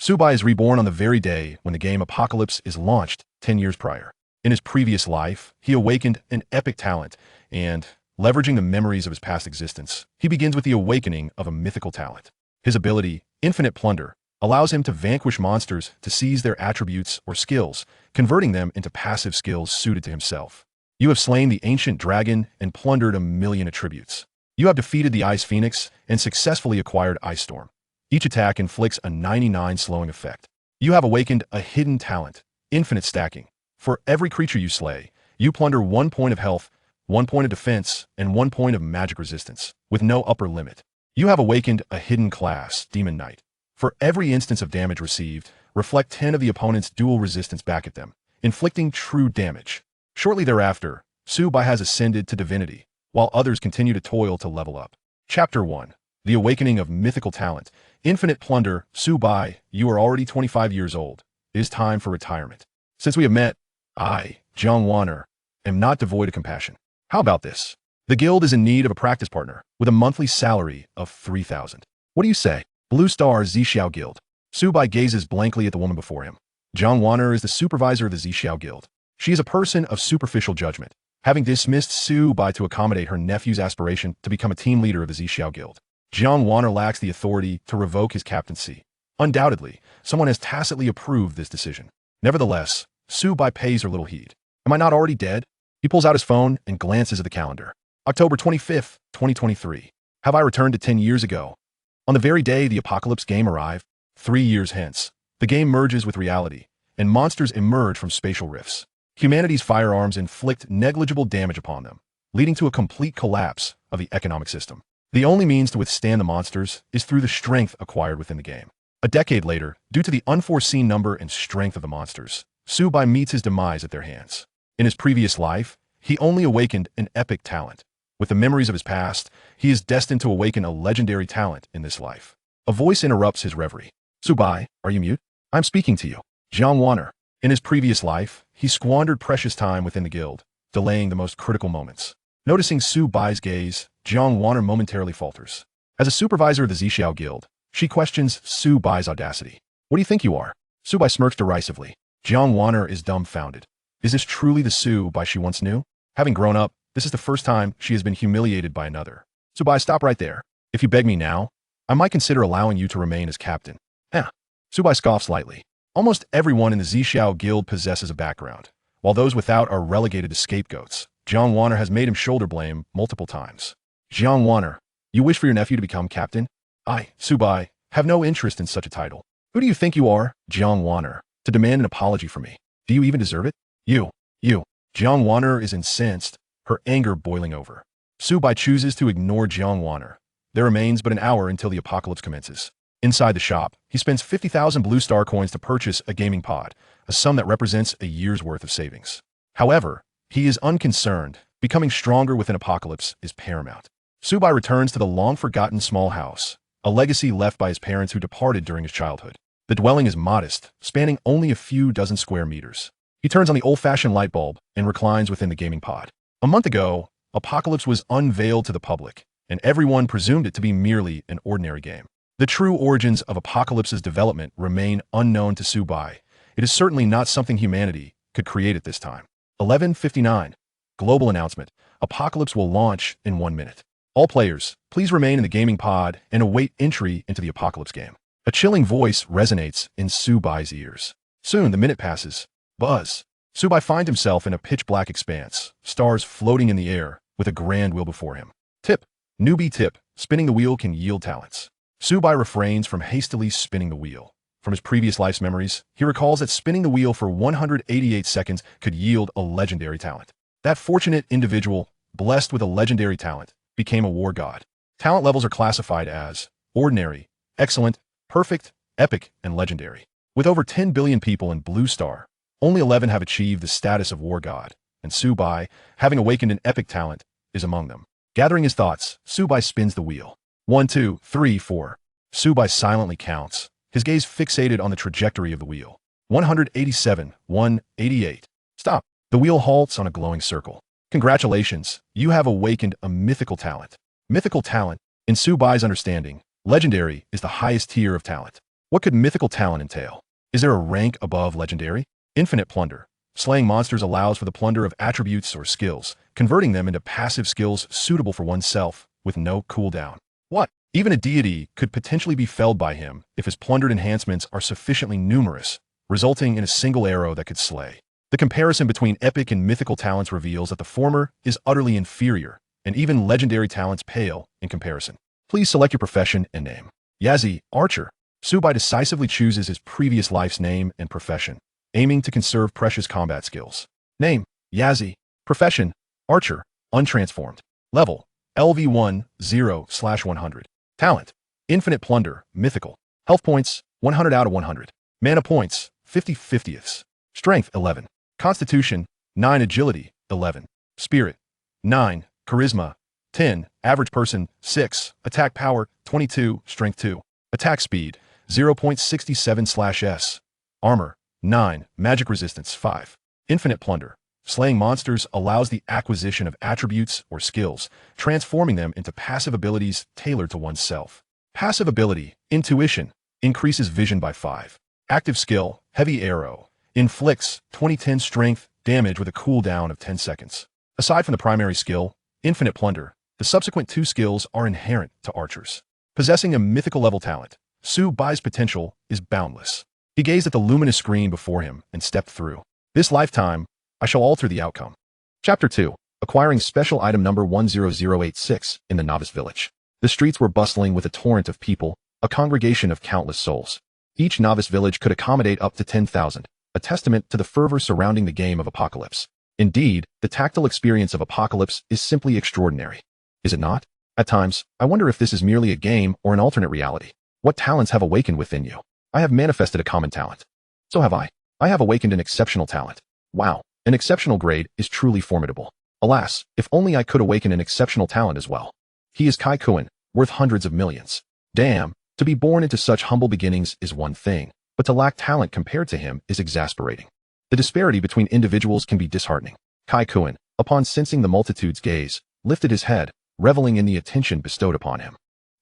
Subai is reborn on the very day when the game Apocalypse is launched 10 years prior. In his previous life, he awakened an epic talent, and, leveraging the memories of his past existence, he begins with the awakening of a mythical talent. His ability, Infinite Plunder, allows him to vanquish monsters to seize their attributes or skills, converting them into passive skills suited to himself. You have slain the ancient dragon and plundered 1,000,000 attributes. You have defeated the Ice Phoenix and successfully acquired Ice Storm. Each attack inflicts a 99 slowing effect. You have awakened a hidden talent, Infinite Stacking. For every creature you slay, you plunder 1 point of health, 1 point of defense, and 1 point of magic resistance, with no upper limit. You have awakened a hidden class, Demon Knight. For every instance of damage received, reflect 10 of the opponent's dual resistance back at them, inflicting true damage. Shortly thereafter, Subai has ascended to divinity, while others continue to toil to level up. Chapter 1. The Awakening of Mythical Talent. Infinite Plunder. Subai, you are already 25 years old. It is time for retirement. Since we have met, I, John Warner, am not devoid of compassion. How about this? The guild is in need of a practice partner, with a monthly salary of 3,000. What do you say? Blue Star Zhixiao Guild. Subai gazes blankly at the woman before him. John Warner is the supervisor of the Zhixiao Guild. She is a person of superficial judgment, having dismissed Subai to accommodate her nephew's aspiration to become a team leader of the Zhixiao Guild. John Warner lacks the authority to revoke his captaincy. Undoubtedly, someone has tacitly approved this decision. Nevertheless, Subai pays her little heed. Am I not already dead? He pulls out his phone and glances at the calendar. October 25th, 2023. Have I returned to 10 years ago? On the very day the Apocalypse game arrived, 3 years hence, the game merges with reality, and monsters emerge from spatial rifts. Humanity's firearms inflict negligible damage upon them, leading to a complete collapse of the economic system. The only means to withstand the monsters is through the strength acquired within the game. A decade later, due to the unforeseen number and strength of the monsters, Subai meets his demise at their hands. In his previous life, he only awakened an epic talent. With the memories of his past, he is destined to awaken a legendary talent in this life. A voice interrupts his reverie. Subai, are you mute? I'm speaking to you. John Warner. In his previous life, he squandered precious time within the guild, delaying the most critical moments. Noticing Subai's gaze, John Warner momentarily falters. As a supervisor of the Zhixiao Guild, she questions Subai's audacity. What do you think you are? Subai smirks derisively. John Warner is dumbfounded. Is this truly the Subai she once knew? Having grown up, this is the first time she has been humiliated by another. Subai, stop right there. If you beg me now, I might consider allowing you to remain as captain. Subai scoffs lightly. Almost everyone in the Zhixiao Guild possesses a background. While those without are relegated to scapegoats, John Warner has made him shoulder blame multiple times. John Warner, you wish for your nephew to become captain? I, Subai, have no interest in such a title. Who do you think you are, John Warner, to demand an apology from me? Do you even deserve it? You. John Warner is incensed, her anger boiling over. Subai chooses to ignore John Warner. There remains but an hour until the apocalypse commences. Inside the shop, he spends 50,000 Blue Star coins to purchase a gaming pod, a sum that represents a year's worth of savings. However, he is unconcerned. Becoming stronger within Apocalypse is paramount. Subai returns to the long-forgotten small house, a legacy left by his parents who departed during his childhood. The dwelling is modest, spanning only a few dozen square meters. He turns on the old-fashioned light bulb and reclines within the gaming pod. A month ago, Apocalypse was unveiled to the public, and everyone presumed it to be merely an ordinary game. The true origins of Apocalypse's development remain unknown to Subai. It is certainly not something humanity could create at this time. 11:59. Global announcement. Apocalypse will launch in 1 minute. All players, please remain in the gaming pod and await entry into the Apocalypse game. A chilling voice resonates in Subai's ears. Soon the minute passes. Buzz. Subai finds himself in a pitch-black expanse, stars floating in the air, with a grand wheel before him. Tip. Newbie tip. Spinning the wheel can yield talents. Subai refrains from hastily spinning the wheel. From his previous life's memories, he recalls that spinning the wheel for 188 seconds could yield a legendary talent. That fortunate individual, blessed with a legendary talent, became a war god. Talent levels are classified as ordinary, excellent, perfect, epic, and legendary. With over 10 billion people in Blue Star, only 11 have achieved the status of war god, and Subai, having awakened an epic talent, is among them. Gathering his thoughts, Subai spins the wheel. 1, 2, 3, 4. Subai silently counts, his gaze fixated on the trajectory of the wheel. 187, 188. Stop. The wheel halts on a glowing circle. Congratulations, you have awakened a mythical talent. Mythical talent, in Subai's understanding, legendary is the highest tier of talent. What could mythical talent entail? Is there a rank above legendary? Infinite plunder. Slaying monsters allows for the plunder of attributes or skills, converting them into passive skills suitable for oneself with no cooldown. What? Even a deity could potentially be felled by him if his plundered enhancements are sufficiently numerous, resulting in a single arrow that could slay. The comparison between epic and mythical talents reveals that the former is utterly inferior, and even legendary talents pale in comparison. Please select your profession and name. Yazi, Archer. Subai decisively chooses his previous life's name and profession, aiming to conserve precious combat skills. Name, Yazi. Profession, Archer, untransformed. Level, LV1, 0/100. Talent, Infinite Plunder, Mythical. Health points, 100 out of 100. Mana points, 50/50ths. Strength, 11. Constitution, 9. Agility, 11. Spirit, 9. Charisma, 10. Average person, 6. Attack power, 22. Strength, 2. Attack speed, 0.67/s. Armor, 9. Magic resistance, 5. Infinite plunder. Slaying monsters allows the acquisition of attributes or skills, transforming them into passive abilities tailored to oneself. Passive ability, intuition, increases vision by 5. Active skill, heavy arrow, inflicts 20/10 strength damage with a cooldown of 10 seconds. Aside from the primary skill, Infinite Plunder, the subsequent 2 skills are inherent to archers. Possessing a mythical level talent, Su Bai's potential is boundless. He gazed at the luminous screen before him and stepped through. This lifetime, I shall alter the outcome. Chapter 2. Acquiring special item number 10086 in the Novice village. The streets were bustling with a torrent of people, a congregation of countless souls. Each Novice village could accommodate up to 10,000, a testament to the fervor surrounding the game of Apocalypse. Indeed, the tactile experience of Apocalypse is simply extraordinary. Is it not? At times, I wonder if this is merely a game or an alternate reality. What talents have awakened within you? I have manifested a common talent. So have I. I have awakened an exceptional talent. Wow, an exceptional grade is truly formidable. Alas, if only I could awaken an exceptional talent as well. He is Kai Kuan, worth hundreds of millions. Damn, to be born into such humble beginnings is one thing, but to lack talent compared to him is exasperating. The disparity between individuals can be disheartening. Kai Kuan, upon sensing the multitude's gaze, lifted his head, reveling in the attention bestowed upon him.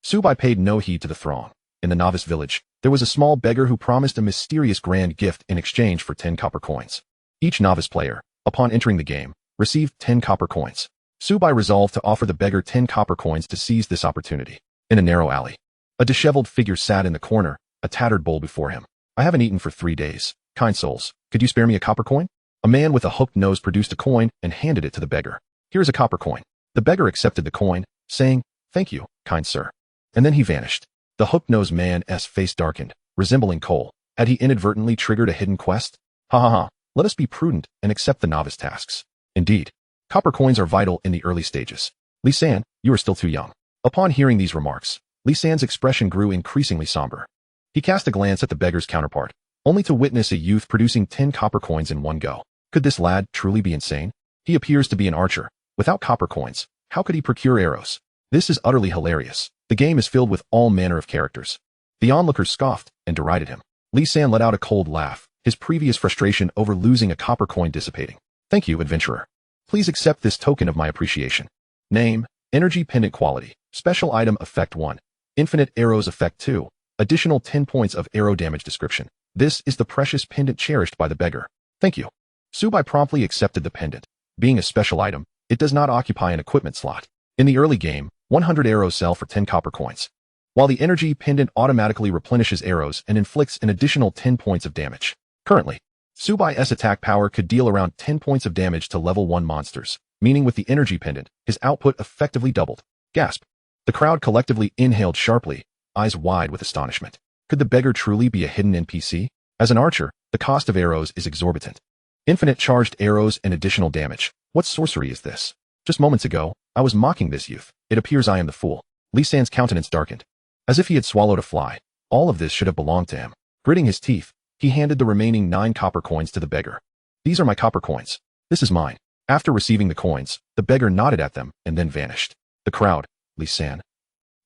Subai paid no heed to the throng. In the Novice village, there was a small beggar who promised a mysterious grand gift in exchange for 10 copper coins. Each Novice player, upon entering the game, received 10 copper coins. Subai resolved to offer the beggar 10 copper coins to seize this opportunity. In a narrow alley, a disheveled figure sat in the corner, a tattered bowl before him. I haven't eaten for 3 days. Kind souls, could you spare me a copper coin? A man with a hooked nose produced a coin and handed it to the beggar. Here's a copper coin. The beggar accepted the coin, saying, "Thank you, kind sir." And then he vanished. The hook-nosed man's face darkened, resembling coal. Had he inadvertently triggered a hidden quest? Ha ha ha, let us be prudent and accept the novice tasks. Indeed, copper coins are vital in the early stages. Li San, you are still too young. Upon hearing these remarks, Li San's expression grew increasingly somber. He cast a glance at the beggar's counterpart, only to witness a youth producing 10 copper coins in one go. Could this lad truly be insane? He appears to be an archer. Without copper coins, how could he procure arrows? This is utterly hilarious. The game is filled with all manner of characters. The onlookers scoffed and derided him. Li San let out a cold laugh, his previous frustration over losing a copper coin dissipating. Thank you, adventurer. Please accept this token of my appreciation. Name, Energy Pendant Quality, Special Item Effect 1, Infinite Arrows Effect 2, additional 10 points of arrow damage description. This is the precious pendant cherished by the beggar. Thank you. Subai promptly accepted the pendant. Being a special item, it does not occupy an equipment slot. In the early game, 100 arrows sell for 10 copper coins, while the energy pendant automatically replenishes arrows and inflicts an additional 10 points of damage. Currently, Subai's attack power could deal around 10 points of damage to level 1 monsters, meaning with the energy pendant, his output effectively doubled. Gasp. The crowd collectively inhaled sharply, eyes wide with astonishment. Could the beggar truly be a hidden NPC? As an archer, the cost of arrows is exorbitant. Infinite charged arrows and additional damage. What sorcery is this? Just moments ago, I was mocking this youth. It appears I am the fool. Li San's countenance darkened, as if he had swallowed a fly. All of this should have belonged to him. Gritting his teeth, he handed the remaining 9 copper coins to the beggar. These are my copper coins. This is mine. After receiving the coins, the beggar nodded at them and then vanished. The crowd, Li San.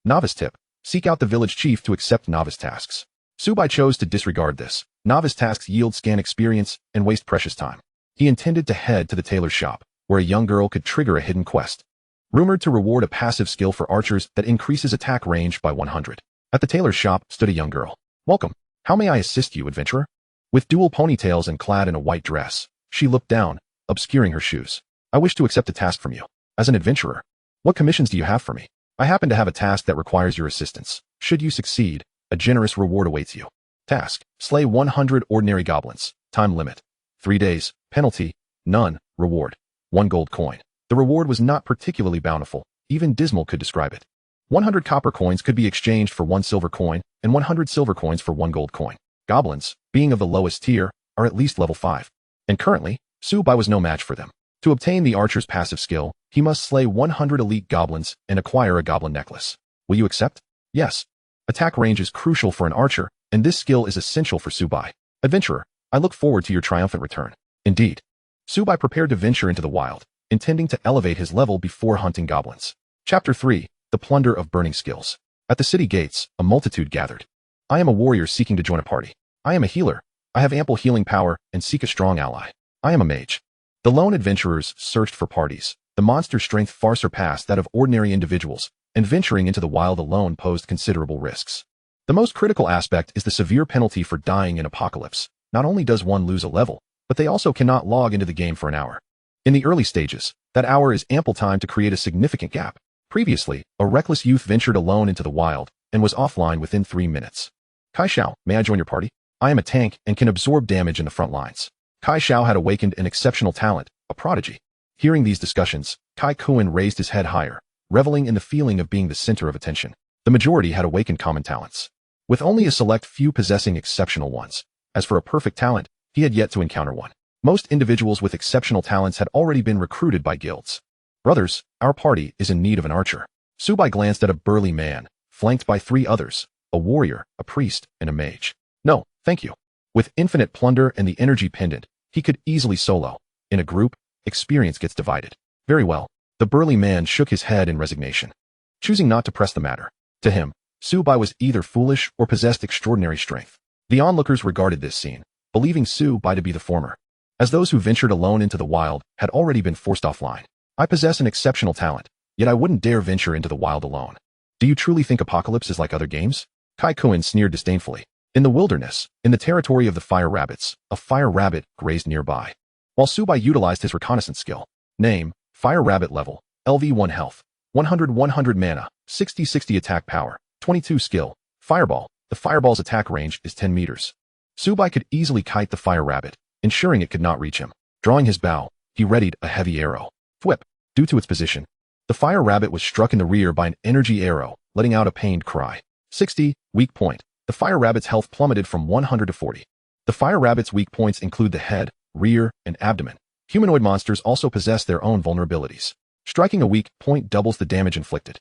Novice tip. Seek out the village chief to accept novice tasks. Subai chose to disregard this. Novice tasks yield scan experience and waste precious time. He intended to head to the tailor's shop, where a young girl could trigger a hidden quest, rumored to reward a passive skill for archers that increases attack range by 100. At the tailor's shop stood a young girl. Welcome. How may I assist you, adventurer? With dual ponytails and clad in a white dress, she looked down, obscuring her shoes. I wish to accept a task from you. As an adventurer, what commissions do you have for me? I happen to have a task that requires your assistance. Should you succeed, a generous reward awaits you. Task: slay 100 ordinary goblins. Time limit: 3 days. Penalty: none. Reward: 1 gold coin. The reward was not particularly bountiful. Even Dismal could describe it. 100 copper coins could be exchanged for 1 silver coin, and 100 silver coins for 1 gold coin. Goblins, being of the lowest tier, are at least level 5. And currently, Subai was no match for them. To obtain the archer's passive skill, he must slay 100 elite goblins and acquire a goblin necklace. Will you accept? Yes. Attack range is crucial for an archer, and this skill is essential for Subai. Adventurer, I look forward to your triumphant return. Indeed. Subai prepared to venture into the wild, intending to elevate his level before hunting goblins. Chapter 3, The Plunder of Burning Skills. At the city gates, a multitude gathered. I am a warrior seeking to join a party. I am a healer. I have ample healing power and seek a strong ally. I am a mage. The lone adventurers searched for parties. The monster's strength far surpassed that of ordinary individuals, and venturing into the wild alone posed considerable risks. The most critical aspect is the severe penalty for dying in Apocalypse. Not only does one lose a level, but they also cannot log into the game for an hour. In the early stages, that hour is ample time to create a significant gap. Previously, a reckless youth ventured alone into the wild, and was offline within 3 minutes. Kai Xiao, may I join your party? I am a tank and can absorb damage in the front lines. Kai Xiao had awakened an exceptional talent, a prodigy. Hearing these discussions, Kai Kuan raised his head higher, reveling in the feeling of being the center of attention. The majority had awakened common talents, with only a select few possessing exceptional ones. As for a perfect talent, he had yet to encounter one. Most individuals with exceptional talents had already been recruited by guilds. Brothers, our party is in need of an archer. Subai glanced at a burly man, flanked by 3 others, a warrior, a priest, and a mage. No, thank you. With infinite plunder and the energy pendant, he could easily solo. In a group, experience gets divided. Very well. The burly man shook his head in resignation, choosing not to press the matter. To him, Subai was either foolish or possessed extraordinary strength. The onlookers regarded this scene, believing Subai to be the former, as those who ventured alone into the wild had already been forced offline. I possess an exceptional talent, yet I wouldn't dare venture into the wild alone. Do you truly think Apocalypse is like other games? Kai Kuan sneered disdainfully. In the wilderness, in the territory of the fire rabbits, a fire rabbit grazed nearby. While Subai utilized his reconnaissance skill. Name: Fire Rabbit level, LV1 health, 100 mana, 60 attack power, 22 skill, Fireball. The fireball's attack range is 10 meters. Subai could easily kite the fire rabbit, ensuring it could not reach him. Drawing his bow, he readied a heavy arrow. Whip. Due to its position, the fire rabbit was struck in the rear by an energy arrow, letting out a pained cry. 60, weak point. The fire rabbit's health plummeted from 100 to 40. The fire rabbit's weak points include the head, rear, and abdomen. Humanoid monsters also possess their own vulnerabilities. Striking a weak point doubles the damage inflicted.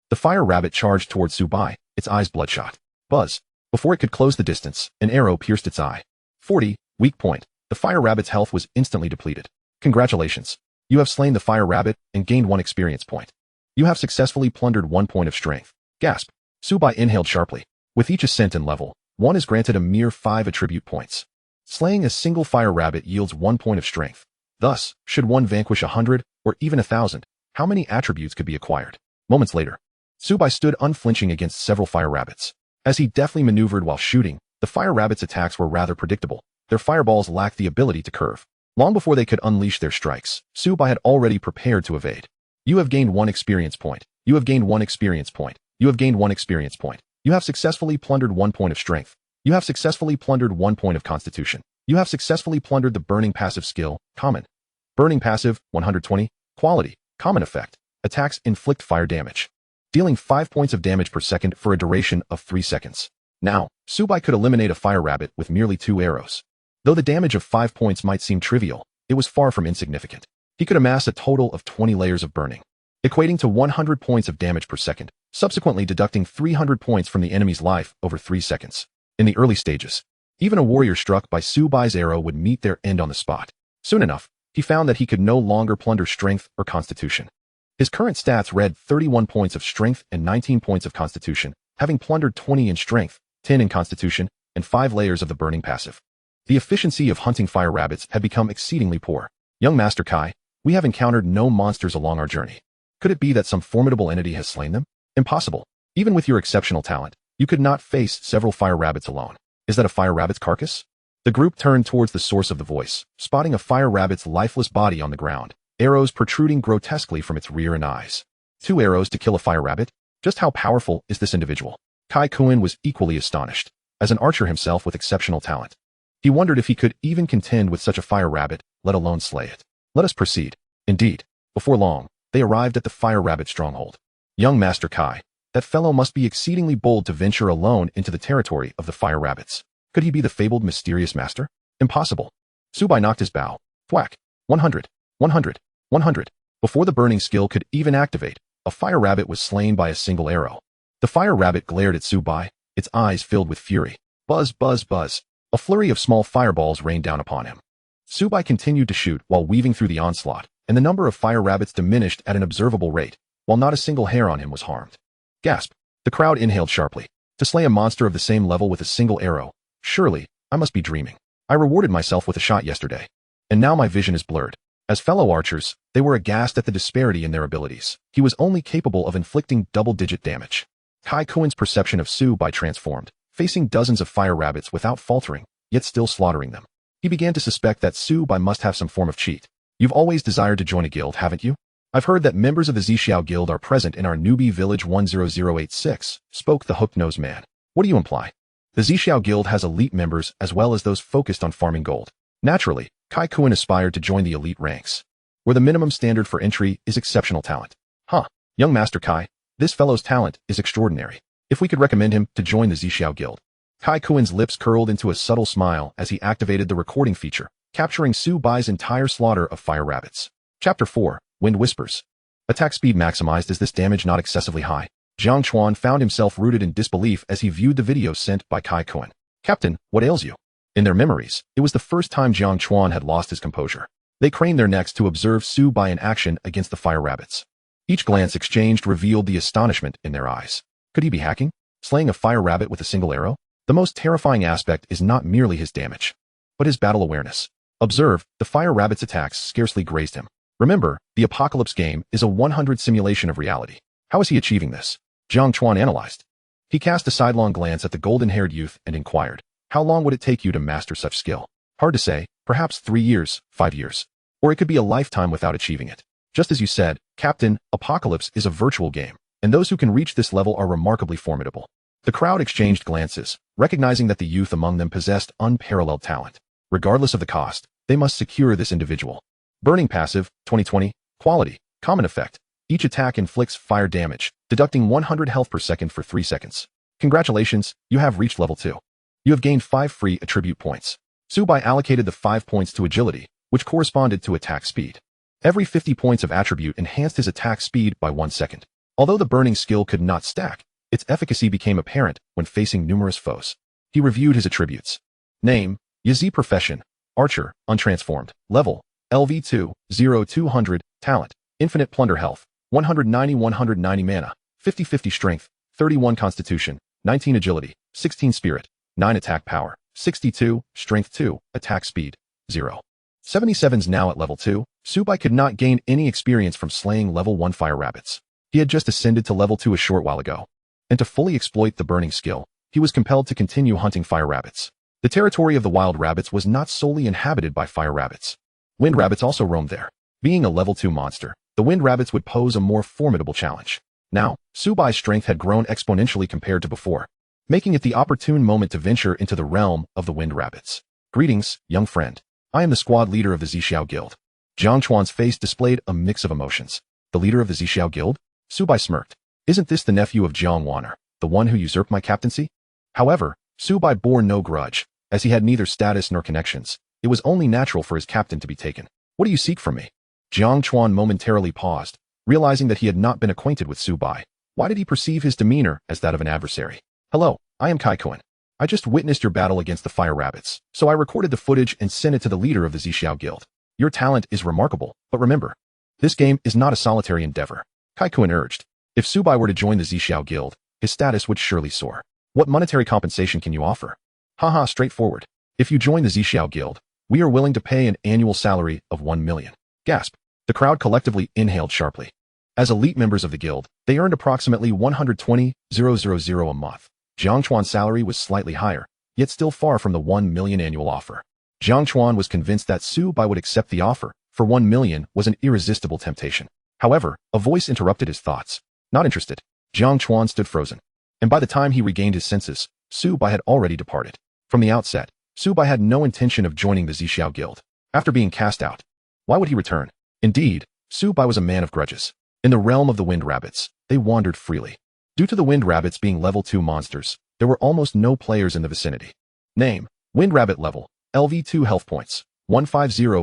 The fire rabbit charged towards Subai, its eyes bloodshot. Buzz. Before it could close the distance, an arrow pierced its eye. 40, weak point. The fire rabbit's health was instantly depleted. Congratulations. You have slain the fire rabbit and gained 1 experience point. You have successfully plundered 1 point of strength. Gasp. Subai inhaled sharply. With each ascent in level, one is granted a mere 5 attribute points. Slaying a single fire rabbit yields 1 point of strength. Thus, should one vanquish 100, or even 1,000, how many attributes could be acquired? Moments later, Subai stood unflinching against several fire rabbits. As he deftly maneuvered while shooting, the fire rabbits' attacks were rather predictable. Their fireballs lacked the ability to curve. Long before they could unleash their strikes, Subai had already prepared to evade. You have gained 1 experience point. You have gained 1 experience point. You have gained 1 experience point. You have successfully plundered 1 point of strength. You have successfully plundered 1 point of constitution. You have successfully plundered the burning passive skill, common. Burning passive, 120. Quality, common effect. Attacks inflict fire damage, dealing 5 points of damage per second for a duration of 3 seconds. Now, Subai could eliminate a fire rabbit with merely 2 arrows. Though the damage of 5 points might seem trivial, it was far from insignificant. He could amass a total of 20 layers of burning, equating to 100 points of damage per second, subsequently deducting 300 points from the enemy's life over 3 seconds. In the early stages, even a warrior struck by Subai's arrow would meet their end on the spot. Soon enough, he found that he could no longer plunder strength or constitution. His current stats read 31 points of strength and 19 points of constitution, having plundered 20 in strength, 10 in constitution, and 5 layers of the burning passive. The efficiency of hunting fire rabbits had become exceedingly poor. Young Master Kai, we have encountered no monsters along our journey. Could it be that some formidable entity has slain them? Impossible. Even with your exceptional talent, you could not face several fire rabbits alone. Is that a fire rabbit's carcass? The group turned towards the source of the voice, spotting a fire rabbit's lifeless body on the ground, arrows protruding grotesquely from its rear and eyes. 2 arrows to kill a fire rabbit? Just how powerful is this individual? Kai Kuin was equally astonished, as an archer himself with exceptional talent. He wondered if he could even contend with such a fire rabbit, let alone slay it. Let us proceed. Indeed, before long, they arrived at the fire rabbit stronghold. Young Master Kai, that fellow must be exceedingly bold to venture alone into the territory of the fire rabbits. Could he be the fabled mysterious master? Impossible. Subai knocked his bow. Thwack. 100. 100. 100. Before the burning skill could even activate, a fire rabbit was slain by a single arrow. The fire rabbit glared at Subai, its eyes filled with fury. Buzz, buzz, buzz. A flurry of small fireballs rained down upon him. Subai continued to shoot while weaving through the onslaught, and the number of fire rabbits diminished at an observable rate, while not a single hair on him was harmed. Gasp. The crowd inhaled sharply. To slay a monster of the same level with a single arrow. Surely, I must be dreaming. I rewarded myself with a shot yesterday. And now my vision is blurred. As fellow archers, they were aghast at the disparity in their abilities. He was only capable of inflicting double-digit damage. Kai Kuin's perception of Subai transformed, facing dozens of fire rabbits without faltering, yet still slaughtering them. He began to suspect that Subai must have some form of cheat. You've always desired to join a guild, haven't you? I've heard that members of the Zixiao Guild are present in our newbie village 10086, spoke the hook-nosed man. What do you imply? The Zixiao Guild has elite members as well as those focused on farming gold. Naturally, Kai Kuin aspired to join the elite ranks, where the minimum standard for entry is exceptional talent. Huh, young Master Kai, this fellow's talent is extraordinary. If we could recommend him to join the Zixiao Guild. Kai Kuin's lips curled into a subtle smile as he activated the recording feature, capturing Subai's entire slaughter of fire rabbits. Chapter 4, Wind Whispers. Attack speed maximized. Is this damage not excessively high? Jiang Chuan found himself rooted in disbelief as he viewed the video sent by Kai Kuin. Captain, what ails you? In their memories, it was the first time Jiang Chuan had lost his composure. They craned their necks to observe Subai in action against the fire rabbits. Each glance exchanged revealed the astonishment in their eyes. Could he be hacking? Slaying a fire rabbit with a single arrow? The most terrifying aspect is not merely his damage, but his battle awareness. Observe, the fire rabbit's attacks scarcely grazed him. Remember, the Apocalypse game is a 100 simulation of reality. How is he achieving this? Jiang Chuan analyzed. He cast a sidelong glance at the golden-haired youth and inquired, how long would it take you to master such skill? Hard to say, perhaps 3 years, 5 years. Or it could be a lifetime without achieving it. Just as you said, Captain, Apocalypse is a virtual game, and those who can reach this level are remarkably formidable. The crowd exchanged glances, recognizing that the youth among them possessed unparalleled talent. Regardless of the cost, they must secure this individual. Burning passive, 2020, quality, common effect. Each attack inflicts fire damage, deducting 100 health per second for 3 seconds. Congratulations, you have reached level 2. You have gained 5 free attribute points. Subai allocated the 5 points to agility, which corresponded to attack speed. Every 50 points of attribute enhanced his attack speed by 1 second. Although the burning skill could not stack, its efficacy became apparent when facing numerous foes. He reviewed his attributes. Name, Yazi Profession, Archer, untransformed. Level, LV2, 0200, Talent, Infinite Plunder Health, 190 mana, 50 Strength, 31 Constitution, 19 Agility, 16 Spirit, 9 Attack Power, 62, Strength 2, Attack Speed, 0. 77's now at level 2, Subai could not gain any experience from slaying level 1 fire rabbits. He had just ascended to level 2 a short while ago. And to fully exploit the burning skill, he was compelled to continue hunting fire rabbits. The territory of the wild rabbits was not solely inhabited by fire rabbits. Wind rabbits also roamed there. Being a level 2 monster, the wind rabbits would pose a more formidable challenge. Now, Subai's strength had grown exponentially compared to before, making it the opportune moment to venture into the realm of the wind rabbits. Greetings, young friend. I am the squad leader of the Zixiao Guild. Jiang Chuan's face displayed a mix of emotions. The leader of the Zixiao Guild? Subai smirked. Isn't this the nephew of Jiang Waner, the one who usurped my captaincy? However, Subai bore no grudge, as he had neither status nor connections. It was only natural for his captain to be taken. What do you seek from me? Jiang Chuan momentarily paused, realizing that he had not been acquainted with Subai. Why did he perceive his demeanor as that of an adversary? Hello, I am Kai Kuin. I just witnessed your battle against the fire rabbits, so I recorded the footage and sent it to the leader of the Zixiao Guild. Your talent is remarkable, but remember, this game is not a solitary endeavor. Kai Kuin urged. If Subai were to join the Zixiao Guild, his status would surely soar. What monetary compensation can you offer? Haha, straightforward. If you join the Zixiao Guild, we are willing to pay an annual salary of 1 million. Gasp. The crowd collectively inhaled sharply. As elite members of the guild, they earned approximately 120,000 a month. Jiang Chuan's salary was slightly higher, yet still far from the 1 million annual offer. Jiang Chuan was convinced that Su Bai would accept the offer, for 1 million was an irresistible temptation. However, a voice interrupted his thoughts. Not interested. Jiang Chuan stood frozen. And by the time he regained his senses, Su Bai had already departed. From the outset, Su Bai had no intention of joining the Zixiao Guild. After being cast out, why would he return? Indeed, Su Bai was a man of grudges. In the realm of the Wind Rabbits, they wandered freely. Due to the Wind Rabbits being level 2 monsters, there were almost no players in the vicinity. Name: Wind Rabbit level, LV2 health points, 150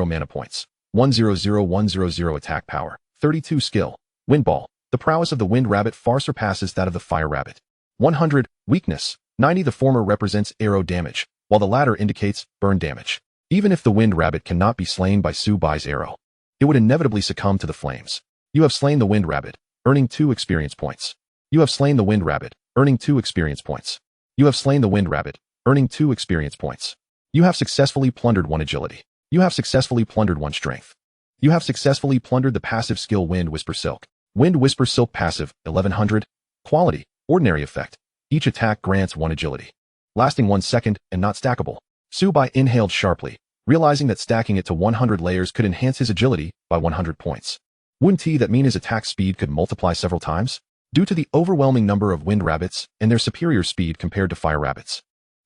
mana points, 100 attack power, 32 skill. Wind Ball: the prowess of the Wind Rabbit far surpasses that of the Fire Rabbit. 100 weakness: 90. The former represents arrow damage, while the latter indicates burn damage. Even if the Wind Rabbit cannot be slain by Su Bai's arrow, it would inevitably succumb to the flames. You have slain the Wind Rabbit, earning 2 experience points. You have slain the Wind Rabbit, earning 2 experience points. You have slain the Wind Rabbit, earning 2 experience points. You have successfully plundered 1 agility. You have successfully plundered 1 strength. You have successfully plundered the passive skill Wind Whisper Silk. Wind Whisper Silk passive, 1100. Quality, ordinary effect. Each attack grants 1 agility. Lasting 1 second and not stackable. Su Bai inhaled sharply, realizing that stacking it to 100 layers could enhance his agility by 100 points. Wouldn't that mean his attack speed could multiply several times? Due to the overwhelming number of Wind Rabbits and their superior speed compared to Fire Rabbits,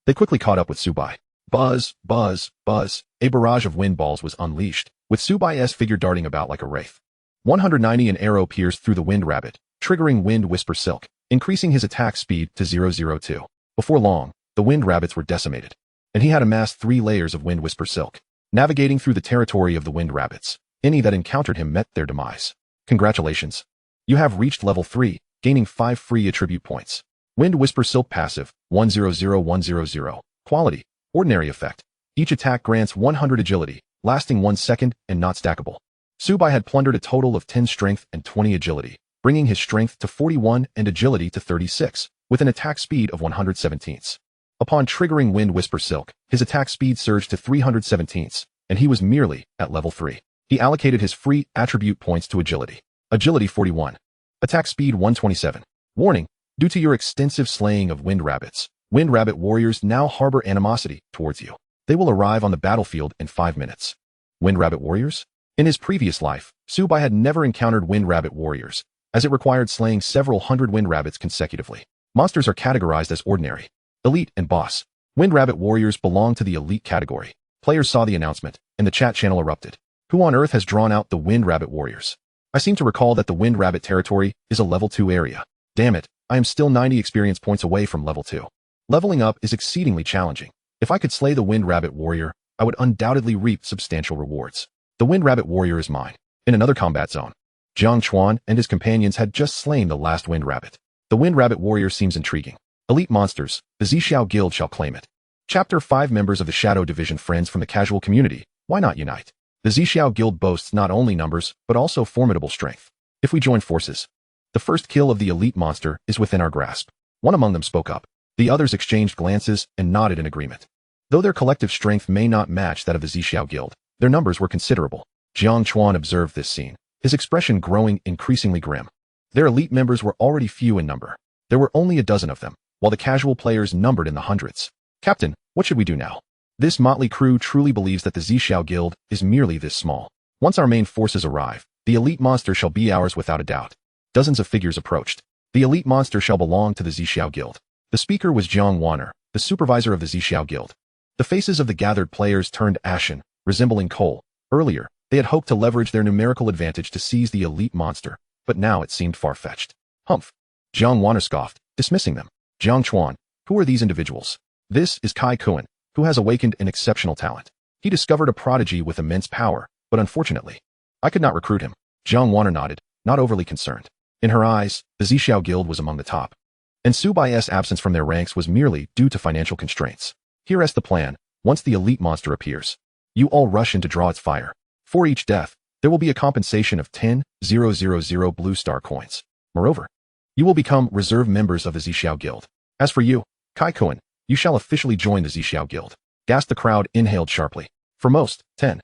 they quickly caught up with Su Bai. Buzz, buzz, buzz. A barrage of wind balls was unleashed, with Su Bai's figure darting about like a wraith. 190. An arrow pierced through the Wind Rabbit, triggering Wind Whisper Silk, increasing his attack speed to 002. Before long, the Wind Rabbits were decimated, and he had amassed 3 layers of Wind Whisper Silk. Navigating through the territory of the Wind Rabbits, any that encountered him met their demise. Congratulations. You have reached level 3, gaining 5 free attribute points. Wind Whisper Silk passive, 100. Quality, ordinary effect. Each attack grants 100 agility, lasting 1 second and not stackable. Su Bai had plundered a total of 10 strength and 20 agility, bringing his strength to 41 and agility to 36, with an attack speed of 117ths. Upon triggering Wind Whisper Silk, his attack speed surged to 317ths, and he was merely at level 3. He allocated his free attribute points to agility. Agility 41. Attack speed 127. Warning: due to your extensive slaying of Wind Rabbits, Wind Rabbit warriors now harbor animosity towards you. They will arrive on the battlefield in 5 minutes. Wind Rabbit warriors? In his previous life, Su Bai had never encountered Wind Rabbit warriors, as it required slaying several hundred Wind Rabbits consecutively. Monsters are categorized as ordinary, elite, and boss. Wind Rabbit warriors belong to the elite category. Players saw the announcement, and the chat channel erupted. Who on earth has drawn out the Wind Rabbit warriors? I seem to recall that the Wind Rabbit territory is a level 2 area. Damn it, I am still 90 experience points away from level 2. Leveling up is exceedingly challenging. If I could slay the Wind Rabbit warrior, I would undoubtedly reap substantial rewards. The Wind Rabbit warrior is mine. In another combat zone, Jiang Chuan and his companions had just slain the last Wind Rabbit. The Wind Rabbit warrior seems intriguing. Elite monsters, the Zixiao Guild shall claim it. Chapter 5. Members of the Shadow Division. Friends from the casual community, why not unite? The Zixiao Guild boasts not only numbers, but also formidable strength. If we join forces, the first kill of the elite monster is within our grasp. One among them spoke up. The others exchanged glances and nodded in agreement. Though their collective strength may not match that of the Zixiao Guild, their numbers were considerable. Jiang Chuan observed this scene, his expression growing increasingly grim. Their elite members were already few in number. There were only a dozen of them, while the casual players numbered in the hundreds. Captain, what should we do now? This motley crew truly believes that the Zixiao Guild is merely this small. Once our main forces arrive, the elite monster shall be ours without a doubt. Dozens of figures approached. The elite monster shall belong to the Zixiao Guild. The speaker was Jiang Wanner, the supervisor of the Zixiao Guild. The faces of the gathered players turned ashen, resembling coal. Earlier, they had hoped to leverage their numerical advantage to seize the elite monster, but now it seemed far-fetched. Humph! Jiang Wanner scoffed, dismissing them. Jiang Chuan, who are these individuals? This is Kai Kuan, who has awakened an exceptional talent. He discovered a prodigy with immense power, but unfortunately, I could not recruit him. Jiang Wanner nodded, not overly concerned. In her eyes, the Zixiao Guild was among the top, and Su Bai's absence from their ranks was merely due to financial constraints. Here is the plan. Once the elite monster appears, you all rush in to draw its fire. For each death, there will be a compensation of 10,000 blue star coins. Moreover, you will become reserve members of the Zixiao Guild. As for you, Kai Kuan, you shall officially join the Zixiao Guild. Gasped the crowd inhaled sharply. For most, 10,000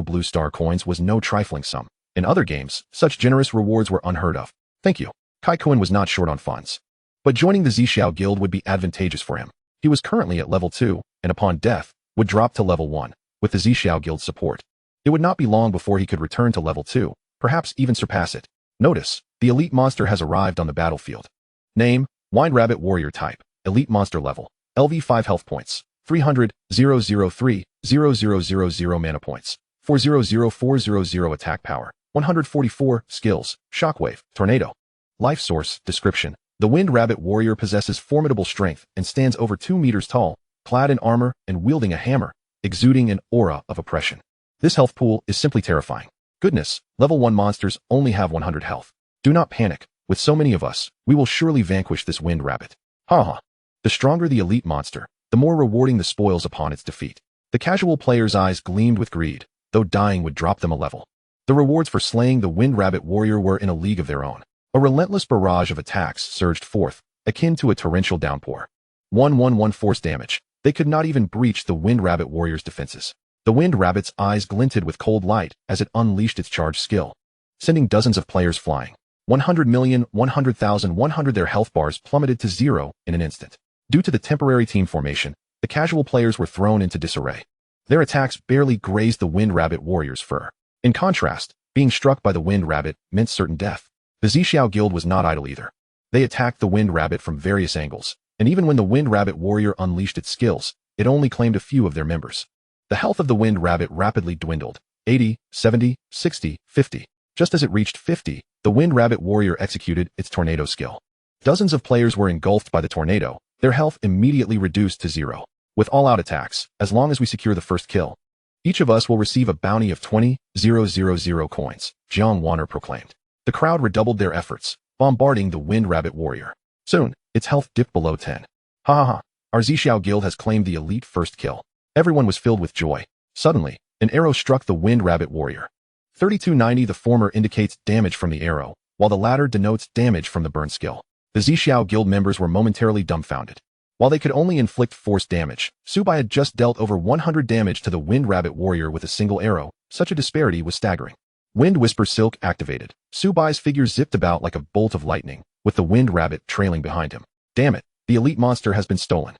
blue star coins was no trifling sum. In other games, such generous rewards were unheard of. Thank you. Kai Kuan was not short on funds. But joining the Zixiao Guild would be advantageous for him. He was currently at level 2, and upon death, would drop to level 1, with the Zixiao Guild's support. It would not be long before he could return to level 2, perhaps even surpass it. Notice, the elite monster has arrived on the battlefield. Name, Wind Rabbit Warrior Type, Elite Monster Level, LV 5 Health Points, 300, 003, 0000 Mana Points, 400400 Attack Power, 144, Skills, Shockwave, Tornado. Life Source, Description. The Wind Rabbit Warrior possesses formidable strength and stands over 2 meters tall, clad in armor and wielding a hammer, exuding an aura of oppression. This health pool is simply terrifying. Goodness, level 1 monsters only have 100 health. Do not panic. With so many of us, we will surely vanquish this Wind Rabbit. Haha. The stronger the elite monster, the more rewarding the spoils upon its defeat. The casual player's eyes gleamed with greed, though dying would drop them a level. The rewards for slaying the Wind Rabbit Warrior were in a league of their own. A relentless barrage of attacks surged forth, akin to a torrential downpour. 111 force damage. They could not even breach the Wind Rabbit Warrior's defenses. The Wind Rabbit's eyes glinted with cold light as it unleashed its charged skill, sending dozens of players flying. 100,100,100 Their health bars plummeted to 0 in an instant. Due to the temporary team formation, the casual players were thrown into disarray. Their attacks barely grazed the Wind Rabbit Warrior's fur. In contrast, being struck by the Wind Rabbit meant certain death. The Zixiao Guild was not idle either. They attacked the Wind Rabbit from various angles, and even when the Wind Rabbit Warrior unleashed its skills, it only claimed a few of their members. The health of the Wind Rabbit rapidly dwindled. 80, 70, 60, 50. Just as it reached 50, the Wind Rabbit Warrior executed its tornado skill. Dozens of players were engulfed by the tornado, their health immediately reduced to 0. With all-out attacks, as long as we secure the first kill, each of us will receive a bounty of 20,000 coins, Jiang Wanner proclaimed. The crowd redoubled their efforts, bombarding the Wind Rabbit Warrior. Soon, its health dipped below 10. Ha ha ha, our Zixiao Guild has claimed the elite first kill. Everyone was filled with joy. Suddenly, an arrow struck the Wind Rabbit Warrior. 3290. The former indicates damage from the arrow, while the latter denotes damage from the burn skill. The Zixiao Guild members were momentarily dumbfounded. While they could only inflict force damage, Subai had just dealt over 100 damage to the Wind Rabbit Warrior with a single arrow. Such a disparity was staggering. Wind Whisper Silk activated. Subai's figure zipped about like a bolt of lightning, with the Wind Rabbit trailing behind him. Damn it, the elite monster has been stolen.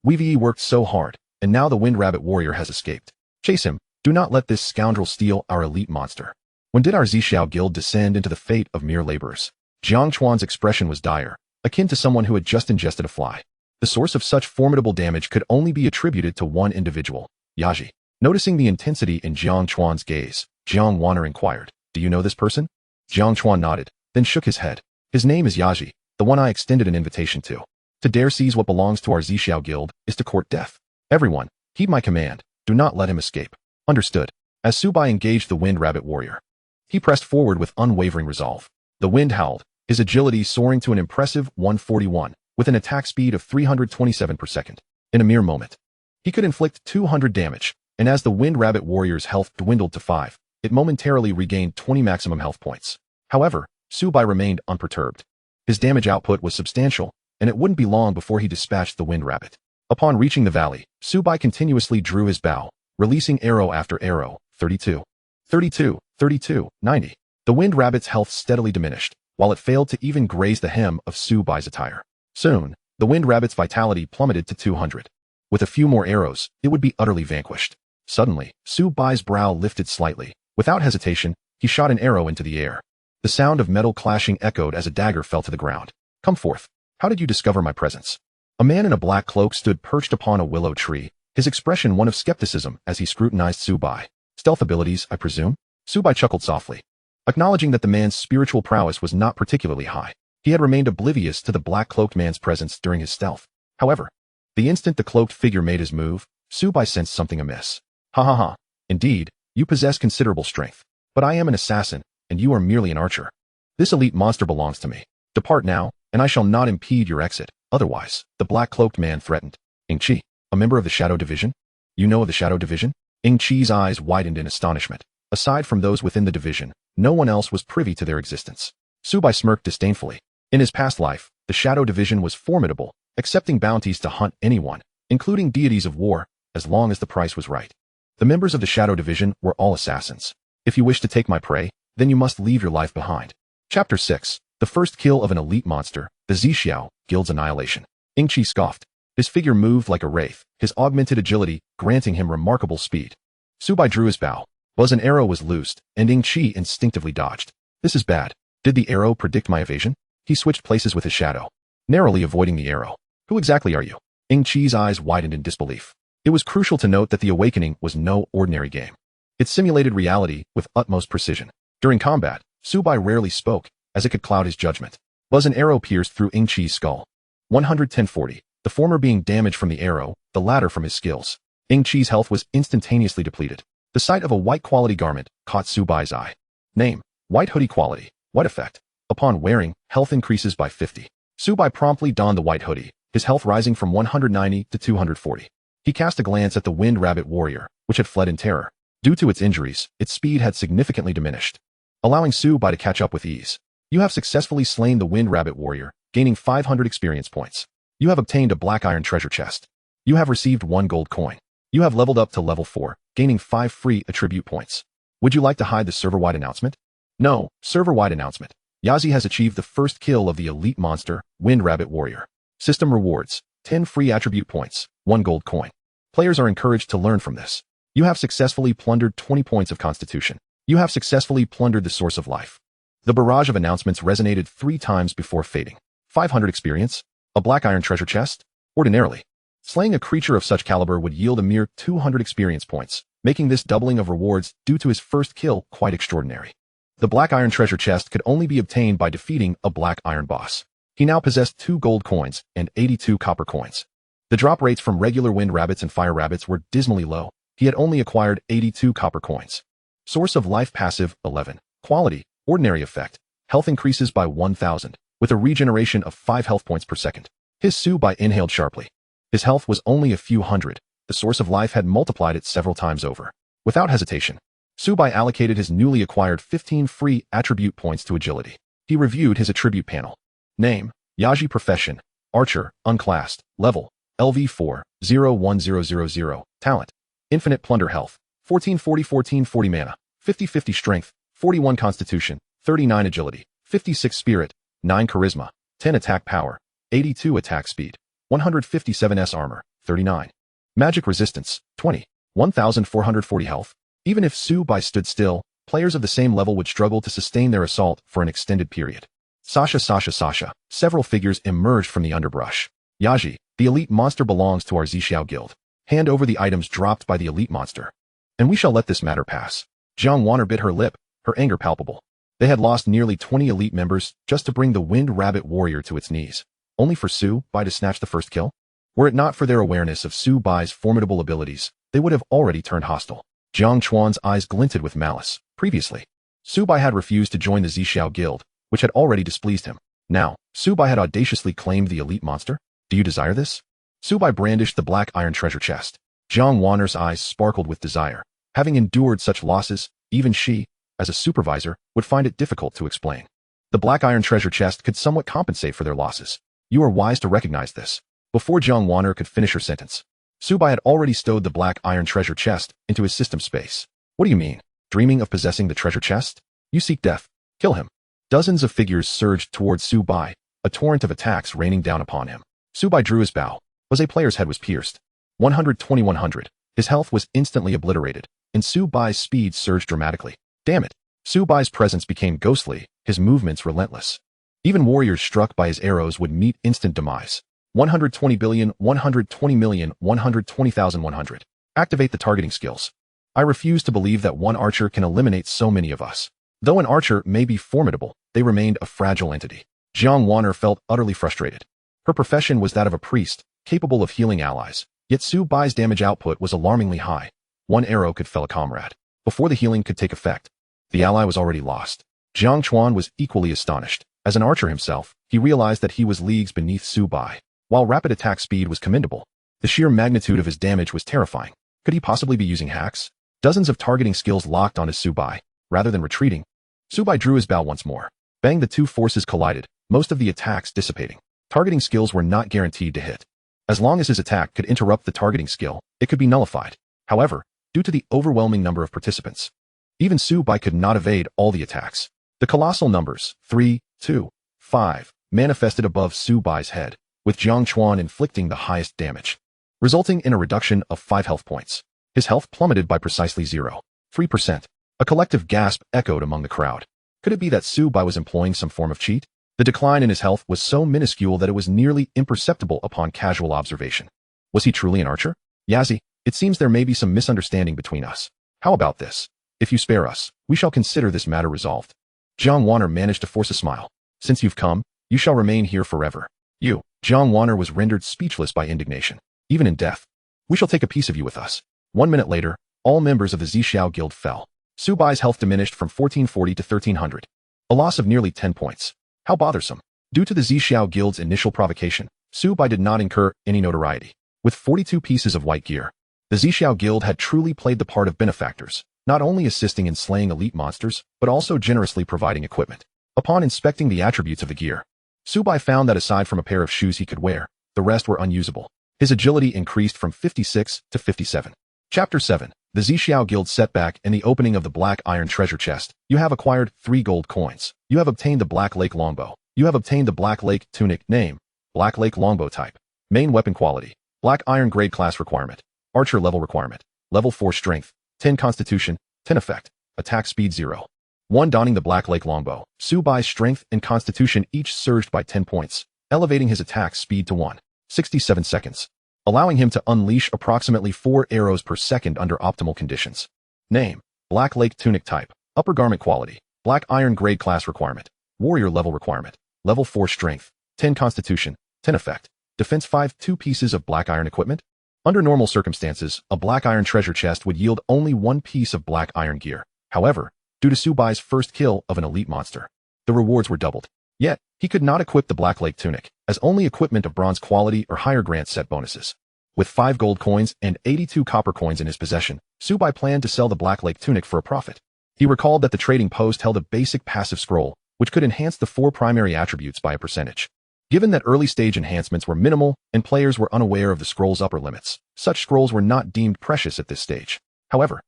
Weevee worked so hard, and now the Wind Rabbit Warrior has escaped. Chase him. Do not let this scoundrel steal our elite monster. When did our Zixiao Guild descend into the fate of mere laborers? Jiang Chuan's expression was dire, akin to someone who had just ingested a fly. The source of such formidable damage could only be attributed to one individual, Yaji. Noticing the intensity in Jiang Chuan's gaze, Jiang Wanner inquired, "Do you know this person?" Jiang Chuan nodded, then shook his head. "His name is Yaji, the one I extended an invitation to. To dare seize what belongs to our Zixiao Guild is to court death. Everyone, heed my command. Do not let him escape." Understood. As Subai engaged the Wind Rabbit Warrior, he pressed forward with unwavering resolve. The wind howled, his agility soaring to an impressive 141, with an attack speed of 327 per second. In a mere moment, he could inflict 200 damage, and as the Wind Rabbit Warrior's health dwindled to 5, it momentarily regained 20 maximum health points. However, Subai remained unperturbed. His damage output was substantial, and it wouldn't be long before he dispatched the Wind Rabbit. Upon reaching the valley, Subai continuously drew his bow, releasing arrow after arrow. 32, 32, 32, 90. The Wind Rabbit's health steadily diminished, while it failed to even graze the hem of Subai's attire. Soon, the Wind Rabbit's vitality plummeted to 200. With a few more arrows, it would be utterly vanquished. Suddenly, Subai's brow lifted slightly. Without hesitation, he shot an arrow into the air. The sound of metal clashing echoed as a dagger fell to the ground. "Come forth. How did you discover my presence?" A man in a black cloak stood perched upon a willow tree, his expression one of skepticism as he scrutinized Subai. "Stealth abilities, I presume?" Subai chuckled softly, acknowledging that the man's spiritual prowess was not particularly high. He had remained oblivious to the black-cloaked man's presence during his stealth. However, the instant the cloaked figure made his move, Subai sensed something amiss. "Ha ha ha. Indeed, you possess considerable strength, but I am an assassin, and you are merely an archer. This elite monster belongs to me. Depart now, and I shall not impede your exit, otherwise," the black-cloaked man threatened. "Ing Chi, a member of the Shadow Division? You know of the Shadow Division?" Ing Chi's eyes widened in astonishment. Aside from those within the division, no one else was privy to their existence. Subai smirked disdainfully. In his past life, the Shadow Division was formidable, accepting bounties to hunt anyone, including deities of war, as long as the price was right. The members of the Shadow Division were all assassins. "If you wish to take my prey, then you must leave your life behind." Chapter 6. The first kill of an elite monster, the Zixiao, Guild's annihilation. Ingqi scoffed. His figure moved like a wraith, his augmented agility granting him remarkable speed. Subai drew his bow. An arrow was loosed, and Ingqi instinctively dodged. This is bad. Did the arrow predict my evasion? He switched places with his shadow, narrowly avoiding the arrow. Who exactly are you? Ingqi's eyes widened in disbelief. It was crucial to note that the awakening was no ordinary game. It simulated reality with utmost precision. During combat, Subai rarely spoke, as it could cloud his judgment. An arrow pierced through Ingqi's skull. 110-40, the former being damaged from the arrow, the latter from his skills. Ingqi's health was instantaneously depleted. The sight of a white quality garment caught Subai's eye. Name: white hoodie quality. What effect? Upon wearing, health increases by 50. Subai promptly donned the white hoodie, his health rising from 190 to 240. He cast a glance at the Wind Rabbit warrior, which had fled in terror. Due to its injuries, its speed had significantly diminished, allowing Subai to catch up with ease. You have successfully slain the Wind Rabbit warrior, gaining 500 experience points. You have obtained a black iron treasure chest. You have received 1 gold coin. You have leveled up to level 4, gaining 5 free attribute points. Would you like to hide the server-wide announcement? No, server-wide announcement. Yazi has achieved the first kill of the elite monster, Wind Rabbit warrior. System rewards: 10 free attribute points, 1 gold coin. Players are encouraged to learn from this. You have successfully plundered 20 points of constitution. You have successfully plundered the source of life. The barrage of announcements resonated 3 times before fading. 500 experience? A black iron treasure chest? Ordinarily, slaying a creature of such caliber would yield a mere 200 experience points, making this doubling of rewards due to his first kill quite extraordinary. The black iron treasure chest could only be obtained by defeating a black iron boss. He now possessed 2 gold coins and 82 copper coins. The drop rates from regular wind rabbits and fire rabbits were dismally low. He had only acquired 82 copper coins. Source of life passive 11. Quality, ordinary effect. Health increases by 1000, with a regeneration of 5 health points per second. His Subai inhaled sharply. His health was only a few hundred. The source of life had multiplied it several times over. Without hesitation, Subai allocated his newly acquired 15 free attribute points to agility. He reviewed his attribute panel. Name: Yaji. Profession: Archer, unclassed. Level: LV4, 01000. Talent: Infinite Plunder. Health: 1440 mana, 50-50 strength, 41 constitution, 39 agility, 56 spirit, 9 charisma, 10 attack power, 82 attack speed, 157 armor, 39 magic resistance, 20, 1440 health. Even if Subai stood still, players of the same level would struggle to sustain their assault for an extended period. Sasha. Several figures emerged from the underbrush. Yaji, the elite monster belongs to our Zixiao guild. Hand over the items dropped by the elite monster, and we shall let this matter pass. Jiang Wanner bit her lip, her anger palpable. They had lost nearly 20 elite members just to bring the Wind Rabbit warrior to its knees, only for Subai to snatch the first kill. Were it not for their awareness of Subai's formidable abilities, they would have already turned hostile. Jiang Chuan's eyes glinted with malice. Previously, Subai had refused to join the Zixiao guild, which had already displeased him. Now, Subai had audaciously claimed the elite monster. Do you desire this? Subai brandished the black iron treasure chest. Jiang Wanner's eyes sparkled with desire. Having endured such losses, even she, as a supervisor, would find it difficult to explain. The black iron treasure chest could somewhat compensate for their losses. You are wise to recognize this. Before Jiang Wanner could finish her sentence, Subai had already stowed the black iron treasure chest into his system space. What do you mean? Dreaming of possessing the treasure chest? You seek death. Kill him. Dozens of figures surged towards Subai, a torrent of attacks raining down upon him. Subai drew his bow. A player's head was pierced. 120-100. His health was instantly obliterated, and Subai's speed surged dramatically. Damn it. Subai's presence became ghostly, his movements relentless. Even warriors struck by his arrows would meet instant demise. 120 billion, 120 million, 120,100. Activate the targeting skills. I refuse to believe that one archer can eliminate so many of us. Though an archer may be formidable, they remained a fragile entity. Jiang Wanner felt utterly frustrated. Her profession was that of a priest, capable of healing allies, yet Subai's damage output was alarmingly high. One arrow could fell a comrade. Before the healing could take effect, the ally was already lost. Jiang Chuan was equally astonished. As an archer himself, he realized that he was leagues beneath Subai. While rapid attack speed was commendable, the sheer magnitude of his damage was terrifying. Could he possibly be using hacks? Dozens of targeting skills locked onto Subai. Rather than retreating, Subai drew his bow once more. Bang, the two forces collided, most of the attacks dissipating. Targeting skills were not guaranteed to hit. As long as his attack could interrupt the targeting skill, it could be nullified. However, due to the overwhelming number of participants, even Subai could not evade all the attacks. The colossal numbers, 3, 2, 5 manifested above Su Bai's head, with Jiang Chuan inflicting the highest damage, resulting in a reduction of 5 health points. His health plummeted by precisely 0.3%. A collective gasp echoed among the crowd. Could it be that Su Bai was employing some form of cheat? The decline in his health was so minuscule that it was nearly imperceptible upon casual observation. Was he truly an archer? Yazi, it seems there may be some misunderstanding between us. How about this? If you spare us, we shall consider this matter resolved. Jiang Wanner managed to force a smile. Since you've come, you shall remain here forever. Jiang Wanner was rendered speechless by indignation. Even in death, we shall take a piece of you with us. 1 minute later, all members of the Zixiao Guild fell. Su Bai's health diminished from 1440 to 1300. A loss of nearly 10 points. How bothersome. Due to the Zixiao Guild's initial provocation, Su Bai did not incur any notoriety. With 42 pieces of white gear, the Zixiao Guild had truly played the part of benefactors, not only assisting in slaying elite monsters, but also generously providing equipment. Upon inspecting the attributes of the gear, Su Bai found that aside from a pair of shoes he could wear, the rest were unusable. His agility increased from 56 to 57. Chapter 7. The Zixiao Guild setback and the opening of the Black Iron treasure chest. You have acquired 3 gold coins. You have obtained the Black Lake longbow. You have obtained the Black Lake tunic. Name: Black Lake longbow. Type: main weapon. Quality: Black Iron. Grade: class requirement: Archer. Level requirement: Level 4 strength, 10 constitution, 10 effect, attack speed 0.1. Donning the Black Lake longbow, Su Bai's strength and constitution each surged by 10 points, elevating his attack speed to 1.67 seconds, allowing him to unleash approximately 4 arrows per second under optimal conditions. Name: Black Lake tunic. Type: upper garment. Quality: Black Iron. Grade: class requirement: Warrior. Level requirement: Level 4 strength, 10 constitution, 10 effect, defense 5. 2 pieces of Black Iron equipment. Under normal circumstances, a Black Iron treasure chest would yield only 1 piece of Black Iron gear. However, due to Su Bai's first kill of an elite monster, the rewards were doubled. Yet, he could not equip the Black Lake tunic, as only equipment of bronze quality or higher grants set bonuses. With 5 gold coins and 82 copper coins in his possession, Su Bai planned to sell the Black Lake tunic for a profit. He recalled that the trading post held a basic passive scroll, which could enhance the 4 primary attributes by a percentage. Given that early-stage enhancements were minimal and players were unaware of the scroll's upper limits, such scrolls were not deemed precious at this stage. However,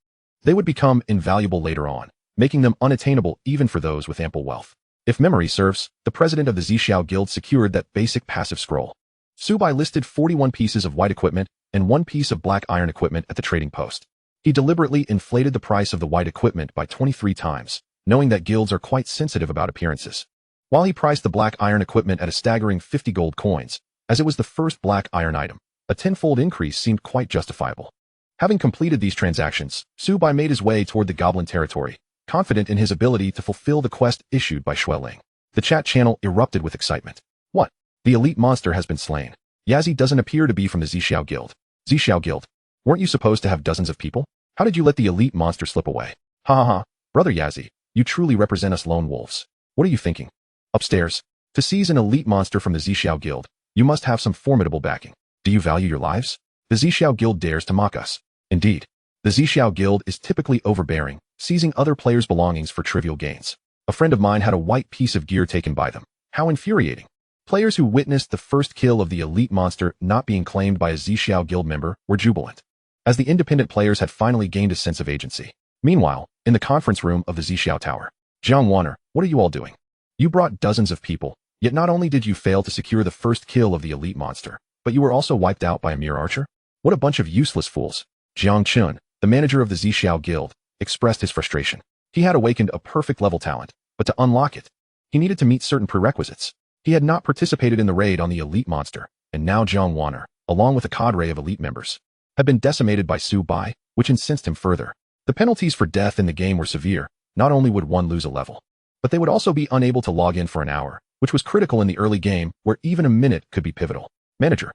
they would become invaluable later on, making them unattainable even for those with ample wealth. If memory serves, the president of the Zixiao Guild secured that basic passive scroll. Su Bai listed 41 pieces of white equipment and 1 piece of Black Iron equipment at the trading post. He deliberately inflated the price of the white equipment by 23 times, knowing that guilds are quite sensitive about appearances. While he priced the Black Iron equipment at a staggering 50 gold coins, as it was the first Black Iron item, a 10-fold increase seemed quite justifiable. Having completed these transactions, Su Bai made his way toward the Goblin territory, confident in his ability to fulfill the quest issued by Xueling. The chat channel erupted with excitement. What? The elite monster has been slain. Yazi doesn't appear to be from the Zixiao Guild. Zixiao Guild? Weren't you supposed to have dozens of people? How did you let the elite monster slip away? Ha ha ha. Brother Yazi, you truly represent us lone wolves. What are you thinking? Upstairs. To seize an elite monster from the Zixiao Guild, you must have some formidable backing. Do you value your lives? The Zixiao Guild dares to mock us. Indeed. The Zixiao Guild is typically overbearing, seizing other players' belongings for trivial gains. A friend of mine had a white piece of gear taken by them. How infuriating. Players who witnessed the first kill of the elite monster not being claimed by a Zixiao Guild member were jubilant, as the independent players had finally gained a sense of agency. Meanwhile, in the conference room of the Zixiao Tower, Jiang Wanner, what are you all doing? You brought dozens of people, yet not only did you fail to secure the first kill of the elite monster, but you were also wiped out by a mere archer? What a bunch of useless fools. Jiang Chun, the manager of the Zixiao Guild, expressed his frustration. He had awakened a perfect level talent, but to unlock it, he needed to meet certain prerequisites. He had not participated in the raid on the elite monster, and now Jiang Wanner, along with a cadre of elite members, had been decimated by Su Bai, which incensed him further. The penalties for death in the game were severe. Not only would one lose a level, but they would also be unable to log in for an hour, which was critical in the early game where even a minute could be pivotal. Manager.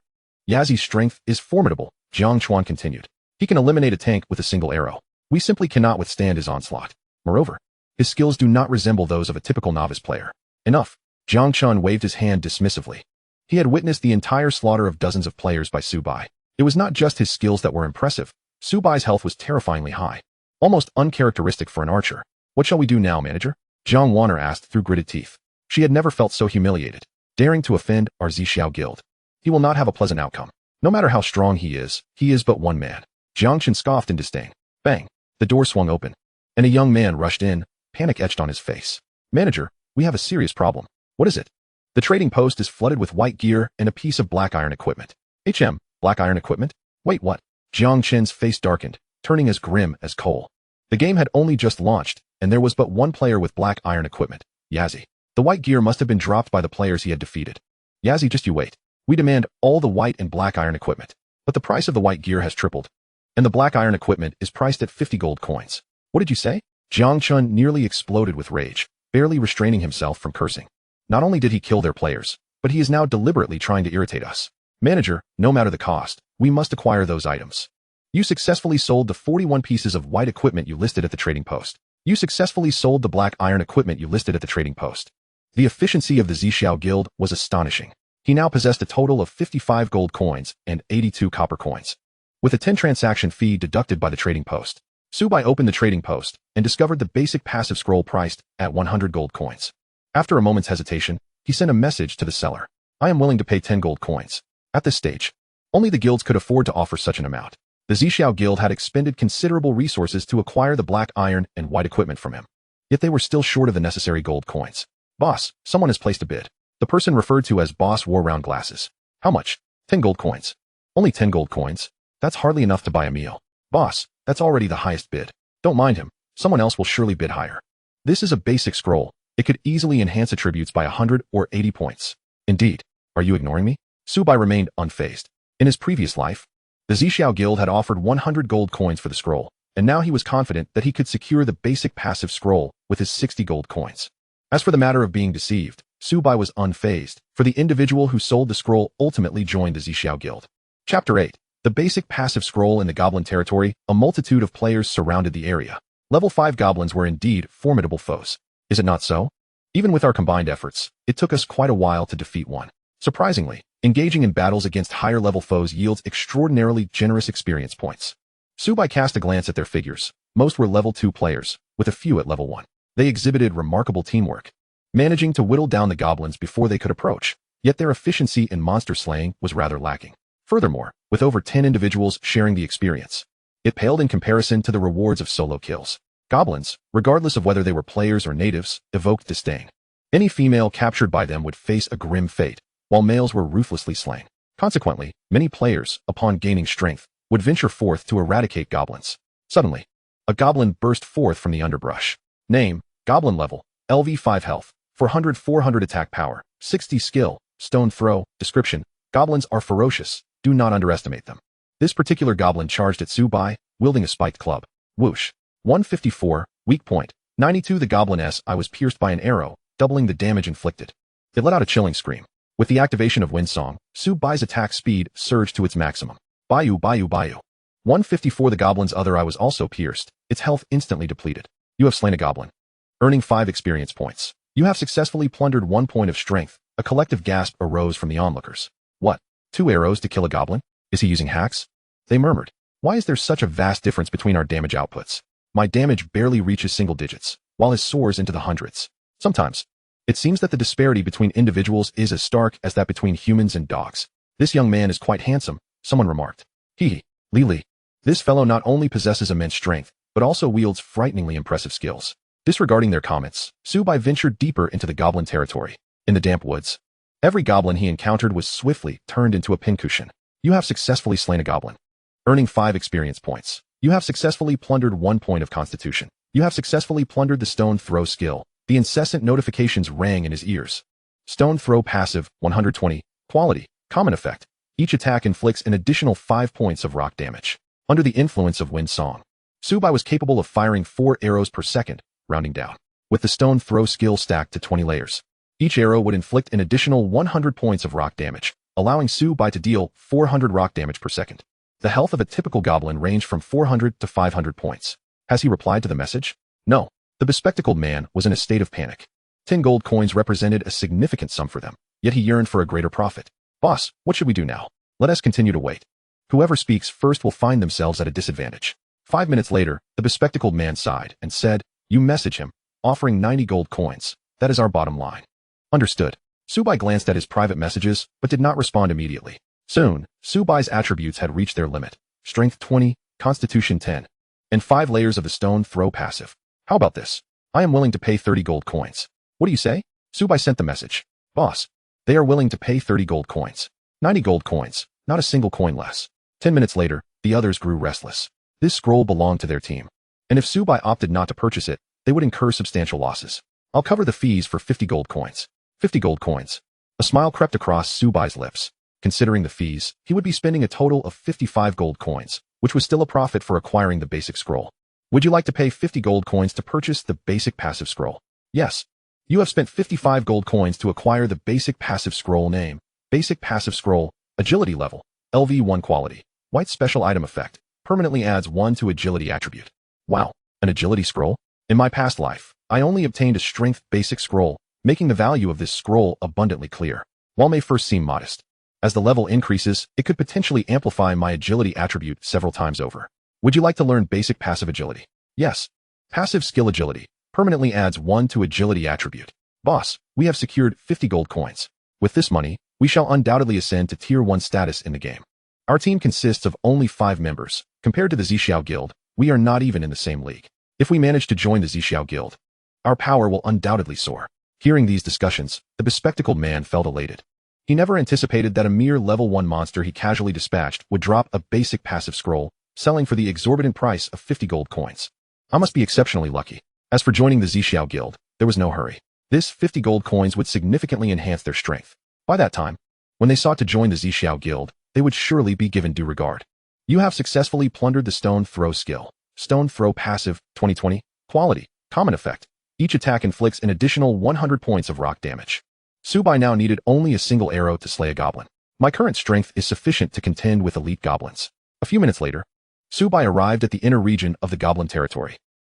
Yazi's strength is formidable, Jiang Chuan continued. He can eliminate a tank with a single arrow. We simply cannot withstand his onslaught. Moreover, his skills do not resemble those of a typical novice player. Enough. Jiang Chun waved his hand dismissively. He had witnessed the entire slaughter of dozens of players by Su Bai. It was not just his skills that were impressive. Su Bai's health was terrifyingly high, almost uncharacteristic for an archer. What shall we do now, manager? Jiang Wanner asked through gritted teeth. She had never felt so humiliated, daring to offend our Zixiao Guild. He will not have a pleasant outcome. No matter how strong he is but one man. Jiang Chen scoffed in disdain. Bang! The door swung open, and a young man rushed in, panic etched on his face. Manager, we have a serious problem. What is it? The trading post is flooded with white gear and a piece of black iron equipment. Black iron equipment? Wait, what? Jiang Chen's face darkened, turning as grim as coal. The game had only just launched, and there was but one player with black iron equipment, Yazzie. The white gear must have been dropped by the players he had defeated. Yazzie, just you wait. We demand all the white and black iron equipment. But the price of the white gear has tripled, and the black iron equipment is priced at 50 gold coins. What did you say? Jiang Chun nearly exploded with rage, barely restraining himself from cursing. Not only did he kill their players, but he is now deliberately trying to irritate us. Manager, no matter the cost, we must acquire those items. You successfully sold the 41 pieces of white equipment you listed at the trading post. You successfully sold the black iron equipment you listed at the trading post. The efficiency of the Zixiao Guild was astonishing. He now possessed a total of 55 gold coins and 82 copper coins. With a 10 transaction fee deducted by the trading post, Subai opened the trading post and discovered the basic passive scroll priced at 100 gold coins. After a moment's hesitation, he sent a message to the seller. I am willing to pay 10 gold coins. At this stage, only the guilds could afford to offer such an amount. The Zixiao Guild had expended considerable resources to acquire the black iron and white equipment from him. Yet they were still short of the necessary gold coins. Boss, someone has placed a bid. The person referred to as Boss wore round glasses. How much? 10 gold coins. Only 10 gold coins? That's hardly enough to buy a meal. Boss, that's already the highest bid. Don't mind him. Someone else will surely bid higher. This is a basic scroll. It could easily enhance attributes by 100 or 80 points. Indeed. Are you ignoring me? Subai remained unfazed. In his previous life, the Zixiao Guild had offered 100 gold coins for the scroll, and now he was confident that he could secure the basic passive scroll with his 60 gold coins. As for the matter of being deceived, Subai was unfazed, for the individual who sold the scroll ultimately joined the Zixiao Guild. Chapter 8. The basic passive scroll in the goblin territory. A multitude of players surrounded the area. Level 5 goblins were indeed formidable foes. Is it not so? Even with our combined efforts, it took us quite a while to defeat one. Surprisingly, engaging in battles against higher-level foes yields extraordinarily generous experience points. Subai cast a glance at their figures. Most were level 2 players, with a few at level 1. They exhibited remarkable teamwork, managing to whittle down the goblins before they could approach, yet their efficiency in monster slaying was rather lacking. Furthermore, with over 10 individuals sharing the experience, it paled in comparison to the rewards of solo kills. Goblins, regardless of whether they were players or natives, evoked disdain. Any female captured by them would face a grim fate, while males were ruthlessly slain. Consequently, many players, upon gaining strength, would venture forth to eradicate goblins. Suddenly, a goblin burst forth from the underbrush. Name, Goblin level, LV 5 health, 400 attack power, 60 skill, stone throw. Description, goblins are ferocious, do not underestimate them. This particular goblin charged at Subai, wielding a spiked club. Whoosh. 154, weak point, 92. The goblin's eye was pierced by an arrow, doubling the damage inflicted. It let out a chilling scream. With the activation of Wind Song, Subai's attack speed surged to its maximum. Bayu. 154. The goblin's other eye was also pierced, its health instantly depleted. You have slain a goblin, earning 5 experience points. You have successfully plundered 1 point of strength. A collective gasp arose from the onlookers. What? 2 arrows to kill a goblin? Is he using hacks? They murmured. Why is there such a vast difference between our damage outputs? My damage barely reaches single digits, while his soars into the hundreds. Sometimes, it seems that the disparity between individuals is as stark as that between humans and dogs. This young man is quite handsome, someone remarked. Li. This fellow not only possesses immense strength, but also wields frighteningly impressive skills. Disregarding their comments, Subai ventured deeper into the goblin territory. In the damp woods, every goblin he encountered was swiftly turned into a pincushion. You have successfully slain a goblin, earning 5 experience points. You have successfully plundered 1 point of constitution. You have successfully plundered the stone throw skill. The incessant notifications rang in his ears. Stone throw passive, 120, quality, common effect. Each attack inflicts an additional 5 points of rock damage. Under the influence of Wind Song, Subai was capable of firing 4 arrows per second, rounding down. With the stone throw skill stacked to 20 layers, each arrow would inflict an additional 100 points of rock damage, allowing Subai to deal 400 rock damage per second. The health of a typical goblin ranged from 400 to 500 points. Has he replied to the message? No. The bespectacled man was in a state of panic. 10 gold coins represented a significant sum for them, yet he yearned for a greater profit. Boss, what should we do now? Let us continue to wait. Whoever speaks first will find themselves at a disadvantage. 5 minutes later, the bespectacled man sighed and said, You message him, offering 90 gold coins. That is our bottom line. Understood. Subai glanced at his private messages, but did not respond immediately. Soon, Subai's attributes had reached their limit. Strength 20, Constitution 10, and 5 layers of the stone throw passive. How about this? I am willing to pay 30 gold coins. What do you say? Subai sent the message. Boss, They are willing to pay 30 gold coins. 90 gold coins, not a single coin less. 10 minutes later, the others grew restless. This scroll belonged to their team. And if Subai opted not to purchase it, they would incur substantial losses. I'll cover the fees for 50 gold coins. 50 gold coins. A smile crept across Subai's lips. Considering the fees, he would be spending a total of 55 gold coins, which was still a profit for acquiring the basic scroll. Would you like to pay 50 gold coins to purchase the basic passive scroll? Yes. You have spent 55 gold coins to acquire the basic passive scroll name. Basic passive scroll, agility level, LV1 quality, white special item effect, permanently adds 1 to agility attribute. Wow, an agility scroll? In my past life, I only obtained a strength basic scroll, making the value of this scroll abundantly clear. While may first seem modest, as the level increases, it could potentially amplify my agility attribute several times over. Would you like to learn basic passive agility? Yes. Passive skill agility permanently adds 1 to agility attribute. Boss, we have secured 50 gold coins. With this money, we shall undoubtedly ascend to tier 1 status in the game. Our team consists of only 5 members. Compared to the Zixiao Guild, we are not even in the same league. If we manage to join the Zixiao Guild, our power will undoubtedly soar. Hearing these discussions, the bespectacled man felt elated. He never anticipated that a mere level 1 monster he casually dispatched would drop a basic passive scroll, selling for the exorbitant price of 50 gold coins. I must be exceptionally lucky. As for joining the Zixiao Guild, there was no hurry. This 50 gold coins would significantly enhance their strength. By that time, when they sought to join the Zixiao Guild, they would surely be given due regard. You have successfully plundered the stone throw skill. Stone throw passive, 2020, quality, common effect. Each attack inflicts an additional 100 points of rock damage. Subai now needed only a single arrow to slay a goblin. My current strength is sufficient to contend with elite goblins. A few minutes later, Subai arrived at the inner region of the goblin territory.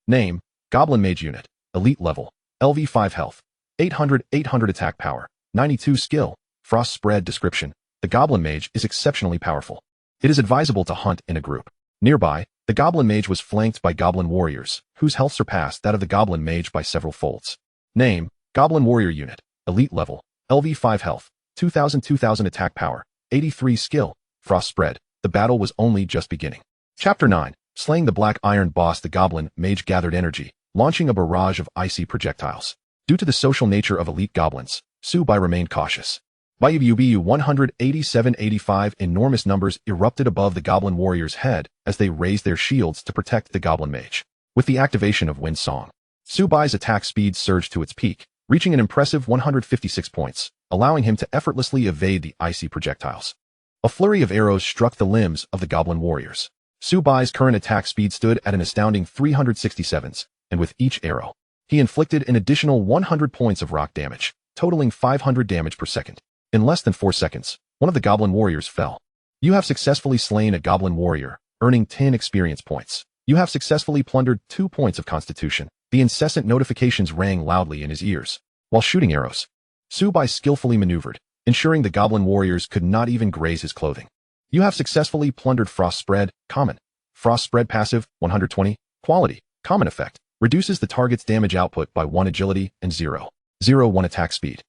Name, Goblin Mage Unit, elite level, LV5 health, 800 attack power, 92 skill, frost spread description. The Goblin Mage is exceptionally powerful. It is advisable to hunt in a group. Nearby, the Goblin Mage was flanked by Goblin Warriors, whose health surpassed that of the Goblin Mage by several folds. Name, Goblin Warrior Unit, elite level, LV5 health, 2000 attack power, 83 skill, frost spread. The battle was only just beginning. Chapter 9. Slaying the Black Iron Boss. The Goblin Mage gathered energy, launching a barrage of icy projectiles. Due to the social nature of elite goblins, Subai remained cautious. By UBU 187-85, enormous numbers erupted above the Goblin Warrior's head as they raised their shields to protect the Goblin Mage. With the activation of Wind Song, Subai's attack speed surged to its peak, reaching an impressive 156 points, allowing him to effortlessly evade the icy projectiles. A flurry of arrows struck the limbs of the Goblin Warriors. Subai's current attack speed stood at an astounding 367s, and with each arrow, he inflicted an additional 100 points of rock damage, totaling 500 damage per second. In less than 4 seconds, one of the Goblin Warriors fell. You have successfully slain a Goblin Warrior, earning 10 experience points. You have successfully plundered 2 points of constitution. The incessant notifications rang loudly in his ears. While shooting arrows, Subai skillfully maneuvered, ensuring the Goblin Warriors could not even graze his clothing. You have successfully plundered Frost Spread, common. Frost Spread passive, 120, quality, common effect, reduces the target's damage output by 1 agility and 0.01 attack speed.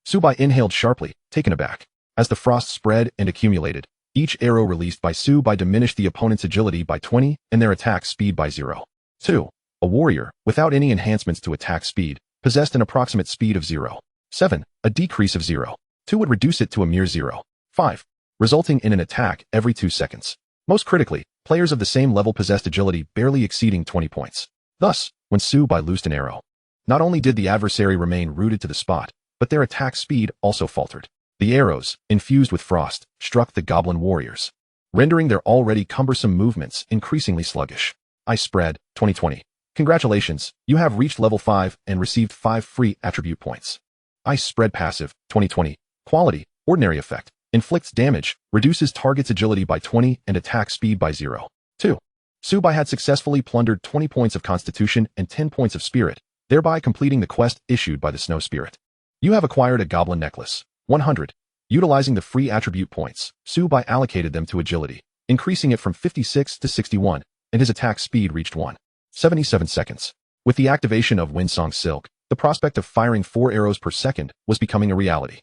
Subai inhaled sharply, taken aback. As the frost spread and accumulated, each arrow released by Subai diminished the opponent's agility by 20 and their attack speed by 0.2. A warrior, without any enhancements to attack speed, possessed an approximate speed of 0.7. A decrease of 0.2 would reduce it to a mere 0.5, resulting in an attack every 2 seconds. Most critically, players of the same level possessed agility barely exceeding 20 points. Thus, when Subai loosed an arrow, not only did the adversary remain rooted to the spot, but their attack speed also faltered. The arrows, infused with frost, struck the Goblin Warriors, rendering their already cumbersome movements increasingly sluggish. Ice Spread, 2020. Congratulations, you have reached level 5 and received 5 free attribute points. Ice Spread passive, 2020. Quality, ordinary effect, inflicts damage, reduces target's agility by 20 and attack speed by 0.2. Subai had successfully plundered 20 points of constitution and 10 points of spirit, thereby completing the quest issued by the Snow Spirit. You have acquired a Goblin Necklace, 100. Utilizing the free attribute points, Subai allocated them to agility, increasing it from 56 to 61, and his attack speed reached 1.77 seconds. With the activation of Windsong Silk, the prospect of firing 4 arrows per second was becoming a reality.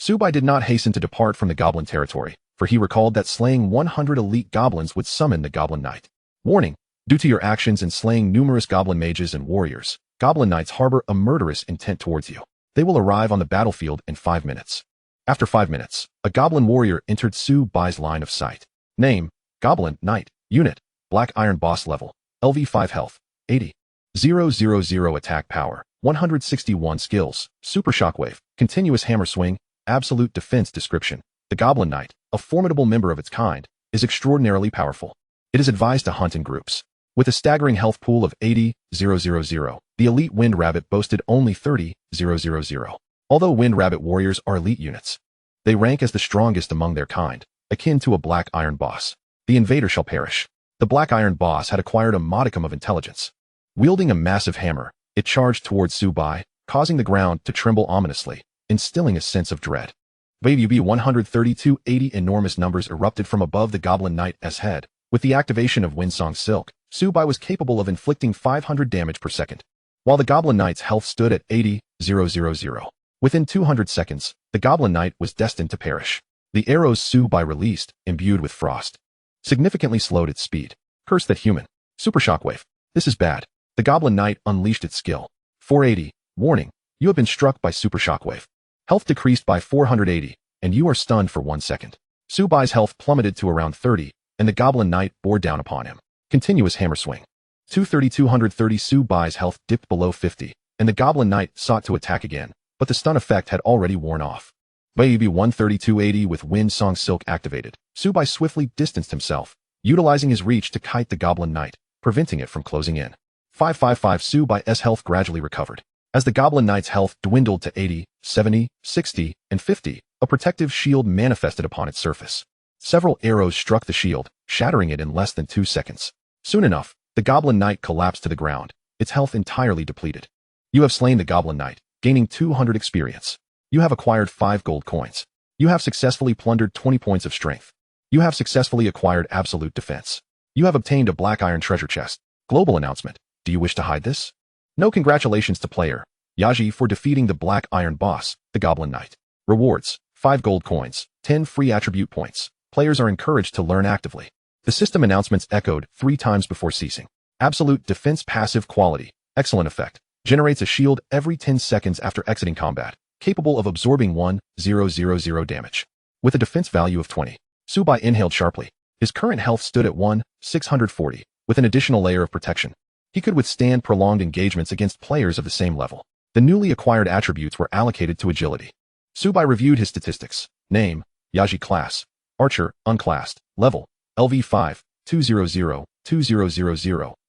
Subai did not hasten to depart from the Goblin territory, for he recalled that slaying 100 elite goblins would summon the Goblin Knight. Warning: due to your actions in slaying numerous Goblin Mages and Warriors, Goblin Knights harbor a murderous intent towards you. They will arrive on the battlefield in 5 minutes. After 5 minutes, a goblin warrior entered Su-Bai's line of sight. Name, Goblin Knight, Unit, Black Iron Boss Level, LV5 Health, 80. 000 Attack Power, 161 Skills, Super Shockwave, Continuous Hammer Swing, Absolute Defense. Description: the Goblin Knight, a formidable member of its kind, is extraordinarily powerful. It is advised to hunt in groups. With a staggering health pool of 80,000, the elite Wind Rabbit boasted only 30,000. Although Wind Rabbit warriors are elite units, they rank as the strongest among their kind, akin to a Black Iron Boss. The invader shall perish. The Black Iron Boss had acquired a modicum of intelligence. Wielding a massive hammer, it charged towards Su-Bai, causing the ground to tremble ominously, instilling a sense of dread. WB 13280 enormous numbers erupted from above the Goblin Knight's head. With the activation of Windsong Silk, Su-Bai was capable of inflicting 500 damage per second, while the Goblin Knight's health stood at 80,000. Within 200 seconds, the Goblin Knight was destined to perish. The arrows Su-Bai released, imbued with frost, significantly slowed its speed. Curse that human. Super Shockwave. This is bad. The Goblin Knight unleashed its skill. 480. Warning. You have been struck by Super Shockwave. Health decreased by 480, and you are stunned for 1 second. Su-Bai's health plummeted to around 30, and the Goblin Knight bore down upon him. Continuous Hammer Swing. 230. Su-Bai's health dipped below 50, and the Goblin Knight sought to attack again, but the stun effect had already worn off. WB 13280 with Windsong Silk activated, Su-Bai swiftly distanced himself, utilizing his reach to kite the Goblin Knight, preventing it from closing in. 555. Su-Bai's health gradually recovered. As the Goblin Knight's health dwindled to 80, 70, 60, and 50, a protective shield manifested upon its surface. Several arrows struck the shield, shattering it in less than 2 seconds. Soon enough, the Goblin Knight collapsed to the ground, its health entirely depleted. You have slain the Goblin Knight, gaining 200 experience. You have acquired 5 gold coins. You have successfully plundered 20 points of strength. You have successfully acquired absolute defense. You have obtained a black iron treasure chest. Global announcement. Do you wish to hide this? No. Congratulations to player Yaji for defeating the Black Iron Boss, the Goblin Knight. Rewards: 5 gold coins, 10 free attribute points. Players are encouraged to learn actively. The system announcements echoed 3 times before ceasing. Absolute defense passive quality. Excellent effect. Generates a shield every 10 seconds after exiting combat, capable of absorbing 1,000 damage. With a defense value of 20. Su-Bai inhaled sharply. His current health stood at 1,640. With an additional layer of protection, he could withstand prolonged engagements against players of the same level. The newly acquired attributes were allocated to agility. Su-Bai reviewed his statistics. Name, Yaji. Class, Archer, unclassed. Level, LV5, 200.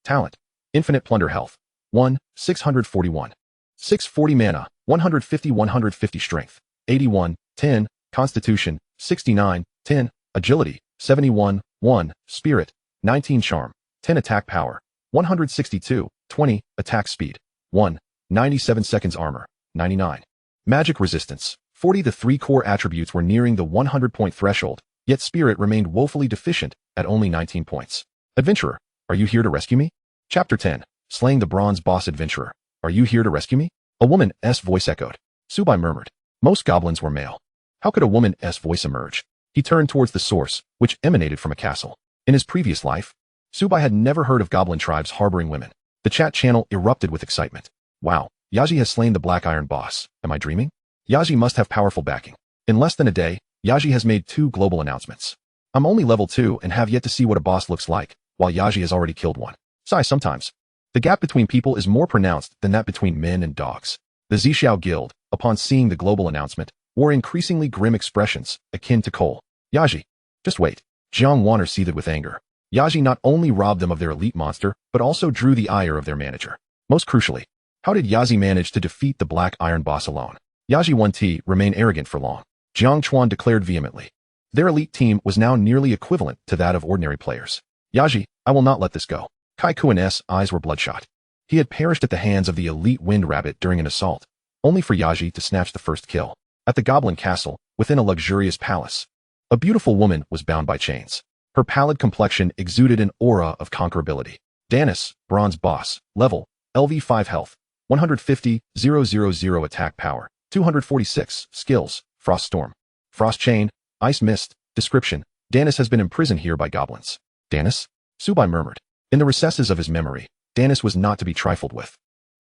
Talent, Infinite Plunder. Health, 1,641. 640 mana, 150 strength, 81, 10, Constitution, 69, 10, Agility, 71, 1, Spirit, 19 Charm, 10 Attack Power, 162, 20, Attack Speed, 1, 97 seconds Armor, 99. Magic Resistance, 40. The 3 core attributes were nearing the 100-point threshold, yet Spirit remained woefully deficient at only 19 points. Adventurer, are you here to rescue me? Chapter 10. Slaying the Bronze Boss. Adventurer, are you here to rescue me? A woman's voice echoed. Su-Bai murmured. Most goblins were male. How could a woman's voice emerge? He turned towards the source, which emanated from a castle. In his previous life, Su-Bai had never heard of goblin tribes harboring women. The chat channel erupted with excitement. Wow, Yaji has slain the Black Iron Boss. Am I dreaming? Yaji must have powerful backing. In less than a day, Yaji has made 2 global announcements. I'm only level 2 and have yet to see what a boss looks like, while Yaji has already killed one. Sigh sometimes. The gap between people is more pronounced than that between men and dogs. The Zixiao Guild, upon seeing the global announcement, wore increasingly grim expressions, akin to coal. Yaji. Just wait. Jiang Wanner seethed with anger. Yaji not only robbed them of their elite monster, but also drew the ire of their manager. Most crucially, how did Yaji manage to defeat the Black Iron Boss alone? Yaji 1T remain arrogant for long. Jiang Chuan declared vehemently. Their elite team was now nearly equivalent to that of ordinary players. Yaji, I will not let this go. Kai Kuan's eyes were bloodshot. He had perished at the hands of the elite Wind Rabbit during an assault, only for Yaji to snatch the first kill. At the Goblin Castle, within a luxurious palace, a beautiful woman was bound by chains. Her pallid complexion exuded an aura of conquerability. Danis, Bronze Boss, Level, LV5 Health, 150,000 Attack Power, 246, Skills, Frost Storm, Frost Chain, Ice Mist. Description: Danis has been imprisoned here by goblins. Danis? Su-Bai murmured. In the recesses of his memory, Danis was not to be trifled with.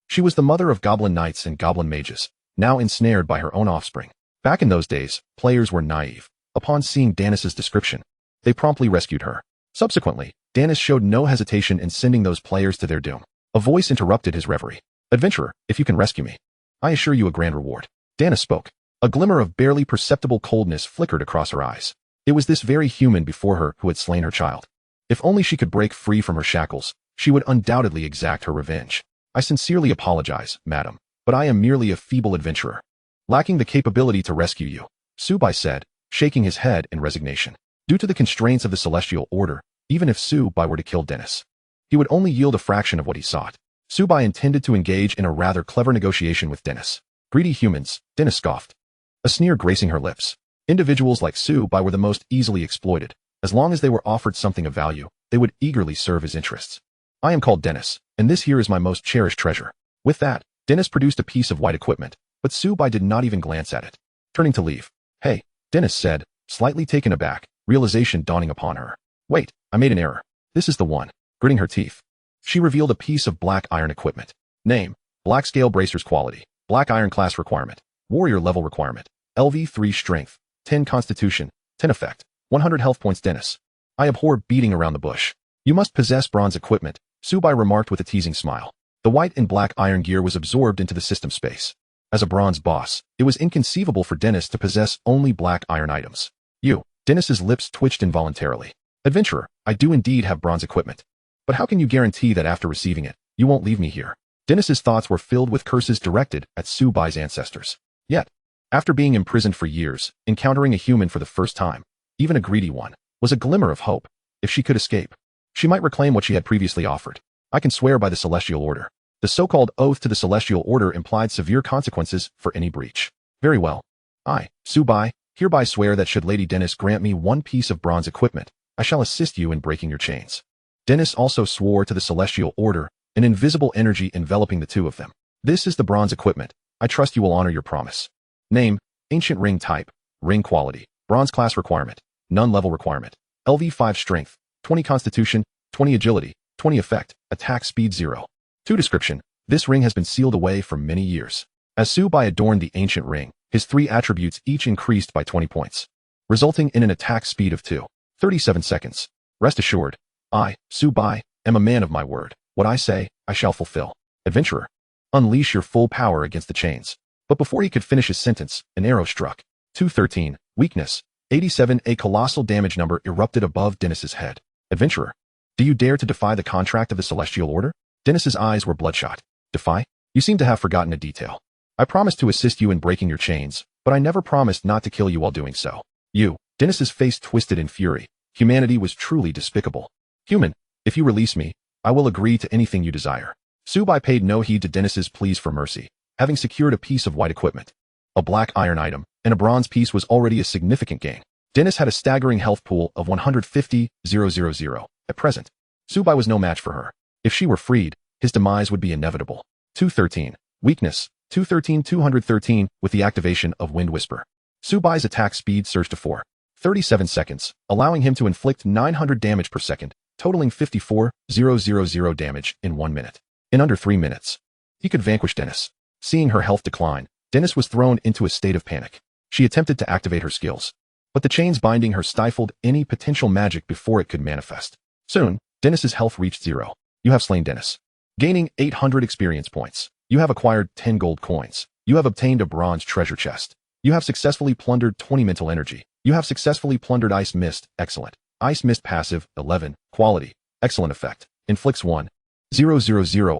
She was the mother of goblin knights and goblin mages, now ensnared by her own offspring. Back in those days, players were naive. Upon seeing Danis's description, they promptly rescued her. Subsequently, Danis showed no hesitation in sending those players to their doom. A voice interrupted his reverie. "Adventurer, if you can rescue me, I assure you a grand reward." Danis spoke. A glimmer of barely perceptible coldness flickered across her eyes. It was this very human before her who had slain her child. If only she could break free from her shackles, she would undoubtedly exact her revenge. "I sincerely apologize, madam, but I am merely a feeble adventurer, lacking the capability to rescue you," Subai said, shaking his head in resignation. Due to the constraints of the Celestial Order, even if Subai were to kill Danis, he would only yield a fraction of what he sought. Subai intended to engage in a rather clever negotiation with Danis. "Greedy humans," Danis scoffed, a sneer gracing her lips. Individuals like Subai were the most easily exploited. As long as they were offered something of value, they would eagerly serve his interests. "I am called Danis, and this here is my most cherished treasure." With that, Danis produced a piece of white equipment, but Subai did not even glance at it. Turning to leave. "Hey," Danis said, slightly taken aback, realization dawning upon her. "Wait, I made an error. This is the one." Gritting her teeth, she revealed a piece of black iron equipment. Name: Black Scale Bracers Quality, Black Iron Class Requirement, Warrior Level Requirement, LV3 Strength, 10 Constitution, 10 Effect, 100 Health Points. Danis, "I abhor beating around the bush. You must possess bronze equipment," Subai remarked with a teasing smile. The white and black iron gear was absorbed into the system space. As a bronze boss, it was inconceivable for Danis to possess only black iron items. "You," Danis's lips twitched involuntarily. "Adventurer, I do indeed have bronze equipment. But how can you guarantee that after receiving it, you won't leave me here?" Danis's thoughts were filled with curses directed at Subai's ancestors. Yet, after being imprisoned for years, encountering a human for the first time, even a greedy one, was a glimmer of hope. If she could escape, she might reclaim what she had previously offered. "I can swear by the Celestial Order." The so-called oath to the Celestial Order implied severe consequences for any breach. "Very well. I, Subai, hereby swear that should Lady Danis grant me one piece of bronze equipment, I shall assist you in breaking your chains." Danis also swore to the Celestial Order, an invisible energy enveloping the two of them. "This is the bronze equipment. I trust you will honor your promise." Name: Ancient Ring Type, Ring Quality, Bronze Class Requirement, None Level Requirement, LV5 Strength, 20 Constitution, 20 Agility, 20 Effect, Attack Speed 0. 2 Description: This ring has been sealed away for many years. As Subai adorned the ancient ring, his 3 attributes each increased by 20 points, resulting in an attack speed of 2.37 seconds. Rest assured, I, Subai, am a man of my word. What I say, I shall fulfill. Adventurer, unleash your full power against the chains. But before he could finish his sentence, an arrow struck. 213, Weakness, 87. A colossal damage number erupted above Danis's head. Adventurer, do you dare to defy the contract of the Celestial Order? Danis's eyes were bloodshot. Defy? You seem to have forgotten a detail. I promised to assist you in breaking your chains, but I never promised not to kill you while doing so. You, Danis's face twisted in fury. Humanity was truly despicable. Human, if you release me, I will agree to anything you desire. Subai paid no heed to Danis's pleas for mercy, having secured a piece of white equipment. A black iron item and a bronze piece was already a significant gain. Danis had a staggering health pool of 150,000. At present, Subai was no match for her. If she were freed, his demise would be inevitable. 213. Weakness, 213. With the activation of Wind Whisper, Subai's attack speed surged to 4.37 seconds, allowing him to inflict 900 damage per second, totaling 54,000 damage in 1 minute. In under 3 minutes, he could vanquish Danis. Seeing her health decline, Danis was thrown into a state of panic. She attempted to activate her skills, but the chains binding her stifled any potential magic before it could manifest. Soon, Danis's health reached 0. You have slain Danis, gaining 800 experience points. You have acquired 10 gold coins. You have obtained a bronze treasure chest. You have successfully plundered 20 mental energy. You have successfully plundered Ice Mist. Excellent. Ice Mist passive, 11. Quality. Excellent effect. Inflicts 1,000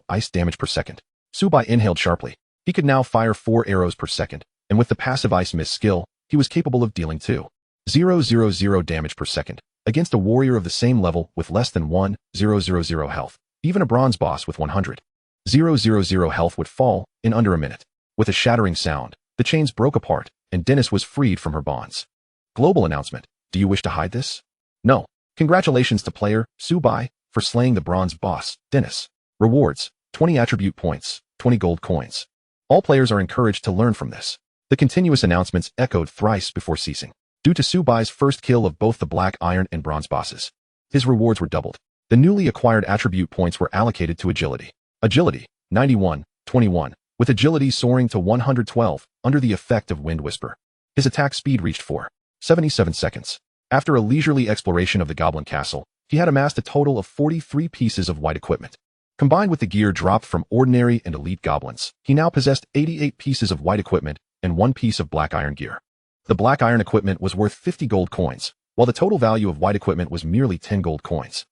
ice damage per second. Subai inhaled sharply. He could now fire 4 arrows per second, and with the passive Ice Mist skill, he was capable of dealing 2,000 damage per second against a warrior of the same level with less than 1,000 health. Even a bronze boss with 100,000 health would fall in under a minute. With a shattering sound, the chains broke apart, and Danis was freed from her bonds. Global announcement. Do you wish to hide this? No. Congratulations to player Subai for slaying the bronze boss, Danis. Rewards: 20 attribute points, 20 gold coins. All players are encouraged to learn from this. The continuous announcements echoed thrice before ceasing. Due to Subai's first kill of both the black iron and bronze bosses, his rewards were doubled. The newly acquired attribute points were allocated to agility. Agility, 91, 21, with agility soaring to 112 under the effect of Wind Whisper. His attack speed reached 4.77 seconds. After a leisurely exploration of the goblin castle, he had amassed a total of 43 pieces of white equipment. Combined with the gear dropped from ordinary and elite goblins, he now possessed 88 pieces of white equipment and 1 piece of black iron gear. The black iron equipment was worth 50 gold coins, while the total value of white equipment was merely 10 gold coins,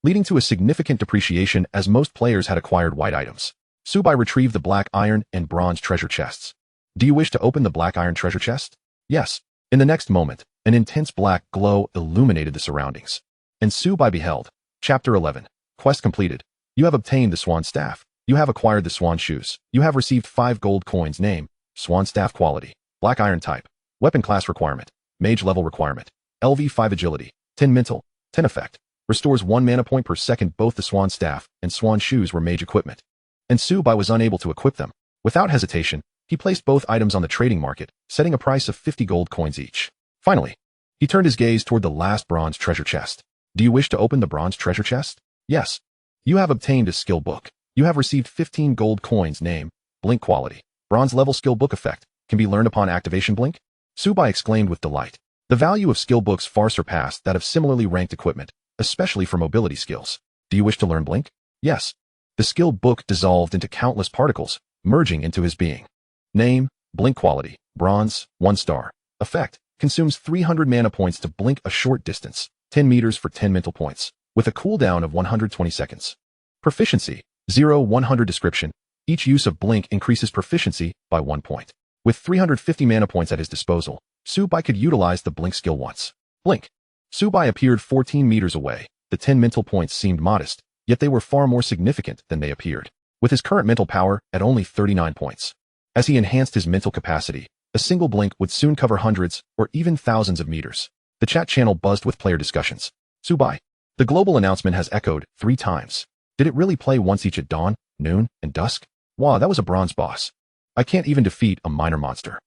leading to a significant depreciation as most players had acquired white items. Subai retrieved the black iron and bronze treasure chests. Do you wish to open the black iron treasure chest? Yes. In the next moment, an intense black glow illuminated the surroundings. And Subai beheld. Chapter 11. Quest completed. You have obtained the swan staff. You have acquired the swan shoes. You have received 5 gold coins. Name: swan staff. Quality: black iron. Type: weapon. Class requirement: mage. Level requirement: LV 5 agility, 10 mental, 10 effect. Restores 1 mana point per second. Both the swan staff and swan shoes were mage equipment, and Subai was unable to equip them. Without hesitation, he placed both items on the trading market, setting a price of 50 gold coins each. Finally, he turned his gaze toward the last bronze treasure chest. Do you wish to open the bronze treasure chest? Yes. You have obtained a skill book. You have received 15 gold coins. Name: blink. Quality: bronze. Level. Skill book effect can be learned upon activation. Blink. Subai exclaimed with delight. The value of skill books far surpassed that of similarly ranked equipment, especially for mobility skills. Do you wish to learn blink? Yes. The skill book dissolved into countless particles, merging into his being. Name: blink. Quality: bronze, 1 star. Effect: consumes 300 mana points to blink a short distance, 10 meters for 10 mental points, with a cooldown of 120 seconds. Proficiency: 0-100. Description: each use of blink increases proficiency by 1 point. With 350 mana points at his disposal, Subai could utilize the blink skill once. Blink. Subai appeared 14 meters away. The 10 mental points seemed modest, yet they were far more significant than they appeared. With his current mental power at only 39 points. As he enhanced his mental capacity, a single blink would soon cover hundreds or even thousands of meters. The chat channel buzzed with player discussions. Subai. The global announcement has echoed 3 times. Did it really play once each at dawn, noon, and dusk? Wow, that was a bronze boss. I can't even defeat a minor monster.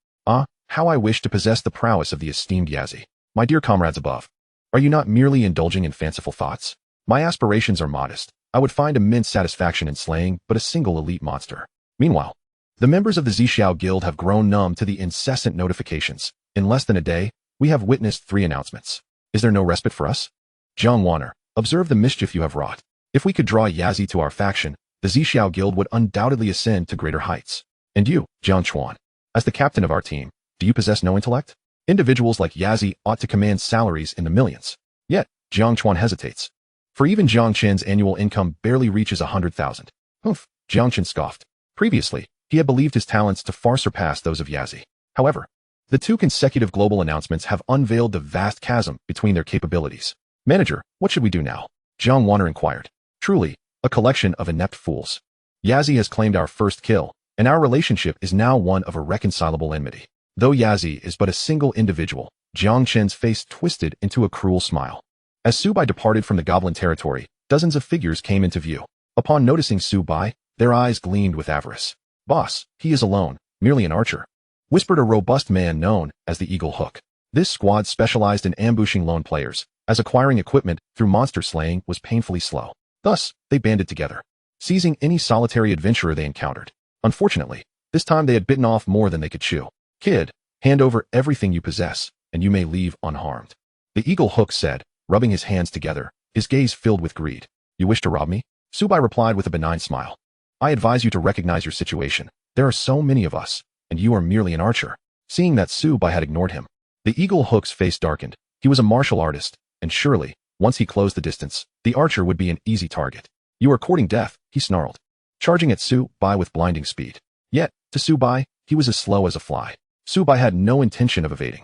How I wish to possess the prowess of the esteemed Yazi. My dear comrades above, are you not merely indulging in fanciful thoughts? My aspirations are modest. I would find immense satisfaction in slaying but a single elite monster. Meanwhile, the members of the Zhixiao Guild have grown numb to the incessant notifications. In less than a day, we have witnessed 3 announcements. Is there no respite for us? Jiang Wanner, observe the mischief you have wrought. If we could draw Yazi to our faction, the Zhixiao Guild would undoubtedly ascend to greater heights. And you, Jiang Chuan, as the captain of our team, do you possess no intellect? Individuals like Yazi ought to command salaries in the millions. Yet, Jiang Chuan hesitates. For even Jiang Chen's annual income barely reaches 100,000. Humph, Jiang Chen scoffed. Previously, he had believed his talents to far surpass those of Yazi. However, the 2 consecutive global announcements have unveiled the vast chasm between their capabilities. Manager, what should we do now? Jiang Wanner inquired. Truly, a collection of inept fools. Yazi has claimed our first kill, and our relationship is now one of irreconcilable enmity. Though Yazi is but a single individual, Jiang Chen's face twisted into a cruel smile. As Subai departed from the goblin territory, dozens of figures came into view. Upon noticing Subai, their eyes gleamed with avarice. Boss, he is alone, merely an archer, whispered a robust man known as the Eagle Hook. This squad specialized in ambushing lone players, as acquiring equipment through monster slaying was painfully slow. Thus, they banded together, seizing any solitary adventurer they encountered. Unfortunately, this time they had bitten off more than they could chew. Kid, hand over everything you possess, and you may leave unharmed. The Eagle Hook said, rubbing his hands together, his gaze filled with greed. You wish to rob me? Subai replied with a benign smile. I advise you to recognize your situation. There are so many of us, and you are merely an archer. Seeing that Subai had ignored him, the Eagle Hook's face darkened. He was a martial artist, and surely, once he closed the distance, the archer would be an easy target. You are courting death, he snarled, charging at Subai with blinding speed. Yet, to Subai, he was as slow as a fly. Subai had no intention of evading.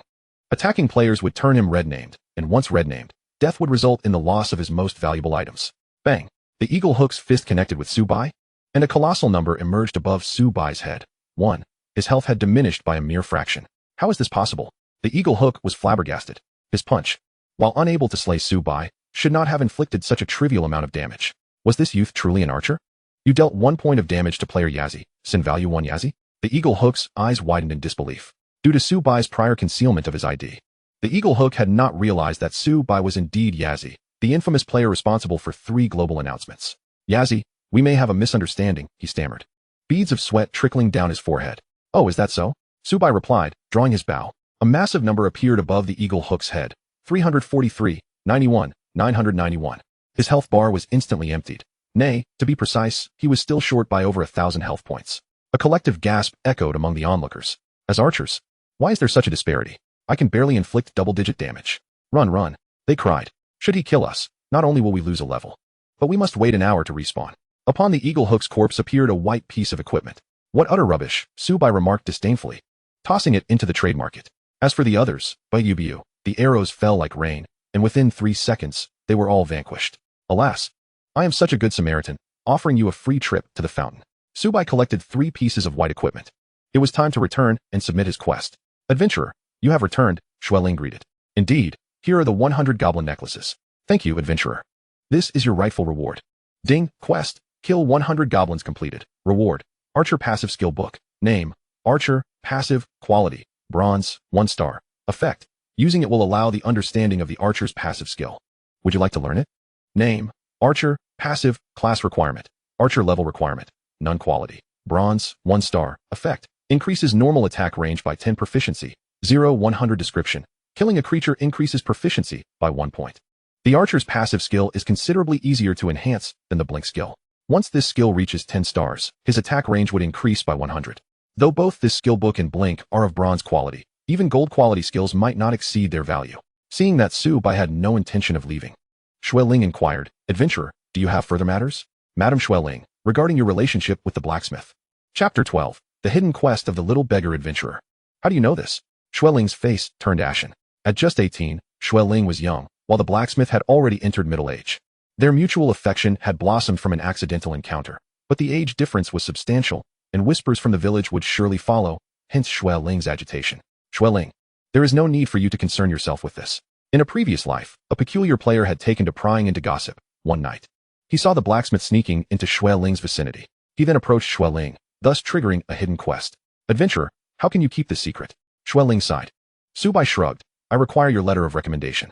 Attacking players would turn him red-named, and once red-named, death would result in the loss of his most valuable items. Bang! The Eagle Hook's fist connected with Subai, and a colossal number emerged above Subai's head. 1. His health had diminished by a mere fraction. How is this possible? The Eagle Hook was flabbergasted. His punch, while unable to slay Subai, should not have inflicted such a trivial amount of damage. Was this youth truly an archer? You dealt 1 point of damage to player Yazi. Sin value 1 Yazi? The Eagle Hook's eyes widened in disbelief. Due to Subai's prior concealment of his ID, the Eagle Hook had not realized that Subai was indeed Yazi, the infamous player responsible for 3 global announcements. Yazi, we may have a misunderstanding, he stammered. Beads of sweat trickling down his forehead. Oh, is that so? Subai replied, drawing his bow. A massive number appeared above the eagle hook's head. 343, 91, 991. His health bar was instantly emptied. Nay, to be precise, he was still short by over 1,000 health points. A collective gasp echoed among the onlookers. As archers, why is there such a disparity? I can barely inflict double-digit damage. Run, run, they cried. Should he kill us, not only will we lose a level, but we must wait an hour to respawn. Upon the eagle hook's corpse appeared a white piece of equipment. What utter rubbish, Subai remarked disdainfully, tossing it into the trade market. As for the others, by Ubu, the arrows fell like rain, and within 3 seconds, they were all vanquished. Alas, I am such a good Samaritan, offering you a free trip to the fountain. Subai collected 3 pieces of white equipment. It was time to return and submit his quest. Adventurer, you have returned, Xueling greeted. Indeed, here are the 100 goblin necklaces. Thank you, adventurer. This is your rightful reward. Ding, quest, kill 100 goblins completed. Reward, Archer passive skill book. Name, Archer, passive, quality, bronze, 1 star. Effect, using it will allow the understanding of the archer's passive skill. Would you like to learn it? Name, Archer, passive, class requirement, Archer level requirement, none quality, bronze, 1 star. Effect, increases normal attack range by 10 proficiency. 0-100 description, killing a creature increases proficiency by 1 point. The archer's passive skill is considerably easier to enhance than the blink skill. Once this skill reaches 10 stars, his attack range would increase by 100. Though both this skill book and blink are of bronze quality, even gold quality skills might not exceed their value. Seeing that Subai had no intention of leaving, Xueling inquired, Adventurer, do you have further matters? Madam Xueling, regarding your relationship with the blacksmith. Chapter 12, The Hidden Quest of the Little Beggar Adventurer. How do you know this? Xueling's face turned ashen. At just 18, Xueling was young, while the blacksmith had already entered middle age. Their mutual affection had blossomed from an accidental encounter, but the age difference was substantial, and whispers from the village would surely follow, hence Xueling's agitation. Xueling, there is no need for you to concern yourself with this. In a previous life, a peculiar player had taken to prying into gossip. One night, he saw the blacksmith sneaking into Xueling's vicinity. He then approached Xueling, thus triggering a hidden quest. Adventurer, how can you keep this secret? Xueling sighed. Subai shrugged. I require your letter of recommendation.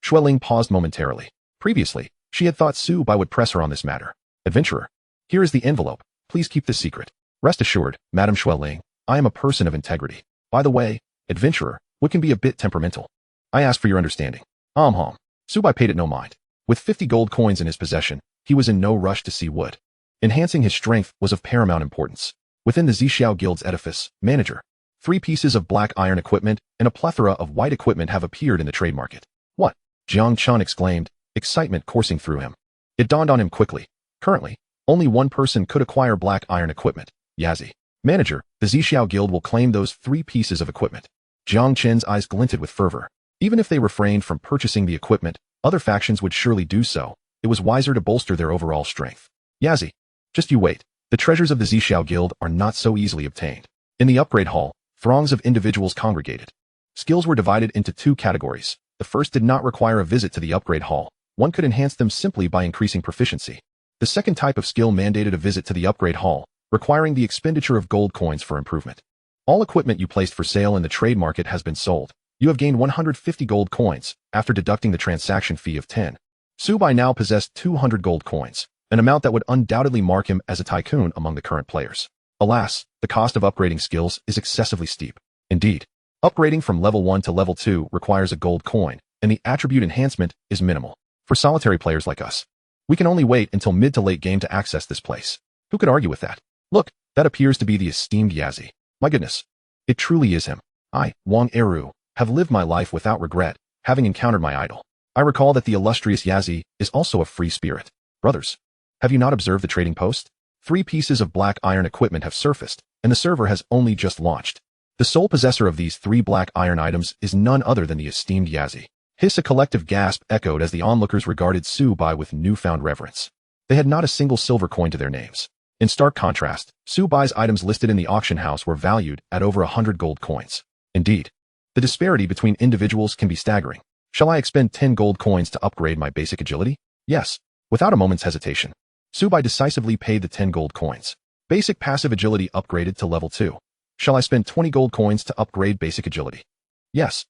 Xueling paused momentarily. Previously, she had thought Subai would press her on this matter. Adventurer, here is the envelope. Please keep this secret. Rest assured, Madam Xueling, I am a person of integrity. By the way, adventurer, what can be a bit temperamental? I ask for your understanding. Subai paid it no mind. With 50 gold coins in his possession, he was in no rush to see wood. Enhancing his strength was of paramount importance. Within the Zixiao Guild's edifice, manager, 3 pieces of black iron equipment and a plethora of white equipment have appeared in the trade market. What? Jiang Chan exclaimed, excitement coursing through him. It dawned on him quickly. Currently, only one person could acquire black iron equipment, Yazi. Manager, the Zixiao Guild will claim those 3 pieces of equipment. Jiang Chen's eyes glinted with fervor. Even if they refrained from purchasing the equipment, other factions would surely do so. It was wiser to bolster their overall strength. Yazi, just you wait. The treasures of the Zixiao Guild are not so easily obtained. In the upgrade hall, throngs of individuals congregated. Skills were divided into 2 categories. The first did not require a visit to the upgrade hall. One could enhance them simply by increasing proficiency. The second type of skill mandated a visit to the upgrade hall, requiring the expenditure of gold coins for improvement. All equipment you placed for sale in the trade market has been sold. You have gained 150 gold coins, after deducting the transaction fee of 10. Subai now possessed 200 gold coins, an amount that would undoubtedly mark him as a tycoon among the current players. Alas, the cost of upgrading skills is excessively steep. Indeed, upgrading from level 1 to level 2 requires a gold coin, and the attribute enhancement is minimal. For solitary players like us, we can only wait until mid to late game to access this place. Who could argue with that? Look, that appears to be the esteemed Yazi. My goodness, it truly is him. I, Wang Eru, have lived my life without regret, having encountered my idol. I recall that the illustrious Yazi is also a free spirit. Brothers, have you not observed the trading post? 3 pieces of black iron equipment have surfaced, and the server has only just launched. The sole possessor of these 3 black iron items is none other than the esteemed Yazi. A collective gasp echoed as the onlookers regarded Subai with newfound reverence. They had not a single silver coin to their names. In stark contrast, Subai's items listed in the auction house were valued at over 100 gold coins. Indeed, the disparity between individuals can be staggering. Shall I expend 10 gold coins to upgrade my basic agility? Yes. Without a moment's hesitation, Subai decisively paid the 10 gold coins. Basic passive agility upgraded to level 2. Shall I spend 20 gold coins to upgrade basic agility? Yes.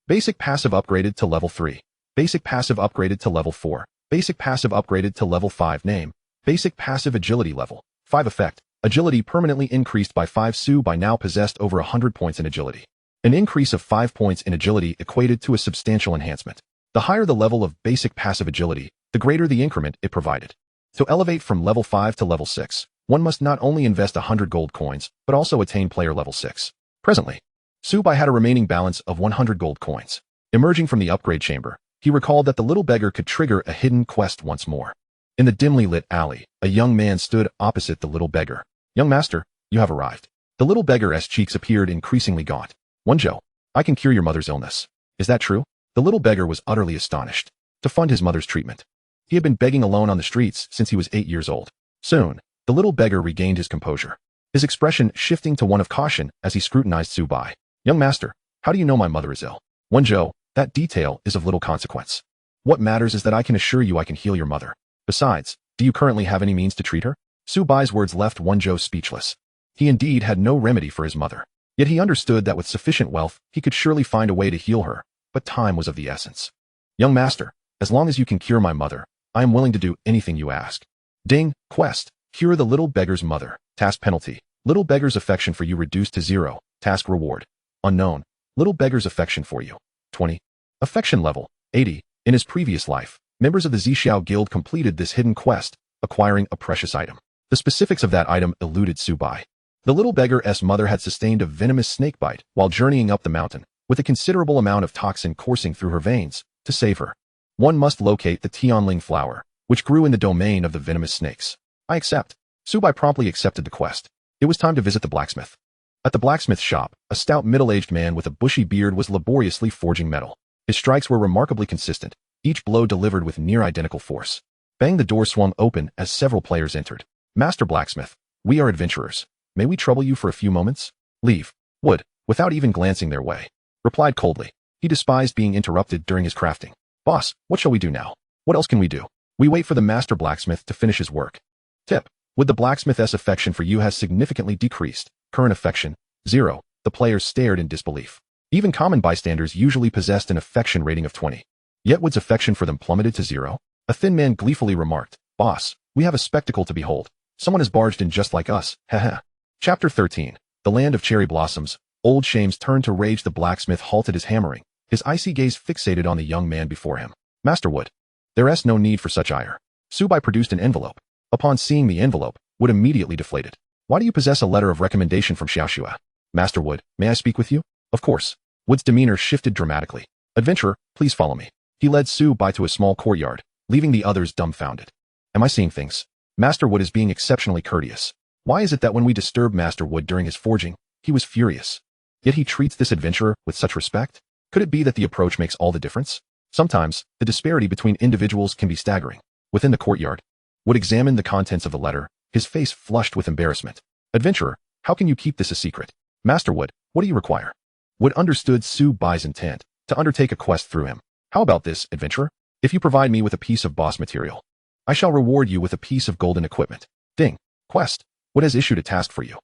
Basic passive upgraded to level 3. Basic passive upgraded to level 4. Basic passive upgraded to level 5. Name. Basic passive agility level 5 effect. Agility permanently increased by 5. Subai now possessed over 100 points in agility. An increase of 5 points in agility equated to a substantial enhancement. The higher the level of basic passive agility, the greater the increment it provided. To elevate from level 5 to level 6, one must not only invest 100 gold coins, but also attain player level 6. Presently, Subai had a remaining balance of 100 gold coins. Emerging from the upgrade chamber, he recalled that the little beggar could trigger a hidden quest once more. In the dimly lit alley, a young man stood opposite the little beggar. "Young master, you have arrived." The little beggar's cheeks appeared increasingly gaunt. "Wonjo, I can cure your mother's illness. Is that true?" The little beggar was utterly astonished. To fund his mother's treatment. He had been begging alone on the streets since he was 8 years old. Soon, the little beggar regained his composure, his expression shifting to one of caution as he scrutinized Subai. "Young master, how do you know my mother is ill?" "Wonjo, that detail is of little consequence. What matters is that I can assure you I can heal your mother. Besides, do you currently have any means to treat her?" Subai's words left Wonjo speechless. He indeed had no remedy for his mother. Yet he understood that with sufficient wealth, he could surely find a way to heal her, but time was of the essence. "Young master, as long as you can cure my mother, I am willing to do anything you ask." Ding, quest, cure the little beggar's mother. Task penalty, little beggar's affection for you reduced to 0. Task reward, unknown, little beggar's affection for you, 20. Affection level, 80. In his previous life, members of the Zixiao Guild completed this hidden quest, acquiring a precious item. The specifics of that item eluded Subai. The little beggar's mother had sustained a venomous snakebite while journeying up the mountain, with a considerable amount of toxin coursing through her veins. To save her, one must locate the Tianling flower, which grew in the domain of the venomous snakes. "I accept." Subai promptly accepted the quest. It was time to visit the blacksmith. At the blacksmith shop, a stout middle-aged man with a bushy beard was laboriously forging metal. His strikes were remarkably consistent, each blow delivered with near-identical force. Bang, the door swung open as several players entered. "Master Blacksmith, we are adventurers. May we trouble you for a few moments?" "Leave." Wood, without even glancing their way, replied coldly. He despised being interrupted during his crafting. "Boss, what shall we do now?" "What else can we do?" "We wait for the master blacksmith to finish his work." Tip: Would the blacksmith's affection for you has significantly decreased. Current affection, 0. The players stared in disbelief. Even common bystanders usually possessed an affection rating of 20. Yet Wood's affection for them plummeted to 0. A thin man gleefully remarked, "Boss, we have a spectacle to behold. Someone has barged in just like us, haha." Chapter 13. The Land of Cherry Blossoms. Old Shames turned to rage. The blacksmith halted his hammering, his icy gaze fixated on the young man before him. "Master Wood, there's no need for such ire." Subai produced an envelope. Upon seeing the envelope, Wood immediately deflated. "Why do you possess a letter of recommendation from Xiaoxua?" "Master Wood, may I speak with you?" "Of course." Wood's demeanor shifted dramatically. "Adventurer, please follow me." He led Subai to a small courtyard, leaving the others dumbfounded. "Am I seeing things?" Master Wood is being exceptionally courteous. Why is it that when we disturb Master Wood during his forging, he was furious? Yet he treats this adventurer with such respect? Could it be that the approach makes all the difference? Sometimes, the disparity between individuals can be staggering. Within the courtyard, Wood examined the contents of the letter, his face flushed with embarrassment. "Adventurer, how can you keep this a secret?" "Master Wood, what do you require?" Wood understood Subai's intent, to undertake a quest through him. "How about this, adventurer? If you provide me with a piece of boss material, I shall reward you with a piece of golden equipment." Ding. Quest. Wood has issued a task for you.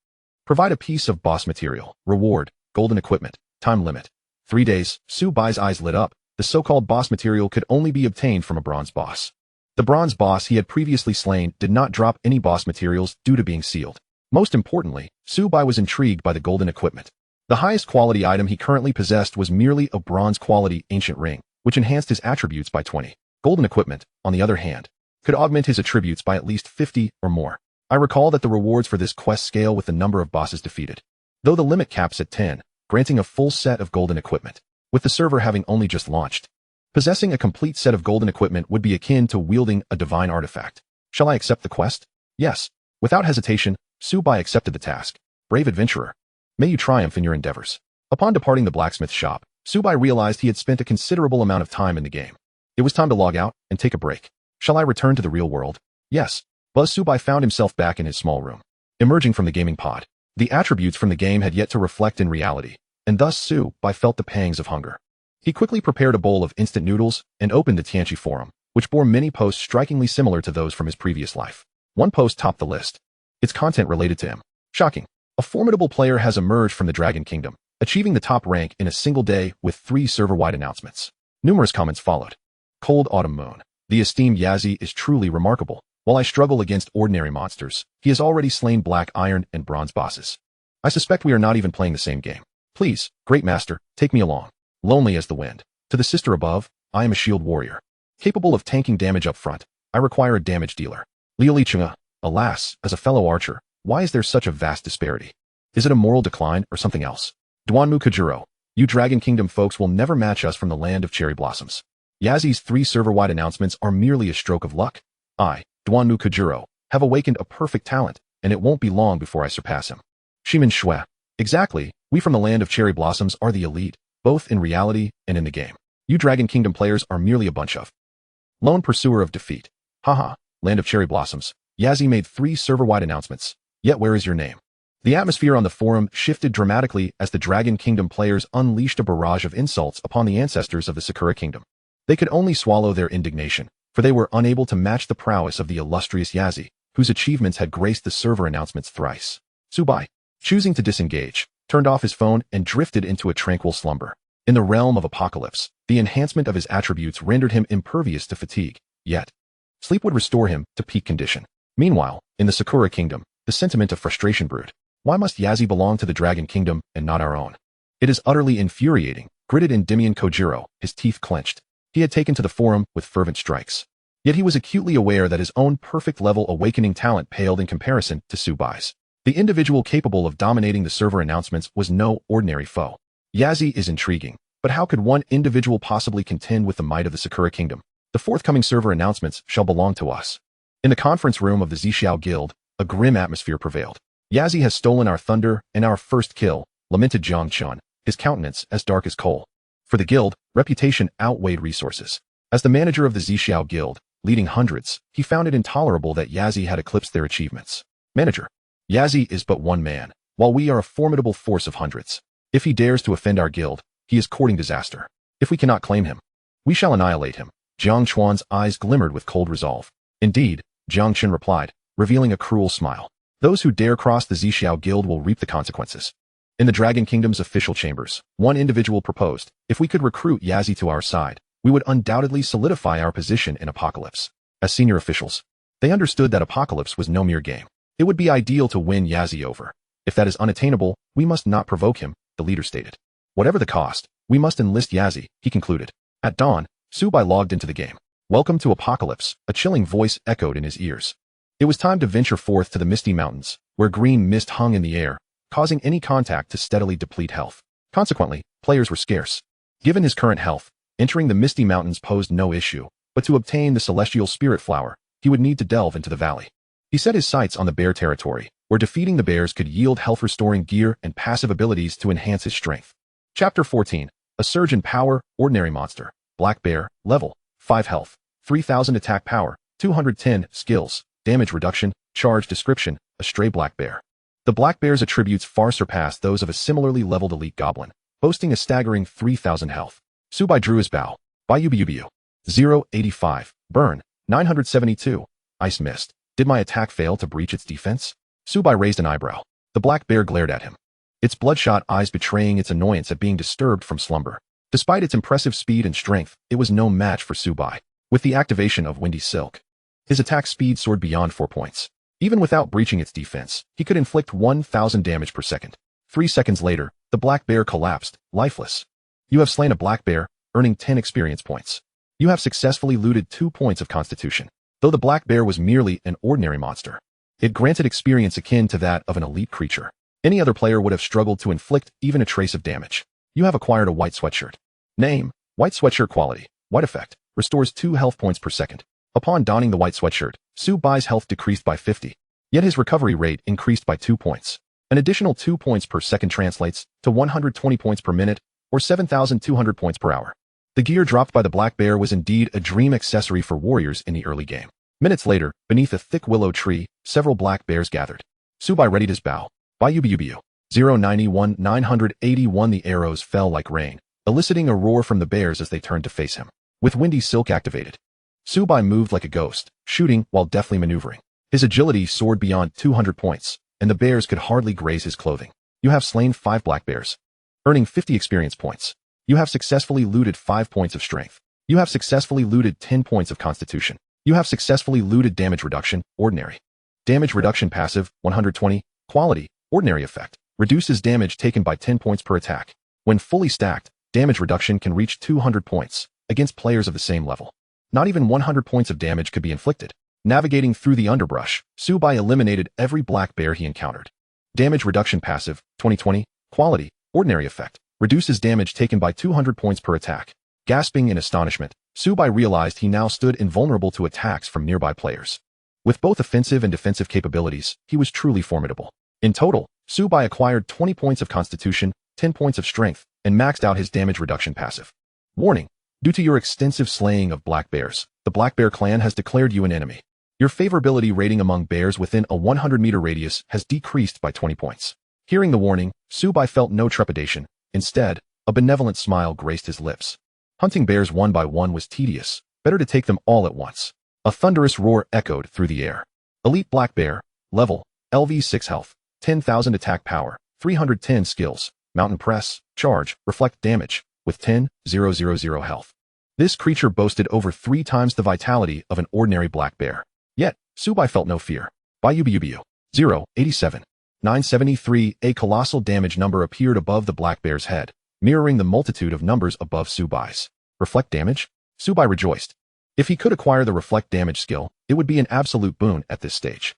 Provide a piece of boss material. Reward, golden equipment. Time limit, 3 days. Subai's eyes lit up. The so-called boss material could only be obtained from a bronze boss. The bronze boss he had previously slain did not drop any boss materials due to being sealed. Most importantly, Subai was intrigued by the golden equipment. The highest quality item he currently possessed was merely a bronze quality ancient ring, which enhanced his attributes by 20. Golden equipment, on the other hand, could augment his attributes by at least 50 or more. I recall that the rewards for this quest scale with the number of bosses defeated, though the limit caps at 10, granting a full set of golden equipment, with the server having only just launched. Possessing a complete set of golden equipment would be akin to wielding a divine artifact. Shall I accept the quest? Yes. Without hesitation, Subai accepted the task. Brave adventurer. May you triumph in your endeavors. Upon departing the blacksmith shop, Subai realized he had spent a considerable amount of time in the game. It was time to log out and take a break. Shall I return to the real world? Yes. Buzz Subai found himself back in his small room. Emerging from the gaming pod, the attributes from the game had yet to reflect in reality, and thus Subai felt the pangs of hunger. He quickly prepared a bowl of instant noodles and opened the Tianqi forum, which bore many posts strikingly similar to those from his previous life. One post topped the list. Its content related to him. Shocking. A formidable player has emerged from the Dragon Kingdom, achieving the top rank in a single day with 3 server-wide announcements. Numerous comments followed. Cold Autumn Moon. The esteemed Yazi is truly remarkable. While I struggle against ordinary monsters, he has already slain black iron and bronze bosses. I suspect we are not even playing the same game. Please, great master, take me along. Lonely as the wind. To the sister above, I am a shield warrior. Capable of tanking damage up front, I require a damage dealer. Liuli Chunga, alas, as a fellow archer, why is there such a vast disparity? Is it a moral decline or something else? Duanmu Kajuro, you Dragon Kingdom folks will never match us from the land of cherry blossoms. Yazi's 3 server-wide announcements are merely a stroke of luck. I, Duanmu Kajuro, have awakened a perfect talent, and it won't be long before I surpass him. Shimin Shue. Exactly, we from the land of cherry blossoms are the elite, both in reality and in the game. You Dragon Kingdom players are merely a bunch of lone pursuer of defeat. Haha, land of cherry blossoms. Yazi made 3 server-wide announcements. Yet where is your name? The atmosphere on the forum shifted dramatically as the Dragon Kingdom players unleashed a barrage of insults upon the ancestors of the Sakura Kingdom. They could only swallow their indignation, for they were unable to match the prowess of the illustrious Yazi, whose achievements had graced the server announcements thrice. Subai, choosing to disengage, turned off his phone and drifted into a tranquil slumber. In the realm of apocalypse, the enhancement of his attributes rendered him impervious to fatigue, yet sleep would restore him to peak condition. Meanwhile, in the Sakura Kingdom, the sentiment of frustration brewed. Why must Yazi belong to the Dragon Kingdom and not our own? It is utterly infuriating, gritted Endymion Kojiro, his teeth clenched. He had taken to the forum with fervent strikes. Yet he was acutely aware that his own perfect-level awakening talent paled in comparison to Subai's. The individual capable of dominating the server announcements was no ordinary foe. Yazi is intriguing, but how could one individual possibly contend with the might of the Sakura Kingdom? The forthcoming server announcements shall belong to us. In the conference room of the Zixiao Guild, a grim atmosphere prevailed. Yazi has stolen our thunder and our first kill, lamented Jiang Chun, his countenance as dark as coal. For the guild, reputation outweighed resources. As the manager of the Zixiao Guild, leading hundreds, he found it intolerable that Yazi had eclipsed their achievements. Manager. Yazi is but one man, while we are a formidable force of hundreds. If he dares to offend our guild, he is courting disaster. If we cannot claim him, we shall annihilate him. Jiang Chuan's eyes glimmered with cold resolve. Indeed, Jiang Chun replied, revealing a cruel smile. Those who dare cross the Zixiao Guild will reap the consequences. In the Dragon Kingdom's official chambers, one individual proposed, if we could recruit Yazi to our side, we would undoubtedly solidify our position in Apocalypse. As senior officials, they understood that Apocalypse was no mere game. It would be ideal to win Yazi over. If that is unattainable, we must not provoke him, the leader stated. Whatever the cost, we must enlist Yazi, he concluded. At dawn, Subai logged into the game. Welcome to Apocalypse, a chilling voice echoed in his ears. It was time to venture forth to the misty mountains, where green mist hung in the air, causing any contact to steadily deplete health. Consequently, players were scarce. Given his current health, entering the misty mountains posed no issue, but to obtain the celestial spirit flower, he would need to delve into the valley. He set his sights on the bear territory, where defeating the bears could yield health-restoring gear and passive abilities to enhance his strength. Chapter 14. A Surge in Power, Ordinary Monster. Black Bear, Level, 5 Health, 3000 Attack Power, 210 Skills, Damage Reduction, Charge Description, a stray black bear. The black bear's attributes far surpass those of a similarly leveled elite goblin, boasting a staggering 3000 health. Subai drew his bow. Bayubu. 085. Burn, 972. Ice Mist. Did my attack fail to breach its defense? Subai raised an eyebrow. The black bear glared at him, its bloodshot eyes betraying its annoyance at being disturbed from slumber. Despite its impressive speed and strength, it was no match for Subai. With the activation of Windy Silk, his attack speed soared beyond 4 points. Even without breaching its defense, he could inflict 1000 damage per second. 3 seconds later, the black bear collapsed, lifeless. You have slain a black bear, earning 10 experience points. You have successfully looted 2 points of constitution. Though the black bear was merely an ordinary monster, it granted experience akin to that of an elite creature. Any other player would have struggled to inflict even a trace of damage. You have acquired a white sweatshirt. Name, white sweatshirt quality, white effect, restores 2 health points per second. Upon donning the white sweatshirt, Subai's health decreased by 50, yet his recovery rate increased by 2 points. An additional 2 points per second translates to 120 points per minute, or 7,200 points per hour. The gear dropped by the black bear was indeed a dream accessory for warriors in the early game. Minutes later, beneath a thick willow tree, several black bears gathered. Subai readied his bow. Bayubu. 091 981. The arrows fell like rain, eliciting a roar from the bears as they turned to face him. With Windy Silk activated, Subai moved like a ghost, shooting while deftly maneuvering. His agility soared beyond 200 points, and the bears could hardly graze his clothing. You have slain 5 black bears, earning 50 experience points. You have successfully looted 5 points of strength. You have successfully looted 10 points of constitution. You have successfully looted damage reduction, ordinary. Damage reduction passive, 120. Quality, ordinary effect. reduces damage taken by 10 points per attack. When fully stacked, damage reduction can reach 200 points against players of the same level. Not even 100 points of damage could be inflicted. Navigating through the underbrush, Subai eliminated every black bear he encountered. Damage reduction passive, 2020, quality, ordinary effect, reduces damage taken by 200 points per attack. Gasping in astonishment, Subai realized he now stood invulnerable to attacks from nearby players. With both offensive and defensive capabilities, he was truly formidable. In total, Subai acquired 20 points of constitution, 10 points of strength, and maxed out his damage reduction passive. Warning: due to your extensive slaying of black bears, the Black Bear clan has declared you an enemy. Your favorability rating among bears within a 100-meter radius has decreased by 20 points. Hearing the warning, Subai felt no trepidation. Instead, a benevolent smile graced his lips. Hunting bears one by one was tedious. Better to take them all at once. A thunderous roar echoed through the air. Elite Black Bear, level, LV 6 health, 10,000 attack power, 310 skills, mountain press, charge, reflect damage, with 10,000 health. This creature boasted over 3 times the vitality of an ordinary black bear. Yet, Subai felt no fear. By Ubu 087. 973, a colossal damage number appeared above the black bear's head, mirroring the multitude of numbers above Subai's. Reflect damage? Subai rejoiced. If he could acquire the reflect damage skill, it would be an absolute boon at this stage.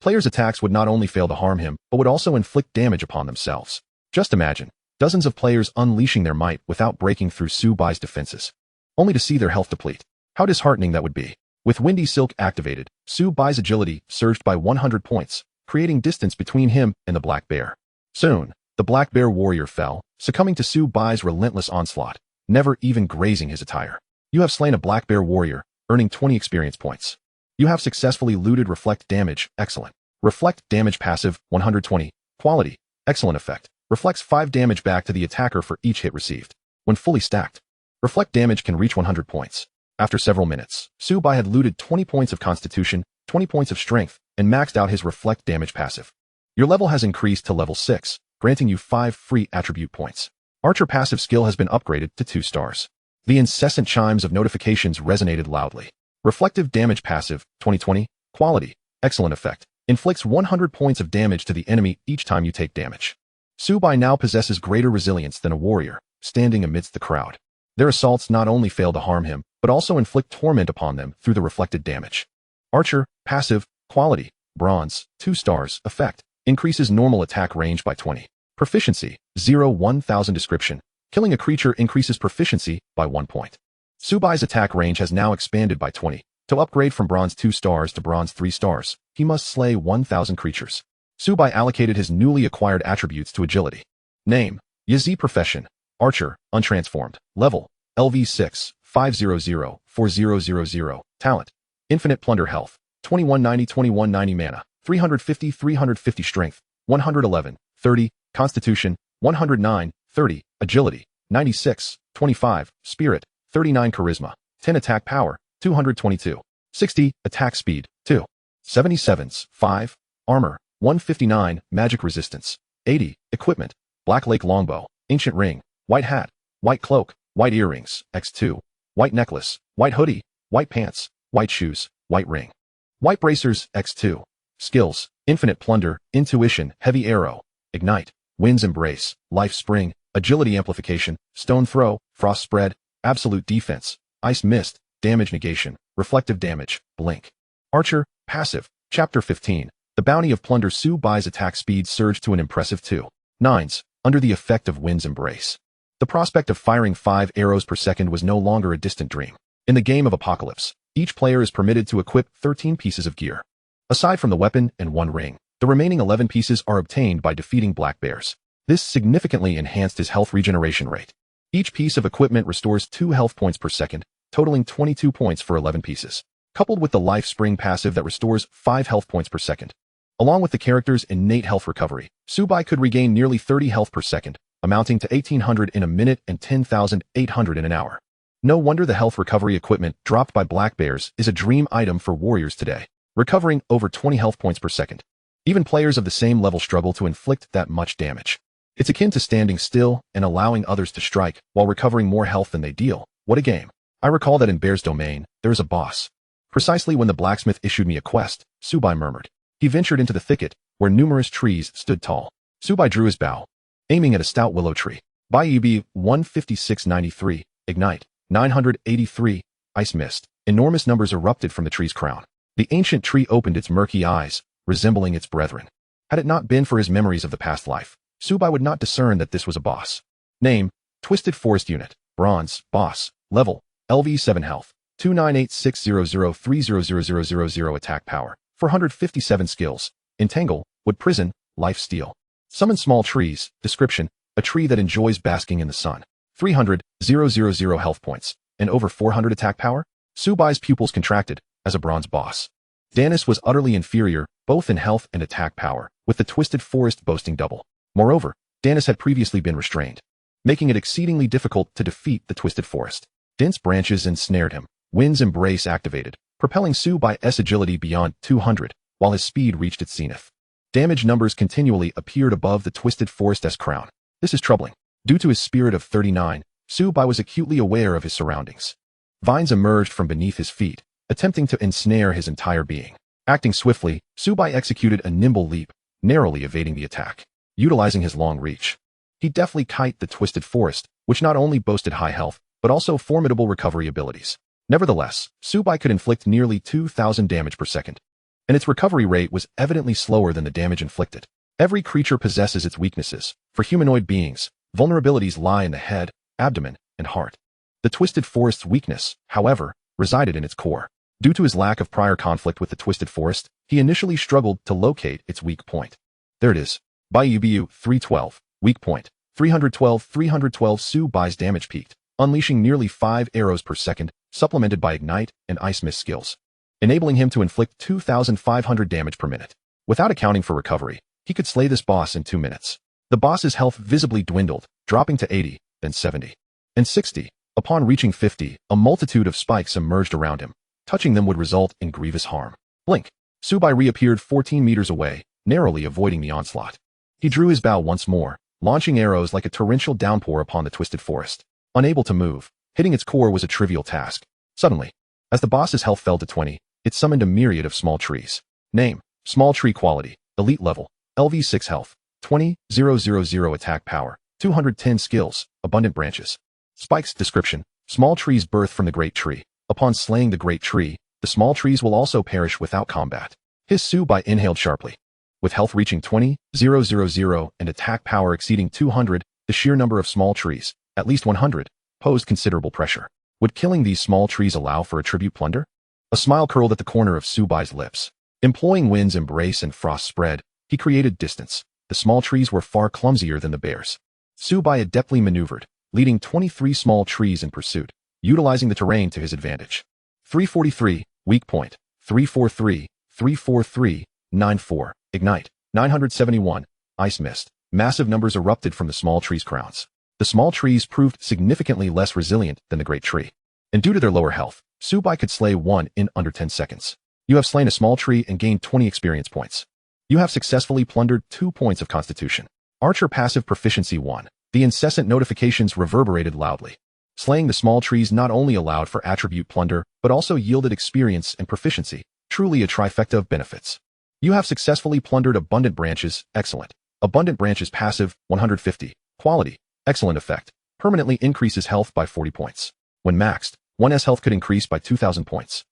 Players' attacks would not only fail to harm him, but would also inflict damage upon themselves. Just imagine, dozens of players unleashing their might without breaking through Subai's defenses, only to see their health deplete. How disheartening that would be. With Windy Silk activated, Subai's agility surged by 100 points, creating distance between him and the black bear. Soon, the black bear warrior fell, succumbing to Subai's relentless onslaught, never even grazing his attire. You have slain a black bear warrior, earning 20 experience points. You have successfully looted reflect damage, excellent. Reflect damage passive, 120. Quality, excellent effect. Reflects 5 damage back to the attacker for each hit received. When fully stacked, reflect damage can reach 100 points. After several minutes, Subai had looted 20 points of constitution, 20 points of strength, and maxed out his reflect damage passive. Your level has increased to level 6, granting you 5 free attribute points. Archer passive skill has been upgraded to 2 stars. The incessant chimes of notifications resonated loudly. Reflective damage passive, 2020, quality, excellent effect, inflicts 100 points of damage to the enemy each time you take damage. Subai now possesses greater resilience than a warrior, standing amidst the crowd. Their assaults not only fail to harm him, but also inflict torment upon them through the reflected damage. Archer, passive, quality, bronze, 2 stars, effect, increases normal attack range by 20. Proficiency, 0-1000 description. Killing a creature increases proficiency by 1 point. Subai's attack range has now expanded by 20. To upgrade from bronze 2 stars to bronze 3 stars, he must slay 1,000 creatures. Subai allocated his newly acquired attributes to agility. Name, Yazi profession, Archer, untransformed. Level, LV 6, 500-4000. Talent, infinite plunder health, 2190 mana, 350 strength, 111, 30, constitution, 109, 30, agility, 96, 25, spirit, 39 charisma, 10 attack power, 222, 60, attack speed, 2, 77s, 5, armor, 159, magic resistance, 80, equipment, Black Lake longbow, ancient ring, white hat, white cloak, white earrings, x2, white necklace, white hoodie, white pants, white shoes, white ring, white bracers, x2, skills, infinite plunder, intuition, heavy arrow, ignite, wind's embrace, life spring, agility amplification, stone throw, frost spread, absolute defense, ice mist, damage negation, reflective damage, blink. Archer, passive, chapter 15, the bounty of plunder. Subai's attack speed surged to an impressive 2 nines, under the effect of wind's embrace. The prospect of firing 5 arrows per second was no longer a distant dream. In the game of Apocalypse, each player is permitted to equip 13 pieces of gear. Aside from the weapon and 1 ring, the remaining 11 pieces are obtained by defeating black bears. This significantly enhanced his health regeneration rate. Each piece of equipment restores 2 health points per second, totaling 22 points for 11 pieces, coupled with the life spring passive that restores 5 health points per second. Along with the character's innate health recovery, Subai could regain nearly 30 health per second, amounting to 1,800 in a minute and 10,800 in an hour. No wonder the health recovery equipment dropped by black bears is a dream item for warriors today, recovering over 20 health points per second. Even players of the same level struggle to inflict that much damage. It's akin to standing still and allowing others to strike while recovering more health than they deal. What a game. I recall that in Bear's Domain, there is a boss. Precisely when the blacksmith issued me a quest, Subai murmured. He ventured into the thicket, where numerous trees stood tall. Subai drew his bow, aiming at a stout willow tree. By EB 15693, ignite, 983, ice mist. Enormous numbers erupted from the tree's crown. The ancient tree opened its murky eyes, resembling its brethren. Had it not been for his memories of the past life, Subai would not discern that this was a boss. Name, Twisted Forest Unit, Bronze, Boss, Level, LV7 Health, 298600300000 Attack Power, 457 Skills, Entangle, Wood Prison, Life Steal. Summon small trees, description, a tree that enjoys basking in the sun. 300,000 health points, and over 400 attack power? Subai's pupils contracted, as a bronze boss. Danis was utterly inferior, both in health and attack power, with the Twisted Forest boasting double. Moreover, Danis had previously been restrained, making it exceedingly difficult to defeat the Twisted Forest. Dense branches ensnared him, Wind's Embrace activated, propelling Subai's agility beyond 200, while his speed reached its zenith. Damage numbers continually appeared above the Twisted Forest's crown. This is troubling. Due to his spirit of 39, Subai was acutely aware of his surroundings. Vines emerged from beneath his feet, attempting to ensnare his entire being. Acting swiftly, Subai executed a nimble leap, narrowly evading the attack. Utilizing his long reach, he deftly kited the Twisted Forest, which not only boasted high health, but also formidable recovery abilities. Nevertheless, Subai could inflict nearly 2,000 damage per second, and its recovery rate was evidently slower than the damage inflicted. Every creature possesses its weaknesses. For humanoid beings, vulnerabilities lie in the head, abdomen, and heart. The Twisted Forest's weakness, however, resided in its core. Due to his lack of prior conflict with the Twisted Forest, he initially struggled to locate its weak point. There it is. By UBU 312, weak point, 312 Subai's damage peaked, unleashing nearly 5 arrows per second, supplemented by Ignite and Ice Mist skills, enabling him to inflict 2,500 damage per minute. Without accounting for recovery, he could slay this boss in 2 minutes. The boss's health visibly dwindled, dropping to 80, then 70, and 60. Upon reaching 50, a multitude of spikes emerged around him. Touching them would result in grievous harm. Blink. Subai reappeared 14 meters away, narrowly avoiding the onslaught. He drew his bow once more, launching arrows like a torrential downpour upon the Twisted Forest. Unable to move, hitting its core was a trivial task. Suddenly, as the boss's health fell to 20, it summoned a myriad of small trees. Name, Small Tree Quality, Elite Level, LV6 Health, 20,000 Attack Power, 210 Skills, Abundant Branches. Spikes description, small trees birth from the great tree. Upon slaying the great tree, the small trees will also perish without combat. His Subai inhaled sharply. With health reaching 20,000 and attack power exceeding 200, the sheer number of small trees, at least 100, posed considerable pressure. Would killing these small trees allow for a tribute plunder? A smile curled at the corner of Subai's lips. Employing Wind's Embrace and Frost Spread, he created distance. The small trees were far clumsier than the bears. Subai adeptly maneuvered, leading 23 small trees in pursuit, utilizing the terrain to his advantage. 343, weak point, 343, 343, 94, ignite, 971, ice mist. Massive numbers erupted from the small trees' crowns. The small trees proved significantly less resilient than the great tree. And due to their lower health, Subai could slay one in under 10 seconds. You have slain a small tree and gained 20 experience points. You have successfully plundered 2 points of constitution. Archer passive proficiency 1. The incessant notifications reverberated loudly. Slaying the small trees not only allowed for attribute plunder, but also yielded experience and proficiency, truly a trifecta of benefits. You have successfully plundered abundant branches, excellent. Abundant branches passive, 150. Quality, excellent effect. Permanently increases health by 40 points. When maxed, one's health could increase by 2,000 points.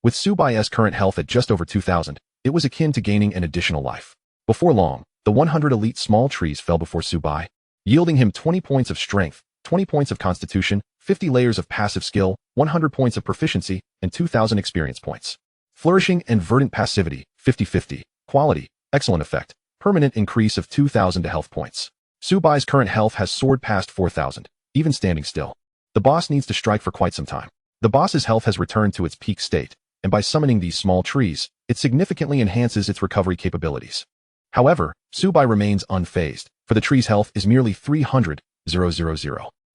With Subai's current health at just over 2,000, it was akin to gaining an additional life. Before long, the 100 elite small trees fell before Subai, yielding him 20 points of strength, 20 points of constitution, 50 layers of passive skill, 100 points of proficiency, and 2,000 experience points. Flourishing and verdant passivity, 50-50. Quality, excellent effect. Permanent increase of 2,000 to health points. Subai's current health has soared past 4,000, even standing still. The boss needs to strike for quite some time. The boss's health has returned to its peak state, and by summoning these small trees, it significantly enhances its recovery capabilities. However, Subai remains unfazed, for the tree's health is merely 300,000.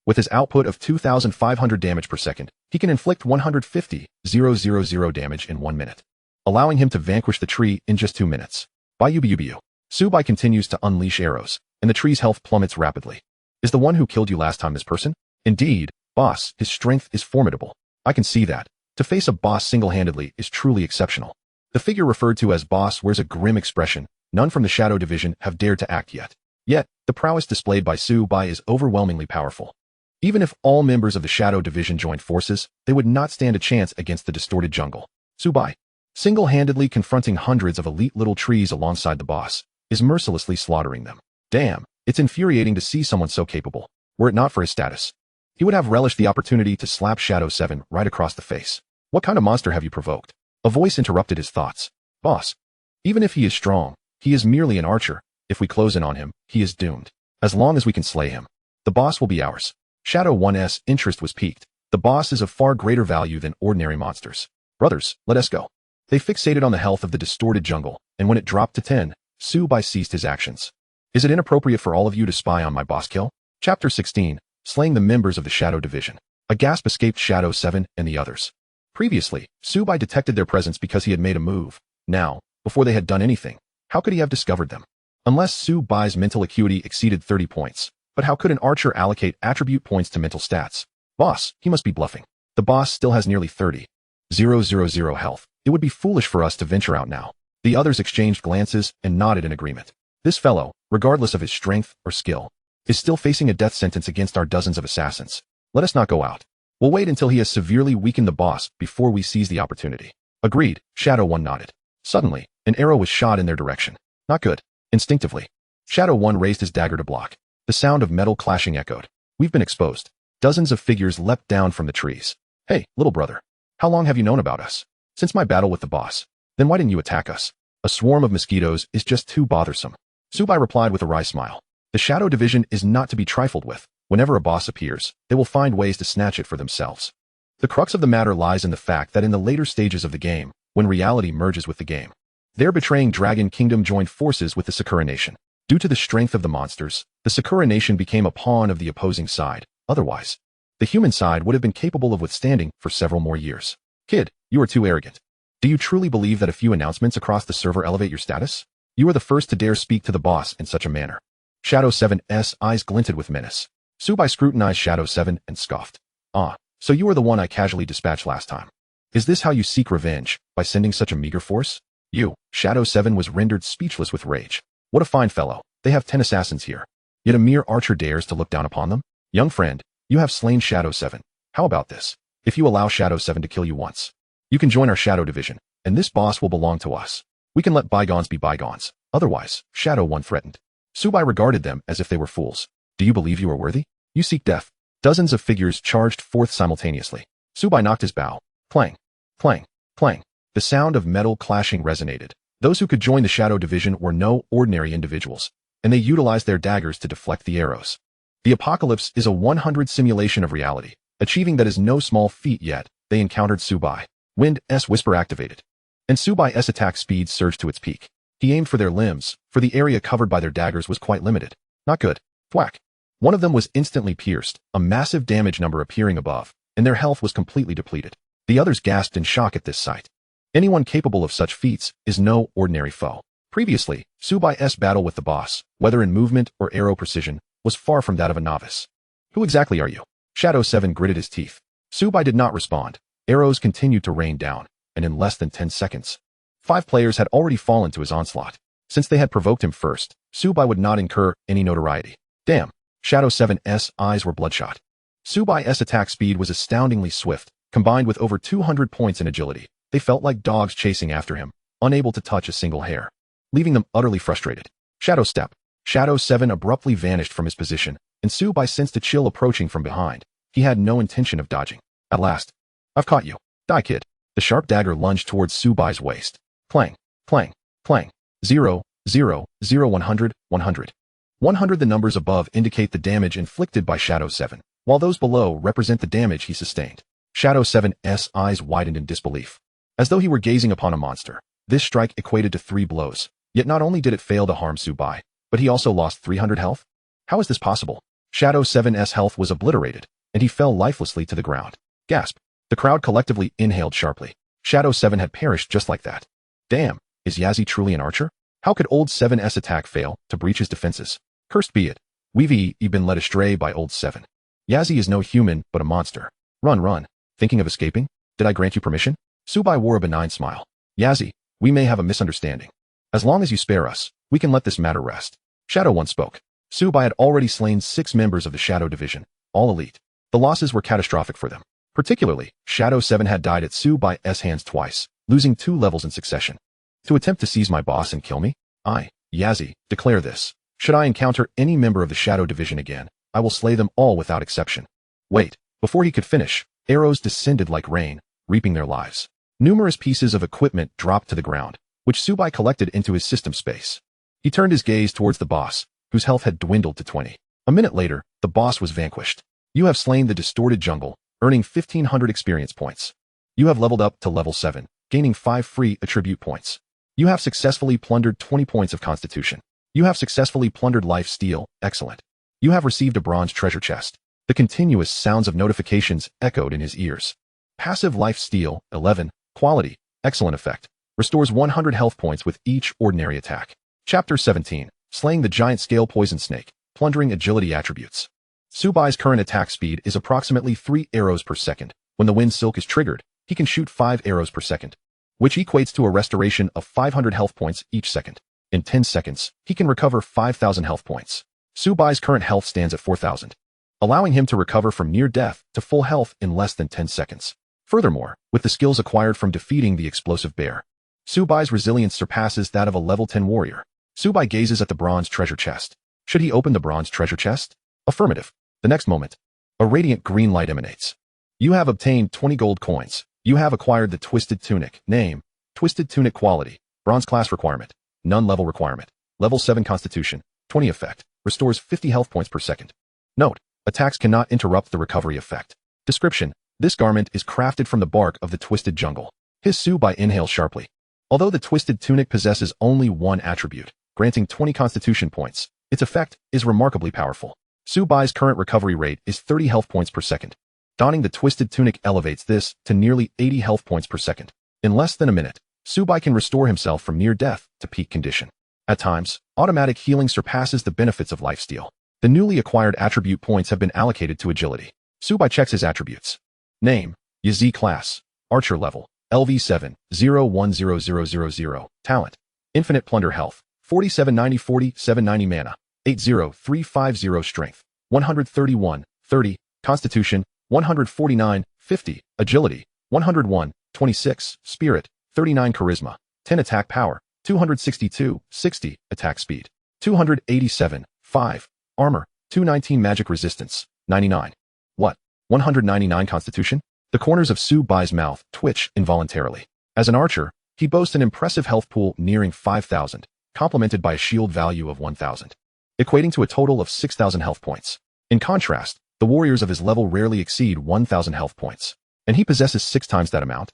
With his output of 2,500 damage per second, he can inflict 150,000 damage in 1 minute, allowing him to vanquish the tree in just 2 minutes. By Ubu. Subai continues to unleash arrows, and the tree's health plummets rapidly. Is the one who killed you last time this person? Indeed, boss, his strength is formidable. I can see that. To face a boss single-handedly is truly exceptional. The figure referred to as boss wears a grim expression. None from the Shadow Division have dared to act yet. Yet, the prowess displayed by Subai is overwhelmingly powerful. Even if all members of the Shadow Division joined forces, they would not stand a chance against the distorted jungle. Subai, single-handedly confronting hundreds of elite little trees alongside the boss, is mercilessly slaughtering them. Damn, it's infuriating to see someone so capable. Were it not for his status, he would have relished the opportunity to slap Shadow 7 right across the face. What kind of monster have you provoked? A voice interrupted his thoughts. Boss, even if he is strong, he is merely an archer. If we close in on him, he is doomed. As long as we can slay him, the boss will be ours. Shadow 1's interest was piqued. The boss is of far greater value than ordinary monsters. Brothers, let us go. They fixated on the health of the distorted jungle, and when it dropped to 10, Subai ceased his actions. Is it inappropriate for all of you to spy on my boss kill? Chapter 16, Slaying the Members of the Shadow Division. A gasp escaped Shadow 7 and the others. Previously, Subai detected their presence because he had made a move. Now, before they had done anything, how could he have discovered them? Unless Subai's mental acuity exceeded 30 points. But how could an archer allocate attribute points to mental stats? Boss, he must be bluffing. The boss still has nearly 30,000 health. It would be foolish for us to venture out now. The others exchanged glances and nodded in agreement. This fellow, regardless of his strength or skill, is still facing a death sentence against our dozens of assassins. Let us not go out. We'll wait until he has severely weakened the boss before we seize the opportunity. Agreed, Shadow 1 nodded. Suddenly, an arrow was shot in their direction. Not good. Instinctively, Shadow 1 raised his dagger to block. The sound of metal clashing echoed. We've been exposed. Dozens of figures leapt down from the trees. Hey, little brother. How long have you known about us? Since my battle with the boss. Then why didn't you attack us? A swarm of mosquitoes is just too bothersome. Subai replied with a wry smile. The Shadow Division is not to be trifled with. Whenever a boss appears, they will find ways to snatch it for themselves. The crux of the matter lies in the fact that in the later stages of the game, when reality merges with the game, their betraying Dragon Kingdom joined forces with the Sakura Nation. Due to the strength of the monsters, the Sakura Nation became a pawn of the opposing side. Otherwise, the human side would have been capable of withstanding for several more years. Kid, you are too arrogant. Do you truly believe that a few announcements across the server elevate your status? You are the first to dare speak to the boss in such a manner. Shadow 7's eyes glinted with menace. Subai scrutinized Shadow 7 and scoffed. Ah, so you are the one I casually dispatched last time. Is this how you seek revenge, by sending such a meager force? You, Shadow 7 was rendered speechless with rage. What a fine fellow. They have 10 assassins here. Yet a mere archer dares to look down upon them? Young friend, you have slain Shadow 7. How about this? If you allow Shadow 7 to kill you once, you can join our Shadow Division, and this boss will belong to us. We can let bygones be bygones. Otherwise, Shadow 1 threatened. Subai regarded them as if they were fools. Do you believe you are worthy? You seek death. Dozens of figures charged forth simultaneously. Subai knocked his bow. Clang, clang, clang. The sound of metal clashing resonated. Those who could join the Shadow Division were no ordinary individuals, and they utilized their daggers to deflect the arrows. The apocalypse is a 100 simulation of reality. Achieving that is no small feat yet. They encountered Subai. Wind's whisper activated, and Subai's attack speed surged to its peak. He aimed for their limbs, for the area covered by their daggers was quite limited. Not good. Thwack. One of them was instantly pierced, a massive damage number appearing above, and their health was completely depleted. The others gasped in shock at this sight. Anyone capable of such feats is no ordinary foe. Previously, Subai's battle with the boss, whether in movement or arrow precision, was far from that of a novice. Who exactly are you? Shadow 7 gritted his teeth. Subai did not respond. Arrows continued to rain down, and in less than 10 seconds, 5 players had already fallen to his onslaught. Since they had provoked him first, Subai would not incur any notoriety. Damn. Shadow 7's eyes were bloodshot. Subai's attack speed was astoundingly swift, combined with over 200 points in agility. They felt like dogs chasing after him, unable to touch a single hair, leaving them utterly frustrated. Shadow step. Shadow 7 abruptly vanished from his position, and Subai sensed a chill approaching from behind. He had no intention of dodging. At last. I've caught you. Die, kid. The sharp dagger lunged towards Subai's waist. Clang, clang, clang. 0, 0, 0, 100, 100. 100. The numbers above indicate the damage inflicted by Shadow 7, while those below represent the damage he sustained. Shadow 7's eyes widened in disbelief, as though he were gazing upon a monster. This strike equated to 3 blows, yet not only did it fail to harm Subai, but he also lost 300 health? How is this possible? Shadow 7's health was obliterated, and he fell lifelessly to the ground. Gasp. The crowd collectively inhaled sharply. Shadow 7 had perished just like that. Damn, is Yazzie truly an archer? How could old 7's attack fail to breach his defenses? Cursed be it. We've been led astray by old 7. Yazzie is no human, but a monster. Run, run. Thinking of escaping? Did I grant you permission? Subai wore a benign smile. Yazzie, we may have a misunderstanding. As long as you spare us, we can let this matter rest. Shadow 1 spoke. Subai had already slain 6 members of the Shadow Division, all elite. The losses were catastrophic for them. Particularly, Shadow 7 had died at Subai's hands twice, losing 2 levels in succession. To attempt to seize my boss and kill me? I, Yazi, declare this. Should I encounter any member of the Shadow Division again, I will slay them all without exception. Wait, before he could finish, arrows descended like rain, reaping their lives. Numerous pieces of equipment dropped to the ground, which Subai collected into his system space. He turned his gaze towards the boss, whose health had dwindled to 20. A minute later, the boss was vanquished. You have slain the distorted jungle, earning 1,500 experience points. You have leveled up to level 7, gaining 5 free attribute points. You have successfully plundered 20 points of constitution. You have successfully plundered life steal, excellent. You have received a bronze treasure chest. The continuous sounds of notifications echoed in his ears. Passive life steal, 11, quality, excellent effect. Restores 100 health points with each ordinary attack. Chapter 17, Slaying the Giant Scale Poison Snake, Plundering Agility Attributes. Subai's current attack speed is approximately 3 arrows per second. When the wind silk is triggered, he can shoot 5 arrows per second, which equates to a restoration of 500 health points each second. In 10 seconds, he can recover 5,000 health points. Subai's current health stands at 4,000, allowing him to recover from near death to full health in less than 10 seconds. Furthermore, with the skills acquired from defeating the explosive bear, Subai's resilience surpasses that of a level 10 warrior. Subai gazes at the bronze treasure chest. Should he open the bronze treasure chest? Affirmative. The next moment, a radiant green light emanates. You have obtained 20 gold coins. You have acquired the Twisted Tunic. Name, Twisted Tunic quality, bronze class requirement, none level requirement, level 7 constitution, 20 effect, restores 50 health points per second. Note, attacks cannot interrupt the recovery effect. Description, this garment is crafted from the bark of the twisted jungle. His Subai inhales sharply. Although the Twisted Tunic possesses only one attribute, granting 20 constitution points, its effect is remarkably powerful. Subai's current recovery rate is 30 health points per second. Donning the Twisted Tunic elevates this to nearly 80 health points per second. In less than a minute, Subai can restore himself from near death to peak condition. At times, automatic healing surpasses the benefits of lifesteal. The newly acquired attribute points have been allocated to agility. Subai checks his attributes. Name, Yazi class, Archer level, LV7, 010000. Talent, Infinite Plunder health, 4790 40 790 mana, 80350 strength, 131, 30, constitution, 149, 50, agility, 101, 26, spirit, 39 charisma, 10 attack power, 262, 60, attack speed, 287, 5, armor, 219 magic resistance, 99. What? 199 constitution? The corners of Subai's mouth twitch involuntarily. As an archer, he boasts an impressive health pool nearing 5,000, complemented by a shield value of 1,000, equating to a total of 6,000 health points. In contrast, the warriors of his level rarely exceed 1,000 health points, and he possesses 6 times that amount.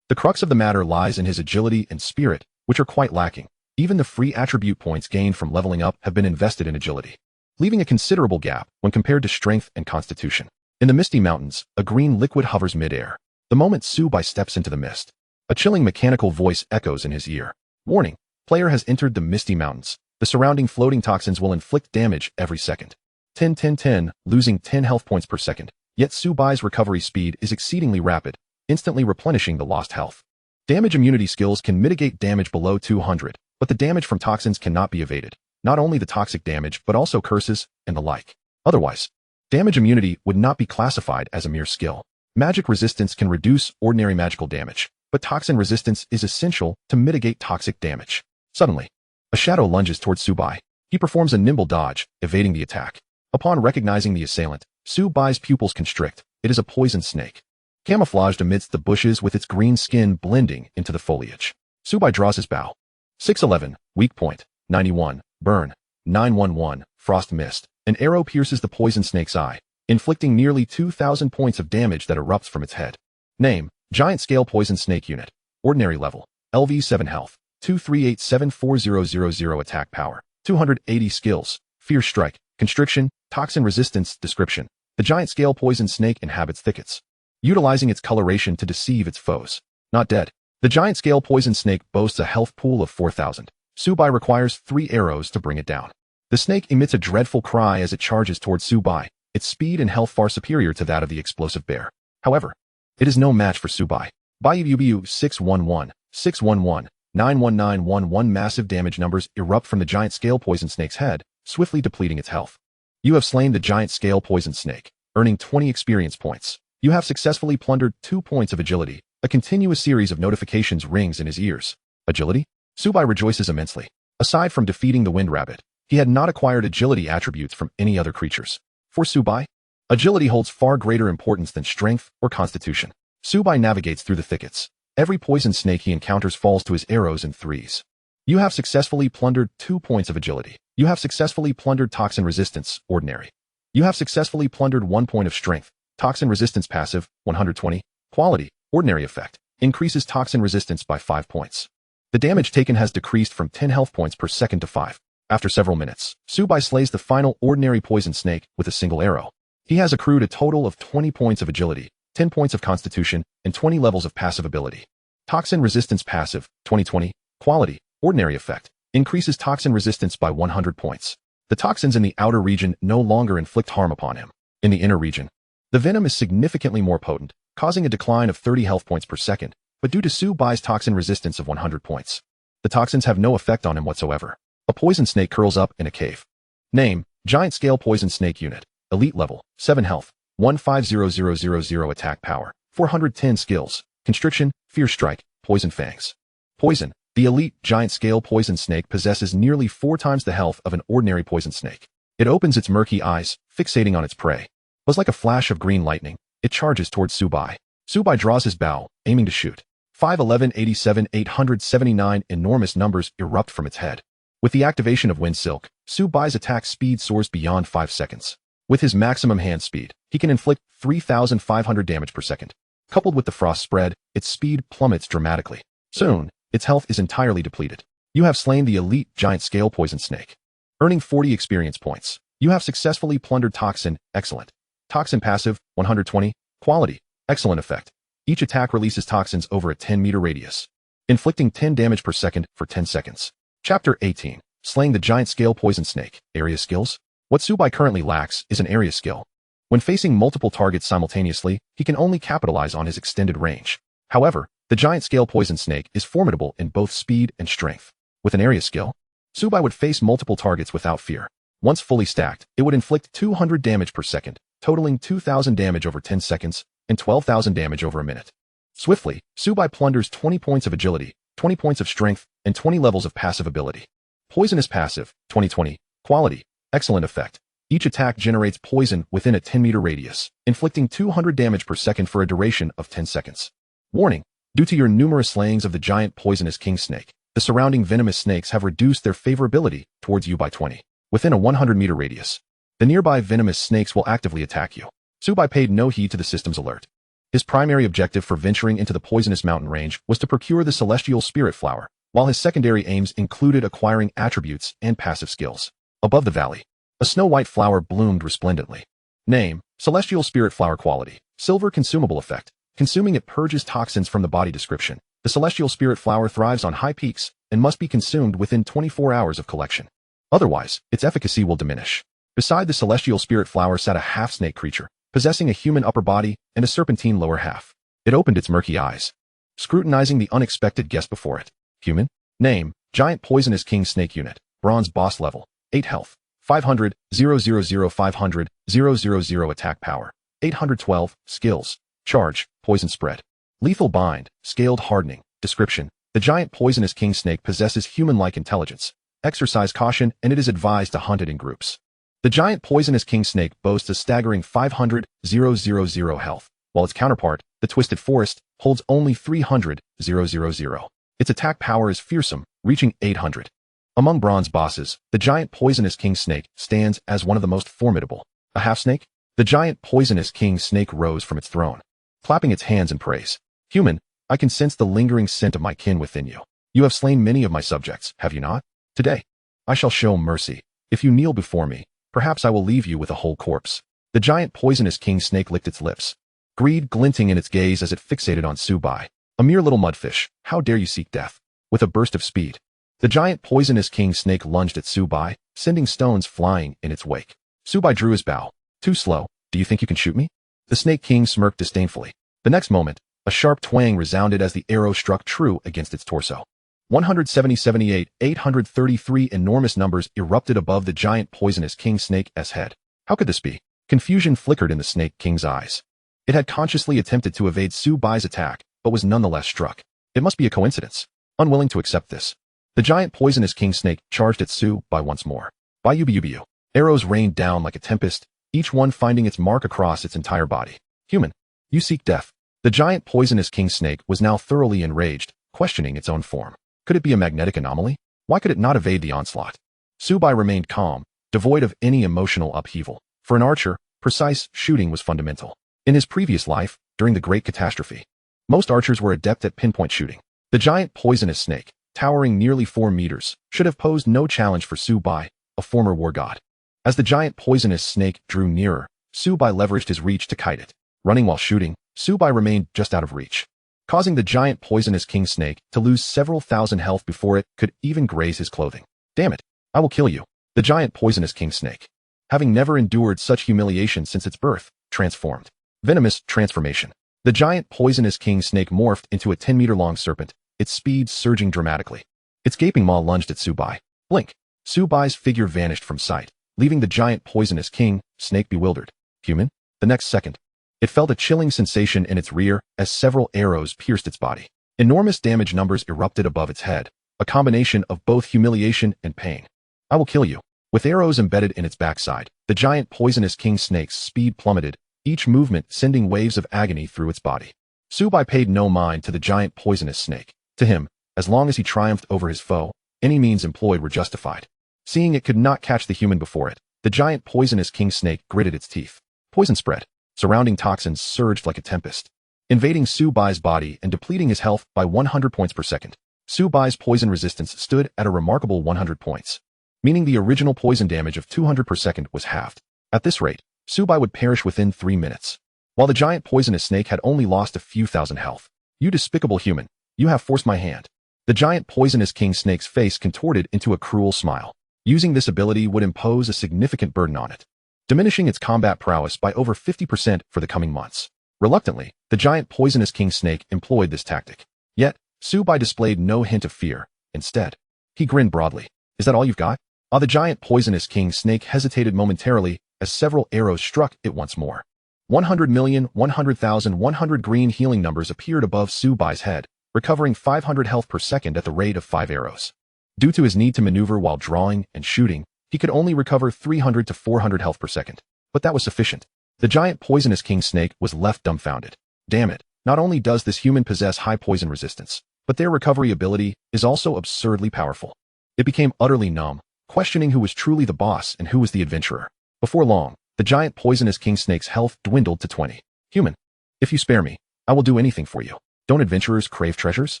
The crux of the matter lies in his agility and spirit, which are quite lacking. Even the free attribute points gained from leveling up have been invested in agility, leaving a considerable gap when compared to strength and constitution. In the Misty Mountains, a green liquid hovers mid-air. The moment Subai steps into the mist, a chilling mechanical voice echoes in his ear. Warning, player has entered the Misty Mountains. The surrounding floating toxins will inflict damage every second. 10 10 10, losing 10 health points per second. Yet Subai's recovery speed is exceedingly rapid, instantly replenishing the lost health. Damage immunity skills can mitigate damage below 200, but the damage from toxins cannot be evaded. Not only the toxic damage, but also curses and the like. Otherwise, damage immunity would not be classified as a mere skill. Magic resistance can reduce ordinary magical damage, but toxin resistance is essential to mitigate toxic damage. Suddenly, a shadow lunges towards Subai. He performs a nimble dodge, evading the attack. Upon recognizing the assailant, Subai's pupils constrict. It is a poison snake, camouflaged amidst the bushes with its green skin blending into the foliage. Subai draws his bow. 611, weak point, 91, burn, 911, frost mist. An arrow pierces the poison snake's eye, inflicting nearly 2,000 points of damage that erupts from its head. Name, Giant Scale Poison Snake Unit, ordinary level, LV7 health, 2387400 attack power, 280 skills, fierce strike, constriction, toxin resistance. Description, the giant scale poison snake inhabits thickets, utilizing its coloration to deceive its foes. Not dead. The giant scale poison snake boasts a health pool of 4,000. Subai requires 3 arrows to bring it down. The snake emits a dreadful cry as it charges towards Subai, its speed and health far superior to that of the explosive bear. However, it is no match for Subai. Bayubu 611, 611, 91911 massive damage numbers erupt from the giant scale poison snake's head, swiftly depleting its health. You have slain the giant scale poison snake, earning 20 experience points. You have successfully plundered 2 points of agility. A continuous series of notifications rings in his ears. Agility? Subai rejoices immensely. Aside from defeating the wind rabbit, he had not acquired agility attributes from any other creatures. For Subai, agility holds far greater importance than strength or constitution. Subai navigates through the thickets. Every poison snake he encounters falls to his arrows in threes. You have successfully plundered 2 points of agility. You have successfully plundered toxin resistance, ordinary. You have successfully plundered 1 point of strength. Toxin resistance passive, 120. Quality, ordinary effect. Increases toxin resistance by 5 points. The damage taken has decreased from 10 health points per second to 5. After several minutes, Subai slays the final ordinary poison snake with a single arrow. He has accrued a total of 20 points of agility, 10 points of constitution, and 20 levels of passive ability. Toxin resistance passive, 2020. Quality, ordinary effect. Increases toxin resistance by 100 points. The toxins in the outer region no longer inflict harm upon him. In the inner region, the venom is significantly more potent, causing a decline of 30 health points per second, but due to Subai's toxin resistance of 100 points, the toxins have no effect on him whatsoever. A poison snake curls up in a cave. Name, Giant Scale Poison Snake Unit. Elite level, 7 health, 150000 attack power, 410 skills, constriction, fierce strike, poison fangs. Poison. The elite giant scale poison snake possesses nearly 4 times the health of an ordinary poison snake. It opens its murky eyes, fixating on its prey. But like a flash of green lightning, it charges towards Subai. Subai draws his bow, aiming to shoot. 511 87 879 enormous numbers erupt from its head. With the activation of Wind Silk, Subai's attack speed soars beyond 5 seconds. With his maximum hand speed, he can inflict 3,500 damage per second. Coupled with the frost spread, its speed plummets dramatically. Soon, its health is entirely depleted. You have slain the elite giant scale poison snake. Earning 40 experience points. You have successfully plundered toxin, excellent. Toxin passive, 120. Quality, excellent effect. Each attack releases toxins over a 10-meter radius, inflicting 10 damage per second for 10 seconds. Chapter 18. Slaying the giant scale poison snake. Area skills? What Subai currently lacks is an area skill. When facing multiple targets simultaneously, he can only capitalize on his extended range. However, the giant scale poison snake is formidable in both speed and strength. With an area skill, Subai would face multiple targets without fear. Once fully stacked, it would inflict 200 damage per second, totaling 2,000 damage over 10 seconds and 12,000 damage over a minute. Swiftly, Subai plunders 20 points of agility, 20 points of strength, and 20 levels of passive ability. Poisonous passive, 2020. Quality, excellent effect. Each attack generates poison within a 10-meter radius, inflicting 200 damage per second for a duration of 10 seconds. Warning. Due to your numerous slayings of the giant poisonous king snake, the surrounding venomous snakes have reduced their favorability towards you by 20. Within a 100-meter radius, the nearby venomous snakes will actively attack you. Subai paid no heed to the system's alert. His primary objective for venturing into the poisonous mountain range was to procure the celestial spirit flower, while his secondary aims included acquiring attributes and passive skills. Above the valley, a snow-white flower bloomed resplendently. Name, Celestial Spirit Flower. Quality, silver consumable effect. Consuming it purges toxins from the body. Description. The celestial spirit flower thrives on high peaks and must be consumed within 24 hours of collection. Otherwise, its efficacy will diminish. Beside the celestial spirit flower sat a half-snake creature, possessing a human upper body and a serpentine lower half. It opened its murky eyes, scrutinizing the unexpected guest before it. Human. Name, Giant Poisonous King Snake Unit. Bronze boss level. 8 health. 500, 000 500, 000 attack power. 812, skills. Charge, poison spread. Lethal bind, scaled hardening. Description. The giant poisonous king snake possesses human-like intelligence. Exercise caution and it is advised to hunt it in groups. The giant poisonous king snake boasts a staggering 500, 000 health, while its counterpart, the twisted forest, holds only 300, 000. Its attack power is fearsome, reaching 800. Among bronze bosses, the giant poisonous king snake stands as one of the most formidable. A half-snake? The giant poisonous king snake rose from its throne, clapping its hands in praise. Human, I can sense the lingering scent of my kin within you. You have slain many of my subjects, have you not? Today, I shall show mercy. If you kneel before me, perhaps I will leave you with a whole corpse. The giant poisonous king snake licked its lips, greed glinting in its gaze as it fixated on Subai. A mere little mudfish, how dare you seek death? With a burst of speed, the giant poisonous king snake lunged at Subai, sending stones flying in its wake. Subai drew his bow. Too slow, do you think you can shoot me? The snake king smirked disdainfully. The next moment, a sharp twang resounded as the arrow struck true against its torso. 178, 833 enormous numbers erupted above the giant poisonous king snake's head. How could this be? Confusion flickered in the snake king's eyes. It had consciously attempted to evade Su Bai's attack, but was nonetheless struck. It must be a coincidence. Unwilling to accept this, the giant poisonous king snake charged at Su Bai once more. Biu. Arrows rained down like a tempest, each one finding its mark across its entire body. Human, you seek death. The giant poisonous king snake was now thoroughly enraged, questioning its own form. Could it be a magnetic anomaly? Why could it not evade the onslaught? Su Bai remained calm, devoid of any emotional upheaval. For an archer, precise shooting was fundamental. In his previous life, during the Great Catastrophe, most archers were adept at pinpoint shooting. The giant poisonous snake, towering nearly 4 meters, should have posed no challenge for Su Bai, a former war god. As the giant poisonous snake drew nearer, Su Bai leveraged his reach to kite it. Running while shooting, Su Bai remained just out of reach, causing the giant poisonous king snake to lose several thousand health before it could even graze his clothing. Damn it, I will kill you. The giant poisonous king snake, having never endured such humiliation since its birth, transformed. Venomous transformation. The giant poisonous king snake morphed into a 10-meter-long serpent, its speed surging dramatically. Its gaping maw lunged at Su Bai. Blink. Su Bai's figure vanished from sight, leaving the giant poisonous king snake bewildered. Human? The next second, it felt a chilling sensation in its rear as several arrows pierced its body. Enormous damage numbers erupted above its head, a combination of both humiliation and pain. I will kill you. With arrows embedded in its backside, the giant poisonous king snake's speed plummeted, each movement sending waves of agony through its body. Su Bai paid no mind to the giant poisonous snake. To him, as long as he triumphed over his foe, any means employed were justified. Seeing it could not catch the human before it, the giant poisonous king snake gritted its teeth. Poison spread. Surrounding toxins surged like a tempest, invading Su Bai's body and depleting his health by 100 points per second. Su Bai's poison resistance stood at a remarkable 100 points, meaning the original poison damage of 200 per second was halved. At this rate, Su Bai would perish within 3 minutes, while the giant poisonous snake had only lost a few thousand health. You despicable human, you have forced my hand. The giant poisonous king snake's face contorted into a cruel smile. Using this ability would impose a significant burden on it, diminishing its combat prowess by over 50% for the coming months. Reluctantly, the giant poisonous king snake employed this tactic. Yet, Su Bai displayed no hint of fear. Instead, he grinned broadly. Is that all you've got? The giant poisonous king snake hesitated momentarily as several arrows struck it once more. 100,000,000, 100,000, 100 green healing numbers appeared above Su Bai's head, recovering 500 health per second at the rate of 5 arrows. Due to his need to maneuver while drawing and shooting, he could only recover 300 to 400 health per second. But that was sufficient. The giant poisonous king snake was left dumbfounded. Damn it, not only does this human possess high poison resistance, but their recovery ability is also absurdly powerful. It became utterly numb, questioning who was truly the boss and who was the adventurer. Before long, the giant poisonous king snake's health dwindled to 20. Human, if you spare me, I will do anything for you. Don't adventurers crave treasures?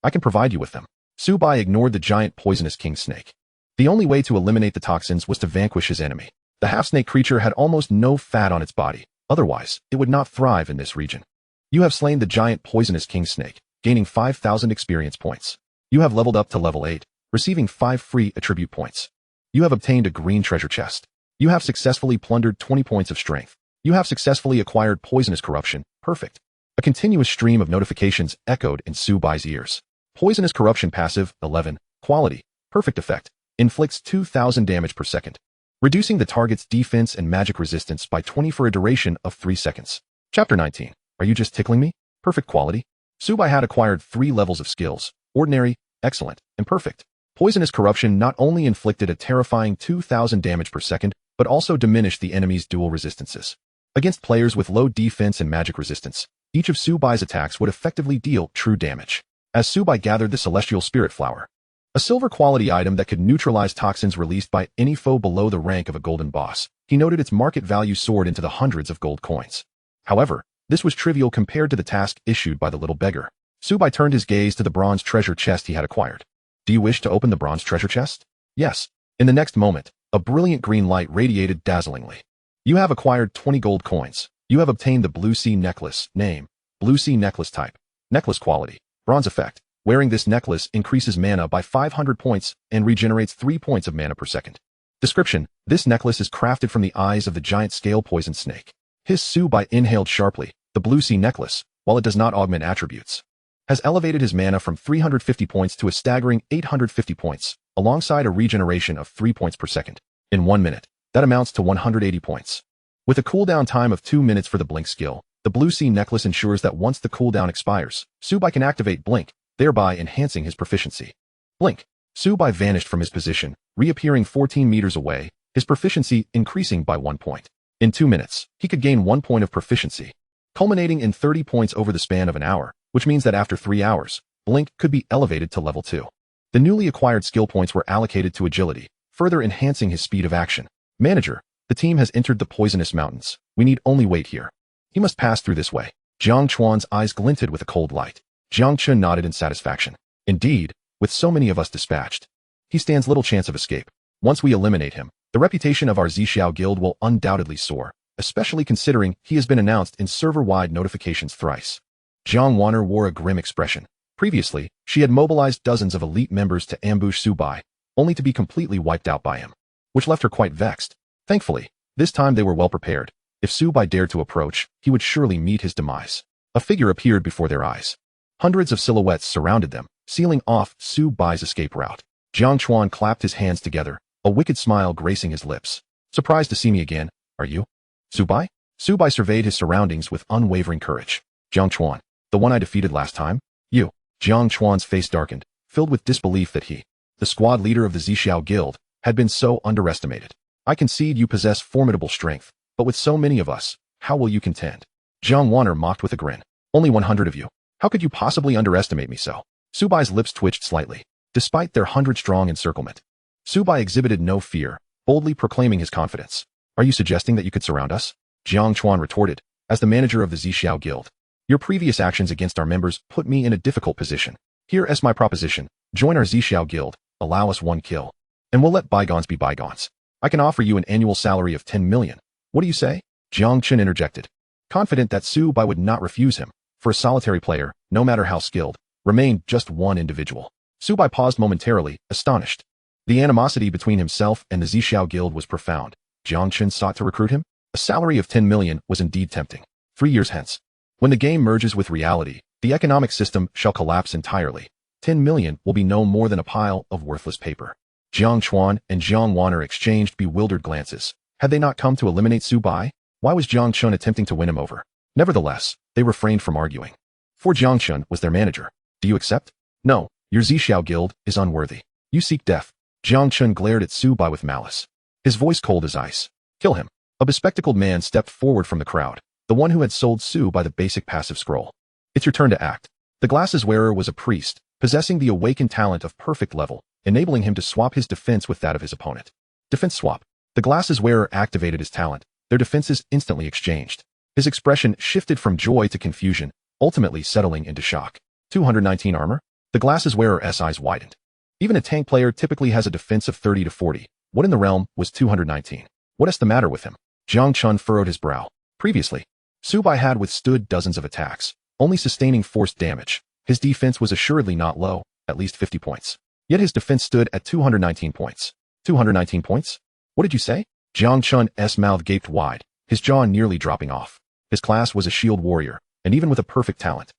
I can provide you with them. Su Bai ignored the giant poisonous king snake. The only way to eliminate the toxins was to vanquish his enemy. The half-snake creature had almost no fat on its body, otherwise, it would not thrive in this region. You have slain the giant poisonous king snake, gaining 5,000 experience points. You have leveled up to level 8, receiving 5 free attribute points. You have obtained a green treasure chest. You have successfully plundered 20 points of strength. You have successfully acquired poisonous corruption. Perfect. A continuous stream of notifications echoed in Su Bai's ears. Poisonous corruption passive, 11, quality, perfect effect, inflicts 2,000 damage per second, reducing the target's defense and magic resistance by 20 for a duration of 3 seconds. Chapter 19. Are you just tickling me? Perfect quality. Su Bai had acquired 3 levels of skills, ordinary, excellent, and perfect. Poisonous corruption not only inflicted a terrifying 2,000 damage per second, but also diminished the enemy's dual resistances. Against players with low defense and magic resistance, each of Su Bai's attacks would effectively deal true damage. As Su Bai gathered the celestial spirit flower, a silver quality item that could neutralize toxins released by any foe below the rank of a golden boss, he noted its market value soared into the hundreds of gold coins. However, this was trivial compared to the task issued by the little beggar. Su Bai turned his gaze to the bronze treasure chest he had acquired. Do you wish to open the bronze treasure chest? Yes. In the next moment, a brilliant green light radiated dazzlingly. You have acquired 20 gold coins. You have obtained the Blue Sea Necklace. Name, Blue Sea Necklace type. Necklace quality, bronze effect. Wearing this necklace increases mana by 500 points and regenerates 3 points of mana per second. Description, this necklace is crafted from the eyes of the giant scale poison snake. His Su Bai inhaled sharply, the Blue Sea Necklace, while it does not augment attributes, has elevated his mana from 350 points to a staggering 850 points, alongside a regeneration of 3 points per second. In 1 minute, that amounts to 180 points. With a cooldown time of 2 minutes for the Blink skill, the Blue Sea Necklace ensures that once the cooldown expires, Subai can activate Blink, thereby enhancing his proficiency. Blink. Subai vanished from his position, reappearing 14 meters away, his proficiency increasing by 1 point. In 2 minutes, he could gain 1 point of proficiency, culminating in 30 points over the span of an hour, which means that after 3 hours, Blink could be elevated to level 2. The newly acquired skill points were allocated to agility, further enhancing his speed of action. Manager, the team has entered the poisonous mountains. We need only wait here. He must pass through this way. Jiang Chuan's eyes glinted with a cold light. Jiang Chun nodded in satisfaction. Indeed, with so many of us dispatched, he stands little chance of escape. Once we eliminate him, the reputation of our Zixiao guild will undoubtedly soar, especially considering he has been announced in server-wide notifications thrice. Jiang Wanner wore a grim expression. Previously, she had mobilized dozens of elite members to ambush Subai, only to be completely wiped out by him, which left her quite vexed. Thankfully, this time they were well prepared. If Subai dared to approach, he would surely meet his demise. A figure appeared before their eyes. Hundreds of silhouettes surrounded them, sealing off Subai's escape route. Jiang Chuan clapped his hands together, a wicked smile gracing his lips. Surprised to see me again, are you? Subai? Subai surveyed his surroundings with unwavering courage. Jiang Chuan, the one I defeated last time? You. Jiang Chuan's face darkened, filled with disbelief that he, the squad leader of the Zixiao guild, had been so underestimated. I concede you possess formidable strength, but with so many of us, how will you contend? Jiang Wanner mocked with a grin. Only 100 of you. How could you possibly underestimate me so? Subai's lips twitched slightly, despite their 100-strong encirclement. Subai exhibited no fear, boldly proclaiming his confidence. Are you suggesting that you could surround us? Jiang Chuan retorted, as the manager of the Zixiao guild. Your previous actions against our members put me in a difficult position. Here is my proposition. Join our Zixiao guild, allow us 1 kill, and we'll let bygones be bygones. I can offer you an annual salary of 10 million. What do you say? Jiang Chun interjected, confident that Subai would not refuse him. For a solitary player, no matter how skilled, remained just one individual. Subai paused momentarily, astonished. The animosity between himself and the Zixiao guild was profound. Jiang Chun sought to recruit him? A salary of 10 million was indeed tempting. 3 years hence, when the game merges with reality, the economic system shall collapse entirely. 10 million will be no more than a pile of worthless paper. Jiang Chuan and Jiang Wanner exchanged bewildered glances. Had they not come to eliminate Subai? Why was Jiang Chun attempting to win him over? Nevertheless, they refrained from arguing. For Jiang Chun was their manager. Do you accept? No, your Zixiao guild is unworthy. You seek death. Jiang Chun glared at Subai with malice, his voice cold as ice. Kill him. A bespectacled man stepped forward from the crowd, the one who had sold Subai the basic passive scroll. It's your turn to act. The glasses wearer was a priest, possessing the awakened talent of perfect level, enabling him to swap his defense with that of his opponent. Defense swap. The glasses wearer activated his talent. Their defenses instantly exchanged. His expression shifted from joy to confusion, ultimately settling into shock. 219 armor? The glasses wearer's eyes widened. Even a tank player typically has a defense of 30 to 40. What in the realm was 219? What is the matter with him? Jiang Chun furrowed his brow. Previously, Subai had withstood dozens of attacks, only sustaining forced damage. His defense was assuredly not low, at least 50 points. Yet his defense stood at 219 points. 219 points? What did you say? Jiang Chun's mouth gaped wide, his jaw nearly dropping off. His class was a shield warrior, and even with a perfect talent,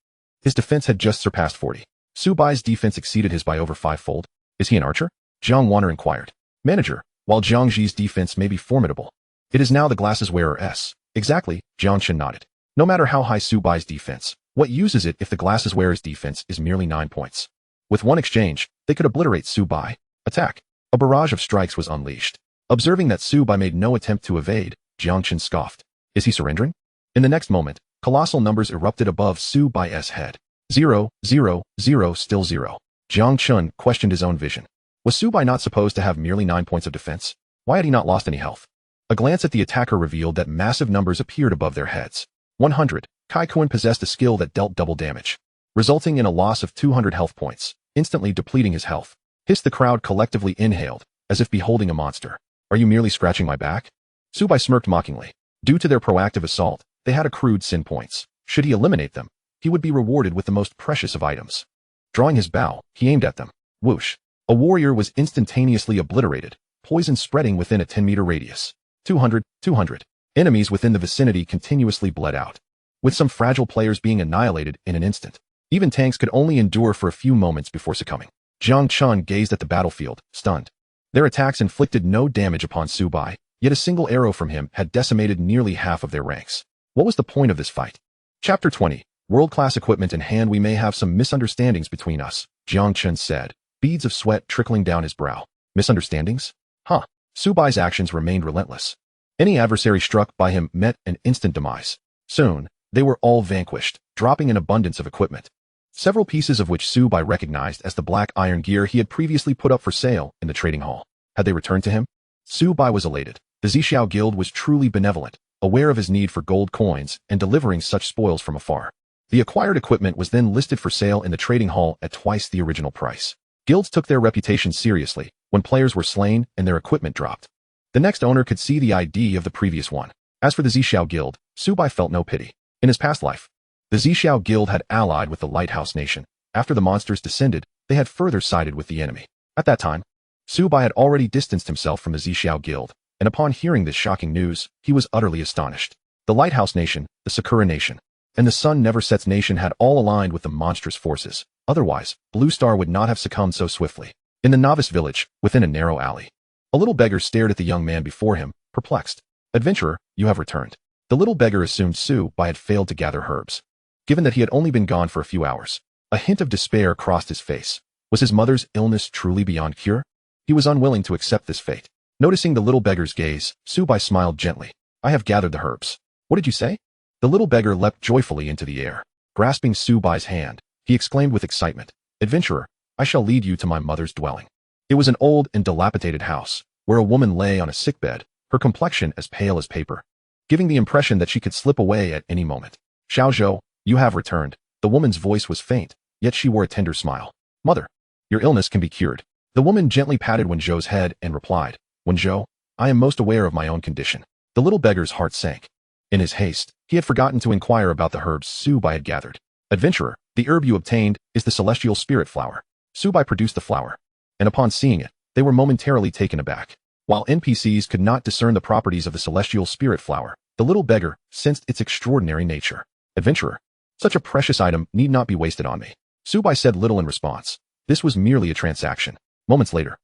his defense had just surpassed 40. Subai's defense exceeded his by over 5-fold. Is he an archer? Jiang Wanner inquired. Manager, while Jiang Ji's defense may be formidable, it is now the glasses wearer's. Exactly, Jiang Chun nodded. No matter how high Subai's defense, what use is it if the glasses wearer's defense is merely 9 points? With one exchange, they could obliterate Subai. Attack. A barrage of strikes was unleashed. Observing that Subai made no attempt to evade, Jiang Chun scoffed. Is he surrendering? In the next moment, colossal numbers erupted above Subai's head. 0, 0, 0, still 0. Jiang Chun questioned his own vision. Was Subai not supposed to have merely 9 points of defense? Why had he not lost any health? A glance at the attacker revealed that massive numbers appeared above their heads. 100. Kai Kuan possessed a skill that dealt double damage, resulting in a loss of 200 health points, instantly depleting his health. The crowd collectively inhaled, as if beholding a monster. Are you merely scratching my back? Subai smirked mockingly. Due to their proactive assault, they had accrued sin points. Should he eliminate them, he would be rewarded with the most precious of items. Drawing his bow, he aimed at them. Whoosh. A warrior was instantaneously obliterated, poison spreading within a 10-meter radius. 200, 200. Enemies within the vicinity continuously bled out, with some fragile players being annihilated in an instant. Even tanks could only endure for a few moments before succumbing. Jiang Chun gazed at the battlefield, stunned. Their attacks inflicted no damage upon Su Bai, yet a single arrow from him had decimated nearly half of their ranks. What was the point of this fight? Chapter 20. World-class equipment in hand. We may have some misunderstandings between us, Jiang Chun said, beads of sweat trickling down his brow. Misunderstandings? Huh. Su Bai's actions remained relentless. Any adversary struck by him met an instant demise. Soon, they were all vanquished, dropping an abundance of equipment, several pieces of which Su Bai recognized as the black iron gear he had previously put up for sale in the trading hall. Had they returned to him? Su Bai was elated. The Zixiao Guild was truly benevolent, aware of his need for gold coins and delivering such spoils from afar. The acquired equipment was then listed for sale in the trading hall at twice the original price. Guilds took their reputation seriously when players were slain and their equipment dropped. The next owner could see the ID of the previous one. As for the Zixiao Guild, Su Bai felt no pity. In his past life, the Zixiao Guild had allied with the Lighthouse Nation. After the monsters descended, they had further sided with the enemy. At that time, Su Bai had already distanced himself from the Zixiao Guild, and upon hearing this shocking news, he was utterly astonished. The Lighthouse Nation, the Sakura Nation, and the Sun Never Sets Nation had all aligned with the monstrous forces. Otherwise, Blue Star would not have succumbed so swiftly. In the Novice village, within a narrow alley, a little beggar stared at the young man before him, perplexed. Adventurer, you have returned. The little beggar assumed Su Bai had failed to gather herbs. Given that he had only been gone for a few hours, a hint of despair crossed his face. Was his mother's illness truly beyond cure? He was unwilling to accept this fate. Noticing the little beggar's gaze, Su Bai smiled gently. I have gathered the herbs. What did you say? The little beggar leapt joyfully into the air. Grasping Su Bai's hand, he exclaimed with excitement, Adventurer, I shall lead you to my mother's dwelling. It was an old and dilapidated house, where a woman lay on a sickbed, her complexion as pale as paper, giving the impression that she could slip away at any moment. Xiaozhou, you have returned. The woman's voice was faint, yet she wore a tender smile. Mother, your illness can be cured. The woman gently patted Wenzhou's head and replied, Wenzhou, I am most aware of my own condition. The little beggar's heart sank. In his haste, he had forgotten to inquire about the herbs Su Bai had gathered. Adventurer, the herb you obtained is the celestial spirit flower. Su Bai produced the flower, and upon seeing it, they were momentarily taken aback. While NPCs could not discern the properties of the celestial spirit flower, the little beggar sensed its extraordinary nature. Adventurer, such a precious item need not be wasted on me. Su Bai said little in response. This was merely a transaction. Moments later,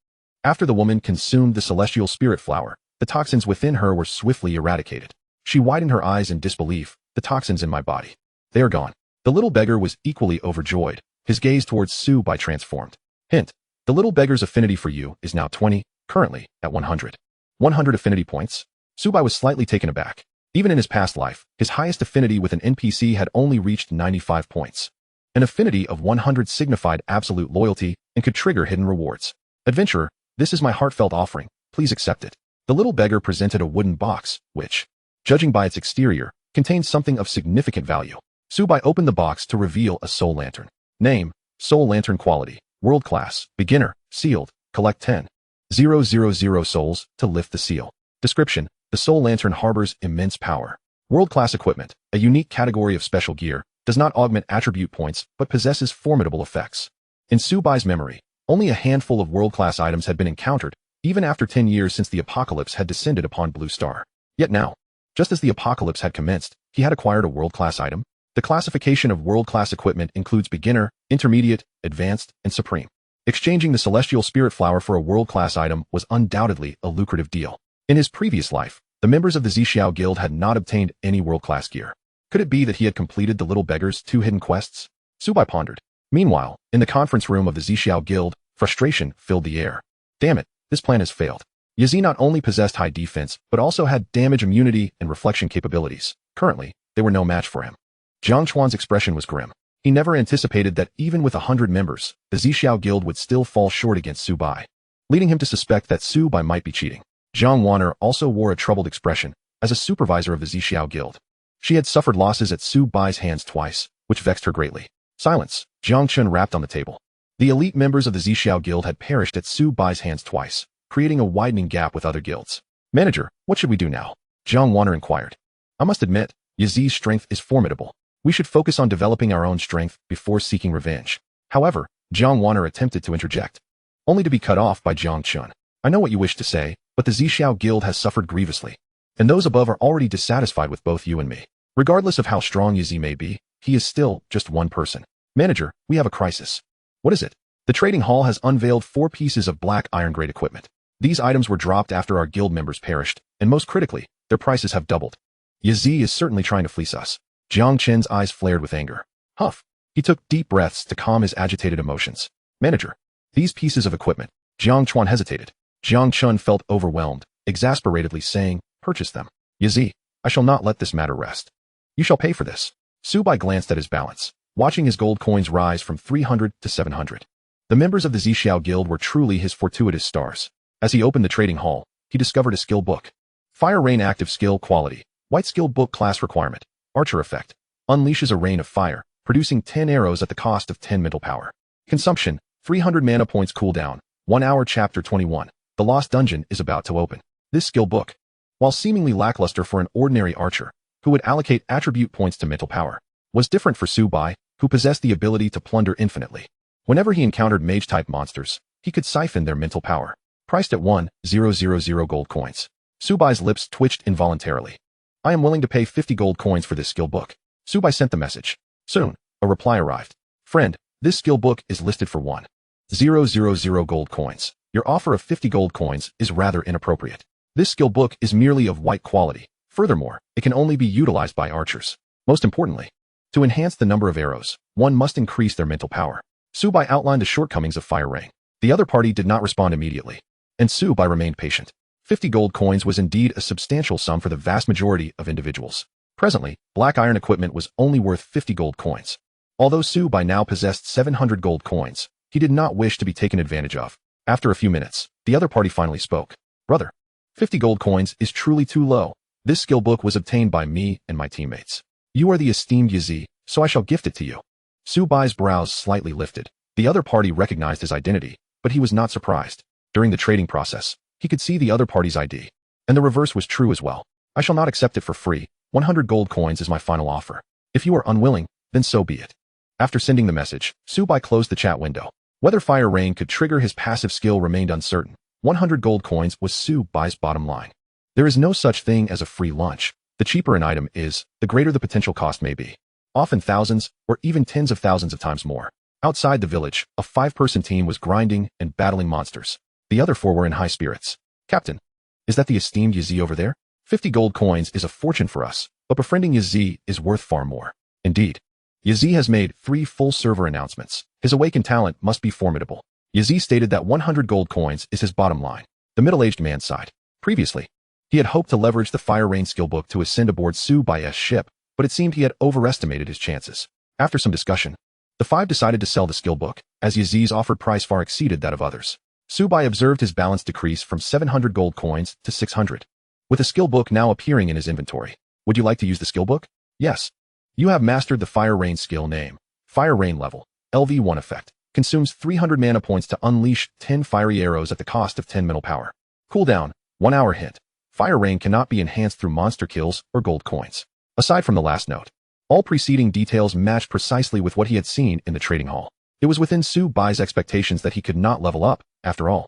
after the woman consumed the celestial spirit flower, the toxins within her were swiftly eradicated. She widened her eyes in disbelief. The toxins in my body. They are gone. The little beggar was equally overjoyed. His gaze towards Su Bai transformed. Hint. The little beggar's affinity for you is now 20, currently at 100. 100 affinity points? Su Bai was slightly taken aback. Even in his past life, his highest affinity with an NPC had only reached 95 points. An affinity of 100 signified absolute loyalty and could trigger hidden rewards. Adventurer, this is my heartfelt offering. Please accept it. The little beggar presented a wooden box, which, judging by its exterior, contained something of significant value. Su Bai opened the box to reveal a soul lantern. Name, Soul Lantern Quality, World Class, Beginner, Sealed, Collect 10,000 souls to lift the seal. Description, the Soul Lantern harbors immense power. World-class equipment, a unique category of special gear, does not augment attribute points but possesses formidable effects. In Su Bai's memory, only a handful of world-class items had been encountered, even after 10 years since the apocalypse had descended upon Blue Star. Yet now, just as the apocalypse had commenced, he had acquired a world-class item. The classification of world-class equipment includes beginner, intermediate, advanced, and supreme. Exchanging the celestial spirit flower for a world-class item was undoubtedly a lucrative deal. In his previous life, the members of the Zixiao Guild had not obtained any world-class gear. Could it be that he had completed the little beggar's 2 hidden quests? Su Bai pondered. Meanwhile, in the conference room of the Zixiao Guild, frustration filled the air. Damn it, this plan has failed. Yazi not only possessed high defense, but also had damage immunity and reflection capabilities. Currently, they were no match for him. Jiang Chuan's expression was grim. He never anticipated that even with 100 members, the Zixiao Guild would still fall short against Su Bai, leading him to suspect that Su Bai might be cheating. Jiang Wanner also wore a troubled expression as a supervisor of the Zixiao Guild. She had suffered losses at Su Bai's hands twice, which vexed her greatly. Silence. Jiang Chun rapped on the table. The elite members of the Zixiao Guild had perished at Su Bai's hands twice, creating a widening gap with other guilds. Manager, what should we do now? Jiang Wanner inquired. I must admit, Yazi's strength is formidable. We should focus on developing our own strength before seeking revenge. However, Jiang Wanner attempted to interject, only to be cut off by Jiang Chun. I know what you wish to say, but the Zixiao Guild has suffered grievously, and those above are already dissatisfied with both you and me. Regardless of how strong Yazi may be, he is still just one person. Manager, we have a crisis. What is it? The trading hall has unveiled 4 pieces of black iron-grade equipment. These items were dropped after our guild members perished, and most critically, their prices have doubled. Yazi is certainly trying to fleece us. Jiang Chen's eyes flared with anger. Huff. He took deep breaths to calm his agitated emotions. Manager, these pieces of equipment. Jiang Chuan hesitated. Jiang Chun felt overwhelmed, exasperatedly saying, purchase them. Yazi, I shall not let this matter rest. You shall pay for this. Su Bai glanced at his balance, watching his gold coins rise from 300 to 700. The members of the Zixiao Guild were truly his fortuitous stars. As he opened the trading hall, he discovered a skill book. Fire Rain active skill quality. White skill book class requirement. Archer effect. Unleashes a rain of fire, producing 10 arrows at the cost of 10 mental power. Consumption, 300 mana points cooldown. 1 hour chapter 21. The Lost Dungeon is about to open. This skill book, while seemingly lackluster for an ordinary archer, who would allocate attribute points to mental power, was different for Su Bai, who possessed the ability to plunder infinitely. Whenever he encountered mage-type monsters, he could siphon their mental power. Priced at 1,000 gold coins. Su Bai's lips twitched involuntarily. I am willing to pay 50 gold coins for this skill book. Su Bai sent the message. Soon, a reply arrived. Friend, this skill book is listed for 1,000 gold coins. Your offer of 50 gold coins is rather inappropriate. This skill book is merely of white quality. Furthermore, it can only be utilized by archers. Most importantly, to enhance the number of arrows, one must increase their mental power. Su Bai outlined the shortcomings of Fire Rain. The other party did not respond immediately, and Su Bai remained patient. 50 gold coins was indeed a substantial sum for the vast majority of individuals. Presently, black iron equipment was only worth 50 gold coins. Although Su Bai now possessed 700 gold coins, he did not wish to be taken advantage of. After a few minutes, the other party finally spoke. Brother, 50 gold coins is truly too low. This skill book was obtained by me and my teammates. You are the esteemed Yazi, so I shall gift it to you. Su Bai's brows slightly lifted. The other party recognized his identity, but he was not surprised. During the trading process, he could see the other party's ID. And the reverse was true as well. I shall not accept it for free. 100 gold coins is my final offer. If you are unwilling, then so be it. After sending the message, Su Bai closed the chat window. Whether Fire Rain could trigger his passive skill remained uncertain. 100 gold coins was Su Bai's bottom line. There is no such thing as a free lunch. The cheaper an item is, the greater the potential cost may be. Often thousands, or even tens of thousands of times more. Outside the village, a 5-person team was grinding and battling monsters. The other 4 were in high spirits. Captain, is that the esteemed Yazi over there? 50 gold coins is a fortune for us, but befriending Yazi is worth far more. Indeed. Yazi has made 3 full server announcements. His awakened talent must be formidable. Yazi stated that 100 gold coins is his bottom line. The middle-aged man sighed. Previously, he had hoped to leverage the Fire Rain skill book to ascend aboard Su Bai's ship, but it seemed he had overestimated his chances. After some discussion, the 5 decided to sell the skill book, as Yazi's offered price far exceeded that of others. Su Bai observed his balance decrease from 700 gold coins to 600. With a skill book now appearing in his inventory, would you like to use the skill book? Yes. You have mastered the Fire Rain skill name. Fire Rain level. LV1 effect. Consumes 300 mana points to unleash 10 fiery arrows at the cost of 10 mental power. Cooldown, 1 hour hint. Fire Rain cannot be enhanced through monster kills or gold coins. Aside from the last note, all preceding details matched precisely with what he had seen in the trading hall. It was within Su Bai's expectations that he could not level up, after all.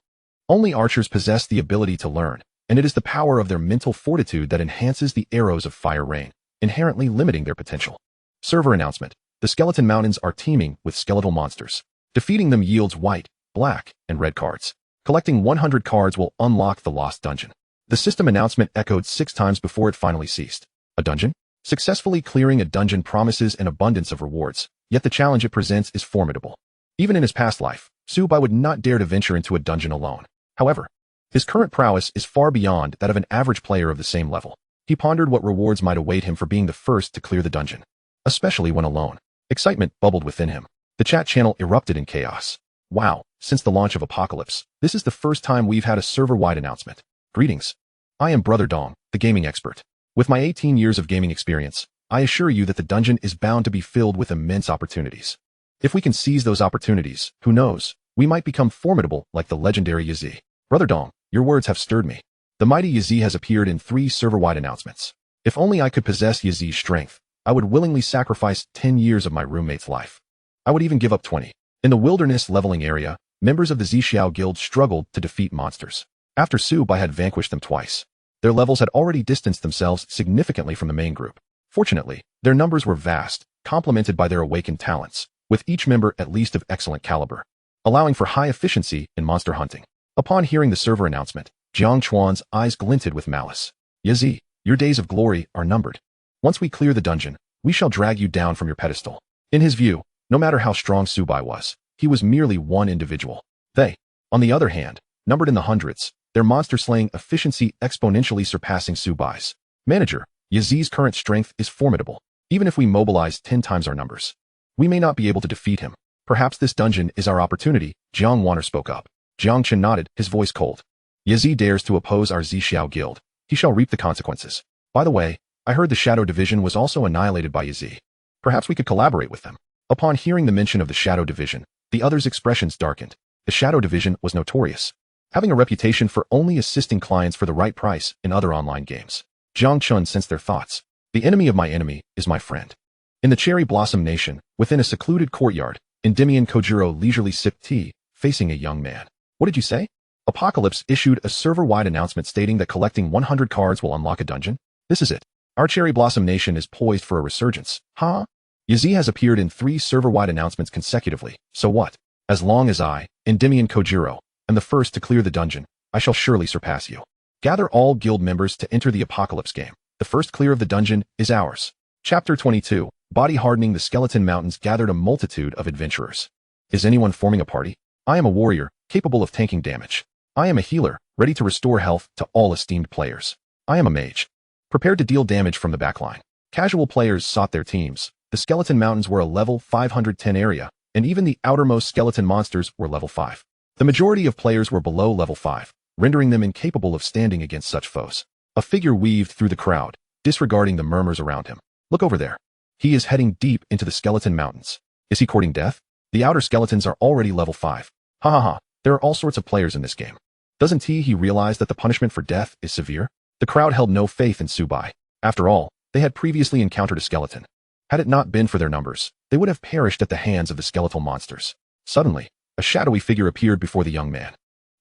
Only archers possess the ability to learn, and it is the power of their mental fortitude that enhances the arrows of Fire Rain, inherently limiting their potential. Server announcement. The Skeleton Mountains are teeming with skeletal monsters. Defeating them yields white, black, and red cards. Collecting 100 cards will unlock the Lost Dungeon. The system announcement echoed 6 times before it finally ceased. A dungeon? Successfully clearing a dungeon promises an abundance of rewards, yet the challenge it presents is formidable. Even in his past life, Su Bai would not dare to venture into a dungeon alone. However, his current prowess is far beyond that of an average player of the same level. He pondered what rewards might await him for being the first to clear the dungeon, especially when alone. Excitement bubbled within him. The chat channel erupted in chaos. Wow, since the launch of Apocalypse, this is the first time we've had a server-wide announcement. Greetings. I am Brother Dong, the gaming expert. With my 18 years of gaming experience, I assure you that the dungeon is bound to be filled with immense opportunities. If we can seize those opportunities, who knows, we might become formidable like the legendary Yazi. Brother Dong, your words have stirred me. The mighty Yazi has appeared in 3 server-wide announcements. If only I could possess Yazi's strength, I would willingly sacrifice 10 years of my roommate's life. I would even give up 20. In the wilderness leveling area, members of the Zixiao Guild struggled to defeat monsters. After Su Bai had vanquished them twice, their levels had already distanced themselves significantly from the main group. Fortunately, their numbers were vast, complemented by their awakened talents, with each member at least of excellent caliber, allowing for high efficiency in monster hunting. Upon hearing the server announcement, Jiang Chuan's eyes glinted with malice. Yazi, your days of glory are numbered. Once we clear the dungeon, we shall drag you down from your pedestal. In his view, no matter how strong Subai was, he was merely one individual. They, on the other hand, numbered in the hundreds, their monster-slaying efficiency exponentially surpassing Subai's. Manager, Yazi's current strength is formidable. Even if we mobilize 10 times our numbers, we may not be able to defeat him. Perhaps this dungeon is our opportunity, Jiang Wanner spoke up. Jiang Chen nodded, his voice cold. Yazi dares to oppose our Zixiao guild. He shall reap the consequences. By the way, I heard the Shadow Division was also annihilated by Yazi. Perhaps we could collaborate with them. Upon hearing the mention of the Shadow Division, the others' expressions darkened. The Shadow Division was notorious, having a reputation for only assisting clients for the right price in other online games. Jiang Chun sensed their thoughts. The enemy of my enemy is my friend. In the Cherry Blossom Nation, within a secluded courtyard, Endymion Kojiro leisurely sipped tea, facing a young man. What did you say? Apocalypse issued a server-wide announcement stating that collecting 100 cards will unlock a dungeon. This is it. Our Cherry Blossom Nation is poised for a resurgence. Huh? Yazi has appeared in 3 server-wide announcements consecutively. So what? As long as I, Endymion Kojiro, am the first to clear the dungeon, I shall surely surpass you. Gather all guild members to enter the Apocalypse game. The first clear of the dungeon is ours. Chapter 22. Body hardening. The Skeleton Mountains gathered a multitude of adventurers. Is anyone forming a party? I am a warrior, capable of tanking damage. I am a healer, ready to restore health to all esteemed players. I am a mage, prepared to deal damage from the backline. Casual players sought their teams. The Skeleton Mountains were a level 510 area, and even the outermost skeleton monsters were level 5. The majority of players were below level 5, rendering them incapable of standing against such foes. A figure weaved through the crowd, disregarding the murmurs around him. Look over there. He is heading deep into the Skeleton Mountains. Is he courting death? The outer skeletons are already level 5. Ha ha ha, there are all sorts of players in this game. Doesn't he realize that the punishment for death is severe? The crowd held no faith in Subai. After all, they had previously encountered a skeleton. Had it not been for their numbers, they would have perished at the hands of the skeletal monsters. Suddenly, a shadowy figure appeared before the young man.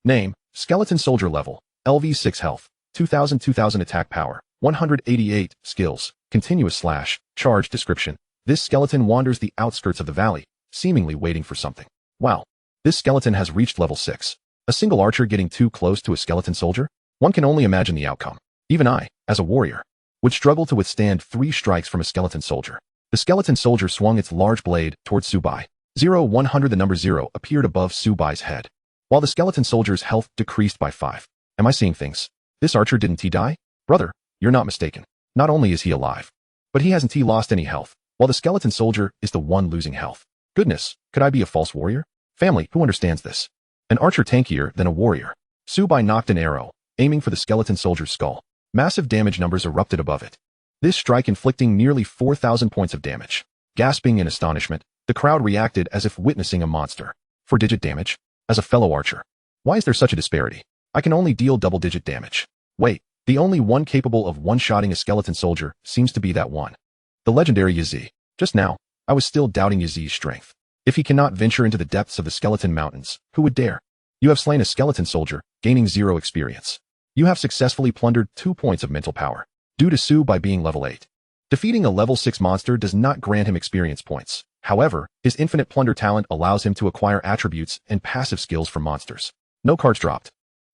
Name, Skeleton Soldier level, LV 6 health, 2000 attack power, 188 skills, continuous slash, charge description. This skeleton wanders the outskirts of the valley, seemingly waiting for something. Wow. This skeleton has reached level 6. A single archer getting too close to a skeleton soldier? One can only imagine the outcome. Even I, as a warrior, would struggle to withstand 3 strikes from a skeleton soldier. The skeleton soldier swung its large blade towards Subai. 100. The number 0 appeared above Subai's head, while the skeleton soldier's health decreased by 5. Am I seeing things? This archer didn't he die? Brother, you're not mistaken. Not only is he alive, but he hasn't lost any health, while the skeleton soldier is the one losing health. Goodness, could I be a false warrior? Family, who understands this? An archer tankier than a warrior. Subai knocked an arrow, aiming for the skeleton soldier's skull. Massive damage numbers erupted above it. This strike inflicting nearly 4,000 points of damage. Gasping in astonishment, the crowd reacted as if witnessing a monster. 4-digit damage? As a fellow archer, why is there such a disparity? I can only deal double-digit damage. Wait, the only one capable of one-shotting a skeleton soldier seems to be that one. The legendary Yazi. Just now, I was still doubting Yazi's strength. If he cannot venture into the depths of the Skeleton Mountains, who would dare? You have slain a skeleton soldier, gaining 0 experience. You have successfully plundered 2 points of mental power, due to Subai being level 8. Defeating a level 6 monster does not grant him experience points. However, his infinite plunder talent allows him to acquire attributes and passive skills from monsters. No cards dropped.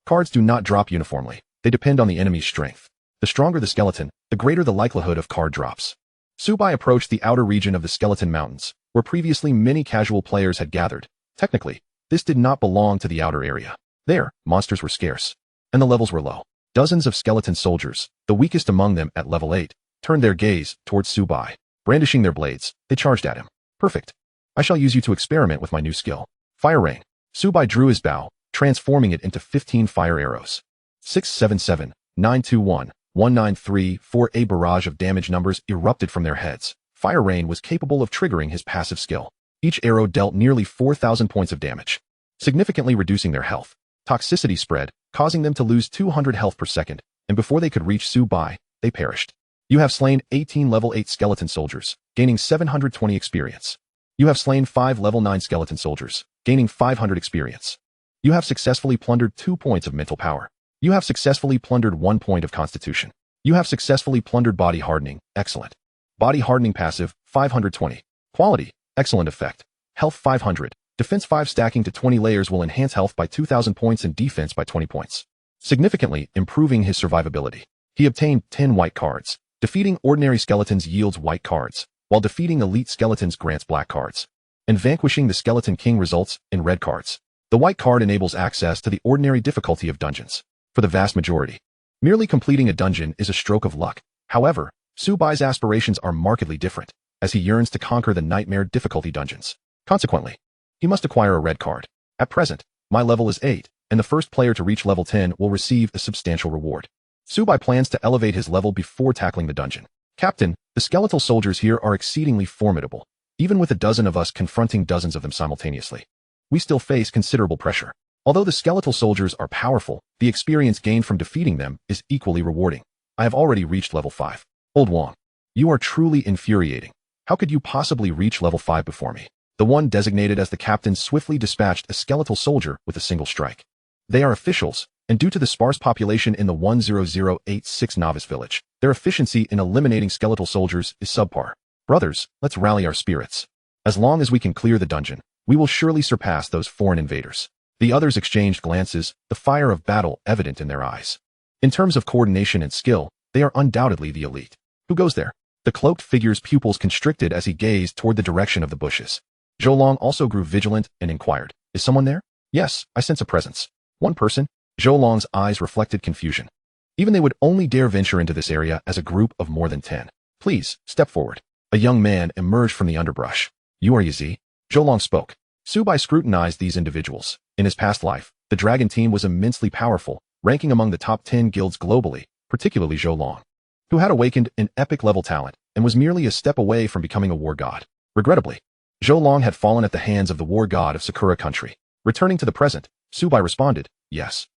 Cards do not drop uniformly. They depend on the enemy's strength. The stronger the skeleton, the greater the likelihood of card drops. Subai approached the outer region of the Skeleton Mountains, where previously many casual players had gathered. Technically, this did not belong to the outer area. There, monsters were scarce, and the levels were low. Dozens of skeleton soldiers, the weakest among them at level 8, turned their gaze towards Subai. Brandishing their blades, they charged at him. Perfect. I shall use you to experiment with my new skill. Fire Rain. Subai drew his bow, transforming it into 15 fire arrows. 677, 921, 1934. A barrage of damage numbers erupted from their heads. Fire Rain was capable of triggering his passive skill. Each arrow dealt nearly 4,000 points of damage, significantly reducing their health. Toxicity spread, causing them to lose 200 health per second, and before they could reach Subai, they perished. You have slain 18 level 8 skeleton soldiers, gaining 720 experience. You have slain 5 level 9 skeleton soldiers, gaining 500 experience. You have successfully plundered 2 points of mental power. You have successfully plundered 1 point of constitution. You have successfully plundered body hardening. Excellent. Body hardening passive, 520. Quality, excellent effect. Health 500. Defense 5 stacking to 20 layers will enhance health by 2,000 points and defense by 20 points, significantly improving his survivability. He obtained 10 white cards. Defeating ordinary skeletons yields white cards, while defeating elite skeletons grants black cards. And vanquishing the Skeleton King results in red cards. The white card enables access to the ordinary difficulty of dungeons. For the vast majority, merely completing a dungeon is a stroke of luck. However, Subai's aspirations are markedly different, as he yearns to conquer the nightmare difficulty dungeons. Consequently, he must acquire a red card. At present, my level is 8, and the first player to reach level 10 will receive a substantial reward. Subai plans to elevate his level before tackling the dungeon. Captain, the skeletal soldiers here are exceedingly formidable. Even with a dozen of us confronting dozens of them simultaneously, we still face considerable pressure. Although the skeletal soldiers are powerful, the experience gained from defeating them is equally rewarding. I have already reached level 5. Old Wong, you are truly infuriating. How could you possibly reach level 5 before me? The one designated as the captain swiftly dispatched a skeletal soldier with a single strike. They are officials, and due to the sparse population in the 10086 Novice village, their efficiency in eliminating skeletal soldiers is subpar. Brothers, let's rally our spirits. As long as we can clear the dungeon, we will surely surpass those foreign invaders. The others exchanged glances, the fire of battle evident in their eyes. In terms of coordination and skill, they are undoubtedly the elite. Who goes there? The cloaked figure's pupils constricted as he gazed toward the direction of the bushes. Zhou Long also grew vigilant and inquired, is someone there? Yes, I sense a presence. One person? Zhou Long's eyes reflected confusion. Even they would only dare venture into this area as a group of more than 10. Please, step forward. A young man emerged from the underbrush. You are Yi. Zhou Long spoke. Subai scrutinized these individuals. In his past life, the dragon team was immensely powerful, ranking among the top 10 guilds globally, particularly Zhou Long, who had awakened an epic level talent and was merely a step away from becoming a war god. Regrettably, Zhou Long had fallen at the hands of the war god of Sakura country. Returning to the present, Subai responded, yes.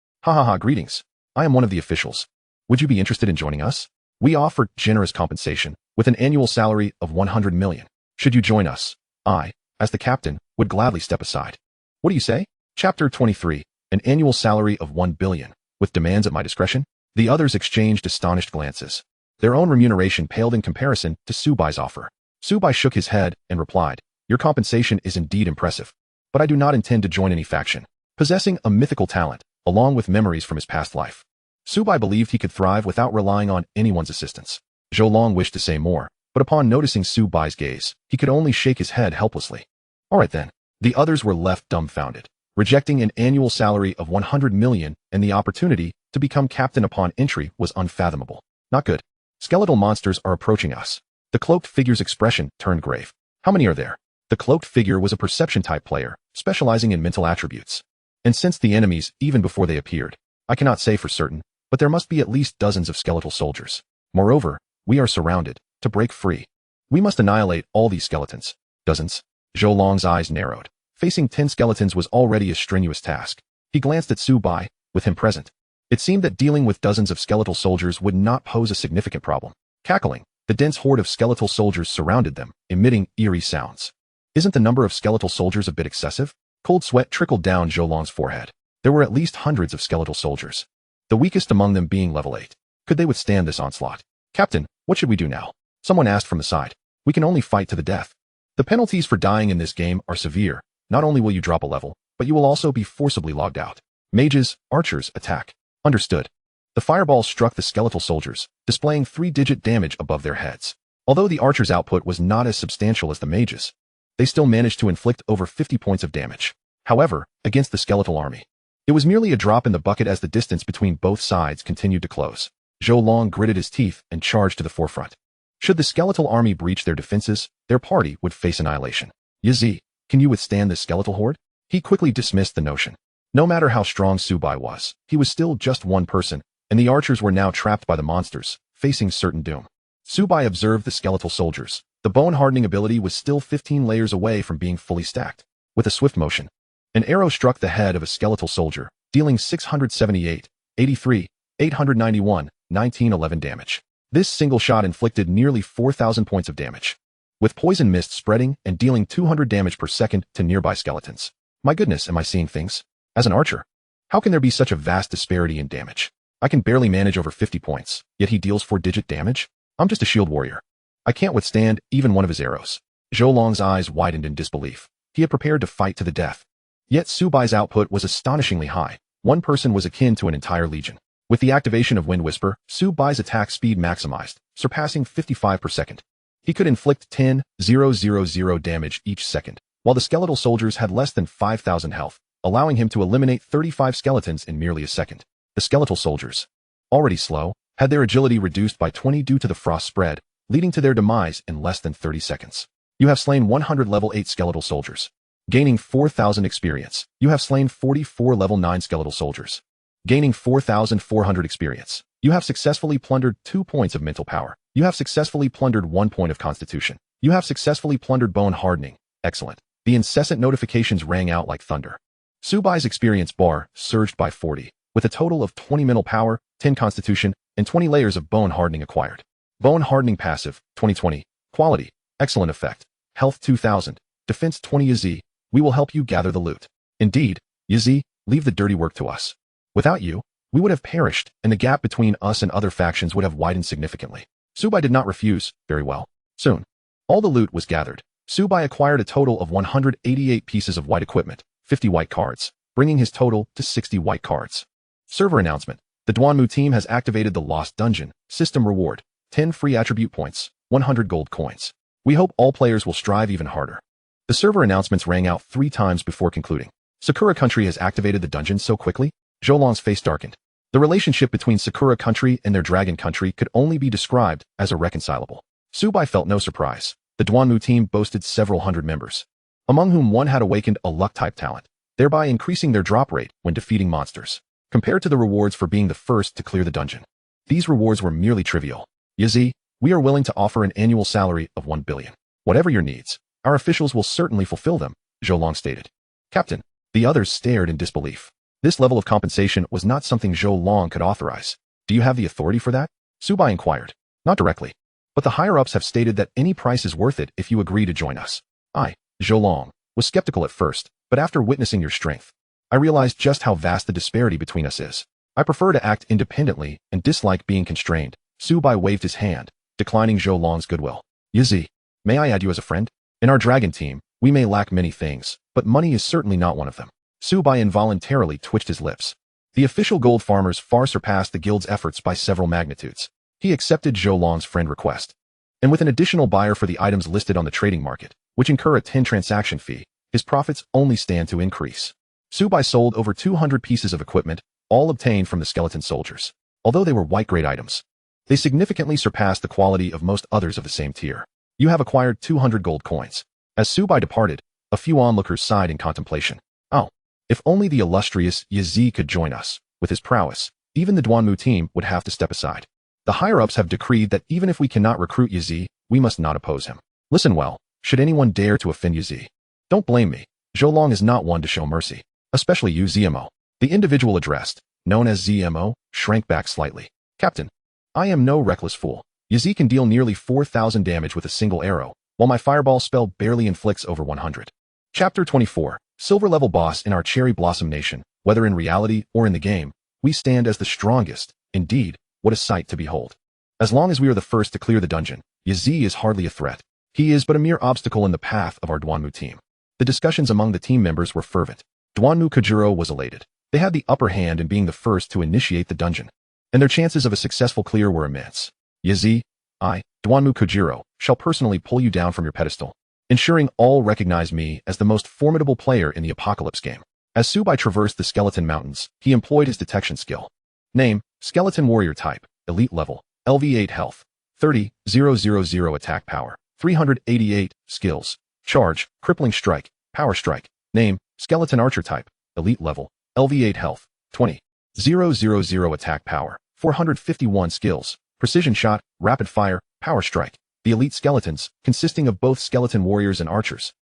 Greetings. I am one of the officials. Would you be interested in joining us? We offer generous compensation, with an annual salary of 100 million. Should you join us, I, as the captain, would gladly step aside. What do you say? Chapter 23, an annual salary of 1 billion, with demands at my discretion? The others exchanged astonished glances. Their own remuneration paled in comparison to Subai's offer. Subai shook his head and replied, your compensation is indeed impressive, but I do not intend to join any faction. Possessing a mythical talent, along with memories from his past life, Subai believed he could thrive without relying on anyone's assistance. Zhou Long wished to say more, but upon noticing Subai's gaze, he could only shake his head helplessly. All right then. The others were left dumbfounded, rejecting an annual salary of 100 million and the opportunity to become captain upon entry was unfathomable. Not good. Skeletal monsters are approaching us. The cloaked figure's expression turned grave. How many are there? The cloaked figure was a perception-type player, specializing in mental attributes. And since the enemies, even before they appeared, I cannot say for certain, but there must be at least dozens of skeletal soldiers. Moreover, we are surrounded. To break free, we must annihilate all these skeletons. Dozens? Zhou Long's eyes narrowed. Facing 10 skeletons was already a strenuous task. He glanced at Subai, with him present. It seemed that dealing with dozens of skeletal soldiers would not pose a significant problem. Cackling, the dense horde of skeletal soldiers surrounded them, emitting eerie sounds. Isn't the number of skeletal soldiers a bit excessive? Cold sweat trickled down Zhou Long's forehead. There were at least hundreds of skeletal soldiers, the weakest among them being level 8. Could they withstand this onslaught? Captain, what should we do now? Someone asked from the side. We can only fight to the death. The penalties for dying in this game are severe. Not only will you drop a level, but you will also be forcibly logged out. Mages, archers, attack. Understood. The fireball struck the skeletal soldiers, displaying 3-digit damage above their heads. Although the archers' output was not as substantial as the mages, they still managed to inflict over 50 points of damage. However, against the skeletal army, it was merely a drop in the bucket as the distance between both sides continued to close. Zhou Long gritted his teeth and charged to the forefront. Should the skeletal army breach their defenses, their party would face annihilation. Yi, can you withstand this skeletal horde? He quickly dismissed the notion. No matter how strong Subai was, he was still just one person, and the archers were now trapped by the monsters, facing certain doom. Subai observed the skeletal soldiers. The bone-hardening ability was still 15 layers away from being fully stacked. With a swift motion, an arrow struck the head of a skeletal soldier, dealing 678, 83, 891, 1911 damage. This single shot inflicted nearly 4,000 points of damage, with poison mist spreading and dealing 200 damage per second to nearby skeletons. My goodness, am I seeing things? As an archer, how can there be such a vast disparity in damage? I can barely manage over 50 points, yet he deals 4-digit damage? I'm just a shield warrior. I can't withstand even one of his arrows. Zhou Long's eyes widened in disbelief. He had prepared to fight to the death. Yet Subai's output was astonishingly high. One person was akin to an entire legion. With the activation of Wind Whisper, Subai's attack speed maximized, surpassing 55 per second. He could inflict 10,000 damage each second, while the skeletal soldiers had less than 5,000 health, allowing him to eliminate 35 skeletons in merely a second. The skeletal soldiers, already slow, had their agility reduced by 20 due to the frost spread, leading to their demise in less than 30 seconds. You have slain 100 level 8 skeletal soldiers. Gaining 4,000 experience. You have slain 44 level 9 skeletal soldiers. Gaining 4,400 experience. You have successfully plundered 2 points of mental power. You have successfully plundered 1 point of constitution. You have successfully plundered bone hardening. Excellent. The incessant notifications rang out like thunder. Subai's experience bar surged by 40, with a total of 20 mental power, 10 constitution, and 20 layers of bone hardening acquired. Bone hardening passive, 2020. Quality, excellent effect. Health 2000. Defense 20 Yazi. We will help you gather the loot. Indeed, Yazi, leave the dirty work to us. Without you, we would have perished, and the gap between us and other factions would have widened significantly. Subai did not refuse. Very well. Soon, all the loot was gathered. Subai acquired a total of 188 pieces of white equipment, 50 white cards, bringing his total to 60 white cards. Server announcement. The Duanmu team has activated the Lost Dungeon. System reward. 10 free attribute points, 100 gold coins. We hope all players will strive even harder. The server announcements rang out 3 times before concluding. Sakura Country has activated the dungeon so quickly? Zhoulong's face darkened. The relationship between Sakura Country and their Dragon Country could only be described as irreconcilable. Subai felt no surprise. The Duanmu team boasted several hundred members, among whom one had awakened a luck-type talent, thereby increasing their drop rate when defeating monsters. Compared to the rewards for being the first to clear the dungeon, these rewards were merely trivial. Yazi, we are willing to offer an annual salary of 1 billion. Whatever your needs, our officials will certainly fulfill them, Zhoulong stated. Captain, the others stared in disbelief. This level of compensation was not something Zhoulong could authorize. Do you have the authority for that? Subai inquired. Not directly, but the higher-ups have stated that any price is worth it if you agree to join us. I, Zhoulong, was skeptical at first, but after witnessing your strength, I realized just how vast the disparity between us is. I prefer to act independently and dislike being constrained. Subai waved his hand, declining Zhoulong's goodwill. Yazi, may I add you as a friend? In our dragon team, we may lack many things, but money is certainly not one of them. Subai involuntarily twitched his lips. The official gold farmers far surpassed the guild's efforts by several magnitudes. He accepted Zhoulong's friend request. And with an additional buyer for the items listed on the trading market, which incur a 10 transaction fee, his profits only stand to increase. Subai sold over 200 pieces of equipment, all obtained from the skeleton soldiers. Although they were white-grade items, they significantly surpassed the quality of most others of the same tier. You have acquired 200 gold coins. As Subai departed, a few onlookers sighed in contemplation. Oh, if only the illustrious Yazi could join us. With his prowess, even the Duanmu team would have to step aside. The higher-ups have decreed that even if we cannot recruit Yazi, we must not oppose him. Listen well, should anyone dare to offend Yazi, don't blame me. Zhoulong is not one to show mercy. Especially you, ZMO. The individual addressed, known as ZMO, shrank back slightly. Captain, I am no reckless fool. Yazi can deal nearly 4,000 damage with a single arrow, while my fireball spell barely inflicts over 100. Chapter 24. Silver-level boss in our Cherry Blossom Nation. Whether in reality or in the game, we stand as the strongest. Indeed, what a sight to behold. As long as we are the first to clear the dungeon, Yazi is hardly a threat. He is but a mere obstacle in the path of our Duanmu team. The discussions among the team members were fervent. Duanmu Kujuro was elated. They had the upper hand in being the first to initiate the dungeon, and their chances of a successful clear were immense. Yazi, I, Duanmu Kujuro, shall personally pull you down from your pedestal, ensuring all recognize me as the most formidable player in the Apocalypse game. As Subai traversed the Skeleton Mountains, he employed his detection skill. Name, Skeleton Warrior Type, Elite Level, LV8 Health, 30,000 Attack Power, 388, Skills, Charge, Crippling Strike, Power Strike. Name, Skeleton Archer Type, Elite Level, LV8 Health, 20,000 Attack Power, 451 Skills, Precision Shot, Rapid Fire, Power Strike. The elite skeletons, consisting of both skeleton warriors and archers,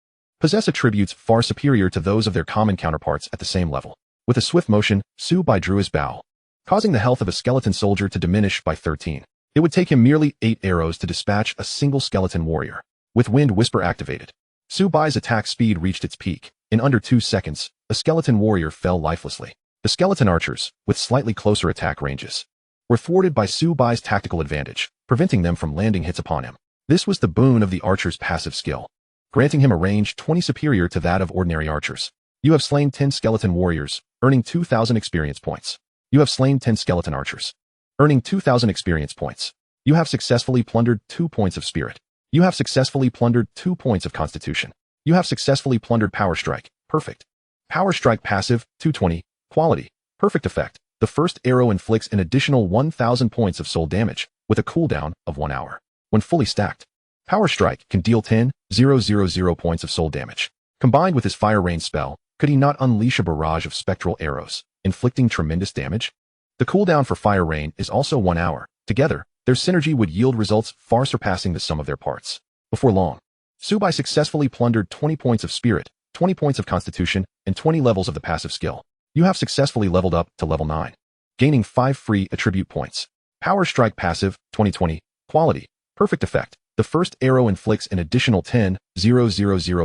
possess attributes far superior to those of their common counterparts at the same level. With a swift motion, Subai drew his bow, causing the health of a skeleton soldier to diminish by 13. It would take him merely 8 arrows to dispatch a single skeleton warrior. With Wind Whisper activated, Subai's attack speed reached its peak. In under 2 seconds, a skeleton warrior fell lifelessly. The skeleton archers, with slightly closer attack ranges, were thwarted by Subai's tactical advantage, preventing them from landing hits upon him. This was the boon of the archer's passive skill. granting him a range 20 superior to that of ordinary archers. You have slain 10 skeleton warriors, earning 2,000 experience points. You have slain 10 skeleton archers, earning 2,000 experience points. You have successfully plundered 2 points of spirit. You have successfully plundered 2 points of constitution. You have successfully plundered power strike, perfect. Power strike passive, 220, quality, perfect effect. The first arrow inflicts an additional 1,000 points of soul damage, with a cooldown of 1 hour. When fully stacked, Power Strike can deal 10,000 points of soul damage. Combined with his Fire Rain spell, could he not unleash a barrage of spectral arrows, inflicting tremendous damage? The cooldown for Fire Rain is also 1 hour. Together, their synergy would yield results far surpassing the sum of their parts. Before long, Subai successfully plundered 20 points of spirit, 20 points of constitution, and 20 levels of the passive skill. You have successfully leveled up to level 9, gaining 5 free attribute points. Power Strike passive, 2020, quality, perfect effect. The first arrow inflicts an additional 10,000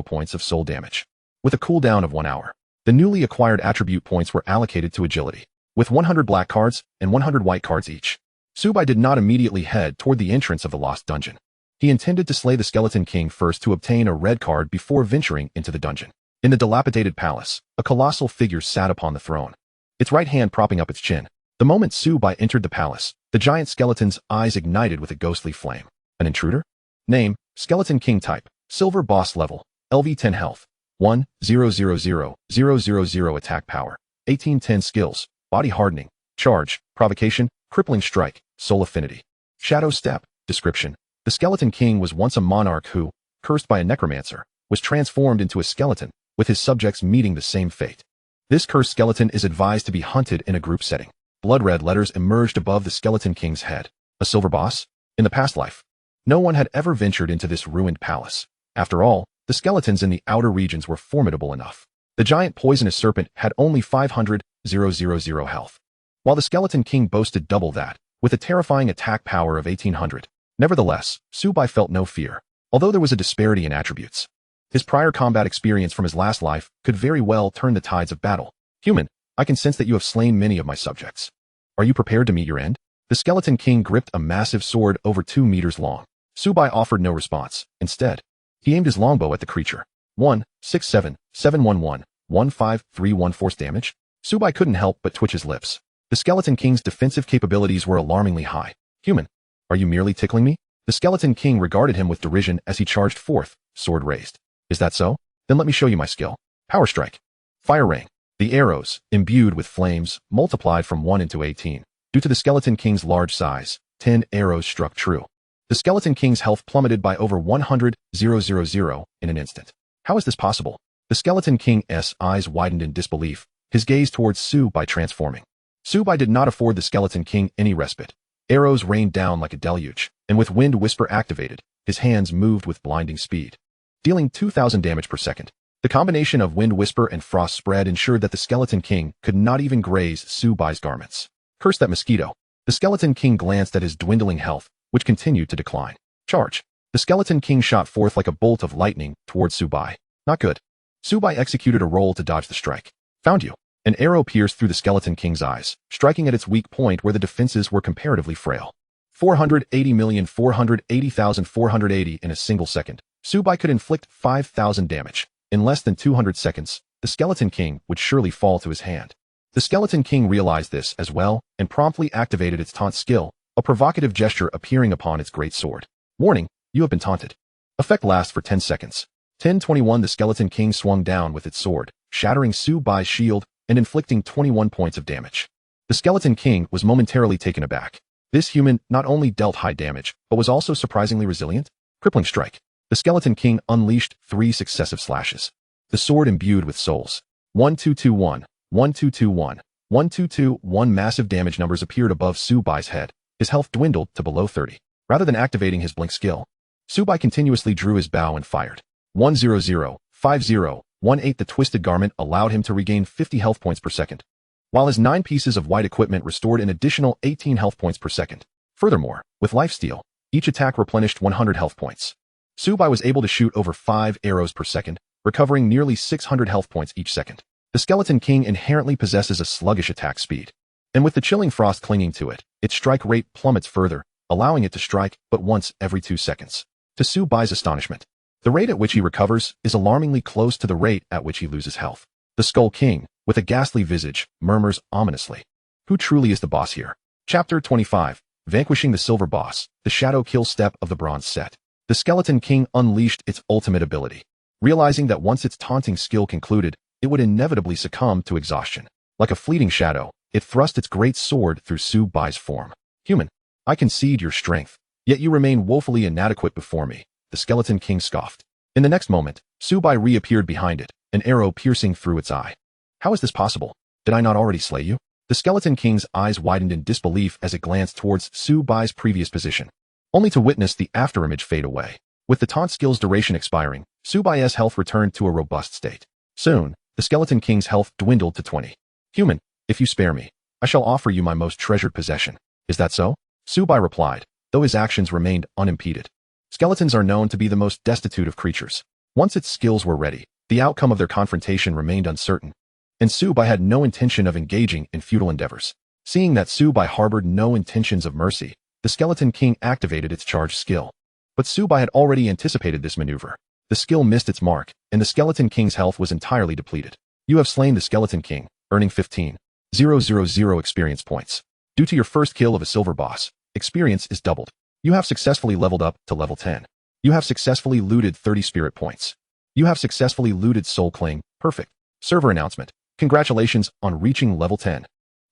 points of soul damage, with a cooldown of 1 hour. The newly acquired attribute points were allocated to agility, with 100 black cards and 100 white cards each. Subai did not immediately head toward the entrance of the lost dungeon. He intended to slay the Skeleton King first to obtain a red card before venturing into the dungeon. In the dilapidated palace, a colossal figure sat upon the throne, its right hand propping up its chin. The moment Subai entered the palace, the giant skeleton's eyes ignited with a ghostly flame. An intruder? Name, Skeleton King type, Silver Boss level, LV 10 health, 1,000,000 attack power, 1810 skills, body hardening, charge, provocation, crippling strike, soul affinity. Shadow step, description. The Skeleton King was once a monarch who, cursed by a necromancer, was transformed into a skeleton, with his subjects meeting the same fate. This cursed skeleton is advised to be hunted in a group setting. Blood-red letters emerged above the Skeleton King's head. A silver boss? In the past life, no one had ever ventured into this ruined palace. After all, the skeletons in the outer regions were formidable enough. The giant poisonous serpent had only 500,000 health, while the Skeleton King boasted double that, with a terrifying attack power of 1,800. Nevertheless, Subai felt no fear, although there was a disparity in attributes. His prior combat experience from his last life could very well turn the tides of battle. Human, I can sense that you have slain many of my subjects. Are you prepared to meet your end? The Skeleton King gripped a massive sword over 2 meters long. Subai offered no response. Instead, he aimed his longbow at the creature. 1,67711,15314 force damage. Subai couldn't help but twitch his lips. The Skeleton King's defensive capabilities were alarmingly high. Human, are you merely tickling me? The Skeleton King regarded him with derision as he charged forth, sword raised. Is that so? Then let me show you my skill. Power Strike. Fire Rain. The arrows, imbued with flames, multiplied from 1 into 18. Due to the Skeleton King's large size, 10 arrows struck true. The Skeleton King's health plummeted by over 100,000 in an instant. How is this possible? The Skeleton King's eyes widened in disbelief, his gaze towards Subai transforming. Subai did not afford the Skeleton King any respite. Arrows rained down like a deluge, and with Wind Whisper activated, his hands moved with blinding speed, dealing 2,000 damage per second. The combination of Wind Whisper and Frost Spread ensured that the Skeleton King could not even graze Subai's garments. Curse that mosquito. The Skeleton King glanced at his dwindling health, which continued to decline. Charge. The Skeleton King shot forth like a bolt of lightning towards Subai. Not good. Subai executed a roll to dodge the strike. Found you. An arrow pierced through the Skeleton King's eyes, striking at its weak point where the defenses were comparatively frail. 480,480,480 in a single second. Subai could inflict 5,000 damage. In less than 200 seconds, the Skeleton King would surely fall to his hand. The Skeleton King realized this as well and promptly activated its taunt skill, a provocative gesture appearing upon its great sword. Warning, you have been taunted. Effect lasts for 10 seconds. 10:21 The Skeleton King swung down with its sword, shattering Subai's shield and inflicting 21 points of damage. The Skeleton King was momentarily taken aback. This human not only dealt high damage, but was also surprisingly resilient. Crippling Strike. The Skeleton King unleashed 3 successive slashes. The sword imbued with souls. 1221, 1221, 1221 massive damage numbers appeared above Subai's head. His health dwindled to below 30. Rather than activating his blink skill, Subai continuously drew his bow and fired. 100, 50, 18. The twisted garment allowed him to regain 50 health points per second, while his 9 pieces of white equipment restored an additional 18 health points per second. Furthermore, with lifesteal, each attack replenished 100 health points. Subai was able to shoot over 5 arrows per second, recovering nearly 600 health points each second. The Skeleton King inherently possesses a sluggish attack speed, and with the chilling frost clinging to it, its strike rate plummets further, allowing it to strike but once every 2 seconds. To Subai's astonishment, The rate at which he recovers is alarmingly close to the rate at which he loses health. The Skull King, with a ghastly visage, murmurs ominously. Who truly is the boss here? Chapter 25. Vanquishing the Silver Boss, the Shadow Kill Step of the Bronze Set. The Skeleton King unleashed its ultimate ability. Realizing that once its taunting skill concluded, it would inevitably succumb to exhaustion. Like a fleeting shadow, it thrust its great sword through Su Bai's form. Human, I concede your strength, yet you remain woefully inadequate before me, the Skeleton King scoffed. In the next moment, Su Bai reappeared behind it, an arrow piercing through its eye. How is this possible? Did I not already slay you? The Skeleton King's eyes widened in disbelief as it glanced towards Su Bai's previous position, only to witness the afterimage fade away. With the taunt skill's duration expiring, Su Bai's health returned to a robust state. Soon, the Skeleton King's health dwindled to 20. Human, if you spare me, I shall offer you my most treasured possession. Is that so? Su Bai replied, though his actions remained unimpeded. Skeletons are known to be the most destitute of creatures. Once its skills were ready, the outcome of their confrontation remained uncertain, and Su Bai had no intention of engaging in futile endeavors. Seeing that Su Bai harbored no intentions of mercy, the Skeleton King activated its charged skill. But Su Bai had already anticipated this maneuver. The skill missed its mark, and the Skeleton King's health was entirely depleted. You have slain the Skeleton King, earning 15,000 experience points. Due to your first kill of a silver boss, experience is doubled. You have successfully leveled up to level 10. You have successfully looted 30 spirit points. You have successfully looted Soul Cling. Perfect. Server announcement. Congratulations on reaching level 10.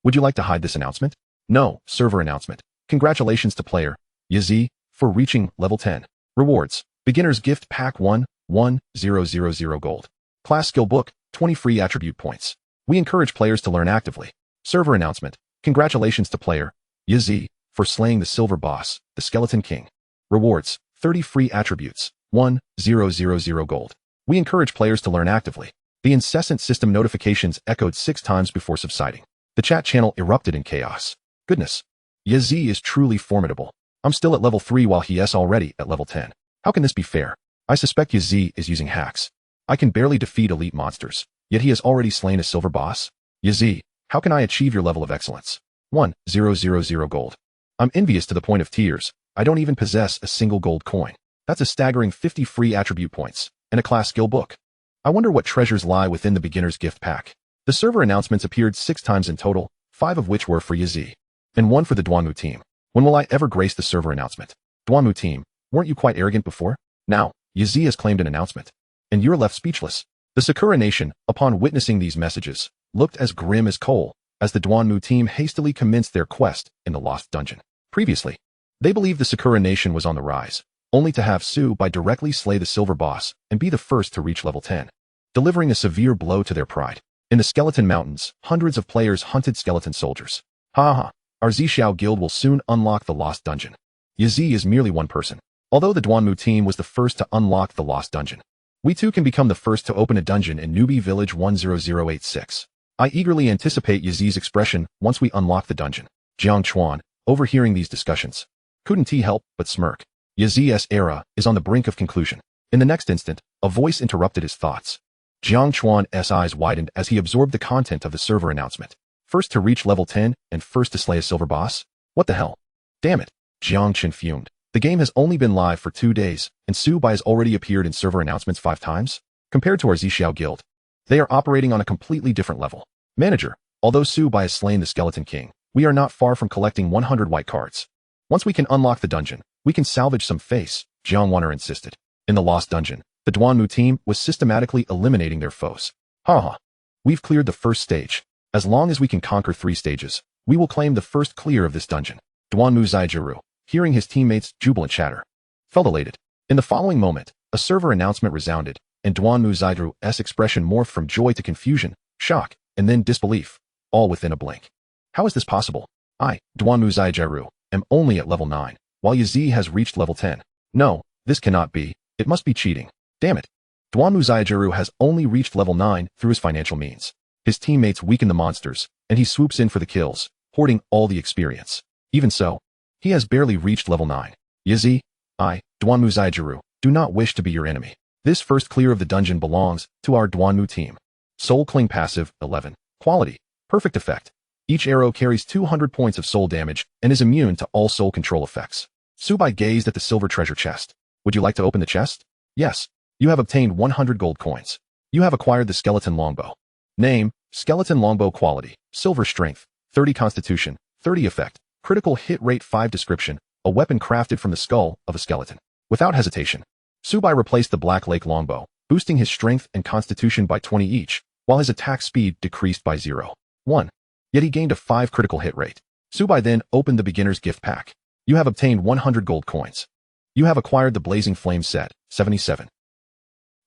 Would you like to hide this announcement? No. Server announcement. Congratulations to player Yazi for reaching level 10. Rewards. Beginner's Gift Pack 1,000 gold. Class Skill Book, 20 free attribute points. We encourage players to learn actively. Server announcement. Congratulations to player Yazi for slaying the silver boss, the Skeleton King. Rewards. 30 free attributes, 1,000 gold. We encourage players to learn actively. The incessant system notifications echoed 6 times before subsiding. The chat channel erupted in chaos. Goodness. Yazi is truly formidable. I'm still at level 3 while he is already at level 10. How can this be fair? I suspect Yazi is using hacks. I can barely defeat elite monsters, yet he has already slain a silver boss. Yazi, how can I achieve your level of excellence? 1,000 gold. I'm envious to the point of tears. I don't even possess a single gold coin. That's a staggering 50 free attribute points and a class skill book. I wonder what treasures lie within the beginner's gift pack. The server announcements appeared 6 times in total, 5 of which were for Yazi, and 1 for the Duanmu team. When will I ever grace the server announcement? Duanmu team, weren't you quite arrogant before? Now, Yazi has claimed an announcement, and you're left speechless. The Sakura Nation, upon witnessing these messages, looked as grim as coal as the Duanmu team hastily commenced their quest in the Lost Dungeon. Previously, they believed the Sakura Nation was on the rise, only to have Su Bai directly slay the silver boss and be the first to reach level 10, delivering a severe blow to their pride. In the Skeleton Mountains, hundreds of players hunted skeleton soldiers. Ha. Our Zhixiao guild will soon unlock the Lost Dungeon. Yazi is merely one person. Although the Duanmu team was the first to unlock the Lost Dungeon, we too can become the first to open a dungeon in Newbie Village 10086. I eagerly anticipate Yazi's expression once we unlock the dungeon. Jiang Chuan, overhearing these discussions, couldn't he help but smirk. Yazi's era is on the brink of conclusion. In the next instant, a voice interrupted his thoughts. Jiang Chuan's eyes widened as he absorbed the content of the server announcement. First to reach level 10 and first to slay a silver boss? What the hell? Damn it. Jiang Chen fumed. The game has only been live for 2 days, and Su Bai has already appeared in server announcements 5 times? Compared to our Zhixiao guild, they are operating on a completely different level. Manager, although Su Bai has slain the Skeleton King, we are not far from collecting 100 white cards. Once we can unlock the dungeon, we can salvage some face, Jiang Wanner insisted. In the Lost Dungeon, the Duanmu team was systematically eliminating their foes. Ha. We've cleared the first stage. As long as we can conquer 3 stages, we will claim the first clear of this dungeon. Duanmu Zaijiru, hearing his teammates' jubilant chatter, felt elated. In the following moment, a server announcement resounded, and Duanmu Zaijiru's expression morphed from joy to confusion, shock, and then disbelief, all within a blink. How is this possible? I, Duanmu Zaijiru, am only at level 9, while Yazi has reached level 10. No, this cannot be. It must be cheating. Damn it. Duanmu Zaijiru has only reached level 9 through his financial means. His teammates weaken the monsters, and he swoops in for the kills, hoarding all the experience. Even so, he has barely reached level 9. Yazi, I, Duanmu Zaijiru, do not wish to be your enemy. This first clear of the dungeon belongs to our Duanmu team. Soul Cling passive, 11. Quality, perfect effect. Each arrow carries 200 points of soul damage and is immune to all soul control effects. Su Bai gazed at the silver treasure chest. Would you like to open the chest? Yes. You have obtained 100 gold coins. You have acquired the skeleton longbow. Name, skeleton longbow quality, silver strength, 30 constitution, 30 effect, critical hit rate 5 description, a weapon crafted from the skull of a skeleton. Without hesitation, Subai replaced the Black Lake longbow, boosting his strength and constitution by 20 each, while his attack speed decreased by 0.1. Yet he gained a 5 critical hit rate. Subai then opened the beginner's gift pack. You have obtained 100 gold coins. You have acquired the Blazing Flame set, 77.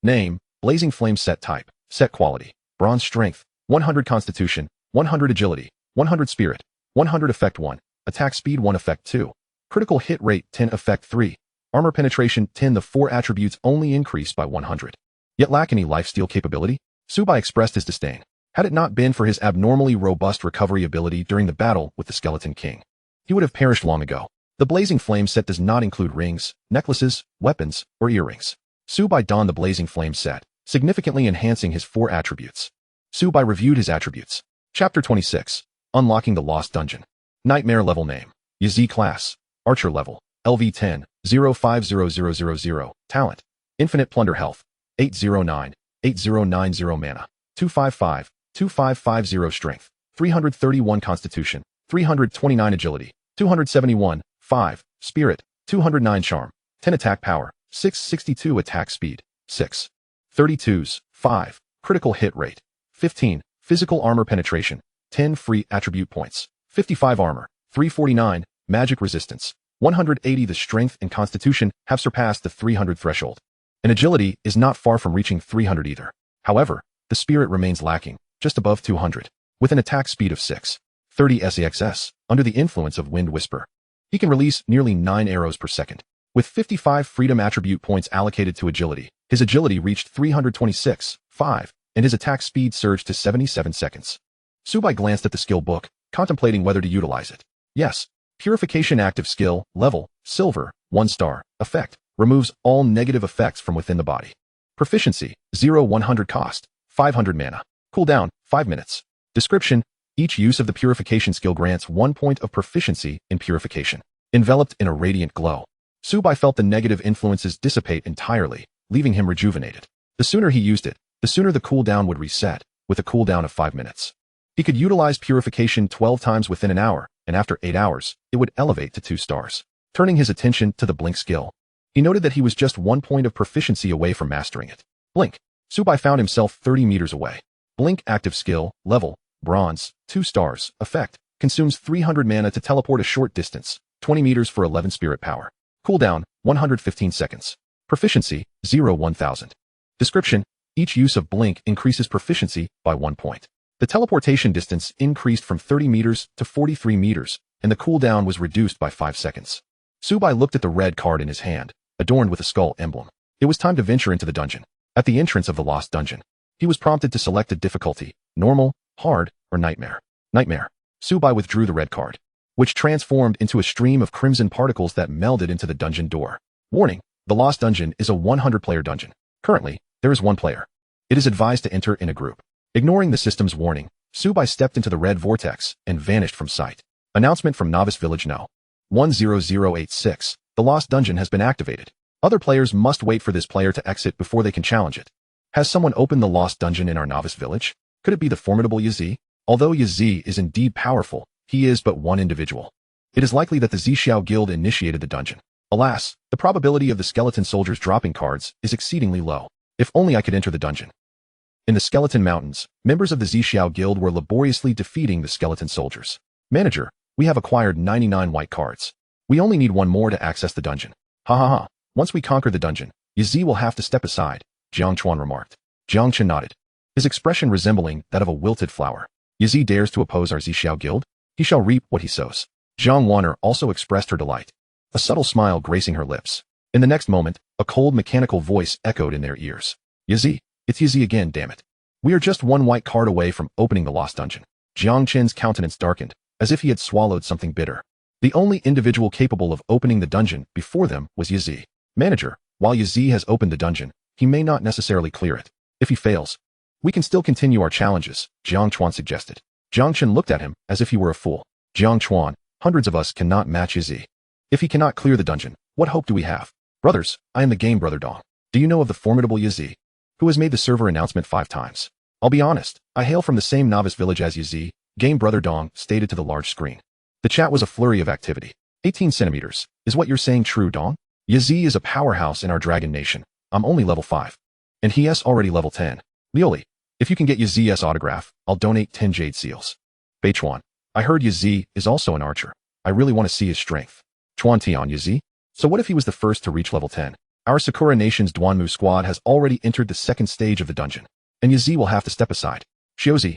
Name, Blazing Flame set type, set quality, bronze strength, 100 constitution, 100 agility, 100 spirit, 100 effect 1, attack speed 1 effect 2, critical hit rate 10 effect 3, armor penetration 10. The 4 attributes only increased by 100. Yet lack any lifesteal capability? Subai expressed his disdain. Had it not been for his abnormally robust recovery ability during the battle with the Skeleton King, he would have perished long ago. The Blazing Flame set does not include rings, necklaces, weapons, or earrings. Subai donned the Blazing Flame set, significantly enhancing his 4 attributes. Subai reviewed his attributes. Chapter 26. Unlocking the Lost Dungeon. Nightmare level name. Yazi class. Archer level. LV10, 050000. Talent. Infinite Plunder health. 809, 8090 mana. 255, 2550 strength. 331 constitution. 329 agility. 271, 5, spirit. 209 charm. 10 attack power. 662 attack speed. 6. 32s, 5. Critical hit rate. 15. Physical armor penetration. 10 free attribute points. 55 armor. 349. Magic resistance. 180. The strength and constitution have surpassed the 300 threshold. And agility is not far from reaching 300 either. However, the spirit remains lacking, just above 200. With an attack speed of 6. 30 SAXS, under the influence of Wind Whisper. He can release nearly 9 arrows per second. With 55 freedom attribute points allocated to agility, his agility reached 326, 5, and his attack speed surged to 77 seconds. Subai glanced at the skill book, contemplating whether to utilize it. Yes. Purification active skill, level, silver, 1 star, effect, removes all negative effects from within the body. Proficiency, 0-100 cost, 500 mana. Cooldown, 5 minutes. Description, each use of the purification skill grants 1 point of proficiency in purification. Enveloped in a radiant glow, Subai felt the negative influences dissipate entirely, leaving him rejuvenated. The sooner he used it, the sooner the cooldown would reset, with a cooldown of 5 minutes. He could utilize purification 12 times within an hour, and after 8 hours, it would elevate to 2 stars. Turning his attention to the blink skill, he noted that he was just 1 point of proficiency away from mastering it. Blink. Subai found himself 30 meters away. Blink active skill, level, bronze, 2 stars, effect, consumes 300 mana to teleport a short distance, 20 meters for 11 spirit power. Cooldown, 115 seconds. Proficiency, 0-1000. Description, each use of blink increases proficiency by 1 point. The teleportation distance increased from 30 meters to 43 meters, and the cooldown was reduced by 5 seconds. Subai looked at the red card in his hand, adorned with a skull emblem. It was time to venture into the dungeon. At the entrance of the Lost Dungeon, he was prompted to select a difficulty, normal, hard, or nightmare. Nightmare. Subai withdrew the red card, which transformed into a stream of crimson particles that melded into the dungeon door. Warning, the Lost Dungeon is a 100-player dungeon. Currently, there is 1 player. It is advised to enter in a group. Ignoring the system's warning, Subai stepped into the red vortex and vanished from sight. Announcement from Novice Village No. 10086. The Lost Dungeon has been activated. Other players must wait for this player to exit before they can challenge it. Has someone opened the Lost Dungeon in our Novice Village? Could it be the formidable Yazi? Although Yazi is indeed powerful, he is but one individual. It is likely that the Zixiao Guild initiated the dungeon. Alas, the probability of the skeleton soldiers dropping cards is exceedingly low. If only I could enter the dungeon. In the Skeleton Mountains, members of the Zixiao Guild were laboriously defeating the skeleton soldiers. Manager, we have acquired 99 white cards. We only need 1 more to access the dungeon. Ha ha ha. Once we conquer the dungeon, Yazi will have to step aside, Jiang Chuan remarked. Jiang Chen nodded, his expression resembling that of a wilted flower. Yazi dares to oppose our Zixiao Guild? He shall reap what he sows. Jiang Wanner also expressed her delight, a subtle smile gracing her lips. In the next moment, a cold mechanical voice echoed in their ears. Yazi, it's Yazi again, damn it. We are just 1 white card away from opening the Lost Dungeon. Jiang Chen's countenance darkened, as if he had swallowed something bitter. The only individual capable of opening the dungeon before them was Yazi. Manager, while Yazi has opened the dungeon, he may not necessarily clear it. If he fails, we can still continue our challenges, Jiang Chuan suggested. Jiang Chen looked at him as if he were a fool. Jiang Chuan, hundreds of us cannot match Yazi. If he cannot clear the dungeon, what hope do we have? Brothers, I am the game brother Dong. Do you know of the formidable Yazi, who has made the server announcement 5 times? I'll be honest, I hail from the same novice village as Yazi, Game Brother Dong stated to the large screen. The chat was a flurry of activity. 18 centimeters. Is what you're saying true, Dong? Yazi is a powerhouse in our Dragon Nation. I'm only level 5. And he's already level 10. Lioli, if you can get Yazi's autograph, I'll donate 10 jade seals. Beichuan, I heard Yazi is also an archer. I really want to see his strength. Chuan Tian Yazi? So what if he was the first to reach level 10? Our Sakura Nation's Duanmu squad has already entered the second stage of the dungeon, and Yazi will have to step aside. Shiozi,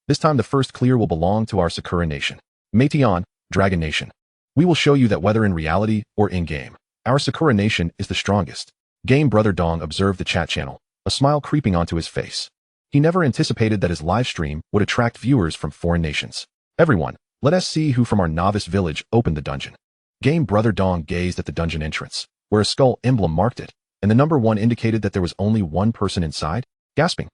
this time the first clear will belong to our Sakura Nation. Meiteon, Dragon Nation. We will show you that whether in reality or in-game, our Sakura Nation is the strongest. Game Brother Dong observed the chat channel, a smile creeping onto his face. He never anticipated that his live stream would attract viewers from foreign nations. Everyone, let us see who from our novice village opened the dungeon. Game Brother Dong gazed at the dungeon entrance, where a skull emblem marked it, and the number 1 indicated that there was only one person inside. Gasping.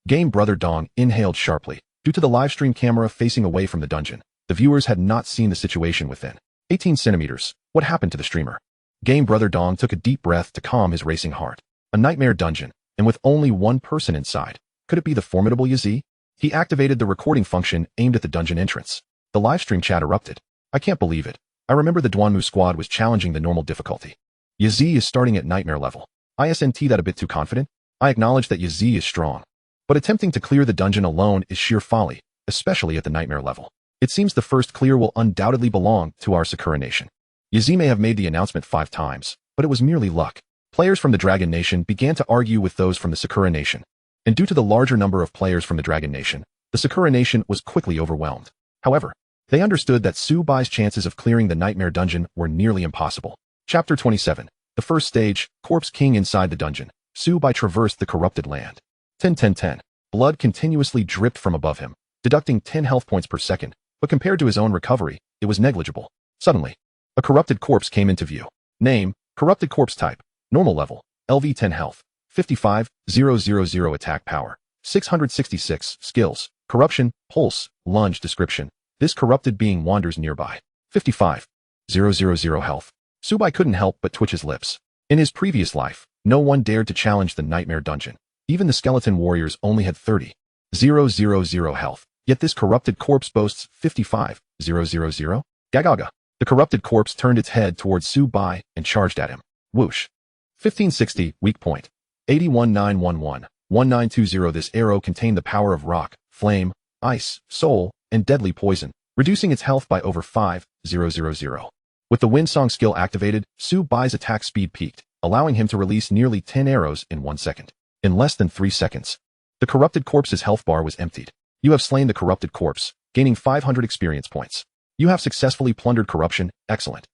Game Brother Dong inhaled sharply. Due to the live stream camera facing away from the dungeon, the viewers had not seen the situation within. 18 centimeters. What happened to the streamer? Game Brother Dong took a deep breath to calm his racing heart. A nightmare dungeon, and with only one person inside. Could it be the formidable Yazi? He activated the recording function aimed at the dungeon entrance. The livestream chat erupted. I can't believe it. I remember the Duanmu squad was challenging the normal difficulty. Yazi is starting at nightmare level. Isn't that a bit too confident? I acknowledge that Yazi is strong. But attempting to clear the dungeon alone is sheer folly, especially at the nightmare level. It seems the first clear will undoubtedly belong to our Sakura Nation. Yazi may have made the announcement 5 times, but it was merely luck. Players from the Dragon Nation began to argue with those from the Sakura Nation. And due to the larger number of players from the Dragon Nation, the Sakura Nation was quickly overwhelmed. However, they understood that Subai's chances of clearing the nightmare dungeon were nearly impossible. Chapter 27. The first stage, Corpse King inside the dungeon. Subai traversed the corrupted land. 10. Blood continuously dripped from above him, deducting 10 health points per second, but compared to his own recovery, it was negligible. Suddenly, a corrupted corpse came into view. Name, corrupted corpse type, normal level, LV 10 health, 55,000 attack power, 666 skills, corruption, pulse, lunge description. This corrupted being wanders nearby. 55,000 health. Subai couldn't help but twitch his lips. In his previous life, no one dared to challenge the nightmare dungeon. Even the skeleton warriors only had 30,000 health. Yet this corrupted corpse boasts 55,000. Gagaga. The corrupted corpse turned its head towards Subai and charged at him. Whoosh. 1560, weak point. 81911, 1920. This arrow contained the power of rock, flame, ice, soul, and deadly poison, reducing its health by over 5,000. With the Windsong skill activated, Subai's attack speed peaked, allowing him to release nearly 10 arrows in 1 second. In less than 3 seconds, the corrupted corpse's health bar was emptied. You have slain the corrupted corpse, gaining 500 experience points. You have successfully plundered corruption, excellent.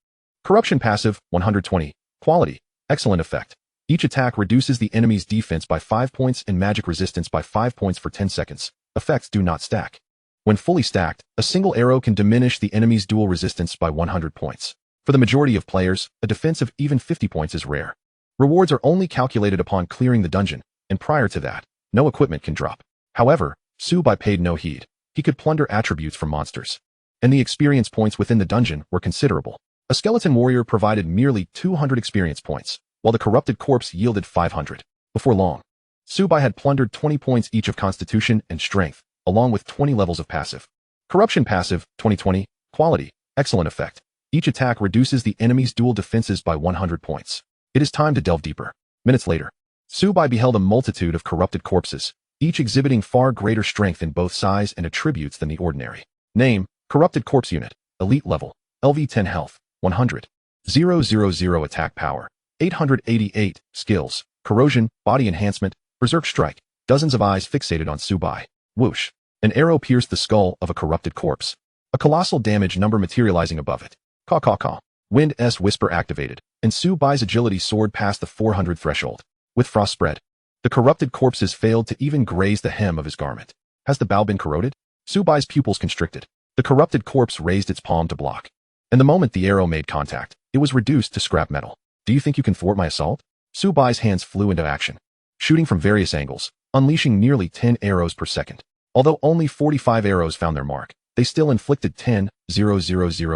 Corruption passive, 120. Quality, excellent effect. Each attack reduces the enemy's defense by 5 points and magic resistance by 5 points for 10 seconds. Effects do not stack. When fully stacked, a single arrow can diminish the enemy's dual resistance by 100 points. For the majority of players, a defense of even 50 points is rare. Rewards are only calculated upon clearing the dungeon, and prior to that, no equipment can drop. However, Subai paid no heed. He could plunder attributes from monsters. And the experience points within the dungeon were considerable. A skeleton warrior provided merely 200 experience points, while the corrupted corpse yielded 500. Before long, Subai had plundered 20 points each of constitution and strength, along with 20 levels of passive. Corruption passive, 2020. Quality, excellent effect. Each attack reduces the enemy's dual defenses by 100 points. It is time to delve deeper. Minutes later, Subai beheld a multitude of corrupted corpses, each exhibiting far greater strength in both size and attributes than the ordinary. Name, corrupted corpse unit, elite level, LV 10 health, 100,000 attack power, 888 skills, corrosion, body enhancement, berserk strike, dozens of eyes fixated on Subai. Whoosh. An arrow pierced the skull of a corrupted corpse. A colossal damage number materializing above it. Caw caw caw. Wind's whisper activated, and Subai's agility soared past the 400 threshold. With frost spread, the corrupted corpses failed to even graze the hem of his garment. Has the bow been corroded? Subai's pupils constricted. The corrupted corpse raised its palm to block. And the moment the arrow made contact, it was reduced to scrap metal. Do you think you can thwart my assault? Subai's hands flew into action, shooting from various angles, unleashing nearly 10 arrows per second. Although only 45 arrows found their mark, they still inflicted 10,000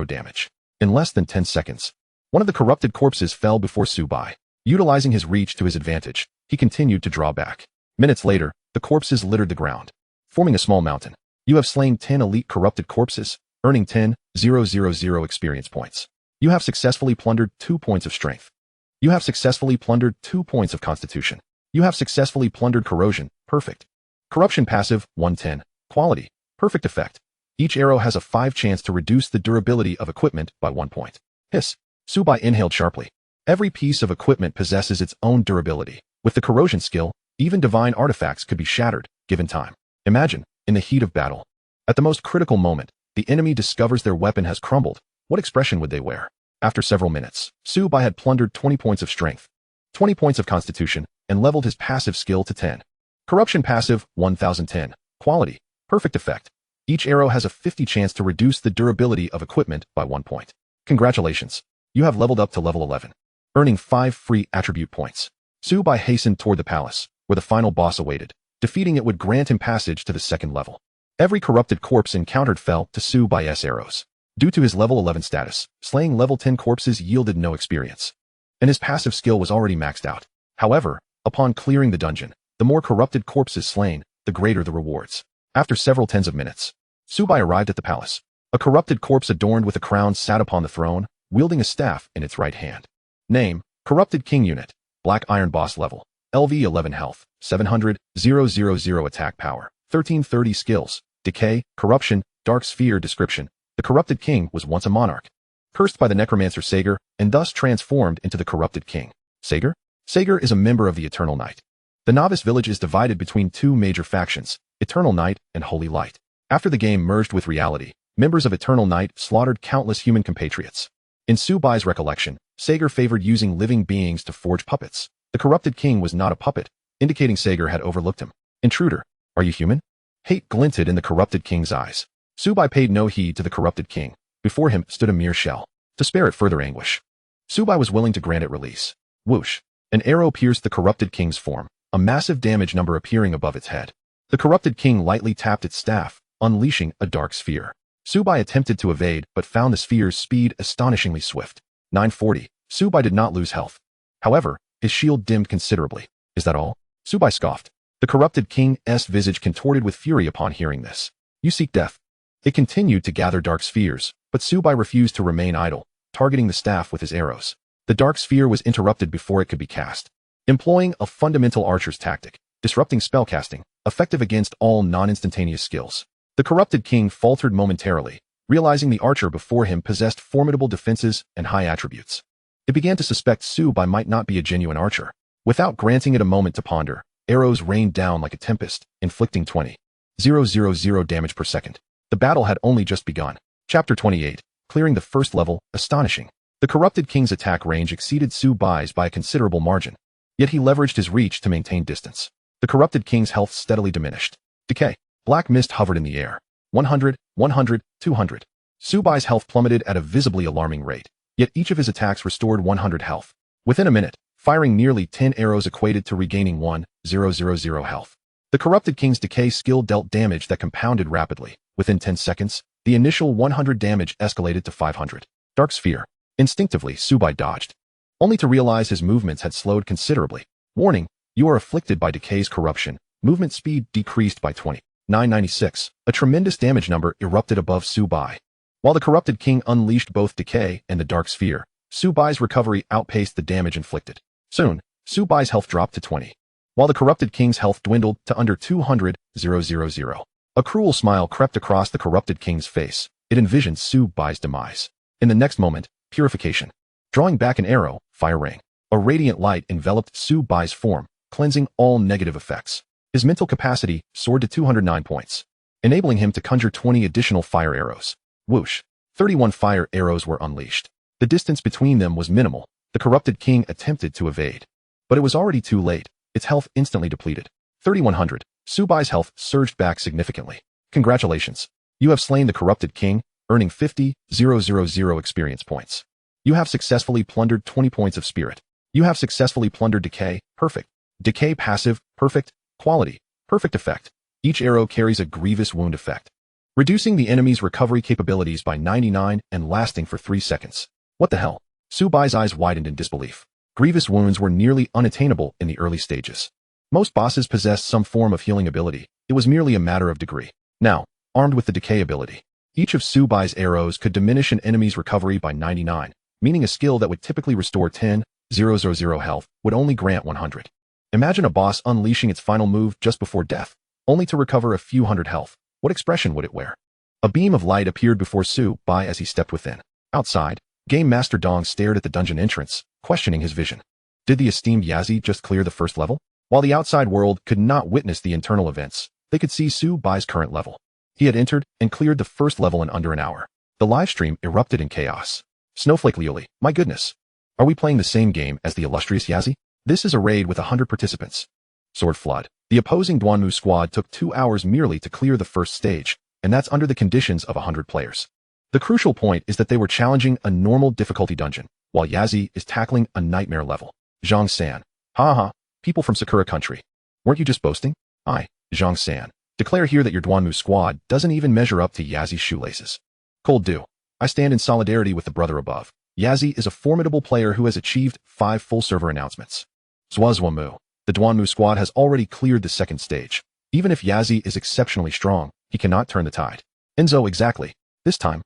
damage. In less than 10 seconds, one of the corrupted corpses fell before Subai. Utilizing his reach to his advantage, he continued to draw back. Minutes later, the corpses littered the ground, forming a small mountain. You have slain 10 elite corrupted corpses, earning 10,000 experience points. You have successfully plundered 2 points of strength. You have successfully plundered 2 points of constitution. You have successfully plundered corrosion, perfect. Corruption passive, 110. Quality, perfect effect. Each arrow has a 5 chance to reduce the durability of equipment by 1 point. Hiss. Subai inhaled sharply. Every piece of equipment possesses its own durability. With the corrosion skill, even divine artifacts could be shattered, given time. Imagine, in the heat of battle. At the most critical moment, the enemy discovers their weapon has crumbled. What expression would they wear? After several minutes, Subai had plundered 20 points of strength, 20 points of constitution, and leveled his passive skill to 10. Corruption passive, 1010. Quality, perfect effect. Each arrow has a 50 chance to reduce the durability of equipment by 1 point. Congratulations. You have leveled up to level 11, earning 5 free attribute points. Subai hastened toward the palace, where the final boss awaited. Defeating it would grant him passage to the second level. Every corrupted corpse encountered fell to Subai's arrows. Due to his level 11 status, slaying level 10 corpses yielded no experience, and his passive skill was already maxed out. However, upon clearing the dungeon, the more corrupted corpses slain, the greater the rewards. After several tens of minutes, Subai arrived at the palace. A corrupted corpse adorned with a crown sat upon the throne, wielding a staff in its right hand. Name, Corrupted King Unit, Black Iron Boss Level, LV 11 Health, 700,000 Attack Power, 1330 Skills, Decay, Corruption, Dark Sphere. Description: the Corrupted King was once a monarch, cursed by the necromancer Sager, and thus transformed into the Corrupted King. Sager? Sager is a member of the Eternal Night. The Novice village is divided between 2 major factions, Eternal Night and Holy Light. After the game merged with reality, members of Eternal Night slaughtered countless human compatriots. In Subai's recollection, Sager favored using living beings to forge puppets. The Corrupted King was not a puppet, indicating Sager had overlooked him. Intruder, are you human? Hate glinted in the Corrupted King's eyes. Subai paid no heed to the Corrupted King. Before him stood a mere shell. To spare it further anguish, Subai was willing to grant it release. Whoosh. An arrow pierced the Corrupted King's form, a massive damage number appearing above its head. The Corrupted King lightly tapped its staff, unleashing a dark sphere. Subai attempted to evade, but found the sphere's speed astonishingly swift. 940. Subai did not lose health. However, his shield dimmed considerably. Is that all? Subai scoffed. The Corrupted King's visage contorted with fury upon hearing this. You seek death. It continued to gather dark spheres, but Subai refused to remain idle, targeting the staff with his arrows. The dark sphere was interrupted before it could be cast. Employing a fundamental archer's tactic, disrupting spellcasting, effective against all non-instantaneous skills. The Corrupted King faltered momentarily, realizing the archer before him possessed formidable defenses and high attributes. It began to suspect Subai might not be a genuine archer. Without granting it a moment to ponder, arrows rained down like a tempest, inflicting 20,000 damage per second. The battle had only just begun. Chapter 28. Clearing the first level, astonishing. The Corrupted King's attack range exceeded Subai's by a considerable margin. Yet he leveraged his reach to maintain distance. The Corrupted King's health steadily diminished. Decay. Black mist hovered in the air. 100, 100, 200. Subai's health plummeted at a visibly alarming rate, yet each of his attacks restored 100 health. Within a minute, firing nearly 10 arrows equated to regaining 1,000 health. The Corrupted King's decay skill dealt damage that compounded rapidly. Within 10 seconds, the initial 100 damage escalated to 500. Dark Sphere. Instinctively, Subai dodged, only to realize his movements had slowed considerably. Warning, you are afflicted by decay's corruption. Movement speed decreased by 20. 996. A tremendous damage number erupted above Subai. While the Corrupted King unleashed both decay and the Dark Sphere, Subai's recovery outpaced the damage inflicted. Soon, Subai's health dropped to 20, while the Corrupted King's health dwindled to under 200,000. A cruel smile crept across the Corrupted King's face. It envisioned Subai's demise. In the next moment, purification. Drawing back an arrow, fire rang. A radiant light enveloped Subai's form, cleansing all negative effects. His mental capacity soared to 209 points, enabling him to conjure 20 additional fire arrows. Whoosh. 31 fire arrows were unleashed. The distance between them was minimal. The Corrupted King attempted to evade, but it was already too late. Its health instantly depleted. 3100. Subai's health surged back significantly. Congratulations. You have slain the Corrupted King, earning 50,000 experience points. You have successfully plundered 20 points of spirit. You have successfully plundered decay, perfect. Decay passive, perfect. Quality, perfect effect. Each arrow carries a grievous wound effect, reducing the enemy's recovery capabilities by 99 and lasting for 3 seconds. What the hell? Subai's eyes widened in disbelief. Grievous wounds were nearly unattainable in the early stages. Most bosses possessed some form of healing ability. It was merely a matter of degree. Now, armed with the decay ability, each of Subai's arrows could diminish an enemy's recovery by 99, meaning a skill that would typically restore 10,000 health would only grant 100. Imagine a boss unleashing its final move just before death, only to recover a few hundred health. What expression would it wear? A beam of light appeared before Subai as he stepped within. Outside, Game Master Dong stared at the dungeon entrance, questioning his vision. Did the esteemed Yazi just clear the first level? While the outside world could not witness the internal events, they could see Subai's current level. He had entered and cleared the first level in under an hour. The livestream erupted in chaos. Snowflake Liuli, my goodness. Are we playing the same game as the illustrious Yazi? This is a raid with 100 participants. Sword Flood. The opposing Duanmu squad took 2 hours merely to clear the first stage, and that's under the conditions of 100 players. The crucial point is that they were challenging a normal difficulty dungeon, while Yazi is tackling a nightmare level. Zhang San. Ha, people from Sakura country. Weren't you just boasting? Zhang San. Declare here that your Duanmu squad doesn't even measure up to Yazi's shoelaces. Cold dew. I stand in solidarity with the brother above. Yazi is a formidable player who has achieved 5 full server announcements. Zwazwamu. The Duanmu squad has already cleared the second stage. Even if Yazi is exceptionally strong, he cannot turn the tide. Enzo exactly. This time,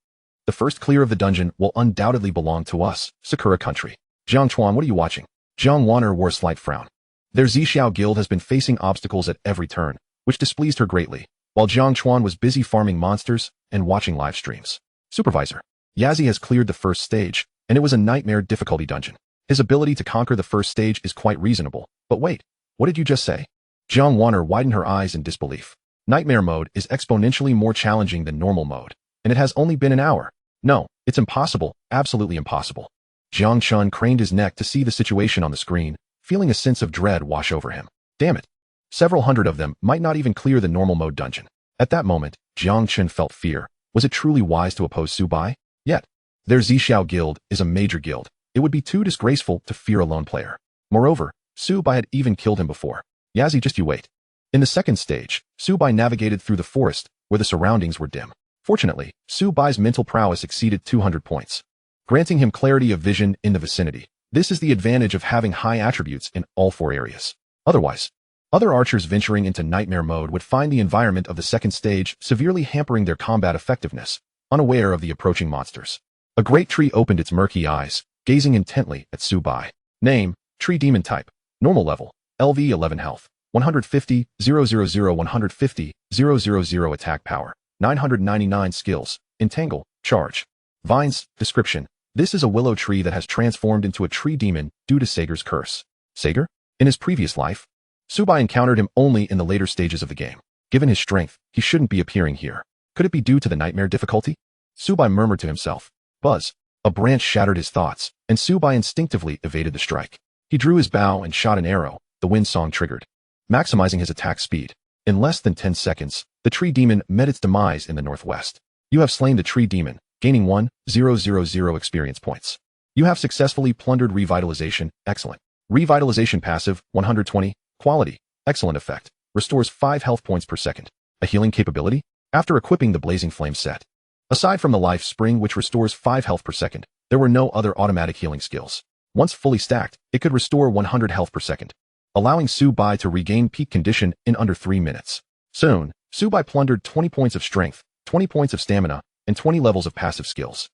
the first clear of the dungeon will undoubtedly belong to us, Sakura country. Jiang Chuan, what are you watching? Jiang Wanner wore a slight frown. Their Zixiao guild has been facing obstacles at every turn, which displeased her greatly, while Jiang Chuan was busy farming monsters and watching live streams. Supervisor. Yazi has cleared the first stage, and it was a nightmare difficulty dungeon. His ability to conquer the first stage is quite reasonable. But wait, what did you just say? Jiang Wanner widened her eyes in disbelief. Nightmare mode is exponentially more challenging than normal mode, and it has only been an hour. No, it's impossible, absolutely impossible. Jiang Chun craned his neck to see the situation on the screen, feeling a sense of dread wash over him. Damn it. Several hundred of them might not even clear the normal mode dungeon. At that moment, Jiang Chun felt fear. Was it truly wise to oppose Subai? Yet, their Zixiao guild is a major guild. It would be too disgraceful to fear a lone player. Moreover, Subai had even killed him before. Yazi, just you wait. In the second stage, Subai navigated through the forest, where the surroundings were dim. Fortunately, Subai's mental prowess exceeded 200 points, granting him clarity of vision in the vicinity. This is the advantage of having high attributes in all 4 areas. Otherwise, other archers venturing into nightmare mode would find the environment of the second stage severely hampering their combat effectiveness, unaware of the approaching monsters. A great tree opened its murky eyes, gazing intently at Subai. Name, Tree Demon Type. Normal level, LV 11 health, 150, 000 150, 000 attack power, 999 skills, Entangle, Charge. Vines, description. This is a willow tree that has transformed into a tree demon due to Sager's curse. Sager? In his previous life, Subai encountered him only in the later stages of the game. Given his strength, he shouldn't be appearing here. Could it be due to the nightmare difficulty? Subai murmured to himself. Buzz. A branch shattered his thoughts, and Subai instinctively evaded the strike. He drew his bow and shot an arrow. The wind song triggered, maximizing his attack speed. In less than 10 seconds, the tree demon met its demise in the northwest. You have slain the tree demon, gaining 1,000 experience points. You have successfully plundered revitalization. Excellent. Revitalization passive, 120. Quality, excellent effect. Restores 5 health points per second. A healing capability? After equipping the Blazing Flame set. Aside from the Life Spring which restores 5 health per second, there were no other automatic healing skills. Once fully stacked, it could restore 100 health per second, allowing Subai to regain peak condition in under 3 minutes. Soon, Subai plundered 20 points of strength, 20 points of stamina, and 20 levels of passive skills.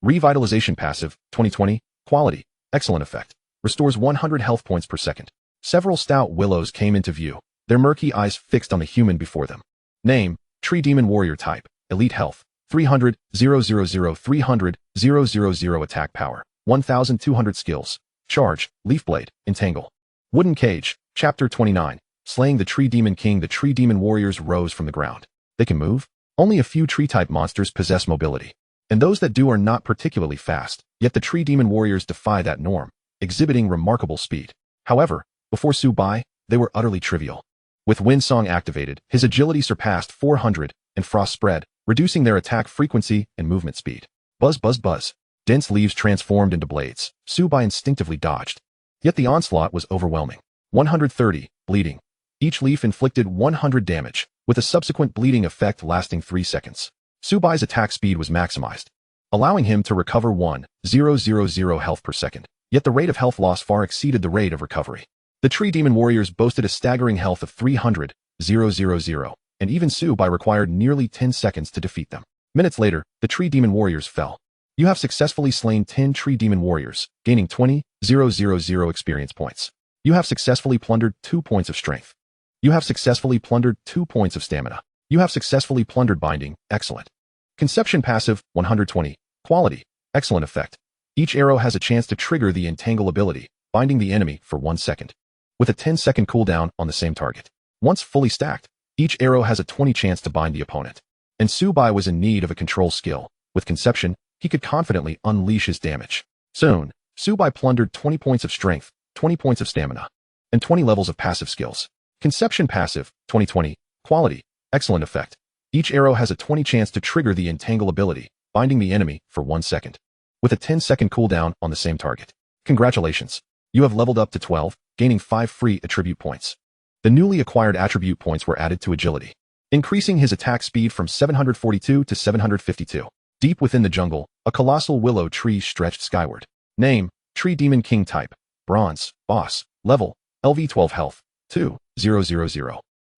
Revitalization passive, 2020, quality, excellent effect. Restores 100 health points per second. Several stout willows came into view, their murky eyes fixed on the human before them. Name, Tree Demon Warrior Type, Elite Health, 300, 000 300, 000 attack power, 1,200 skills. Charge, Leaf Blade, Entangle. Wooden Cage, Chapter 29. Slaying the Tree Demon King. The Tree Demon Warriors rose from the ground. They can move? Only a few tree-type monsters possess mobility, and those that do are not particularly fast, yet the Tree Demon Warriors defy that norm, exhibiting remarkable speed. However, before Subai, they were utterly trivial. With Wind Song activated, his agility surpassed 400, and Frost spread, reducing their attack frequency and movement speed. Buzz, buzz, buzz. Dense leaves transformed into blades. Subai instinctively dodged. Yet the onslaught was overwhelming. 130, bleeding. Each leaf inflicted 100 damage, with a subsequent bleeding effect lasting 3 seconds. Subai's attack speed was maximized, allowing him to recover 1,000 health per second. Yet the rate of health loss far exceeded the rate of recovery. The Tree Demon Warriors boasted a staggering health of 300,000, and even Subai required nearly 10 seconds to defeat them. Minutes later, the Tree Demon Warriors fell. You have successfully slain 10 Tree Demon Warriors, gaining 20,000 experience points. You have successfully plundered 2 points of strength. You have successfully plundered 2 points of stamina. You have successfully plundered binding, excellent. Conception passive, 120. Quality, excellent effect. Each arrow has a chance to trigger the entangle ability, binding the enemy for 1 second, with a 10-second cooldown on the same target. Once fully stacked, each arrow has a 20 chance to bind the opponent. And Subai was in need of a control skill. With Conception, he could confidently unleash his damage. Soon, Subai plundered 20 points of strength, 20 points of stamina, and 20 levels of passive skills. Conception passive, 2020. Quality, excellent effect. Each arrow has a 20 chance to trigger the entangle ability, binding the enemy for 1 second, with a 10-second cooldown on the same target. Congratulations. You have leveled up to 12, gaining 5 free attribute points. The newly acquired attribute points were added to agility, increasing his attack speed from 742 to 752. Deep within the jungle, a colossal willow tree stretched skyward. Name, Tree Demon King type, Bronze, Boss, Level, LV12 Health, 2, 000.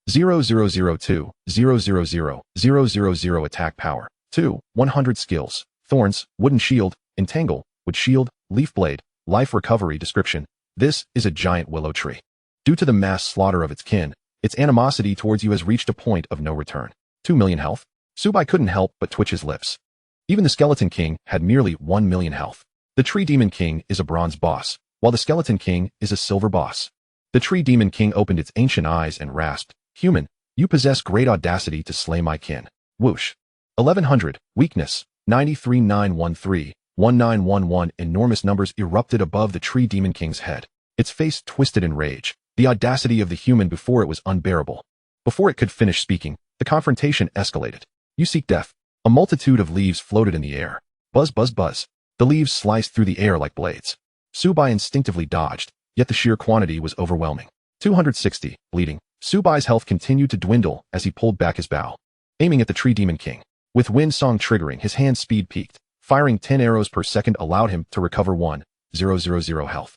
0002, 000 attack power, 2, 100 skills, Thorns, Wooden Shield, Entangle, Wood Shield, Leaf Blade, Life Recovery description. This is a giant willow tree. Due to the mass slaughter of its kin, its animosity towards you has reached a point of no return. 2 million health? Subai couldn't help but twitch his lips. Even the Skeleton King had merely 1 million health. The Tree Demon King is a bronze boss, while the Skeleton King is a silver boss. The Tree Demon King opened its ancient eyes and rasped, "Human, you possess great audacity to slay my kin." Whoosh. 1100, weakness, 93913, 1911. Enormous numbers erupted above the Tree Demon King's head. Its face twisted in rage. The audacity of the human before it was unbearable. Before it could finish speaking, the confrontation escalated. "You seek death." A multitude of leaves floated in the air. Buzz, buzz, buzz. The leaves sliced through the air like blades. Subai instinctively dodged, yet the sheer quantity was overwhelming. 260, bleeding. Subai's health continued to dwindle as he pulled back his bow, aiming at the Tree Demon King. With Wind Song triggering, his hand speed peaked. Firing 10 arrows per second allowed him to recover 1,000 health.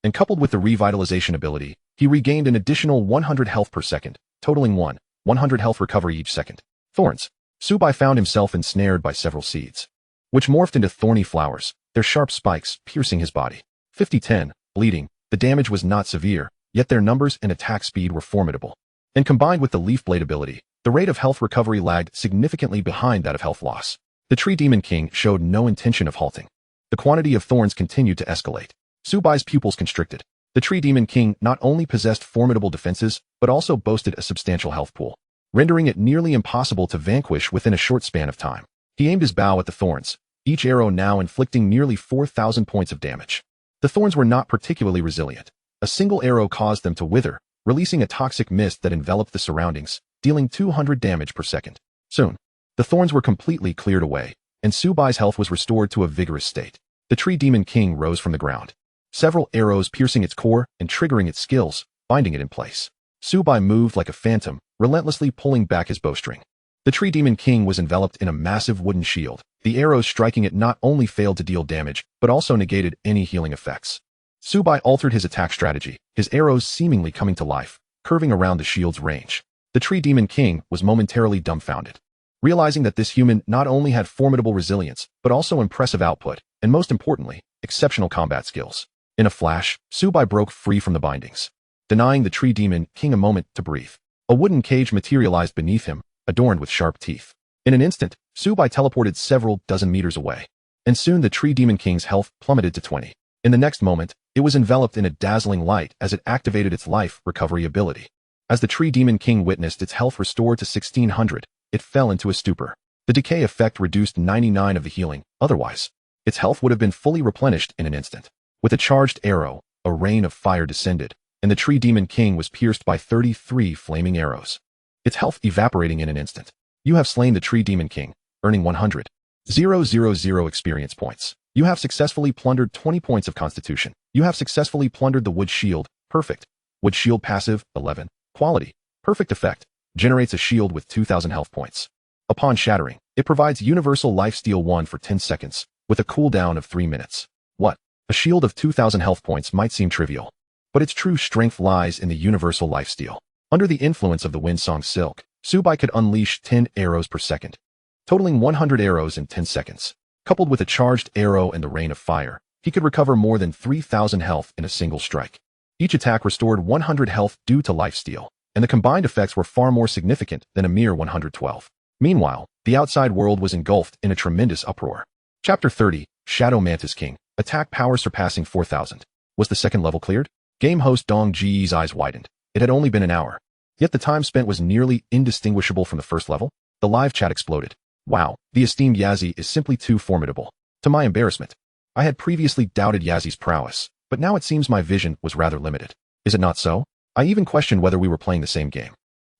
And coupled with the revitalization ability, he regained an additional 100 health per second, totaling 100 health recovery each second. Thorns. Subai found himself ensnared by several seeds, which morphed into thorny flowers, their sharp spikes piercing his body. 50-10, bleeding. The damage was not severe, yet their numbers and attack speed were formidable. And combined with the Leaf Blade ability, the rate of health recovery lagged significantly behind that of health loss. The Tree Demon King showed no intention of halting. The quantity of thorns continued to escalate. Subai's pupils constricted. The Tree Demon King not only possessed formidable defenses, but also boasted a substantial health pool, rendering it nearly impossible to vanquish within a short span of time. He aimed his bow at the thorns, each arrow now inflicting nearly 4,000 points of damage. The thorns were not particularly resilient. A single arrow caused them to wither, releasing a toxic mist that enveloped the surroundings, dealing 200 damage per second. Soon, the thorns were completely cleared away, and Subai's health was restored to a vigorous state. The Tree Demon King rose from the ground, several arrows piercing its core and triggering its skills, binding it in place. Subai moved like a phantom, relentlessly pulling back his bowstring. The Tree Demon King was enveloped in a massive wooden shield. The arrows striking it not only failed to deal damage, but also negated any healing effects. Subai altered his attack strategy, his arrows seemingly coming to life, curving around the shield's range. The Tree Demon King was momentarily dumbfounded, realizing that this human not only had formidable resilience, but also impressive output, and most importantly, exceptional combat skills. In a flash, Subai broke free from the bindings, denying the Tree Demon King a moment to breathe. A wooden cage materialized beneath him, adorned with sharp teeth. In an instant, Subai teleported several dozen meters away, and soon the Tree Demon King's health plummeted to 20. In the next moment, it was enveloped in a dazzling light as it activated its life recovery ability. As the Tree Demon King witnessed its health restored to 1,600, it fell into a stupor. The decay effect reduced 99 of the healing, otherwise, its health would have been fully replenished in an instant. With a charged arrow, a rain of fire descended, and the Tree Demon King was pierced by 33 flaming arrows, its health evaporating in an instant. You have slain the Tree Demon King, earning 100,000 experience points. You have successfully plundered 20 points of Constitution. You have successfully plundered the Wood Shield, perfect. Wood Shield passive, 11. Quality, perfect effect, generates a shield with 2,000 health points. Upon shattering, it provides universal lifesteal 1 for 10 seconds, with a cooldown of 3 minutes. What? A shield of 2,000 health points might seem trivial, but its true strength lies in the universal lifesteal. Under the influence of the Windsong Silk, Subai could unleash 10 arrows per second, totaling 100 arrows in 10 seconds. Coupled with a charged arrow and the rain of fire, he could recover more than 3,000 health in a single strike. Each attack restored 100 health due to lifesteal, and the combined effects were far more significant than a mere 112. Meanwhile, the outside world was engulfed in a tremendous uproar. Chapter 30, Shadow Mantis King, attack power surpassing 4,000. Was the second level cleared? Game host Dong Ji's eyes widened. It had only been an hour, yet the time spent was nearly indistinguishable from the first level. The live chat exploded. Wow, the esteemed Yazzie is simply too formidable. To my embarrassment, I had previously doubted Yazzie's prowess, but now it seems my vision was rather limited. Is it not so? I even questioned whether we were playing the same game.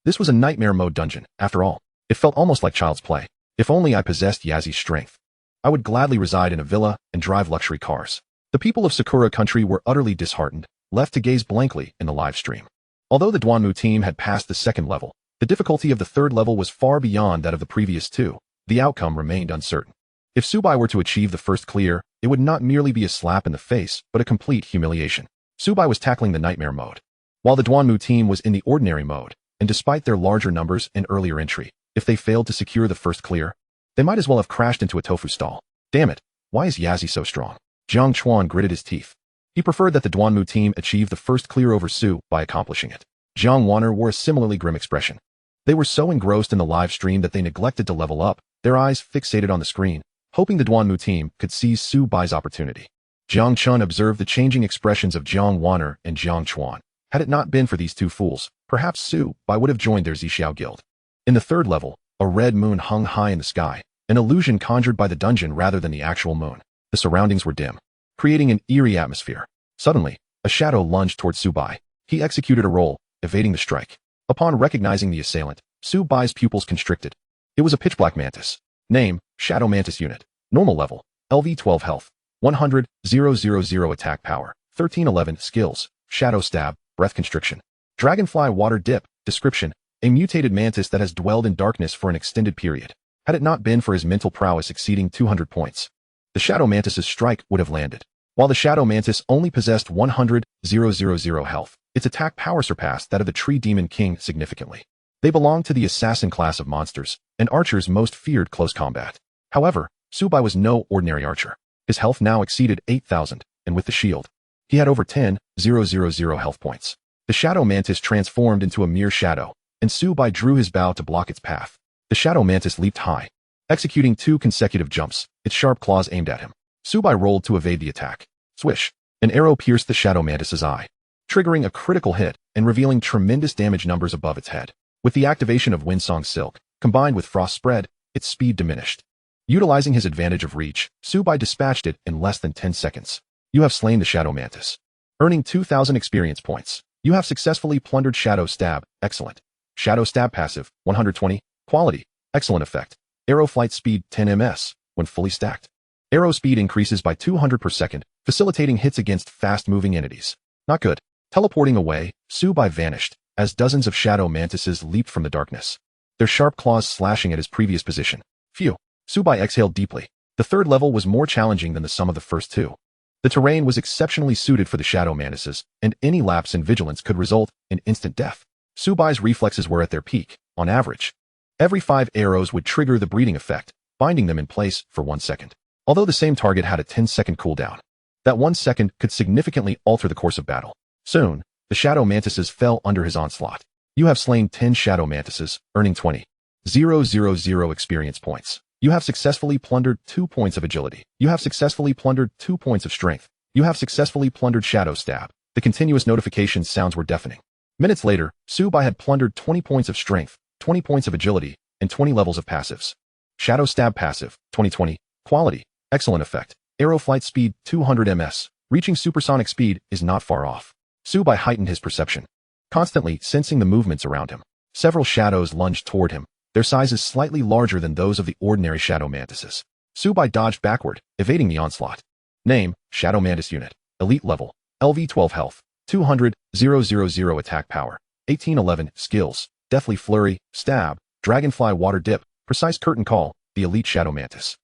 This was a nightmare mode dungeon, after all. It felt almost like child's play. If only I possessed Yazzie's strength, I would gladly reside in a villa and drive luxury cars. The people of Sakura country were utterly disheartened, left to gaze blankly in the live stream. Although the Duanmu team had passed the second level, the difficulty of the third level was far beyond that of the previous two. The outcome remained uncertain. If Subai were to achieve the first clear, it would not merely be a slap in the face, but a complete humiliation. Subai was tackling the nightmare mode, while the Duanmu team was in the ordinary mode, and despite their larger numbers and earlier entry, if they failed to secure the first clear, they might as well have crashed into a tofu stall. Damn it, why is Yazzie so strong? Jiang Chuan gritted his teeth. He preferred that the Duanmu team achieve the first clear over Su by accomplishing it. Jiang Wanner wore a similarly grim expression. They were so engrossed in the live stream that they neglected to level up, their eyes fixated on the screen, hoping the Duanmu team could seize Su Bai's opportunity. Jiang Chun observed the changing expressions of Jiang Wanner and Jiang Chuan. Had it not been for these two fools, perhaps Su Bai would have joined their Zixiao guild. In the third level, a red moon hung high in the sky, an illusion conjured by the dungeon rather than the actual moon. The surroundings were dim, creating an eerie atmosphere. Suddenly, a shadow lunged towards Su Bai. He executed a roll, evading the strike. Upon recognizing the assailant, Su Bai's pupils constricted. It was a pitch-black mantis. Name, Shadow Mantis Unit. Normal level, LV 12 health, 100,000 attack power, 1311 skills, Shadow Stab, Breath Constriction. Dragonfly Water Dip. Description, a mutated mantis that has dwelled in darkness for an extended period. Had it not been for his mental prowess exceeding 200 points, the Shadow Mantis's strike would have landed. While the Shadow Mantis only possessed 100,000 health, its attack power surpassed that of the Tree Demon King significantly. They belonged to the assassin class of monsters, and archers most feared close combat. However, Subai was no ordinary archer. His health now exceeded 8,000, and with the shield, he had over 10,000 health points. The Shadow Mantis transformed into a mere shadow, and Subai drew his bow to block its path. The Shadow Mantis leaped high, executing 2 consecutive jumps, its sharp claws aimed at him. Subai rolled to evade the attack. Swish! An arrow pierced the Shadow Mantis's eye, triggering a critical hit and revealing tremendous damage numbers above its head. With the activation of Windsong Silk, combined with Frost Spread, its speed diminished. Utilizing his advantage of reach, Subai dispatched it in less than 10 seconds. You have slain the Shadow Mantis, earning 2,000 experience points. You have successfully plundered Shadow Stab. Excellent. Shadow Stab passive, 120. Quality, excellent effect. Arrow flight speed, 10 ms, when fully stacked. Arrow speed increases by 200 per second, facilitating hits against fast-moving entities. Not good. Teleporting away, Subai vanished, as dozens of Shadow Mantises leaped from the darkness, their sharp claws slashing at his previous position. Phew. Subai exhaled deeply. The third level was more challenging than the sum of the first two. The terrain was exceptionally suited for the Shadow Mantises, and any lapse in vigilance could result in instant death. Subai's reflexes were at their peak. On average, every 5 arrows would trigger the breeding effect, binding them in place for 1 second. Although the same target had a 10-second cooldown, that 1 second could significantly alter the course of battle. Soon, the Shadow Mantises fell under his onslaught. You have slain 10 Shadow Mantises, earning 20,000 experience points. You have successfully plundered 2 points of agility. You have successfully plundered 2 points of strength. You have successfully plundered Shadow Stab. The continuous notification sounds were deafening. Minutes later, Subai had plundered 20 points of strength, 20 points of agility, and 20 levels of passives. Shadow Stab passive, 2020. Quality, excellent effect. Arrow flight speed, 200 ms. Reaching supersonic speed is not far off. Subai heightened his perception, constantly sensing the movements around him. Several shadows lunged toward him, their sizes slightly larger than those of the ordinary Shadow Mantises. Subai dodged backward, evading the onslaught. Name, Shadow Mantis Unit. Elite level, LV 12 health, 200,000 attack power, 1811 skills, Deathly Flurry, Stab, Dragonfly Water Dip, Precise Curtain Call, the Elite Shadow Mantis.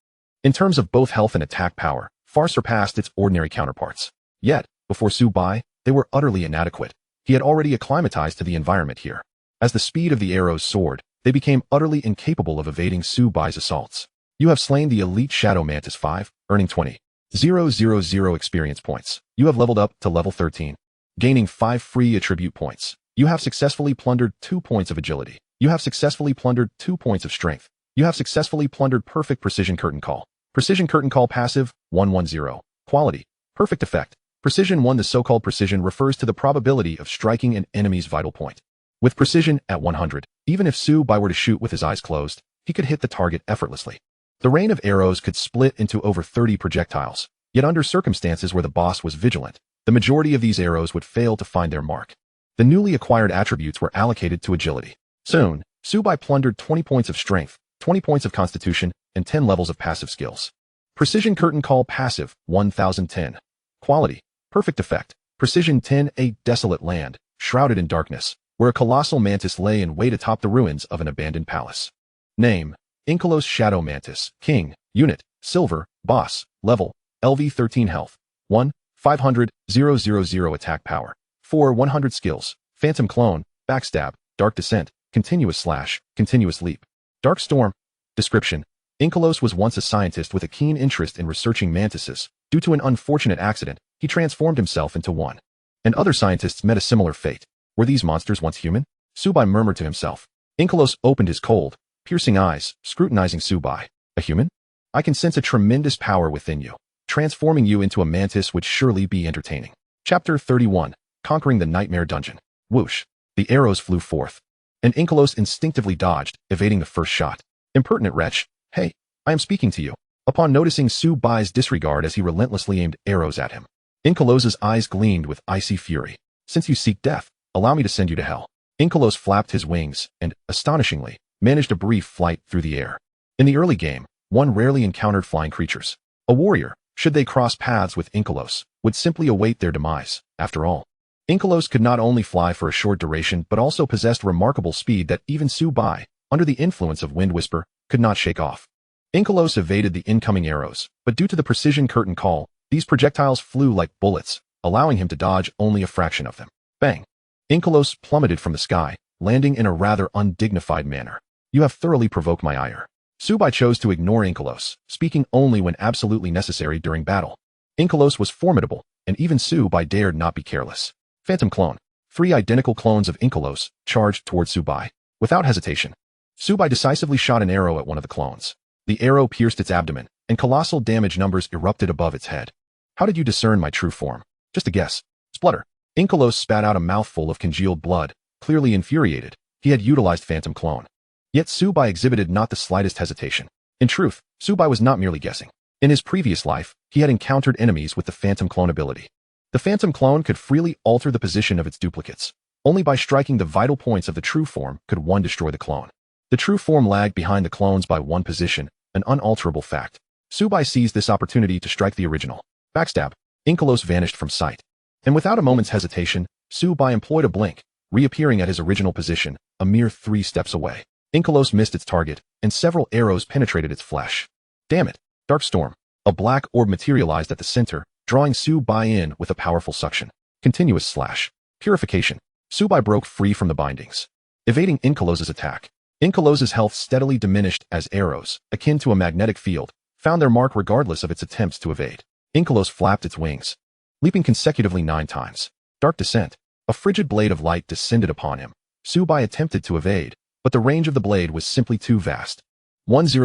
In terms of both health and attack power, far surpassed its ordinary counterparts. Yet, before Su-bai, they were utterly inadequate. He had already acclimatized to the environment here. As the speed of the arrows soared, they became utterly incapable of evading Su-bai's assaults. You have slain the elite Shadow Mantis 5, earning 20,000 experience points. You have leveled up to level 13, gaining 5 free attribute points. You have successfully plundered 2 points of agility. You have successfully plundered 2 points of strength. You have successfully plundered perfect precision curtain call. Precision curtain call passive, 110. Quality, perfect effect. Precision 1. The so-called precision refers to the probability of striking an enemy's vital point. With precision at 100, even if Su-bai were to shoot with his eyes closed, he could hit the target effortlessly. The rain of arrows could split into over 30 projectiles, yet under circumstances where the boss was vigilant, the majority of these arrows would fail to find their mark. The newly acquired attributes were allocated to agility. Soon, Su-bai plundered 20 points of strength, 20 points of constitution, and 10 levels of passive skills. Precision curtain call passive, 1010. Quality, perfect effect. Precision 10. A desolate land, shrouded in darkness, where a colossal mantis lay in wait atop the ruins of an abandoned palace. Name, Inkolos Shadow Mantis, King, Unit, Silver, Boss, Level, LV 13 Health, 1, 500, 000 Attack Power, 4, 100 Skills, Phantom Clone, Backstab, Dark Descent, Continuous Slash, Continuous Leap. Dark Storm. Description: Inkolos was once a scientist with a keen interest in researching mantises. Due to an unfortunate accident, he transformed himself into one. And other scientists met a similar fate. Were these monsters once human? Su-bai murmured to himself. Inkolos opened his cold, piercing eyes, scrutinizing Su-bai. A human? I can sense a tremendous power within you. Transforming you into a mantis would surely be entertaining. Chapter 31. Conquering the Nightmare Dungeon. Whoosh. The arrows flew forth. And Inkolos instinctively dodged, evading the first shot. Impertinent wretch. Hey, I am speaking to you. Upon noticing Su-bai's disregard as he relentlessly aimed arrows at him, Inkolos's eyes gleamed with icy fury. Since you seek death, allow me to send you to hell. Inkolos flapped his wings and, astonishingly, managed a brief flight through the air. In the early game, one rarely encountered flying creatures. A warrior, should they cross paths with Inkolos, would simply await their demise. After all, Inkolos could not only fly for a short duration but also possessed remarkable speed that even Su-bai, under the influence of Wind Whisper, could not shake off. Inkolos evaded the incoming arrows, but due to the precision curtain call, these projectiles flew like bullets, allowing him to dodge only a fraction of them. Bang! Inkolos plummeted from the sky, landing in a rather undignified manner. You have thoroughly provoked my ire. Su-bai chose to ignore Inkolos, speaking only when absolutely necessary during battle. Inkolos was formidable, and even Su-bai dared not be careless. Phantom Clone. 3 identical clones of Inkolos charged toward Su-bai. Without hesitation, Su-bai decisively shot an arrow at one of the clones. The arrow pierced its abdomen, and colossal damage numbers erupted above its head. How did you discern my true form? Just a guess. Splutter. Inkolos spat out a mouthful of congealed blood, clearly infuriated. He had utilized Phantom Clone. Yet Su-bai exhibited not the slightest hesitation. In truth, Su-bai was not merely guessing. In his previous life, he had encountered enemies with the Phantom Clone ability. The Phantom Clone could freely alter the position of its duplicates. Only by striking the vital points of the true form could one destroy the clone. The true form lagged behind the clones by 1 position, an unalterable fact. Su-bai seized this opportunity to strike the original. Backstab. Inkolos vanished from sight. And without a moment's hesitation, Su-bai employed a blink, reappearing at his original position, a mere 3 steps away. Inkolos missed its target, and several arrows penetrated its flesh. Damn it! Dark Storm. A black orb materialized at the center, drawing Su-bai in with a powerful suction. Continuous Slash. Purification. Su-bai broke free from the bindings, evading Inkolos's attack. Inkolos's health steadily diminished as arrows, akin to a magnetic field, found their mark regardless of its attempts to evade. Inkolos flapped its wings, leaping consecutively 9 times. Dark Descent. A frigid blade of light descended upon him. Su-bai attempted to evade, but the range of the blade was simply too vast. 1000,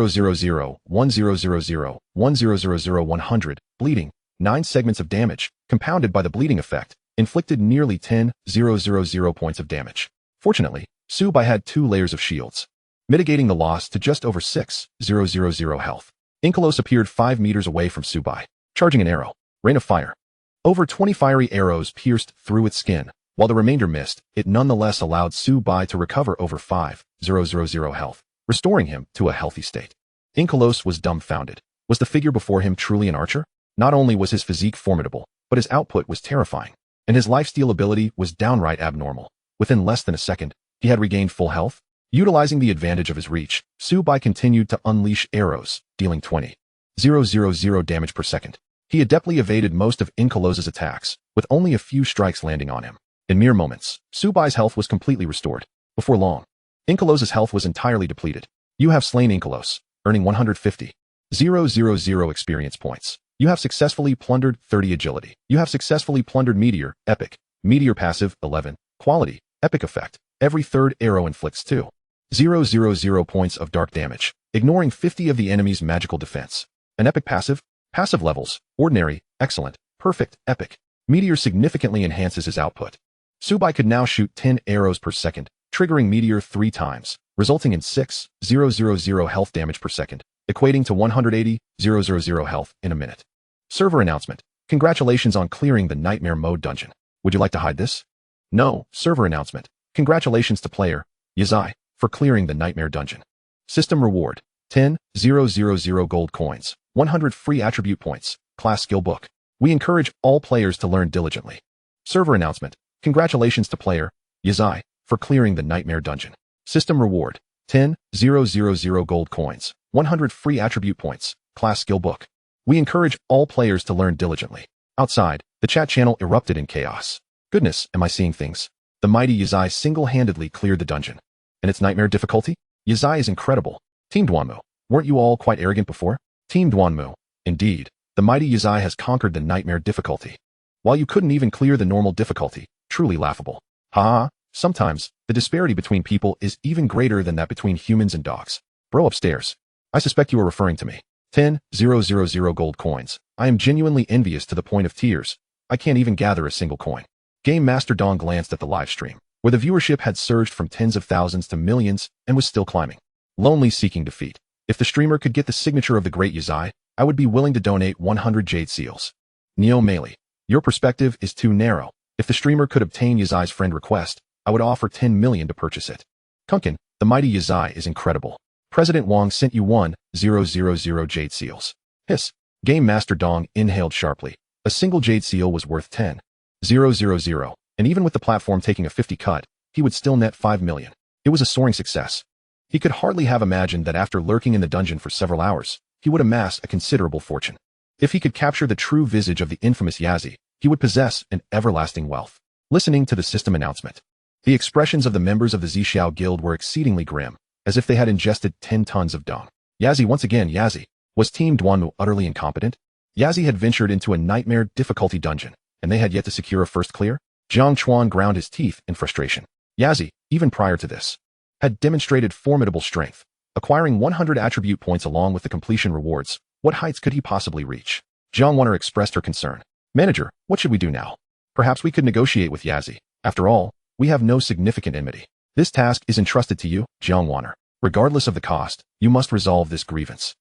1000, 1000, 100, bleeding, 9 segments of damage, compounded by the bleeding effect, inflicted nearly 10,000 points of damage. Fortunately, Su-bai had 2 layers of shields, mitigating the loss to just over 6,000 health. Inkolos appeared 5 meters away from Su-bai, charging an arrow. Rain of fire. Over 20 fiery arrows pierced through its skin. While the remainder missed, it nonetheless allowed Su-bai to recover over 5,000 health, restoring him to a healthy state. Inkolos was dumbfounded. Was the figure before him truly an archer? Not only was his physique formidable, but his output was terrifying, and his lifesteal ability was downright abnormal. Within less than a second, he had regained full health. Utilizing the advantage of his reach, Su-bai continued to unleash arrows, dealing 20,000 damage per second. He adeptly evaded most of Incolos's attacks, with only a few strikes landing on him. In mere moments, Subai's health was completely restored. Before long, Incolos's health was entirely depleted. You have slain Incolos, earning 150,000 experience points. You have successfully plundered 30 agility. You have successfully plundered Meteor, Epic. Meteor passive, 11. Quality, Epic effect. Every third arrow inflicts 2,000 points of dark damage, ignoring 50 of the enemy's magical defense. An Epic passive, passive levels, Ordinary, Excellent, Perfect, Epic. Meteor significantly enhances his output. Subai could now shoot 10 arrows per second, triggering Meteor 3 times, resulting in 6,000 health damage per second, equating to 180,000 health in a minute. Server announcement. Congratulations on clearing the Nightmare Mode dungeon. Would you like to hide this? No. Server announcement. Congratulations to player Yazai for clearing the Nightmare dungeon. System reward. 10,000 gold coins, 100 free attribute points, class skill book. We encourage all players to learn diligently. Server announcement. Congratulations to player Yazai for clearing the Nightmare dungeon. System reward. 10,000 gold coins, 100 free attribute points, class skill book. We encourage all players to learn diligently. Outside, the chat channel erupted in chaos. Goodness, am I seeing things? The mighty Yazai single-handedly cleared the dungeon. And its nightmare difficulty? Yazai is incredible. Team Duanmu, weren't you all quite arrogant before? Team Duanmu, indeed, the mighty Yazai has conquered the nightmare difficulty. While you couldn't even clear the normal difficulty, truly laughable. Ha! Sometimes, the disparity between people is even greater than that between humans and dogs. Bro upstairs. I suspect you are referring to me. 10,000 gold coins. I am genuinely envious to the point of tears. I can't even gather a single coin. Game Master Dong glanced at the live stream, where the viewership had surged from tens of thousands to millions and was still climbing. Lonely seeking defeat. If the streamer could get the signature of the great Yazai, I would be willing to donate 100 jade seals. Neo Melee. Your perspective is too narrow. If the streamer could obtain Yazai's friend request, I would offer 10 million to purchase it. Kunkin, the mighty Yazai is incredible. President Wang sent you 1,000 jade seals. Hiss. Game Master Dong inhaled sharply. A single jade seal was worth 10,000, and even with the platform taking a 50 cut, he would still net 5 million. It was a soaring success. He could hardly have imagined that after lurking in the dungeon for several hours, he would amass a considerable fortune. If he could capture the true visage of the infamous Yazi, he would possess an everlasting wealth. Listening to the system announcement, the expressions of the members of the Zhixiao Guild were exceedingly grim, as if they had ingested 10 tons of dung. Yazi once again, Yazi. Was Team Duanmu utterly incompetent? Yazi had ventured into a nightmare difficulty dungeon, and they had yet to secure a first clear? Zhang Chuan ground his teeth in frustration. Yazi, even prior to this, had demonstrated formidable strength, acquiring 100 attribute points along with the completion rewards. What heights could he possibly reach? Zhang Wanner expressed her concern. Manager, what should we do now? Perhaps we could negotiate with Yazi. After all, we have no significant enmity. This task is entrusted to you, Zhang Wanner. Regardless of the cost, you must resolve this grievance.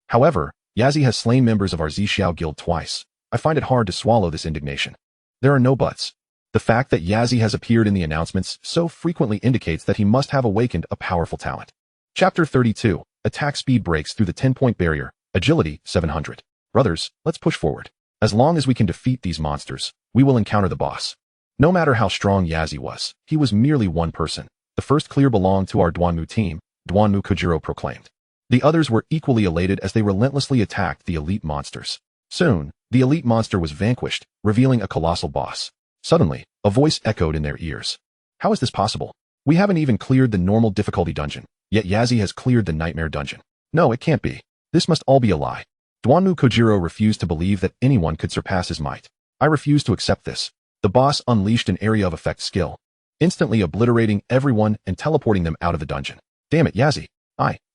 However, Yazi has slain members of our Zhixiao Guild twice. I find it hard to swallow this indignation. There are no buts. The fact that Yazi has appeared in the announcements so frequently indicates that he must have awakened a powerful talent. Chapter 32. Attack speed breaks through the 10-point barrier. Agility, 700. Brothers, let's push forward. As long as we can defeat these monsters, we will encounter the boss. No matter how strong Yazi was, he was merely one person. The first clear belonged to our Duanmu team, Duanmu Kojiro proclaimed. The others were equally elated as they relentlessly attacked the elite monsters. Soon, the elite monster was vanquished, revealing a colossal boss. Suddenly, a voice echoed in their ears. How is this possible? We haven't even cleared the normal difficulty dungeon, yet Yazi has cleared the nightmare dungeon. No, it can't be. This must all be a lie. Duanmu Kojiro refused to believe that anyone could surpass his might. I refuse to accept this. The boss unleashed an area of effect skill, instantly obliterating everyone and teleporting them out of the dungeon. Damn it, Yazi.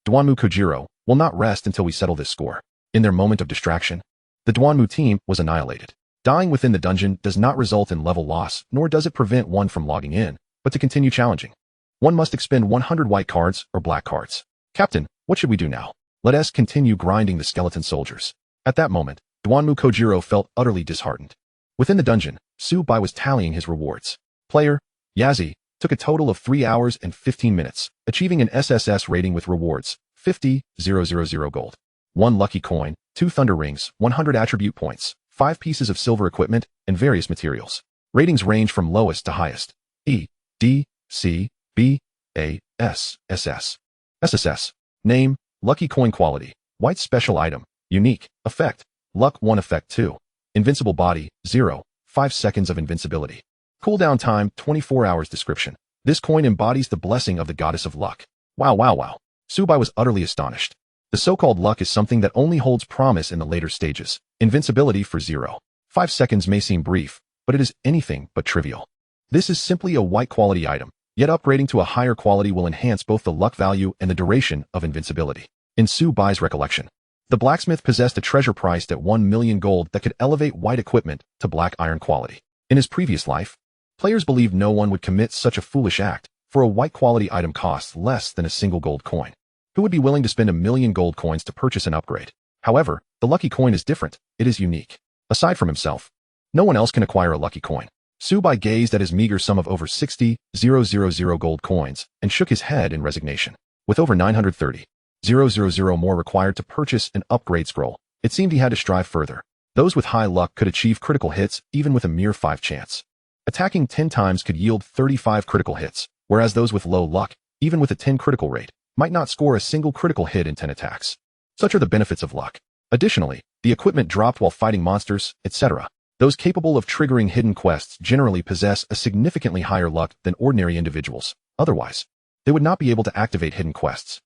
Duanmu Kojiro, will not rest until we settle this score. In their moment of distraction, the Duanmu team was annihilated. Dying within the dungeon does not result in level loss, nor does it prevent one from logging in, but to continue challenging. One must expend 100 white cards or black cards. Captain, what should we do now? Let us continue grinding the skeleton soldiers. At that moment, Duanmu Kojiro felt utterly disheartened. Within the dungeon, Su Bai was tallying his rewards. Player Yazi took a total of 3 hours and 15 minutes, achieving an SSS rating with rewards, 50,000 gold, 1 lucky coin, 2 thunder rings, 100 attribute points, 5 pieces of silver equipment, and various materials. Ratings range from lowest to highest. E, D, C, B, A, S, SS. SSS. Name, lucky coin quality, white special item, unique, effect, luck 1 effect 2. Invincible body, 0, 5 seconds of invincibility. Cooldown time, 24 hours. Description. This coin embodies the blessing of the goddess of luck. Wow, wow, wow. Subai was utterly astonished. The so-called luck is something that only holds promise in the later stages. Invincibility for 0, 5 seconds may seem brief, but it is anything but trivial. This is simply a white quality item, yet upgrading to a higher quality will enhance both the luck value and the duration of invincibility. In Subai's recollection, the blacksmith possessed a treasure priced at 1 million gold that could elevate white equipment to black iron quality. In his previous life, players believed no one would commit such a foolish act, for a white quality item costs less than a single gold coin. Who would be willing to spend 1 million gold coins to purchase an upgrade? However, the lucky coin is different. It is unique. Aside from himself, no one else can acquire a lucky coin. Subai gazed at his meager sum of over 60,000 gold coins and shook his head in resignation. With over 930,000 more required to purchase an upgrade scroll, it seemed he had to strive further. Those with high luck could achieve critical hits even with a mere 5 chance. Attacking 10 times could yield 35 critical hits, whereas those with low luck, even with a 10 critical rate, might not score a single critical hit in 10 attacks. Such are the benefits of luck. Additionally, the equipment dropped while fighting monsters, etc. Those capable of triggering hidden quests generally possess a significantly higher luck than ordinary individuals. Otherwise, they would not be able to activate hidden quests.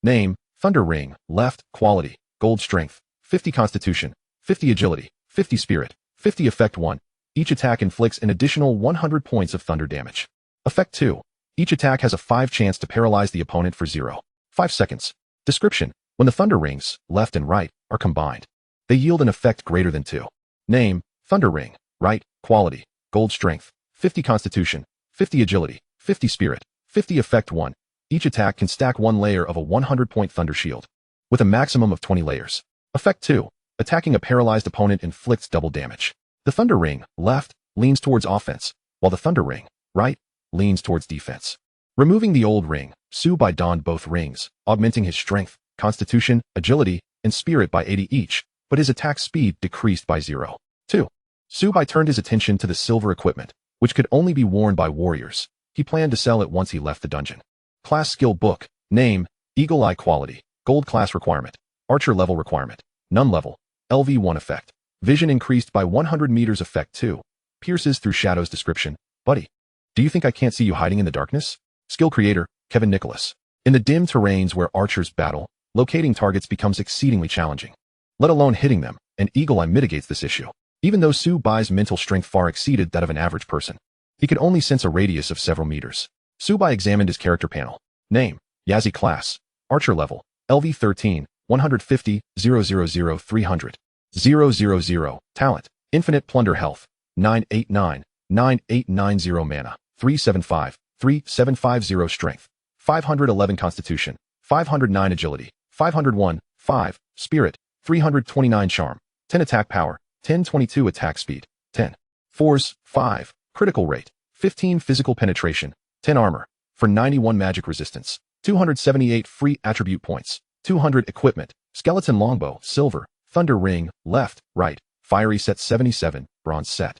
Name, Thunder Ring, left, quality, gold strength, 50 constitution, 50 agility, 50 spirit, 50 effect 1. Each attack inflicts an additional 100 points of thunder damage. Effect 2. Each attack has a 5 chance to paralyze the opponent for 0, 5 seconds. Description. When the thunder rings, left and right, are combined, they yield an effect greater than 2. Name, Thunder Ring, right, quality, gold strength, 50 constitution, 50 agility, 50 spirit, 50 effect 1. Each attack can stack 1 layer of a 100-point thunder shield, with a maximum of 20 layers. Effect 2. Attacking a paralyzed opponent inflicts double damage. The Thunder Ring, left, leans towards offense, while the Thunder Ring, right, leans towards defense. Removing the old ring, Subai donned both rings, augmenting his strength, constitution, agility, and spirit by 80 each, but his attack speed decreased by 0, 2. Subai turned his attention to the silver equipment, which could only be worn by warriors. He planned to sell it once he left the dungeon. Class Skill Book. Name, Eagle Eye Quality, Gold Class Requirement, Archer Level Requirement, None Level, LV1 Effect. Vision increased by 100 meters. Effect 2. Pierces through shadows. Description. Buddy, do you think I can't see you hiding in the darkness? Skill Creator, Kevin Nicholas. In the dim terrains where archers battle, locating targets becomes exceedingly challenging, let alone hitting them, and Eagle Eye mitigates this issue. Even though Subai's mental strength far exceeded that of an average person, he could only sense a radius of several meters. Subai examined his character panel. Name, Yazi Class, Archer Level, LV13, 150, 000 300. 000. Talent, Infinite Plunder Health, 989, 9890 Mana, 375, 3750 Strength, 511 Constitution, 509 Agility, 501, 5, Spirit, 329 Charm, 10 Attack Power, 1022 Attack Speed, 10. Force, 5, Critical Rate, 15 Physical Penetration, 10 Armor, for 91 Magic Resistance, 278 Free Attribute Points, 200 Equipment, Skeleton Longbow, Silver, Thunder Ring, left, right, Fiery Set 77, Bronze Set.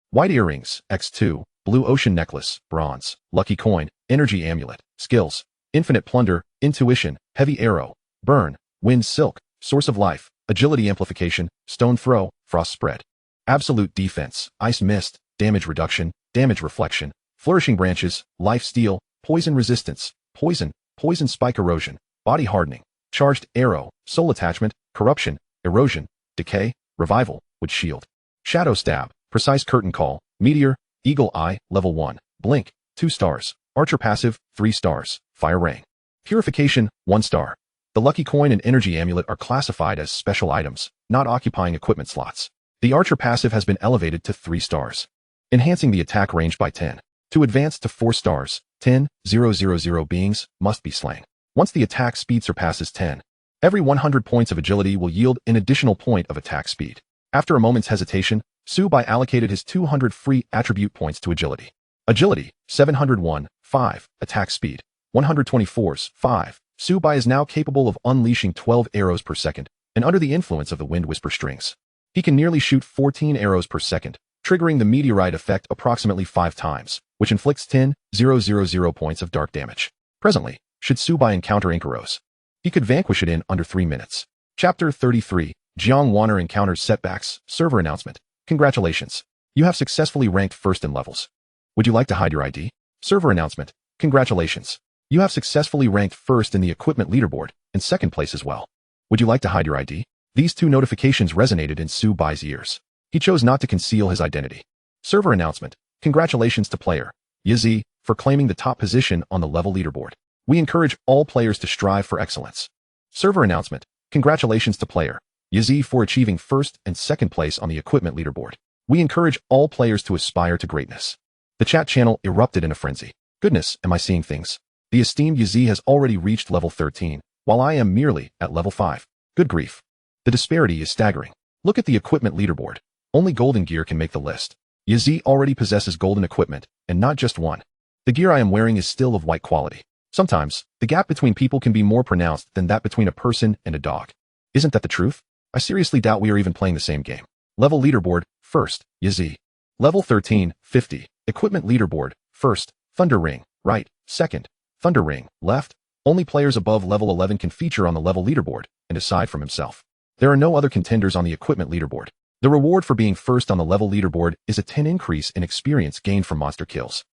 White Earrings, X2, Blue Ocean Necklace, Bronze, Lucky Coin, Energy Amulet, Skills, Infinite Plunder, Intuition, Heavy Arrow, Burn, Wind Silk, Source of Life, Agility Amplification, Stone Throw, Frost Spread. Absolute Defense, Ice Mist, Damage Reduction, Damage Reflection, Flourishing Branches, Life Steal, Poison Resistance, Poison, Poison Spike Erosion, Body Hardening, Charged Arrow, Soul Attachment, Corruption, Erosion, Decay, Revival, with Shield. Shadow Stab, Precise Curtain Call, Meteor, Eagle Eye, Level 1, Blink, 2 stars, Archer Passive, 3 stars, Fire Rain. Purification, 1 star. The Lucky Coin and Energy Amulet are classified as special items, not occupying equipment slots. The Archer Passive has been elevated to 3 stars, enhancing the attack range by 10. To advance to 4 stars, 10,000 beings must be slain. Once the attack speed surpasses 10, every 100 points of agility will yield an additional point of attack speed. After a moment's hesitation, Subai allocated his 200 free attribute points to agility. Agility, 701, 5, attack speed, 124's, 5. Subai is now capable of unleashing 12 arrows per second, and under the influence of the Wind Whisper strings, he can nearly shoot 14 arrows per second, triggering the meteorite effect approximately 5 times, which inflicts 10,000 points of dark damage. Presently, should Subai encounter Inkaros, he could vanquish it in under 3 minutes. Chapter 33, Jiang Wanner encounters setbacks, server announcement. Congratulations. You have successfully ranked first in levels. Would you like to hide your ID? Server announcement. Congratulations. You have successfully ranked first in the equipment leaderboard, and second place as well. Would you like to hide your ID? These two notifications resonated in Su-bai's ears. He chose not to conceal his identity. Server announcement. Congratulations to player Yizi for claiming the top position on the level leaderboard. We encourage all players to strive for excellence. Server announcement. Congratulations to player Yizi for achieving first and second place on the equipment leaderboard. We encourage all players to aspire to greatness. The chat channel erupted in a frenzy. Goodness, am I seeing things? The esteemed Yizi has already reached level 13, while I am merely at level 5. Good grief. The disparity is staggering. Look at the equipment leaderboard. Only golden gear can make the list. Yizi already possesses golden equipment, and not just one. The gear I am wearing is still of white quality. Sometimes, the gap between people can be more pronounced than that between a person and a dog. Isn't that the truth? I seriously doubt we are even playing the same game. Level leaderboard, first, Yizi. Level 13, 50. Equipment leaderboard, first, Thunder Ring, right, second, Thunder Ring, left. Only players above level 11 can feature on the level leaderboard, and aside from himself. There are no other contenders on the equipment leaderboard. The reward for being first on the level leaderboard is a 10 increase in experience gained from monster kills.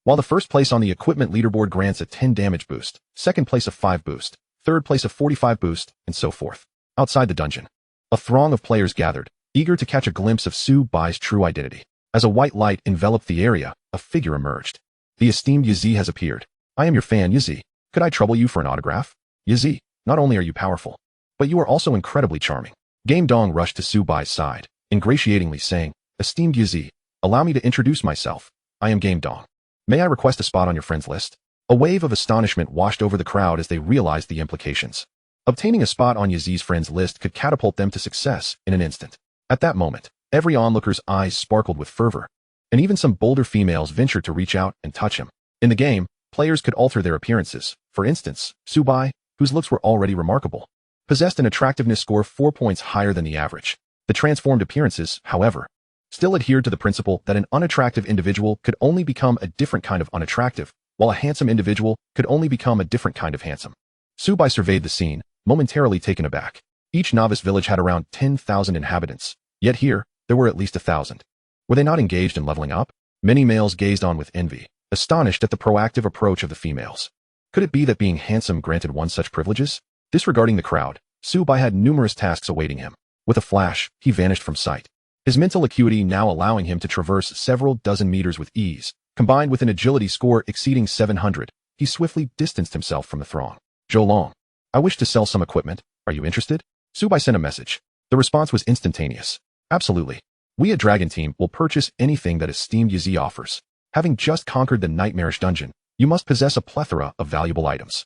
While the first place on the equipment leaderboard grants a 10 damage boost, second place a 5 boost, third place a 45 boost, and so forth. Outside the dungeon, a throng of players gathered, eager to catch a glimpse of Su-bai's true identity. As a white light enveloped the area, a figure emerged. The esteemed Yizi has appeared. I am your fan, Yizi. Could I trouble you for an autograph? Yizi, not only are you powerful, but you are also incredibly charming. Game Dong rushed to Su-bai's side, ingratiatingly saying, Esteemed Yizi, allow me to introduce myself. I am Game Dong. May I request a spot on your friends list? A wave of astonishment washed over the crowd as they realized the implications. Obtaining a spot on Yizi's friends list could catapult them to success in an instant. At that moment, every onlooker's eyes sparkled with fervor, and even some bolder females ventured to reach out and touch him. In the game, players could alter their appearances. For instance, Su-bai, whose looks were already remarkable, possessed an attractiveness score 4 points higher than the average. The transformed appearances, however, still adhered to the principle that an unattractive individual could only become a different kind of unattractive, while a handsome individual could only become a different kind of handsome. Su-bai surveyed the scene, momentarily taken aback. Each novice village had around 10,000 inhabitants, yet here, there were at least 1,000. Were they not engaged in leveling up? Many males gazed on with envy, astonished at the proactive approach of the females. Could it be that being handsome granted one such privileges? Disregarding the crowd, Su-bai had numerous tasks awaiting him. With a flash, he vanished from sight. His mental acuity now allowing him to traverse several dozen meters with ease, combined with an agility score exceeding 700, he swiftly distanced himself from the throng. Zhou, I wish to sell some equipment. Are you interested? Su-bai sent a message. The response was instantaneous. Absolutely. We at Dragon Team will purchase anything that esteemed Yizi offers. Having just conquered the nightmarish dungeon, you must possess a plethora of valuable items.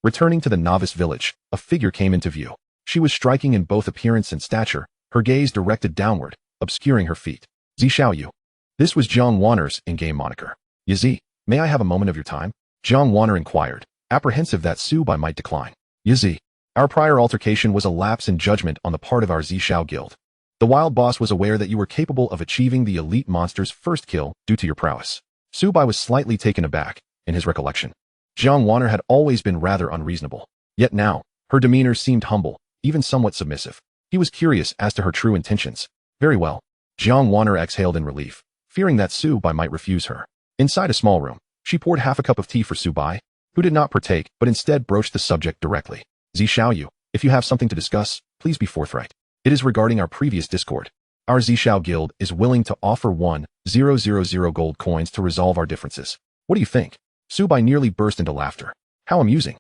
Returning to the novice village, a figure came into view. She was striking in both appearance and stature, her gaze directed downward, obscuring her feet. Xiaoyu. This was Jiang Wanner's in-game moniker. Yizi, may I have a moment of your time? Jiang Wanner inquired, apprehensive that Su-bai might decline. Yizi, our prior altercation was a lapse in judgment on the part of our Zishao guild. The wild boss was aware that you were capable of achieving the elite monster's first kill due to your prowess. Su-bai was slightly taken aback, in his recollection. Jiang Wanner had always been rather unreasonable. Yet now, her demeanor seemed humble, even somewhat submissive. He was curious as to her true intentions. Very well. Jiang Wanner exhaled in relief, fearing that Su-bai might refuse her. Inside a small room, she poured half a cup of tea for Su-bai, who did not partake but instead broached the subject directly. Zishao, if you have something to discuss, please be forthright. It is regarding our previous discord. Our Zishao guild is willing to offer 1,000 gold coins to resolve our differences. What do you think? Su-bai nearly burst into laughter. How amusing.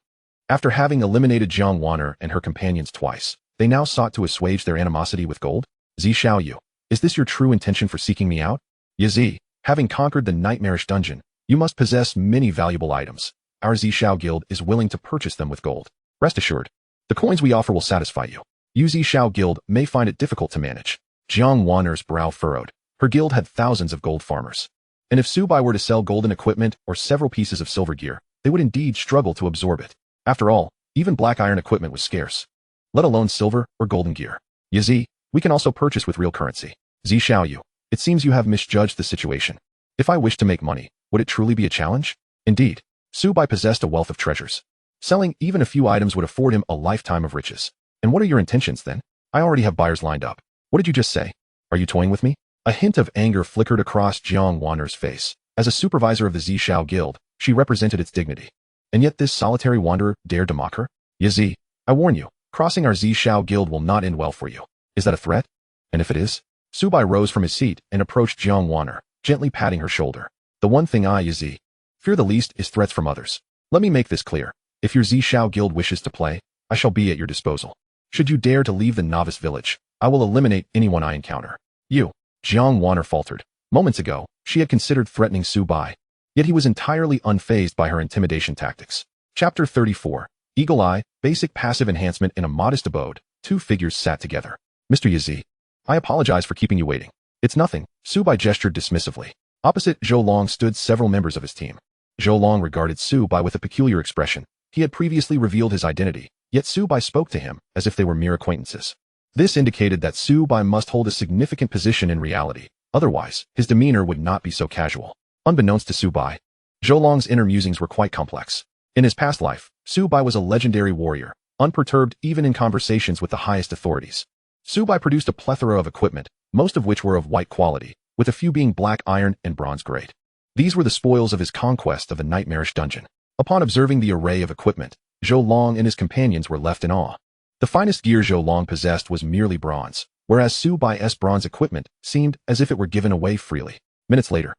After having eliminated Jiang Wanner and her companions twice, they now sought to assuage their animosity with gold? Zishao, is this your true intention for seeking me out? Yizi, having conquered the nightmarish dungeon, you must possess many valuable items. Our Zishao guild is willing to purchase them with gold. Rest assured, the coins we offer will satisfy you. You Zishao guild may find it difficult to manage. Jiang Wanner's brow furrowed. Her guild had thousands of gold farmers. And if Su-bai were to sell golden equipment or several pieces of silver gear, they would indeed struggle to absorb it. After all, even black iron equipment was scarce, let alone silver or golden gear. Yizi, we can also purchase with real currency. Zishao, it seems you have misjudged the situation. If I wish to make money, would it truly be a challenge? Indeed, Su-bai possessed a wealth of treasures. Selling even a few items would afford him a lifetime of riches. And what are your intentions then? I already have buyers lined up. What did you just say? Are you toying with me? A hint of anger flickered across Jiang Wanner's face. As a supervisor of the Zishao Guild, she represented its dignity. And yet this solitary wanderer dared to mock her? Yazi, I warn you, crossing our Zishao Guild will not end well for you. Is that a threat? And if it is? Subai rose from his seat and approached Jiang Wanner, gently patting her shoulder. The one thing I, Yazi, fear the least is threats from others. Let me make this clear. If your Zishao Guild wishes to play, I shall be at your disposal. Should you dare to leave the novice village, I will eliminate anyone I encounter. You, Jiang Wanner faltered. Moments ago, she had considered threatening Subai, yet he was entirely unfazed by her intimidation tactics. Chapter 34. Eagle Eye, Basic Passive Enhancement in a Modest Abode. Two figures sat together. Mr. Yazi, I apologize for keeping you waiting. It's nothing, Subai gestured dismissively. Opposite Zhou Long stood several members of his team. Zhou Long regarded Subai with a peculiar expression. He had previously revealed his identity, yet Subai spoke to him as if they were mere acquaintances. This indicated that Subai must hold a significant position in reality, otherwise, his demeanor would not be so casual. Unbeknownst to Subai, Zhou Long's inner musings were quite complex. In his past life, Subai was a legendary warrior, unperturbed even in conversations with the highest authorities. Subai produced a plethora of equipment, most of which were of white quality, with a few being black iron and bronze grade. These were the spoils of his conquest of the nightmarish dungeon. Upon observing the array of equipment, Zhou Long and his companions were left in awe. The finest gear Zhou Long possessed was merely bronze, whereas Subai's bronze equipment seemed as if it were given away freely. Minutes later,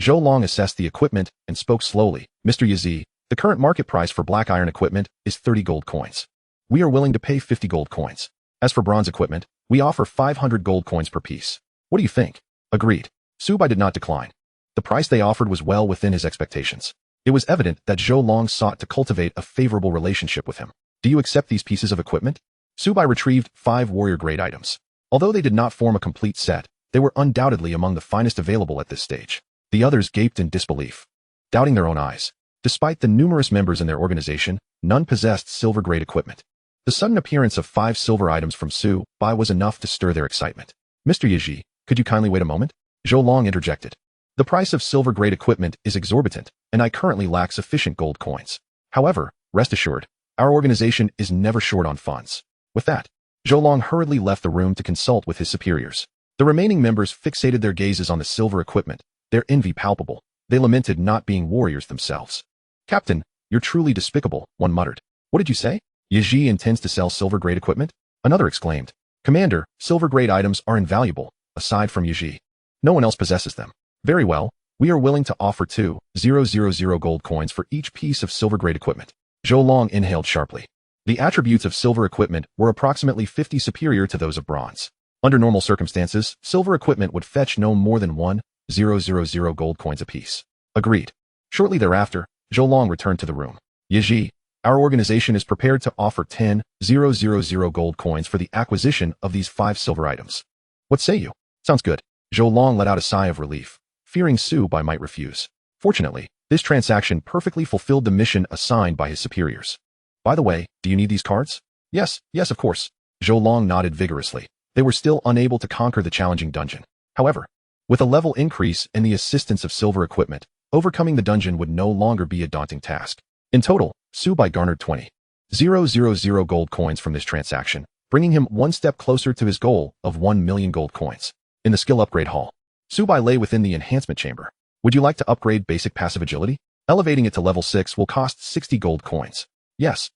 Zhou Long assessed the equipment and spoke slowly. Mr. Yazi, the current market price for black iron equipment is 30 gold coins. We are willing to pay 50 gold coins. As for bronze equipment, we offer 500 gold coins per piece. What do you think? Agreed. Subai did not decline. The price they offered was well within his expectations. It was evident that Zhou Long sought to cultivate a favorable relationship with him. Do you accept these pieces of equipment? Subai retrieved 5 warrior-grade items. Although they did not form a complete set, they were undoubtedly among the finest available at this stage. The others gaped in disbelief, doubting their own eyes. Despite the numerous members in their organization, none possessed silver-grade equipment. The sudden appearance of 5 silver items from Subai was enough to stir their excitement. Mr. Yaji, could you kindly wait a moment? Zhou Long interjected. The price of silver-grade equipment is exorbitant, and I currently lack sufficient gold coins. However, rest assured, our organization is never short on funds. With that, Zhou Long hurriedly left the room to consult with his superiors. The remaining members fixated their gazes on the silver equipment, their envy palpable. They lamented not being warriors themselves. Captain, you're truly despicable, one muttered. What did you say? Yaji intends to sell silver-grade equipment? Another exclaimed. Commander, silver-grade items are invaluable, aside from Yaji. No one else possesses them. Very well, we are willing to offer 2,000 gold coins for each piece of silver-grade equipment. Zhou Long inhaled sharply. The attributes of silver equipment were approximately 50 superior to those of bronze. Under normal circumstances, silver equipment would fetch no more than 1,000 gold coins apiece. Agreed. Shortly thereafter, Zhou Long returned to the room. Yaji, our organization is prepared to offer 10,000 gold coins for the acquisition of these 5 silver items. What say you? Sounds good. Zhou Long let out a sigh of relief, fearing Subai might refuse. Fortunately, this transaction perfectly fulfilled the mission assigned by his superiors. By the way, do you need these cards? Yes, of course. Zhou Long nodded vigorously. They were still unable to conquer the challenging dungeon. However, with a level increase and the assistance of silver equipment, overcoming the dungeon would no longer be a daunting task. In total, Subai garnered 20,000 gold coins from this transaction, bringing him one step closer to his goal of 1 million gold coins. In the skill upgrade hall, Subai lay within the enhancement chamber. Would you like to upgrade basic passive agility? Elevating it to level 6 will cost 60 gold coins. Yes.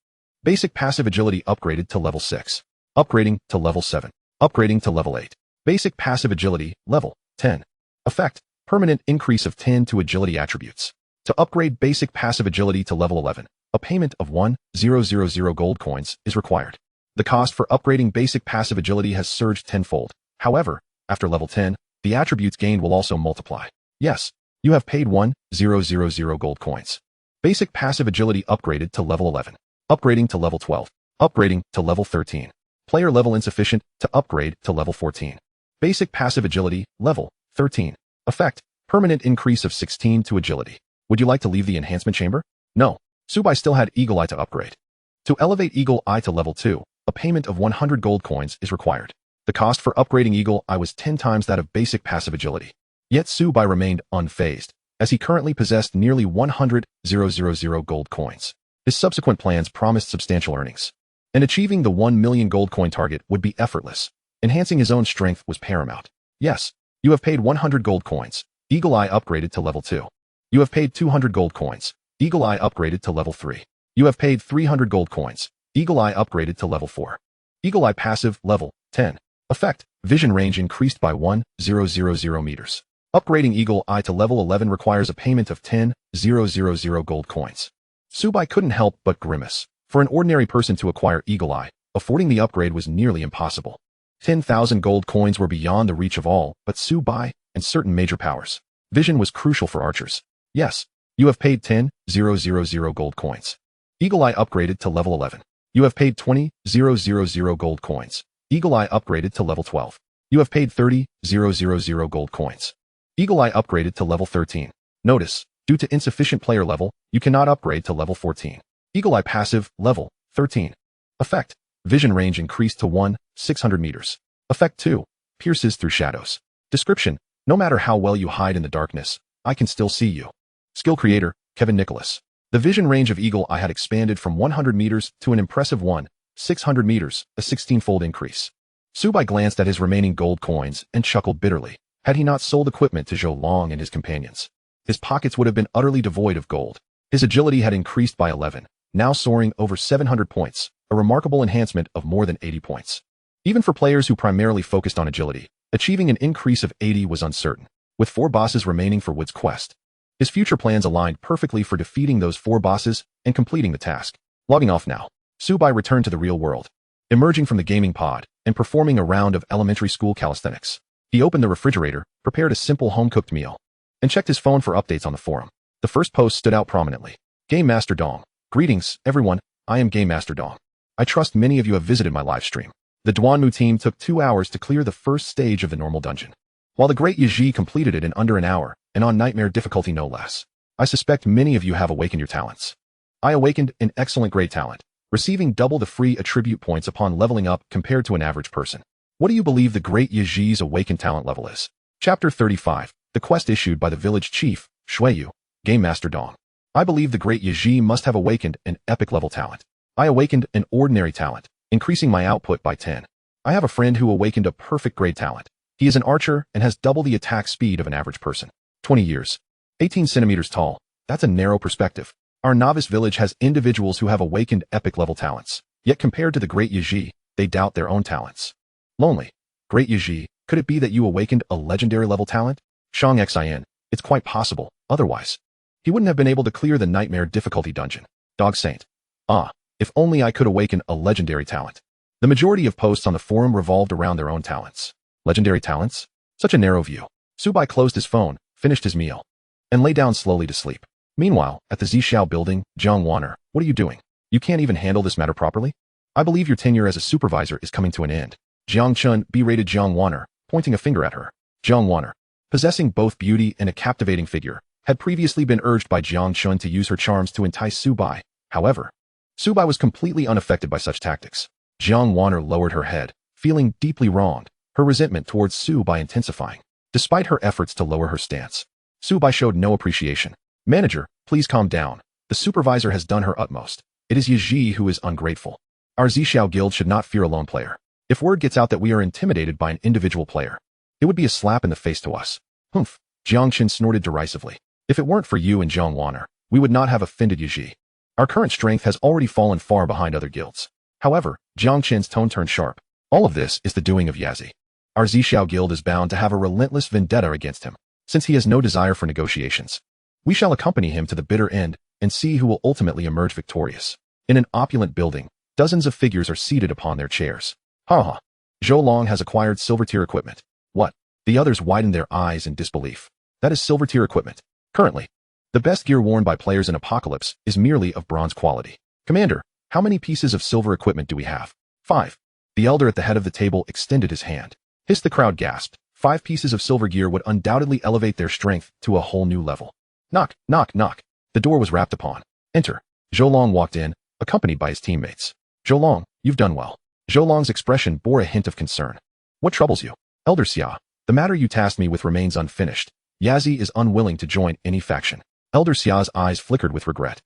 Basic passive agility upgraded to level 6. Upgrading to level 7. Upgrading to level 8. Basic passive agility, level 10. Effect, permanent increase of 10 to agility attributes. To upgrade basic passive agility to level 11, a payment of 1,000 gold coins is required. The cost for upgrading basic passive agility has surged tenfold. However, after level 10, the attributes gained will also multiply. Yes, you have paid 1,000 gold coins. Basic passive agility upgraded to level 11. Upgrading to level 12. Upgrading to level 13. Player level insufficient to upgrade to level 14. Basic passive agility, level 13. Effect, permanent increase of 16 to agility. Would you like to leave the enhancement chamber? No. Subai still had Eagle Eye to upgrade. To elevate Eagle Eye to level 2, a payment of 100 gold coins is required. The cost for upgrading Eagle Eye was 10 times that of basic passive agility. Yet Subai remained unfazed, as he currently possessed nearly 100,000 gold coins. His subsequent plans promised substantial earnings, and achieving the 1 million gold coin target would be effortless. Enhancing his own strength was paramount. Yes, You have paid 100 gold coins. Eagle Eye upgraded to level 2. You have paid 200 gold coins. Eagle Eye upgraded to level 3. You have paid 300 gold coins. Eagle Eye upgraded to level 4. Eagle Eye passive, level 10. Effect, vision range increased by 1,000 meters. Upgrading Eagle Eye to level 11 requires a payment of 10,000 gold coins. Subai couldn't help but grimace. For an ordinary person to acquire Eagle Eye, affording the upgrade was nearly impossible. 10,000 gold coins were beyond the reach of all but Subai and certain major powers. Vision was crucial for archers. Yes, you have paid 10,000 gold coins. Eagle Eye upgraded to level 11. You have paid 20,000 gold coins. Eagle Eye upgraded to level 12. You have paid 30,000 gold coins. Eagle Eye upgraded to level 13. Notice, due to insufficient player level, you cannot upgrade to level 14. Eagle Eye passive, level 13. Effect, vision range increased to 1,600 meters. Effect 2, pierces through shadows. Description, no matter how well you hide in the darkness, I can still see you. Skill creator, Kevin Nicholas. The vision range of Eagle Eye had expanded from 100 meters to an impressive 1,600 meters, a 16-fold increase. Subai glanced at his remaining gold coins and chuckled bitterly. Had he not sold equipment to Zhou Long and his companions, his pockets would have been utterly devoid of gold. His agility had increased by 11, now soaring over 700 points, a remarkable enhancement of more than 80 points. Even for players who primarily focused on agility, achieving an increase of 80 was uncertain. With 4 bosses remaining for Wood's quest, his future plans aligned perfectly for defeating those 4 bosses and completing the task. Logging off now, Subai returned to the real world, emerging from the gaming pod and performing a round of elementary school calisthenics. He opened the refrigerator, prepared a simple home-cooked meal, and checked his phone for updates on the forum. The first post stood out prominently. Game Master Dong. Greetings, everyone. I am Game Master Dong. I trust many of you have visited my live stream. The Duanmu team took 2 hours to clear the first stage of the normal dungeon, while the Great Yaji completed it in under an hour, and on nightmare difficulty no less. I suspect many of you have awakened your talents. I awakened an excellent great talent, receiving double the free attribute points upon leveling up compared to an average person. What do you believe the Great Yaji's awakened talent level is? Chapter 35, the quest issued by the village chief, Shuiyu, Game Master Dong. I believe the Great Yaji must have awakened an epic level talent. I awakened an ordinary talent, increasing my output by 10. I have a friend who awakened a perfect grade talent. He is an archer and has double the attack speed of an average person. 20 years. 18 centimeters tall. That's a narrow perspective. Our novice village has individuals who have awakened epic level talents. Yet compared to the Great Yaji, they doubt their own talents. Lonely. Great Yaji, could it be that you awakened a legendary level talent? Shang Xin, it's quite possible. Otherwise, he wouldn't have been able to clear the nightmare difficulty dungeon. Dog Saint. If only I could awaken a legendary talent. The majority of posts on the forum revolved around their own talents. Legendary talents? Such a narrow view. Subai closed his phone, finished his meal, and lay down slowly to sleep. Meanwhile, at the Zhixiao building, Jiang Wanner, what are you doing? You can't even handle this matter properly? I believe your tenure as a supervisor is coming to an end. Jiang Chun berated Jiang Wanner, pointing a finger at her. Jiang Wanner, possessing both beauty and a captivating figure, had previously been urged by Jiang Chun to use her charms to entice Subai. However, Subai was completely unaffected by such tactics. Jiang Wanner lowered her head, feeling deeply wronged, her resentment towards Subai intensifying. Despite her efforts to lower her stance, Subai showed no appreciation. Manager, please calm down. The supervisor has done her utmost. It is Yaji who is ungrateful. Our Zhixiao guild should not fear a lone player. If word gets out that we are intimidated by an individual player, it would be a slap in the face to us. Humph, Jiang Qin snorted derisively. If it weren't for you and Jiang Wanner, we would not have offended Yaji. Our current strength has already fallen far behind other guilds. However, Jiang Qin's tone turned sharp. All of this is the doing of Yazi. Our Zhixiao guild is bound to have a relentless vendetta against him, since he has no desire for negotiations. We shall accompany him to the bitter end and see who will ultimately emerge victorious. In an opulent building, dozens of figures are seated upon their chairs. Ha! Zhou Long has acquired silver tier equipment. What? The others widened their eyes in disbelief. That is silver tier equipment. Currently, the best gear worn by players in Apocalypse is merely of bronze quality. Commander, how many pieces of silver equipment do we have? 5. The elder at the head of the table extended his hand. The crowd gasped. 5 pieces of silver gear would undoubtedly elevate their strength to a whole new level. Knock, knock, knock. The door was rapped upon. Enter. Zhou Long walked in, accompanied by his teammates. Zhou Long, you've done well. Zhou Long's expression bore a hint of concern. What troubles you? Elder Xia, the matter you tasked me with remains unfinished. Yazi is unwilling to join any faction. Elder Xia's eyes flickered with regret.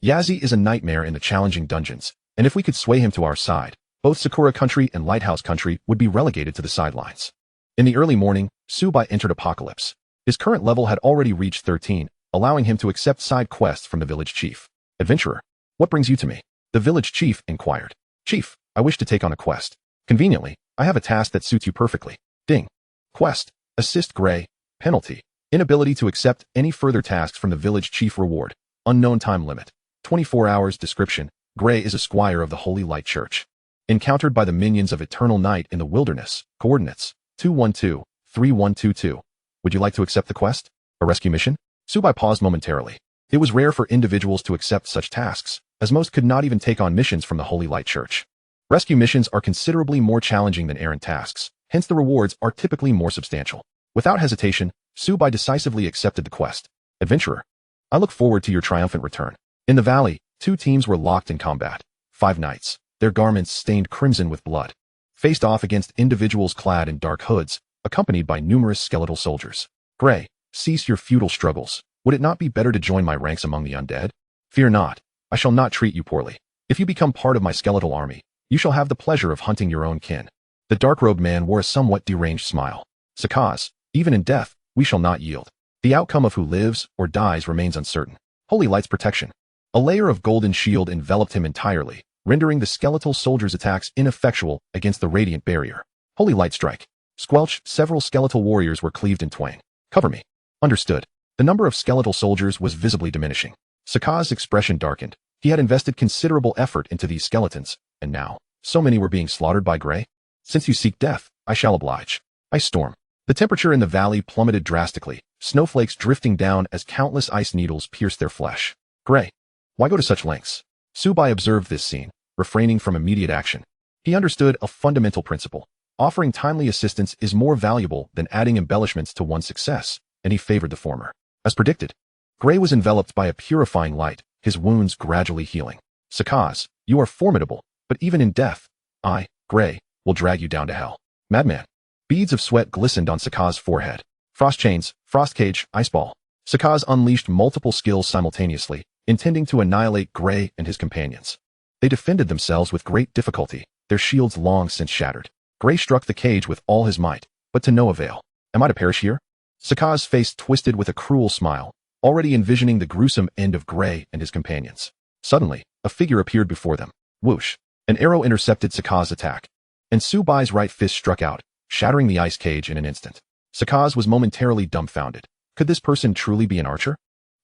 Yazi is a nightmare in the challenging dungeons, and if we could sway him to our side, both Sakura Country and Lighthouse Country would be relegated to the sidelines. In the early morning, Subai entered Apocalypse. His current level had already reached 13, allowing him to accept side quests from the village chief. Adventurer, what brings you to me? The village chief inquired. Chief, I wish to take on a quest. Conveniently, I have a task that suits you perfectly. Ding. Quest. Assist Gray. Penalty. Inability to accept any further tasks from the village chief. Reward. Unknown time limit. 24 hours. Description. Gray is a squire of the Holy Light Church. Encountered by the minions of Eternal Night in the wilderness. Coordinates. 212-3122. Would you like to accept the quest? A rescue mission? Subai paused momentarily. It was rare for individuals to accept such tasks, as most could not even take on missions from the Holy Light Church. Rescue missions are considerably more challenging than errant tasks, hence the rewards are typically more substantial. Without hesitation, Subai decisively accepted the quest. Adventurer, I look forward to your triumphant return. In the valley, 2 teams were locked in combat. 5 knights, their garments stained crimson with blood, faced off against individuals clad in dark hoods, accompanied by numerous skeletal soldiers. Gray, cease your futile struggles. Would it not be better to join my ranks among the undead? Fear not, I shall not treat you poorly. If you become part of my skeletal army, you shall have the pleasure of hunting your own kin. The dark-robed man wore a somewhat deranged smile. Sakaz, even in death, we shall not yield. The outcome of who lives or dies remains uncertain. Holy Light's protection. A layer of golden shield enveloped him entirely, rendering the skeletal soldiers' attacks ineffectual against the radiant barrier. Holy Light strike. Squelch, several skeletal warriors were cleaved in twain. Cover me. Understood. The number of skeletal soldiers was visibly diminishing. Sakaz's expression darkened. He had invested considerable effort into these skeletons, and now, so many were being slaughtered by Gray. Since you seek death, I shall oblige. Ice storm. The temperature in the valley plummeted drastically, snowflakes drifting down as countless ice needles pierced their flesh. Gray, why go to such lengths? Subai observed this scene, refraining from immediate action. He understood a fundamental principle. Offering timely assistance is more valuable than adding embellishments to one's success, and he favored the former. As predicted, Gray was enveloped by a purifying light, his wounds gradually healing. Sakaz, you are formidable, but even in death, I, Gray, will drag you down to hell. Madman. Beads of sweat glistened on Sakaz's forehead. Frost chains, frost cage, ice ball. Sakaz unleashed multiple skills simultaneously, intending to annihilate Gray and his companions. They defended themselves with great difficulty, their shields long since shattered. Gray struck the cage with all his might, but to no avail. Am I to perish here? Sakaz's face twisted with a cruel smile, already envisioning the gruesome end of Gray and his companions. Suddenly, a figure appeared before them. Whoosh! An arrow intercepted Sakaz's attack, and Subai's right fist struck out, shattering the ice cage in an instant. Sakaz was momentarily dumbfounded. Could this person truly be an archer?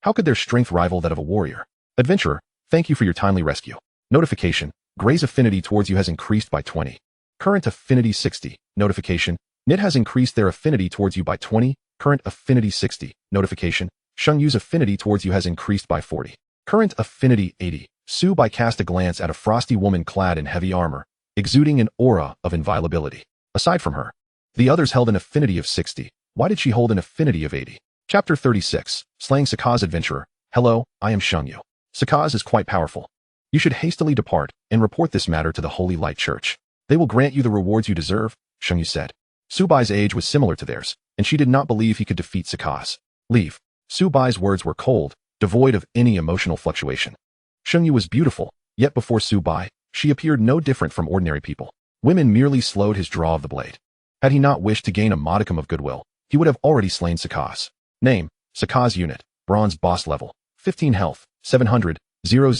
How could their strength rival that of a warrior? Adventurer, thank you for your timely rescue. Notification, Gray's affinity towards you has increased by 20. Current affinity 60. Notification, Nit has increased their affinity towards you by 20. Current affinity 60. Notification, Shun Yu's affinity towards you has increased by 40. Current affinity 80. Subai cast a glance at a frosty woman clad in heavy armor, exuding an aura of inviolability. Aside from her, the others held an affinity of 60. Why did she hold an affinity of 80? Chapter 36. Slaying Sakaz. Adventurer. Hello, I am Shun Yu. Sakaz is quite powerful. You should hastily depart and report this matter to the Holy Light Church. They will grant you the rewards you deserve, Shun Yu said. Subai's age was similar to theirs, and she did not believe he could defeat Sakaz. Leave. Subai's words were cold, devoid of any emotional fluctuation. Shun Yu was beautiful, yet before Subai, she appeared no different from ordinary people. Women merely slowed his draw of the blade. Had he not wished to gain a modicum of goodwill, he would have already slain Sakaz. Name, Sakaz unit, bronze boss level, 15 health, 700, 000,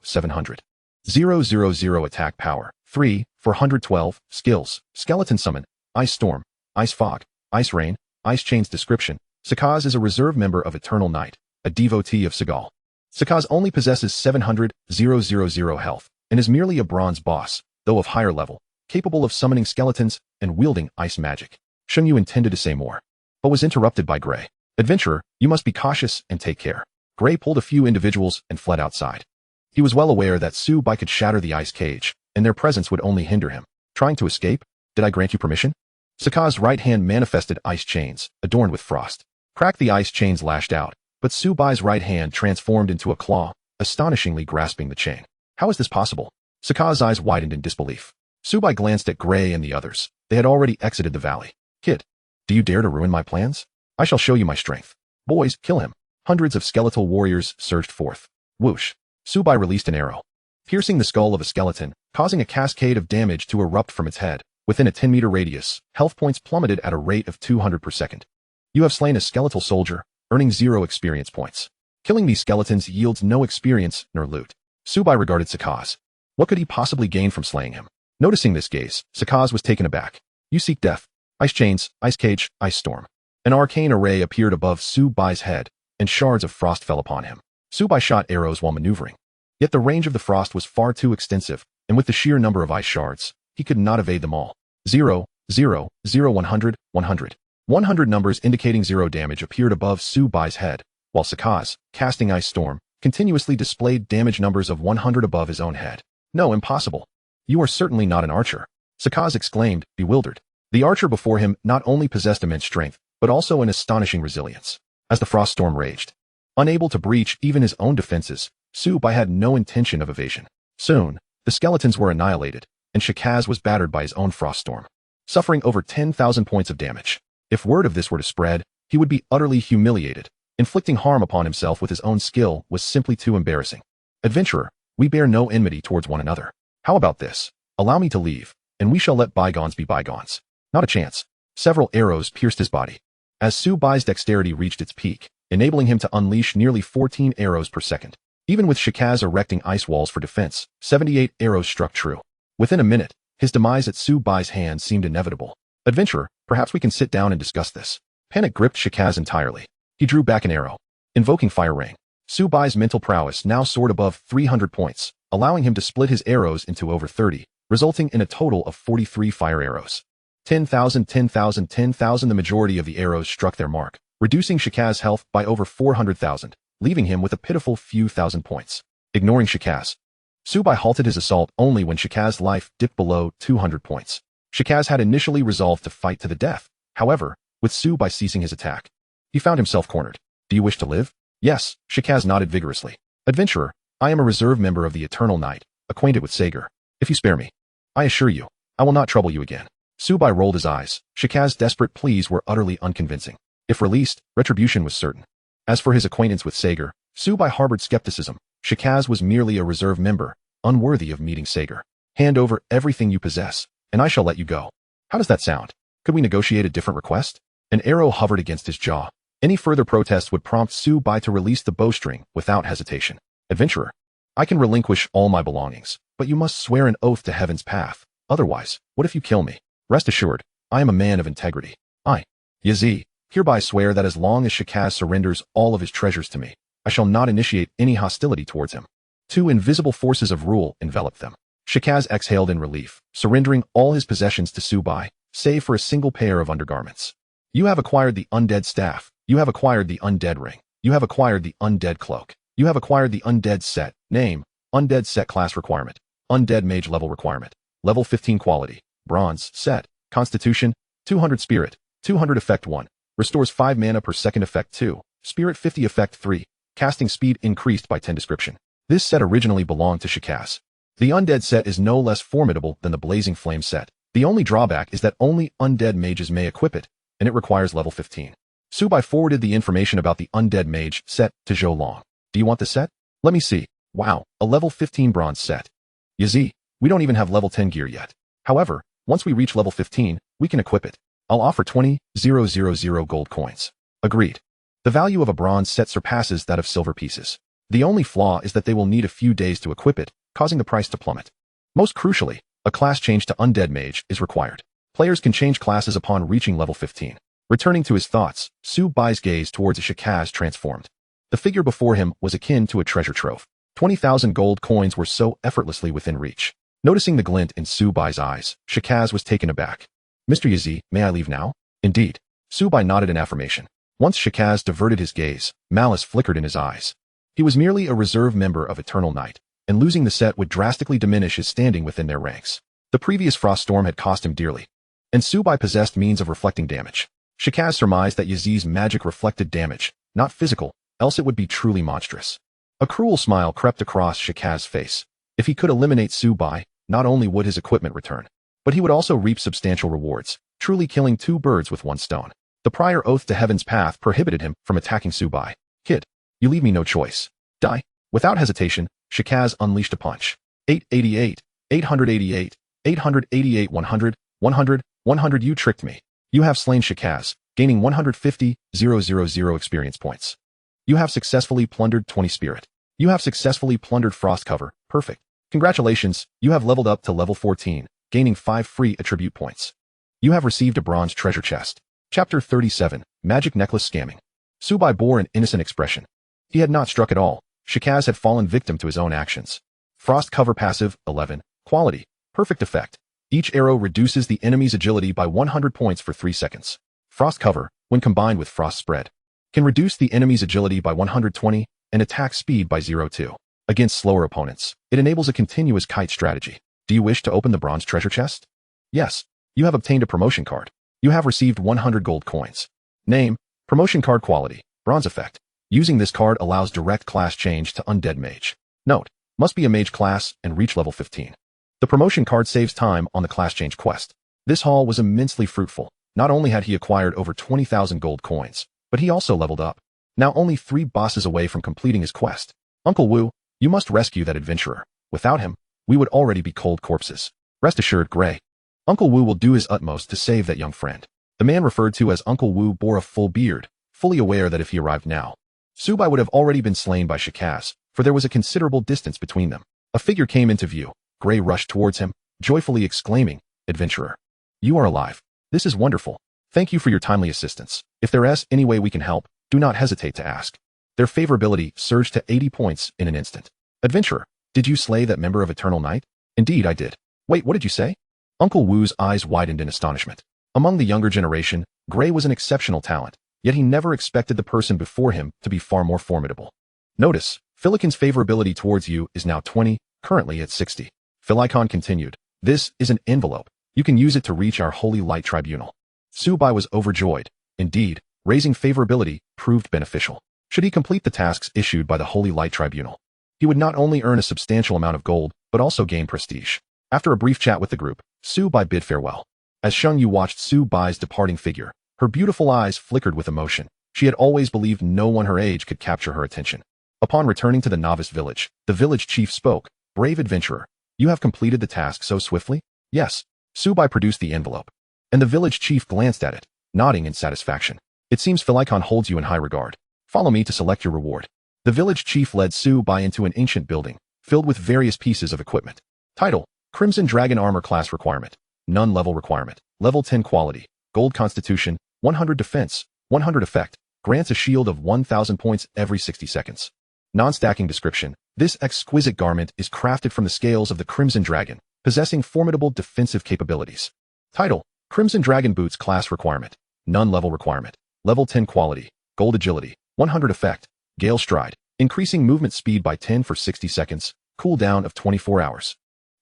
700. 000 attack power, 3, 412, skills, skeleton summon, ice storm, ice fog, ice rain, ice chains. Description, Sakaz is a reserve member of Eternal Night, a devotee of Segal. Sakaz only possesses 700, 000 health, and is merely a bronze boss, though of higher level, capable of summoning skeletons and wielding ice magic. Shun Yu intended to say more, but was interrupted by Gray. Adventurer, you must be cautious and take care. Gray pulled a few individuals and fled outside. He was well aware that Subai could shatter the ice cage, and their presence would only hinder him. Trying to escape? Did I grant you permission? Sakaz's right hand manifested ice chains, adorned with frost. Crack. The ice chains lashed out, but Subai's right hand transformed into a claw, astonishingly grasping the chain. How is this possible? Sakaz's eyes widened in disbelief. Subai glanced at Gray and the others. They had already exited the valley. Kid, do you dare to ruin my plans? I shall show you my strength. Boys, kill him. Hundreds of skeletal warriors surged forth. Whoosh. Subai released an arrow, piercing the skull of a skeleton, causing a cascade of damage to erupt from its head. Within a 10-meter radius, health points plummeted at a rate of 200 per second. You have slain a skeletal soldier, earning 0 experience points. Killing these skeletons yields no experience nor loot. Subai regarded Sakaz. What could he possibly gain from slaying him? Noticing this gaze, Sakaz was taken aback. You seek death. Ice chains, ice cage, ice storm. An arcane array appeared above Subai's head, and shards of frost fell upon him. Subai shot arrows while maneuvering. Yet the range of the frost was far too extensive, and with the sheer number of ice shards, he could not evade them all. 0, 0, 0, 100, 100. 100 numbers indicating 0 damage appeared above Subai's head, while Sakaz, casting Ice Storm, continuously displayed damage numbers of 100 above his own head. No, impossible. You are certainly not an archer. Sakaz exclaimed, bewildered. The archer before him not only possessed immense strength, but also an astonishing resilience. As the frost storm raged, unable to breach even his own defenses, Subai had no intention of evasion. Soon, the skeletons were annihilated, and Sakaz was battered by his own frost storm, suffering over 10,000 points of damage. If word of this were to spread, he would be utterly humiliated. Inflicting harm upon himself with his own skill was simply too embarrassing. Adventurer, we bear no enmity towards one another. How about this? Allow me to leave, and we shall let bygones be bygones. Not a chance. Several arrows pierced his body. As Subai's dexterity reached its peak, enabling him to unleash nearly 14 arrows per second. Even with Sakaz erecting ice walls for defense, 78 arrows struck true. Within a minute, his demise at Subai's hands seemed inevitable. Adventurer, perhaps we can sit down and discuss this. Panic gripped Sakaz entirely. He drew back an arrow, invoking Fire Ring. Subai's mental prowess now soared above 300 points, allowing him to split his arrows into over 30, resulting in a total of 43 fire arrows. 10,000, 10,000, 10,000. The majority of the arrows struck their mark, reducing Sakaz's health by over 400,000, leaving him with a pitiful few thousand points. Ignoring Sakaz, Subai halted his assault only when Sakaz's life dipped below 200 points. Sakaz had initially resolved to fight to the death. However, with Subai ceasing his attack, he found himself cornered. Do you wish to live? Yes, Sakaz nodded vigorously. Adventurer, I am a reserve member of the Eternal Night, acquainted with Sager. If you spare me, I assure you, I will not trouble you again. Subai rolled his eyes. Sakaz's desperate pleas were utterly unconvincing. If released, retribution was certain. As for his acquaintance with Sager, Subai harbored skepticism. Sakaz was merely a reserve member, unworthy of meeting Sager. Hand over everything you possess, and I shall let you go. How does that sound? Could we negotiate a different request? An arrow hovered against his jaw. Any further protest would prompt Subai to release the bowstring without hesitation. Adventurer, I can relinquish all my belongings, but you must swear an oath to heaven's path. Otherwise, what if you kill me? Rest assured, I am a man of integrity. I, Yazi, hereby swear that as long as Sakaz surrenders all of his treasures to me, I shall not initiate any hostility towards him. 2 invisible forces of rule enveloped them. Sakaz exhaled in relief, surrendering all his possessions to Subai, save for a single pair of undergarments. You have acquired the undead staff. You have acquired the undead ring. You have acquired the undead cloak. You have acquired the undead set. Name, undead set class requirement. Undead mage level requirement. Level 15 quality. Bronze set. Constitution, 200 spirit. 200 effect 1. Restores 5 mana per second effect 2. Spirit 50 effect 3. Casting speed increased by 10 description. This set originally belonged to Sakaz. The undead set is no less formidable than the blazing flame set. The only drawback is that only undead mages may equip it, and it requires level 15. Subai forwarded the information about the undead mage set to Zhou Long. Do you want the set? Let me see. Wow, a level 15 bronze set. Yazi, we don't even have level 10 gear yet. However, once we reach level 15, we can equip it. I'll offer 20,000 gold coins. Agreed. The value of a bronze set surpasses that of silver pieces. The only flaw is that they will need a few days to equip it, causing the price to plummet. Most crucially, a class change to undead mage is required. Players can change classes upon reaching level 15. Returning to his thoughts, Subai's gaze towards Sakaz transformed. The figure before him was akin to a treasure trove. 20,000 gold coins were so effortlessly within reach. Noticing the glint in Subai's eyes, Sakaz was taken aback. Mr. Yazi, may I leave now? Indeed. Subai nodded in affirmation. Once Sakaz diverted his gaze, malice flickered in his eyes. He was merely a reserve member of Eternal Night, and losing the set would drastically diminish his standing within their ranks. The previous frost storm had cost him dearly, and Subai possessed means of reflecting damage. Sakaz surmised that Yazi's magic reflected damage, not physical, else it would be truly monstrous. A cruel smile crept across Sakaz's face. If he could eliminate Subai, not only would his equipment return, but he would also reap substantial rewards, truly killing 2 birds with 1 stone. The prior oath to heaven's path prohibited him from attacking Subai. Kid, you leave me no choice. Die. Without hesitation, Sakaz unleashed a punch. 888, 888, 888, 100, 100, 100 you tricked me. You have slain Shikaz, gaining 150,000 experience points. You have successfully plundered 20 spirit. You have successfully plundered frost cover, perfect. Congratulations, you have leveled up to level 14, gaining 5 free attribute points. You have received a bronze treasure chest. Chapter 37, Magic Necklace Scamming. Subai bore an innocent expression. He had not struck at all. Shikaz had fallen victim to his own actions. Frost cover passive, 11, quality, perfect effect. Each arrow reduces the enemy's agility by 100 points for 3 seconds. Frost cover, when combined with frost spread, can reduce the enemy's agility by 120 and attack speed by 0.2. Against slower opponents, it enables a continuous kite strategy. Do you wish to open the bronze treasure chest? Yes. You have obtained a promotion card. You have received 100 gold coins. Name, promotion card quality, bronze effect. Using this card allows direct class change to undead mage. Note, must be a mage class and reach level 15. The promotion card saves time on the class change quest. This haul was immensely fruitful. Not only had he acquired over 20,000 gold coins, but he also leveled up. Now only 3 bosses away from completing his quest. Uncle Wu, you must rescue that adventurer. Without him, we would already be cold corpses. Rest assured, Gray. Uncle Wu will do his utmost to save that young friend. The man referred to as Uncle Wu bore a full beard, fully aware that if he arrived now, Subai would have already been slain by Shikaz, for there was a considerable distance between them. A figure came into view. Gray rushed towards him, joyfully exclaiming, "Adventurer, you are alive. This is wonderful. Thank you for your timely assistance. If there is any way we can help, do not hesitate to ask." Their favorability surged to 80 points in an instant. "Adventurer, did you slay that member of Eternal Night?" "Indeed I did." "Wait, what did you say?" Uncle Wu's eyes widened in astonishment. Among the younger generation, Gray was an exceptional talent, yet he never expected the person before him to be far more formidable. Notice, Philicon's favorability towards you is now 20, currently at 60. Philicon continued, "This is an envelope. You can use it to reach our Holy Light Tribunal." Subai was overjoyed. Indeed, raising favorability proved beneficial. Should he complete the tasks issued by the Holy Light Tribunal, he would not only earn a substantial amount of gold, but also gain prestige. After a brief chat with the group, Subai bid farewell. As Sheng Yu watched Subai's departing figure, her beautiful eyes flickered with emotion. She had always believed no one her age could capture her attention. Upon returning to the Novice village, the village chief spoke, "Brave adventurer, you have completed the task so swiftly?" "Yes." Subai produced the envelope, and the village chief glanced at it, nodding in satisfaction. "It seems Philicon holds you in high regard. Follow me to select your reward." The village chief led Subai into an ancient building, filled with various pieces of equipment. Title, Crimson Dragon Armor Class Requirement. None level requirement. Level 10 quality. Gold Constitution, 100 defense, 100 effect. Grants a shield of 1,000 points every 60 seconds. Non-stacking description. This exquisite garment is crafted from the scales of the Crimson Dragon, possessing formidable defensive capabilities. Title, Crimson Dragon Boots Class Requirement. None level requirement. Level 10 quality. Gold agility, 100 effect. Gale Stride, increasing movement speed by 10 for 60 seconds. Cooldown of 24 hours.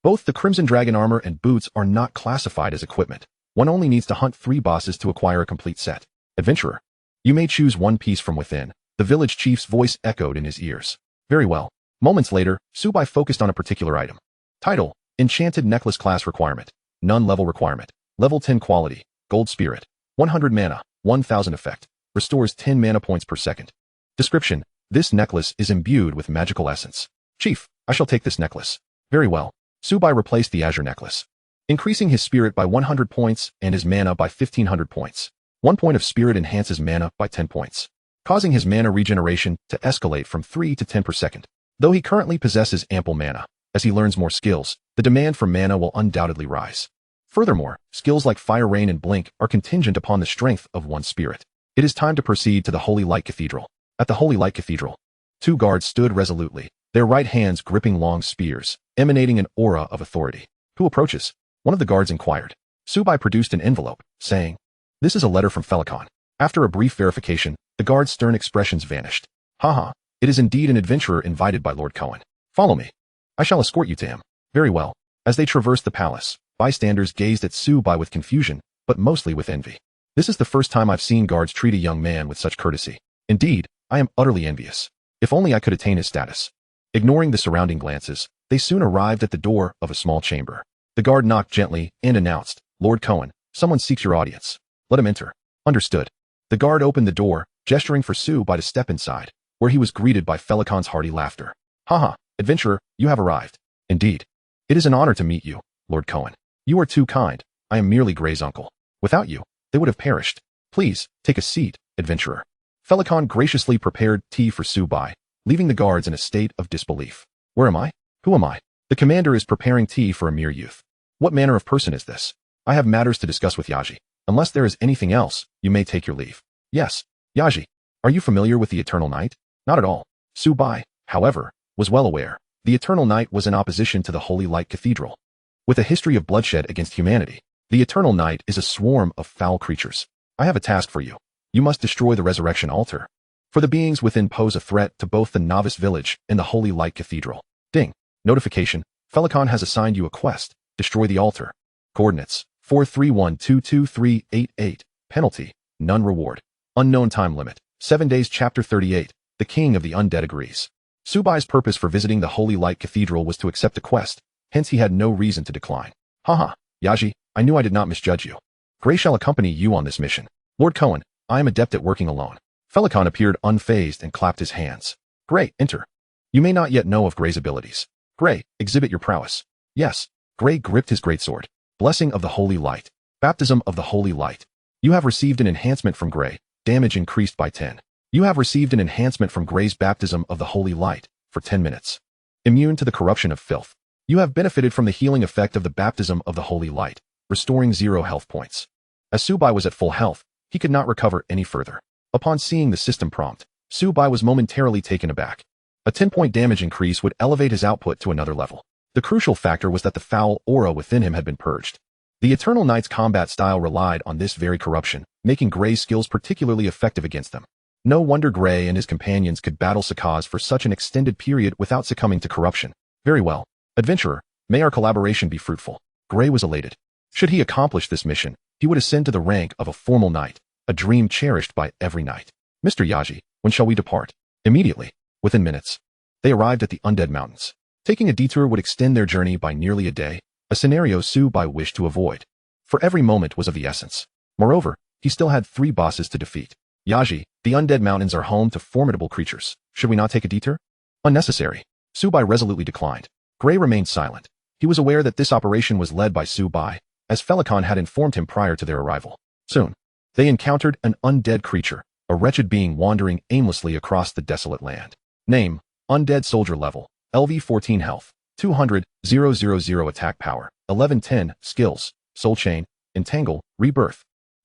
Both the Crimson Dragon armor and boots are not classified as equipment. One only needs to hunt 3 bosses to acquire a complete set. Adventurer, you may choose one piece from within. The village chief's voice echoed in his ears. Very well. Moments later, Subai focused on a particular item. Title, Enchanted Necklace Class Requirement. None level requirement. Level 10 quality. Gold Spirit. 100 mana, 1000 effect. Restores 10 mana points per second. Description, this necklace is imbued with magical essence. Chief, I shall take this necklace. Very well. Subai replaced the azure necklace, increasing his spirit by 100 points and his mana by 1500 points. 1 point of spirit enhances mana by 10 points, causing his mana regeneration to escalate from 3 to 10 per second. Though he currently possesses ample mana, as he learns more skills, the demand for mana will undoubtedly rise. Furthermore, skills like Fire Rain and Blink are contingent upon the strength of one's spirit. It is time to proceed to the Holy Light Cathedral. At the Holy Light Cathedral, 2 guards stood resolutely, their right hands gripping long spears, emanating an aura of authority. "Who approaches?" one of the guards inquired. Subai produced an envelope, saying, "This is a letter from Philicon." After a brief verification, the guard's stern expressions vanished. "Haha, it is indeed an adventurer invited by Lord Cohen. Follow me. I shall escort you to him." Very well. As they traversed the palace, bystanders gazed at Subai with confusion, but mostly with envy. "This is the first time I've seen guards treat a young man with such courtesy. Indeed, I am utterly envious. If only I could attain his status." Ignoring the surrounding glances, they soon arrived at the door of a small chamber. The guard knocked gently and announced, "Lord Cohen, someone seeks your audience. Let him enter." Understood. The guard opened the door, gesturing for Subai to step inside, where he was greeted by Philicon's hearty laughter. "Haha, adventurer, you have arrived." "Indeed. It is an honor to meet you, Lord Cohen. You are too kind. I am merely Gray's uncle. Without you, they would have perished. Please, take a seat, adventurer. Felicon graciously prepared tea for Subai, leaving the guards in a state of disbelief. Where am I? Who am I? The commander is preparing tea for a mere youth. What manner of person is this? I have matters to discuss with Yaji. Unless there is anything else, you may take your leave. Yes. Yaji, are you familiar with the Eternal Night? Not at all. Subai, however, was well aware. The Eternal Night was in opposition to the Holy Light Cathedral. With a history of bloodshed against humanity, the Eternal Night is a swarm of foul creatures. I have a task for you. You must destroy the resurrection altar. For the beings within pose a threat to both the Novice village and the Holy Light Cathedral. Ding. Notification. Felicon has assigned you a quest. Destroy the altar. Coordinates. 431222388. Penalty. None reward. Unknown time limit. 7 days. Chapter 38. The King of the Undead agrees. Subai's purpose for visiting the Holy Light Cathedral was to accept the quest, hence he had no reason to decline. Haha, Yaji, I knew I did not misjudge you. Gray shall accompany you on this mission. Lord Cohen, I am adept at working alone. Felicon appeared unfazed and clapped his hands. Gray, enter. You may not yet know of Gray's abilities. Gray, exhibit your prowess. Yes. Gray gripped his greatsword. Blessing of the Holy Light. Baptism of the Holy Light. You have received an enhancement from Gray. Damage increased by 10. You have received an enhancement from Gray's baptism of the Holy Light for 10 minutes. Immune to the corruption of filth. You have benefited from the healing effect of the baptism of the Holy Light, restoring 0 health points. As Subai was at full health, he could not recover any further. Upon seeing the system prompt, Subai was momentarily taken aback. A 10-point damage increase would elevate his output to another level. The crucial factor was that the foul aura within him had been purged. The Eternal Knight's combat style relied on this very corruption, making Gray's skills particularly effective against them. No wonder Gray and his companions could battle Sakaz for such an extended period without succumbing to corruption. Very well. Adventurer, may our collaboration be fruitful. Gray was elated. Should he accomplish this mission, he would ascend to the rank of a formal knight, a dream cherished by every knight. Mr. Yaji, when shall we depart? Immediately. Within minutes. They arrived at the Undead Mountains. Taking a detour would extend their journey by nearly a day, a scenario Subai wished to avoid. For every moment was of the essence. Moreover, he still had 3 bosses to defeat. Yaji, the Undead Mountains are home to formidable creatures. Should we not take a detour? Unnecessary. Subai resolutely declined. Gray remained silent. He was aware that this operation was led by Subai, as Felicon had informed him prior to their arrival. Soon, they encountered an undead creature, a wretched being wandering aimlessly across the desolate land. Name, Undead Soldier Level, LV 14 Health, 200,000 Attack Power, 1110 Skills, Soul Chain, Entangle, Rebirth.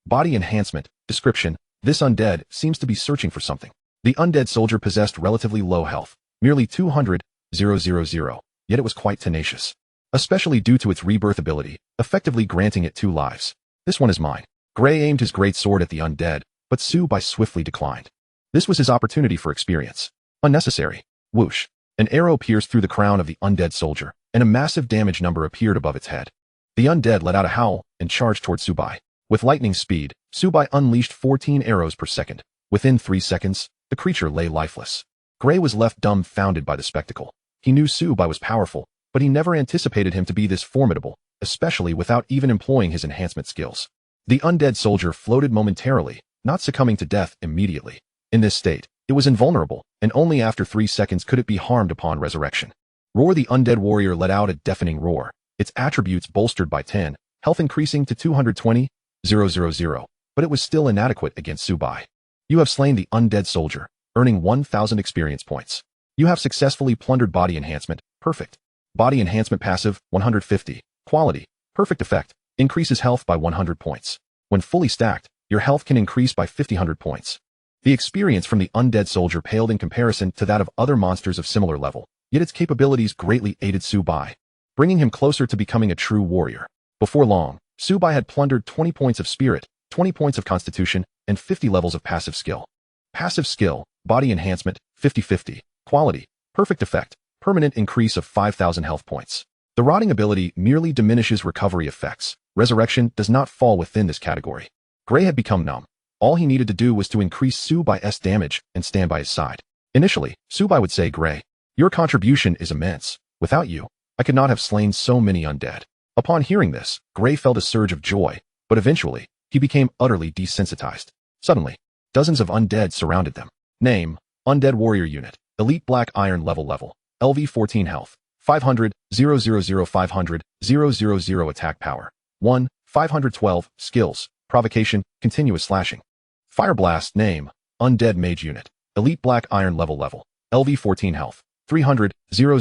Body Enhancement, Description. This undead seems to be searching for something. The undead soldier possessed relatively low health, merely 200,000, yet it was quite tenacious. Especially due to its rebirth ability, effectively granting it 2 lives. This one is mine. Gray aimed his great sword at the undead, but Subai swiftly declined. This was his opportunity for experience. Unnecessary. Whoosh. An arrow pierced through the crown of the undead soldier, and a massive damage number appeared above its head. The undead let out a howl and charged toward Subai. With lightning speed, Subai unleashed 14 arrows per second. Within 3 seconds, the creature lay lifeless. Gray was left dumbfounded by the spectacle. He knew Subai was powerful, but he never anticipated him to be this formidable, especially without even employing his enhancement skills. The undead soldier floated momentarily, not succumbing to death immediately. In this state, it was invulnerable, and only after 3 seconds could it be harmed upon resurrection. Roar. The undead warrior let out a deafening roar, its attributes bolstered by 10, health increasing to 220,000, but it was still inadequate against Subai. You have slain the undead soldier, earning 1,000 experience points. You have successfully plundered body enhancement, perfect. Body enhancement passive, 150. Quality, perfect effect, increases health by 100 points. When fully stacked, your health can increase by 500 points. The experience from the undead soldier paled in comparison to that of other monsters of similar level, yet its capabilities greatly aided Subai, bringing him closer to becoming a true warrior. Before long, Subai had plundered 20 points of spirit, 20 points of constitution, and 50 levels of passive skill. Passive skill, body enhancement, 50-50. Quality, perfect effect, permanent increase of 5,000 health points. The rotting ability merely diminishes recovery effects. Resurrection does not fall within this category. Gray had become numb. All he needed to do was to increase Subai's damage and stand by his side. Initially, Subai would say, Gray, your contribution is immense. Without you, I could not have slain so many undead. Upon hearing this, Gray felt a surge of joy, but eventually, he became utterly desensitized. Suddenly, dozens of undead surrounded them. Name, Undead Warrior Unit, Elite Black Iron Level, LV 14 Health, 500,000 Attack Power, 1 512, skills, provocation, continuous slashing. Fire Blast, name, undead mage unit, elite black iron level, LV 14 health, 300, 000,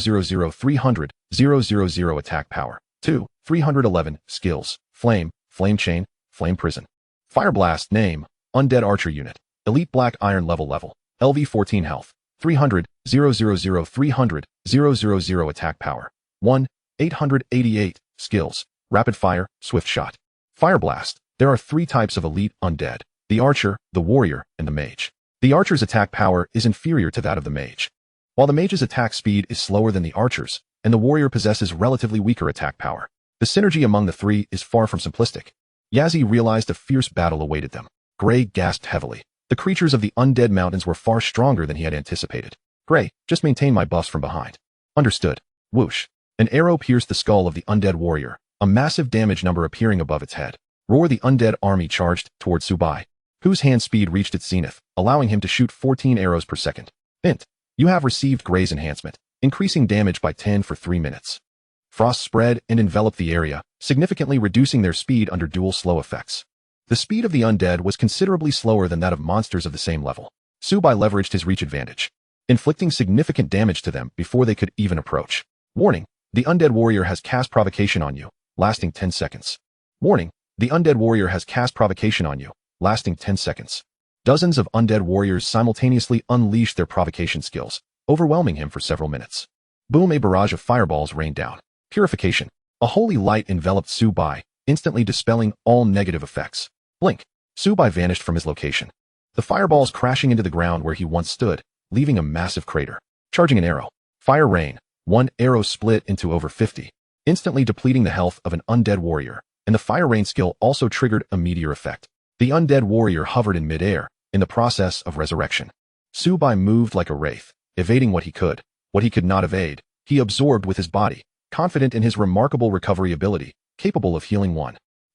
300, 000 attack power, 2, 311, skills, flame, flame chain, flame prison. Fire Blast, name, undead archer unit, elite black iron level, LV 14 health, 300, 000, 300, 000 attack power, 1, 888, skills, rapid fire, swift shot. Fire Blast. There are 3 types of elite undead: the archer, the warrior, and the mage. The archer's attack power is inferior to that of the mage, while the mage's attack speed is slower than the archer's, and the warrior possesses relatively weaker attack power. The synergy among the 3 is far from simplistic. Yazzie realized a fierce battle awaited them. Gray gasped heavily. The creatures of the undead mountains were far stronger than he had anticipated. Gray, just maintain my buffs from behind. Understood. Whoosh. An arrow pierced the skull of the undead warrior, a massive damage number appearing above its head. Roar. The undead army charged towards Subai, whose hand speed reached its zenith, allowing him to shoot 14 arrows per second. Int. You have received Gray's enhancement, increasing damage by 10 for 3 minutes. Frost spread and enveloped the area, significantly reducing their speed under dual slow effects. The speed of the undead was considerably slower than that of monsters of the same level. Subai leveraged his reach advantage, inflicting significant damage to them before they could even approach. Warning. The undead warrior has cast provocation on you, lasting 10 seconds. Warning. The undead warrior has cast provocation on you, lasting 10 seconds. Dozens of undead warriors simultaneously unleashed their provocation skills, overwhelming him for several minutes. Boom. A barrage of fireballs rained down. Purification. A holy light enveloped Subai, instantly dispelling all negative effects. Blink. Subai vanished from his location, the fireballs crashing into the ground where he once stood, leaving a massive crater. Charging an arrow. Fire rain. 1 arrow split into over 50, instantly depleting the health of an undead warrior, and the fire rain skill also triggered a meteor effect. The undead warrior hovered in midair, in the process of resurrection. Subai moved like a wraith, evading what he could not evade, he absorbed with his body, confident in his remarkable recovery ability, capable of healing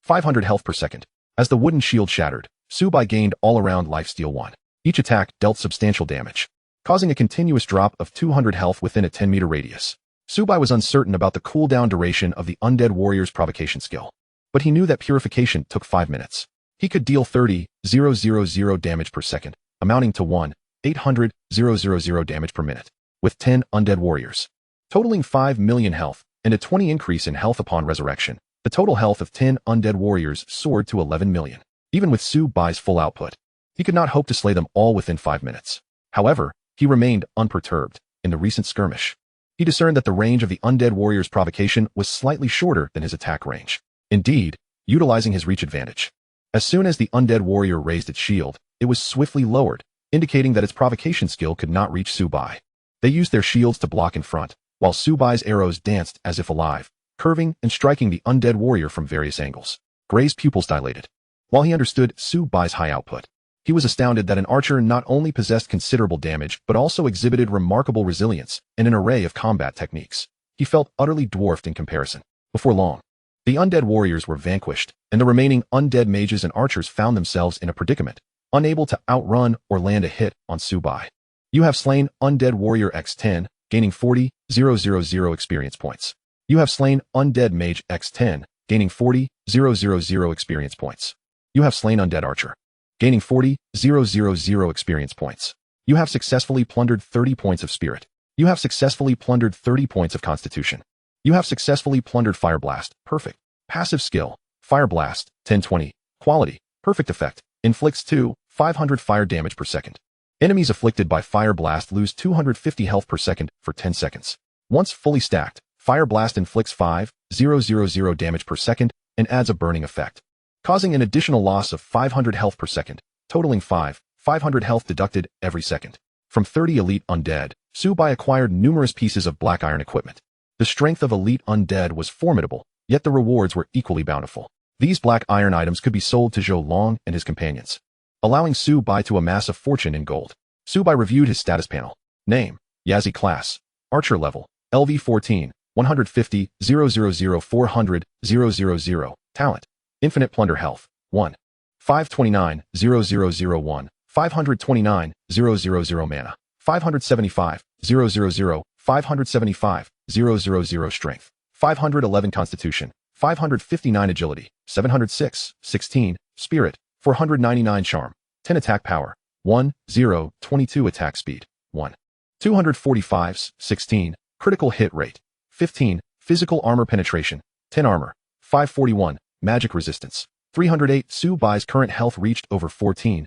500 health per second. As the wooden shield shattered, Subai gained all-around lifesteal 1. Each attack dealt substantial damage, causing a continuous drop of 200 health within a 10-meter radius. Subai was uncertain about the cooldown duration of the undead warrior's provocation skill, but he knew that purification took 5 minutes. He could deal 30,000 damage per second, amounting to 800,000 damage per minute, with 10 undead warriors, totaling 5 million health, and a 20 increase in health upon resurrection. The total health of 10 undead warriors soared to 11 million. Even with Subai's full output, he could not hope to slay them all within 5 minutes. However, he remained unperturbed. In the recent skirmish, he discerned that the range of the undead warrior's provocation was slightly shorter than his attack range. Indeed, utilizing his reach advantage, as soon as the undead warrior raised its shield, it was swiftly lowered, indicating that its provocation skill could not reach Subai. They used their shields to block in front, while Subai's arrows danced as if alive, curving and striking the undead warrior from various angles. Gray's pupils dilated. While he understood Subai's high output, he was astounded that an archer not only possessed considerable damage but also exhibited remarkable resilience and an array of combat techniques. He felt utterly dwarfed in comparison. Before long, the undead warriors were vanquished, and the remaining undead mages and archers found themselves in a predicament, unable to outrun or land a hit on Subai. You have slain undead warrior X10, gaining 40,000 experience points. You have slain undead mage X10, gaining 40,000 experience points. You have slain undead archer, gaining 40,000 experience points. You have successfully plundered 30 points of spirit. You have successfully plundered 30 points of constitution. You have successfully plundered Fire Blast, perfect. Passive skill, Fire Blast, 1020. Quality, perfect effect, inflicts 500 fire damage per second. Enemies afflicted by Fire Blast lose 250 health per second for 10 seconds. Once fully stacked, Fire Blast inflicts 5,000 damage per second and adds a burning effect, causing an additional loss of 500 health per second, totaling 500 health deducted every second. From 30 elite undead, Subai acquired numerous pieces of black iron equipment. The strength of elite undead was formidable, yet the rewards were equally bountiful. These black iron items could be sold to Zhou Long and his companions, allowing Subai to amass a fortune in gold. Subai reviewed his status panel. Name, Yazzie class, Archer level, LV 14, 150, 000 400, 000, talent, infinite plunder health, 1, 529, 0001, 529, 000 mana, 575, 000, 575, 000 strength, 511 constitution, 559 agility, 706, 16, spirit, 499 charm, 10 attack power, 1, 0, 22 attack speed, 1. 245, 16, critical hit rate, 15, physical armor penetration, 10 armor, 541, magic resistance, 308. Su-Bai's current health reached over 14,000,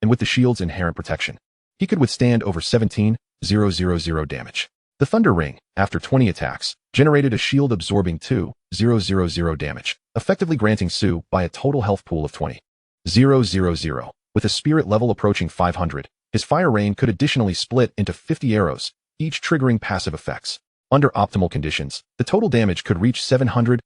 and with the shield's inherent protection, he could withstand over 17,000 damage. The Thunder Ring, after 20 attacks, generated a shield-absorbing 2,000 damage, effectively granting Su-Bai a total health pool of 20,000. With a spirit level approaching 500, his fire rain could additionally split into 50 arrows, each triggering passive effects. Under optimal conditions, the total damage could reach 700,000.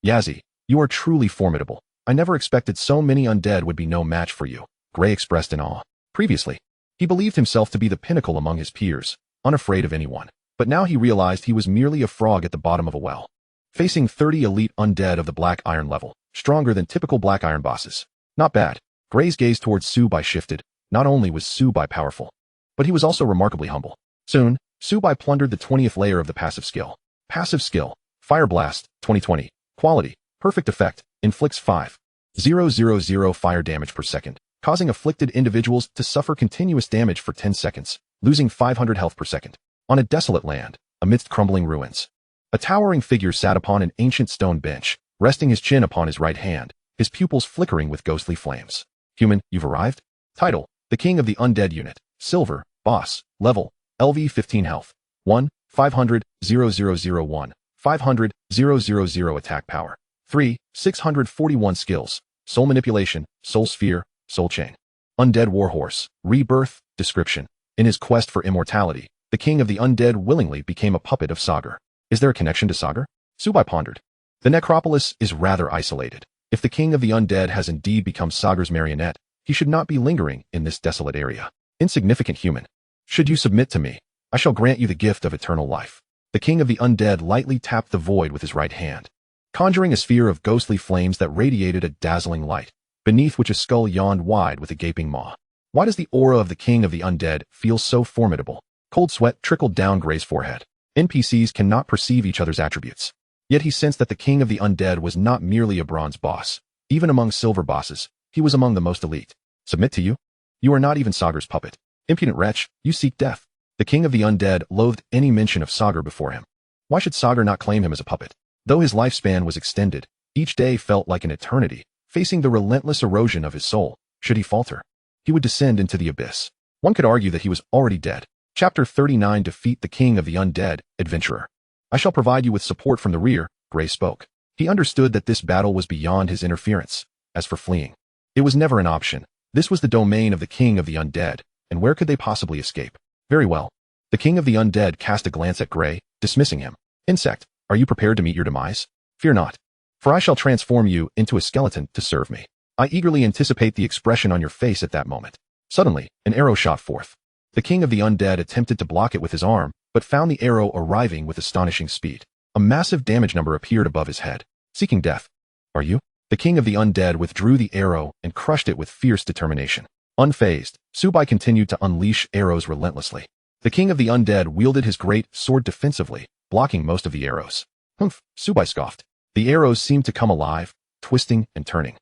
Yazi, you are truly formidable. I never expected so many undead would be no match for you, Gray expressed in awe. Previously, he believed himself to be the pinnacle among his peers, unafraid of anyone, but now he realized he was merely a frog at the bottom of a well. Facing 30 elite undead of the Black Iron level, stronger than typical Black Iron bosses. Not bad. Gray's gaze towards Su-Bai shifted. Not only was Su-Bai powerful, but he was also remarkably humble. Soon, Su-Bai plundered the 20th layer of the passive skill. Passive skill, Fire Blast, 2020. Quality, perfect effect, inflicts 5,000 fire damage per second, causing afflicted individuals to suffer continuous damage for 10 seconds, losing 500 health per second. On a desolate land, amidst crumbling ruins, a towering figure sat upon an ancient stone bench, resting his chin upon his right hand, his pupils flickering with ghostly flames. Human, you've arrived? Title, The King of the Undead Unit, Silver, Boss, Level, LV 15 Health, 1, 500,001, 500,000 Attack Power, 3, 641 Skills, Soul Manipulation, Soul Sphere, Soul Chain. Undead Warhorse, Rebirth, Description. In his quest for immortality, the King of the Undead willingly became a puppet of Sagar. Is there a connection to Sagar? Su-Bai pondered. The necropolis is rather isolated. If the King of the Undead has indeed become Sagar's marionette, he should not be lingering in this desolate area. Insignificant human. Should you submit to me, I shall grant you the gift of eternal life. The King of the Undead lightly tapped the void with his right hand, conjuring a sphere of ghostly flames that radiated a dazzling light, beneath which a skull yawned wide with a gaping maw. Why does the aura of the King of the Undead feel so formidable? Cold sweat trickled down Gray's forehead. NPCs cannot perceive each other's attributes. Yet he sensed that the King of the Undead was not merely a bronze boss. Even among silver bosses, he was among the most elite. Submit to you? You are not even Sagar's puppet. Impudent wretch, you seek death. The King of the Undead loathed any mention of Sagar before him. Why should Sagar not claim him as a puppet? Though his lifespan was extended, each day felt like an eternity. Facing the relentless erosion of his soul, should he falter, he would descend into the abyss. One could argue that he was already dead. Chapter 39. Defeat the King of the Undead, Adventurer. I shall provide you with support from the rear, Gray spoke. He understood that this battle was beyond his interference. As for fleeing, it was never an option. This was the domain of the King of the Undead, and where could they possibly escape? Very well. The King of the Undead cast a glance at Gray, dismissing him. Insect, are you prepared to meet your demise? Fear not, for I shall transform you into a skeleton to serve me. I eagerly anticipate the expression on your face at that moment. Suddenly, an arrow shot forth. The King of the Undead attempted to block it with his arm, but found the arrow arriving with astonishing speed. A massive damage number appeared above his head. Seeking death. Are you? The King of the Undead withdrew the arrow and crushed it with fierce determination. Unfazed, Su-Bai continued to unleash arrows relentlessly. The King of the Undead wielded his great sword defensively, blocking most of the arrows. Humph, Su-Bai scoffed. The arrows seemed to come alive, twisting and turning,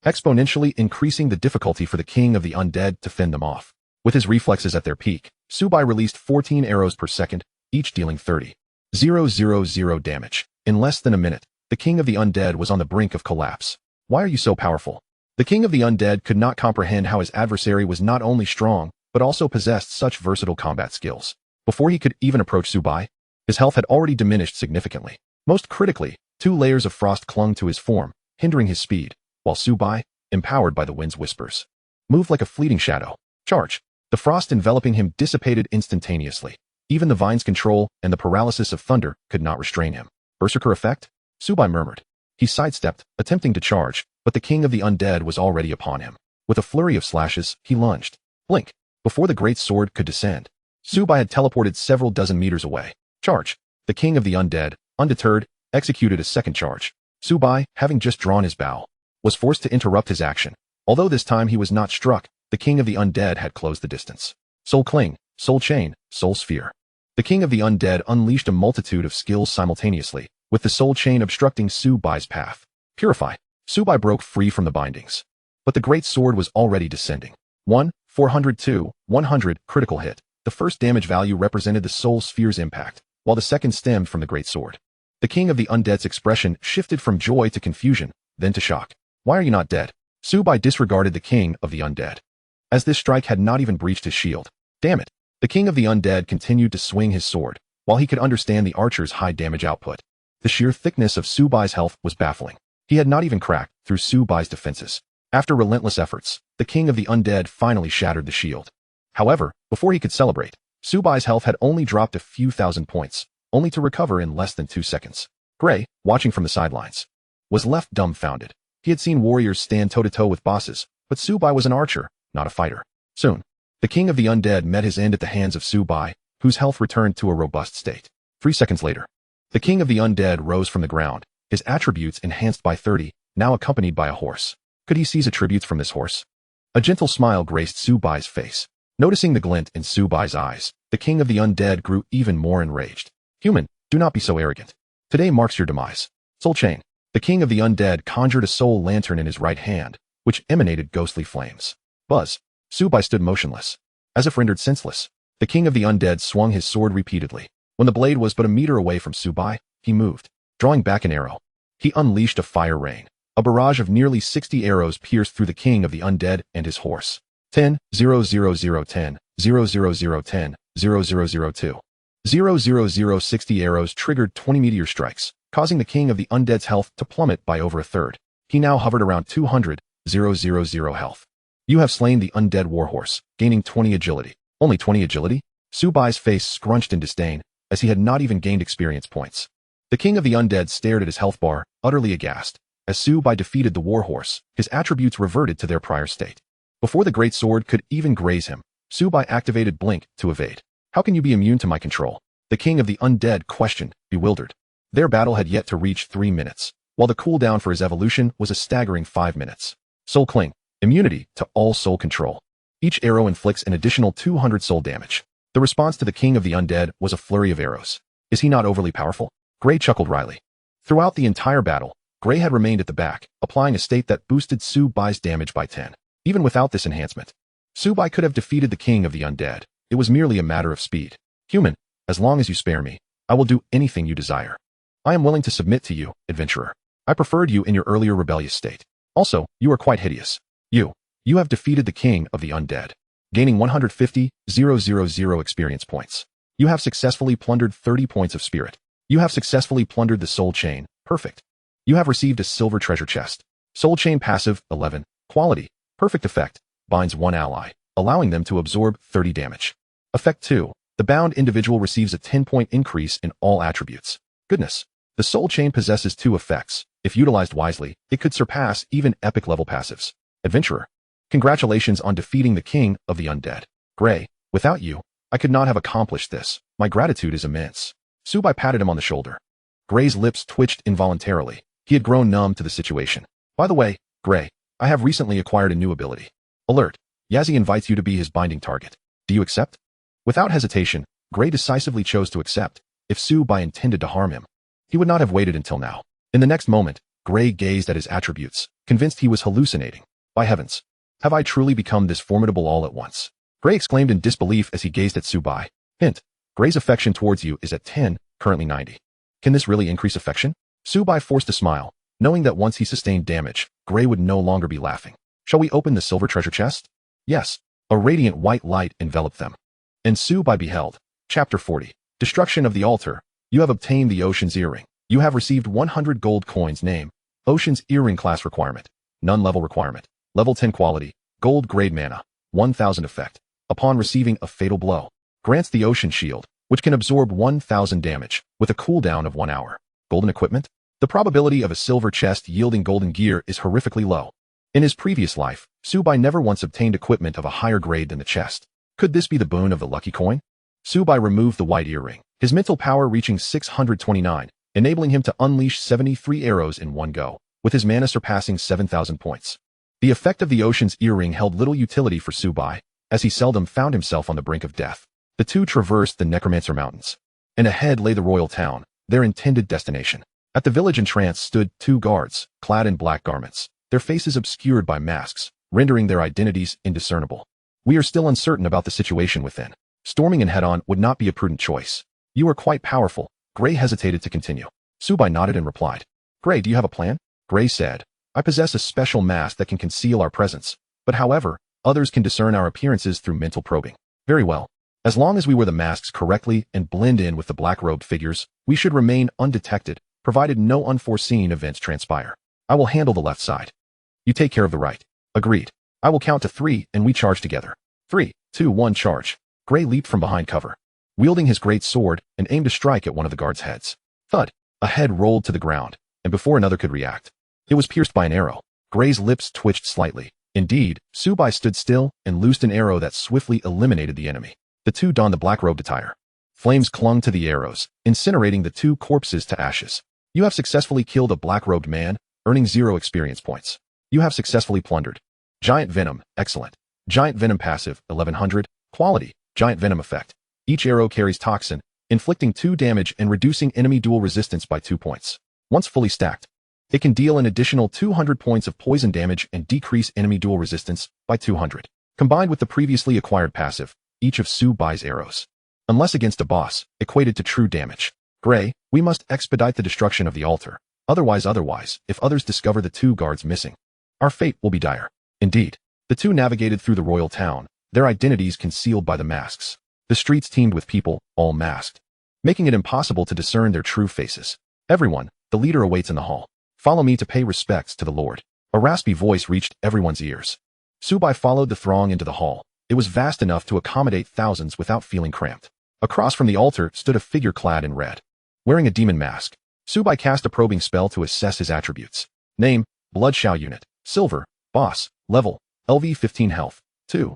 exponentially increasing the difficulty for the King of the Undead to fend them off. With his reflexes at their peak, Su-Bai released 14 arrows per second, each dealing 30,000 damage. In less than a minute, the King of the Undead was on the brink of collapse. Why are you so powerful? The King of the Undead could not comprehend how his adversary was not only strong, but also possessed such versatile combat skills. Before he could even approach Su-Bai, his health had already diminished significantly. Most critically, 2 layers of frost clung to his form, hindering his speed, while Su-Bai, empowered by the wind's whispers, moved like a fleeting shadow. Charge! The frost enveloping him dissipated instantaneously. Even the vine's control and the paralysis of thunder could not restrain him. Berserker effect? Su-Bai murmured. He sidestepped, attempting to charge, but the King of the Undead was already upon him. With a flurry of slashes, he lunged. Blink! Before the great sword could descend, Su-Bai had teleported several dozen meters away. Charge! The King of the Undead, undeterred, executed a second charge. Su-Bai, having just drawn his bow, was forced to interrupt his action. Although this time he was not struck, the King of the Undead had closed the distance. Soul Cling, Soul Chain, Soul Sphere. The King of the Undead unleashed a multitude of skills simultaneously, with the soul chain obstructing Su-bai's path. Purify. Su-bai broke free from the bindings. But the great sword was already descending. 402, 100, critical hit. The first damage value represented the soul sphere's impact, while the second stemmed from the great sword. The king of the undead's expression shifted from joy to confusion, then to shock. Why are you not dead? Su-bai disregarded the king of the undead, as this strike had not even breached his shield. Damn it. The king of the undead continued to swing his sword, while he could understand the archer's high damage output. The sheer thickness of Su-bai's health was baffling. He had not even cracked through Su-bai's defenses. After relentless efforts, the king of the undead finally shattered the shield. However, before he could celebrate, Su-bai's health had only dropped a few thousand points, only to recover in less than 2 seconds. Gray, watching from the sidelines, was left dumbfounded. He had seen warriors stand toe-to-toe with bosses, but Su-bai was an archer, not a fighter. Soon, the king of the undead met his end at the hands of Su-bai, whose health returned to a robust state. 3 seconds later, the king of the undead rose from the ground, his attributes enhanced by 30, now accompanied by a horse. Could he seize attributes from this horse? A gentle smile graced Su-bai's face. Noticing the glint in Su-bai's eyes, the king of the undead grew even more enraged. Human, do not be so arrogant. Today marks your demise. Soul Chain. The king of the undead conjured a soul lantern in his right hand, which emanated ghostly flames. Buzz. Su-bai stood motionless, as if rendered senseless. The king of the undead swung his sword repeatedly. When the blade was but a meter away from Su-bai, he moved, drawing back an arrow. He unleashed a fire rain. A barrage of nearly 60 arrows pierced through the king of the undead and his horse. 10, 0, 0, 0, 10, 0, 0, 0, 10, 0, 0, 0, 2. 0, 0, 0, 60 arrows triggered 20 meteor strikes, causing the king of the undead's health to plummet by over a third. He now hovered around 200, 0, 0, 0 health. You have slain the undead warhorse, gaining 20 agility. Only 20 agility? Su-bai's face scrunched in disdain, as he had not even gained experience points. The king of the undead stared at his health bar, utterly aghast. As Su-bai defeated the warhorse, his attributes reverted to their prior state. Before the great sword could even graze him, Su-bai activated Blink to evade. How can you be immune to my control? The king of the undead questioned, bewildered. Their battle had yet to reach 3 minutes, while the cooldown for his evolution was a staggering 5 minutes. Soul Cling. Immunity to all soul control. Each arrow inflicts an additional 200 soul damage. The response to the king of the undead was a flurry of arrows. Is he not overly powerful? Gray chuckled wryly. Throughout the entire battle, Gray had remained at the back, applying a state that boosted Su-bai's damage by 10. Even without this enhancement, Su-bai could have defeated the king of the undead. It was merely a matter of speed. Human, as long as you spare me, I will do anything you desire. I am willing to submit to you, adventurer. I preferred you in your earlier rebellious state. Also, you are quite hideous. You have defeated the king of the undead, gaining 150,000 experience points. You have successfully plundered 30 points of spirit. You have successfully plundered the soul chain. Perfect. You have received a silver treasure chest. Soul chain passive, 11. Quality. Perfect effect. Binds one ally, allowing them to absorb 30 damage. Effect 2. The bound individual receives a 10-point increase in all attributes. Goodness. The soul chain possesses 2 effects. If utilized wisely, it could surpass even epic level passives. Adventurer. Congratulations on defeating the king of the undead. Gray, without you, I could not have accomplished this. My gratitude is immense. Su-bai patted him on the shoulder. Gray's lips twitched involuntarily. He had grown numb to the situation. By the way, Gray, I have recently acquired a new ability. Alert. Yazzie invites you to be his binding target. Do you accept? Without hesitation, Gray decisively chose to accept. If Su-bai intended to harm him, he would not have waited until now. In the next moment, Gray gazed at his attributes, convinced he was hallucinating. By heavens, have I truly become this formidable all at once? Gray exclaimed in disbelief as he gazed at Su-bai. Hint. Gray's affection towards you is at 10, currently 90. Can this really increase affection? Su-bai forced a smile, knowing that once he sustained damage, Gray would no longer be laughing. Shall we open the silver treasure chest? Yes. A radiant white light enveloped them. And Su-bai beheld. Chapter 40. Destruction of the altar. You have obtained the Ocean's Earring. You have received 100 gold coins. Name. Ocean's Earring class requirement. None level requirement. Level 10 quality. Gold grade mana. 1000 effect. Upon receiving a fatal blow, grants the Ocean Shield, which can absorb 1000 damage, with a cooldown of 1 hour. Golden equipment. The probability of a silver chest yielding golden gear is horrifically low. In his previous life, Su-bai never once obtained equipment of a higher grade than the chest. Could this be the boon of the lucky coin? Su-bai removed the white earring, his mental power reaching 629, enabling him to unleash 73 arrows in one go, with his mana surpassing 7,000 points. The effect of the Ocean's Earring held little utility for Su-bai, as he seldom found himself on the brink of death. The two traversed the Necromancer Mountains, and ahead lay the royal town, their intended destination. At the village entrance stood 2 guards, clad in black garments, their faces obscured by masks, rendering their identities indiscernible. We are still uncertain about the situation within. Storming in head-on would not be a prudent choice. You are quite powerful. Gray hesitated to continue. Subai nodded and replied. Gray, do you have a plan? Gray said, I possess a special mask that can conceal our presence, but however, others can discern our appearances through mental probing. Very well. As long as we wear the masks correctly and blend in with the black-robed figures, we should remain undetected, provided no unforeseen events transpire. I will handle the left side. You take care of the right. Agreed. I will count to 3 and we charge together. 3, 2, 1, charge. Gray leaped from behind cover, wielding his great sword and aimed to strike at one of the guards' heads. Thud! A head rolled to the ground, and before another could react, it was pierced by an arrow. Gray's lips twitched slightly. Indeed, Subai stood still and loosed an arrow that swiftly eliminated the enemy. The 2 donned the black-robed attire. Flames clung to the arrows, incinerating the 2 corpses to ashes. You have successfully killed a black-robed man, earning 0 experience points. You have successfully plundered. Giant Venom, excellent. Giant Venom passive, 1100. Quality, Giant Venom effect. Each arrow carries toxin, inflicting 2 damage and reducing enemy duel resistance by 2 points. Once fully stacked, it can deal an additional 200 points of poison damage and decrease enemy duel resistance by 200. Combined with the previously acquired passive, each of Subai's arrows, unless against a boss, equated to true damage. Gray, we must expedite the destruction of the altar. Otherwise, if others discover the 2 guards missing, our fate will be dire. Indeed, the 2 navigated through the royal town, their identities concealed by the masks. The streets teemed with people, all masked, making it impossible to discern their true faces. Everyone, the leader awaits in the hall. Follow me to pay respects to the Lord. A raspy voice reached everyone's ears. Subai followed the throng into the hall. It was vast enough to accommodate thousands without feeling cramped. Across from the altar stood a figure clad in red, wearing a demon mask. Subai cast a probing spell to assess his attributes. Name, Bloodshao unit. Silver. Boss. Level. LV 15 health. 2,000.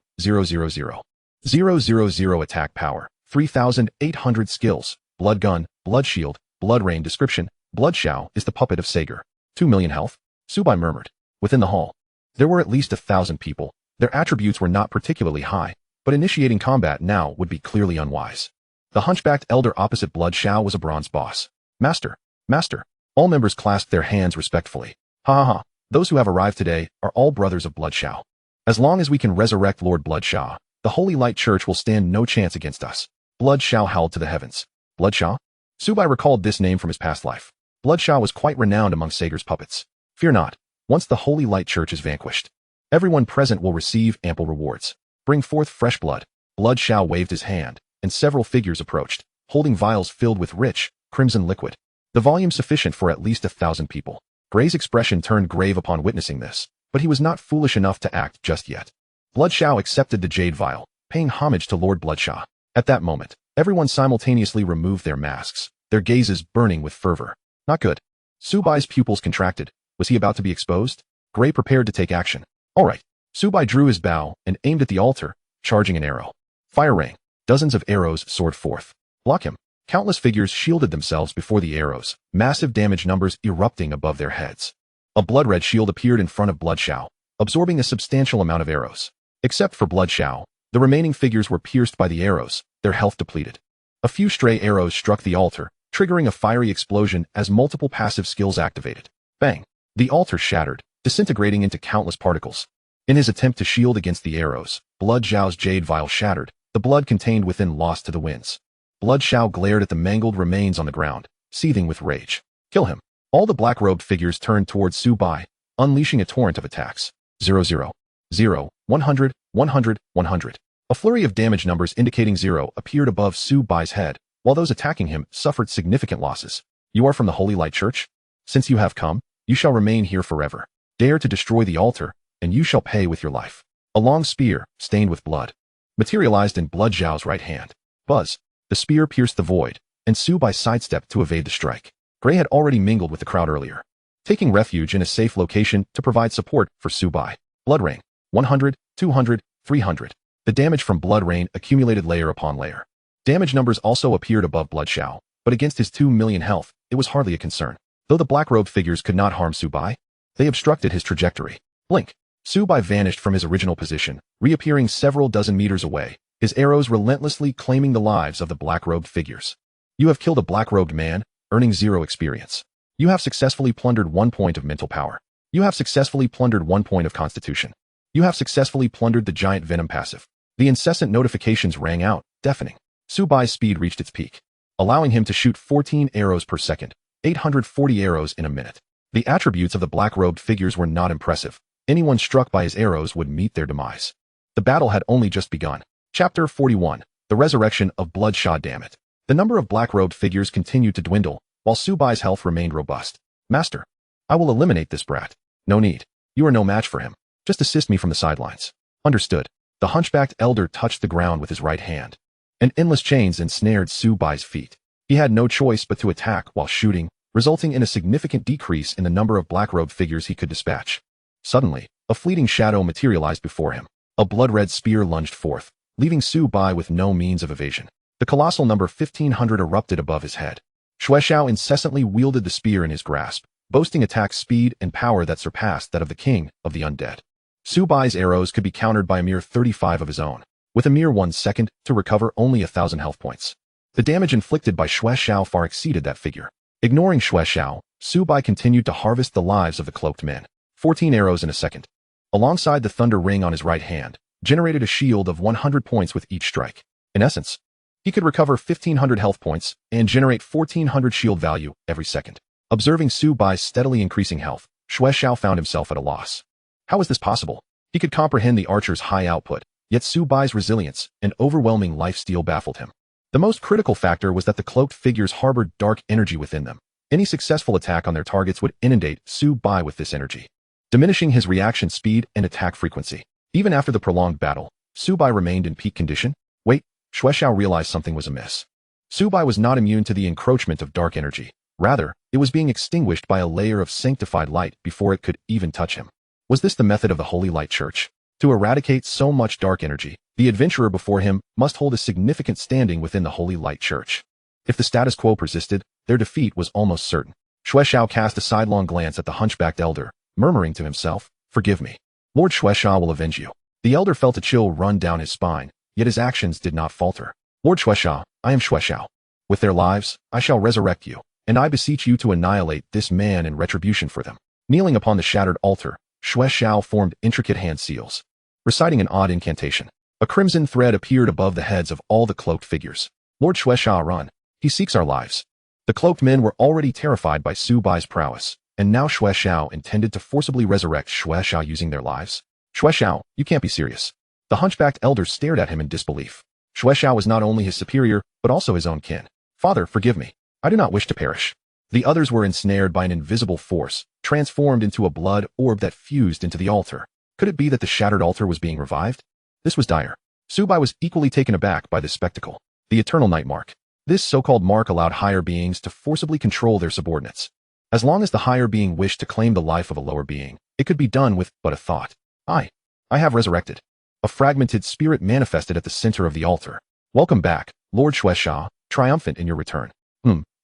000 attack power. 3,800 skills. Blood gun. Blood shield. Blood rain. Description. Bloodshao is the puppet of Sager. 2 million health. Subai murmured. Within the hall, there were at least 1,000 people. Their attributes were not particularly high, but initiating combat now would be clearly unwise. The hunchbacked elder opposite Bloodshao was a bronze boss. Master. Master. All members clasped their hands respectfully. Ha ha ha. Those who have arrived today are all brothers of Bloodshao. As long as we can resurrect Lord Bloodshao, the Holy Light Church will stand no chance against us. Bloodshao howled to the heavens. Bloodshao? Subai recalled this name from his past life. Bloodshao was quite renowned among Sager's puppets. Fear not. Once the Holy Light Church is vanquished, everyone present will receive ample rewards. Bring forth fresh blood. Bloodshao waved his hand, and several figures approached, holding vials filled with rich, crimson liquid. The volume sufficient for at least 1,000 people. Gray's expression turned grave upon witnessing this, but he was not foolish enough to act just yet. Bloodshao accepted the jade vial, paying homage to Lord Bloodshao. At that moment, everyone simultaneously removed their masks, their gazes burning with fervor. Not good. Subai's pupils contracted. Was he about to be exposed? Gray prepared to take action. All right. Subai drew his bow and aimed at the altar, charging an arrow. Fire rang. Dozens of arrows soared forth. Block him. Countless figures shielded themselves before the arrows, massive damage numbers erupting above their heads. A blood-red shield appeared in front of Bloodshao, absorbing a substantial amount of arrows. Except for Bloodshao, the remaining figures were pierced by the arrows, their health depleted. A few stray arrows struck the altar, triggering a fiery explosion as multiple passive skills activated. Bang! The altar shattered, disintegrating into countless particles. In his attempt to shield against the arrows, Bloodshao's jade vial shattered, the blood contained within lost to the winds. Bloodshao glared at the mangled remains on the ground, seething with rage. Kill him. All the black-robed figures turned towards Subai, unleashing a torrent of attacks. 0, 0, 0, 100, 100, 100. A flurry of damage numbers indicating 0 appeared above Subai's head, while those attacking him suffered significant losses. You are from the Holy Light Church? Since you have come, you shall remain here forever. Dare to destroy the altar, and you shall pay with your life. A long spear, stained with blood, materialized in Bloodshao's right hand. Buzz. The spear pierced the void, and Subai sidestepped to evade the strike. Gray had already mingled with the crowd earlier, taking refuge in a safe location to provide support for Subai. Blood rain. 100, 200, 300. The damage from blood rain accumulated layer upon layer. Damage numbers also appeared above Bloodshao, but against his 2 million health, it was hardly a concern. Though the black-robed figures could not harm Subai, they obstructed his trajectory. Blink. Subai vanished from his original position, reappearing several dozen meters away, his arrows relentlessly claiming the lives of the black-robed figures. You have killed a black-robed man, earning 0 experience. You have successfully plundered 1 point of mental power. You have successfully plundered 1 point of constitution. You have successfully plundered the giant venom passive. The incessant notifications rang out, deafening. Subai's speed reached its peak, allowing him to shoot 14 arrows per second, 840 arrows in a minute. The attributes of the black-robed figures were not impressive. Anyone struck by his arrows would meet their demise. The battle had only just begun. Chapter 41. The Resurrection of Bloodshot. Damn it. The number of black-robed figures continued to dwindle, while Subai's health remained robust. Master, I will eliminate this brat. No need. You are no match for him. Just assist me from the sidelines. Understood. The hunchbacked elder touched the ground with his right hand. And endless chains ensnared Subai's feet. He had no choice but to attack while shooting, resulting in a significant decrease in the number of black-robed figures he could dispatch. Suddenly, a fleeting shadow materialized before him. A blood-red spear lunged forth, leaving Subai with no means of evasion. The colossal number 1500 erupted above his head. Xuexiao incessantly wielded the spear in his grasp, boasting attack speed and power that surpassed that of the king of the undead. Subai's arrows could be countered by a mere 35 of his own, with a mere 1 second to recover only 1,000 health points. The damage inflicted by Xuexiao far exceeded that figure. Ignoring Xuexiao, Subai continued to harvest the lives of the cloaked men. 14 arrows in a second. Alongside the thunder ring on his right hand, generated a shield of 100 points with each strike. In essence, he could recover 1,500 health points and generate 1,400 shield value every second. Observing Subai's steadily increasing health, Xuexiao found himself at a loss. How was this possible? He could comprehend the archer's high output, yet Subai's resilience and overwhelming lifesteal baffled him. The most critical factor was that the cloaked figures harbored dark energy within them. Any successful attack on their targets would inundate Subai with this energy, diminishing his reaction speed and attack frequency. Even after the prolonged battle, Subai remained in peak condition. Wait, Xuexiao realized something was amiss. Subai was not immune to the encroachment of dark energy. Rather, it was being extinguished by a layer of sanctified light before it could even touch him. Was this the method of the Holy Light Church? To eradicate so much dark energy, the adventurer before him must hold a significant standing within the Holy Light Church. If the status quo persisted, their defeat was almost certain. Xuexiao cast a sidelong glance at the hunchbacked elder, murmuring to himself, "Forgive me. Lord Xuexiao will avenge you." The elder felt a chill run down his spine, yet his actions did not falter. "Lord Xuexiao, I am Xuexiao. With their lives, I shall resurrect you, and I beseech you to annihilate this man in retribution for them." Kneeling upon the shattered altar, Xuexiao formed intricate hand seals. Reciting an odd incantation, a crimson thread appeared above the heads of all the cloaked figures. "Lord Xuexiao, run. He seeks our lives." The cloaked men were already terrified by Subai's prowess, and now Xuexiao intended to forcibly resurrect Xuexiao using their lives. "Xuexiao, you can't be serious." The hunchbacked elder stared at him in disbelief. Xuexiao was not only his superior, but also his own kin. "Father, forgive me. I do not wish to perish." The others were ensnared by an invisible force, transformed into a blood orb that fused into the altar. Could it be that the shattered altar was being revived? This was dire. Subai was equally taken aback by this spectacle. The Eternal Night Mark. This so-called mark allowed higher beings to forcibly control their subordinates. As long as the higher being wished to claim the life of a lower being, it could be done with but a thought. I have resurrected." A fragmented spirit manifested at the center of the altar. "Welcome back, Lord Xuexiao, triumphant in your return.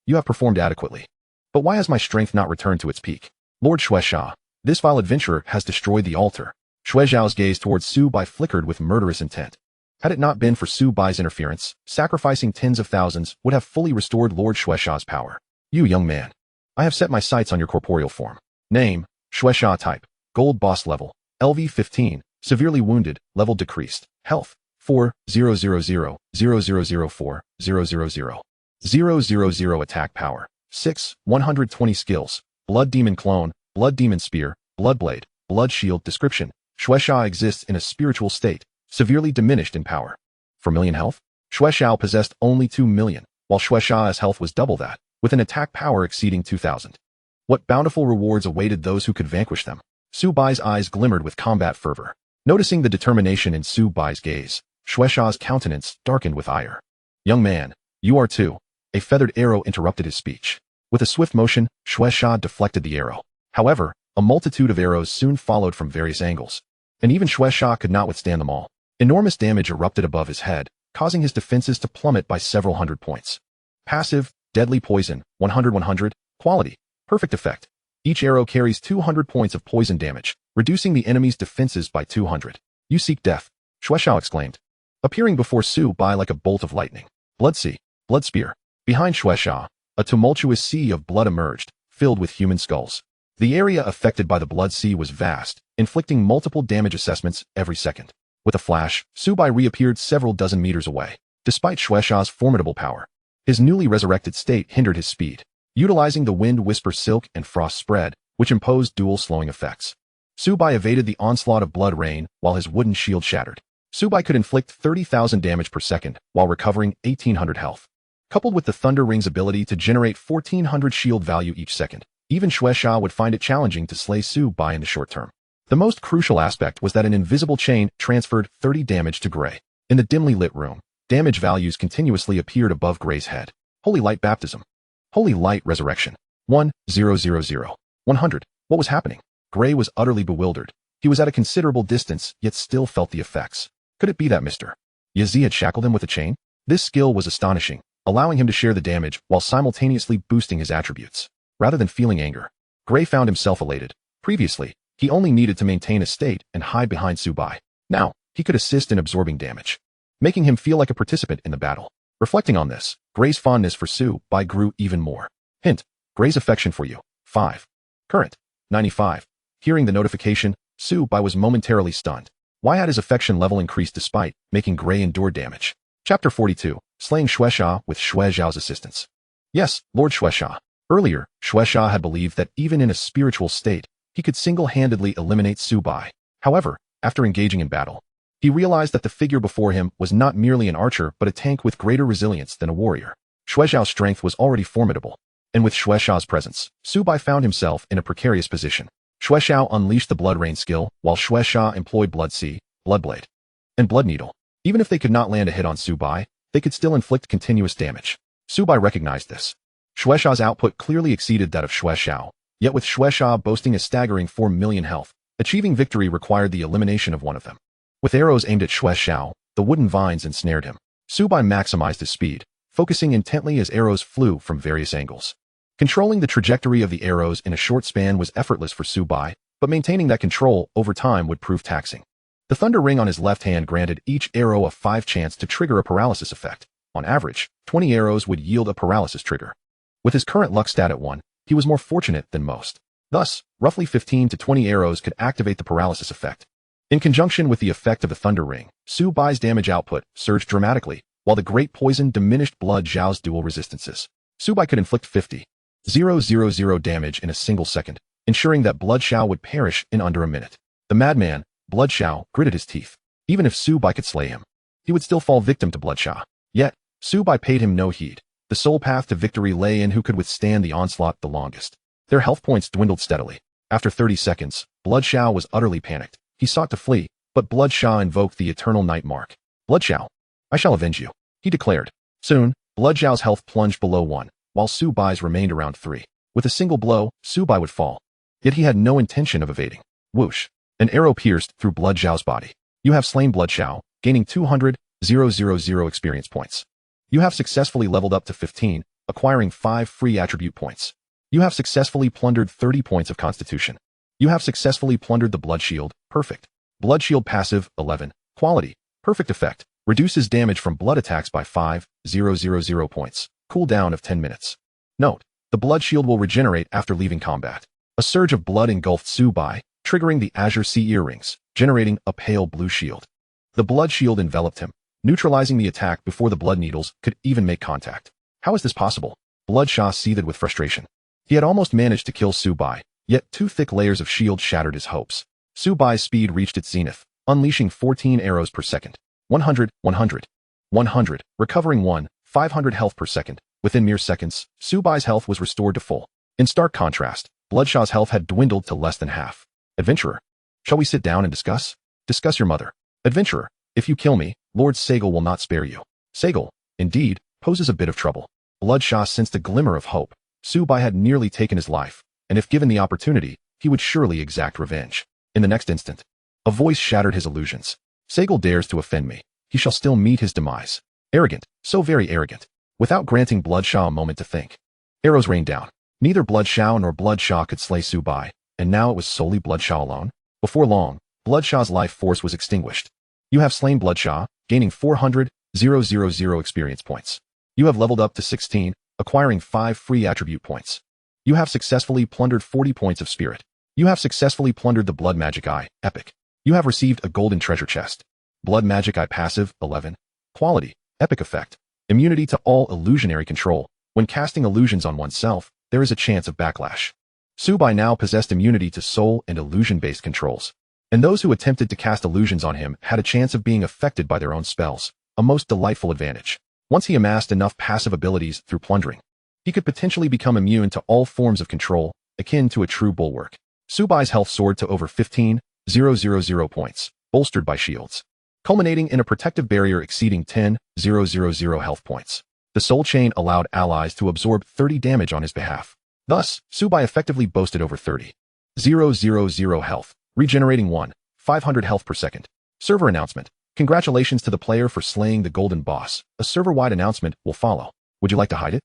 You have performed adequately. But why has my strength not returned to its peak? Lord Xuexiao, this vile adventurer has destroyed the altar." Xuexiao's gaze towards Subai flickered with murderous intent. Had it not been for Subai's interference, sacrificing tens of thousands would have fully restored Lord Xuexiao's power. "You young man, I have set my sights on your corporeal form. Name, Xuexiao type, gold boss level, LV 15, severely wounded, level decreased, health, 4,000,004,000,000. Attack power, 6, 120 skills, blood demon clone, blood demon spear, blood blade, blood shield. Description: Xuexiao exists in a spiritual state, severely diminished in power. For million health, Xuexiao possessed only 2 million, while Xuexiao's health was double that, with an attack power exceeding 2,000. What bountiful rewards awaited those who could vanquish them? Subai's eyes glimmered with combat fervor. Noticing the determination in Subai's gaze, Xuexiao's countenance darkened with ire. "Young man, you are too." A feathered arrow interrupted his speech. With a swift motion, Xuexiao deflected the arrow. However, a multitude of arrows soon followed from various angles, and even Xuexiao could not withstand them all. Enormous damage erupted above his head, causing his defenses to plummet by several hundred points. Passive, deadly poison, 100-100, quality, perfect effect. Each arrow carries 200 points of poison damage, reducing the enemy's defenses by 200. "You seek death," Xuexiao exclaimed, appearing before Subai like a bolt of lightning. Blood Sea, blood spear. Behind Xuexiao, a tumultuous sea of blood emerged, filled with human skulls. The area affected by the blood sea was vast, inflicting multiple damage assessments every second. With a flash, Subai reappeared several dozen meters away. Despite Shueisha's formidable power, his newly resurrected state hindered his speed. Utilizing the wind whisper silk and frost spread, which imposed dual slowing effects, Subai evaded the onslaught of blood rain while his wooden shield shattered. Subai could inflict 30,000 damage per second while recovering 1,800 health. Coupled with the Thunder Ring's ability to generate 1,400 shield value each second, even Shueisha would find it challenging to slay Subai in the short term. The most crucial aspect was that an invisible chain transferred 30 damage to Gray. In the dimly lit room, damage values continuously appeared above Gray's head. Holy Light Baptism. Holy Light Resurrection. 1,000. 100. What was happening? Gray was utterly bewildered. He was at a considerable distance, yet still felt the effects. Could it be that Mr. Yazi had shackled him with a chain? This skill was astonishing, allowing him to share the damage while simultaneously boosting his attributes. Rather than feeling anger, Gray found himself elated. Previously, he only needed to maintain a state and hide behind Subai. Now, he could assist in absorbing damage, making him feel like a participant in the battle. Reflecting on this, Gray's fondness for Subai grew even more. Hint: Gray's affection for you. 5. Current: 95. Hearing the notification, Subai was momentarily stunned. Why had his affection level increased despite making Gray endure damage? Chapter 42. Slaying Shueisha with Shueisha's assistance. Yes, Lord Shueisha. Earlier, Shueisha had believed that even in a spiritual state, he could single-handedly eliminate Subai. However, after engaging in battle, he realized that the figure before him was not merely an archer but a tank with greater resilience than a warrior. Shueisha's strength was already formidable, and with Shueisha's presence, Subai found himself in a precarious position. Shueisha unleashed the Blood Rain skill, while Shueisha employed Blood Sea, Blood Blade, and Blood Needle. Even if they could not land a hit on Subai, they could still inflict continuous damage. Subai recognized this. Shueisha's output clearly exceeded that of Shueisha, yet with Shueisha boasting a staggering 4 million health, achieving victory required the elimination of one of them. With arrows aimed at Shueisha, the wooden vines ensnared him. Subai maximized his speed, focusing intently as arrows flew from various angles. Controlling the trajectory of the arrows in a short span was effortless for Subai, but maintaining that control over time would prove taxing. The Thunder Ring on his left hand granted each arrow a 5 chance to trigger a paralysis effect. On average, 20 arrows would yield a paralysis trigger. With his current luck stat at 1, he was more fortunate than most. Thus, roughly 15 to 20 arrows could activate the paralysis effect. In conjunction with the effect of the Thunder Ring, Subai's damage output surged dramatically, while the Great Poison diminished Blood Zhao's dual resistances. Subai could inflict 50,000 damage in a single second, ensuring that Blood Zhao would perish in under a minute. The madman, Blood Zhao, gritted his teeth. Even if Subai could slay him, he would still fall victim to Blood Zhao. Yet, Subai paid him no heed. The sole path to victory lay in who could withstand the onslaught the longest. Their health points dwindled steadily. After 30 seconds, Blood Zhao was utterly panicked. He sought to flee, but Blood Zhao invoked the eternal night mark. Blood Zhao, I shall avenge you, he declared. Soon, Blood Zhao's health plunged below 1, while Subai's remained around 3. With a single blow, Subai would fall. Yet he had no intention of evading. Whoosh! An arrow pierced through Blood Zhao's body. You have slain Blood Zhao, gaining 200,000 experience points. You have successfully leveled up to 15, acquiring 5 free attribute points. You have successfully plundered 30 points of constitution. You have successfully plundered the Blood Shield, perfect. Blood Shield passive, 11. Quality, perfect effect. Reduces damage from blood attacks by 5,000 points. Cooldown of 10 minutes. Note: the Blood Shield will regenerate after leaving combat. A surge of blood engulfed Subai, triggering the Azure Sea earrings, generating a pale blue shield. The Blood Shield enveloped him, neutralizing the attack before the blood needles could even make contact. How is this possible? Blood Zhao seethed with frustration. He had almost managed to kill Subai, yet 2 thick layers of shield shattered his hopes. Subai's speed reached its zenith, unleashing 14 arrows per second. 100, 100, 100, recovering 500 health per second. Within mere seconds, Subai's health was restored to full. In stark contrast, Blood Zhao's health had dwindled to less than half. Adventurer, shall we sit down and discuss? Discuss your mother. Adventurer, if you kill me, Lord Sagal will not spare you. Sagal, indeed, poses a bit of trouble. Blood Zhao sensed a glimmer of hope. Subai had nearly taken his life, and if given the opportunity, he would surely exact revenge. In the next instant, a voice shattered his illusions. Sagal dares to offend me. He shall still meet his demise. Arrogant, so very arrogant. Without granting Blood Zhao a moment to think, arrows rained down. Neither Blood Zhao nor Blood Zhao could slay Subai, and now it was solely Blood Zhao alone. Before long, Blood Zhao's life force was extinguished. You have slain Blood Zhao, gaining 400,000 experience points. You have leveled up to 16, acquiring 5 free attribute points. You have successfully plundered 40 points of spirit. You have successfully plundered the blood magic eye, epic. You have received a golden treasure chest. Blood magic eye passive, 11. Quality, epic effect. Immunity to all illusionary control. When casting illusions on oneself, there is a chance of backlash. Subai now possessed immunity to soul and illusion-based controls. And those who attempted to cast illusions on him had a chance of being affected by their own spells, a most delightful advantage. Once he amassed enough passive abilities through plundering, he could potentially become immune to all forms of control, akin to a true bulwark. Subai's health soared to over 15,000 points, bolstered by shields, culminating in a protective barrier exceeding 10,000 health points. The soul chain allowed allies to absorb 30 damage on his behalf. Thus, Subai effectively boasted over 30,000 health, regenerating 500 health per second. Server announcement. Congratulations to the player for slaying the golden boss. A server-wide announcement will follow. Would you like to hide it?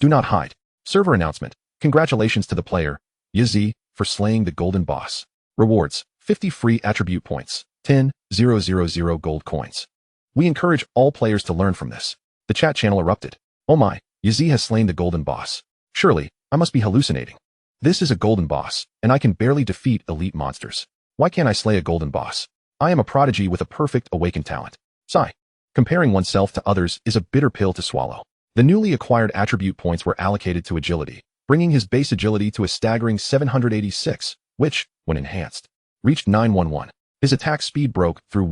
Do not hide. Server announcement. Congratulations to the player, Yazi, for slaying the golden boss. Rewards. 50 free attribute points. 10,000 gold coins. We encourage all players to learn from this. The chat channel erupted. Oh my, Yazi has slain the golden boss. Surely, I must be hallucinating. This is a golden boss, and I can barely defeat elite monsters. Why can't I slay a golden boss? I am a prodigy with a perfect awakened talent. Sigh. Comparing oneself to others is a bitter pill to swallow. The newly acquired attribute points were allocated to agility, bringing his base agility to a staggering 786, which, when enhanced, reached 911. His attack speed broke through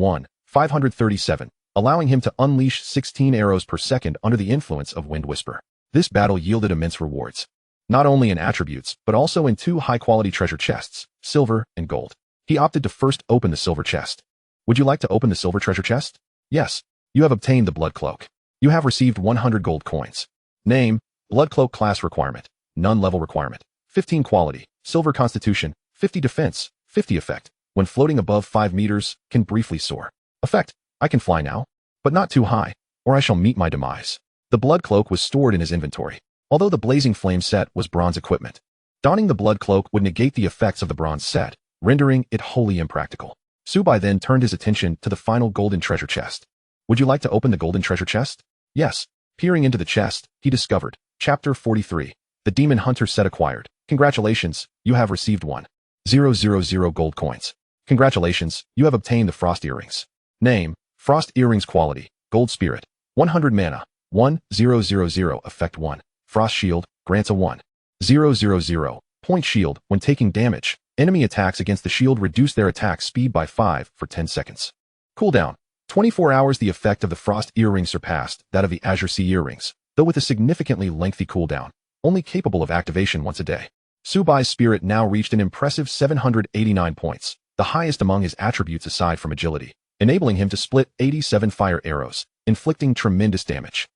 537, allowing him to unleash 16 arrows per second under the influence of Wind Whisper. This battle yielded immense rewards, not only in attributes, but also in 2 high-quality treasure chests, silver and gold. He opted to first open the silver chest. Would you like to open the silver treasure chest? Yes. You have obtained the blood cloak. You have received 100 gold coins. Name, blood cloak class requirement, none level requirement, 15 quality, silver constitution, 50 defense, 50 effect. When floating above 5 meters, can briefly soar. Effect, I can fly now, but not too high, or I shall meet my demise. The blood cloak was stored in his inventory, although the blazing flame set was bronze equipment. Donning the blood cloak would negate the effects of the bronze set, rendering it wholly impractical. Subai then turned his attention to the final golden treasure chest. Would you like to open the golden treasure chest? Yes. Peering into the chest, he discovered, Chapter 43, the Demon Hunter set acquired. Congratulations, you have received 1,000 gold coins. Congratulations, you have obtained the Frost Earrings. Name, Frost Earrings quality, Gold Spirit, 100 mana, 1,000 effect 1. Frost Shield, grants a 1,000 point shield when taking damage. Enemy attacks against the shield reduce their attack speed by 5 for 10 seconds. Cooldown. 24 hours. The effect of the Frost Earrings surpassed that of the Azure Sea Earrings, though with a significantly lengthy cooldown, only capable of activation once a day. Subai's spirit now reached an impressive 789 points, the highest among his attributes aside from agility, enabling him to split 87 fire arrows, inflicting tremendous damage.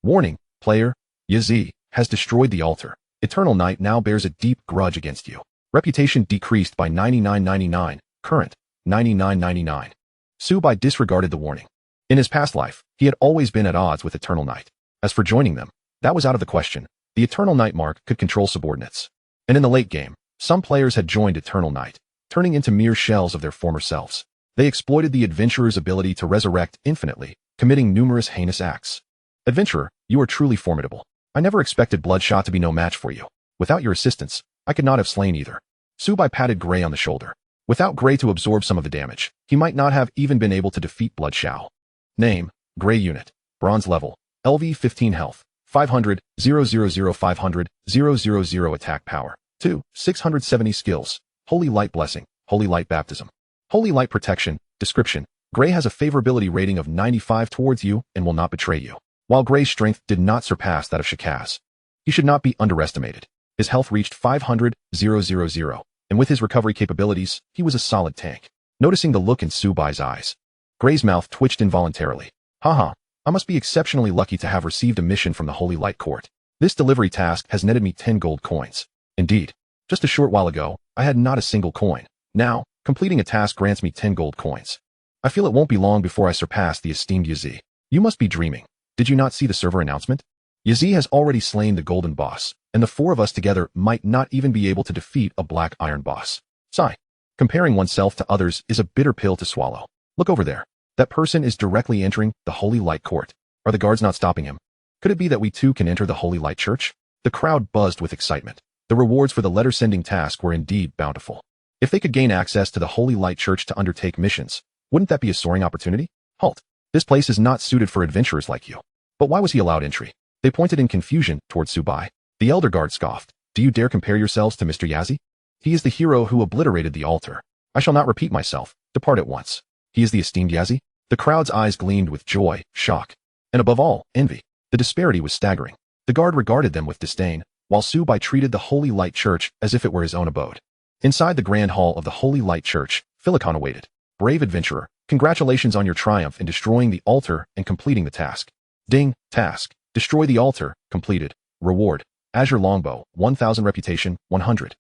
Warning, player, Yazi has destroyed the altar. Eternal Night now bears a deep grudge against you. Reputation decreased by 99.99, current, 99.99. Subai disregarded the warning. In his past life, he had always been at odds with Eternal Night. As for joining them, that was out of the question. The Eternal Night mark could control subordinates. And in the late game, some players had joined Eternal Night, turning into mere shells of their former selves. They exploited the adventurer's ability to resurrect infinitely, committing numerous heinous acts. Adventurer, you are truly formidable. I never expected Bloodshot to be no match for you. Without your assistance, I could not have slain either. Subai patted Gray on the shoulder. Without Gray to absorb some of the damage, he might not have even been able to defeat Bloodshot. Name, Gray Unit, Bronze Level, LV 15 Health, 500, 000 500, 000 Attack Power, 2, 670 Skills, Holy Light Blessing, Holy Light Baptism, Holy Light Protection. Description, Gray has a favorability rating of 95 towards you and will not betray you. While Gray's strength did not surpass that of Shakaz, he should not be underestimated. His health reached 500, 000, and with his recovery capabilities, he was a solid tank. Noticing the look in Subai's eyes, Gray's mouth twitched involuntarily. Haha, I must be exceptionally lucky to have received a mission from the Holy Light Court. This delivery task has netted me 10 gold coins. Indeed, just a short while ago, I had not a single coin. Now, completing a task grants me 10 gold coins. I feel it won't be long before I surpass the esteemed Yazi. You must be dreaming. Did you not see the server announcement? Yazi has already slain the golden boss, and the 4 of us together might not even be able to defeat a black iron boss. Sigh. Comparing oneself to others is a bitter pill to swallow. Look over there. That person is directly entering the Holy Light Court. Are the guards not stopping him? Could it be that we too can enter the Holy Light Church? The crowd buzzed with excitement. The rewards for the letter-sending task were indeed bountiful. If they could gain access to the Holy Light Church to undertake missions, wouldn't that be a soaring opportunity? Halt. This place is not suited for adventurers like you. But why was he allowed entry? They pointed in confusion towards Subai. The elder guard scoffed. Do you dare compare yourselves to Mr. Yazzie? He is the hero who obliterated the altar. I shall not repeat myself. Depart at once. He is the esteemed Yazzie? The crowd's eyes gleamed with joy, shock, and above all, envy. The disparity was staggering. The guard regarded them with disdain, while Subai treated the Holy Light Church as if it were his own abode. Inside the grand hall of the Holy Light Church, Philicon awaited. Brave adventurer, congratulations on your triumph in destroying the altar and completing the task. Ding, task. Destroy the altar, completed. Reward. Azure Longbow, 1000 reputation, 100.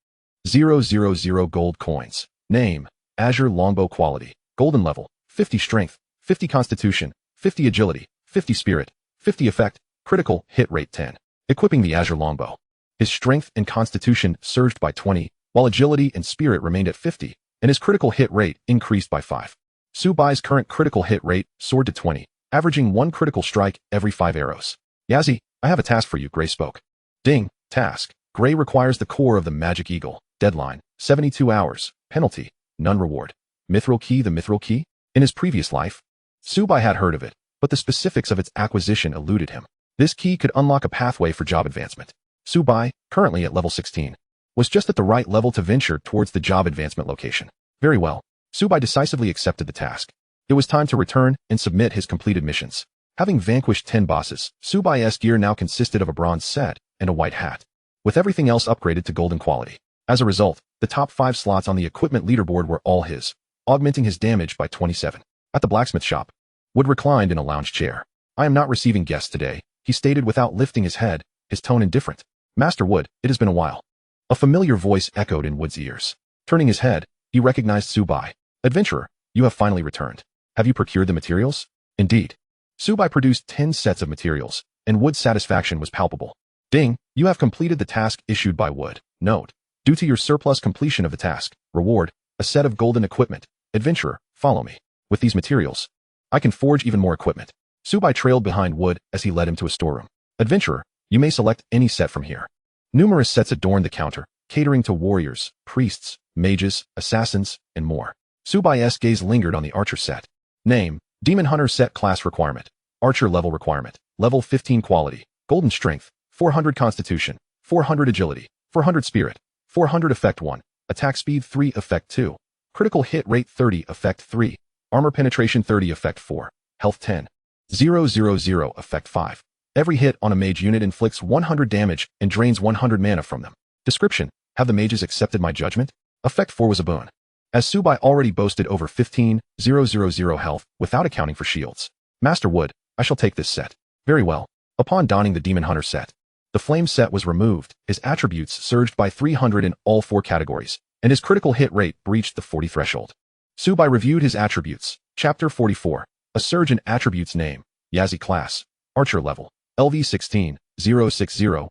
000 gold coins. Name. Azure Longbow quality. Golden level, 50 strength, 50 constitution, 50 agility, 50 spirit, 50 effect, critical hit rate 10. Equipping the Azure Longbow. His strength and constitution surged by 20, while agility and spirit remained at 50, and his critical hit rate increased by 5. Subai's current critical hit rate soared to 20, averaging 1 critical strike every 5 arrows. Yazzie, I have a task for you, Gray spoke. Ding, task. Gray requires the core of the Magic Eagle. Deadline, 72 hours. Penalty, none reward. Mithril key. The Mithril key? In his previous life, Subai had heard of it, but the specifics of its acquisition eluded him. This key could unlock a pathway for job advancement. Subai, currently at level 16, was just at the right level to venture towards the job advancement location. Very well. Subai decisively accepted the task. It was time to return and submit his completed missions. Having vanquished 10 bosses, Subai's gear now consisted of a bronze set and a white hat, with everything else upgraded to golden quality. As a result, the top 5 slots on the equipment leaderboard were all his, augmenting his damage by 27. At the blacksmith shop, Wood reclined in a lounge chair. I am not receiving guests today, he stated without lifting his head, his tone indifferent. Master Wood, it has been a while. A familiar voice echoed in Wood's ears. Turning his head, he recognized Subai. Adventurer, you have finally returned. Have you procured the materials? Indeed. Subai produced 10 sets of materials, and Wood's satisfaction was palpable. Ding, you have completed the task issued by Wood. Note, due to your surplus completion of the task, reward, a set of golden equipment. Adventurer, follow me. With these materials, I can forge even more equipment. Subai trailed behind Wood as he led him to a storeroom. Adventurer, you may select any set from here. Numerous sets adorned the counter, catering to warriors, priests, mages, assassins, and more. Subai's gaze lingered on the archer set. Name, Demon Hunter set class requirement. Archer level requirement. Level 15 quality. Golden strength. 400 constitution. 400 agility. 400 spirit. 400 effect 1. Attack speed 3 effect 2. Critical hit rate 30 effect 3. Armor penetration 30 effect 4. Health 10. 000 effect 5. Every hit on a mage unit inflicts 100 damage and drains 100 mana from them. Description, have the mages accepted my judgment? Effect 4 was a boon, as Subai already boasted over 15,000 health without accounting for shields. Master Wood, I shall take this set. Very well. Upon donning the Demon Hunter set, the Flame set was removed, his attributes surged by 300 in all 4 categories, and his critical hit rate breached the 40 threshold. Subai reviewed his attributes. Chapter 44. A surge in attributes. Name, Yazzie class. Archer level. LV 16, 060,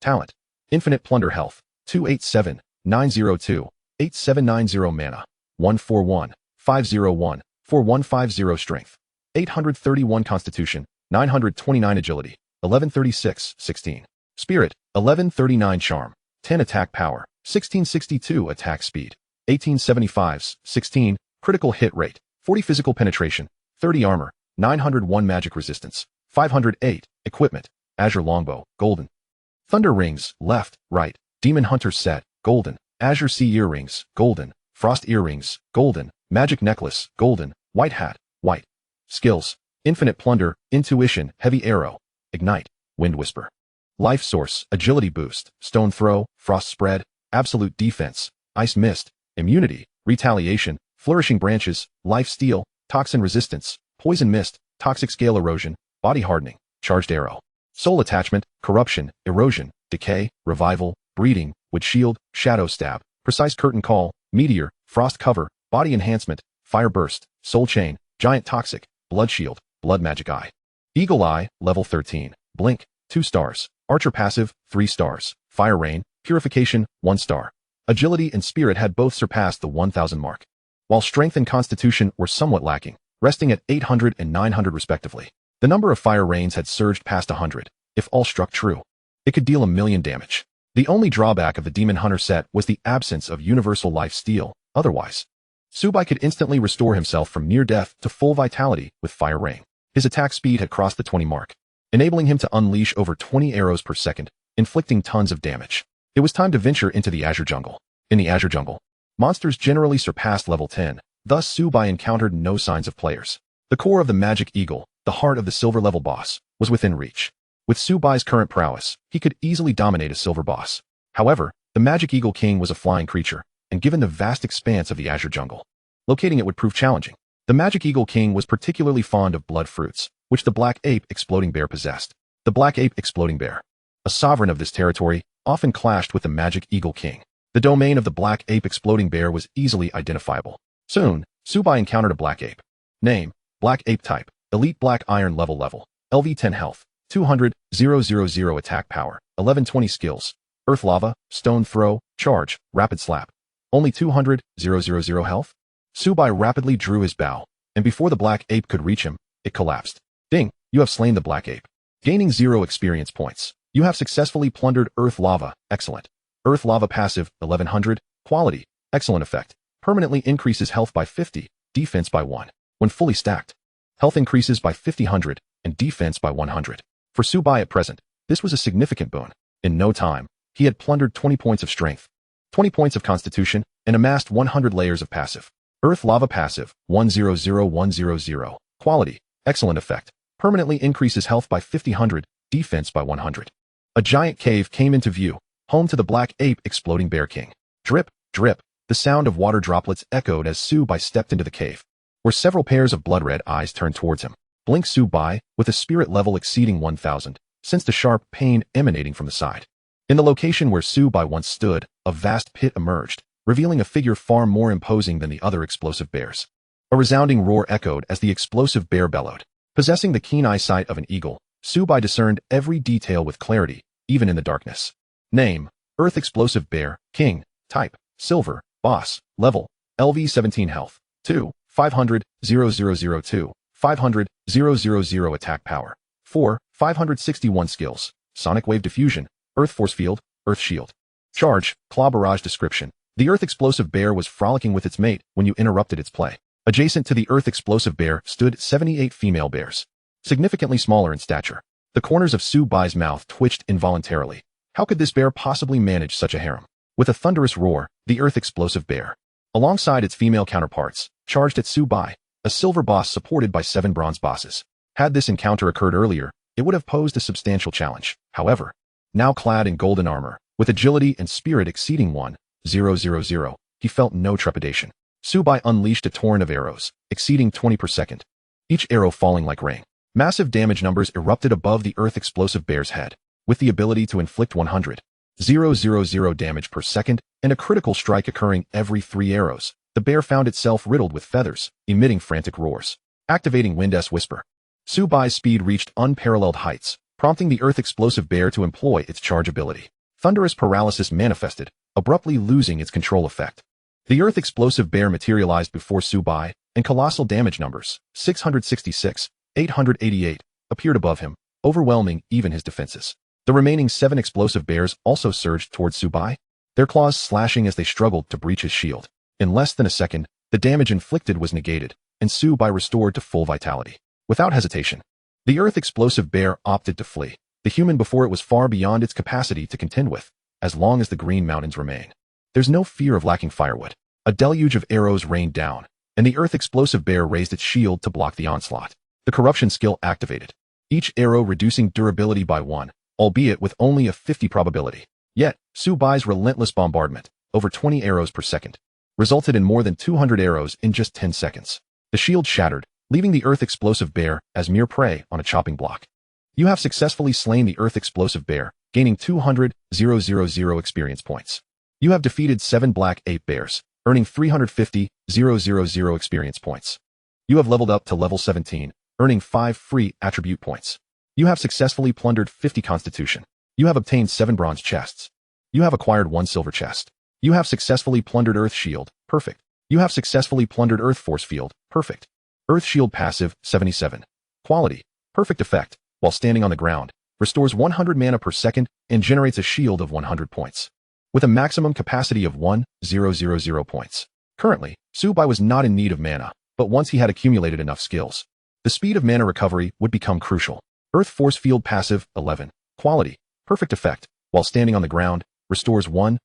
Talent. Infinite Plunder health. 287, 902, 8790 mana. 141, 501, 4150 strength. 831 constitution. 929 agility. 1136, 16. Spirit. 1139 charm. 10 attack power. 1662 attack speed. 1875s, 16. Critical hit rate. 40 physical penetration. 30 armor. 901 magic resistance. 508, equipment, Azure Longbow, golden. Thunder rings, left, right, Demon Hunter set, golden. Azure Sea earrings, golden. Frost earrings, golden. Magic necklace, golden. White hat, white. Skills, Infinite Plunder, Intuition, Heavy Arrow, Ignite, Wind Whisper. Life Source, Agility Boost, Stone Throw, Frost Spread, Absolute Defense, Ice Mist, Immunity, Retaliation, Flourishing Branches, Life Steal, Toxin Resistance, Poison Mist, Toxic Scale Erosion, Body Hardening, Charged Arrow. Soul Attachment, Corruption, Erosion, Decay, Revival, Breeding, Wood Shield, Shadow Stab, Precise Curtain Call, Meteor, Frost Cover, Body Enhancement, Fire Burst, Soul Chain, Giant Toxic, Blood Shield, Blood Magic Eye. Eagle Eye, Level 13, Blink, 2 stars. Archer Passive, 3 stars. Fire Rain, Purification, 1 star. Agility and Spirit had both surpassed the 1000 mark, while Strength and Constitution were somewhat lacking, resting at 800 and 900 respectively. The number of fire rains had surged past 100. If all struck true, it could deal 1,000,000 damage. The only drawback of the Demon Hunter set was the absence of universal life steal. Otherwise, Subai could instantly restore himself from near death to full vitality with Fire Rain. His attack speed had crossed the 20 mark, enabling him to unleash over 20 arrows per second, inflicting tons of damage. It was time to venture into the Azure Jungle. In the Azure Jungle, monsters generally surpassed level 10, thus Subai encountered no signs of players. The core of the Magic Eagle, the heart of the silver level boss, was within reach. With Subai's current prowess, he could easily dominate a silver boss. However, the Magic Eagle King was a flying creature, and given the vast expanse of the Azure Jungle, locating it would prove challenging. The Magic Eagle King was particularly fond of blood fruits, which the Black Ape Exploding Bear possessed. The Black Ape Exploding Bear, a sovereign of this territory, often clashed with the Magic Eagle King. The domain of the Black Ape Exploding Bear was easily identifiable. Soon, Subai encountered a Black Ape. Name: Black Ape Type, Elite Black Iron Level, LV 10 Health, 200,000 Attack Power, 1120 Skills, Earth Lava, Stone Throw, Charge, Rapid Slap. Only 200,000 health? Subai rapidly drew his bow, and before the Black Ape could reach him, it collapsed. Ding! You have slain the Black Ape. Gaining 0 experience points. You have successfully plundered Earth Lava. Excellent. Earth Lava passive, 1100. Quality, excellent effect. Permanently increases health by 50, defense by 1. When fully stacked, health increases by 50, and defense by 100. For Subai at present, this was a significant boon. In no time, he had plundered 20 points of strength, 20 points of constitution, and amassed 100 layers of passive. Earth Lava passive, 100100. Quality, excellent effect. Permanently increases health by 50, defense by 100. A giant cave came into view, home to the Black Ape Exploding Bear King. Drip, drip, the sound of water droplets echoed as Subai stepped into the cave, where several pairs of blood-red eyes turned towards him. Blink. Subai, with a spirit level exceeding 1000, sensed a sharp pain emanating from the side. In the location where Subai once stood, a vast pit emerged, revealing a figure far more imposing than the other explosive bears. A resounding roar echoed as the explosive bear bellowed. Possessing the keen eyesight of an eagle, Subai discerned every detail with clarity, even in the darkness. Name: Earth Explosive Bear, King. Type: Silver. Boss. Level: LV 17 Health. 2, 500,002. 500,000 Attack Power. 4, 561 Skills. Sonic Wave Diffusion, Earth Force Field, Earth Shield. Charge, Claw Barrage. Description: the Earth Explosive Bear was frolicking with its mate when you interrupted its play. Adjacent to the Earth Explosive Bear stood 78 female bears, significantly smaller in stature. The corners of Subai's mouth twitched involuntarily. How could this bear possibly manage such a harem? With a thunderous roar, the Earth Explosive Bear, alongside its female counterparts, charged at Subai, a silver boss supported by 7 bronze bosses. Had this encounter occurred earlier, it would have posed a substantial challenge. However, now clad in golden armor, with agility and spirit exceeding 1,000, he felt no trepidation. Subai unleashed a torrent of arrows, exceeding 20 per second, each arrow falling like rain. Massive damage numbers erupted above the Earth Explosive Bear's head, with the ability to inflict 100,000 damage per second and a critical strike occurring every 3 arrows. The bear found itself riddled with feathers, emitting frantic roars. Activating Wind's Whisper. Subai's speed reached unparalleled heights, prompting the Earth Explosive Bear to employ its charge ability. Thunderous paralysis manifested, abruptly losing its control effect. The Earth Explosive Bear materialized before Subai, and colossal damage numbers, 666, 888, appeared above him, overwhelming even his defenses. The remaining 7 explosive bears also surged towards Subai, their claws slashing as they struggled to breach his shield. In less than a second, the damage inflicted was negated, and Subai restored to full vitality. Without hesitation, the Earth Explosive Bear opted to flee. The human before it was far beyond its capacity to contend with, as long as the Green Mountains remain. There's no fear of lacking firewood. A deluge of arrows rained down, and the Earth Explosive Bear raised its shield to block the onslaught. The corruption skill activated, each arrow reducing durability by 1, albeit with only a 50 probability. Yet, Subai's relentless bombardment, over 20 arrows per second, resulted in more than 200 arrows in just 10 seconds. The shield shattered, leaving the Earth Explosive Bear as mere prey on a chopping block. You have successfully slain the Earth Explosive Bear, gaining 200,000 experience points. You have defeated 7 Black Ape Bears, earning 350,000 experience points. You have leveled up to level 17, earning 5 free attribute points. You have successfully plundered 50 constitution. You have obtained 7 bronze chests. You have acquired 1 silver chest. You have successfully plundered Earth Shield, perfect. You have successfully plundered Earth Force Field, perfect. Earth Shield passive, 77. Quality, perfect effect. While standing on the ground, restores 100 mana per second, and generates a shield of 100 points, with a maximum capacity of 1,000 points. Currently, Subai was not in need of mana, but once he had accumulated enough skills, the speed of mana recovery would become crucial. Earth Force Field passive, 11. Quality, perfect effect, while standing on the ground, restores 1,000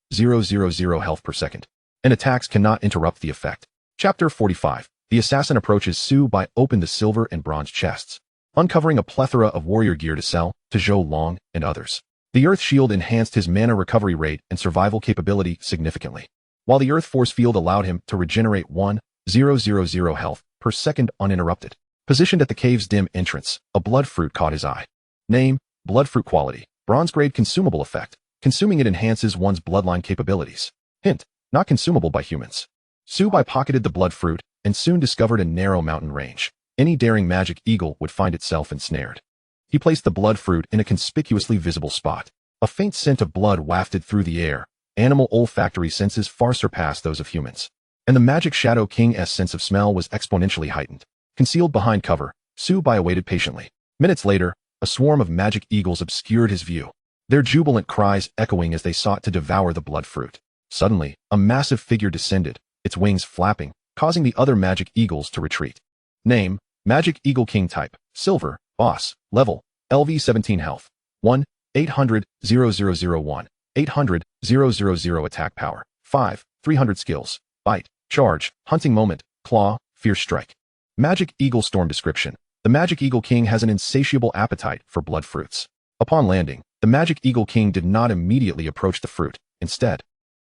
health per second, and attacks cannot interrupt the effect. Chapter 45. The assassin approaches Subai. Open the silver and bronze chests, uncovering a plethora of warrior gear to sell to Zhou Long and others. The Earth Shield enhanced his mana recovery rate and survival capability significantly, while the Earth Force Field allowed him to regenerate 1,000 health per second uninterrupted. Positioned at the cave's dim entrance, a blood fruit caught his eye. Name, blood fruit quality, bronze grade consumable effect. Consuming it enhances one's bloodline capabilities. Hint, not consumable by humans. Subai pocketed the blood fruit and soon discovered a narrow mountain range. Any daring magic eagle would find itself ensnared. He placed the blood fruit in a conspicuously visible spot. A faint scent of blood wafted through the air. Animal olfactory senses far surpassed those of humans, and the magic Shadow King's sense of smell was exponentially heightened. Concealed behind cover, Subai awaited patiently. Minutes later, a swarm of magic eagles obscured his view, their jubilant cries echoing as they sought to devour the blood fruit. Suddenly, a massive figure descended, its wings flapping, causing the other magic eagles to retreat. Name, Magic Eagle King type, Silver, Boss, Level, LV 17 Health, 1, 800,001, 800,000 Attack Power, 5, 300 Skills, Bite, Charge, Hunting Moment, Claw, Fierce Strike. Magic Eagle Storm Description. The Magic Eagle King has an insatiable appetite for blood fruits. Upon landing, the Magic Eagle King did not immediately approach the fruit. Instead,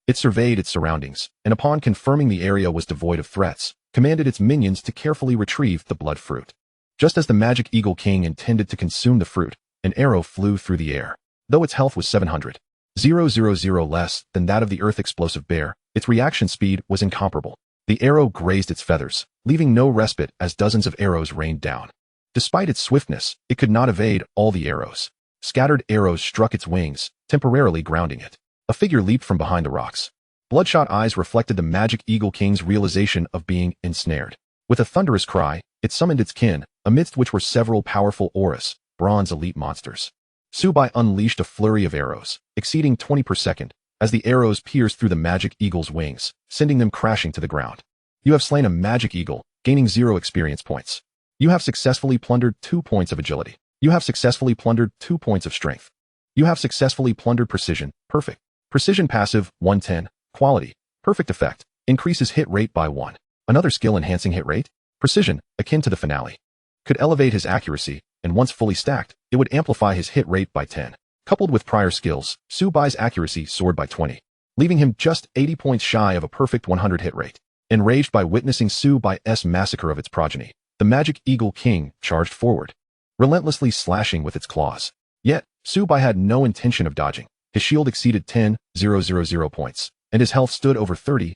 it surveyed its surroundings, and upon confirming the area was devoid of threats, commanded its minions to carefully retrieve the blood fruit. Just as the Magic Eagle King intended to consume the fruit, an arrow flew through the air. Though its health was 700,000 less than that of the Earth Explosive Bear, its reaction speed was incomparable. The arrow grazed its feathers, leaving no respite as dozens of arrows rained down. Despite its swiftness, it could not evade all the arrows. Scattered arrows struck its wings, temporarily grounding it. A figure leaped from behind the rocks. Bloodshot eyes reflected the Magic Eagle King's realization of being ensnared. With a thunderous cry, it summoned its kin, amidst which were several powerful auras, bronze elite monsters. Subai unleashed a flurry of arrows, exceeding 20 per second, as the arrows pierced through the Magic Eagle's wings, sending them crashing to the ground. You have slain a Magic Eagle, gaining 0 experience points. You have successfully plundered 2 points of agility. You have successfully plundered 2 points of strength. You have successfully plundered precision, perfect. Precision passive, 110. Quality, perfect effect, increases hit rate by 1. Another skill enhancing hit rate? Precision, akin to the finale, could elevate his accuracy, and once fully stacked, it would amplify his hit rate by 10. Coupled with prior skills, Subai's accuracy soared by 20, leaving him just 80 points shy of a perfect 100 hit rate. Enraged by witnessing Subai's massacre of its progeny, the Magic Eagle King charged forward, relentlessly slashing with its claws. Yet, Subai had no intention of dodging. His shield exceeded 10,000 points, and his health stood over 30,000.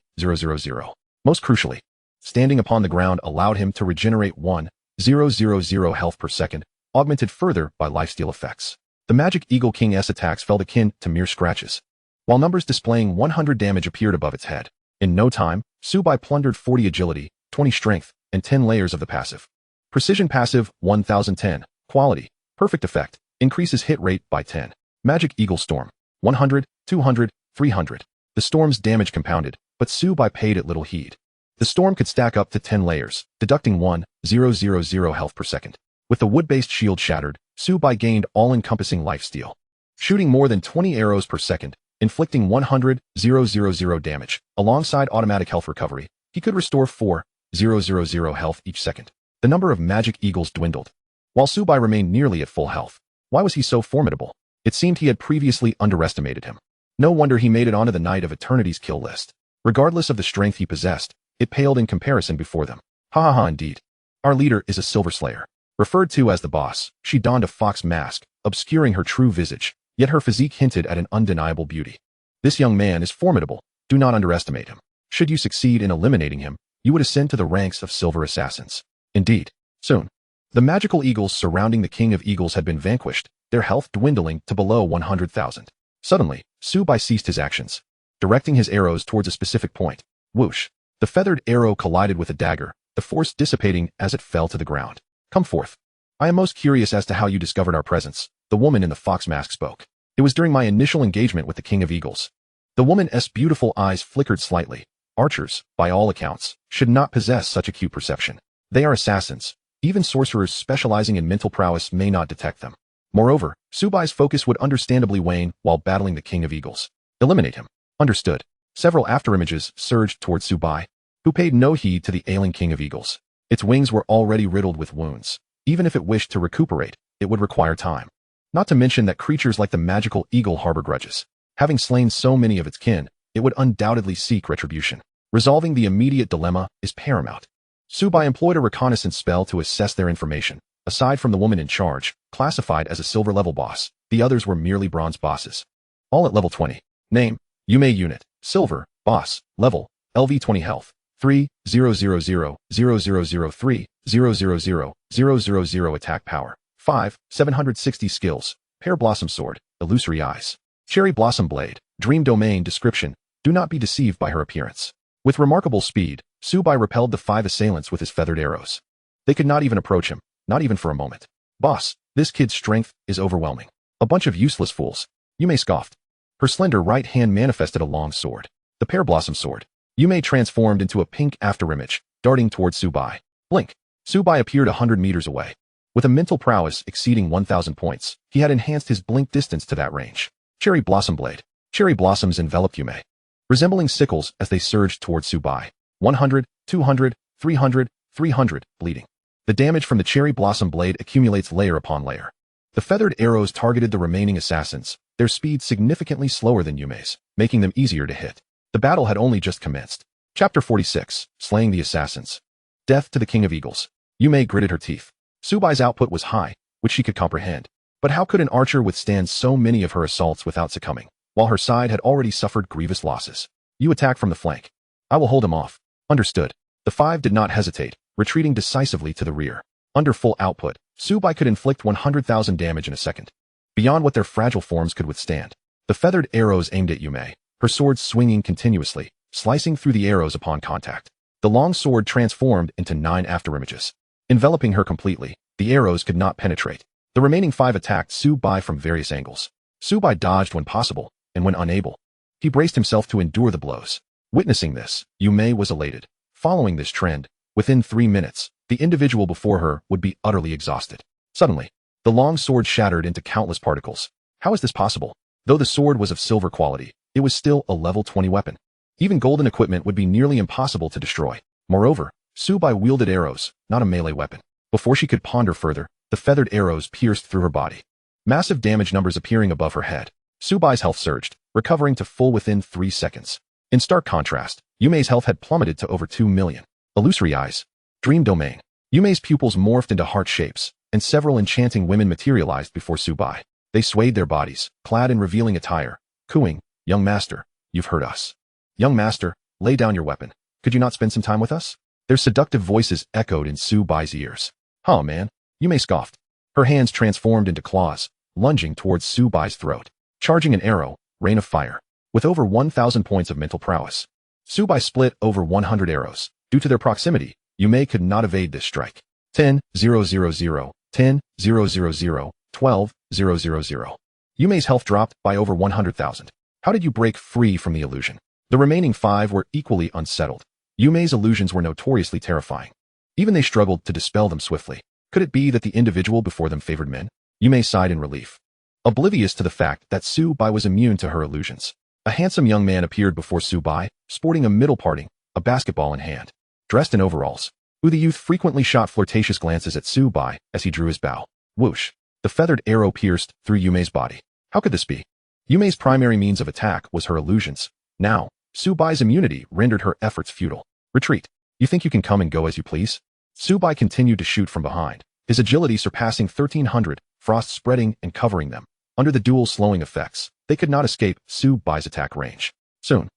Most crucially, standing upon the ground allowed him to regenerate 1,000 health per second, augmented further by lifesteal effects. The Magic Eagle King's attacks felt akin to mere scratches, while numbers displaying 100 damage appeared above its head. In no time, Subai plundered 40 agility, 20 strength, and 10 layers of the passive. Precision passive, 1010. Quality, perfect effect, increases hit rate by 10. Magic Eagle Storm, 100, 200, 300. The storm's damage compounded, but Subai paid it little heed. The storm could stack up to 10 layers, deducting 1,000 health per second. With the wood-based shield shattered, Subai gained all-encompassing lifesteal, shooting more than 20 arrows per second, inflicting 100,000 damage. Alongside automatic health recovery, he could restore 4,000 health each second. The number of magic eagles dwindled, while Subai remained nearly at full health. Why was he so formidable? It seemed he had previously underestimated him. No wonder he made it onto the Knight of Eternity's kill list. Regardless of the strength he possessed, it paled in comparison before them. Ha ha ha indeed. Our leader is a Silver Slayer. Referred to as the boss, she donned a fox mask, obscuring her true visage, yet her physique hinted at an undeniable beauty. This young man is formidable. Do not underestimate him. Should you succeed in eliminating him, you would ascend to the ranks of Silver Assassins. Indeed, soon. The magical eagles surrounding the King of Eagles had been vanquished, their health dwindling to below 100,000. Suddenly, Subai ceased his actions, directing his arrows towards a specific point. Whoosh! The feathered arrow collided with a dagger, the force dissipating as it fell to the ground. Come forth. I am most curious as to how you discovered our presence. The woman in the fox mask spoke. It was during my initial engagement with the King of Eagles. The woman's beautiful eyes flickered slightly. Archers, by all accounts, should not possess such acute perception. They are assassins. Even sorcerers specializing in mental prowess may not detect them. Moreover, Subai's focus would understandably wane while battling the King of Eagles. Eliminate him. Understood. Several afterimages surged toward Subai, who paid no heed to the ailing King of Eagles. Its wings were already riddled with wounds. Even if it wished to recuperate, it would require time. Not to mention that creatures like the magical eagle harbor grudges. Having slain so many of its kin, it would undoubtedly seek retribution. Resolving the immediate dilemma is paramount. Subai employed a reconnaissance spell to assess their information. Aside from the woman in charge, classified as a silver-level boss, the others were merely bronze bosses. All at level 20. Name, Yume Unit, Silver, Boss, Level, LV20 Health, 3, 0000, 0003, 000 Attack Power, 5, 760 Skills, Pear Blossom Sword, Illusory Eyes, Cherry Blossom Blade, Dream Domain Description, do not be deceived by her appearance. With remarkable speed, Subai repelled the 5 assailants with his feathered arrows. They could not even approach him, not even for a moment. Boss, this kid's strength is overwhelming. A bunch of useless fools. Yume scoffed. Her slender right hand manifested a long sword. The Pear Blossom Sword. Yume transformed into a pink afterimage, darting towards Subai. Blink. Subai appeared 100 meters away. With a mental prowess exceeding 1,000 points, he had enhanced his blink distance to that range. Cherry Blossom Blade. Cherry blossoms enveloped Yume, resembling sickles as they surged towards Subai. 100, 200, 300, 300, bleeding. The damage from the cherry blossom blade accumulates layer upon layer. The feathered arrows targeted the remaining assassins, their speed significantly slower than Yume's, making them easier to hit. The battle had only just commenced. Chapter 46, Slaying the Assassins. Death to the King of Eagles. Yume gritted her teeth. Subai's output was high, which she could comprehend. But how could an archer withstand so many of her assaults without succumbing, while her side had already suffered grievous losses? You attack from the flank. I will hold him off. Understood. The 5 did not hesitate, retreating decisively to the rear. Under full output, Subai could inflict 100,000 damage in a second, beyond what their fragile forms could withstand. The feathered arrows aimed at Yume, her sword swinging continuously, slicing through the arrows upon contact. The long sword transformed into 9 afterimages. Enveloping her completely, the arrows could not penetrate. The remaining 5 attacked Subai from various angles. Subai dodged when possible, and when unable, he braced himself to endure the blows. Witnessing this, Yume was elated. Following this trend, within 3 minutes, the individual before her would be utterly exhausted. Suddenly, the long sword shattered into countless particles. How is this possible? Though the sword was of silver quality, it was still a level 20 weapon. Even golden equipment would be nearly impossible to destroy. Moreover, Subai wielded arrows, not a melee weapon. Before she could ponder further, the feathered arrows pierced through her body. Massive damage numbers appearing above her head. Subai's health surged, recovering to full within 3 seconds. In stark contrast, Yume's health had plummeted to over 2 million. Illusory Eyes. Dream Domain. Yume's pupils morphed into heart shapes, and several enchanting women materialized before Subai. They swayed their bodies, clad in revealing attire, cooing, "Young master, you've heard us. Young master, lay down your weapon. Could you not spend some time with us?" Their seductive voices echoed in Subai's ears. "Huh, man," Yume scoffed. Her hands transformed into claws, lunging towards Subai's throat. Charging an arrow, Rain of Fire. With over 1,000 points of mental prowess, Subai split over 100 arrows. Due to their proximity, Yume could not evade this strike. 10, 000, 10, 000, 12, 000. Yume's health dropped by over 100,000. How did you break free from the illusion? The remaining 5 were equally unsettled. Yume's illusions were notoriously terrifying. Even they struggled to dispel them swiftly. Could it be that the individual before them favored men? Yume sighed in relief, oblivious to the fact that Subai was immune to her illusions. A handsome young man appeared before Subai, sporting a middle parting, a basketball in hand. Dressed in overalls, the youth frequently shot flirtatious glances at Subai as he drew his bow. Whoosh! The feathered arrow pierced through Yume's body. How could this be? Yume's primary means of attack was her illusions. Now, Subai's immunity rendered her efforts futile. Retreat. You think you can come and go as you please? Subai continued to shoot from behind, his agility surpassing 1,300, frost spreading and covering them. Under the dual slowing effects, they could not escape Subai's attack range. Soon,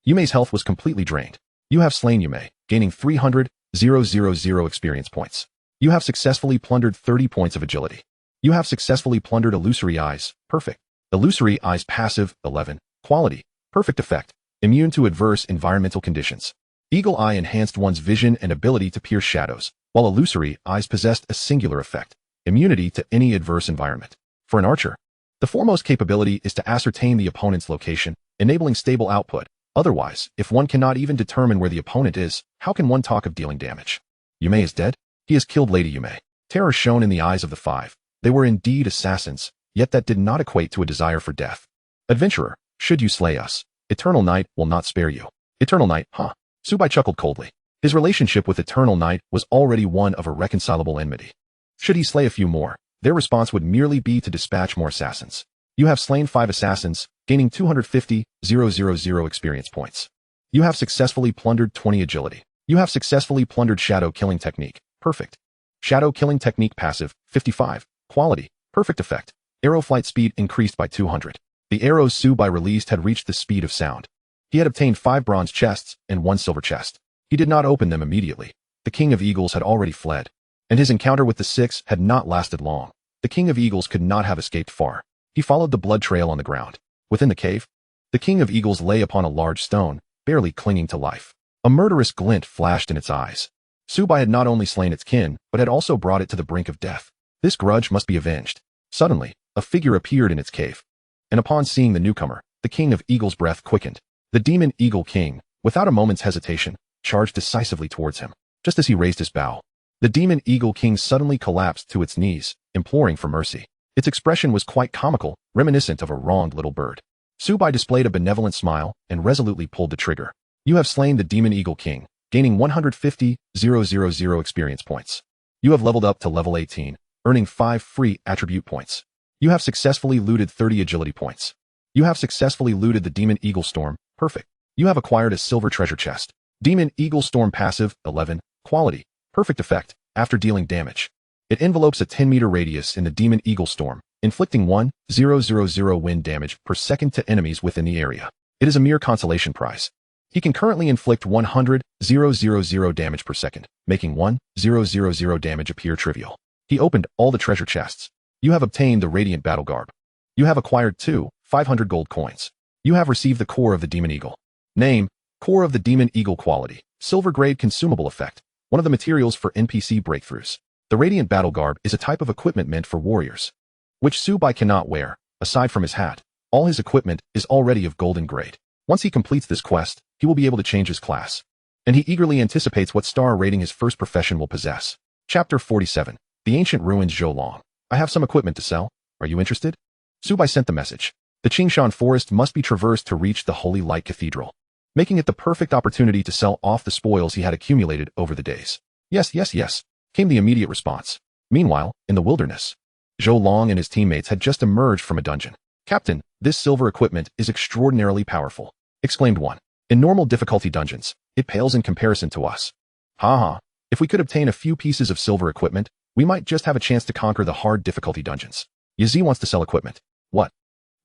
Yume's health was completely drained. You have slain Yume, gaining 300,000 experience points. You have successfully plundered 30 points of agility. You have successfully plundered Illusory Eyes, perfect. Illusory Eyes passive, 11, quality, perfect effect, immune to adverse environmental conditions. Eagle Eye enhanced one's vision and ability to pierce shadows, while Illusory Eyes possessed a singular effect, immunity to any adverse environment. For an archer, the foremost capability is to ascertain the opponent's location, enabling stable output. Otherwise, if one cannot even determine where the opponent is, how can one talk of dealing damage? Yume is dead? He has killed Lady Yume. Terror shone in the eyes of the five. They were indeed assassins, yet that did not equate to a desire for death. Adventurer, should you slay us, Eternal Night will not spare you. Eternal Night, huh? Subai chuckled coldly. His relationship with Eternal Night was already one of irreconcilable enmity. Should he slay a few more, their response would merely be to dispatch more assassins. You have slain 5 assassins, gaining 250,000 experience points. You have successfully plundered 20 agility. You have successfully plundered Shadow Killing Technique. Perfect. Shadow Killing Technique passive, 55. Quality, perfect effect. Arrow flight speed increased by 200. The arrows Subai released had reached the speed of sound. He had obtained 5 bronze chests and 1 silver chest. He did not open them immediately. The King of Eagles had already fled, and his encounter with the 6 had not lasted long. The King of Eagles could not have escaped far. He followed the blood trail on the ground. Within the cave, the King of Eagles lay upon a large stone, barely clinging to life. A murderous glint flashed in its eyes. Subai had not only slain its kin, but had also brought it to the brink of death. This grudge must be avenged. Suddenly, a figure appeared in its cave, and upon seeing the newcomer, the King of Eagles' breath quickened. The Demon Eagle King, without a moment's hesitation, charged decisively towards him. Just as he raised his bow, the Demon Eagle King suddenly collapsed to its knees, imploring for mercy. Its expression was quite comical, reminiscent of a wronged little bird. Subai displayed a benevolent smile and resolutely pulled the trigger. You have slain the Demon Eagle King, gaining 150,000 experience points. You have leveled up to level 18, earning 5 free attribute points. You have successfully looted 30 agility points. You have successfully looted the Demon Eagle Storm. Perfect. You have acquired a silver treasure chest. Demon Eagle Storm passive, 11. Quality, perfect effect. After dealing damage, it envelopes a 10-meter radius in the Demon Eagle Storm, inflicting 1,000 wind damage per second to enemies within the area. It is a mere consolation prize. He can currently inflict 100,000 damage per second, making 1,000 damage appear trivial. He opened all the treasure chests. You have obtained the Radiant Battle Garb. You have acquired 500 gold coins. You have received the Core of the Demon Eagle. Name, Core of the Demon Eagle. Quality, silver grade consumable effect, one of the materials for NPC breakthroughs. The Radiant Battle Garb is a type of equipment meant for warriors, which Subai cannot wear. Aside from his hat, all his equipment is already of golden grade. Once he completes this quest, he will be able to change his class, and he eagerly anticipates what star rating his first profession will possess. Chapter 47. The Ancient Ruins. Zhou. I have some equipment to sell. Are you interested? Subai sent the message. The Qingshan Forest must be traversed to reach the Holy Light Cathedral, making it the perfect opportunity to sell off the spoils he had accumulated over the days. Yes, came the immediate response. Meanwhile, in the wilderness, Zhou Long and his teammates had just emerged from a dungeon. Captain, this silver equipment is extraordinarily powerful, exclaimed one. In normal difficulty dungeons, it pales in comparison to us. If we could obtain a few pieces of silver equipment, we might just have a chance to conquer the hard difficulty dungeons. Yazi wants to sell equipment. What?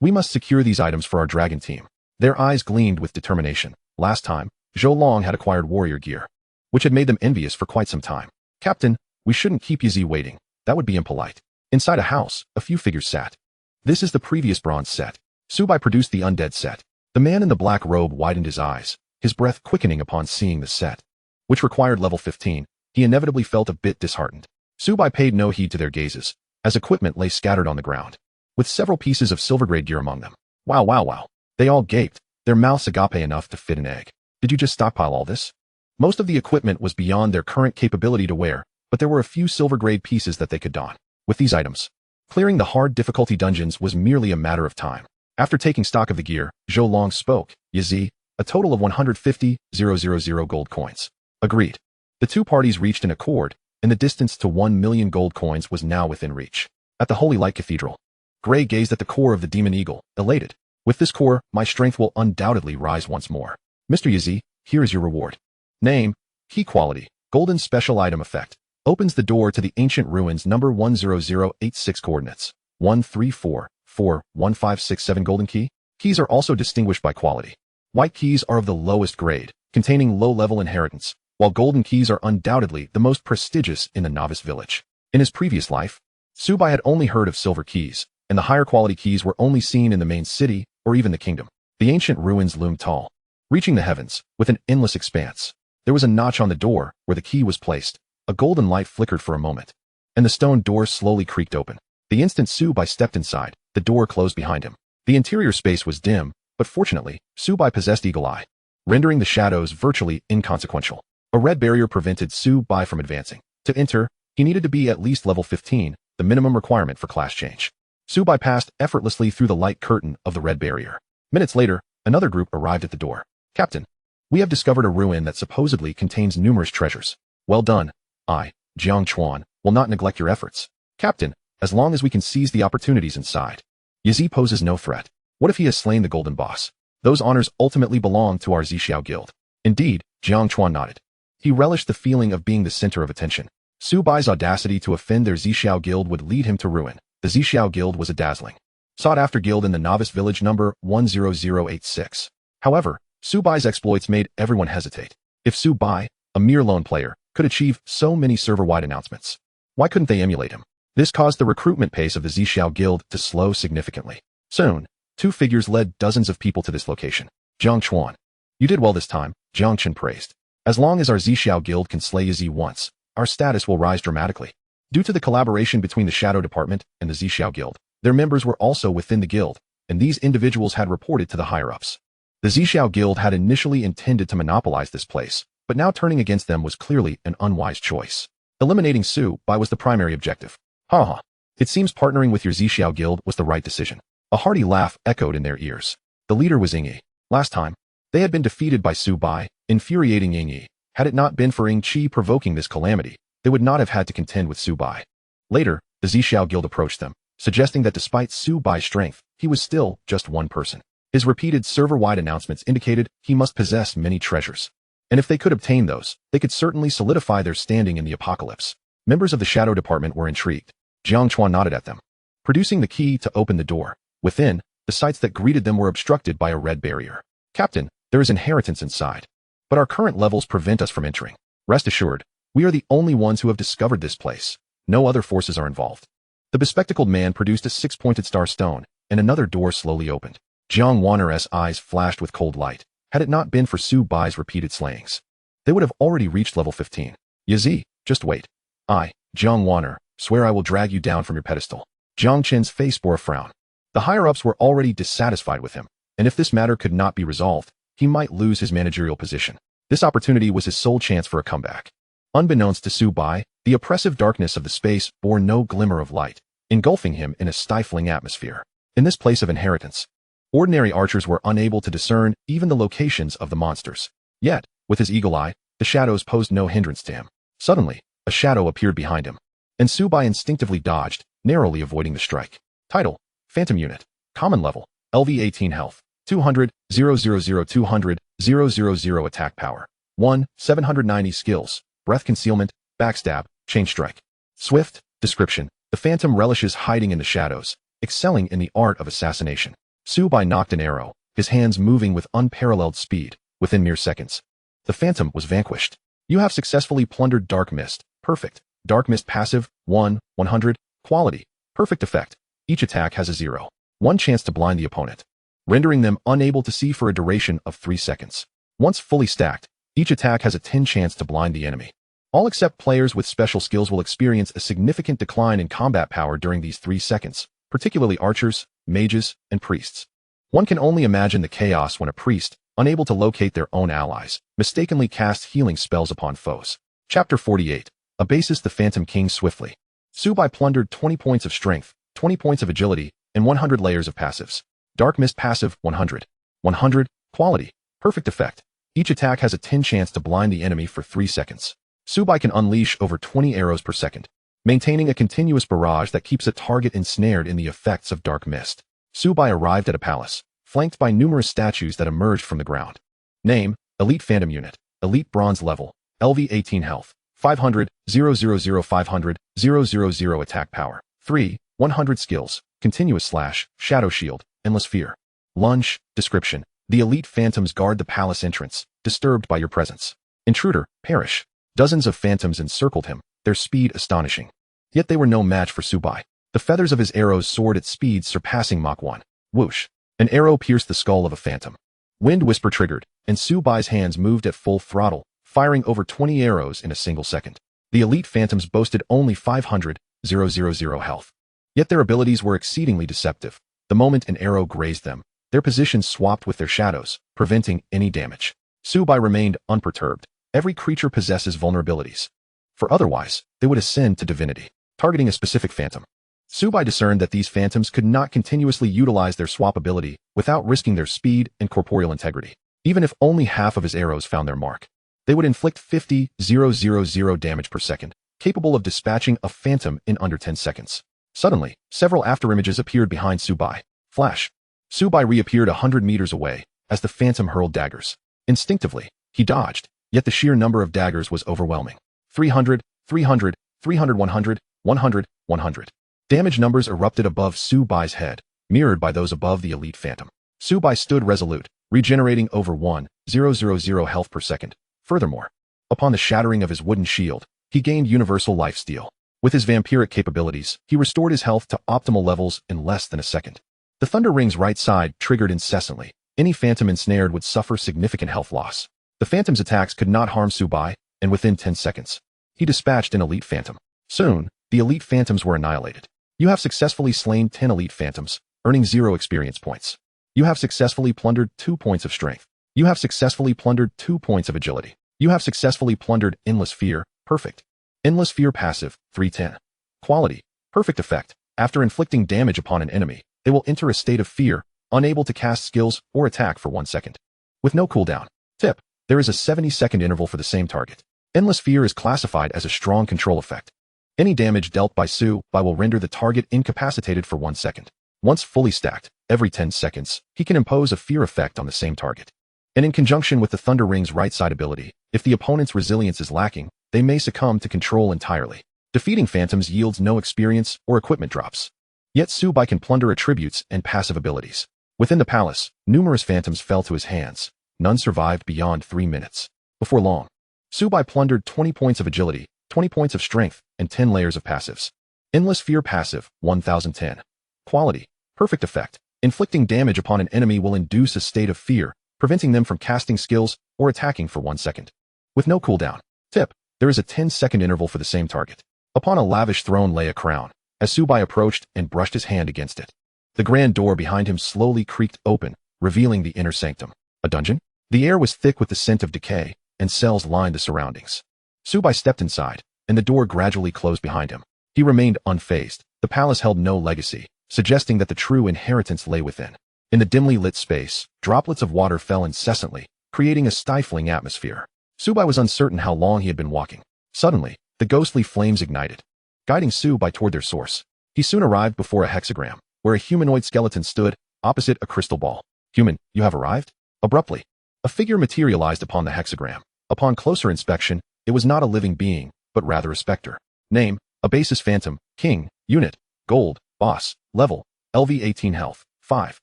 We must secure these items for our dragon team. Their eyes gleamed with determination. Last time, Zhou Long had acquired warrior gear, which had made them envious for quite some time. Captain, we shouldn't keep Yazi waiting. That would be impolite. Inside a house, a few figures sat. This is the previous bronze set. Subai produced the undead set. The man in the black robe widened his eyes, his breath quickening upon seeing the set, which required level 15. He inevitably felt a bit disheartened. Subai paid no heed to their gazes, as equipment lay scattered on the ground, with several pieces of silver-grade gear among them. Wow. They all gaped, their mouths agape enough to fit an egg. Did you just stockpile all this? Most of the equipment was beyond their current capability to wear, but there were a few silver-grade pieces that they could don. With these items, clearing the hard difficulty dungeons was merely a matter of time. After taking stock of the gear, Zhou Long spoke. Yazi, a total of 150,000 gold coins. Agreed. The two parties reached an accord, and the distance to 1 million gold coins was now within reach. At the Holy Light Cathedral, Gray gazed at the core of the Demon Eagle, elated. With this core, my strength will undoubtedly rise once more. Mr. Yazi, here is your reward. Name, key quality, golden special item effect. Opens the door to the ancient ruins. Number 10086 coordinates. 1344157 golden key. Keys are also distinguished by quality. White keys are of the lowest grade, containing low-level inheritance, while golden keys are undoubtedly the most prestigious in the Novice village. In his previous life, Subai had only heard of silver keys, and the higher quality keys were only seen in the main city or even the kingdom. The ancient ruins loomed tall, reaching the heavens with an endless expanse. There was a notch on the door where the key was placed. A golden light flickered for a moment, and the stone door slowly creaked open. The instant Subai stepped inside, the door closed behind him. The interior space was dim, but fortunately, Subai possessed eagle eye, rendering the shadows virtually inconsequential. A red barrier prevented Subai from advancing. To enter, he needed to be at least level 15, the minimum requirement for class change. Subai passed effortlessly through the light curtain of the red barrier. Minutes later, another group arrived at the door. Captain, we have discovered a ruin that supposedly contains numerous treasures. Well done. I, Jiang Chuan, will not neglect your efforts. Captain, as long as we can seize the opportunities inside. Yazi poses no threat. What if he has slain the golden boss? Those honors ultimately belong to our Zixiao guild. Indeed, Jiang Chuan nodded. He relished the feeling of being the center of attention. Subai's audacity to offend their Zixiao guild would lead him to ruin. The Zixiao guild was a dazzling, sought-after guild in the Novice village number 10086. However, Subai's exploits made everyone hesitate. If Subai, a mere lone player, could achieve so many server-wide announcements, why couldn't they emulate him? This caused the recruitment pace of the Zixiao guild to slow significantly. Soon, two figures led dozens of people to this location. Jiang Chuan. You did well this time, Jiang Chen praised. As long as our Zixiao guild can slay Yazi once, our status will rise dramatically. Due to the collaboration between the Shadow Department and the Zixiao guild, their members were also within the guild, and these individuals had reported to the higher-ups. The Zixiao guild had initially intended to monopolize this place, but now turning against them was clearly an unwise choice. Eliminating Subai was the primary objective. Haha. It seems partnering with your Zixiao guild was the right decision. A hearty laugh echoed in their ears. The leader was Yingyi. Last time, they had been defeated by Subai, infuriating Yingyi. Had it not been for Yingqi provoking this calamity, they would not have had to contend with Subai. Later, the Zixiao guild approached them, suggesting that despite Subai's strength, he was still just one person. His repeated server-wide announcements indicated he must possess many treasures. And if they could obtain those, they could certainly solidify their standing in the apocalypse. Members of the Shadow Department were intrigued. Jiang Chuan nodded at them, producing the key to open the door. Within, the sights that greeted them were obstructed by a red barrier. Captain, there is inheritance inside, but our current levels prevent us from entering. Rest assured, we are the only ones who have discovered this place. No other forces are involved. The bespectacled man produced a 6-pointed star stone, and another door slowly opened. Jiang Wanner's eyes flashed with cold light. Had it not been for Subai's repeated slayings, they would have already reached level 15. Yazi, just wait. I, Jiang Wanner, swear I will drag you down from your pedestal. Jiang Chen's face bore a frown. The higher-ups were already dissatisfied with him, and if this matter could not be resolved, he might lose his managerial position. This opportunity was his sole chance for a comeback. Unbeknownst to Subai, the oppressive darkness of the space bore no glimmer of light, engulfing him in a stifling atmosphere. In this place of inheritance, ordinary archers were unable to discern even the locations of the monsters. Yet, with his eagle eye, the shadows posed no hindrance to him. Suddenly, a shadow appeared behind him, and Subai instinctively dodged, narrowly avoiding the strike. Title: Phantom Unit. Common level, LV 18 health, 200, 000 200, 000 attack power, 1, 790 skills, breath concealment, backstab, chain strike. Swift. Description: the phantom relishes hiding in the shadows, excelling in the art of assassination. Subai knocked an arrow, his hands moving with unparalleled speed. Within mere seconds, the phantom was vanquished. You have successfully plundered Dark Mist. Perfect. Dark Mist passive, 1, 100. Quality: perfect effect. Each attack has a 0.1 chance to blind the opponent, rendering them unable to see for a duration of 3 seconds. Once fully stacked, each attack has a 10 chance to blind the enemy. All except players with special skills will experience a significant decline in combat power during these 3 seconds, particularly archers, mages, and priests. One can only imagine the chaos when a priest, unable to locate their own allies, mistakenly casts healing spells upon foes. Chapter 48. Abases the Phantom King swiftly. Subai plundered 20 points of strength, 20 points of agility, and 100 layers of passives. Dark Mist passive, 100. 100. Quality: perfect effect. Each attack has a 10 chance to blind the enemy for 3 seconds. Subai can unleash over 20 arrows per second, maintaining a continuous barrage that keeps a target ensnared in the effects of Dark Mist. Subai arrived at a palace, flanked by numerous statues that emerged from the ground. Name: Elite Phantom Unit. Elite Bronze Level, LV 18 health, 500, 000 500, 000 attack power, 3, 100 skills, continuous slash, shadow shield, endless fear. Lunge. Description: the elite phantoms guard the palace entrance, disturbed by your presence. Intruder, perish. Dozens of phantoms encircled him, their speed astonishing. Yet they were no match for Subai. The feathers of his arrows soared at speeds surpassing Mach 1. Whoosh. An arrow pierced the skull of a phantom. Wind Whisper triggered, and Subai's hands moved at full throttle, firing over 20 arrows in a single second. The elite phantoms boasted only 500, 000 health. Yet their abilities were exceedingly deceptive. The moment an arrow grazed them, their positions swapped with their shadows, preventing any damage. Subai remained unperturbed. Every creature possesses vulnerabilities. For otherwise, they would ascend to divinity, targeting a specific phantom. Subai discerned that these phantoms could not continuously utilize their swap ability without risking their speed and corporeal integrity. Even if only half of his arrows found their mark, they would inflict 50,000 damage per second, capable of dispatching a phantom in under 10 seconds. Suddenly, several afterimages appeared behind Subai. Flash. Subai reappeared 100 meters away as the phantom hurled daggers. Instinctively, he dodged, yet the sheer number of daggers was overwhelming. 300, 300, 300, 100, 100, 100. Damage numbers erupted above Subai's head, mirrored by those above the elite phantom. Subai stood resolute, regenerating over 1,000 health per second. Furthermore, upon the shattering of his wooden shield, he gained universal lifesteal. With his vampiric capabilities, he restored his health to optimal levels in less than a second. The Thunder Ring's right side triggered incessantly. Any phantom ensnared would suffer significant health loss. The phantom's attacks could not harm Subai, and within 10 seconds, he dispatched an elite phantom. Soon, the elite phantoms were annihilated. You have successfully slain 10 elite phantoms, earning 0 experience points. You have successfully plundered 2 points of strength. You have successfully plundered 2 points of agility. You have successfully plundered Endless Fear, perfect. Endless Fear passive, 310. Quality, perfect effect. After inflicting damage upon an enemy, they will enter a state of fear, unable to cast skills or attack for 1 second. With no cooldown. Tip, there is a 70-second interval for the same target. Endless Fear is classified as a strong control effect. Any damage dealt by Subai will render the target incapacitated for 1 second. Once fully stacked, every 10 seconds, he can impose a fear effect on the same target. And in conjunction with the Thunder Ring's right side ability, if the opponent's resilience is lacking, they may succumb to control entirely. Defeating phantoms yields no experience or equipment drops. Yet Subai can plunder attributes and passive abilities. Within the palace, numerous phantoms fell to his hands. None survived beyond 3 minutes. Before long, Subai plundered 20 points of agility, 20 points of strength, and 10 layers of passives. Endless Fear passive, 1010. Quality, perfect effect. Inflicting damage upon an enemy will induce a state of fear, preventing them from casting skills or attacking for 1 second. With no cooldown. Tip, there is a 10-second interval for the same target. Upon a lavish throne lay a crown, as Subai approached and brushed his hand against it. The grand door behind him slowly creaked open, revealing the inner sanctum. A dungeon? The air was thick with the scent of decay, and cells lined the surroundings. Subai stepped inside, and the door gradually closed behind him. He remained unfazed. The palace held no legacy, suggesting that the true inheritance lay within. In the dimly lit space, droplets of water fell incessantly, creating a stifling atmosphere. Subai was uncertain how long he had been walking. Suddenly, the ghostly flames ignited, guiding Subai toward their source. He soon arrived before a hexagram, where a humanoid skeleton stood, opposite a crystal ball. Human, you have arrived? Abruptly, a figure materialized upon the hexagram. Upon closer inspection, it was not a living being, but rather a specter. Name, Abasis Phantom, King, Unit, Gold, Boss, Level, LV 18 Health, 5.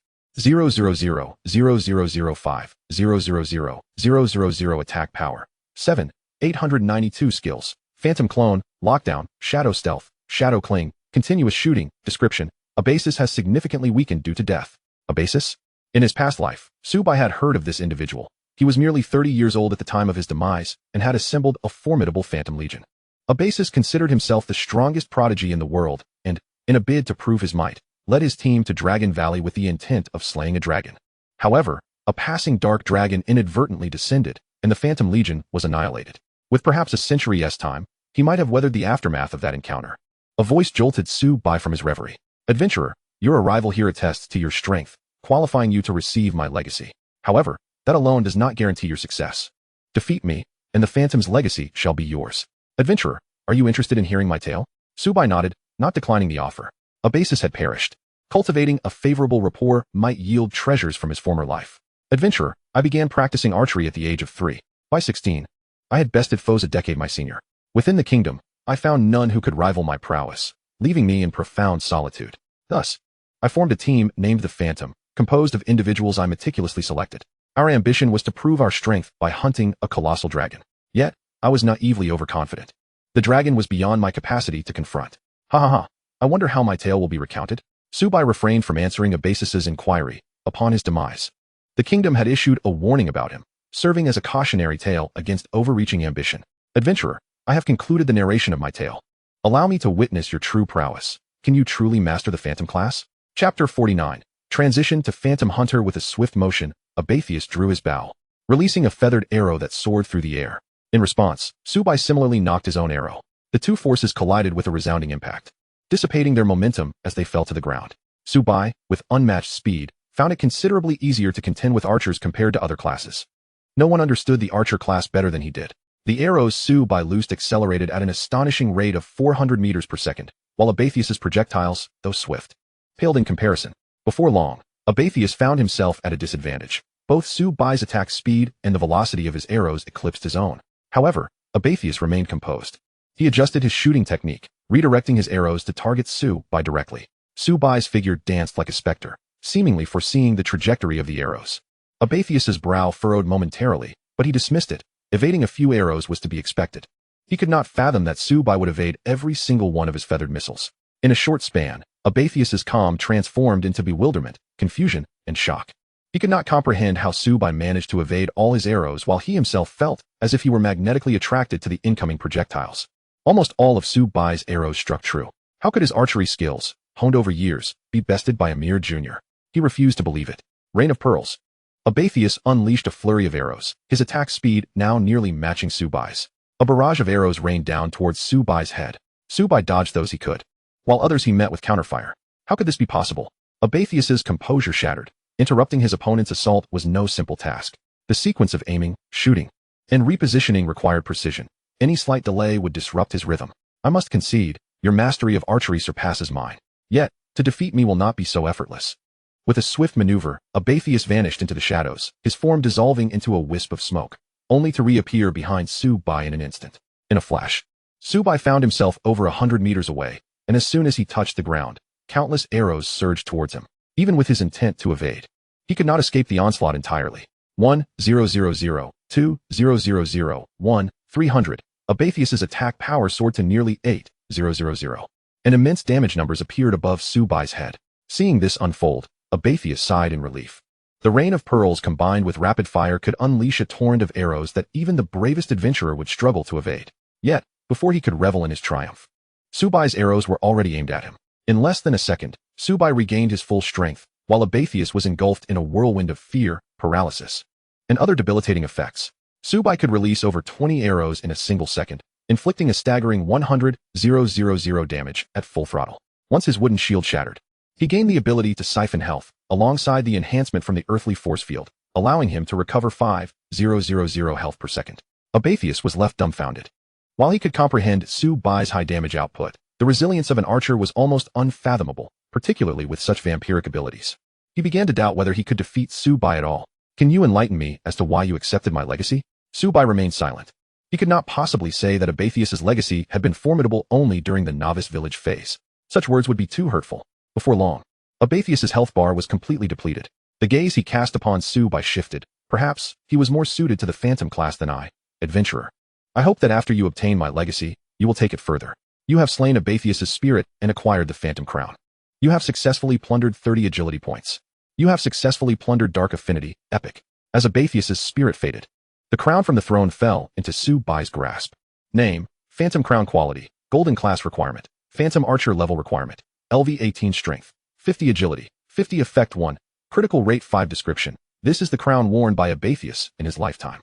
0000005 000 Attack Power, 7. 892 Skills, Phantom Clone, Lockdown, Shadow Stealth, Shadow Cling, Continuous Shooting. Description, Abasis has significantly weakened due to death. Abasis? In his past life, Subai had heard of this individual. He was merely 30 years old at the time of his demise and had assembled a formidable phantom legion. Abasis considered himself the strongest prodigy in the world and, in a bid to prove his might, led his team to Dragon Valley with the intent of slaying a dragon. However, a passing dark dragon inadvertently descended, and the Phantom Legion was annihilated. With perhaps a century's time, he might have weathered the aftermath of that encounter. A voice jolted Subai from his reverie. Adventurer, your arrival here attests to your strength, qualifying you to receive my legacy. However, that alone does not guarantee your success. Defeat me, and the Phantom's legacy shall be yours. Adventurer, are you interested in hearing my tale? Subai nodded, not declining the offer. Abasis had perished. Cultivating a favorable rapport might yield treasures from his former life. Adventurer, I began practicing archery at the age of 3. By 16, I had bested foes a decade my senior. Within the kingdom, I found none who could rival my prowess, leaving me in profound solitude. Thus, I formed a team named the Phantom, composed of individuals I meticulously selected. Our ambition was to prove our strength by hunting a colossal dragon. Yet, I was naively overconfident. The dragon was beyond my capacity to confront. Ha ha ha. I wonder how my tale will be recounted. Subai refrained from answering Abasis's inquiry upon his demise. The kingdom had issued a warning about him, serving as a cautionary tale against overreaching ambition. Adventurer, I have concluded the narration of my tale. Allow me to witness your true prowess. Can you truly master the Phantom class? Chapter 49. Transition to Phantom Hunter. With a swift motion, Abathius drew his bow, releasing a feathered arrow that soared through the air. In response, Subai similarly nocked his own arrow. The two forces collided with a resounding impact, dissipating their momentum as they fell to the ground. Subai, with unmatched speed, found it considerably easier to contend with archers compared to other classes. No one understood the archer class better than he did. The arrows Subai loosed accelerated at an astonishing rate of 400 meters per second, while Abathius's projectiles, though swift, paled in comparison. Before long, Abathius found himself at a disadvantage. Both Subai's attack speed and the velocity of his arrows eclipsed his own. However, Abathius remained composed. He adjusted his shooting technique, redirecting his arrows to target Subai directly. Subai's figure danced like a specter, seemingly foreseeing the trajectory of the arrows. Abathius's brow furrowed momentarily, but he dismissed it. Evading a few arrows was to be expected. He could not fathom that Subai would evade every single one of his feathered missiles. In a short span, Abathius's calm transformed into bewilderment, confusion, and shock. He could not comprehend how Subai managed to evade all his arrows while he himself felt as if he were magnetically attracted to the incoming projectiles. Almost all of Subai's arrows struck true. How could his archery skills, honed over years, be bested by a mere junior? He refused to believe it. Rain of Pearls. Abathius unleashed a flurry of arrows, his attack speed now nearly matching Subai's. A barrage of arrows rained down towards Subai's head. Subai dodged those he could, while others he met with counterfire. How could this be possible? Abathius's composure shattered. Interrupting his opponent's assault was no simple task. The sequence of aiming, shooting, and repositioning required precision. Any slight delay would disrupt his rhythm. I must concede, your mastery of archery surpasses mine. Yet, to defeat me will not be so effortless. With a swift maneuver, Abathius vanished into the shadows, his form dissolving into a wisp of smoke, only to reappear behind Subai in an instant. In a flash, Subai found himself over 100 meters away, and as soon as he touched the ground, countless arrows surged towards him. Even with his intent to evade, he could not escape the onslaught entirely. 1,000, 2,000, 1, 300. Abathius's attack power soared to nearly 8,000, and immense damage numbers appeared above Subai's head. Seeing this unfold, Abathius sighed in relief. The rain of pearls combined with rapid fire could unleash a torrent of arrows that even the bravest adventurer would struggle to evade. Yet, before he could revel in his triumph, Subai's arrows were already aimed at him. In less than a second, Subai regained his full strength, while Abathius was engulfed in a whirlwind of fear, paralysis, and other debilitating effects. Subai could release over 20 arrows in a single second, inflicting a staggering 100,000 damage at full throttle. Once his wooden shield shattered, he gained the ability to siphon health, alongside the enhancement from the earthly force field, allowing him to recover 5,000 health per second. Abathius was left dumbfounded. While he could comprehend Subai's high damage output, the resilience of an archer was almost unfathomable, particularly with such vampiric abilities. He began to doubt whether he could defeat Subai at all. Can you enlighten me as to why you accepted my legacy? Subai remained silent. He could not possibly say that Abathius's legacy had been formidable only during the novice village phase. Such words would be too hurtful. Before long, Abathius's health bar was completely depleted. The gaze he cast upon Subai shifted. Perhaps he was more suited to the Phantom class than I, adventurer. I hope that after you obtain my legacy, you will take it further. You have slain Abathius's spirit and acquired the Phantom crown. You have successfully plundered 30 agility points. You have successfully plundered Dark Affinity, epic. As Abathius's spirit faded, the crown from the throne fell into Subai's grasp. Name, Phantom crown quality, golden class requirement, Phantom archer level requirement, LV 18 strength, 50 agility, 50 effect 1, critical rate 5 description. This is the crown worn by Abathius in his lifetime.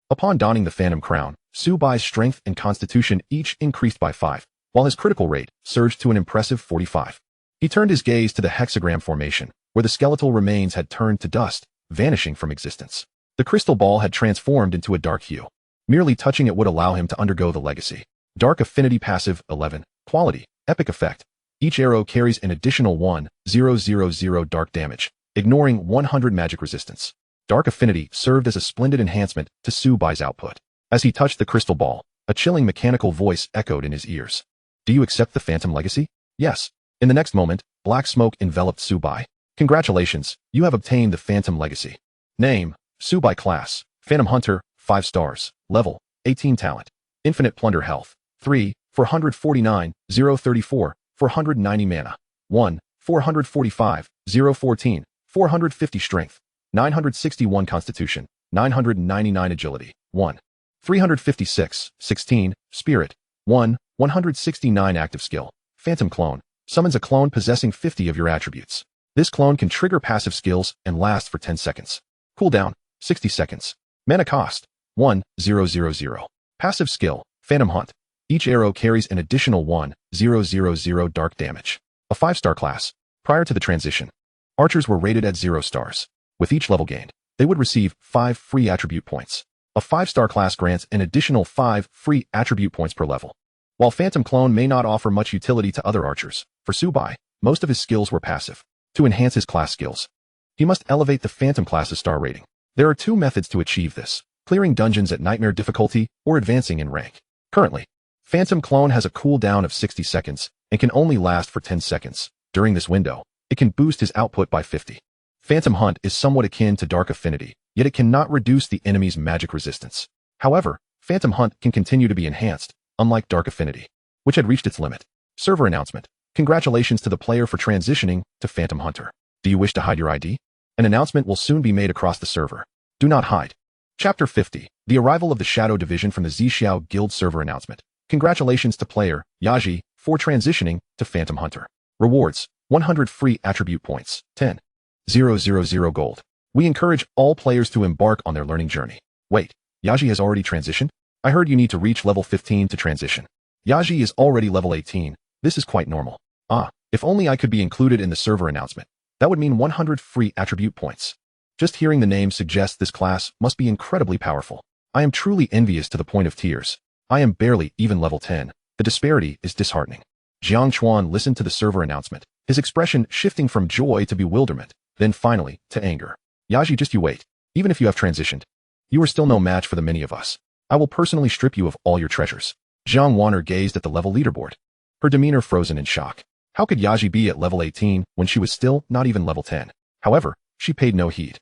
Upon donning the Phantom crown, Subai's strength and constitution each increased by 5, while his critical rate surged to an impressive 45. He turned his gaze to the hexagram formation, where the skeletal remains had turned to dust, vanishing from existence. The crystal ball had transformed into a dark hue. Merely touching it would allow him to undergo the legacy. Dark Affinity passive 11, quality, epic effect. Each arrow carries an additional 1,000 dark damage, ignoring 100 magic resistance. Dark Affinity served as a splendid enhancement to Subai's output. As he touched the crystal ball, a chilling mechanical voice echoed in his ears. Do you accept the Phantom legacy? Yes. In the next moment, black smoke enveloped Subai. Congratulations, you have obtained the Phantom legacy. Name, Subai class, Phantom Hunter, 5 stars, level, 18 talent, infinite plunder health, 3, 449, 034, 490 mana, 1, 445, 014, 450 strength, 961 constitution, 999 agility, 1, 356, 16, spirit, 1, 169 active skill, Phantom clone, summons a clone possessing 50 of your attributes. This clone can trigger passive skills and last for 10 seconds. Cooldown, 60 seconds. Mana cost, 1,000. Passive skill, Phantom Hunt. Each arrow carries an additional 1,000 dark damage. A 5-star class. Prior to the transition, archers were rated at 0 stars. With each level gained, they would receive 5 free attribute points. A 5-star class grants an additional 5 free attribute points per level. While Phantom Clone may not offer much utility to other archers, for Subai, most of his skills were passive. To enhance his class skills, he must elevate the Phantom class's star rating. There are 2 methods to achieve this: clearing dungeons at nightmare difficulty or advancing in rank. Currently, Phantom Clone has a cooldown of 60 seconds and can only last for 10 seconds. During this window, it can boost his output by 50. Phantom Hunt is somewhat akin to Dark Affinity, yet it cannot reduce the enemy's magic resistance. However, Phantom Hunt can continue to be enhanced, unlike Dark Affinity, which had reached its limit. Server announcement. Congratulations to the player for transitioning to Phantom Hunter. Do you wish to hide your ID? An announcement will soon be made across the server. Do not hide. Chapter 50. The arrival of the Shadow Division from the Zixiao Guild server announcement. Congratulations to player Yaji for transitioning to Phantom Hunter. Rewards: 100 free attribute points, 10,000 gold. We encourage all players to embark on their learning journey. Wait, Yaji has already transitioned? I heard you need to reach level 15 to transition. Yaji is already level 18. This is quite normal. If only I could be included in the server announcement. That would mean 100 free attribute points. Just hearing the name suggests this class must be incredibly powerful. I am truly envious to the point of tears. I am barely even level 10. The disparity is disheartening. Jiang Chuan listened to the server announcement, his expression shifting from joy to bewilderment, then finally to anger. Yaji, just you wait. Even if you have transitioned, you are still no match for the many of us. I will personally strip you of all your treasures. Jiang Wanner gazed at the level leaderboard, her demeanor frozen in shock. How could Yaji be at level 18 when she was still not even level 10? However, she paid no heed.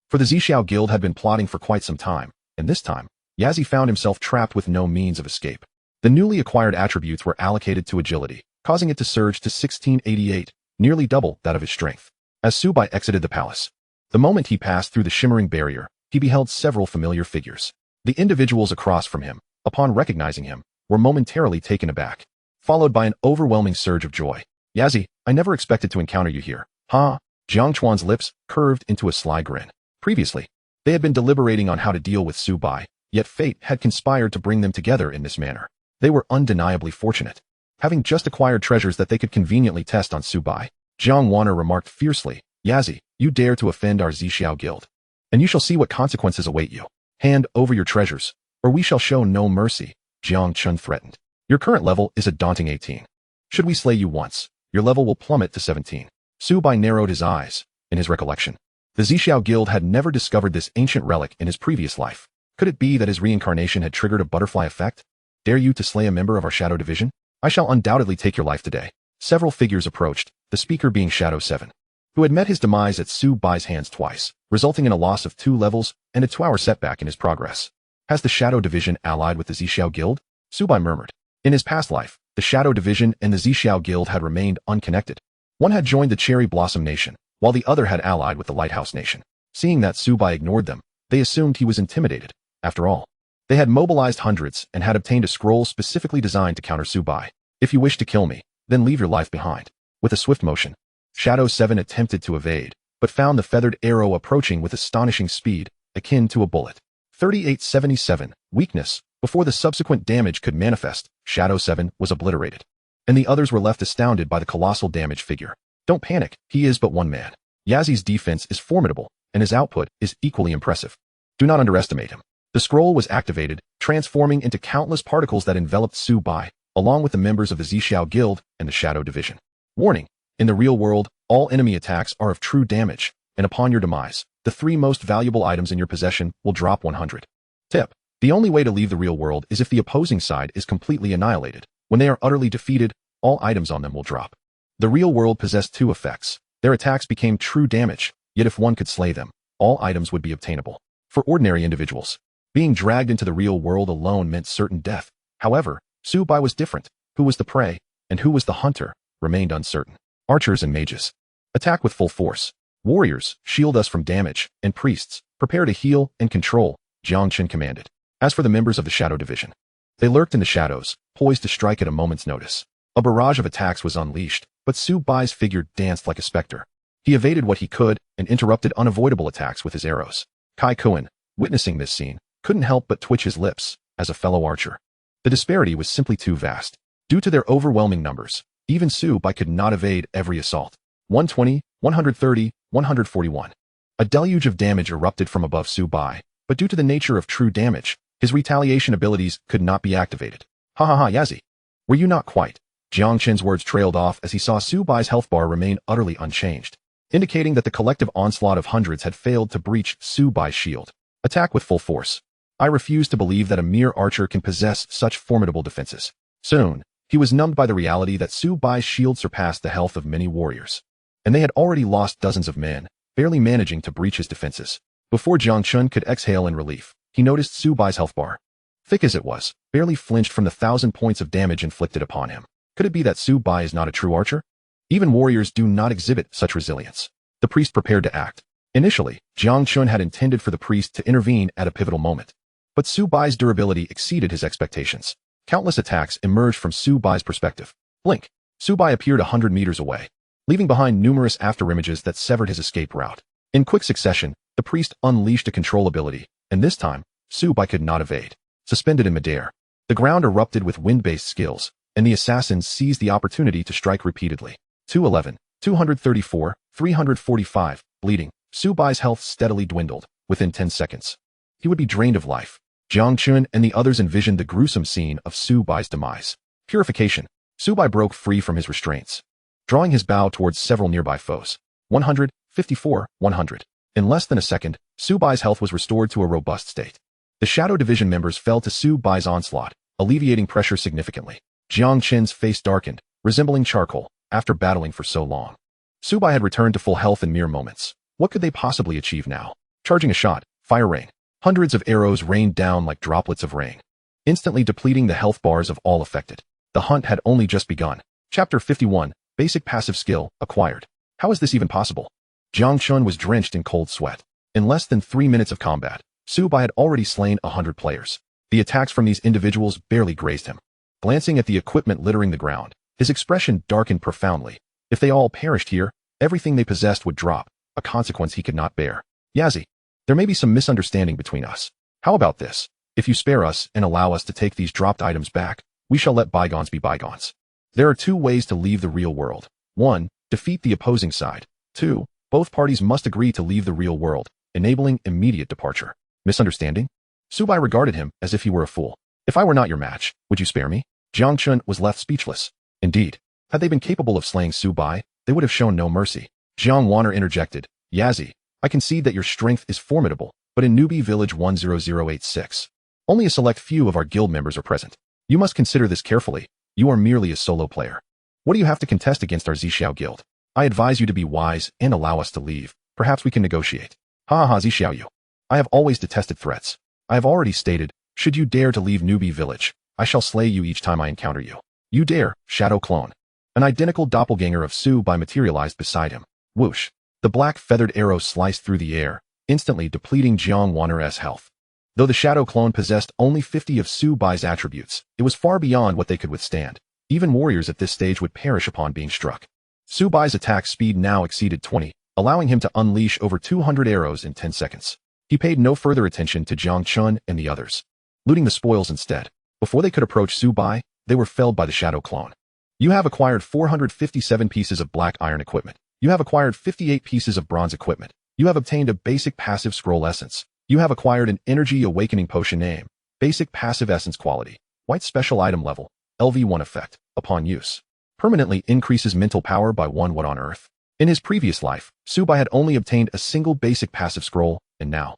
For the Zixiao Guild had been plotting for quite some time, and this time, Yazi found himself trapped with no means of escape. The newly acquired attributes were allocated to agility, causing it to surge to 1688, nearly double that of his strength. As Subai exited the palace, the moment he passed through the shimmering barrier, he beheld several familiar figures. The individuals across from him, upon recognizing him, were momentarily taken aback, followed by an overwhelming surge of joy. Yazi, I never expected to encounter you here. Ha! Jiang Chuan's lips curved into a sly grin. Previously, they had been deliberating on how to deal with Subai, yet fate had conspired to bring them together in this manner. They were undeniably fortunate, having just acquired treasures that they could conveniently test on Subai. Jiang Wanner remarked fiercely, Yazi, you dare to offend our Zixiao Guild, and you shall see what consequences await you. Hand over your treasures, or we shall show no mercy, Jiang Chun threatened. Your current level is a daunting 18. Should we slay you once, your level will plummet to 17. Subai narrowed his eyes. In his recollection, the Zixiao Guild had never discovered this ancient relic in his previous life. Could it be that his reincarnation had triggered a butterfly effect? Dare you to slay a member of our Shadow Division? I shall undoubtedly take your life today. Several figures approached, the speaker being Shadow 7, who had met his demise at Subai's hands twice, resulting in a loss of 2 levels and a 2-hour setback in his progress. Has the Shadow Division allied with the Zixiao Guild? Subai murmured. In his past life, the Shadow Division and the Zixiao Guild had remained unconnected. One had joined the Cherry Blossom Nation, while the other had allied with the Lighthouse Nation. Seeing that Subai ignored them, they assumed he was intimidated. After all, they had mobilized hundreds and had obtained a scroll specifically designed to counter Subai. If you wish to kill me, then leave your life behind. With a swift motion, Shadow 7 attempted to evade, but found the feathered arrow approaching with astonishing speed, akin to a bullet. 3877, weakness. Before the subsequent damage could manifest, Shadow 7 was obliterated, and the others were left astounded by the colossal damage figure. Don't panic, he is but one man. Yazi's defense is formidable, and his output is equally impressive. Do not underestimate him. The scroll was activated, transforming into countless particles that enveloped Subai, along with the members of the Zixiao Guild and the Shadow Division. Warning, in the real world, all enemy attacks are of true damage, and upon your demise, the 3 most valuable items in your possession will drop 100. Tip. The only way to leave the real world is if the opposing side is completely annihilated. When they are utterly defeated, all items on them will drop. The real world possessed 2 effects. Their attacks became true damage, yet if one could slay them, all items would be obtainable. For ordinary individuals, being dragged into the real world alone meant certain death. However, Subai was different. Who was the prey, and who was the hunter, remained uncertain. Archers and mages, attack with full force. Warriors, shield us from damage, and priests, prepare to heal and control, Jiang Chen commanded. As for the members of the Shadow Division, they lurked in the shadows, poised to strike at a moment's notice. A barrage of attacks was unleashed, But Su Bai's figure danced like a specter. He evaded what he could and interrupted unavoidable attacks with his arrows. Kai Kuan, witnessing this scene, couldn't help but twitch his lips as a fellow archer. The disparity was simply too vast. Due to their overwhelming numbers, even Su Bai could not evade every assault. 120, 130, 141. A deluge of damage erupted from above Su Bai, but due to the nature of true damage, his retaliation abilities could not be activated. Ha ha ha, Yazi. Were you not quite? Jiang Qin's words trailed off as he saw Su Bai's health bar remain utterly unchanged, indicating that the collective onslaught of hundreds had failed to breach Su Bai's shield. Attack with full force. I refuse to believe that a mere archer can possess such formidable defenses. Soon, he was numbed by the reality that Su Bai's shield surpassed the health of many warriors. And they had already lost dozens of men, barely managing to breach his defenses. Before Jiang Qin could exhale in relief, he noticed Su Bai's health bar. Thick as it was, barely flinched from the 1,000 points of damage inflicted upon him. Could it be that Su Bai is not a true archer? Even warriors do not exhibit such resilience. The priest prepared to act. Initially, Jiang Qin had intended for the priest to intervene at a pivotal moment. But Su Bai's durability exceeded his expectations. Countless attacks emerged from Su Bai's perspective. Blink. Su Bai appeared 100 meters away, leaving behind numerous afterimages that severed his escape route. In quick succession, the priest unleashed a control ability, and this time, Su Bai could not evade. Suspended in midair, the ground erupted with wind-based skills, and the assassins seized the opportunity to strike repeatedly. 211, 234, 345, bleeding. Su Bai's health steadily dwindled. Within 10 seconds, he would be drained of life. Jiang Qin and the others envisioned the gruesome scene of Su Bai's demise. Purification. Su Bai broke free from his restraints, drawing his bow towards several nearby foes. 100, 54, 100. In less than a second, Su Bai's health was restored to a robust state. The Shadow Division members fell to Su Bai's onslaught, alleviating pressure significantly. Jiang Qin's face darkened, resembling charcoal, after battling for so long. Su Bai had returned to full health in mere moments. What could they possibly achieve now? Charging a shot, fire rain. Hundreds of arrows rained down like droplets of rain, instantly depleting the health bars of all affected. The hunt had only just begun. Chapter 51, Basic Passive Skill, Acquired. How is this even possible? Jiang Qin was drenched in cold sweat. In less than 3 minutes of combat, Su Bai had already slain 100 players. The attacks from these individuals barely grazed him. Glancing at the equipment littering the ground, his expression darkened profoundly. If they all perished here, everything they possessed would drop, a consequence he could not bear. Yazi, there may be some misunderstanding between us. How about this? If you spare us and allow us to take these dropped items back, we shall let bygones be bygones. There are 2 ways to leave the real world. 1, defeat the opposing side. 2, both parties must agree to leave the real world, enabling immediate departure. Misunderstanding? Su Bai regarded him as if he were a fool. If I were not your match, would you spare me? Jiang Qin was left speechless. Indeed, had they been capable of slaying Su Bai, they would have shown no mercy. Jiang Wanner interjected, Yazi, I concede that your strength is formidable, but in Newbie Village 10086, only a select few of our guild members are present. You must consider this carefully. You are merely a solo player. What do you have to contest against our Zixiao guild? I advise you to be wise and allow us to leave. Perhaps we can negotiate. Ha ha Zixiao you. I have always detested threats. I have already stated, should you dare to leave Newbie Village, I shall slay you each time I encounter you. You dare, shadow clone. An identical doppelganger of Su Bai materialized beside him. Whoosh. The black feathered arrow sliced through the air, instantly depleting Jiang Wanner's health. Though the shadow clone possessed only 50 of Su Bai's attributes, it was far beyond what they could withstand. Even warriors at this stage would perish upon being struck. Su Bai's attack speed now exceeded 20, allowing him to unleash over 200 arrows in 10 seconds. He paid no further attention to Jiang Qin and the others, looting the spoils instead. Before they could approach Su Bai, they were felled by the shadow clone. You have acquired 457 pieces of black iron equipment. You have acquired 58 pieces of bronze equipment. You have obtained a basic passive scroll essence. You have acquired an energy awakening potion name, basic passive essence quality, white special item level, LV1 effect, upon use. Permanently increases mental power by 1 what on earth. In his previous life, Su Bai had only obtained a single basic passive scroll, and now,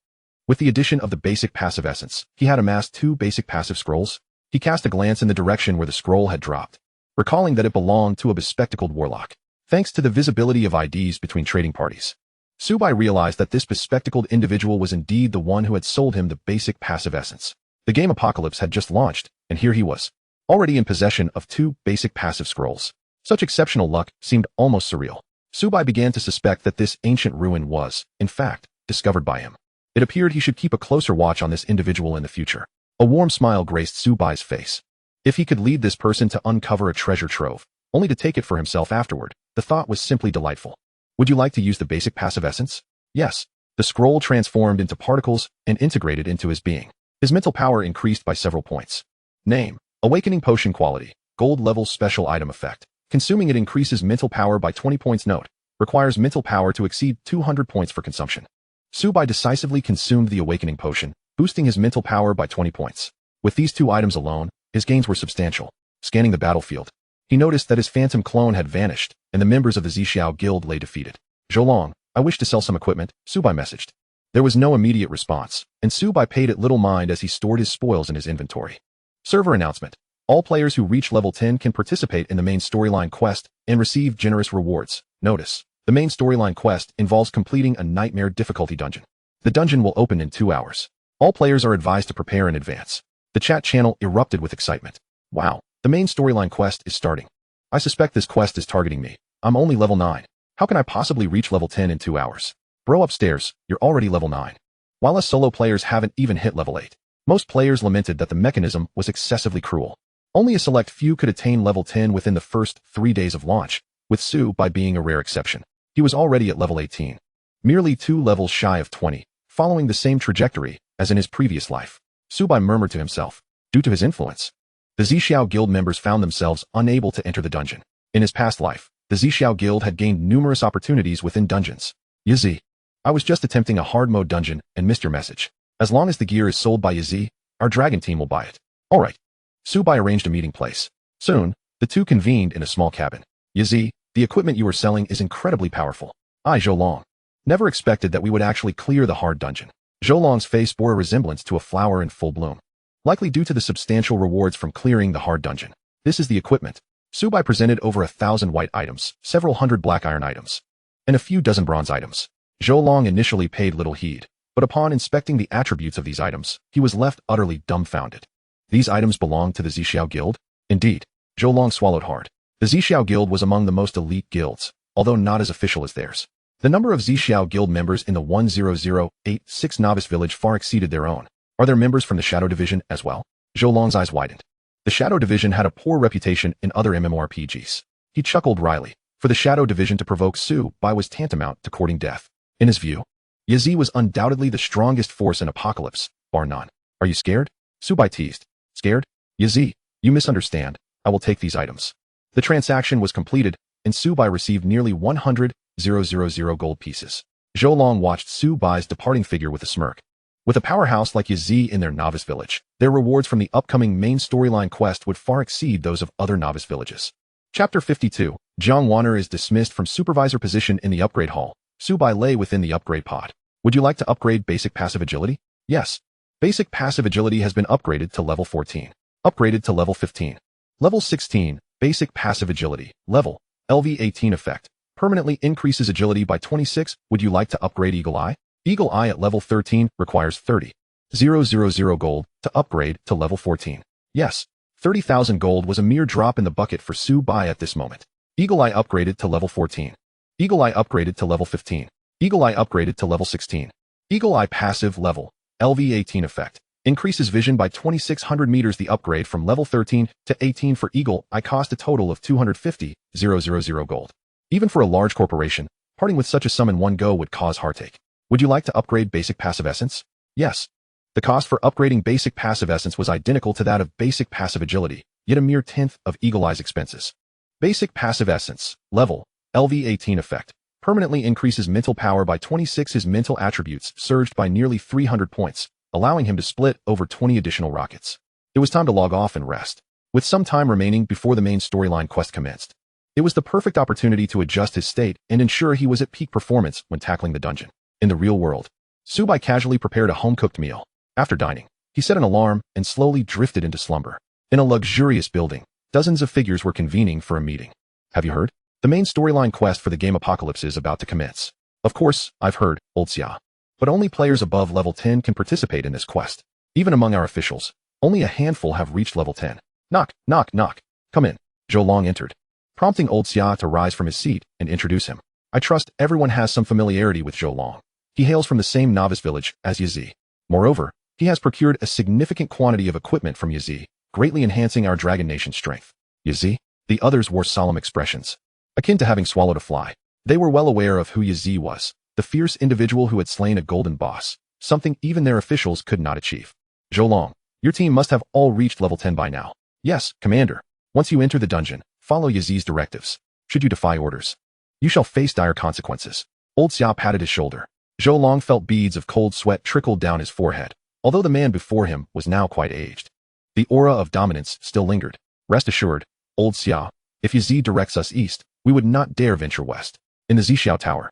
with the addition of the basic passive essence, he had amassed 2 basic passive scrolls. He cast a glance in the direction where the scroll had dropped, recalling that it belonged to a bespectacled warlock. Thanks to the visibility of IDs between trading parties, Su Bai realized that this bespectacled individual was indeed the one who had sold him the basic passive essence. The game Apocalypse had just launched, and here he was, already in possession of 2 basic passive scrolls. Such exceptional luck seemed almost surreal. Su Bai began to suspect that this ancient ruin was, in fact, discovered by him. It appeared he should keep a closer watch on this individual in the future. A warm smile graced Su Bai's face. If he could lead this person to uncover a treasure trove, only to take it for himself afterward. The thought was simply delightful. Would you like to use the basic passive essence? Yes. The scroll transformed into particles and integrated into his being. His mental power increased by several points. Name: Awakening Potion Quality, Gold Level Special Item Effect. Consuming it increases mental power by 20 points. Note: requires mental power to exceed 200 points for consumption. Subai decisively consumed the Awakening Potion, boosting his mental power by 20 points. With these two items alone, his gains were substantial. Scanning the battlefield, he noticed that his phantom clone had vanished, and the members of the Zixiao Guild lay defeated. Zhoulong, I wish to sell some equipment, Subai messaged. There was no immediate response, and Subai paid it little mind as he stored his spoils in his inventory. Server announcement. All players who reach level 10 can participate in the main storyline quest and receive generous rewards. Notice: the main storyline quest involves completing a nightmare difficulty dungeon. The dungeon will open in 2 hours. All players are advised to prepare in advance. The chat channel erupted with excitement. Wow, the main storyline quest is starting. I suspect this quest is targeting me. I'm only level 9. How can I possibly reach level 10 in 2 hours? Bro, upstairs, you're already level 9. While us solo players haven't even hit level 8. Most players lamented that the mechanism was excessively cruel. Only a select few could attain level 10 within the first 3 days of launch, with Subai being a rare exception. He was already at level 18. Merely 2 levels shy of 20, following the same trajectory as in his previous life. Subai murmured to himself. Due to his influence, the Zixiao Guild members found themselves unable to enter the dungeon. In his past life, the Zixiao Guild had gained numerous opportunities within dungeons. Yazi, I was just attempting a hard mode dungeon and missed your message. As long as the gear is sold by Yazi, our dragon team will buy it. Alright. Subai arranged a meeting place. Soon, the two convened in a small cabin. Yazi, the equipment you are selling is incredibly powerful. I, Zhoulong, never expected that we would actually clear the hard dungeon. Zhoulong's face bore a resemblance to a flower in full bloom. Likely due to the substantial rewards from clearing the hard dungeon. This is the equipment. Subai presented over 1,000 white items, several hundred black iron items, and a few dozen bronze items. Zhoulong initially paid little heed, but upon inspecting the attributes of these items, he was left utterly dumbfounded. These items belonged to the Zixiao Guild? Indeed. Zhoulong swallowed hard. The Zixiao Guild was among the most elite guilds, although not as official as theirs. The number of Zixiao Guild members in the 10086 Novice village far exceeded their own. Are there members from the Shadow Division as well? Zhoulong's eyes widened. The Shadow Division had a poor reputation in other MMORPGs. He chuckled wryly. For the Shadow Division to provoke Subai was tantamount to courting death. In his view, Yazi was undoubtedly the strongest force in Apocalypse, bar none. Are you scared? Subai teased. Scared? Yazi, you misunderstand. I will take these items. The transaction was completed, and Subai received nearly 100,000 gold pieces. Zhoulong watched Subai's departing figure with a smirk. With a powerhouse like Yazi in their novice village, their rewards from the upcoming main storyline quest would far exceed those of other novice villages. Chapter 52. Jiang Wanner is dismissed from supervisor position in the upgrade hall. Subai lay within the upgrade pod. Would you like to upgrade basic passive agility? Yes. Basic passive agility has been upgraded to level 14. Upgraded to level 15. Level 16. Basic passive agility. Level. LV18 effect. Permanently increases agility by 26. Would you like to upgrade Eagle Eye? Eagle Eye at level 13 requires 30,000 gold to upgrade to level 14. Yes. 30,000 gold was a mere drop in the bucket for Subai at this moment. Eagle Eye upgraded to level 14. Eagle Eye upgraded to level 15. Eagle Eye upgraded to level 16. Eagle Eye passive level. LV18 effect. Increases vision by 2,600 meters. The upgrade from level 13 to 18 for Eagle Eye cost a total of 250,000 gold. Even for a large corporation, parting with such a sum in one go would cause heartache. Would you like to upgrade basic passive essence? Yes. The cost for upgrading basic passive essence was identical to that of basic passive agility, yet a mere tenth of Eagle Eye's expenses. Basic passive essence. Level. LV18 effect. Permanently increases mental power by 26. His mental attributes surged by nearly 300 points, allowing him to split over 20 additional rockets. It was time to log off and rest. With some time remaining before the main storyline quest commenced, it was the perfect opportunity to adjust his state and ensure he was at peak performance when tackling the dungeon. In the real world, Subai casually prepared a home-cooked meal. After dining, he set an alarm and slowly drifted into slumber. In a luxurious building, dozens of figures were convening for a meeting. Have you heard? The main storyline quest for the game Apocalypse is about to commence. Of course, I've heard, Old Xia. But only players above level 10 can participate in this quest. Even among our officials, only a handful have reached level 10. Knock, knock, knock. Come in. Zhoulong entered, prompting Old Xia to rise from his seat and introduce him. I trust everyone has some familiarity with Zhoulong. He hails from the same novice village as Yazi. Moreover, he has procured a significant quantity of equipment from Yazi, greatly enhancing our Dragon Nation's strength. Yazi? The others wore solemn expressions, akin to having swallowed a fly. They were well aware of who Yazi was, the fierce individual who had slain a golden boss, something even their officials could not achieve. Zhou, your team must have all reached level 10 by now. Yes, Commander. Once you enter the dungeon, follow Yazi's directives. Should you defy orders, you shall face dire consequences. Old Xia patted his shoulder. Zhou felt beads of cold sweat trickle down his forehead, although the man before him was now quite aged. The aura of dominance still lingered. Rest assured, Old Xia, if Yazi directs us east, we would not dare venture west. In the Zixiao Tower,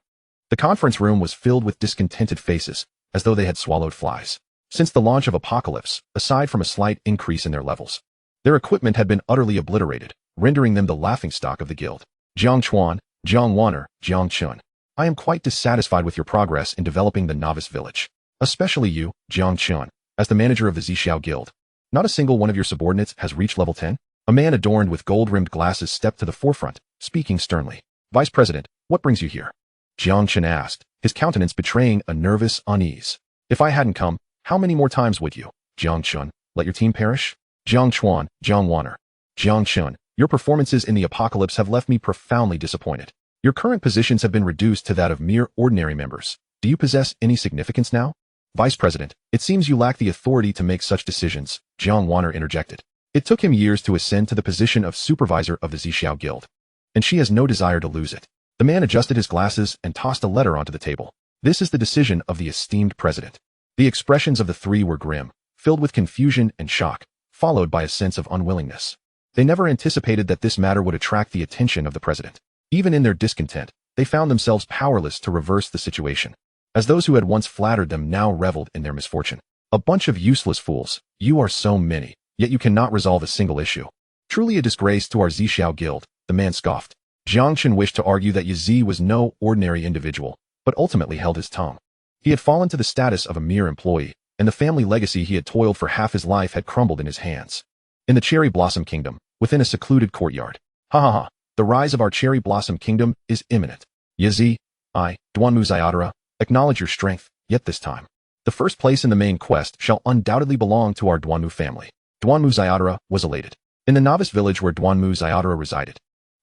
the conference room was filled with discontented faces, as though they had swallowed flies. Since the launch of Apocalypse, aside from a slight increase in their levels, their equipment had been utterly obliterated, rendering them the laughingstock of the guild. Jiang Chuan, Jiang Waner, Jiang Chun. I am quite dissatisfied with your progress in developing the Novice village. Especially you, Jiang Chun, as the manager of the Zixiao Guild. Not a single one of your subordinates has reached level 10? A man adorned with gold-rimmed glasses stepped to the forefront, speaking sternly. Vice President, what brings you here? Jiang Chun asked, his countenance betraying a nervous unease. If I hadn't come, how many more times would you, Jiang Chun, let your team perish? Jiang Chuan, Jiang Waner. Jiang Chun, your performances in the Apocalypse have left me profoundly disappointed. Your current positions have been reduced to that of mere ordinary members. Do you possess any significance now? Vice President, it seems you lack the authority to make such decisions, Jiang Waner interjected. It took him years to ascend to the position of supervisor of the Zixiao Guild, and she has no desire to lose it. The man adjusted his glasses and tossed a letter onto the table. This is the decision of the esteemed president. The expressions of the three were grim, filled with confusion and shock, followed by a sense of unwillingness. They never anticipated that this matter would attract the attention of the president. Even in their discontent, they found themselves powerless to reverse the situation, as those who had once flattered them now reveled in their misfortune. A bunch of useless fools. You are so many, yet you cannot resolve a single issue. Truly a disgrace to our Zixiao Guild, the man scoffed. Jiang Chun wished to argue that Yazi was no ordinary individual, but ultimately held his tongue. He had fallen to the status of a mere employee, and the family legacy he had toiled for half his life had crumbled in his hands. In the Cherry Blossom Kingdom, within a secluded courtyard. Ha ha ha, the rise of our Cherry Blossom Kingdom is imminent. Yazi, I, Duanmu Xiaodara, acknowledge your strength, yet this time, the first place in the main quest shall undoubtedly belong to our Duanmu family. Duanmu Xiaodara was elated. In the novice village where Duanmu Xiaodara resided,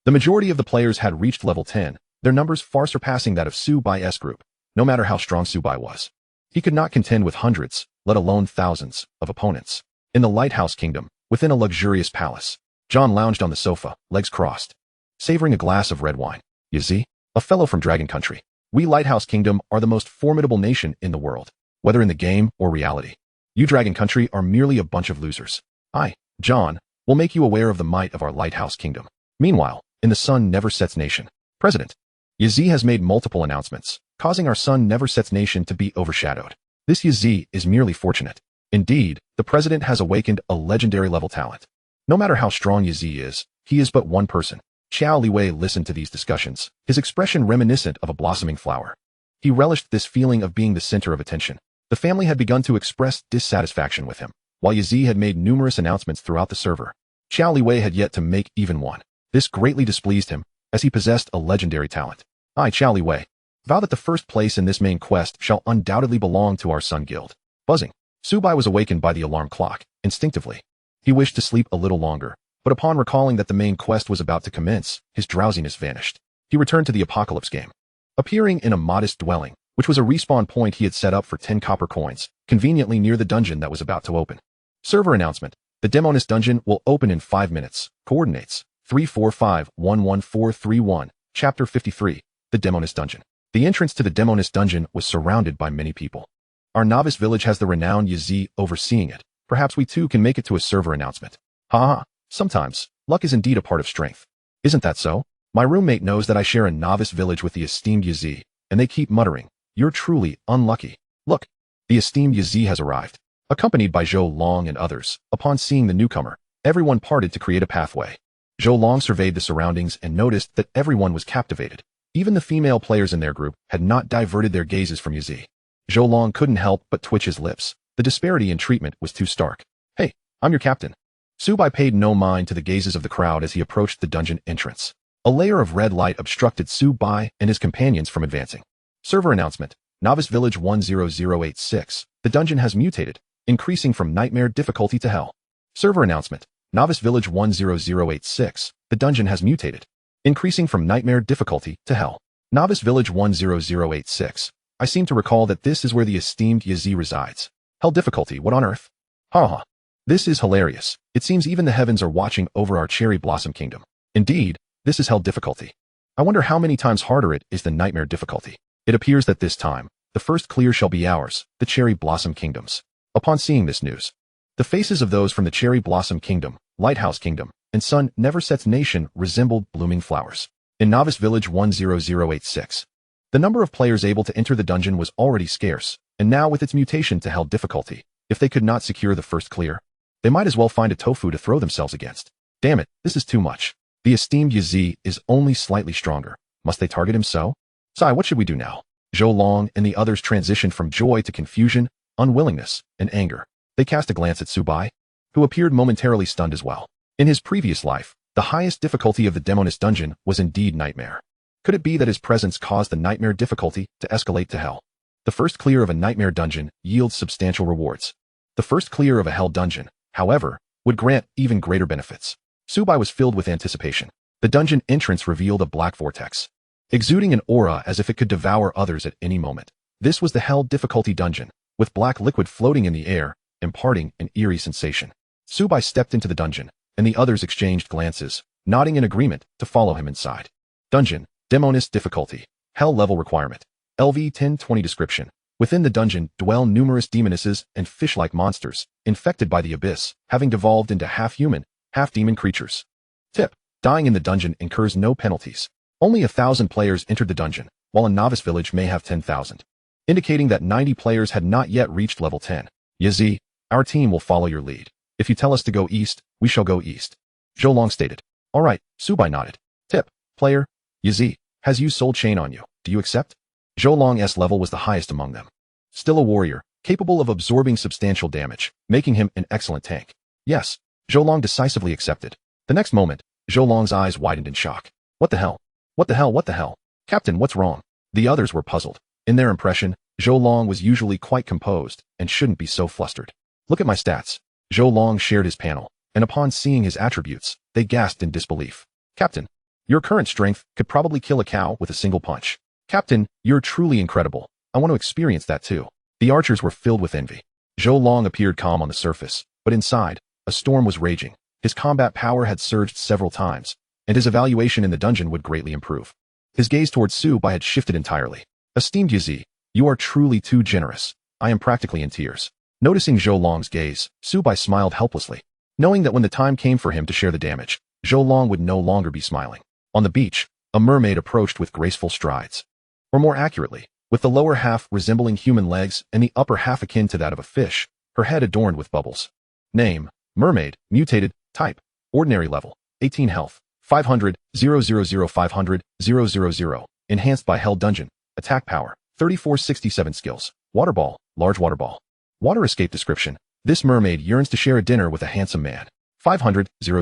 the majority of the players had reached level 10, their numbers far surpassing that of Su Bai's group. No matter how strong Su Bai was, he could not contend with hundreds, let alone thousands, of opponents. In the Lighthouse Kingdom, within a luxurious palace, John lounged on the sofa, legs crossed, savoring a glass of red wine. Yazi, a fellow from Dragon Country. We Lighthouse Kingdom are the most formidable nation in the world, whether in the game or reality. You Dragon Country are merely a bunch of losers. I, John, will make you aware of the might of our Lighthouse Kingdom. Meanwhile, in the Sun Never Sets Nation, President Yazi has made multiple announcements, causing our Sun Never Sets Nation to be overshadowed. This Yazi is merely fortunate. Indeed, the president has awakened a legendary level talent. No matter how strong Yazi is, he is but one person. Xiao Liwei listened to these discussions, his expression reminiscent of a blossoming flower. He relished this feeling of being the center of attention. The family had begun to express dissatisfaction with him, while Yazi had made numerous announcements throughout the server. Xiao Liwei had yet to make even one. This greatly displeased him, as he possessed a legendary talent. I, Xiao Liwei, vow that the first place in this main quest shall undoubtedly belong to our Sun Guild. Buzzing. Su Bai was awakened by the alarm clock, instinctively. He wished to sleep a little longer, but upon recalling that the main quest was about to commence, his drowsiness vanished. He returned to the Apocalypse game, appearing in a modest dwelling, which was a respawn point he had set up for 10 copper coins, conveniently near the dungeon that was about to open. Server announcement. The Demonist dungeon will open in 5 minutes. Coordinates 345-11431, Chapter 53, The Demonist Dungeon. The entrance to the Demonist dungeon was surrounded by many people. Our novice village has the renowned Yazi overseeing it. Perhaps we too can make it to a server announcement. Ha ha. Sometimes, luck is indeed a part of strength. Isn't that so? My roommate knows that I share a novice village with the esteemed Yazi, and they keep muttering, "You're truly unlucky." Look, the esteemed Yazi has arrived. Accompanied by Zhou Long and others, upon seeing the newcomer, everyone parted to create a pathway. Zhou Long surveyed the surroundings and noticed that everyone was captivated. Even the female players in their group had not diverted their gazes from Yazi. Zhou Long couldn't help but twitch his lips. The disparity in treatment was too stark. Hey, I'm your captain. Su Bai paid no mind to the gazes of the crowd as he approached the dungeon entrance. A layer of red light obstructed Su Bai and his companions from advancing. Server announcement. Novice Village 10086. The dungeon has mutated, increasing from nightmare difficulty to hell. Server announcement. Novice Village 10086. the dungeon has mutated, increasing from nightmare difficulty to hell. Novice Village 10086. I seem to recall that this is where the esteemed Yazi resides. Hell difficulty, what on earth? Haha. This is hilarious. It seems even the heavens are watching over our cherry blossom kingdom. Indeed, this is hell difficulty. I wonder how many times harder it is than nightmare difficulty. It appears that this time, the first clear shall be ours, the cherry blossom kingdoms. Upon seeing this news, the faces of those from the cherry blossom kingdom, lighthouse kingdom, and sun never sets nation resembled blooming flowers. In Novice Village 10086, the number of players able to enter the dungeon was already scarce, and now with its mutation to hell difficulty, if they could not secure the first clear, they might as well find a tofu to throw themselves against. Damn it, this is too much. The esteemed Yazi is only slightly stronger. Must they target him so? Sai, what should we do now? Zhou Long and the others transitioned from joy to confusion, unwillingness, and anger. They cast a glance at Subai, who appeared momentarily stunned as well. In his previous life, the highest difficulty of the Demoness dungeon was indeed nightmare. Could it be that his presence caused the nightmare difficulty to escalate to hell? The first clear of a nightmare dungeon yields substantial rewards. The first clear of a hell dungeon, however, would grant even greater benefits. Subai was filled with anticipation. The dungeon entrance revealed a black vortex, exuding an aura as if it could devour others at any moment. This was the hell difficulty dungeon, with black liquid floating in the air, imparting an eerie sensation. Subai stepped into the dungeon, and the others exchanged glances, nodding in agreement to follow him inside. Dungeon, Demoness difficulty, hell level requirement. LV 1020 description. Within the dungeon dwell numerous demonesses and fish-like monsters, infected by the abyss, having devolved into half-human, half-demon creatures. Tip: dying in the dungeon incurs no penalties. Only 1,000 players entered the dungeon, while a novice village may have 10,000, indicating that 90 players had not yet reached level 10. Yazi, our team will follow your lead. If you tell us to go east, we shall go east. Zhou Long stated. All right, Subai nodded. Tip: player, Yazi has used Soul Chain on you. Do you accept? Zhou Long's level was the highest among them. Still a warrior, capable of absorbing substantial damage, making him an excellent tank. Yes, Zhou Long decisively accepted. The next moment, Zhou Long's eyes widened in shock. What the hell? What the hell? What the hell? Captain, what's wrong? The others were puzzled. In their impression, Zhou Long was usually quite composed and shouldn't be so flustered. Look at my stats. Zhou Long shared his panel, and upon seeing his attributes, they gasped in disbelief. Captain, your current strength could probably kill a cow with a single punch. Captain, you're truly incredible. I want to experience that too. The archers were filled with envy. Zhou Long appeared calm on the surface, but inside, a storm was raging. His combat power had surged several times, and his evaluation in the dungeon would greatly improve. His gaze towards Subai had shifted entirely. Esteemed Yazi, you are truly too generous. I am practically in tears. Noticing Zhou Long's gaze, Subai smiled helplessly, knowing that when the time came for him to share the damage, Zhou Long would no longer be smiling. On the beach, a mermaid approached with graceful strides. Or more accurately, with the lower half resembling human legs and the upper half akin to that of a fish, her head adorned with bubbles. Name: Mermaid, mutated, type, ordinary level, 18 health, 500, 000 500, 000, enhanced by Hell Dungeon, attack power, 3467 skills, water ball, large water ball. Water escape description: this mermaid yearns to share a dinner with a handsome man. 500, 000.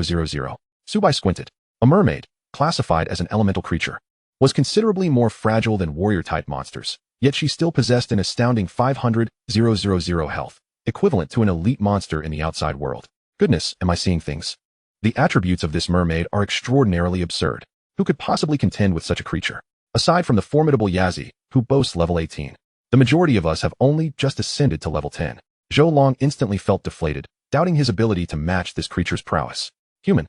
Subai squinted. A mermaid, classified as an elemental creature, was considerably more fragile than warrior-type monsters, yet she still possessed an astounding 500, 000 health, equivalent to an elite monster in the outside world. Goodness, am I seeing things? The attributes of this mermaid are extraordinarily absurd. Who could possibly contend with such a creature? Aside from the formidable Yazi, who boasts level 18, the majority of us have only just ascended to level 10. Zhou Long instantly felt deflated, doubting his ability to match this creature's prowess. Human,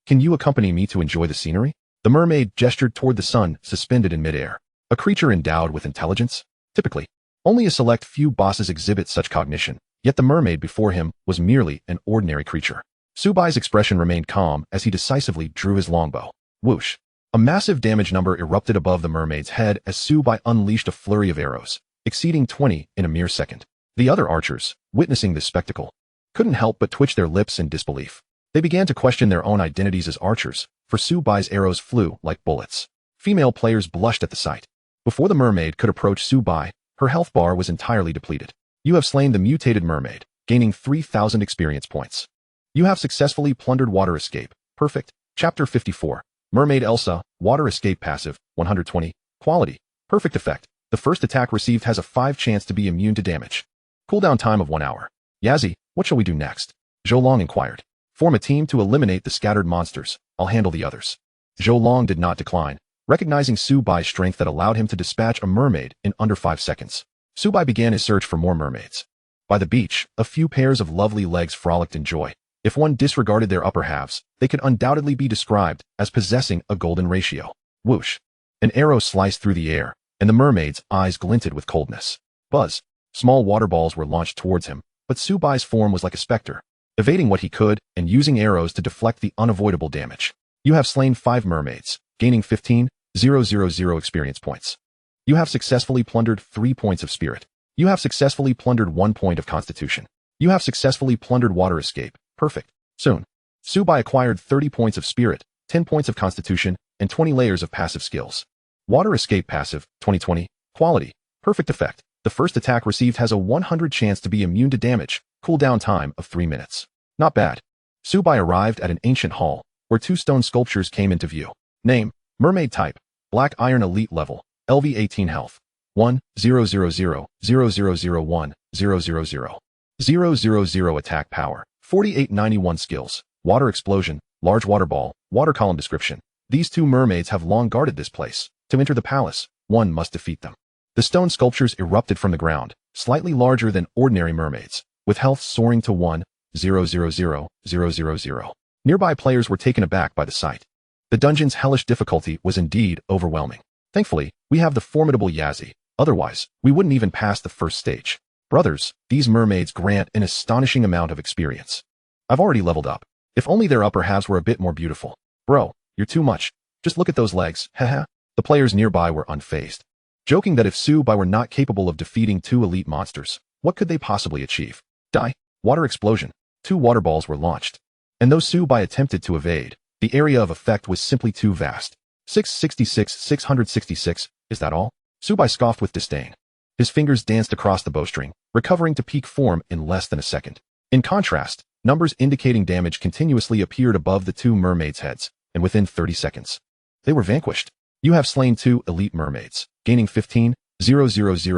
can you accompany me to enjoy the scenery? The mermaid gestured toward the sun suspended in midair. A creature endowed with intelligence? Typically, only a select few bosses exhibit such cognition, yet the mermaid before him was merely an ordinary creature. Subai's expression remained calm as he decisively drew his longbow. Whoosh! A massive damage number erupted above the mermaid's head as Subai unleashed a flurry of arrows, exceeding 20 in a mere second. The other archers, witnessing this spectacle, couldn't help but twitch their lips in disbelief. They began to question their own identities as archers, for Subai's arrows flew like bullets. Female players blushed at the sight. Before the mermaid could approach Subai, her health bar was entirely depleted. You have slain the mutated mermaid, gaining 3,000 experience points. You have successfully plundered water escape. Perfect. Chapter 54. Mermaid Elsa, water escape passive, 120. Quality. Perfect effect. The first attack received has a 5 chance to be immune to damage. Cooldown time of 1 hour. Yazi, what shall we do next? Zhou Long inquired. Form a team to eliminate the scattered monsters. I'll handle the others. Zhou Long did not decline, recognizing Su Bai's strength that allowed him to dispatch a mermaid in under 5 seconds. Su Bai began his search for more mermaids. By the beach, a few pairs of lovely legs frolicked in joy. If one disregarded their upper halves, they could undoubtedly be described as possessing a golden ratio. Whoosh! An arrow sliced through the air, and the mermaid's eyes glinted with coldness. Buzz! Small water balls were launched towards him, but Su Bai's form was like a specter, evading what he could and using arrows to deflect the unavoidable damage. You have slain 5 mermaids, gaining 15,000 experience points. You have successfully plundered 3 points of spirit. You have successfully plundered 1 point of constitution. You have successfully plundered water escape. Perfect. Soon, Su Bai acquired 30 points of spirit, 10 points of constitution, and 20 layers of passive skills. Water escape passive, 2020, quality, perfect effect. The first attack received has a 100 chance to be immune to damage, cooldown time of 3 minutes. Not bad. Su Bai arrived at an ancient hall, where 2 stone sculptures came into view. Name, mermaid type, black iron elite level, LV 18 health, 1,000,000,1,000. 000 attack power, 4891 skills, water explosion, large water ball, water column description. These 2 mermaids have long guarded this place. To enter the palace, one must defeat them. The stone sculptures erupted from the ground, slightly larger than ordinary mermaids, with health soaring to 1,000,000. Nearby players were taken aback by the sight. The dungeon's hellish difficulty was indeed overwhelming. Thankfully, we have the formidable Yazzie, otherwise, we wouldn't even pass the first stage. Brothers, these mermaids grant an astonishing amount of experience. I've already leveled up. If only their upper halves were a bit more beautiful. Bro, you're too much. Just look at those legs, haha. The players nearby were unfazed, joking that if Su Bai were not capable of defeating 2 elite monsters, what could they possibly achieve? Die. Water explosion. 2 water balls were launched. And though Su Bai attempted to evade, the area of effect was simply too vast. 666, is that all? Su Bai scoffed with disdain. His fingers danced across the bowstring, recovering to peak form in less than a second. In contrast, numbers indicating damage continuously appeared above the 2 mermaids' heads, and within 30 seconds, they were vanquished. You have slain 2 elite mermaids, gaining 15,000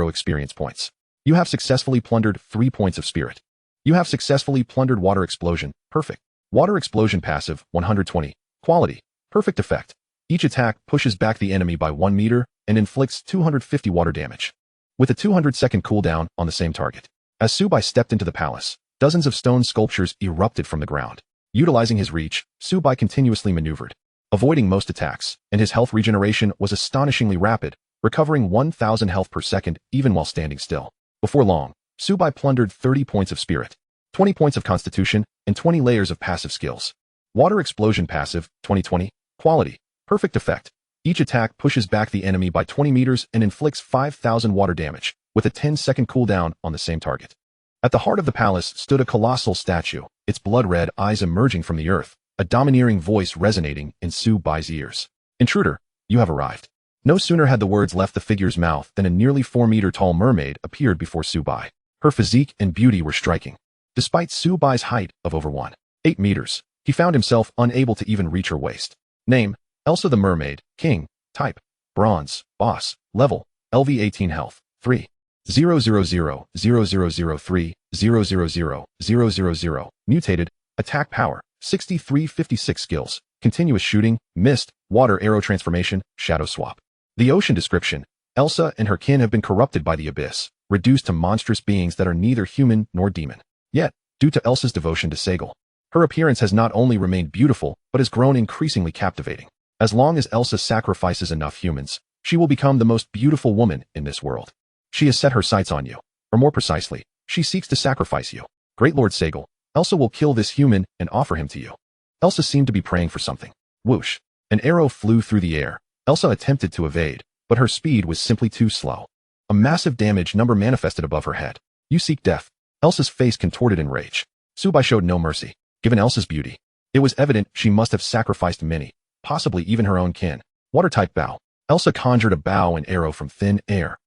experience points. You have successfully plundered 3 points of spirit. You have successfully plundered water explosion. Perfect. Water explosion passive, 120. Quality, perfect effect. Each attack pushes back the enemy by 1 meter and inflicts 250 water damage, with a 200-second cooldown on the same target. As Su Bai stepped into the palace, dozens of stone sculptures erupted from the ground. Utilizing his reach, Su Bai continuously maneuvered, avoiding most attacks, and his health regeneration was astonishingly rapid, recovering 1,000 health per second even while standing still. Before long, Su Bai plundered 30 points of spirit, 20 points of constitution, and 20 layers of passive skills. Water explosion passive, 2020, quality, perfect effect. Each attack pushes back the enemy by 20 meters and inflicts 5,000 water damage, with a 10-second cooldown on the same target. At the heart of the palace stood a colossal statue, its blood-red eyes emerging from the earth, a domineering voice resonating in Su Bai's ears. Intruder, you have arrived. No sooner had the words left the figure's mouth than a nearly 4-meter-tall mermaid appeared before Su Bai. Her physique and beauty were striking. Despite Su Bai's height of over 1.8 meters, he found himself unable to even reach her waist. Name, Elsa the Mermaid, King, Type, Bronze, Boss, Level, LV 18 Health, 3. 0000003000000. Mutated, Attack Power, 6356 Skills, Continuous Shooting, Mist, Water Arrow Transformation, Shadow Swap. The Ocean Description, Elsa and her kin have been corrupted by the abyss, reduced to monstrous beings that are neither human nor demon. Yet, due to Elsa's devotion to Sagal, her appearance has not only remained beautiful, but has grown increasingly captivating. As long as Elsa sacrifices enough humans, she will become the most beautiful woman in this world. She has set her sights on you, or more precisely, she seeks to sacrifice you. Great Lord Sagal, Elsa will kill this human and offer him to you. Elsa seemed to be praying for something. Whoosh! An arrow flew through the air. Elsa attempted to evade, but her speed was simply too slow. A massive damage number manifested above her head. You seek death. Elsa's face contorted in rage. Su Bai showed no mercy. Given Elsa's beauty, it was evident she must have sacrificed many, possibly even her own kin. Water-type bow. Elsa conjured a bow and arrow from thin air,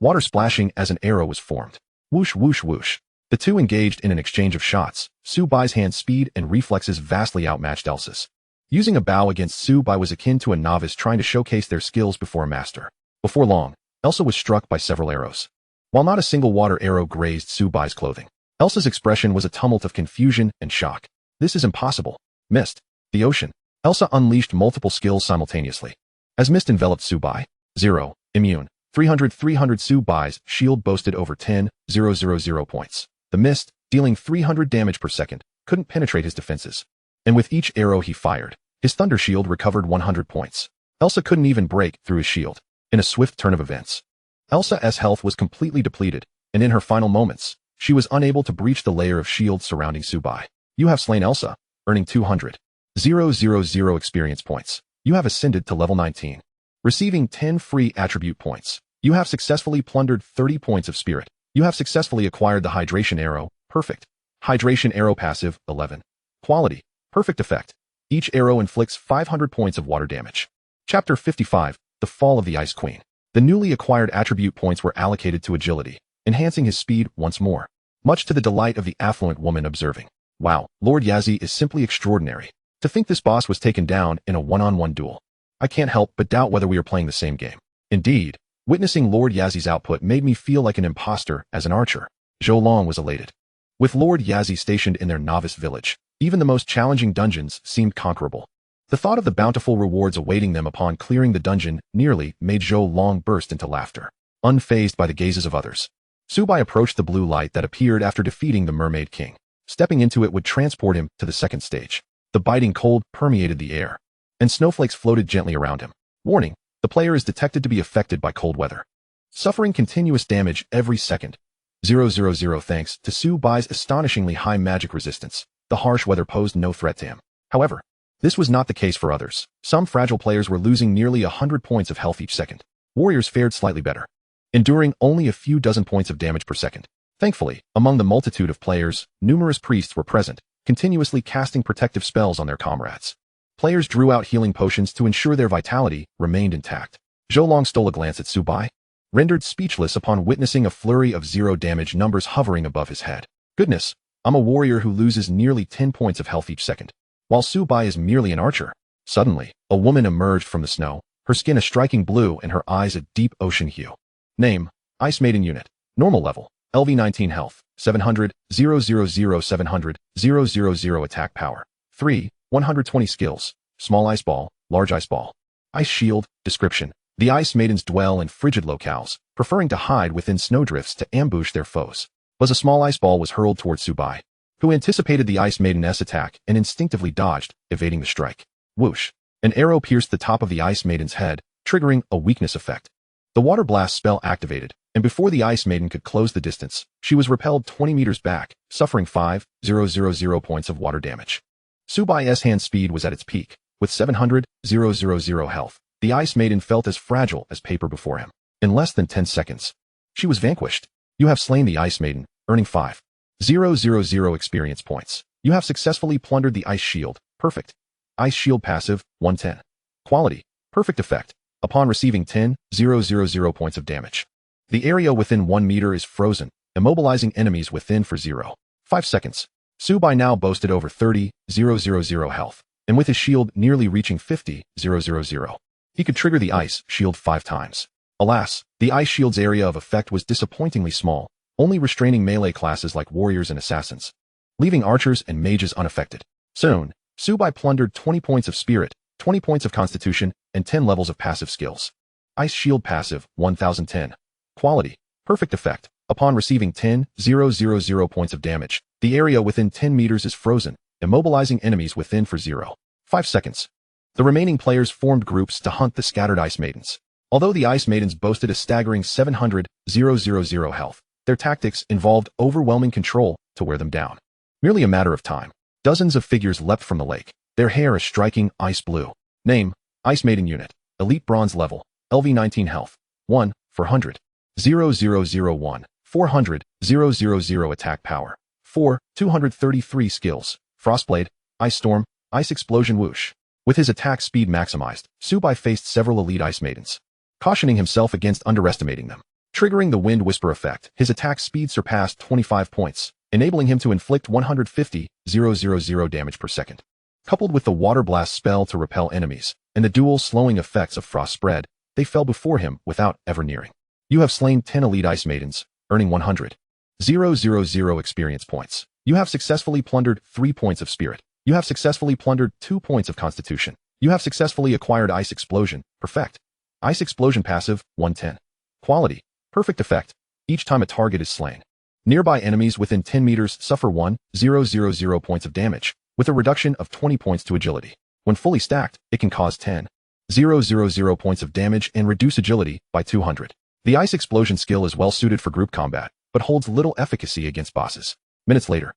water splashing as an arrow was formed. Whoosh, whoosh, whoosh. The two engaged in an exchange of shots. Su Bai's hand speed and reflexes vastly outmatched Elsa's. Using a bow against Su Bai was akin to a novice trying to showcase their skills before a master. Before long, Elsa was struck by several arrows, while not a single water arrow grazed Su Bai's clothing. Elsa's expression was a tumult of confusion and shock. This is impossible. Mist. The ocean. Elsa unleashed multiple skills simultaneously. As mist enveloped Subai, 0, immune, 300 Subai's shield boasted over 10,000 points. The mist, dealing 300 damage per second, couldn't penetrate his defenses. And with each arrow he fired, his thunder shield recovered 100 points. Elsa couldn't even break through his shield. In a swift turn of events, Elsa's health was completely depleted, and in her final moments, she was unable to breach the layer of shield surrounding Subai. You have slain Elsa, earning 200,000 experience points. You have ascended to level 19. Receiving 10 free attribute points. You have successfully plundered 30 points of spirit. You have successfully acquired the hydration arrow, perfect. Hydration arrow passive, 11. Quality, perfect effect. Each arrow inflicts 500 points of water damage. Chapter 55, The Fall of the Ice Queen. The newly acquired attribute points were allocated to agility, enhancing his speed once more, much to the delight of the affluent woman observing. Wow, Lord Yazzie is simply extraordinary. To think this boss was taken down in a one-on-one duel. I can't help but doubt whether we are playing the same game. Indeed, witnessing Lord Yazzie's output made me feel like an imposter as an archer. Zhou Long was elated. With Lord Yazzie stationed in their novice village, even the most challenging dungeons seemed conquerable. The thought of the bountiful rewards awaiting them upon clearing the dungeon nearly made Zhou Long burst into laughter, unfazed by the gazes of others. Subai approached the blue light that appeared after defeating the Mermaid King. Stepping into it would transport him to the second stage. The biting cold permeated the air, and snowflakes floated gently around him. Warning, the player is detected to be affected by cold weather, suffering continuous damage every second. 000 Thanks to Subai's astonishingly high magic resistance, the harsh weather posed no threat to him. However, this was not the case for others. Some fragile players were losing nearly 100 points of health each second. Warriors fared slightly better, enduring only a few dozen points of damage per second. Thankfully, among the multitude of players, numerous priests were present, continuously casting protective spells on their comrades. Players drew out healing potions to ensure their vitality remained intact. Zhou Long stole a glance at Subai, rendered speechless upon witnessing a flurry of 0 damage numbers hovering above his head. Goodness, I'm a warrior who loses nearly 10 points of health each second, while Subai is merely an archer. Suddenly, a woman emerged from the snow, her skin a striking blue and her eyes a deep ocean hue. Name, Ice Maiden Unit. Normal level, LV 19 health, 700, 700, 000 attack power. 3, 120 skills, small ice ball, large ice ball. Ice shield, description. The Ice Maidens dwell in frigid locales, preferring to hide within snowdrifts to ambush their foes. A small ice ball was hurled towards Subai, who anticipated the Ice Maiden's attack and instinctively dodged, evading the strike. Whoosh! An arrow pierced the top of the Ice Maiden's head, triggering a weakness effect. The Water Blast spell activated, and before the Ice Maiden could close the distance, she was repelled 20 meters back, suffering 5,000 points of water damage. Subai's hand speed was at its peak. With 700,000 health, the Ice Maiden felt as fragile as paper before him. In less than 10 seconds, she was vanquished. You have slain the Ice Maiden, earning 5,000 experience points. You have successfully plundered the Ice Shield, perfect. Ice Shield passive, 110. Quality, perfect effect. Upon receiving 10,000 points of damage, the area within 1 meter is frozen, immobilizing enemies within for 0.5 seconds. Subai now boasted over 30,000 health, and with his shield nearly reaching 50,000, he could trigger the Ice Shield 5 times. Alas, the Ice Shield's area of effect was disappointingly small, only restraining melee classes like warriors and assassins, leaving archers and mages unaffected. Soon, Subai plundered 20 points of spirit, 20 points of constitution, and 10 levels of passive skills. Ice Shield passive, 1010. Quality, perfect effect. Upon receiving 10,000 points of damage, the area within 10 meters is frozen, immobilizing enemies within for 0.5 seconds. The remaining players formed groups to hunt the scattered Ice Maidens. Although the Ice Maidens boasted a staggering 700,000 health, their tactics involved overwhelming control to wear them down. Merely a matter of time. Dozens of figures leapt from the lake, their hair a striking ice blue. Name, Ice Maiden Unit. Elite Bronze Level, LV 19 health, 1, 400, 0001, 400, 000 attack power, 4, 233 skills, Frostblade, Ice Storm, Ice Explosion Whoosh. With his attack speed maximized, Subai faced several elite Ice Maidens, cautioning himself against underestimating them. Triggering the Wind Whisper effect, his attack speed surpassed 25 points, enabling him to inflict 150,000 damage per second. Coupled with the Water Blast spell to repel enemies, and the dual slowing effects of Frost Spread, they fell before him without ever nearing. You have slain 10 elite Ice Maidens, earning 100,000 experience points. You have successfully plundered 3 points of spirit. You have successfully plundered 2 points of constitution. You have successfully acquired Ice Explosion, perfect. Ice Explosion passive, 110. Quality, perfect effect. Each time a target is slain, nearby enemies within 10 meters suffer 1,000 points of damage, with a reduction of 20 points to agility. When fully stacked, it can cause 10,000 points of damage and reduce agility by 200. The Ice Explosion skill is well suited for group combat, but holds little efficacy against bosses. Minutes later,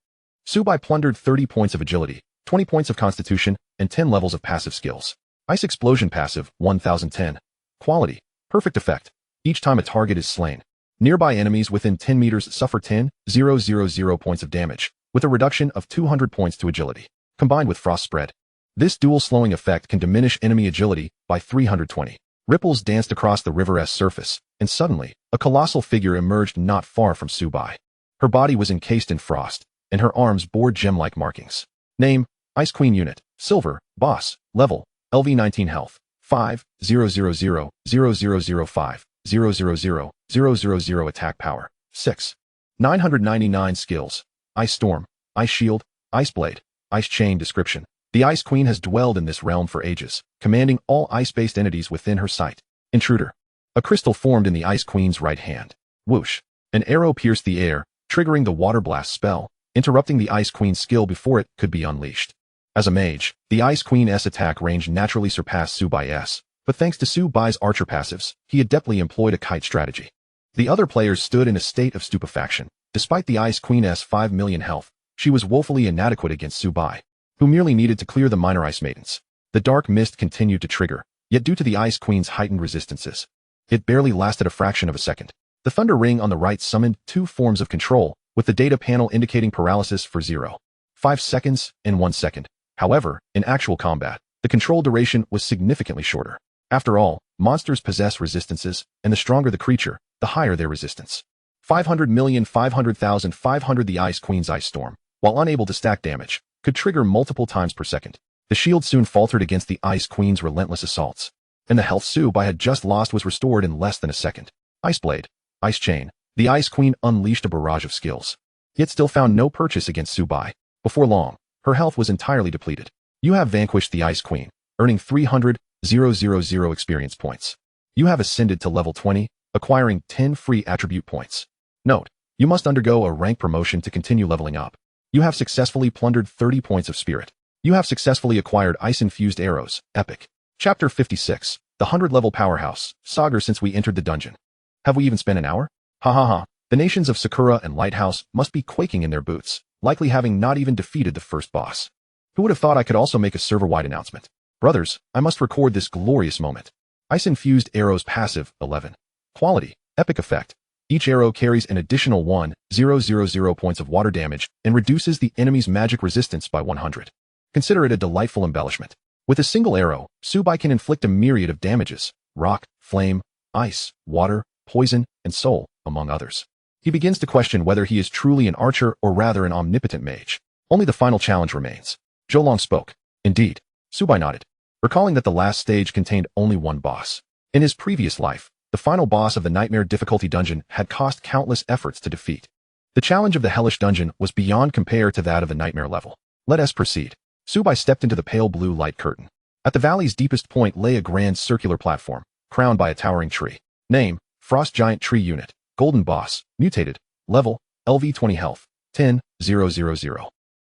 Subai plundered 30 points of agility, 20 points of constitution, and 10 levels of passive skills. Ice Explosion passive, 1010. Quality, perfect effect. Each time a target is slain, nearby enemies within 10 meters suffer 10,000 points of damage, with a reduction of 200 points to agility. Combined with Frost Spread, this dual slowing effect can diminish enemy agility by 320. Ripples danced across the river's surface, and suddenly, a colossal figure emerged not far from Subai. Her body was encased in frost, and her arms bore gem-like markings. Name, Ice Queen Unit, Silver, Boss, Level, LV19 Health, 5,000,005, 000 Attack Power, 6. 999 Skills, Ice Storm, Ice Shield, Ice Blade, Ice Chain. Description: the Ice Queen has dwelled in this realm for ages, commanding all ice-based entities within her sight. Intruder. A crystal formed in the Ice Queen's right hand. Whoosh. An arrow pierced the air, triggering the Water Blast spell, interrupting the Ice Queen's skill before it could be unleashed. As a mage, the Ice Queen's attack range naturally surpassed Subai's, but thanks to Subai's archer passives, he adeptly employed a kite strategy. The other players stood in a state of stupefaction. Despite the Ice Queen's 5 million health, she was woefully inadequate against Subai, who merely needed to clear the minor ice maidens. The dark mist continued to trigger, yet due to the Ice Queen's heightened resistances, it barely lasted a fraction of a second. The thunder ring on the right summoned 2 forms of control, with the data panel indicating paralysis for 0.5 seconds and 1 second. However, in actual combat, the control duration was significantly shorter. After all, monsters possess resistances, and the stronger the creature, the higher their resistance. 500,500,500. The Ice Queen's Ice Storm, while unable to stack damage, could trigger multiple times per second. The shield soon faltered against the Ice Queen's relentless assaults, and the health Subai had just lost was restored in less than a second. Ice Blade, Ice Chain. The Ice Queen unleashed a barrage of skills, yet still found no purchase against Subai. Before long, her health was entirely depleted. You have vanquished the Ice Queen, earning 300,000 experience points. You have ascended to level 20, acquiring 10 free attribute points. Note, you must undergo a rank promotion to continue leveling up. You have successfully plundered 30 points of spirit. You have successfully acquired ice-infused arrows, epic. Chapter 56, the 100-level powerhouse, saga since we entered the dungeon. Have we even spent an hour? Ha ha ha. The nations of Sakura and Lighthouse must be quaking in their boots, likely having not even defeated the first boss. Who would have thought I could also make a server-wide announcement? Brothers, I must record this glorious moment. Ice-infused arrows passive, 11. Quality, epic effect. Each arrow carries an additional 1,000 points of water damage and reduces the enemy's magic resistance by 100. Consider it a delightful embellishment. With a single arrow, Subai can inflict a myriad of damages: rock, flame, ice, water, poison, and soul, among others. He begins to question whether he is truly an archer or rather an omnipotent mage. Only the final challenge remains. Zhou spoke. Indeed. Subai nodded, recalling that the last stage contained only one boss. In his previous life, the final boss of the Nightmare difficulty dungeon had cost countless efforts to defeat. The challenge of the Hellish dungeon was beyond compare to that of the Nightmare level. Let us proceed. Subai stepped into the pale blue light curtain. At the valley's deepest point lay a grand circular platform, crowned by a towering tree. Name, Frost Giant Tree Unit, Golden Boss, Mutated, Level, LV20 Health, 10,000.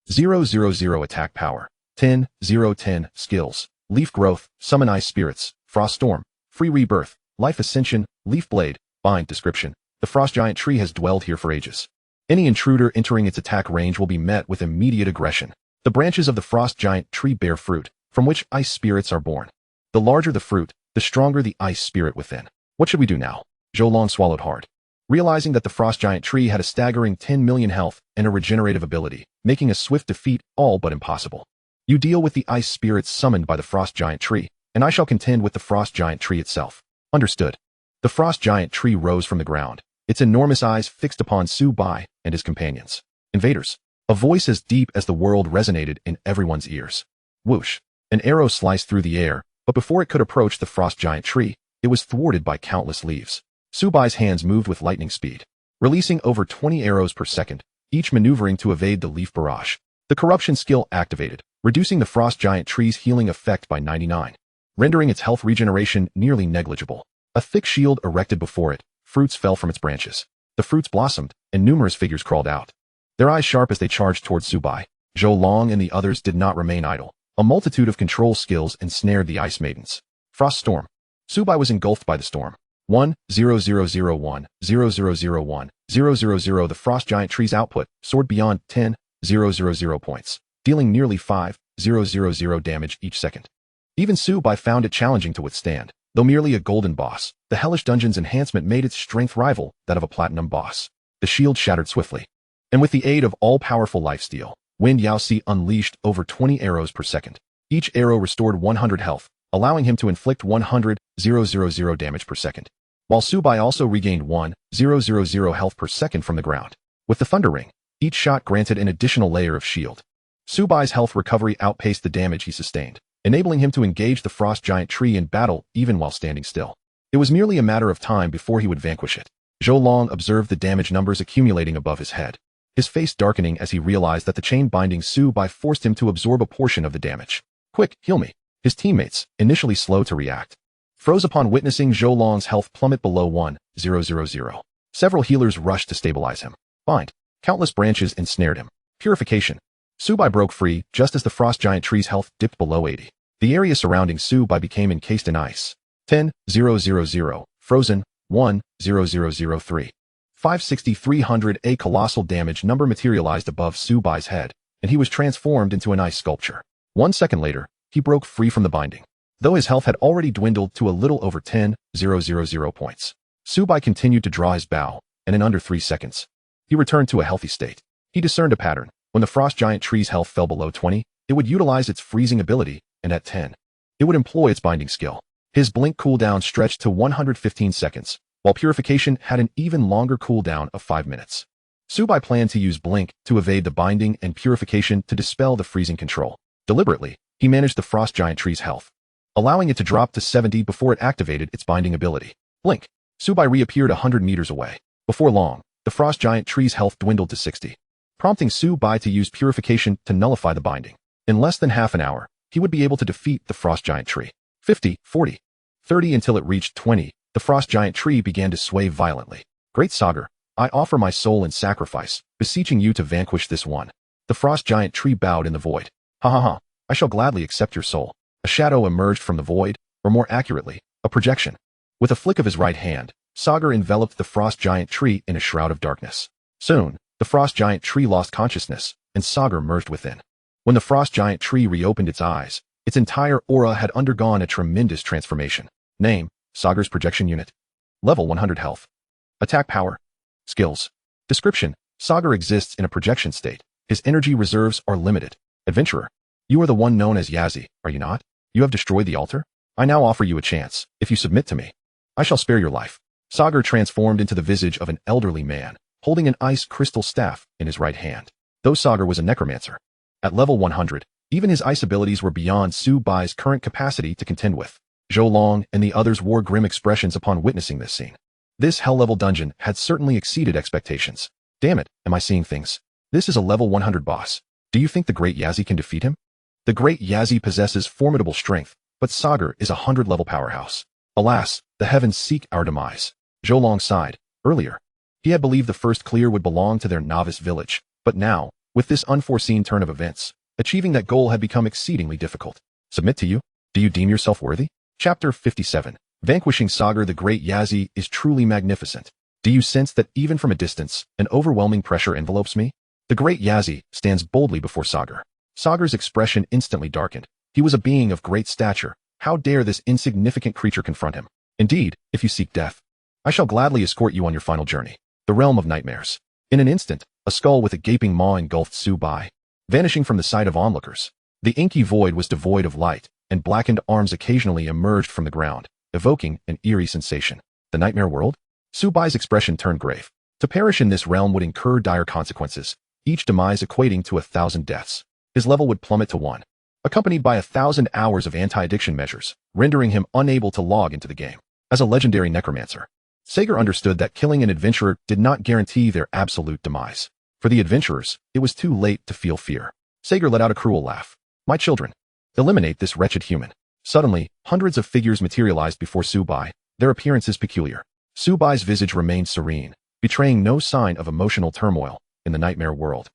000 Attack Power, 10,010 Skills, Leaf Growth, Summon Ice Spirits, Frost Storm, Free Rebirth, Life Ascension, Leaf Blade, Bind. Description: the Frost Giant Tree has dwelled here for ages. Any intruder entering its attack range will be met with immediate aggression. The branches of the Frost Giant Tree bear fruit, from which ice spirits are born. The larger the fruit, the stronger the ice spirit within. What should we do now? Zhou swallowed hard, realizing that the Frost Giant Tree had a staggering 10 million health and a regenerative ability, making a swift defeat all but impossible. You deal with the ice spirits summoned by the Frost Giant Tree, and I shall contend with the Frost Giant Tree itself. Understood. The Frost Giant Tree rose from the ground, its enormous eyes fixed upon Subai and his companions. Invaders. A voice as deep as the world resonated in everyone's ears. Whoosh. An arrow sliced through the air, but before it could approach the Frost Giant Tree, it was thwarted by countless leaves. Subai's hands moved with lightning speed, releasing over 20 arrows per second, each maneuvering to evade the leaf barrage. The corruption skill activated, reducing the frost giant tree's healing effect by 99, rendering its health regeneration nearly negligible. A thick shield erected before it, fruits fell from its branches. The fruits blossomed, and numerous figures crawled out. Their eyes sharp as they charged towards Subai. Zhou Long and the others did not remain idle. A multitude of control skills ensnared the ice maidens. Frost storm. Subai was engulfed by the storm. 1-0-0-0-1, 0-0-0-1, 0-0-0. The frost giant tree's output soared beyond 10,000 points, dealing nearly 5,000 damage each second. Even Subai found it challenging to withstand. Though merely a golden boss, the Hellish Dungeon's enhancement made its strength rival that of a platinum boss. The shield shattered swiftly. And with the aid of all-powerful lifesteal, Wind Yaosi unleashed over 20 arrows per second. Each arrow restored 100 health, allowing him to inflict 100,000 damage per second. While Subai also regained 1,000 health per second from the ground. With the Thunder Ring, each shot granted an additional layer of shield. Subai's health recovery outpaced the damage he sustained, enabling him to engage the frost giant tree in battle even while standing still. It was merely a matter of time before he would vanquish it. Zhou Long observed the damage numbers accumulating above his head, his face darkening as he realized that the chain binding Subai forced him to absorb a portion of the damage. Quick, heal me. His teammates, initially slow to react, froze upon witnessing Zhou Long's health plummet below 1,000. Several healers rushed to stabilize him. Bind. Countless branches ensnared him. Purification. Subai broke free just as the frost giant tree's health dipped below 80. The area surrounding Subai became encased in ice. 10,000, frozen, 1,003. 560,300. A colossal damage number materialized above Subai's head, and he was transformed into an ice sculpture. 1 second later, he broke free from the binding. Though his health had already dwindled to a little over 10,000 points. Subai continued to draw his bow, and in under 3 seconds, he returned to a healthy state. He discerned a pattern. When the frost giant tree's health fell below 20, it would utilize its freezing ability, and at 10, it would employ its binding skill. His blink cooldown stretched to 115 seconds, while purification had an even longer cooldown of 5 minutes. Subai planned to use blink to evade the binding and purification to dispel the freezing control. Deliberately, he managed the frost giant tree's health, allowing it to drop to 70 before it activated its binding ability. Blink. Subai reappeared 100 meters away. Before long, the frost giant tree's health dwindled to 60, prompting Subai to use purification to nullify the binding. In less than half an hour, he would be able to defeat the frost giant tree. 50, 40, 30 until it reached 20, the frost giant tree began to sway violently. Great Sagar, I offer my soul in sacrifice, beseeching you to vanquish this one. The frost giant tree bowed in the void. Ha ha ha, I shall gladly accept your soul. A shadow emerged from the void, or more accurately, a projection. With a flick of his right hand, Sagar enveloped the frost giant tree in a shroud of darkness. Soon, the frost giant tree lost consciousness, and Sagar merged within. When the frost giant tree reopened its eyes, its entire aura had undergone a tremendous transformation. Name, Sagar's projection unit. Level 100 health. Attack power. Skills. Description, Sagar exists in a projection state. His energy reserves are limited. Adventurer, you are the one known as Yazi, are you not? You have destroyed the altar? I now offer you a chance. If you submit to me, I shall spare your life. Sagar transformed into the visage of an elderly man, holding an ice crystal staff in his right hand. Though Sagar was a necromancer, at level 100, even his ice abilities were beyond Subai's current capacity to contend with. Zhou Long and the others wore grim expressions upon witnessing this scene. This hell-level dungeon had certainly exceeded expectations. Damn it, am I seeing things? This is a level 100 boss. Do you think the Great Yazi can defeat him? The Great Yazi possesses formidable strength, but Sagar is a 100-level powerhouse. Alas, the heavens seek our demise. Zhou Long sighed. Earlier, he had believed the first clear would belong to their Novice village, but now, with this unforeseen turn of events, achieving that goal had become exceedingly difficult. Submit to you? Do you deem yourself worthy? Chapter 57. Vanquishing Sagar the Great Yazi is truly magnificent. Do you sense that even from a distance, an overwhelming pressure envelopes me? The Great Yazi stands boldly before Sagar. Sagar's expression instantly darkened. He was a being of great stature. How dare this insignificant creature confront him? Indeed, if you seek death, I shall gladly escort you on your final journey. The realm of nightmares. In an instant, a skull with a gaping maw engulfed Subai, vanishing from the sight of onlookers. The inky void was devoid of light, and blackened arms occasionally emerged from the ground, evoking an eerie sensation. The nightmare world? Subai's expression turned grave. To perish in this realm would incur dire consequences, each demise equating to 1,000 deaths. His level would plummet to 1, accompanied by 1,000 hours of anti-addiction measures, rendering him unable to log into the game. As a legendary necromancer, Sagar understood that killing an adventurer did not guarantee their absolute demise. For the adventurers, it was too late to feel fear. Sager let out a cruel laugh. My children, eliminate this wretched human. Suddenly, hundreds of figures materialized before Subai, their appearances peculiar. Subai's visage remained serene, betraying no sign of emotional turmoil in the nightmare world.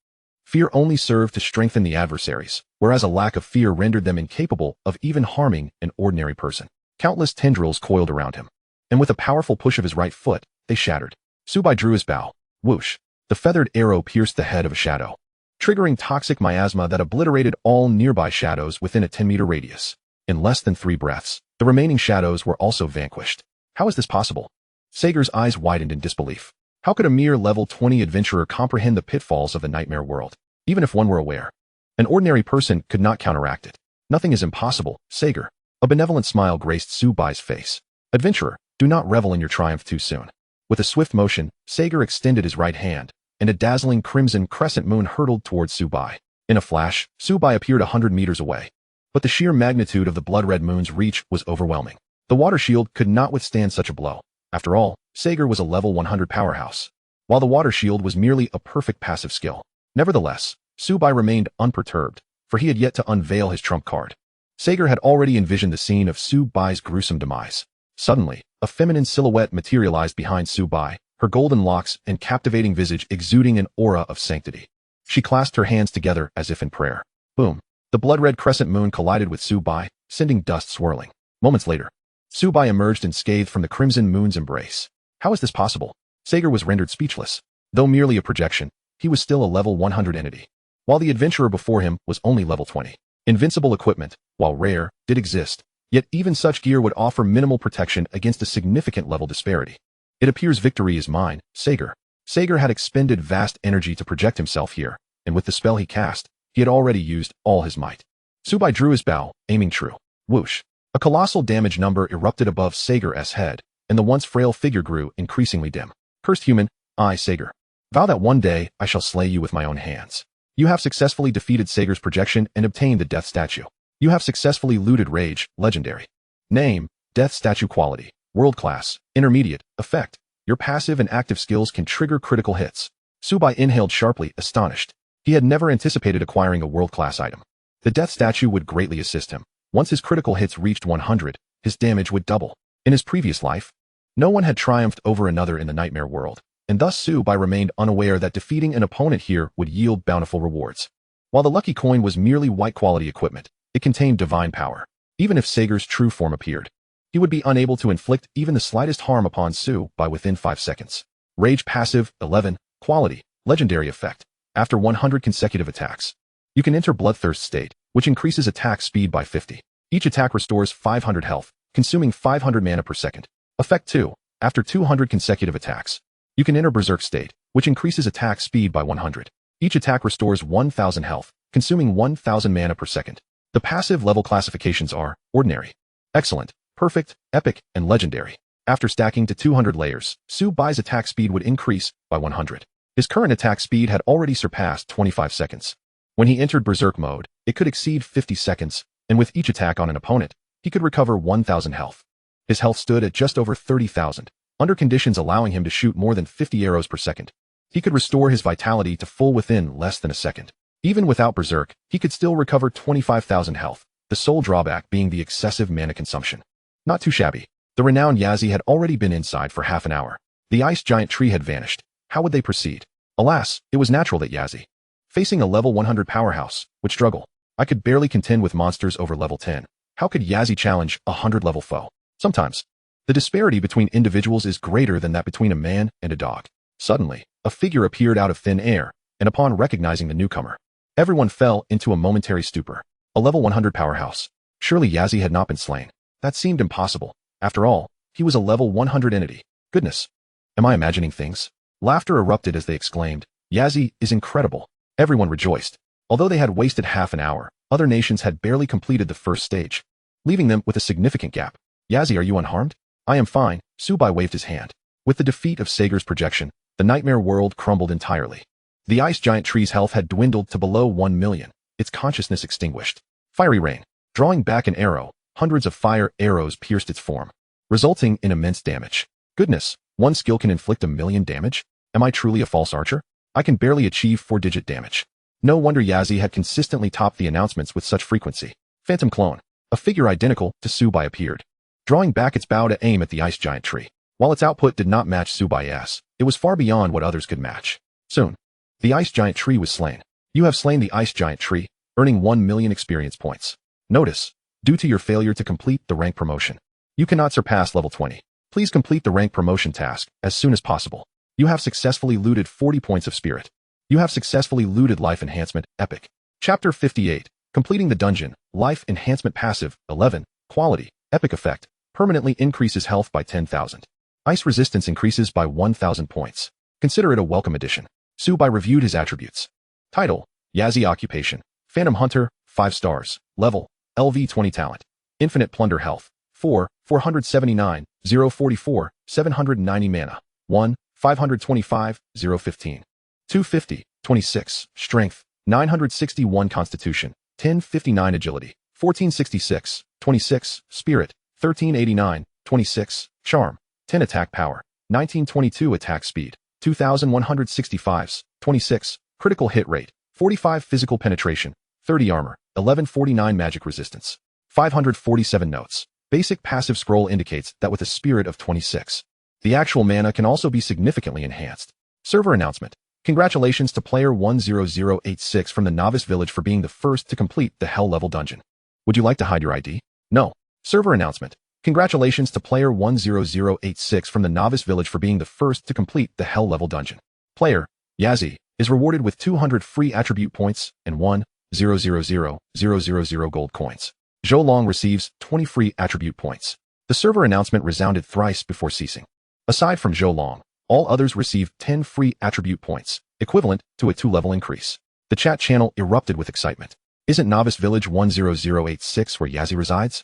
Fear only served to strengthen the adversaries, whereas a lack of fear rendered them incapable of even harming an ordinary person. Countless tendrils coiled around him, and with a powerful push of his right foot, they shattered. Subai drew his bow. Whoosh! The feathered arrow pierced the head of a shadow, triggering toxic miasma that obliterated all nearby shadows within a 10-meter radius. In less than 3 breaths, the remaining shadows were also vanquished. How is this possible? Sager's eyes widened in disbelief. How could a mere level 20 adventurer comprehend the pitfalls of the nightmare world, even if one were aware? An ordinary person could not counteract it. Nothing is impossible, Sager. A benevolent smile graced Subai's face. Adventurer, do not revel in your triumph too soon. With a swift motion, Sager extended his right hand, and a dazzling crimson crescent moon hurtled towards Subai. In a flash, Subai appeared 100 meters away. But the sheer magnitude of the blood-red moon's reach was overwhelming. The water shield could not withstand such a blow. After all, Sager was a level 100 powerhouse, while the water shield was merely a perfect passive skill. Nevertheless, Subai remained unperturbed, for he had yet to unveil his trump card. Sager had already envisioned the scene of Subai's gruesome demise. Suddenly, a feminine silhouette materialized behind Subai, her golden locks and captivating visage exuding an aura of sanctity. She clasped her hands together as if in prayer. Boom! The blood-red crescent moon collided with Subai, sending dust swirling. Moments later, Subai emerged unscathed from the crimson moon's embrace. How is this possible? Sager was rendered speechless. Though merely a projection, he was still a level 100 entity, while the adventurer before him was only level 20. Invincible equipment, while rare, did exist, yet even such gear would offer minimal protection against a significant level disparity. It appears victory is mine, Sager. Sager had expended vast energy to project himself here, and with the spell he cast, he had already used all his might. Subai drew his bow, aiming true. Whoosh! A colossal damage number erupted above Sager's head, and the once frail figure grew increasingly dim. Cursed human, I, Sager, vow that one day I shall slay you with my own hands. You have successfully defeated Sager's projection and obtained the death statue. You have successfully looted Rage, legendary. Name, death statue quality, world class, intermediate, effect. Your passive and active skills can trigger critical hits. Subai inhaled sharply, astonished. He had never anticipated acquiring a world-class item. The death statue would greatly assist him. Once his critical hits reached 100, his damage would double. In his previous life, no one had triumphed over another in the nightmare world, and thus Subai remained unaware that defeating an opponent here would yield bountiful rewards. While the lucky coin was merely white-quality equipment, it contained divine power. Even if Sager's true form appeared, he would be unable to inflict even the slightest harm upon Subai within 5 seconds. Rage passive, 11, quality, legendary effect. After 100 consecutive attacks, you can enter Bloodthirst state, which increases attack speed by 50. Each attack restores 500 health, consuming 500 mana per second. Effect 2. After 200 consecutive attacks, you can enter Berserk state, which increases attack speed by 100. Each attack restores 1000 health, consuming 1000 mana per second. The passive level classifications are Ordinary, Excellent, Perfect, Epic, and Legendary. After stacking to 200 layers, Subai's attack speed would increase by 100. His current attack speed had already surpassed 25 seconds. When he entered Berserk mode, it could exceed 50 seconds, and with each attack on an opponent, he could recover 1000 health. His health stood at just over 30,000, under conditions allowing him to shoot more than 50 arrows per second. He could restore his vitality to full within less than a second. Even without Berserk, he could still recover 25,000 health, the sole drawback being the excessive mana consumption. Not too shabby. The renowned Yazi had already been inside for half an hour. The ice giant tree had vanished. How would they proceed? Alas, it was natural that Yazi, facing a level 100 powerhouse, would struggle. I could barely contend with monsters over level 10. How could Yazi challenge a 100-level foe? Sometimes, the disparity between individuals is greater than that between a man and a dog. Suddenly, a figure appeared out of thin air, and upon recognizing the newcomer, everyone fell into a momentary stupor. A level 100 powerhouse. Surely Yazi had not been slain. That seemed impossible. After all, he was a level 100 entity. Goodness. Am I imagining things? Laughter erupted as they exclaimed, Yazi is incredible. Everyone rejoiced. Although they had wasted half an hour, other nations had barely completed the first stage, leaving them with a significant gap. Yazi, are you unharmed? I am fine, Subai waved his hand. With the defeat of Sager's projection, the nightmare world crumbled entirely. The ice giant tree's health had dwindled to below 1 million, its consciousness extinguished. Fiery rain. Drawing back an arrow, hundreds of fire arrows pierced its form, resulting in immense damage. Goodness, one skill can inflict 1 million damage? Am I truly a false archer? I can barely achieve 4-digit damage. No wonder Yazzie had consistently topped the announcements with such frequency. Phantom Clone. A figure identical to Subai appeared, drawing back its bow to aim at the ice giant tree. While its output did not match Subai's, it was far beyond what others could match. Soon, the ice giant tree was slain. You have slain the ice giant tree, earning 1 million experience points. Notice, due to your failure to complete the rank promotion, you cannot surpass level 20. Please complete the rank promotion task as soon as possible. You have successfully looted 40 points of spirit. You have successfully looted life enhancement, epic. Chapter 58. Completing the dungeon, life enhancement passive, 11, quality, epic effect, permanently increases health by 10,000. Ice resistance increases by 1,000 points. Consider it a welcome addition. Subai reviewed his attributes. Title, Yazzie occupation, Phantom Hunter, 5 stars, level, LV20 talent, infinite plunder health, 479, 044, 790 mana, 525, 015, 250, 26, strength, 961 constitution, 1059 agility, 1466, 26, spirit, 1389, 26, charm, 10 attack power, 1922 attack speed, 2165, 26, critical hit rate, 45 physical penetration, 30 armor, 1149 magic resistance, 547 notes. Basic passive scroll indicates that with a spirit of 26, the actual mana can also be significantly enhanced. Server announcement. Congratulations to player 10086 from the Novice Village for being the first to complete the Hell level dungeon. Would you like to hide your ID? No. Server announcement. Congratulations to player 10086 from the Novice Village for being the first to complete the Hell level dungeon. Player, Yazzie, is rewarded with 200 free attribute points and 1,000,000 gold coins. Zhou Long receives 20 free attribute points. The server announcement resounded thrice before ceasing. Aside from Zhou Long, all others received 10 free attribute points, equivalent to a 2-level increase. The chat channel erupted with excitement. Isn't Novice Village 10086 where Yazzie resides?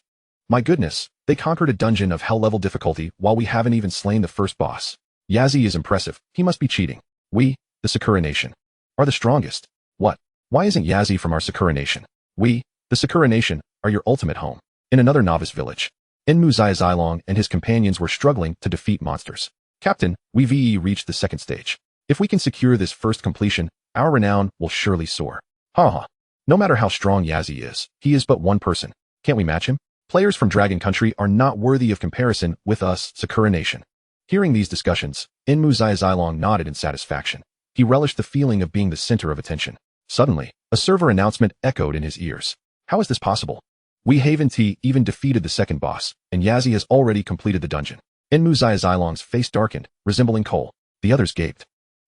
My goodness, they conquered a dungeon of Hell level difficulty while we haven't even slain the first boss. Yazzie is impressive. He must be cheating. We, the Sakura Nation, are the strongest. What? Why isn't Yazzie from our Sakura Nation? We, the Sakura Nation, are your ultimate home. In another Novice Village, Enmu Zilong and his companions were struggling to defeat monsters. Captain, we VE reached the second stage. If we can secure this first completion, our renown will surely soar. Haha. No matter how strong Yazzie is, he is but one person. Can't we match him? Players from Dragon Country are not worthy of comparison with us, Sakura Nation. Hearing these discussions, Enmu Zilong nodded in satisfaction. He relished the feeling of being the center of attention. Suddenly, a server announcement echoed in his ears. How is this possible? We Haven T even defeated the second boss, and Yazzie has already completed the dungeon. Enmu Zilong's face darkened, resembling coal. The others gaped.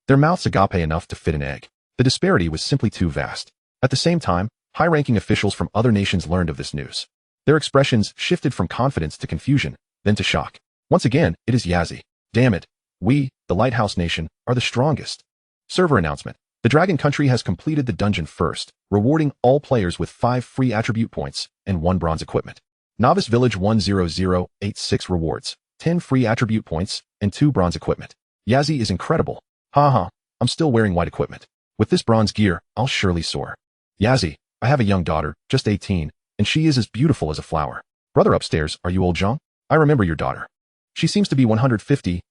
Their mouths agape enough to fit an egg. The disparity was simply too vast. At the same time, high-ranking officials from other nations learned of this news. Their expressions shifted from confidence to confusion, then to shock. Once again, it is Yazzie. Damn it. We, the Lighthouse Nation, are the strongest. Server announcement. The Dragon Country has completed the dungeon first, rewarding all players with 5 free attribute points and 1 bronze equipment. Novice Village 10086 rewards, 10 free attribute points and 2 bronze equipment. Yazzie is incredible. Haha, I'm still wearing white equipment. With this bronze gear, I'll surely soar. Yazzie, I have a young daughter, just 18, and she is as beautiful as a flower. Brother upstairs, are you old Zhang? I remember your daughter. She seems to be 150.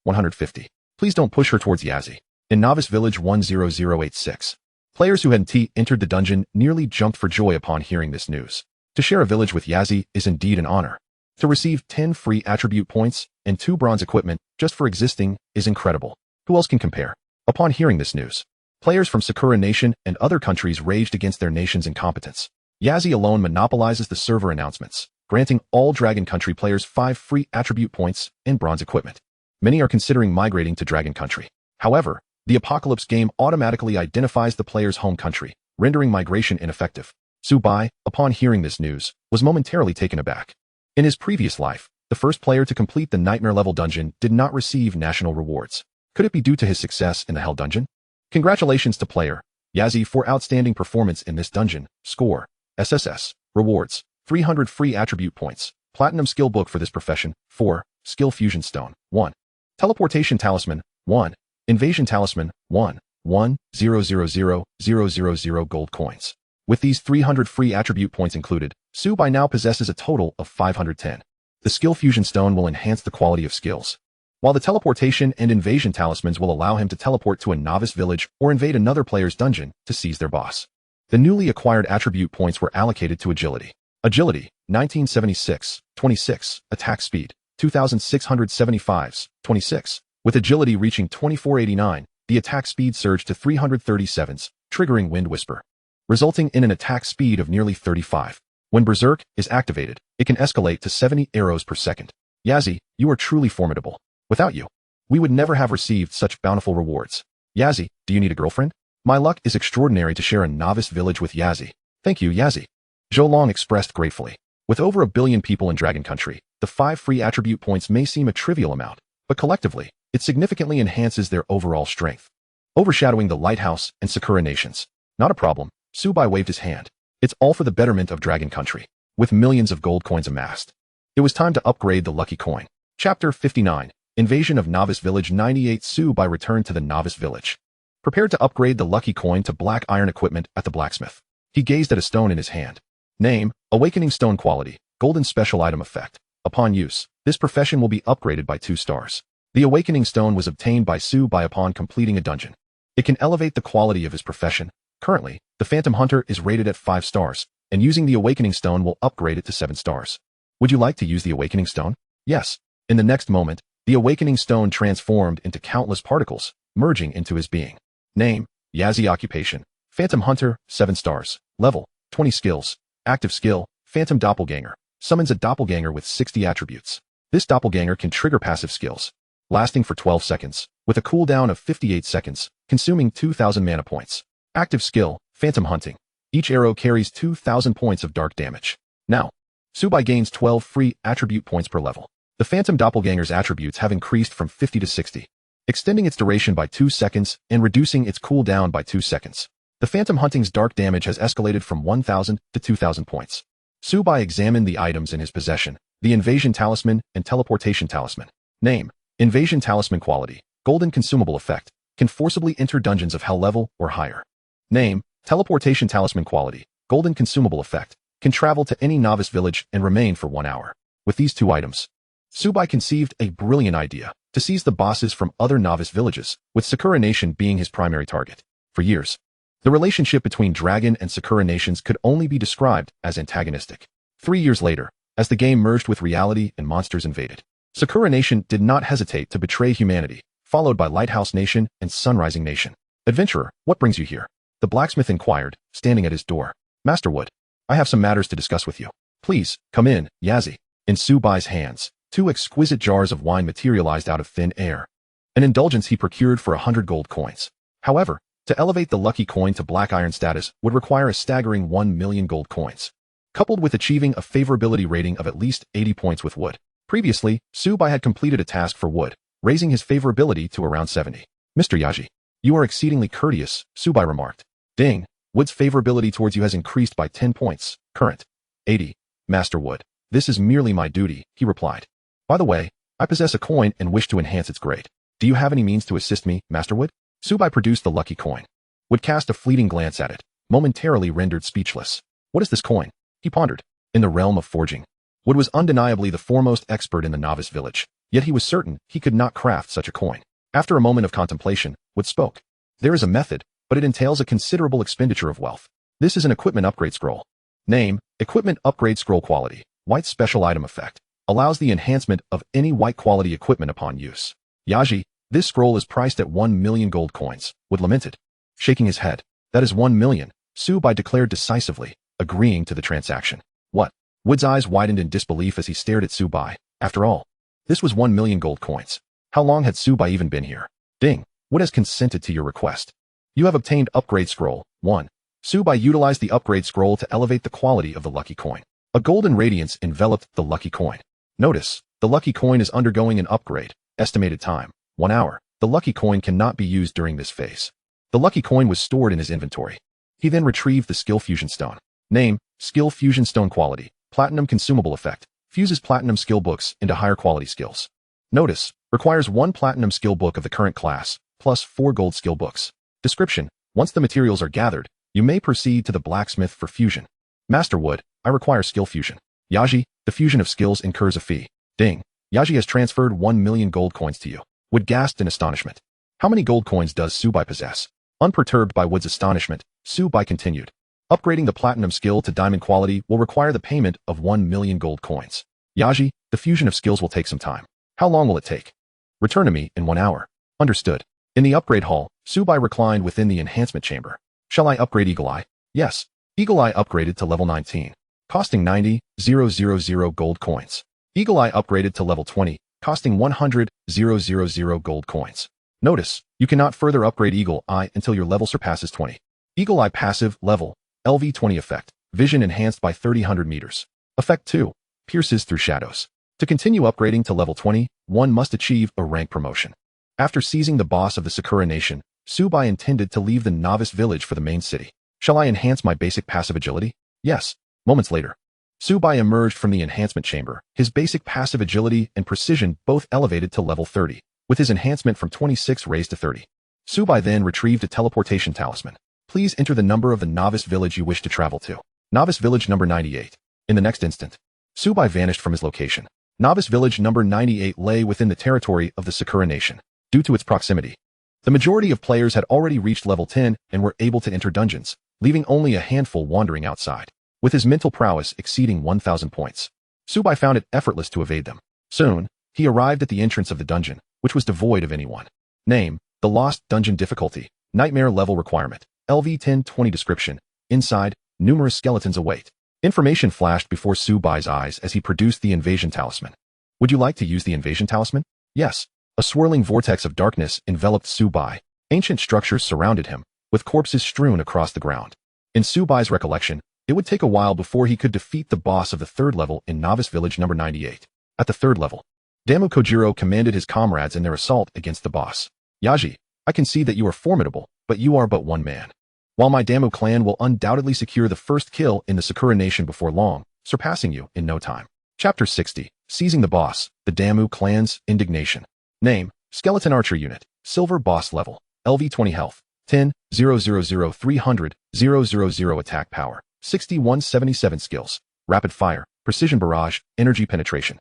Please don't push her towards Yazzie. In Novice Village 10086, players who had entered the dungeon nearly jumped for joy upon hearing this news. To share a village with Yazzie is indeed an honor. To receive 10 free attribute points and 2 bronze equipment just for existing is incredible. Who else can compare? Upon hearing this news, players from Sakura Nation and other countries raged against their nation's incompetence. Yazzie alone monopolizes the server announcements, granting all Dragon Country players 5 free attribute points and bronze equipment. Many are considering migrating to Dragon Country. However, the Apocalypse game automatically identifies the player's home country, rendering migration ineffective. Subai, upon hearing this news, was momentarily taken aback. In his previous life, the first player to complete the Nightmare level dungeon did not receive national rewards. Could it be due to his success in the Hell dungeon? Congratulations to player Yazzie for outstanding performance in this dungeon. Score, SSS, rewards, 300 free attribute points, platinum skill book for this profession, 4, skill fusion stone, 1, teleportation talisman, 1, invasion talisman, 1,000,000 gold coins. With these 300 free attribute points included, Subai now possesses a total of 510. The skill fusion stone will enhance the quality of skills, while the teleportation and invasion talismans will allow him to teleport to a Novice Village or invade another player's dungeon to seize their boss. The newly acquired attribute points were allocated to agility. Agility, 1976, 26, attack speed, 2675, 26. With agility reaching 2489, the attack speed surged to 337, triggering Wind Whisper, resulting in an attack speed of nearly 35. When Berserk is activated, it can escalate to 70 arrows per second. Yazzie, you are truly formidable. Without you, we would never have received such bountiful rewards. Yazzie, do you need a girlfriend? My luck is extraordinary to share a novice village with Yazzie. Thank you, Yazzie. Zhou Long expressed gratefully. With over 1 billion people in Dragon Country, the 5 free attribute points may seem a trivial amount, but collectively, it significantly enhances their overall strength, overshadowing the Lighthouse and Sakura nations. Not a problem, Subai waved his hand. It's all for the betterment of Dragon Country. With millions of gold coins amassed, it was time to upgrade the lucky coin. Chapter 59, Invasion of Novice Village 98. Subai returned to the Novice Village, prepared to upgrade the lucky coin to black iron equipment at the blacksmith. He gazed at a stone in his hand. Name, Awakening Stone Quality, Golden Special Item Effect. Upon use, this profession will be upgraded by 2 stars. The Awakening Stone was obtained by Subai upon completing a dungeon. It can elevate the quality of his profession. Currently, the Phantom Hunter is rated at 5 stars, and using the Awakening Stone will upgrade it to 7 stars. Would you like to use the Awakening Stone? Yes. In the next moment, the Awakening Stone transformed into countless particles, merging into his being. Name, Yazzie. Occupation, Phantom Hunter, 7 stars. Level, 20 skills. Active skill, Phantom Doppelganger. Summons a doppelganger with 60 attributes. This doppelganger can trigger passive skills, lasting for 12 seconds, with a cooldown of 58 seconds, consuming 2,000 mana points. Active skill, Phantom Hunting. Each arrow carries 2,000 points of dark damage. Now, Subai gains 12 free attribute points per level. The Phantom Doppelganger's attributes have increased from 50 to 60, extending its duration by 2 seconds and reducing its cooldown by 2 seconds. The Phantom Hunting's dark damage has escalated from 1,000 to 2,000 points. Subai examined the items in his possession, the Invasion Talisman and Teleportation Talisman. Name, Invasion Talisman Quality, Golden Consumable Effect, can forcibly enter dungeons of Hell level or higher. Name, Teleportation Talisman Quality, Golden Consumable Effect, can travel to any novice village and remain for 1 hour. With these 2 items, Subai conceived a brilliant idea to seize the bosses from other novice villages, with Sakura Nation being his primary target. For years, the relationship between Dragon and Sakura nations could only be described as antagonistic. 3 years later, as the game merged with reality and monsters invaded, Sakura Nation did not hesitate to betray humanity, followed by Lighthouse Nation and Sunrising Nation. Adventurer, what brings you here? The blacksmith inquired, standing at his door. Master Wood, I have some matters to discuss with you. Please, come in, Yazzie. In Subai's hands, 2 exquisite jars of wine materialized out of thin air, an indulgence he procured for 100 gold coins. However, to elevate the lucky coin to black iron status would require a staggering 1 million gold coins, coupled with achieving a favorability rating of at least 80 points with Wood. Previously, Subai had completed a task for Wood, raising his favorability to around 70. Mr. Yazzie, you are exceedingly courteous, Subai remarked. Ding, Wood's favorability towards you has increased by 10 points, current 80. Master Wood, this is merely my duty, he replied. By the way, I possess a coin and wish to enhance its grade. Do you have any means to assist me, Master Wood? Subai produced the lucky coin. Wood cast a fleeting glance at it, momentarily rendered speechless. What is this coin? He pondered. In the realm of forging, Wood was undeniably the foremost expert in the novice village, yet he was certain he could not craft such a coin. After a moment of contemplation, Wood spoke. There is a method, but it entails a considerable expenditure of wealth. This is an equipment upgrade scroll. Name, Equipment Upgrade Scroll Quality, White Special Item Effect, allows the enhancement of any white quality equipment upon use. Yazzie, this scroll is priced at 1 million gold coins, Wood lamented. Shaking his head, that is 1 million, Subai declared decisively, agreeing to the transaction. What? Wood's eyes widened in disbelief as he stared at Subai. After all, this was 1 million gold coins. How long had Subai even been here? Ding, Wood has consented to your request. You have obtained Upgrade Scroll 1. Subai utilized the Upgrade Scroll to elevate the quality of the lucky coin. A golden radiance enveloped the lucky coin. Notice, the lucky coin is undergoing an upgrade. Estimated time, 1 hour. The lucky coin cannot be used during this phase. The lucky coin was stored in his inventory. He then retrieved the Skill Fusion Stone. Name, Skill Fusion Stone Quality, Platinum Consumable Effect, fuses platinum skill books into higher quality skills. Notice, requires 1 platinum skill book of the current class, plus 4 gold skill books. Description, once the materials are gathered, you may proceed to the blacksmith for fusion. Master Wood, I require skill fusion. Yazzie, the fusion of skills incurs a fee. Ding, Yazzie has transferred 1 million gold coins to you. Wood gasped in astonishment. How many gold coins does Subai possess? Unperturbed by Wood's astonishment, Subai continued. Upgrading the platinum skill to diamond quality will require the payment of 1 million gold coins. Yaji, the fusion of skills will take some time. How long will it take? Return to me in 1 hour. Understood. In the upgrade hall, Subai reclined within the enhancement chamber. Shall I upgrade Eagle Eye? Yes. Eagle Eye upgraded to level 19, costing 90,000 gold coins. Eagle Eye upgraded to level 20, costing 100,000 gold coins. Notice, you cannot further upgrade Eagle Eye until your level surpasses 20. Eagle Eye passive, level, LV20 effect, vision enhanced by 300 meters. Effect 2, pierces through shadows. To continue upgrading to level 20, one must achieve a rank promotion. After seizing the boss of the Sakura Nation, Subai intended to leave the Novice village for the main city. Shall I enhance my basic passive agility? Yes. Moments later, Subai emerged from the enhancement chamber, his basic passive agility and precision both elevated to level 30, with his enhancement from 26 raised to 30. Subai then retrieved a teleportation talisman. Please enter the number of the Novice village you wish to travel to. Novice village number 98. In the next instant, Subai vanished from his location. Novice village number 98 lay within the territory of the Sakura Nation. Due to its proximity, the majority of players had already reached level 10 and were able to enter dungeons, leaving only a handful wandering outside. With his mental prowess exceeding 1,000 points, Subai found it effortless to evade them. Soon, he arrived at the entrance of the dungeon, which was devoid of anyone. Name, the Lost Dungeon difficulty, Nightmare level requirement, LV1020 description. Inside, numerous skeletons await. Information flashed before Subai's eyes as he produced the invasion talisman. Would you like to use the invasion talisman? Yes. A swirling vortex of darkness enveloped Subai. Ancient structures surrounded him, with corpses strewn across the ground. In Subai's recollection, it would take a while before he could defeat the boss of the third level in Novice Village number 98. At the third level, Damu Kojiro commanded his comrades in their assault against the boss. Yaji, I can see that you are formidable, but you are but one man. While my Damu clan will undoubtedly secure the first kill in the Sakura Nation before long, surpassing you in no time. Chapter 60, Seizing the Boss, the Damu Clan's Indignation. Name, Skeleton Archer Unit, Silver Boss Level, LV20 Health, 10,000,300,000 Attack Power, 6177 Skills, Rapid Fire, Precision Barrage, Energy Penetration.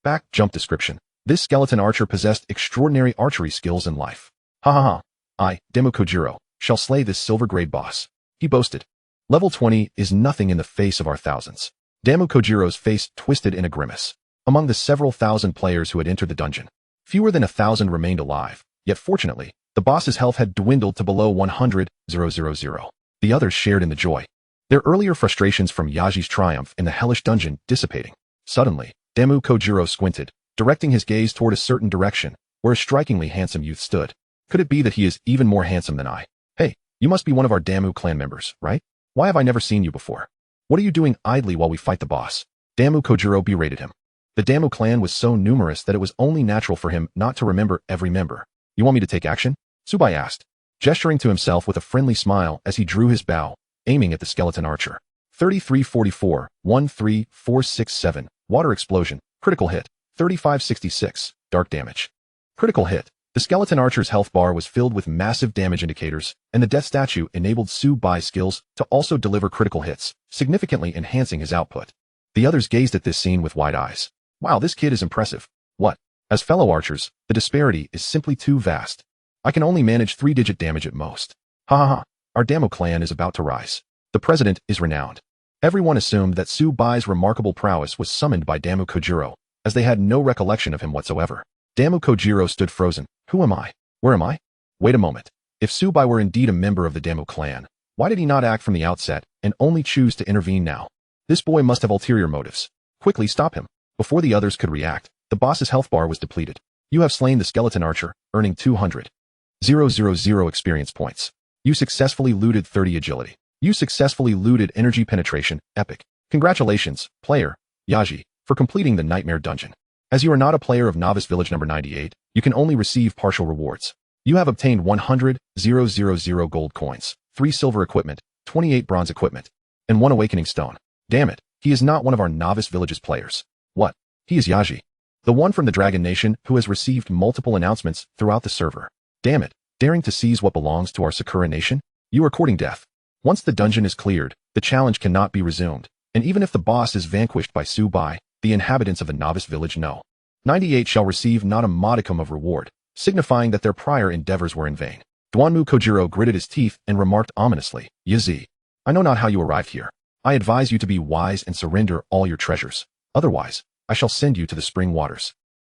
Back Jump Description. This skeleton archer possessed extraordinary archery skills in life. Ha ha ha. I, Damu Kojiro, shall slay this silver-grade boss. He boasted. Level 20 is nothing in the face of our thousands. Damu Kojiro's face twisted in a grimace. Among the several thousand players who had entered the dungeon, fewer than 1,000 remained alive, yet fortunately, the boss's health had dwindled to below 100,000. The others shared in the joy. Their earlier frustrations from Yaji's triumph in the hellish dungeon dissipating. Suddenly, Damu Kojiro squinted, directing his gaze toward a certain direction, where a strikingly handsome youth stood. Could it be that he is even more handsome than I? Hey, you must be one of our Damu clan members, right? Why have I never seen you before? What are you doing idly while we fight the boss? Damu Kojiro berated him. The Damu clan was so numerous that it was only natural for him not to remember every member. You want me to take action? Subai asked, gesturing to himself with a friendly smile as he drew his bow, aiming at the skeleton archer. 3344, 13467, Water Explosion, Critical Hit, 3566, Dark Damage. Critical Hit. The skeleton archer's health bar was filled with massive damage indicators, and the death statue enabled Subai's skills to also deliver critical hits, significantly enhancing his output. The others gazed at this scene with wide eyes. Wow, this kid is impressive. What? As fellow archers, the disparity is simply too vast. I can only manage 3-digit damage at most. Ha ha ha, our Damu clan is about to rise. The president is renowned. Everyone assumed that Subai's remarkable prowess was summoned by Damu Kojiro, as they had no recollection of him whatsoever. Damu Kojiro stood frozen. Who am I? Where am I? Wait a moment. If Subai were indeed a member of the Damu clan, why did he not act from the outset and only choose to intervene now? This boy must have ulterior motives. Quickly stop him. Before the others could react, the boss's health bar was depleted. You have slain the skeleton archer, earning 200,000 experience points. You successfully looted 30 agility. You successfully looted energy penetration, epic. Congratulations, player, Yaji, for completing the nightmare dungeon. As you are not a player of Novice Village number 98, you can only receive partial rewards. You have obtained 100,000 gold coins, 3 silver equipment, 28 bronze equipment, and 1 awakening stone. Damn it, he is not one of our Novice Village's players. What? He is Yaji, the one from the Dragon Nation who has received multiple announcements throughout the server. Damn it, daring to seize what belongs to our Sakura Nation? You are courting death. Once the dungeon is cleared, the challenge cannot be resumed, and even if the boss is vanquished by Subai, the inhabitants of the Novice Village know. 98 shall receive not a modicum of reward, signifying that their prior endeavors were in vain. Damu Kojiro gritted his teeth and remarked ominously, Yazi, I know not how you arrived here. I advise you to be wise and surrender all your treasures. Otherwise, I shall send you to the spring waters."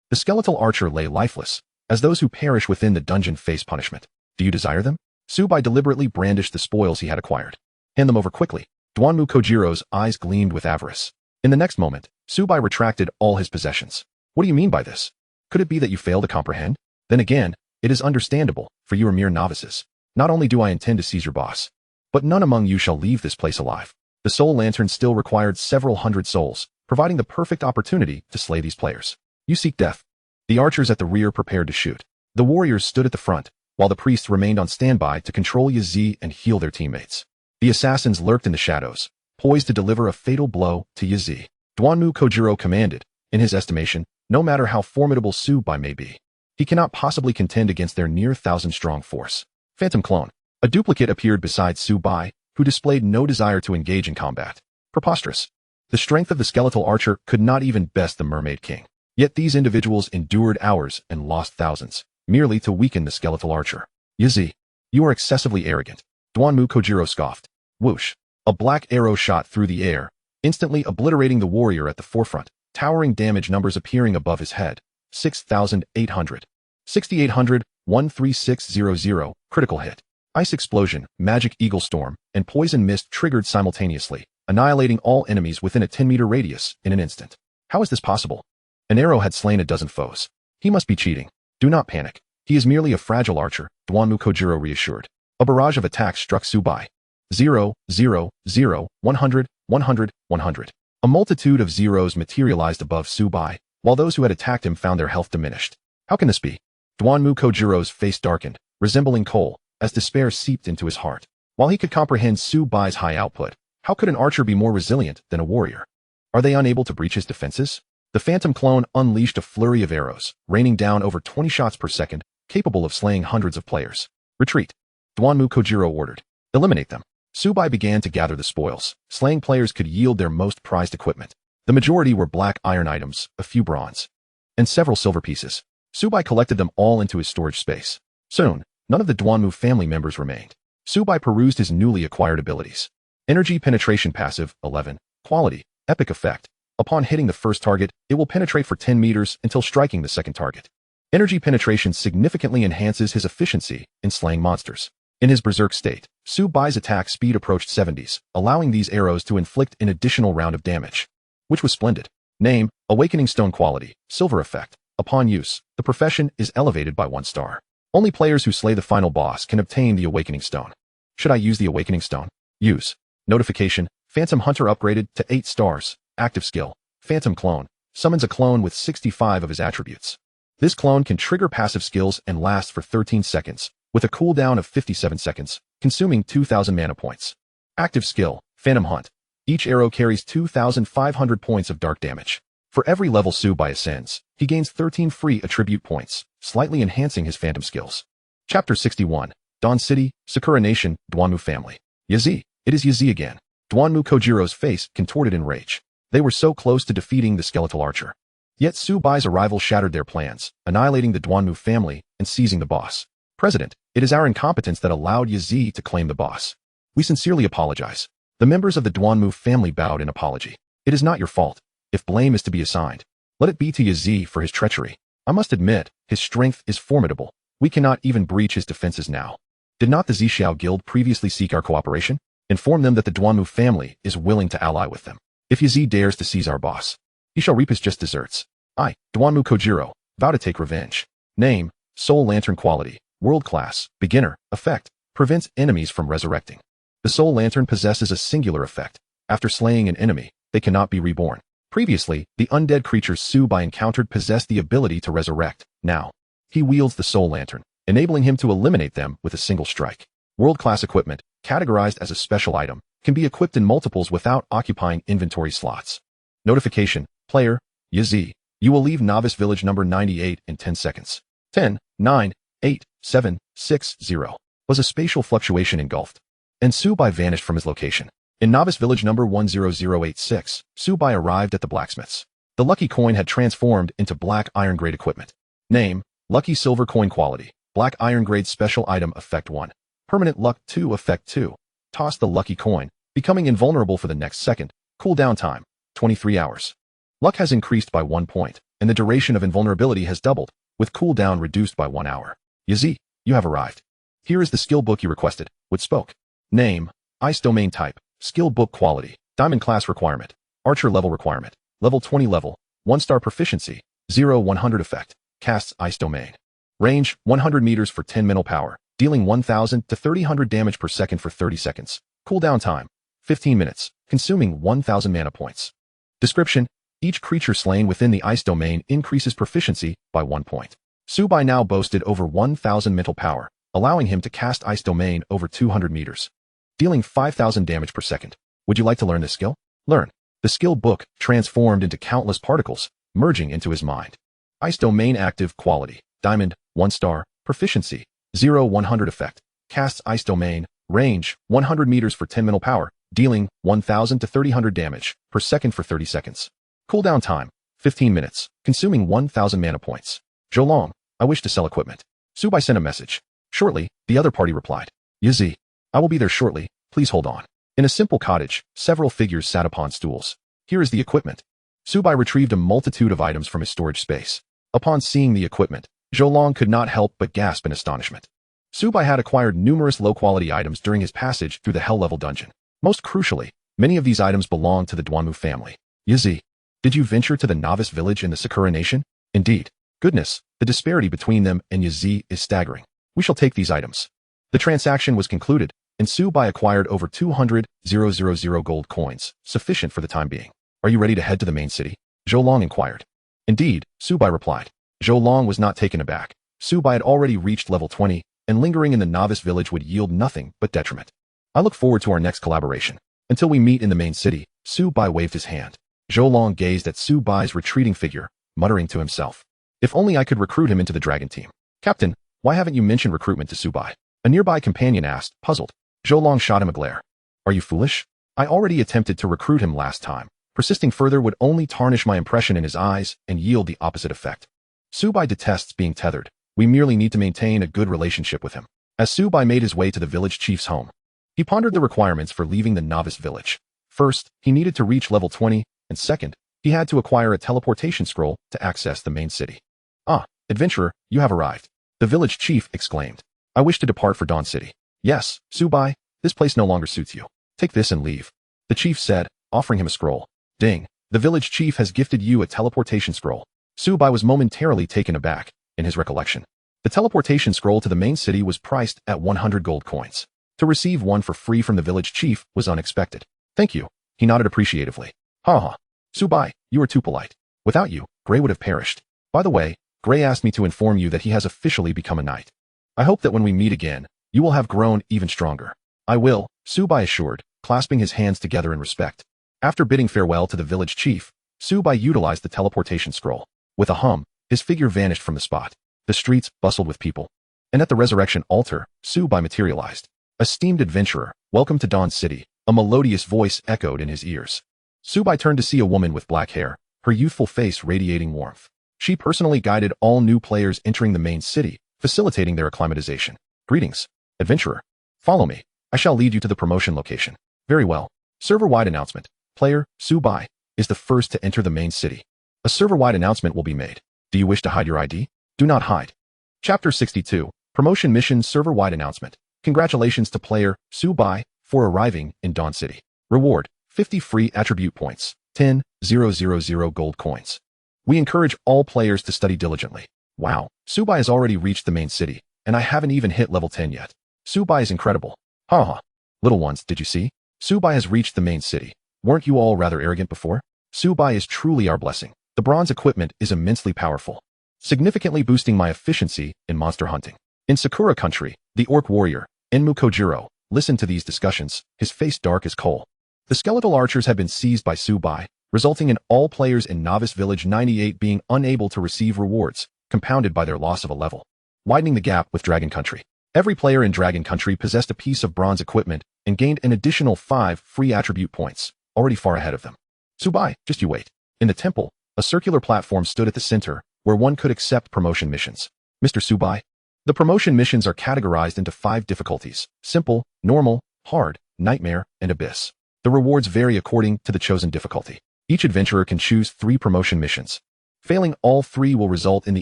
The skeletal archer lay lifeless, as those who perish within the dungeon face punishment. "Do you desire them?" Subai deliberately brandished the spoils he had acquired. "Hand them over quickly." Dwanmu Kojiro's eyes gleamed with avarice. In the next moment, Subai retracted all his possessions. "What do you mean by this? Could it be that you fail to comprehend? Then again, it is understandable, for you are mere novices. Not only do I intend to seize your boss, but none among you shall leave this place alive." The soul lantern still required several hundred souls, providing the perfect opportunity to slay these players. "You seek death." The archers at the rear prepared to shoot. The warriors stood at the front, while the priests remained on standby to control Yazi and heal their teammates. The assassins lurked in the shadows, poised to deliver a fatal blow to Yazi. Dwanmu Kojiro commanded, in his estimation, no matter how formidable Subai may be, he cannot possibly contend against their near 1,000-strong force. Phantom clone. A duplicate appeared beside Subai, who displayed no desire to engage in combat. Preposterous. The strength of the skeletal archer could not even best the Mermaid King. Yet these individuals endured hours and lost thousands, merely to weaken the skeletal archer. "Yazi, you are excessively arrogant." Dwanmu Kojiro scoffed. Whoosh. A black arrow shot through the air, instantly obliterating the warrior at the forefront, towering damage numbers appearing above his head. 6,800. 6,800, 13600, critical hit. Ice explosion, magic eagle storm, and poison mist triggered simultaneously, annihilating all enemies within a 10-meter radius in an instant. How is this possible? An arrow had slain a dozen foes. He must be cheating. Do not panic. He is merely a fragile archer, Dwanmu Kojiro reassured. A barrage of attacks struck Subai. 0, 0, 0, 100, 100, 100. A multitude of zeros materialized above Subai, while those who had attacked him found their health diminished. How can this be? Dwanmu Kojiro's face darkened, resembling coal, as despair seeped into his heart. While he could comprehend Subai's high output, how could an archer be more resilient than a warrior? Are they unable to breach his defenses? The phantom clone unleashed a flurry of arrows, raining down over 20 shots per second, capable of slaying hundreds of players. "Retreat," Dwanmu Kojiro ordered. "Eliminate them." Subai began to gather the spoils. Slaying players could yield their most prized equipment. The majority were black iron items, a few bronze, and several silver pieces. Subai collected them all into his storage space. Soon, none of the Dwanmu family members remained. Subai perused his newly acquired abilities. Energy penetration passive, 11. Quality, epic effect. Upon hitting the first target, it will penetrate for 10 meters until striking the second target. Energy penetration significantly enhances his efficiency in slaying monsters. In his berserk state, Subai's attack speed approached 70s, allowing these arrows to inflict an additional round of damage, which was splendid. Name, Awakening Stone quality, silver effect. Upon use, the profession is elevated by 1 star. Only players who slay the final boss can obtain the Awakening Stone. Should I use the Awakening Stone? Use. Notification, Phantom Hunter upgraded to 8 stars. Active skill, Phantom Clone, summons a clone with 65 of his attributes. This clone can trigger passive skills and lasts for 13 seconds, with a cooldown of 57 seconds, consuming 2,000 mana points. Active skill, Phantom Hunt. Each arrow carries 2,500 points of dark damage. For every level Subai ascends, he gains 13 free attribute points, slightly enhancing his phantom skills. Chapter 61, Dawn City, Sakura Nation, Dwanmu Family. Yazi, it is Yazi again. Dwanmu Kojiro's face contorted in rage. They were so close to defeating the skeletal archer. Yet Subai's arrival shattered their plans, annihilating the Dwanmu family and seizing the boss. "President, it is our incompetence that allowed Yazi to claim the boss. We sincerely apologize." The members of the Dwanmu family bowed in apology. "It is not your fault. If blame is to be assigned, let it be to Yazi for his treachery. I must admit, his strength is formidable. We cannot even breach his defenses now. Did not the Zixiao Guild previously seek our cooperation? Inform them that the Dwanmu family is willing to ally with them. If Yazi dares to seize our boss, he shall reap his just deserts. I, Dwanmu Kojiro, vow to take revenge." Name, Soul Lantern quality, world class, beginner, effect, prevents enemies from resurrecting. The Soul Lantern possesses a singular effect. After slaying an enemy, they cannot be reborn. Previously, the undead creatures Subai encountered possessed the ability to resurrect. Now, he wields the Soul Lantern, enabling him to eliminate them with a single strike. World-class equipment, categorized as a special item, can be equipped in multiples without occupying inventory slots. Notification, player, Yazi, you will leave Novice Village number 98 in 10 seconds. 10, 9, 8, 7, 6, 0. Was a spatial fluctuation engulfed, and Subai vanished from his location. In Novice Village number 10086, Subai arrived at the blacksmiths. The lucky coin had transformed into black iron grade equipment. Name, Lucky Silver Coin quality, black iron grade special item effect 1. Permanent luck 2 effect 2. Toss the lucky coin. becoming invulnerable for the next second. Cooldown time, 23 hours. Luck has increased by 1 point, and the duration of invulnerability has doubled, with cooldown reduced by 1 hour. Yazi, you have arrived. Here is the skill book you requested, with spoke. Name, ice domain type, skill book quality, diamond class requirement, archer level requirement, level 20 level, 1-star proficiency, 0-100 effect, casts ice domain. Range, 100 meters for 10 mental power, dealing 1000 to 3000 damage per second for 30 seconds. Cooldown time, 15 minutes, consuming 1000 mana points. Description, each creature slain within the ice domain increases proficiency by 1 point. Subai now boasted over 1000 mental power, allowing him to cast ice domain over 200 meters, dealing 5000 damage per second. Would you like to learn this skill? Learn. The skill book transformed into countless particles, merging into his mind. Ice domain active quality, diamond, 1-star, proficiency, 0-100 effect, casts ice domain, range, 100 meters for 10 mental power, dealing 1000 to 3000 damage per second for 30 seconds. Cooldown time, 15 minutes, consuming 1000 mana points. Zhou, I wish to sell equipment. Subai sent a message. Shortly, the other party replied. Yazi, I will be there shortly, please hold on. In a simple cottage, several figures sat upon stools. Here is the equipment. Subai retrieved a multitude of items from his storage space. Upon seeing the equipment, Zhou could not help but gasp in astonishment. Subai had acquired numerous low-quality items during his passage through the Hell-level dungeon. Most crucially, many of these items belonged to the Duanmu family. Yazi, did you venture to the Novice village in the Sakura nation? Indeed. Goodness, the disparity between them and Yazi is staggering. We shall take these items. The transaction was concluded, and Subai acquired over 200,000 gold coins, sufficient for the time being. Are you ready to head to the main city? Zhou inquired. Indeed, Subai replied. Zhou was not taken aback. Subai had already reached level 20, and lingering in the Novice village would yield nothing but detriment. I look forward to our next collaboration. Until we meet in the main city, Subai waved his hand. Zhou gazed at Subai's retreating figure, muttering to himself. If only I could recruit him into the dragon team. Captain, why haven't you mentioned recruitment to Subai? A nearby companion asked, puzzled. Zhou shot him a glare. Are you foolish? I already attempted to recruit him last time. Persisting further would only tarnish my impression in his eyes and yield the opposite effect. Subai detests being tethered. We merely need to maintain a good relationship with him. As Subai made his way to the village chief's home, he pondered the requirements for leaving the Novice village. First, he needed to reach level 20, and second, he had to acquire a teleportation scroll to access the main city. Ah, adventurer, you have arrived. The village chief exclaimed. I wish to depart for Dawn City. Yes, Subai, this place no longer suits you. Take this and leave. The chief said, offering him a scroll. Ding, the village chief has gifted you a teleportation scroll. Subai was momentarily taken aback, in his recollection. The teleportation scroll to the main city was priced at 100 gold coins. To receive one for free from the village chief was unexpected. Thank you, he nodded appreciatively. Ha ha. Subai, you are too polite. Without you, Gray would have perished. By the way, Gray asked me to inform you that he has officially become a knight. I hope that when we meet again, you will have grown even stronger. I will, Subai assured, clasping his hands together in respect. After bidding farewell to the village chief, Subai utilized the teleportation scroll. With a hum, his figure vanished from the spot. The streets bustled with people. And at the resurrection altar, Subai materialized. Esteemed adventurer, welcome to Dawn City, a melodious voice echoed in his ears. Subai turned to see a woman with black hair, her youthful face radiating warmth. She personally guided all new players entering the main city, facilitating their acclimatization. Greetings, adventurer. Follow me. I shall lead you to the promotion location. Very well. Server-wide announcement. Player, Subai, is the first to enter the main city. A server-wide announcement will be made. Do you wish to hide your ID? Do not hide. Chapter 62. Promotion Mission Server-wide Announcement. Congratulations to player, Subai, for arriving in Dawn City. Reward, 50 free attribute points, 10,000 gold coins. We encourage all players to study diligently. Wow, Subai has already reached the main city, and I haven't even hit level 10 yet. Subai is incredible. Haha. Little ones, did you see? Subai has reached the main city. Weren't you all rather arrogant before? Subai is truly our blessing. The bronze equipment is immensely powerful, significantly boosting my efficiency in monster hunting. In Sakura country, the orc warrior, Enmu Kojiro, listened to these discussions, his face dark as coal. The skeletal archers had been seized by Subai, resulting in all players in Novice Village 98 being unable to receive rewards, compounded by their loss of a level, widening the gap with Dragon Country. Every player in Dragon Country possessed a piece of bronze equipment and gained an additional 5 free attribute points, already far ahead of them. Subai, just you wait. In the temple, a circular platform stood at the center, where one could accept promotion missions. Mr. Subai, the promotion missions are categorized into 5 difficulties: simple, normal, hard, nightmare, and abyss. The rewards vary according to the chosen difficulty. Each adventurer can choose 3 promotion missions. Failing all 3 will result in the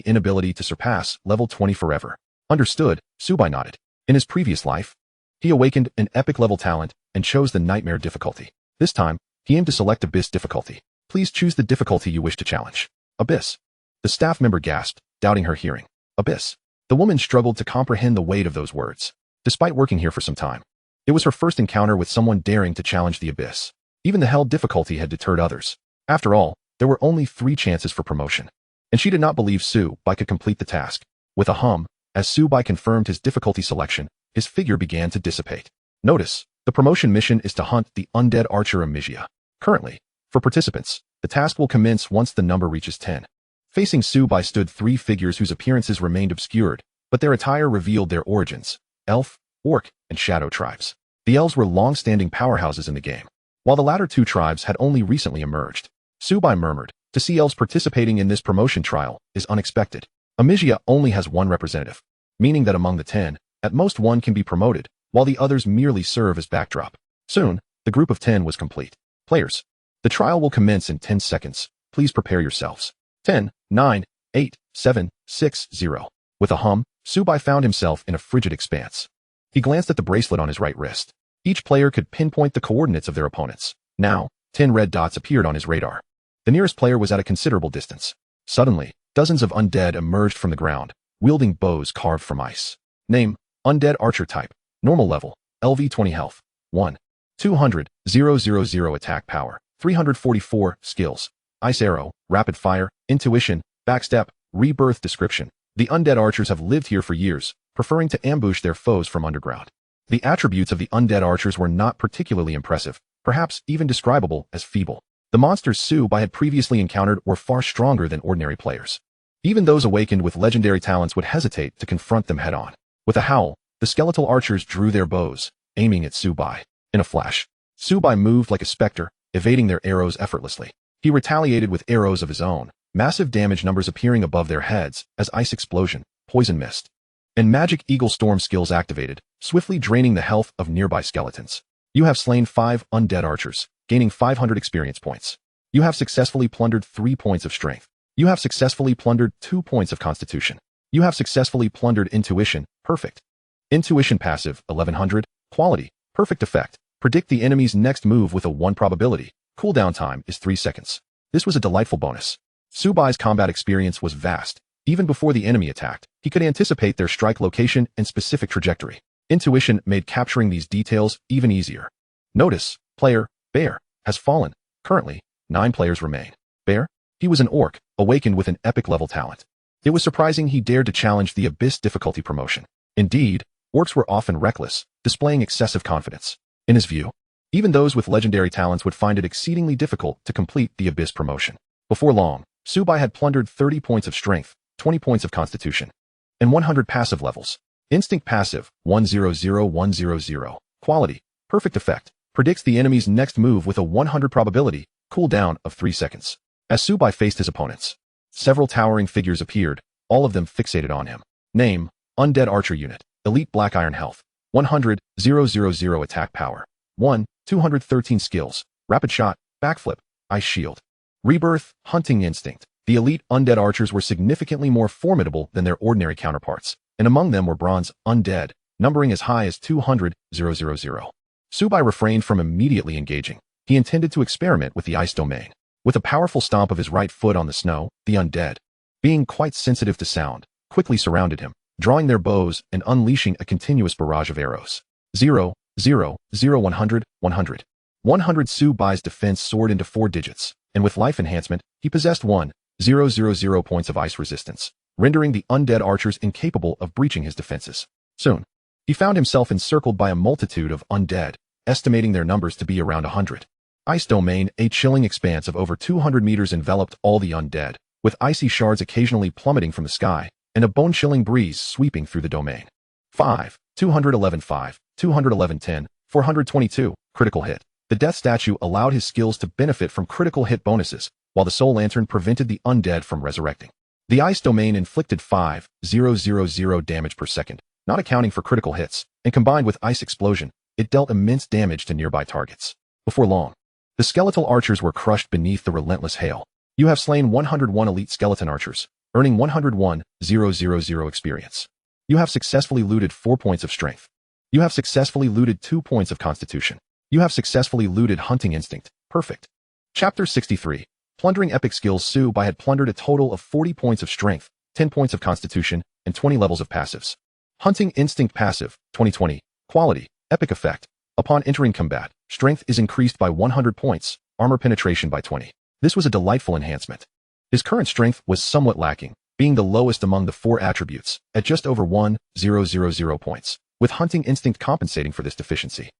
inability to surpass level 20 forever. Understood, Subai nodded. In his previous life, he awakened an epic level talent and chose the nightmare difficulty. This time, he aimed to select Abyss difficulty. Please choose the difficulty you wish to challenge. Abyss. The staff member gasped, doubting her hearing. Abyss. The woman struggled to comprehend the weight of those words. Despite working here for some time, it was her first encounter with someone daring to challenge the Abyss. Even the hell difficulty had deterred others. After all, there were only 3 chances for promotion. And she did not believe Subai could complete the task. With a hum, as Subai confirmed his difficulty selection, his figure began to dissipate. Notice, the promotion mission is to hunt the undead archer Amnesia. Currently, for participants, the task will commence once the number reaches 10. Facing Subai stood 3 figures whose appearances remained obscured, but their attire revealed their origins: elf, orc, and shadow tribes. The elves were long-standing powerhouses in the game, while the latter 2 tribes had only recently emerged. Subai murmured, to see elves participating in this promotion trial is unexpected. Amnesia only has 1 representative, meaning that among the 10, at most 1 can be promoted, while the others merely serve as backdrop. Soon, the group of 10 was complete. Players, the trial will commence in 10 seconds. Please prepare yourselves. 10, 9, 8, 7, 6, 0. With a hum, Subai found himself in a frigid expanse. He glanced at the bracelet on his right wrist. Each player could pinpoint the coordinates of their opponents. Now, 10 red dots appeared on his radar. The nearest player was at a considerable distance. Suddenly, dozens of undead emerged from the ground, wielding bows carved from ice. Name: Undead Archer Type. Normal level, LV 20 health. 1. 200, 000 attack power. 344, skills. Ice Arrow, Rapid Fire, Intuition, Backstep, Rebirth. Description: the undead archers have lived here for years, preferring to ambush their foes from underground. The attributes of the undead archers were not particularly impressive, perhaps even describable as feeble. The monsters Subai had previously encountered were far stronger than ordinary players. Even those awakened with legendary talents would hesitate to confront them head-on. With a howl, the skeletal archers drew their bows, aiming at Subai. In a flash, Subai moved like a specter, evading their arrows effortlessly. He retaliated with arrows of his own, massive damage numbers appearing above their heads as ice explosion, poison mist, and magic eagle storm skills activated, swiftly draining the health of nearby skeletons. You have slain 5 undead archers, gaining 500 experience points. You have successfully plundered 3 points of strength. You have successfully plundered 2 points of constitution. You have successfully plundered intuition, perfect. Intuition passive, 1100, quality, perfect effect. Predict the enemy's next move with a 1 probability. Cooldown time is 3 seconds. This was a delightful bonus. Subai's combat experience was vast. Even before the enemy attacked, he could anticipate their strike location and specific trajectory. Intuition made capturing these details even easier. Notice, player, Bear, has fallen. Currently, 9 players remain. Bear? He was an orc, awakened with an epic level talent. It was surprising he dared to challenge the Abyss difficulty promotion. Indeed, orcs were often reckless, displaying excessive confidence. In his view, even those with legendary talents would find it exceedingly difficult to complete the Abyss promotion. Before long, Subai had plundered 30 points of strength, 20 points of constitution, and 100 passive levels. Instinct passive, 100100. Quality, perfect effect. Predicts the enemy's next move with a 100 probability, cooldown of 3 seconds. As Subai faced his opponents, several towering figures appeared, all of them fixated on him. Name: Undead Archer Unit. Elite Black Iron Health. 100, 000 attack power. 1, 213 skills. Rapid Shot, Backflip, Ice Shield. Rebirth, Hunting Instinct. The elite undead archers were significantly more formidable than their ordinary counterparts, and among them were bronze undead, numbering as high as 200, 000. Subai refrained from immediately engaging. He intended to experiment with the ice domain. With a powerful stomp of his right foot on the snow, the undead, being quite sensitive to sound, quickly surrounded him, drawing their bows and unleashing a continuous barrage of arrows. 0, 0, 0, 100, 100. 100 Subai's defense soared into 4 digits, and with life enhancement, he possessed 1,000 points of ice resistance, rendering the undead archers incapable of breaching his defenses. Soon, he found himself encircled by a multitude of undead, estimating their numbers to be around 100. Ice Domain, a chilling expanse of over 200 meters enveloped all the undead, with icy shards occasionally plummeting from the sky, and a bone-chilling breeze sweeping through the domain. 5, 211 5, 211 10, 422, critical hit. The death statue allowed his skills to benefit from critical hit bonuses, while the soul lantern prevented the undead from resurrecting. The ice domain inflicted 5,000 damage per second, not accounting for critical hits, and combined with ice explosion, it dealt immense damage to nearby targets. Before long, the skeletal archers were crushed beneath the relentless hail. You have slain 101 elite skeleton archers, earning 101,000 experience. You have successfully looted 4 points of strength. You have successfully looted 2 points of constitution. You have successfully looted hunting instinct. Perfect. Chapter 63. Plundering epic skills. Subai had plundered a total of 40 points of strength, 10 points of constitution, and 20 levels of passives. Hunting instinct passive, 2020. Quality, epic effect. Upon entering combat, strength is increased by 100 points, armor penetration by 20. This was a delightful enhancement. His current strength was somewhat lacking, being the lowest among the 4 attributes, at just over 1,000 points, with hunting instinct compensating for this deficiency.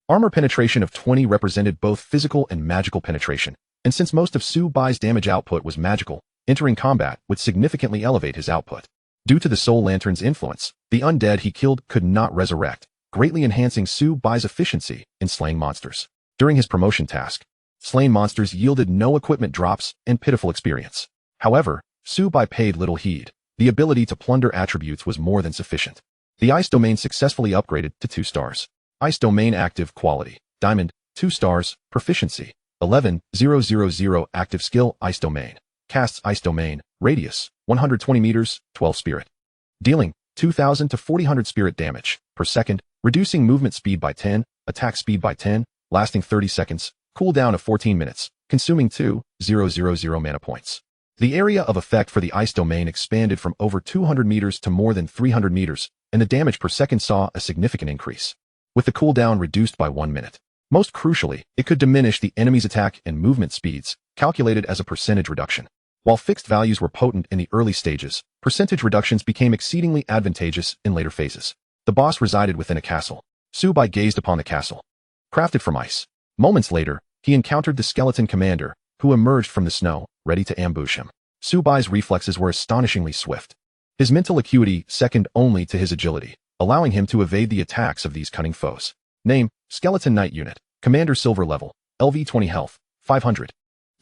Armor penetration of 20 represented both physical and magical penetration, and since most of Subai's damage output was magical, entering combat would significantly elevate his output. Due to the Soul Lantern's influence, the undead he killed could not resurrect, greatly enhancing Subai's efficiency in slaying monsters. During his promotion task, slain monsters yielded no equipment drops and pitiful experience. However, Subai paid little heed. The ability to plunder attributes was more than sufficient. The Ice Domain successfully upgraded to 2 stars. Ice Domain active quality, Diamond, 2 stars, proficiency, 11,000 active skill Ice Domain. Casts Ice Domain, radius, 120 meters, 12 spirit. Dealing, 2,000 to 4,000 spirit damage per second, reducing movement speed by 10, attack speed by 10, lasting 30 seconds, cooldown of 14 minutes, consuming 2,000 mana points. The area of effect for the Ice Domain expanded from over 200 meters to more than 300 meters, and the damage per second saw a significant increase, with the cooldown reduced by 1 minute. Most crucially, it could diminish the enemy's attack and movement speeds, calculated as a percentage reduction. While fixed values were potent in the early stages, percentage reductions became exceedingly advantageous in later phases. The boss resided within a castle. Subai gazed upon the castle, crafted from ice. Moments later, he encountered the skeleton commander, who emerged from the snow, ready to ambush him. Subai's reflexes were astonishingly swift. His mental acuity second only to his agility, allowing him to evade the attacks of these cunning foes. Name, Skeleton Knight Unit, Commander Silver Level, LV20 Health, 500.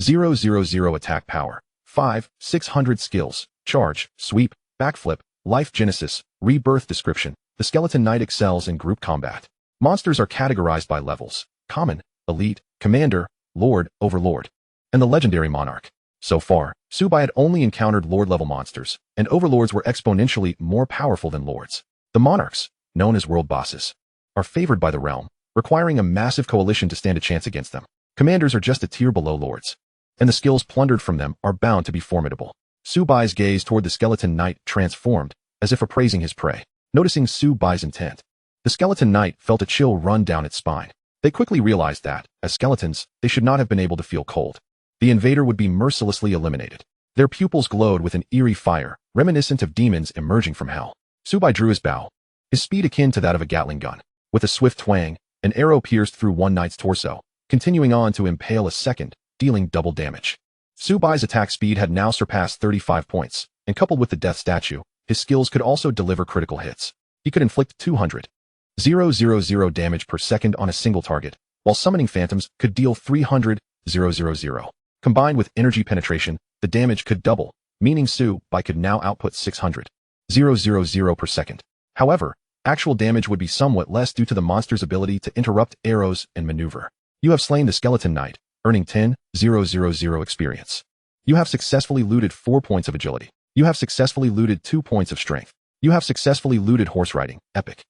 000 Attack Power, 5, 600 Skills, Charge, Sweep, Backflip, Life Genesis, Rebirth. Description: the Skeleton Knight excels in group combat. Monsters are categorized by levels: Common, Elite, Commander, Lord, Overlord, and the Legendary Monarch. So far, Subai had only encountered Lord-level monsters, and Overlords were exponentially more powerful than Lords. The Monarchs, known as World Bosses, are favored by the realm, requiring a massive coalition to stand a chance against them. Commanders are just a tier below Lords, and the skills plundered from them are bound to be formidable. Subai's gaze toward the Skeleton Knight transformed, as if appraising his prey. Noticing Subai's intent, the Skeleton Knight felt a chill run down its spine. They quickly realized that, as skeletons, they should not have been able to feel cold. The invader would be mercilessly eliminated. Their pupils glowed with an eerie fire, reminiscent of demons emerging from hell. Subai drew his bow, his speed akin to that of a Gatling gun. With a swift twang, an arrow pierced through one knight's torso, continuing on to impale a second, dealing double damage. Subai's attack speed had now surpassed 35 points, and coupled with the death statue, his skills could also deliver critical hits. He could inflict 200,000 damage per second on a single target, while summoning phantoms could deal 300,000. Combined with energy penetration, the damage could double, meaning Subai could now output 600,000 per second. However, actual damage would be somewhat less due to the monster's ability to interrupt arrows and maneuver. You have slain the Skeleton Knight, earning 10,000 experience. You have successfully looted 4 points of agility. You have successfully looted 2 points of strength. You have successfully looted horse riding, epic.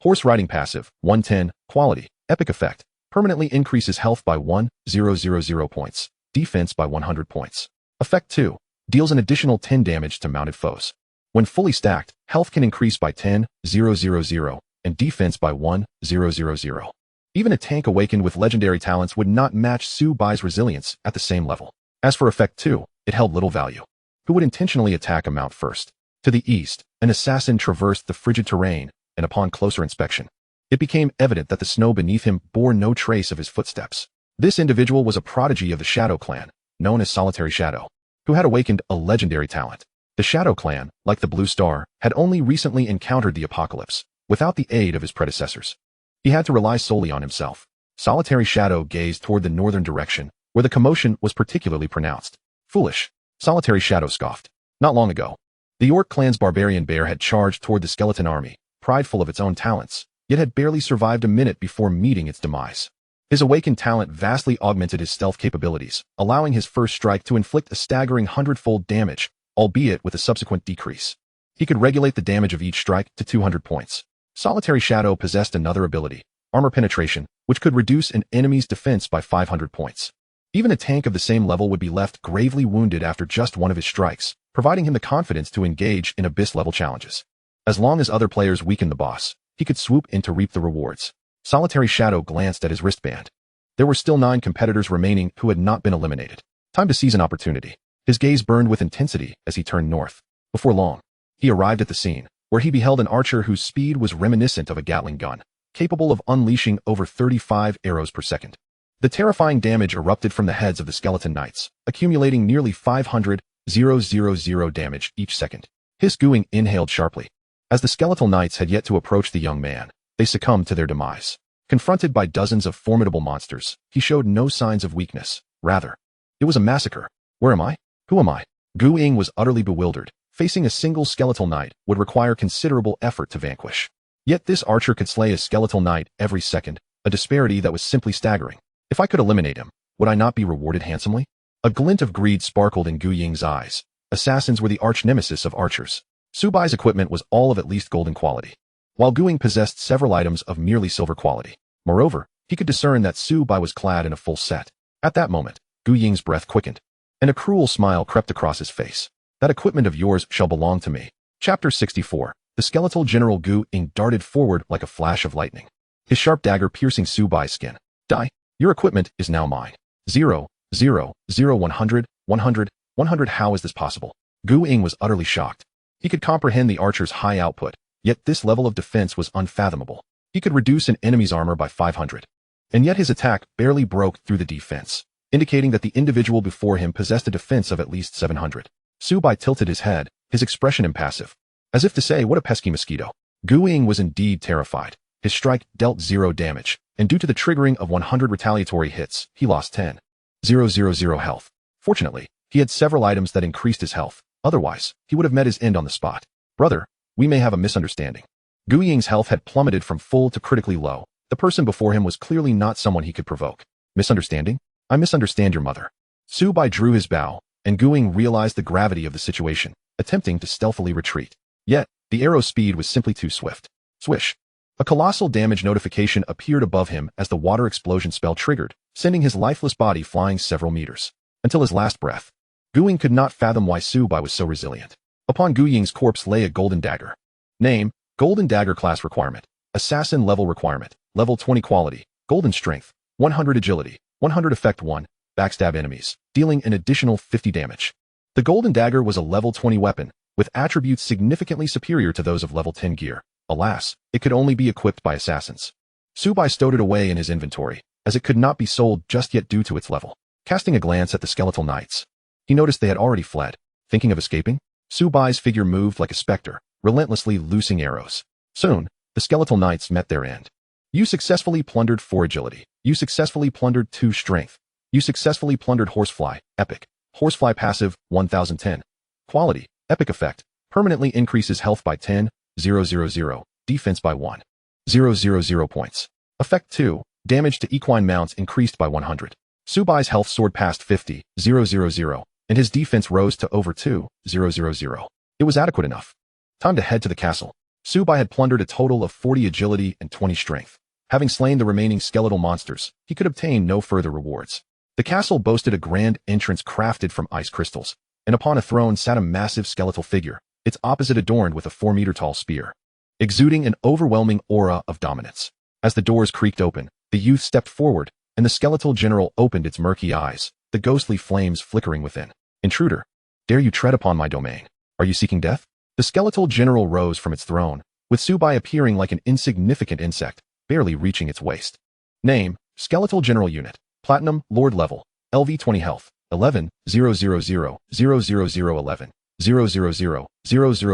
Horse riding passive, 110, quality, epic effect, permanently increases health by 1,000 points, defense by 100 points. Effect 2, deals an additional 10 damage to mounted foes. When fully stacked, health can increase by 10,000 and defense by 1,000. Even a tank awakened with legendary talents would not match Subai's resilience at the same level. As for Effect 2, it held little value. Who would intentionally attack a mount first? To the east, an assassin traversed the frigid terrain, and upon closer inspection, it became evident that the snow beneath him bore no trace of his footsteps. This individual was a prodigy of the Shadow Clan, known as Solitary Shadow, who had awakened a legendary talent. The Shadow Clan, like the Blue Star, had only recently encountered the apocalypse, without the aid of his predecessors. He had to rely solely on himself. Solitary Shadow gazed toward the northern direction, where the commotion was particularly pronounced. Foolish, Solitary Shadow scoffed. Not long ago, the Orc clan's barbarian bear had charged toward the skeleton army, prideful of its own talents, yet had barely survived a minute before meeting its demise. His awakened talent vastly augmented his stealth capabilities, allowing his first strike to inflict a staggering 100-fold damage, albeit with a subsequent decrease. He could regulate the damage of each strike to 200 points. Solitary Shadow possessed another ability, armor penetration, which could reduce an enemy's defense by 500 points. Even a tank of the same level would be left gravely wounded after just one of his strikes, providing him the confidence to engage in abyss-level challenges. As long as other players weakened the boss, he could swoop in to reap the rewards. Solitary Shadow glanced at his wristband. There were still 9 competitors remaining who had not been eliminated. Time to seize an opportunity. His gaze burned with intensity as he turned north. Before long, he arrived at the scene, where he beheld an archer whose speed was reminiscent of a Gatling gun, capable of unleashing over 35 arrows per second. The terrifying damage erupted from the heads of the skeleton knights, accumulating nearly 500,000 damage each second. His-gooing inhaled sharply. As the skeletal knights had yet to approach the young man, they succumbed to their demise. Confronted by dozens of formidable monsters, he showed no signs of weakness. Rather, it was a massacre. Where am I? Who am I? Gu Ying was utterly bewildered. Facing a single skeletal knight would require considerable effort to vanquish. Yet this archer could slay a skeletal knight every second, a disparity that was simply staggering. If I could eliminate him, would I not be rewarded handsomely? A glint of greed sparkled in Gu Ying's eyes. Assassins were the arch-nemesis of archers. Su Bai's equipment was all of at least golden quality, while Gu Ying possessed several items of merely silver quality. Moreover, he could discern that Su Bai was clad in a full set. At that moment, Gu Ying's breath quickened, and a cruel smile crept across his face. That equipment of yours shall belong to me. Chapter 64. The skeletal general Gu Ying darted forward like a flash of lightning, his sharp dagger piercing Su Bai's skin. Die. Your equipment is now mine. 0, 0, 0, 100, 100, 100. How is this possible? Gu Ying was utterly shocked. He could comprehend the archer's high output, yet this level of defense was unfathomable. He could reduce an enemy's armor by 500. And yet his attack barely broke through the defense, indicating that the individual before him possessed a defense of at least 700. Su Bai tilted his head, his expression impassive, as if to say, what a pesky mosquito. Gu Ying was indeed terrified. His strike dealt 0 damage, and due to the triggering of 100 retaliatory hits, he lost 10,000 health. Fortunately, he had several items that increased his health. Otherwise, he would have met his end on the spot. Brother, we may have a misunderstanding. Gu Ying's health had plummeted from full to critically low. The person before him was clearly not someone he could provoke. Misunderstanding? I misunderstand your mother. Su Bai drew his bow, and Gu Ying realized the gravity of the situation, attempting to stealthily retreat. Yet, the arrow's speed was simply too swift. Swish. A colossal damage notification appeared above him as the water explosion spell triggered, sending his lifeless body flying several meters. Until his last breath, Gu Ying could not fathom why Su Bai was so resilient. Upon Gu Ying's corpse lay a golden dagger. Name, Golden Dagger class requirement. Assassin level requirement. Level 20 quality. Golden strength. 100 agility. 100 effect 1. Backstab enemies, dealing an additional 50 damage. The Golden Dagger was a level 20 weapon, with attributes significantly superior to those of level 10 gear. Alas, it could only be equipped by assassins. Su Bai stowed it away in his inventory, as it could not be sold just yet due to its level. Casting a glance at the skeletal knights, he noticed they had already fled. Thinking of escaping, Su Bai's figure moved like a specter, relentlessly loosing arrows. Soon, the skeletal knights met their end. You successfully plundered 4 agility. You successfully plundered 2 strength. You successfully plundered Horsefly, epic. Horsefly passive, 1010. Quality, epic effect. Permanently increases health by 10,000, defense by 1,000 points. Effect 2, damage to equine mounts increased by 100. Su Bai's health soared past 50,000, and his defense rose to over 2,000. It was adequate enough. Time to head to the castle. Su Bai had plundered a total of 40 agility and 20 strength. Having slain the remaining skeletal monsters, he could obtain no further rewards. The castle boasted a grand entrance crafted from ice crystals, and upon a throne sat a massive skeletal figure, its opposite adorned with a 4-meter-tall spear, exuding an overwhelming aura of dominance. As the doors creaked open, the youth stepped forward, and the skeletal general opened its murky eyes, the ghostly flames flickering within. Intruder, dare you tread upon my domain? Are you seeking death? The skeletal general rose from its throne, with Su Bai appearing like an insignificant insect, barely reaching its waist. Name, Skeletal General Unit. Platinum, Lord level. LV 20 health. 11, 000, 11,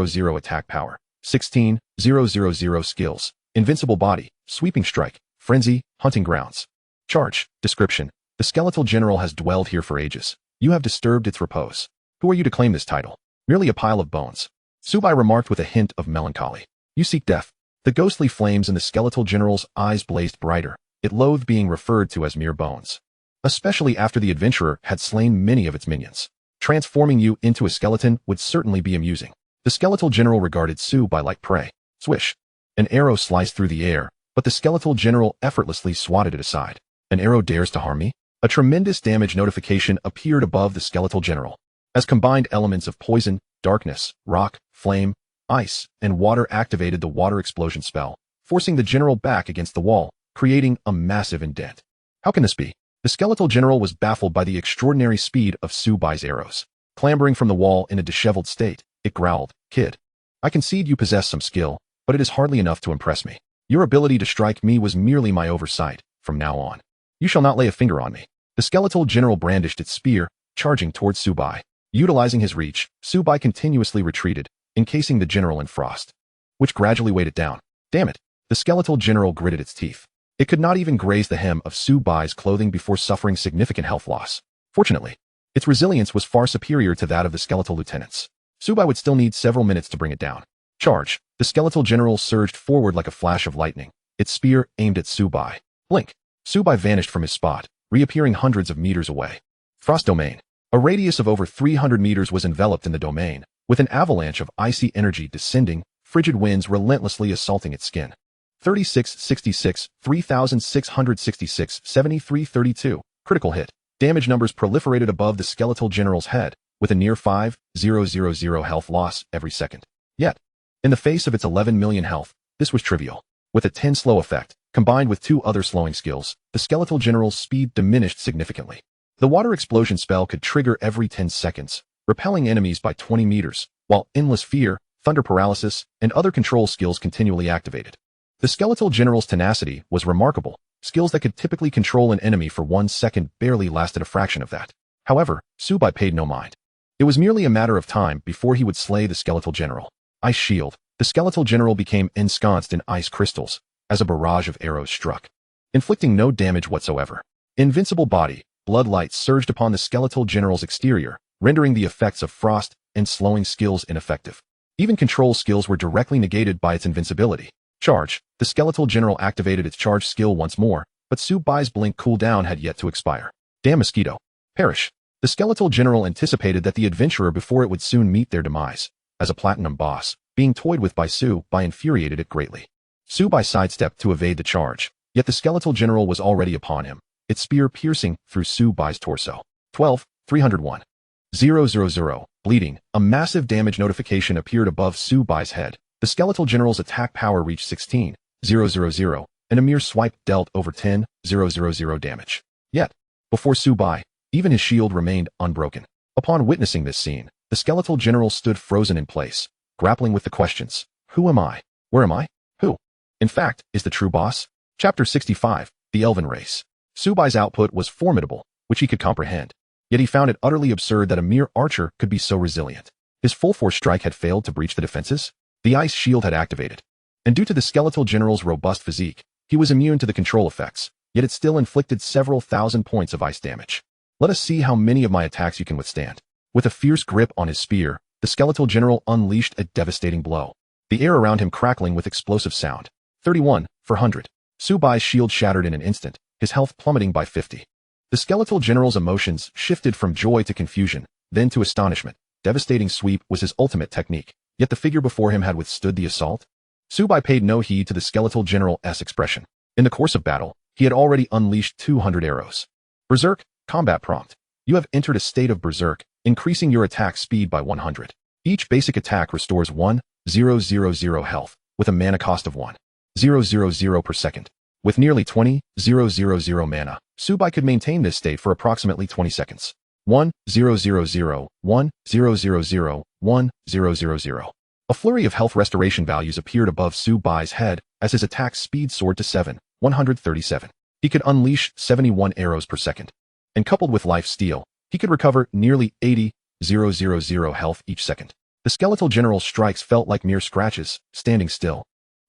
000 attack power. 16, 000 skills. Invincible body. Sweeping strike. Frenzy. Hunting grounds. Charge. Description. The skeletal general has dwelled here for ages. You have disturbed its repose. Who are you to claim this title? Merely a pile of bones. Su Bai remarked with a hint of melancholy. You seek death. The ghostly flames in the skeletal general's eyes blazed brighter, it loathed being referred to as mere bones. Especially after the adventurer had slain many of its minions. Transforming you into a skeleton would certainly be amusing. The skeletal general regarded Subai like prey. Swish. An arrow sliced through the air, but the skeletal general effortlessly swatted it aside. An arrow dares to harm me? A tremendous damage notification appeared above the skeletal general. As combined elements of poison, darkness, rock, flame, ice, and water activated the water explosion spell, forcing the general back against the wall, creating a massive indent. How can this be? The skeletal general was baffled by the extraordinary speed of Subai's arrows. Clambering from the wall in a disheveled state, it growled, "Kid, I concede you possess some skill, but it is hardly enough to impress me. Your ability to strike me was merely my oversight. From now on, you shall not lay a finger on me." The skeletal general brandished its spear, charging towards Subai. Utilizing his reach, Subai continuously retreated, encasing the general in frost, which gradually weighed it down. Damn it! The skeletal general gritted its teeth. It could not even graze the hem of Subai's clothing before suffering significant health loss. Fortunately, its resilience was far superior to that of the skeletal lieutenants. Subai would still need several minutes to bring it down. Charge! The skeletal general surged forward like a flash of lightning, its spear aimed at Subai. Blink! Subai vanished from his spot, reappearing hundreds of meters away. Frost Domain. A radius of over 300 meters was enveloped in the domain, with an avalanche of icy energy descending, frigid winds relentlessly assaulting its skin. 3666, 3666, 7332. Critical hit. Damage numbers proliferated above the skeletal general's head, with a near 5,000 health loss every second. Yet, in the face of its 11 million health, this was trivial. With a 10 slow effect, combined with 2 other slowing skills, the skeletal general's speed diminished significantly. The water explosion spell could trigger every 10 seconds, repelling enemies by 20 meters, while Endless Fear, Thunder Paralysis, and other control skills continually activated. The skeletal general's tenacity was remarkable. Skills that could typically control an enemy for 1 second barely lasted a fraction of that. However, Subai paid no mind. It was merely a matter of time before he would slay the skeletal general. Ice Shield. The skeletal general became ensconced in ice crystals as a barrage of arrows struck, inflicting no damage whatsoever. Invincible Body. Blood light surged upon the skeletal general's exterior, rendering the effects of frost and slowing skills ineffective. Even control skills were directly negated by its invincibility. Charge. The skeletal general activated its charge skill once more, but Subai's blink cooldown had yet to expire. Damn Mosquito. Perish. The skeletal general anticipated that the adventurer before it would soon meet their demise. As a platinum boss, being toyed with by Subai infuriated it greatly. Subai sidestepped to evade the charge, yet the skeletal general was already upon him, its spear piercing through Subai's torso. 12,301. 000. Bleeding. A massive damage notification appeared above Subai's head. The skeletal general's attack power reached 16,000, and a mere swipe dealt over 10,000 damage. Yet, before Subai, even his shield remained unbroken. Upon witnessing this scene, the skeletal general stood frozen in place, grappling with the questions. Who am I? Where am I? Who, in fact, is the true boss? Chapter 65, The Elven Race. Subai's output was formidable, which he could comprehend. Yet he found it utterly absurd that a mere archer could be so resilient. His full-force strike had failed to breach the defenses. The ice shield had activated. And due to the skeletal general's robust physique, he was immune to the control effects, yet it still inflicted several thousand points of ice damage. Let us see how many of my attacks you can withstand. With a fierce grip on his spear, the skeletal general unleashed a devastating blow, the air around him crackling with explosive sound. 31,400. Subai's shield shattered in an instant, his health plummeting by 50. The skeletal general's emotions shifted from joy to confusion, then to astonishment. Devastating sweep was his ultimate technique, yet the figure before him had withstood the assault. Subai paid no heed to the skeletal general's expression. In the course of battle, he had already unleashed 200 arrows. Berserk. Combat prompt. You have entered a state of Berserk, increasing your attack speed by 100. Each basic attack restores 1,000 health, with a mana cost of 1,000 per second. With nearly 20,000 mana, Subai could maintain this state for approximately 20 seconds. 1,000, 1,000, 1,000. A flurry of health restoration values appeared above Subai's head as his attack speed soared to 7,137. He could unleash 71 arrows per second. And coupled with life steal, he could recover nearly 80,000 health each second. The skeletal general's strikes felt like mere scratches, standing still.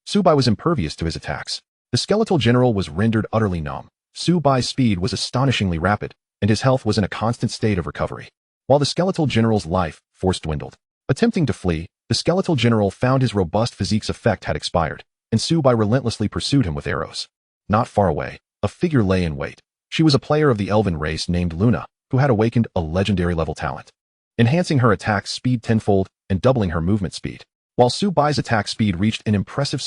Subai was impervious to his attacks. The skeletal general was rendered utterly numb. Subai's speed was astonishingly rapid, and his health was in a constant state of recovery, while the skeletal general's life force dwindled. Attempting to flee, the skeletal general found his robust physique's effect had expired, and Subai relentlessly pursued him with arrows. Not far away, A figure lay in wait. She was a player of the elven race named Luna, who had awakened a legendary level talent, enhancing her attack speed tenfold and doubling her movement speed. While Su-Bai's attack speed reached an impressive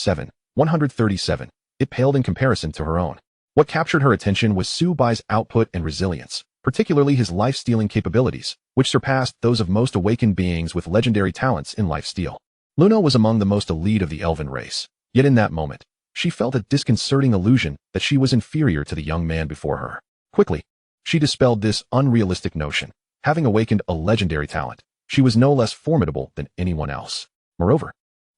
137, it paled in comparison to her own. What captured her attention was Su-Bai's output and resilience, particularly his life-stealing capabilities, which surpassed those of most awakened beings with legendary talents in life-steal. Luna was among the most elite of the elven race, yet in that moment, she felt a disconcerting illusion that she was inferior to the young man before her. Quickly, she dispelled this unrealistic notion. Having awakened a legendary talent, she was no less formidable than anyone else. Moreover,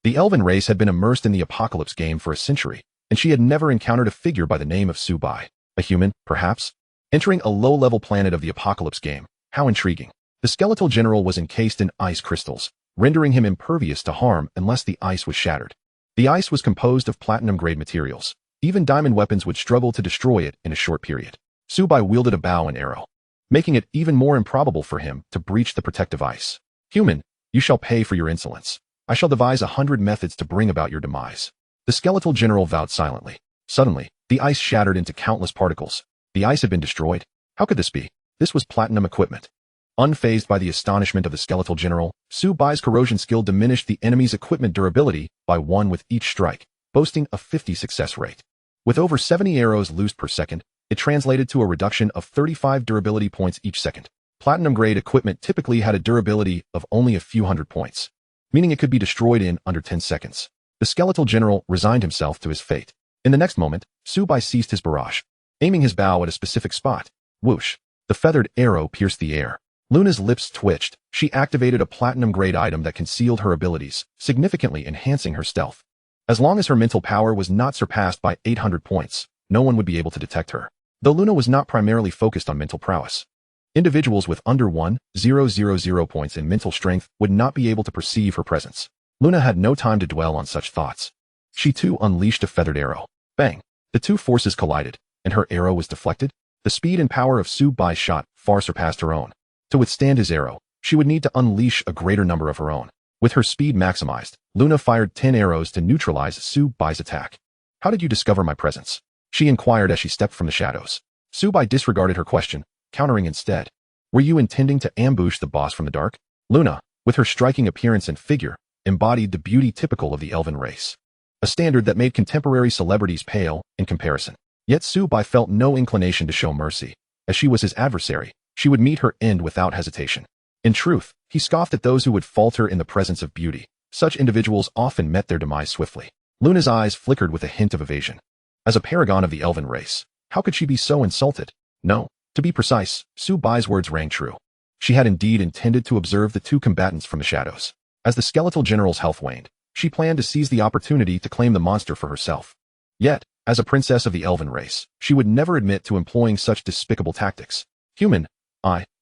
the elven race had been immersed in the apocalypse game for a century, and she had never encountered a figure by the name of Su-Bai. A human, perhaps? Entering a low-level planet of the apocalypse game. How intriguing. The skeletal general was encased in ice crystals, rendering him impervious to harm unless the ice was shattered. The ice was composed of platinum-grade materials. Even diamond weapons would struggle to destroy it in a short period. Su-Bai wielded a bow and arrow, making it even more improbable for him to breach the protective ice. Human, you shall pay for your insolence. I shall devise 100 methods to bring about your demise. The skeletal general vowed silently. Suddenly, the ice shattered into countless particles. The ice had been destroyed. How could this be? This was platinum equipment. Unfazed by the astonishment of the skeletal general, Su-Bai's corrosion skill diminished the enemy's equipment durability by 1 with each strike, boasting a 50 success rate. With over 70 arrows loosed per second, it translated to a reduction of 35 durability points each second. Platinum-grade equipment typically had a durability of only a few hundred points, meaning it could be destroyed in under 10 seconds. The skeletal general resigned himself to his fate. In the next moment, Su-Bai ceased his barrage, aiming his bow at a specific spot. Whoosh! The feathered arrow pierced the air. Luna's lips twitched. She activated a platinum-grade item that concealed her abilities, significantly enhancing her stealth. As long as her mental power was not surpassed by 800 points, no one would be able to detect her. Though Luna was not primarily focused on mental prowess, individuals with under 1,000 points in mental strength would not be able to perceive her presence. Luna had no time to dwell on such thoughts. She too unleashed a feathered arrow. Bang! The two forces collided, and her arrow was deflected. The speed and power of Su-Bai's shot far surpassed her own. To withstand his arrow, she would need to unleash a greater number of her own. With her speed maximized, Luna fired 10 arrows to neutralize Su-Bai's attack. How did you discover my presence? She inquired as she stepped from the shadows. Su-Bai disregarded her question, countering instead. Were you intending to ambush the boss from the dark? Luna, with her striking appearance and figure, embodied the beauty typical of the elven race, a standard that made contemporary celebrities pale in comparison. Yet Su-Bai felt no inclination to show mercy. As she was his adversary, she would meet her end without hesitation. In truth, he scoffed at those who would falter in the presence of beauty. Such individuals often met their demise swiftly. Luna's eyes flickered with a hint of evasion. As a paragon of the elven race, how could she be so insulted? No. To be precise, Su-Bai's words rang true. She had indeed intended to observe the two combatants from the shadows. As the skeletal general's health waned, she planned to seize the opportunity to claim the monster for herself. Yet, as a princess of the elven race, she would never admit to employing such despicable tactics. Human,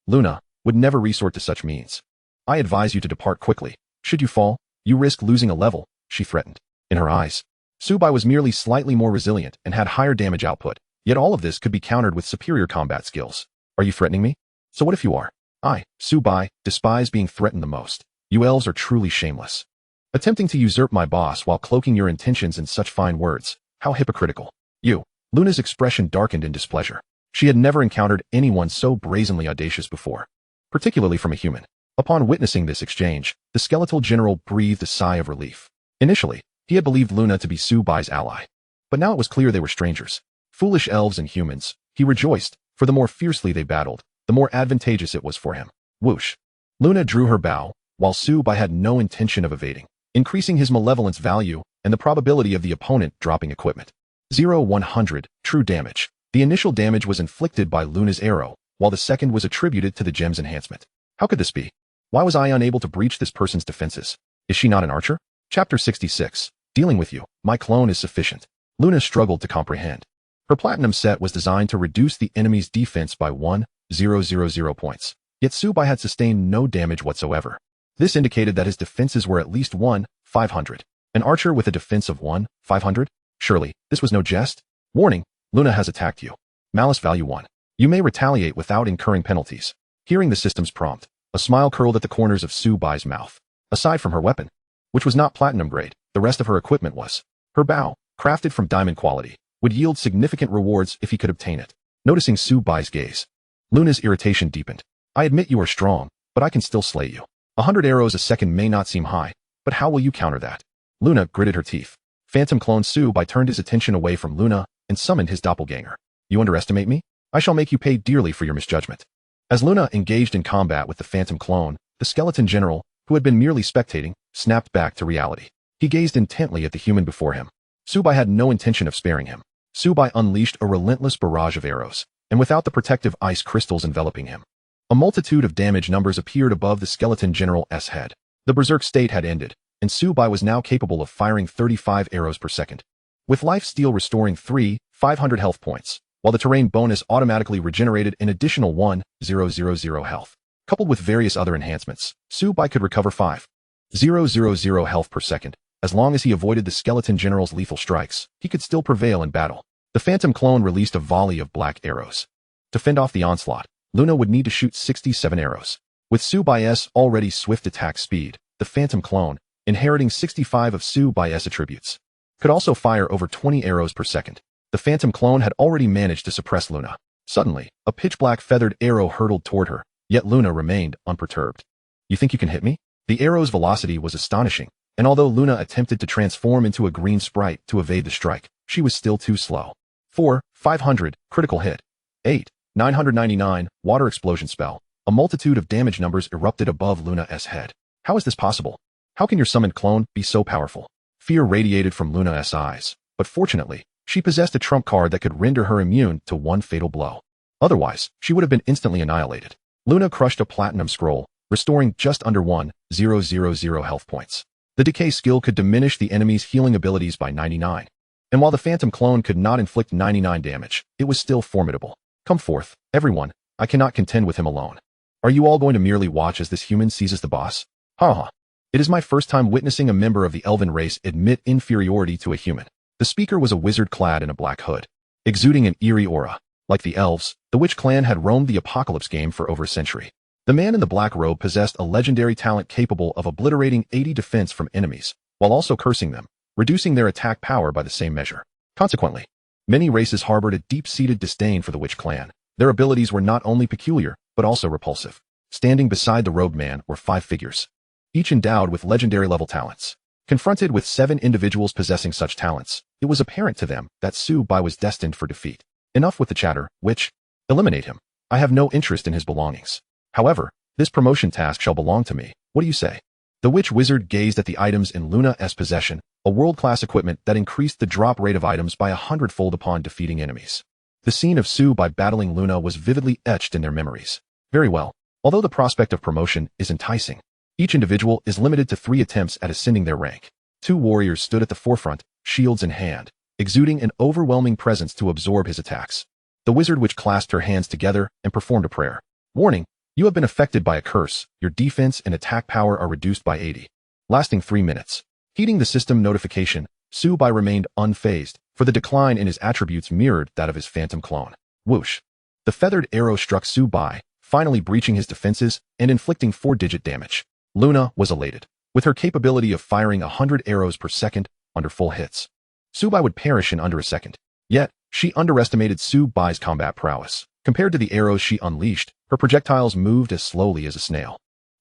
Luna, would never resort to such means. I advise you to depart quickly. Should you fall, you risk losing a level, she threatened. In her eyes, Su-Bai was merely slightly more resilient and had higher damage output, yet all of this could be countered with superior combat skills. Are you threatening me? So what if you are? I, Su-Bai, despise being threatened the most. You elves are truly shameless. Attempting to usurp my boss while cloaking your intentions in such fine words. How hypocritical. You. Luna's expression darkened in displeasure. She had never encountered anyone so brazenly audacious before, particularly from a human. Upon witnessing this exchange, the skeletal general breathed a sigh of relief. Initially, he had believed Luna to be Su-Bai's ally, but now it was clear they were strangers. Foolish elves and humans, he rejoiced, for the more fiercely they battled, the more advantageous it was for him. Whoosh. Luna drew her bow, while Su-Bai had no intention of evading, increasing his malevolence value and the probability of the opponent dropping equipment. 0-100, true damage. The initial damage was inflicted by Luna's arrow, while the second was attributed to the gem's enhancement. How could this be? Why was I unable to breach this person's defenses? Is she not an archer? Chapter 66. Dealing with you, my clone is sufficient. Luna struggled to comprehend. Her platinum set was designed to reduce the enemy's defense by 1,000 points. Yet Su-Bai had sustained no damage whatsoever. This indicated that his defenses were at least 1,500. An archer with a defense of 1,500? Surely, this was no jest? Warning, Luna has attacked you. Malice value 1. You may retaliate without incurring penalties. Hearing the system's prompt, a smile curled at the corners of Su-Bai's mouth. Aside from her weapon, which was not platinum grade, the rest of her equipment was. Her bow, crafted from diamond quality, would yield significant rewards if he could obtain it. Noticing Su-bai's gaze, Luna's irritation deepened. I admit you are strong, but I can still slay you. 100 arrows a second may not seem high, but how will you counter that? Luna gritted her teeth. Phantom clone Su-bai turned his attention away from Luna and summoned his doppelganger. You underestimate me? I shall make you pay dearly for your misjudgment. As Luna engaged in combat with the phantom clone, the skeleton general, who had been merely spectating, snapped back to reality. He gazed intently at the human before him. Su-bai had no intention of sparing him. Su-bai unleashed a relentless barrage of arrows, and without the protective ice crystals enveloping him, a multitude of damage numbers appeared above the skeleton general's head. The berserk state had ended, and Su-bai was now capable of firing 35 arrows per second, with life steal restoring 500 health points, while the terrain bonus automatically regenerated an additional 1,000 health. Coupled with various other enhancements, Su-bai could recover 5,000 health per second. As long as he avoided the skeleton general's lethal strikes, he could still prevail in battle. The phantom clone released a volley of black arrows. To fend off the onslaught, Luna would need to shoot 67 arrows. With Su-bai's already swift attack speed, the phantom clone, inheriting 65 of Su-bai's attributes, could also fire over 20 arrows per second. The phantom clone had already managed to suppress Luna. Suddenly, a pitch-black feathered arrow hurtled toward her, yet Luna remained unperturbed. You think you can hit me? The arrow's velocity was astonishing, and although Luna attempted to transform into a green sprite to evade the strike, she was still too slow. 500, critical hit. 999, water explosion spell. A multitude of damage numbers erupted above Luna's head. How is this possible? How can your summoned clone be so powerful? Fear radiated from Luna's eyes, but fortunately, she possessed a trump card that could render her immune to one fatal blow. Otherwise, she would have been instantly annihilated. Luna crushed a platinum scroll, restoring just under 1,000 health points. The decay skill could diminish the enemy's healing abilities by 99. And while the phantom clone could not inflict 99 damage, it was still formidable. Come forth, everyone. I cannot contend with him alone. Are you all going to merely watch as this human seizes the boss? Ha. It is my first time witnessing a member of the elven race admit inferiority to a human. The speaker was a wizard clad in a black hood, exuding an eerie aura. Like the elves, the witch clan had roamed the apocalypse game for over a century. The man in the black robe possessed a legendary talent capable of obliterating 80 defense from enemies, while also cursing them, reducing their attack power by the same measure. Consequently, many races harbored a deep-seated disdain for the witch clan. Their abilities were not only peculiar, but also repulsive. Standing beside the robed man were 5 figures, each endowed with legendary-level talents. Confronted with 7 individuals possessing such talents, it was apparent to them that Su-bai was destined for defeat. Enough with the chatter, witch. Eliminate him. I have no interest in his belongings. However, this promotion task shall belong to me. What do you say? The witch wizard gazed at the items in Luna's possession, a world-class equipment that increased the drop rate of items by 100-fold upon defeating enemies. The scene of Su-bai battling Luna was vividly etched in their memories. Very well. Although the prospect of promotion is enticing, each individual is limited to 3 attempts at ascending their rank. 2 warriors stood at the forefront, shields in hand, exuding an overwhelming presence to absorb his attacks. The wizard witch clasped her hands together and performed a prayer. Warning. You have been affected by a curse. Your defense and attack power are reduced by 80, lasting 3 minutes. Heeding the system notification, Su-bai remained unfazed, for the decline in his attributes mirrored that of his phantom clone. Whoosh! The feathered arrow struck Su-bai, finally breaching his defenses and inflicting 4-digit damage. Luna was elated. With her capability of firing 100 arrows per second under full hits, Su-bai would perish in under a second. Yet, she underestimated Su-bai's combat prowess. Compared to the arrows she unleashed, her projectiles moved as slowly as a snail.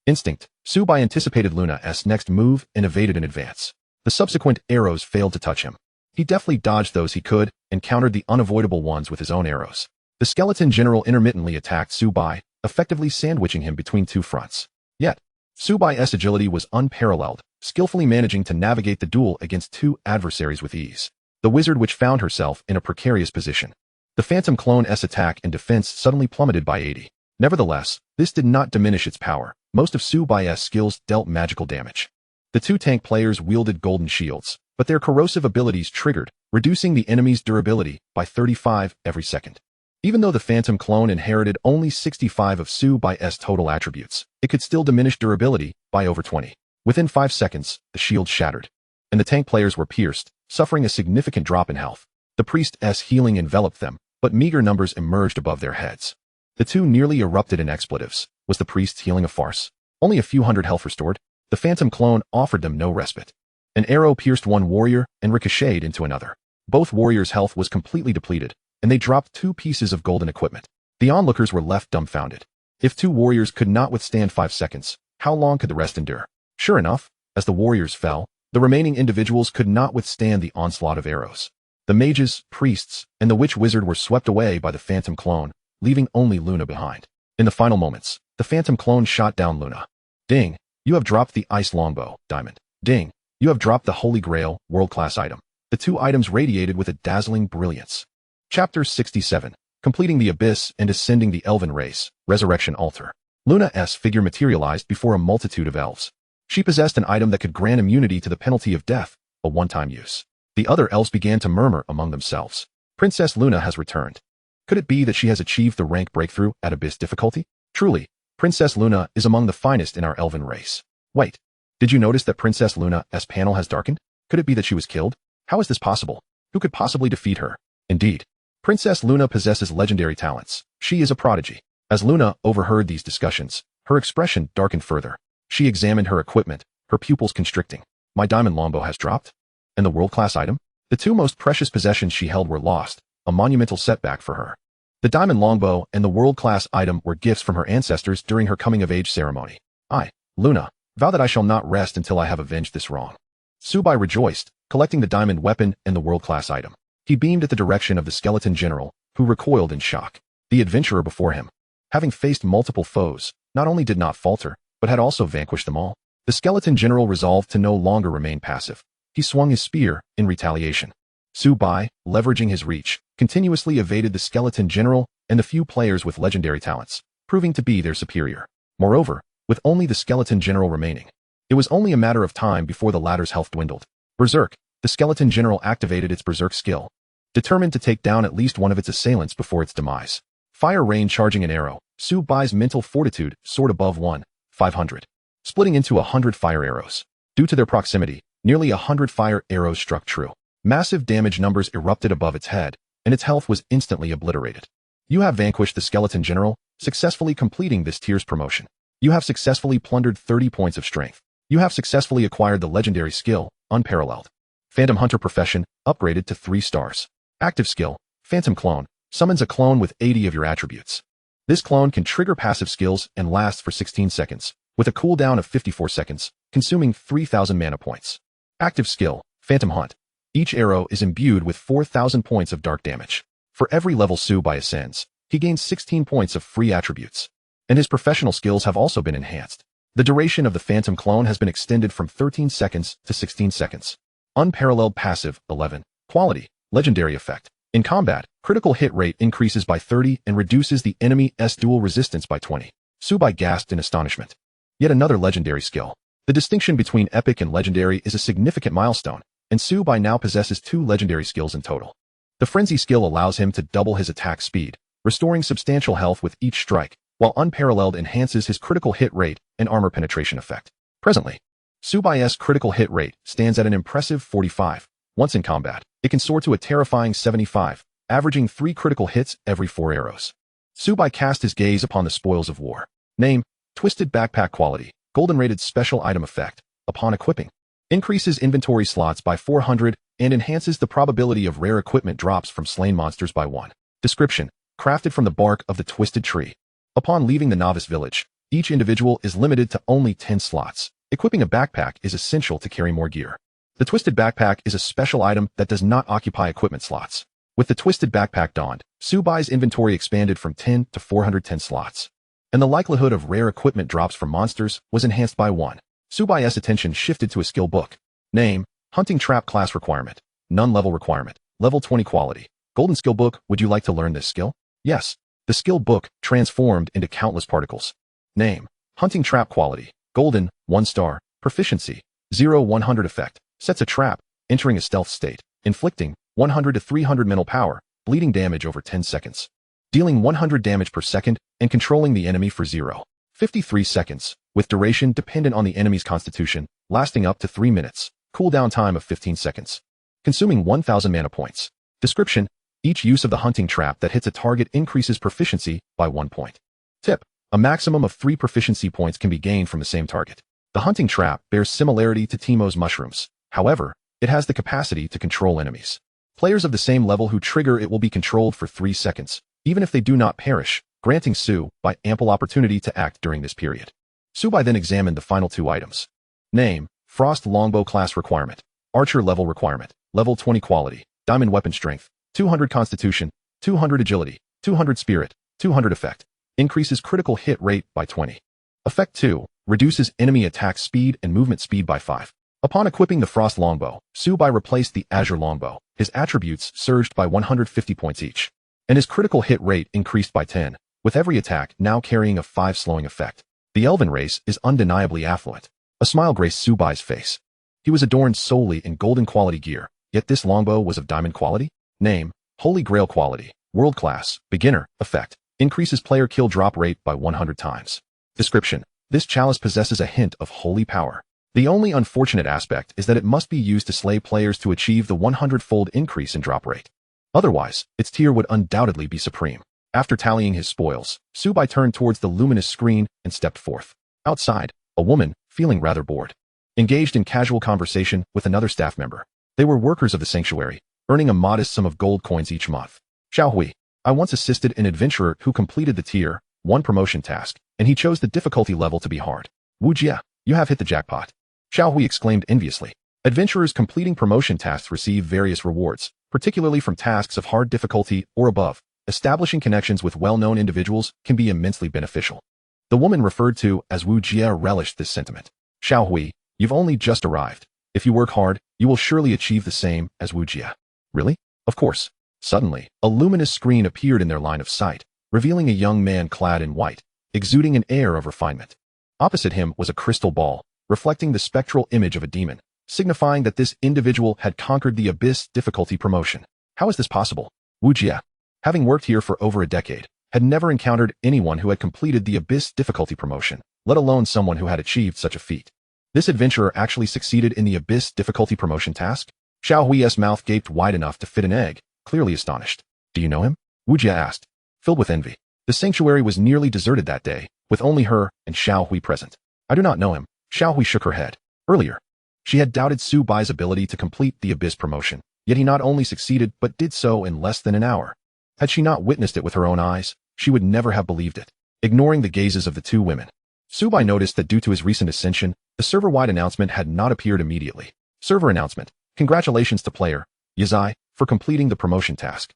Instinct, Su-bai anticipated Luna's next move and evaded in advance. The subsequent arrows failed to touch him. He deftly dodged those he could and countered the unavoidable ones with his own arrows. The skeleton general intermittently attacked Su-bai, effectively sandwiching him between 2 fronts. Yet, Su-bai's agility was unparalleled, skillfully managing to navigate the duel against 2 adversaries with ease. The wizard witch found herself in a precarious position. The phantom clone's attack and defense suddenly plummeted by 80. Nevertheless, this did not diminish its power. Most of Su-bai's skills dealt magical damage. The 2 tank players wielded golden shields, but their corrosive abilities triggered, reducing the enemy's durability by 35 every second. Even though the phantom clone inherited only 65 of Su-bai's total attributes, it could still diminish durability by over 20. Within 5 seconds, the shield shattered, and the tank players were pierced, suffering a significant drop in health. The priest's healing enveloped them, but meager numbers emerged above their heads. The 2 nearly erupted in expletives. Was the priest's healing a farce? Only a few hundred health restored? The phantom clone offered them no respite. An arrow pierced one warrior and ricocheted into another. Both warriors' health was completely depleted, and they dropped 2 pieces of golden equipment. The onlookers were left dumbfounded. If 2 warriors could not withstand 5 seconds, how long could the rest endure? Sure enough, as the warriors fell, the remaining individuals could not withstand the onslaught of arrows. The mages, priests, and the witch wizard were swept away by the phantom clone, leaving only Luna behind. In the final moments, the phantom clone shot down Luna. Ding, you have dropped the ice longbow, Diamond. Ding, you have dropped the Holy Grail, world-class item. The 2 items radiated with a dazzling brilliance. Chapter 67. Completing the Abyss and Ascending the Elven Race, Resurrection Altar. Luna's figure materialized before a multitude of elves. She possessed an item that could grant immunity to the penalty of death, a one-time use. The other elves began to murmur among themselves. Princess Luna has returned. Could it be that she has achieved the rank breakthrough at Abyss difficulty? Truly, Princess Luna is among the finest in our elven race. Wait, did you notice that Princess Luna's panel has darkened? Could it be that she was killed? How is this possible? Who could possibly defeat her? Indeed, Princess Luna possesses legendary talents. She is a prodigy. As Luna overheard these discussions, her expression darkened further. She examined her equipment, her pupils constricting. My diamond longbow has dropped? And the world-class item? The 2 most precious possessions she held were lost, a monumental setback for her. The diamond longbow and the world-class item were gifts from her ancestors during her coming-of-age ceremony. I, Luna, vow that I shall not rest until I have avenged this wrong. Subai rejoiced, collecting the diamond weapon and the world-class item. He beamed at the direction of the skeleton general, who recoiled in shock. The adventurer before him, having faced multiple foes, not only did not falter, but had also vanquished them all. The skeleton general resolved to no longer remain passive. He swung his spear in retaliation. Subai, leveraging his reach, continuously evaded the skeleton general and the few players with legendary talents, proving to be their superior. Moreover, with only the skeleton general remaining, it was only a matter of time before the latter's health dwindled. Berserk, the skeleton general activated its berserk skill, determined to take down at least one of its assailants before its demise. Fire rain charging an arrow, Subai's mental fortitude soared above 1,500, splitting into 100 fire arrows. Due to their proximity, nearly 100 fire arrows struck true. Massive damage numbers erupted above its head, and its health was instantly obliterated. You have vanquished the skeleton general, successfully completing this tier's promotion. You have successfully plundered 30 points of strength. You have successfully acquired the legendary skill, Unparalleled. Phantom Hunter profession, upgraded to 3 stars. Active skill, Phantom Clone, summons a clone with 80 of your attributes. This clone can trigger passive skills and lasts for 16 seconds, with a cooldown of 54 seconds, consuming 3,000 mana points. Active skill, Phantom Hunt. Each arrow is imbued with 4,000 points of dark damage. For every level Subai ascends, he gains 16 points of free attributes. And his professional skills have also been enhanced. The duration of the Phantom Clone has been extended from 13 seconds to 16 seconds. Unparalleled passive, 11. Quality, legendary effect. In combat, critical hit rate increases by 30 and reduces the enemy's dual resistance by 20. Subai gasped in astonishment. Yet another legendary skill. The distinction between epic and legendary is a significant milestone, and Subai now possesses 2 legendary skills in total. The Frenzy skill allows him to double his attack speed, restoring substantial health with each strike, while Unparalleled enhances his critical hit rate and armor penetration effect. Presently, Subai's critical hit rate stands at an impressive 45. Once in combat, it can soar to a terrifying 75, averaging 3 critical hits every 4 arrows. Subai cast his gaze upon the spoils of war. Name, Twisted Backpack Quality, Golden Rated Special Item Effect, upon equipping. Increases inventory slots by 400 and enhances the probability of rare equipment drops from slain monsters by 1. Description, crafted from the bark of the twisted tree. Upon leaving the Novice village, each individual is limited to only 10 slots. Equipping a backpack is essential to carry more gear. The Twisted Backpack is a special item that does not occupy equipment slots. With the Twisted Backpack donned, Subai's inventory expanded from 10 to 410 slots. And the likelihood of rare equipment drops from monsters was enhanced by 1. Subai's attention shifted to a skill book. Name, Hunting Trap Class Requirement. None level requirement. Level 20 quality. Golden skill book, would you like to learn this skill? Yes. The skill book transformed into countless particles. Name, Hunting Trap Quality. Golden, 1 star. Proficiency, 0-100 effect. Sets a trap, entering a stealth state, inflicting 100 to 300 mental power, bleeding damage over 10 seconds. Dealing 100 damage per second and controlling the enemy for 0.53 seconds, with duration dependent on the enemy's constitution, lasting up to 3 minutes. Cooldown time of 15 seconds. Consuming 1,000 mana points. Description, each use of the hunting trap that hits a target increases proficiency by 1 point. Tip, a maximum of 3 proficiency points can be gained from the same target. The hunting trap bears similarity to Teemo's mushrooms. However, it has the capacity to control enemies. Players of the same level who trigger it will be controlled for 3 seconds, even if they do not perish, granting Subai ample opportunity to act during this period. Subai then examined the final 2 items. Name, Frost Longbow class requirement, Archer level requirement, level 20 quality, Diamond weapon strength, 200 constitution, 200 agility, 200 spirit, 200 effect, increases critical hit rate by 20. Effect 2, reduces enemy attack speed and movement speed by 5. Upon equipping the Frost Longbow, Subai replaced the Azure Longbow. His attributes surged by 150 points each, and his critical hit rate increased by 10, with every attack now carrying a 5 slowing effect. The Elven race is undeniably affluent. A smile graced Subai's face. He was adorned solely in golden quality gear, yet this longbow was of diamond quality? Name, Holy Grail quality, world class, beginner, effect, increases player kill drop rate by 100 times. Description, this chalice possesses a hint of holy power. The only unfortunate aspect is that it must be used to slay players to achieve the 100-fold increase in drop rate. Otherwise, its tier would undoubtedly be supreme. After tallying his spoils, Subai turned towards the luminous screen and stepped forth. Outside, a woman, feeling rather bored, engaged in casual conversation with another staff member. They were workers of the sanctuary, earning a modest sum of gold coins each month. Xiao Hui, I once assisted an adventurer who completed the tier 1 promotion task, and he chose the difficulty level to be hard. Wu Jia, you have hit the jackpot. Xiao Hui exclaimed enviously. Adventurers completing promotion tasks receive various rewards, particularly from tasks of hard difficulty or above. Establishing connections with well-known individuals can be immensely beneficial. The woman referred to as Wu Jia relished this sentiment. Xiao Hui, you've only just arrived. If you work hard, you will surely achieve the same as Wu Jia. Really? Of course. Suddenly, a luminous screen appeared in their line of sight, revealing a young man clad in white, exuding an air of refinement. Opposite him was a crystal ball, reflecting the spectral image of a demon, signifying that this individual had conquered the Abyss difficulty promotion. How is this possible? Wu Jia, having worked here for over a decade, had never encountered anyone who had completed the Abyss difficulty promotion, let alone someone who had achieved such a feat. This adventurer actually succeeded in the Abyss difficulty promotion task? Xiao Hui's mouth gaped wide enough to fit an egg, clearly astonished. Do you know him? Wu Jia asked, filled with envy. The sanctuary was nearly deserted that day, with only her and Xiao Hui present. I do not know him. Xiao Hui shook her head. Earlier, she had doubted Subai's ability to complete the Abyss promotion, yet he not only succeeded but did so in less than an hour. Had she not witnessed it with her own eyes, she would never have believed it. Ignoring the gazes of the 2 women, Subai noticed that due to his recent ascension, the server-wide announcement had not appeared immediately. Server announcement. Congratulations to player Yazai for completing the promotion task.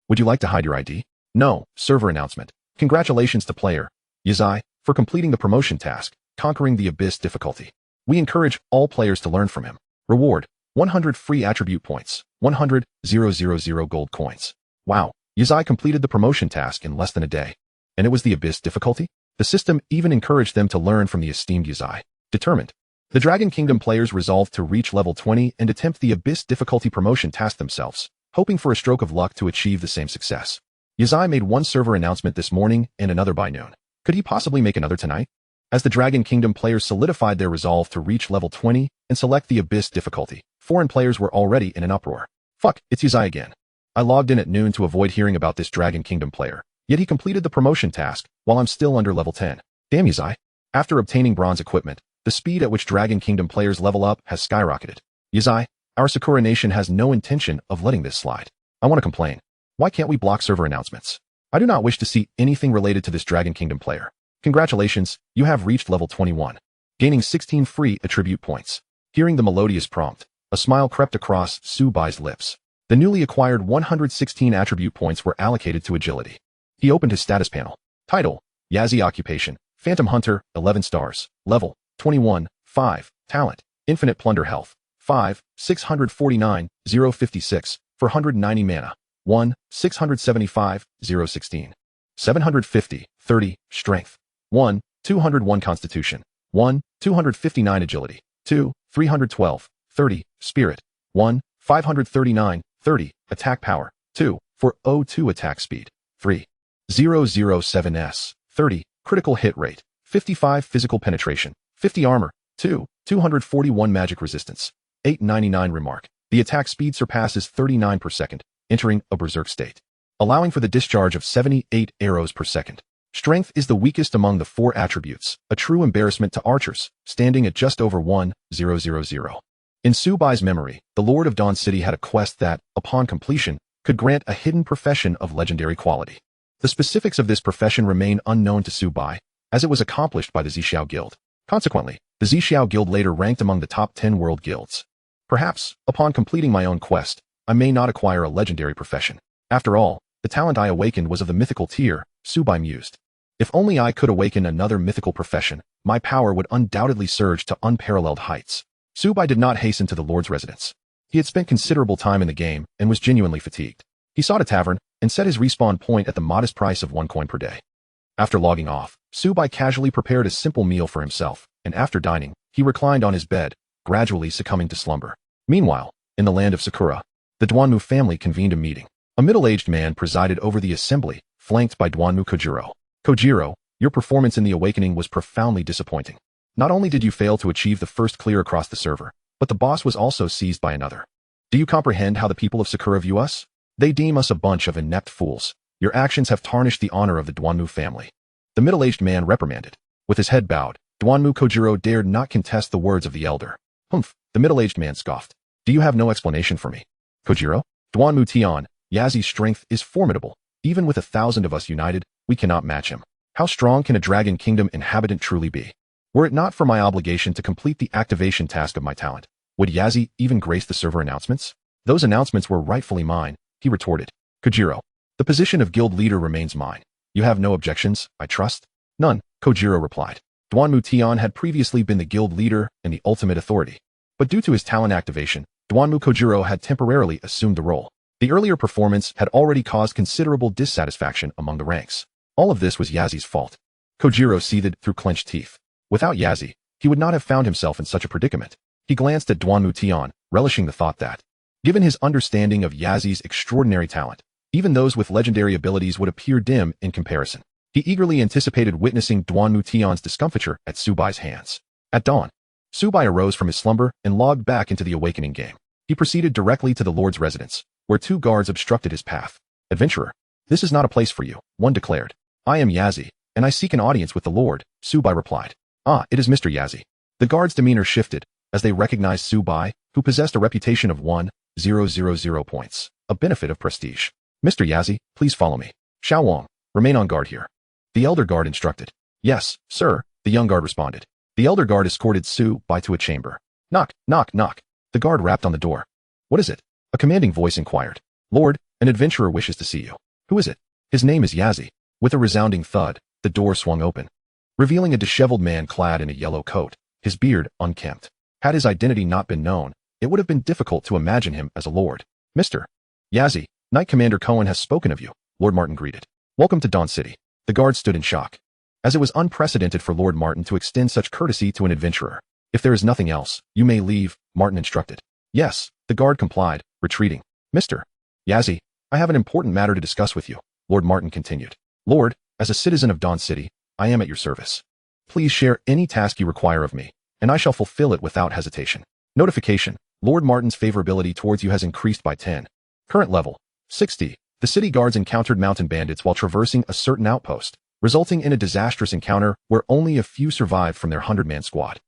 Would you like to hide your ID? No. Server announcement. Congratulations to player Yazai for completing the promotion task, conquering the Abyss difficulty. We encourage all players to learn from him. Reward, 100 free attribute points, 100,000 gold coins. Wow, Yazai completed the promotion task in less than a day. And it was the Abyss difficulty? The system even encouraged them to learn from the esteemed Yazai. Determined, the Dragon Kingdom players resolved to reach level 20 and attempt the Abyss difficulty promotion task themselves, hoping for a stroke of luck to achieve the same success. Yazai made one server announcement this morning and another by noon. Could he possibly make another tonight? As the Dragon Kingdom players solidified their resolve to reach level 20 and select the Abyss difficulty, foreign players were already in an uproar. Fuck, it's Yazai again. I logged in at noon to avoid hearing about this Dragon Kingdom player, yet he completed the promotion task while I'm still under level 10. Damn Yazai. After obtaining bronze equipment, the speed at which Dragon Kingdom players level up has skyrocketed. Yazai, our Sakura Nation has no intention of letting this slide. I want to complain. Why can't we block server announcements? I do not wish to see anything related to this Dragon Kingdom player. Congratulations, you have reached level 21, gaining 16 free attribute points. Hearing the melodious prompt, a smile crept across Subai's lips. The newly acquired 116 attribute points were allocated to agility. He opened his status panel. Title, Yazi Occupation, Phantom Hunter, 11 stars, level, 21, 5, talent, Infinite Plunder Health, 5, 649, 056, 490 mana, 1, 675, 016, 750, 30, strength, 1, 201 constitution, 1, 259 agility, 2, 312, 30, spirit, 1, 539, 30, attack power, 2, 402 attack speed, 3, 007s, 30, critical hit rate, 55 physical penetration, 50 armor, 2, 241 magic resistance, 899 remark. The attack speed surpasses 39 per second, entering a berserk state, allowing for the discharge of 78 arrows per second. Strength is the weakest among the 4 attributes, a true embarrassment to archers, standing at just over 1,000. In Subai's memory, the Lord of Dawn City had a quest that, upon completion, could grant a hidden profession of legendary quality. The specifics of this profession remain unknown to Subai, as it was accomplished by the Zixiao Guild. Consequently, the Zixiao Guild later ranked among the top 10 world guilds. Perhaps, upon completing my own quest, I may not acquire a legendary profession. After all, the talent I awakened was of the mythical tier, Subai mused. If only I could awaken another mythical profession, my power would undoubtedly surge to unparalleled heights. Subai did not hasten to the Lord's residence. He had spent considerable time in the game and was genuinely fatigued. He sought a tavern and set his respawn point at the modest price of 1 coin per day. After logging off, Subai casually prepared a simple meal for himself, and after dining, he reclined on his bed, gradually succumbing to slumber. Meanwhile, in the land of Sakura, the Duanmu family convened a meeting. A middle-aged man presided over the assembly, flanked by Duanmu Kojiro. Kojiro, your performance in the awakening was profoundly disappointing. Not only did you fail to achieve the first clear across the server, but the boss was also seized by another. Do you comprehend how the people of Sakura view us? They deem us a bunch of inept fools. Your actions have tarnished the honor of the Duanmu family. The middle-aged man reprimanded. With his head bowed, Duanmu Kojiro dared not contest the words of the elder. Humph, the middle-aged man scoffed. Do you have no explanation for me? Kojiro? Duanmu Tian, Yazi's strength is formidable. Even with 1,000 of us united, we cannot match him. How strong can a Dragon Kingdom inhabitant truly be? Were it not for my obligation to complete the activation task of my talent, would Yazi even grace the server announcements? Those announcements were rightfully mine, he retorted. Kojiro, the position of guild leader remains mine. You have no objections, I trust? None, Kojiro replied. Duanmu Tian had previously been the guild leader and the ultimate authority. But due to his talent activation, Duanmu Kojiro had temporarily assumed the role. The earlier performance had already caused considerable dissatisfaction among the ranks. All of this was Yazi's fault. Kojiro seethed through clenched teeth. Without Yazi, he would not have found himself in such a predicament. He glanced at Duanmu Tian, relishing the thought that, given his understanding of Yazi's extraordinary talent, even those with legendary abilities would appear dim in comparison. He eagerly anticipated witnessing Duanmu Tian's discomfiture at Subai's hands. At dawn, Subai arose from his slumber and logged back into the awakening game. He proceeded directly to the Lord's residence, where 2 guards obstructed his path. Adventurer, this is not a place for you, one declared. I am Yazi, and I seek an audience with the Lord, Subai replied. Ah, it is Mr. Yazi. The guards' demeanor shifted as they recognized Subai, who possessed a reputation of 1,000 points, a benefit of prestige. Mr. Yazi, please follow me. Xiao Wang, remain on guard here. The elder guard instructed. Yes, sir, the young guard responded. The elder guard escorted Subai to a chamber. Knock, knock, knock. The guard rapped on the door. What is it? A commanding voice inquired. Lord, an adventurer wishes to see you. Who is it? His name is Yazi. With a resounding thud, the door swung open, revealing a disheveled man clad in a yellow coat, his beard unkempt. Had his identity not been known, it would have been difficult to imagine him as a lord. Mr. Yazi, Knight Commander Cohen has spoken of you, Lord Martin greeted. Welcome to Dawn City. The guard stood in shock, as it was unprecedented for Lord Martin to extend such courtesy to an adventurer. If there is nothing else, you may leave, Martin instructed. Yes, the guard complied, retreating. Mr. Yazi, I have an important matter to discuss with you, Lord Martin continued. Lord, as a citizen of Dawn City, I am at your service. Please share any task you require of me, and I shall fulfill it without hesitation. Notification. Lord Martin's favorability towards you has increased by 10. Current level, 60. The city guards encountered mountain bandits while traversing a certain outpost, resulting in a disastrous encounter where only a few survived from their 100-man squad.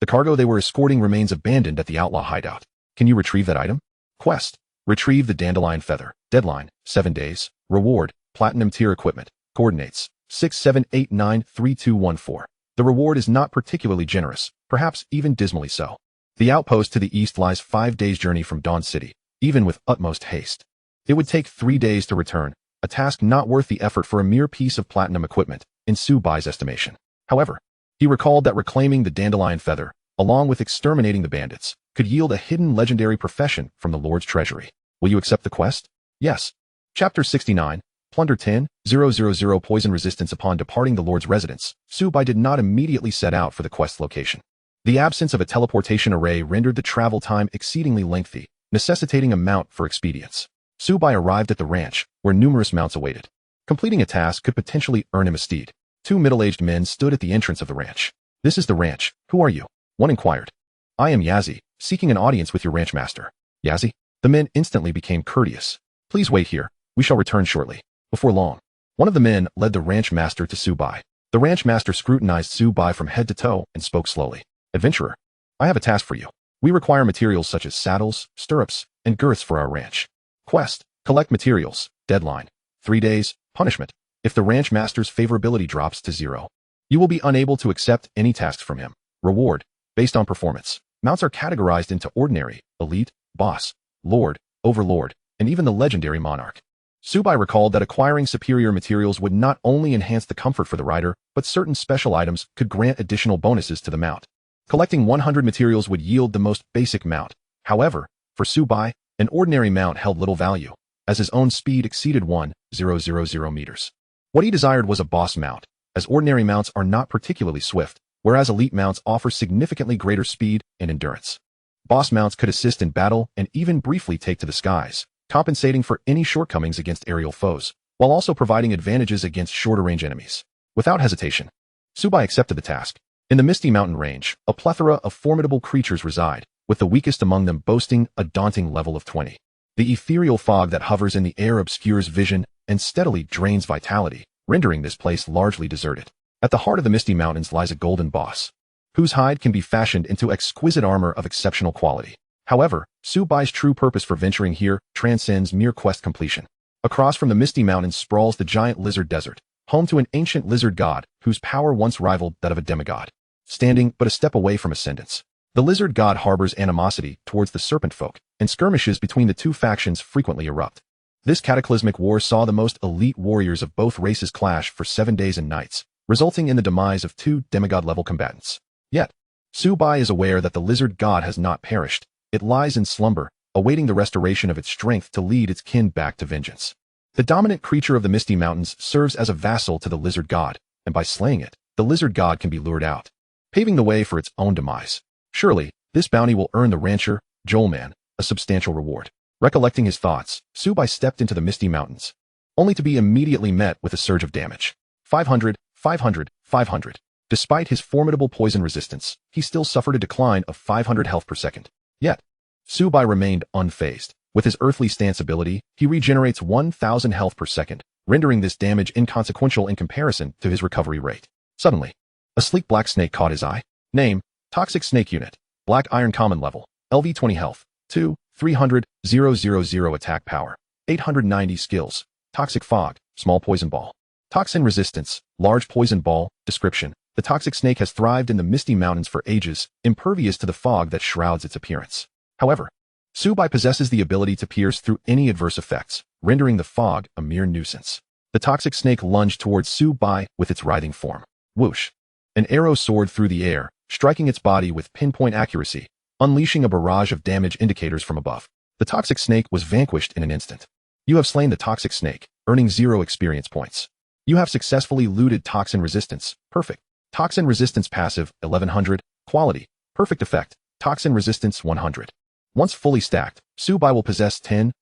The cargo they were escorting remains abandoned at the outlaw hideout. Can you retrieve that item? Quest. Retrieve the dandelion feather. Deadline, 7 days. Reward, platinum tier equipment. Coordinates, 67893214. The reward is not particularly generous, perhaps even dismally so. The outpost to the east lies 5 days' journey from Dawn City, even with utmost haste. It would take 3 days to return, a task not worth the effort for a mere piece of platinum equipment, in Subai's estimation. However, he recalled that reclaiming the dandelion feather, along with exterminating the bandits, could yield a hidden legendary profession from the Lord's treasury. Will you accept the quest? Yes. Chapter 69. Plunder 10,000 Poison resistance. Upon departing the Lord's residence, Subai did not immediately set out for the quest location. The absence of a teleportation array rendered the travel time exceedingly lengthy, necessitating a mount for expedience. Subai arrived at the ranch, where numerous mounts awaited. Completing a task could potentially earn him a steed. 2 middle-aged men stood at the entrance of the ranch. This is the ranch. Who are you? One inquired. I am Yazi, seeking an audience with your ranch master. Yazi? The men instantly became courteous. Please wait here. We shall return shortly. Before long, one of the men led the ranch master to Subai. The ranch master scrutinized Subai from head to toe and spoke slowly. Adventurer, I have a task for you. We require materials such as saddles, stirrups, and girths for our ranch. Quest: collect materials. Deadline: 3 days. Punishment: if the ranch master's favorability drops to 0, you will be unable to accept any tasks from him. Reward: based on performance. Mounts are categorized into ordinary, elite, boss, lord, overlord, and even the legendary monarch. Subai recalled that acquiring superior materials would not only enhance the comfort for the rider, but certain special items could grant additional bonuses to the mount. Collecting 100 materials would yield the most basic mount. However, for Subai, an ordinary mount held little value, as his own speed exceeded 1,000 meters. What he desired was a boss mount, as ordinary mounts are not particularly swift, whereas elite mounts offer significantly greater speed and endurance. Boss mounts could assist in battle and even briefly take to the skies, compensating for any shortcomings against aerial foes, while also providing advantages against shorter-range enemies. Without hesitation, Subai accepted the task. In the Misty Mountain Range, a plethora of formidable creatures reside, with the weakest among them boasting a daunting level of 20. The ethereal fog that hovers in the air obscures vision and steadily drains vitality, rendering this place largely deserted. At the heart of the Misty Mountains lies a golden boss, whose hide can be fashioned into exquisite armor of exceptional quality. However, Subai's true purpose for venturing here transcends mere quest completion. Across from the Misty Mountains sprawls the giant lizard desert, home to an ancient lizard god whose power once rivaled that of a demigod. Standing but a step away from ascendance, the lizard god harbors animosity towards the serpent folk, and skirmishes between the two factions frequently erupt. This cataclysmic war saw the most elite warriors of both races clash for 7 days and nights, resulting in the demise of 2 demigod-level combatants. Yet, Subai is aware that the lizard god has not perished. It lies in slumber, awaiting the restoration of its strength to lead its kin back to vengeance. The dominant creature of the Misty Mountains serves as a vassal to the lizard god, and by slaying it, the lizard god can be lured out, paving the way for its own demise. Surely, this bounty will earn the rancher, Joelman, a substantial reward. Recollecting his thoughts, Subai stepped into the Misty Mountains, only to be immediately met with a surge of damage. 500, 500, 500. Despite his formidable poison resistance, he still suffered a decline of 500 health per second. Yet, Subai remained unfazed. With his earthly stance ability, he regenerates 1,000 health per second, rendering this damage inconsequential in comparison to his recovery rate. Suddenly, a sleek black snake caught his eye. Name: Toxic Snake Unit. Black Iron Common Level. LV 20 Health. 2, 300, 000 Attack Power. 890 Skills. Toxic Fog. Small Poison Ball. Toxin Resistance. Large Poison Ball. Description: the toxic snake has thrived in the Misty Mountains for ages, impervious to the fog that shrouds its appearance. However, Subai possesses the ability to pierce through any adverse effects, rendering the fog a mere nuisance. The toxic snake lunged towards Subai with its writhing form. Whoosh! An arrow soared through the air, striking its body with pinpoint accuracy, unleashing a barrage of damage indicators from above. The toxic snake was vanquished in an instant. You have slain the toxic snake, earning 0 experience points. You have successfully looted toxin resistance. Perfect. Toxin resistance passive, 1100. Quality: perfect effect. Toxin resistance 100. Once fully stacked, Subai will possess 10,000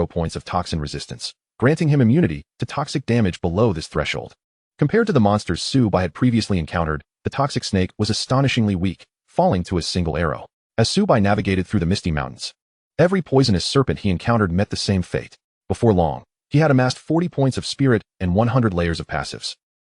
points of toxin resistance, granting him immunity to toxic damage below this threshold. Compared to the monsters Subai had previously encountered, the toxic snake was astonishingly weak, falling to a single arrow. As Subai navigated through the Misty Mountains, every poisonous serpent he encountered met the same fate. Before long, he had amassed 40 points of spirit and 100 layers of passives.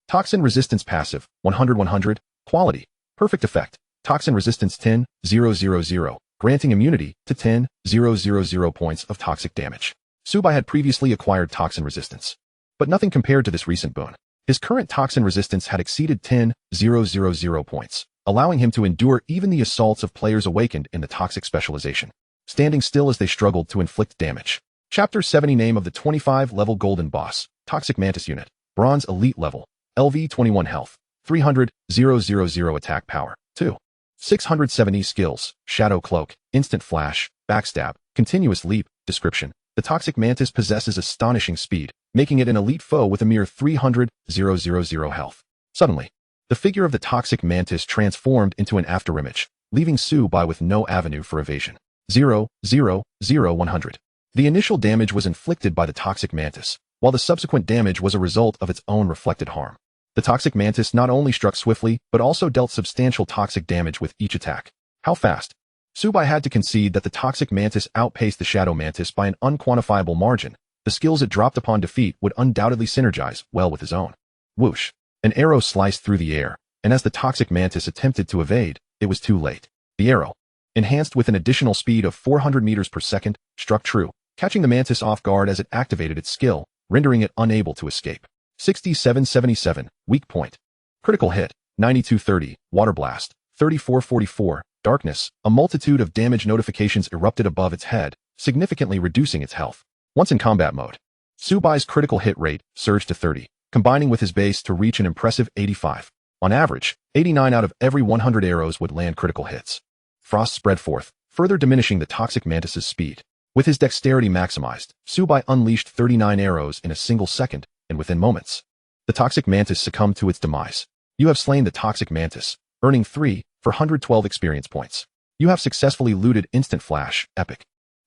Toxin resistance passive, 100. Quality: perfect effect. Toxin resistance 10,000, granting immunity to 10,000 points of toxic damage. Subai had previously acquired toxin resistance, but nothing compared to this recent boon. His current toxin resistance had exceeded 10,000 points, allowing him to endure even the assaults of players awakened in the toxic specialization, standing still as they struggled to inflict damage. Chapter 70. Name of the 25-level Golden Boss. Toxic Mantis Unit. Bronze Elite Level. LV 21 Health. 300,000 Attack Power. 2. 670 Skills. Shadow Cloak. Instant Flash. Backstab. Continuous Leap. Description: the Toxic Mantis possesses astonishing speed, making it an elite foe with a mere 300,000 health. Suddenly, the figure of the Toxic Mantis transformed into an afterimage, leaving Subai with no avenue for evasion. 100. The initial damage was inflicted by the Toxic Mantis, while the subsequent damage was a result of its own reflected harm. The Toxic Mantis not only struck swiftly, but also dealt substantial toxic damage with each attack. How fast? Subai had to concede that the Toxic Mantis outpaced the Shadow Mantis by an unquantifiable margin. The skills it dropped upon defeat would undoubtedly synergize well with his own. Whoosh! An arrow sliced through the air, and as the Toxic Mantis attempted to evade, it was too late. The arrow, enhanced with an additional speed of 400 meters per second, struck true, catching the mantis off guard as it activated its skill, rendering it unable to escape. 6777, weak point. Critical hit, 9230, water blast, 3444, darkness. A multitude of damage notifications erupted above its head, significantly reducing its health. Once in combat mode, Subai's critical hit rate surged to 30, combining with his base to reach an impressive 85. On average, 89 out of every 100 arrows would land critical hits. Frost spread forth, further diminishing the toxic mantis's speed. With his dexterity maximized, Subai unleashed 39 arrows in a single second, and within moments, the toxic mantis succumbed to its demise. You have slain the toxic mantis, earning 3 for 112 experience points. You have successfully looted Instant Flash, Epic.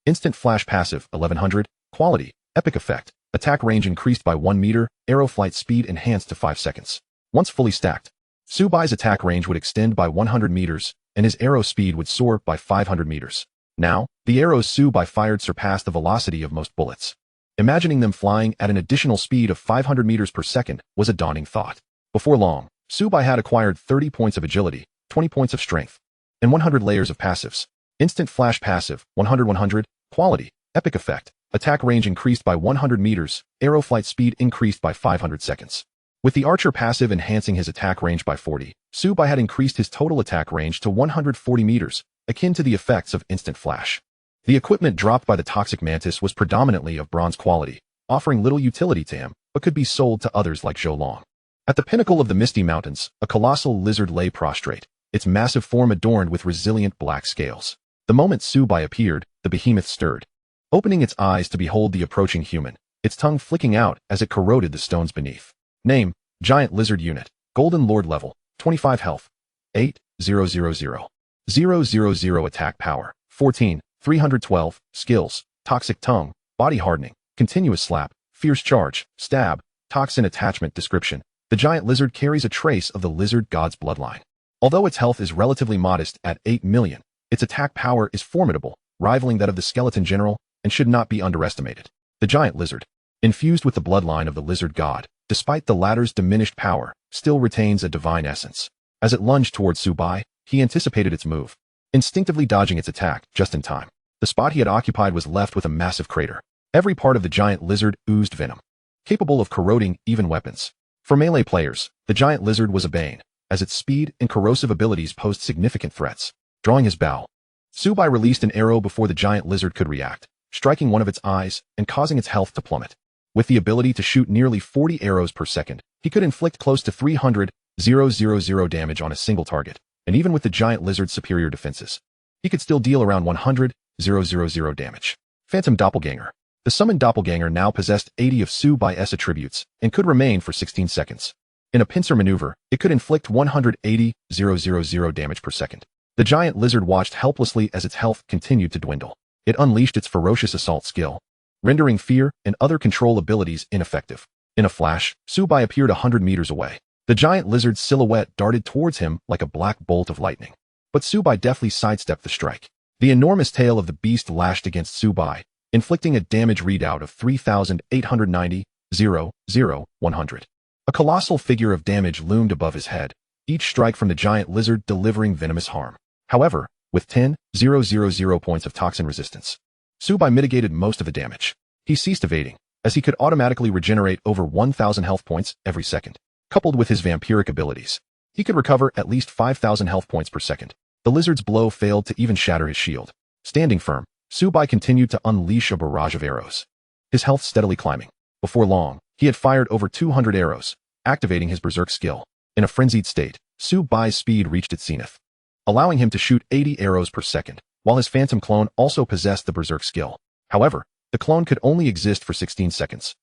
Instant Flash passive, 1100, quality, epic effect, attack range increased by 1 meter, arrow flight speed enhanced to 5 seconds. Once fully stacked, Subai's attack range would extend by 100 meters, and his arrow speed would soar by 500 meters. Now, the arrows Subai fired surpassed the velocity of most bullets. Imagining them flying at an additional speed of 500 meters per second was a daunting thought. Before long, Subai had acquired 30 points of agility, 20 points of strength, and 100 layers of passives. Instant Flash passive, 100, quality, epic effect, attack range increased by 100 meters, arrow flight speed increased by 500 seconds. With the Archer passive enhancing his attack range by 40, Subai had increased his total attack range to 140 meters, akin to the effects of Instant Flash. The equipment dropped by the toxic mantis was predominantly of bronze quality, offering little utility to him, but could be sold to others like Zhou Long. At the pinnacle of the Misty Mountains, a colossal lizard lay prostrate, its massive form adorned with resilient black scales. The moment Subai appeared, the behemoth stirred, opening its eyes to behold the approaching human, its tongue flicking out as it corroded the stones beneath. Name, Giant Lizard Unit, Golden Lord level, 25 health, 8000. 000 attack power, 14, 312, skills, toxic tongue, body hardening, continuous slap, fierce charge, stab, toxin attachment description. The giant lizard carries a trace of the lizard god's bloodline. Although its health is relatively modest at 8 million, its attack power is formidable, rivaling that of the skeleton general, and should not be underestimated. The giant lizard, infused with the bloodline of the lizard god, despite the latter's diminished power, still retains a divine essence. As it lunged towards Subai, he anticipated its move, instinctively dodging its attack just in time. The spot he had occupied was left with a massive crater. Every part of the giant lizard oozed venom, capable of corroding even weapons. For melee players, the giant lizard was a bane, as its speed and corrosive abilities posed significant threats. Drawing his bow, Subai released an arrow before the giant lizard could react, striking one of its eyes and causing its health to plummet. With the ability to shoot nearly 40 arrows per second, he could inflict close to 300,000 damage on a single target, and even with the giant lizard's superior defenses, he could still deal around 100,000 damage. Phantom Doppelganger. The summoned doppelganger now possessed 80 of Subai's attributes and could remain for 16 seconds. In a pincer maneuver, it could inflict 180,000 damage per second. The giant lizard watched helplessly as its health continued to dwindle. It unleashed its ferocious assault skill, rendering fear and other control abilities ineffective. In a flash, Subai appeared 100 meters away. The giant lizard's silhouette darted towards him like a black bolt of lightning. But Subai deftly sidestepped the strike. The enormous tail of the beast lashed against Subai, inflicting a damage readout of 3,890, 100. A colossal figure of damage loomed above his head, each strike from the giant lizard delivering venomous harm. However, with 10,000 points of toxin resistance, Subai mitigated most of the damage. He ceased evading, as he could automatically regenerate over 1,000 health points every second. Coupled with his vampiric abilities, he could recover at least 5,000 health points per second. The lizard's blow failed to even shatter his shield. Standing firm, Subai continued to unleash a barrage of arrows, his health steadily climbing. Before long, he had fired over 200 arrows, activating his berserk skill. In a frenzied state, Subai's speed reached its zenith, allowing him to shoot 80 arrows per second, while his phantom clone also possessed the berserk skill. However, the clone could only exist for 16 seconds,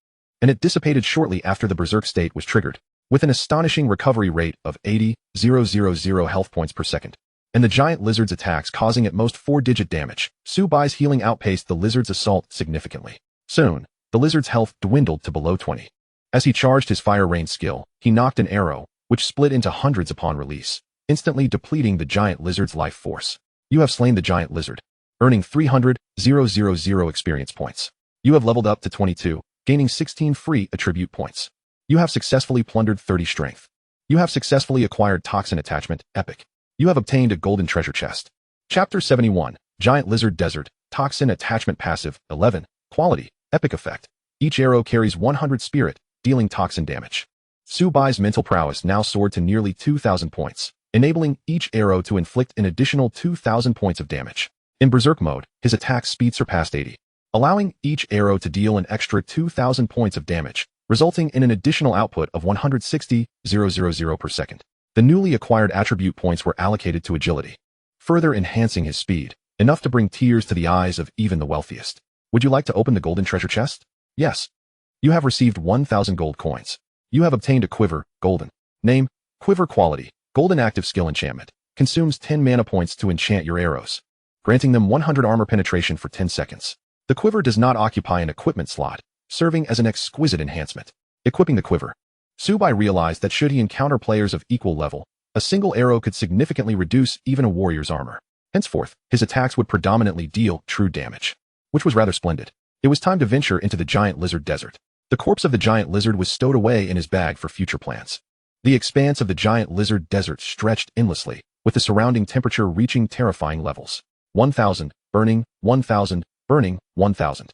and it dissipated shortly after the berserk state was triggered, with an astonishing recovery rate of 80,000 health points per second, and the giant lizard's attacks causing at most 4-digit damage. Subai's healing outpaced the lizard's assault significantly. Soon, the lizard's health dwindled to below 20. As he charged his fire rain skill, he knocked an arrow, which split into hundreds upon release, instantly depleting the giant lizard's life force. You have slain the giant lizard, earning 300,000 experience points. You have leveled up to 22, gaining 16 free attribute points. You have successfully plundered 30 strength. You have successfully acquired toxin attachment, epic. You have obtained a golden treasure chest. Chapter 71, Giant Lizard Desert, Toxin Attachment Passive, 11, Quality, Epic Effect. Each arrow carries 100 spirit, dealing toxin damage. Subai's mental prowess now soared to nearly 2,000 points, enabling each arrow to inflict an additional 2,000 points of damage. In Berserk mode, his attack speed surpassed 80, allowing each arrow to deal an extra 2,000 points of damage, resulting in an additional output of 160,000 per second. The newly acquired attribute points were allocated to agility, further enhancing his speed, enough to bring tears to the eyes of even the wealthiest. Would you like to open the golden treasure chest? Yes. You have received 1,000 gold coins. You have obtained a quiver, golden. Name, Quiver Quality, Golden Active Skill Enchantment. Consumes 10 mana points to enchant your arrows, granting them 100 armor penetration for 10 seconds. The quiver does not occupy an equipment slot, serving as an exquisite enhancement. Equipping the quiver. Subai realized that should he encounter players of equal level, a single arrow could significantly reduce even a warrior's armor. Henceforth, his attacks would predominantly deal true damage, which was rather splendid. It was time to venture into the giant lizard desert. The corpse of the giant lizard was stowed away in his bag for future plans. The expanse of the giant lizard desert stretched endlessly, with the surrounding temperature reaching terrifying levels. 1,000, burning, 1,000, burning, 1,000.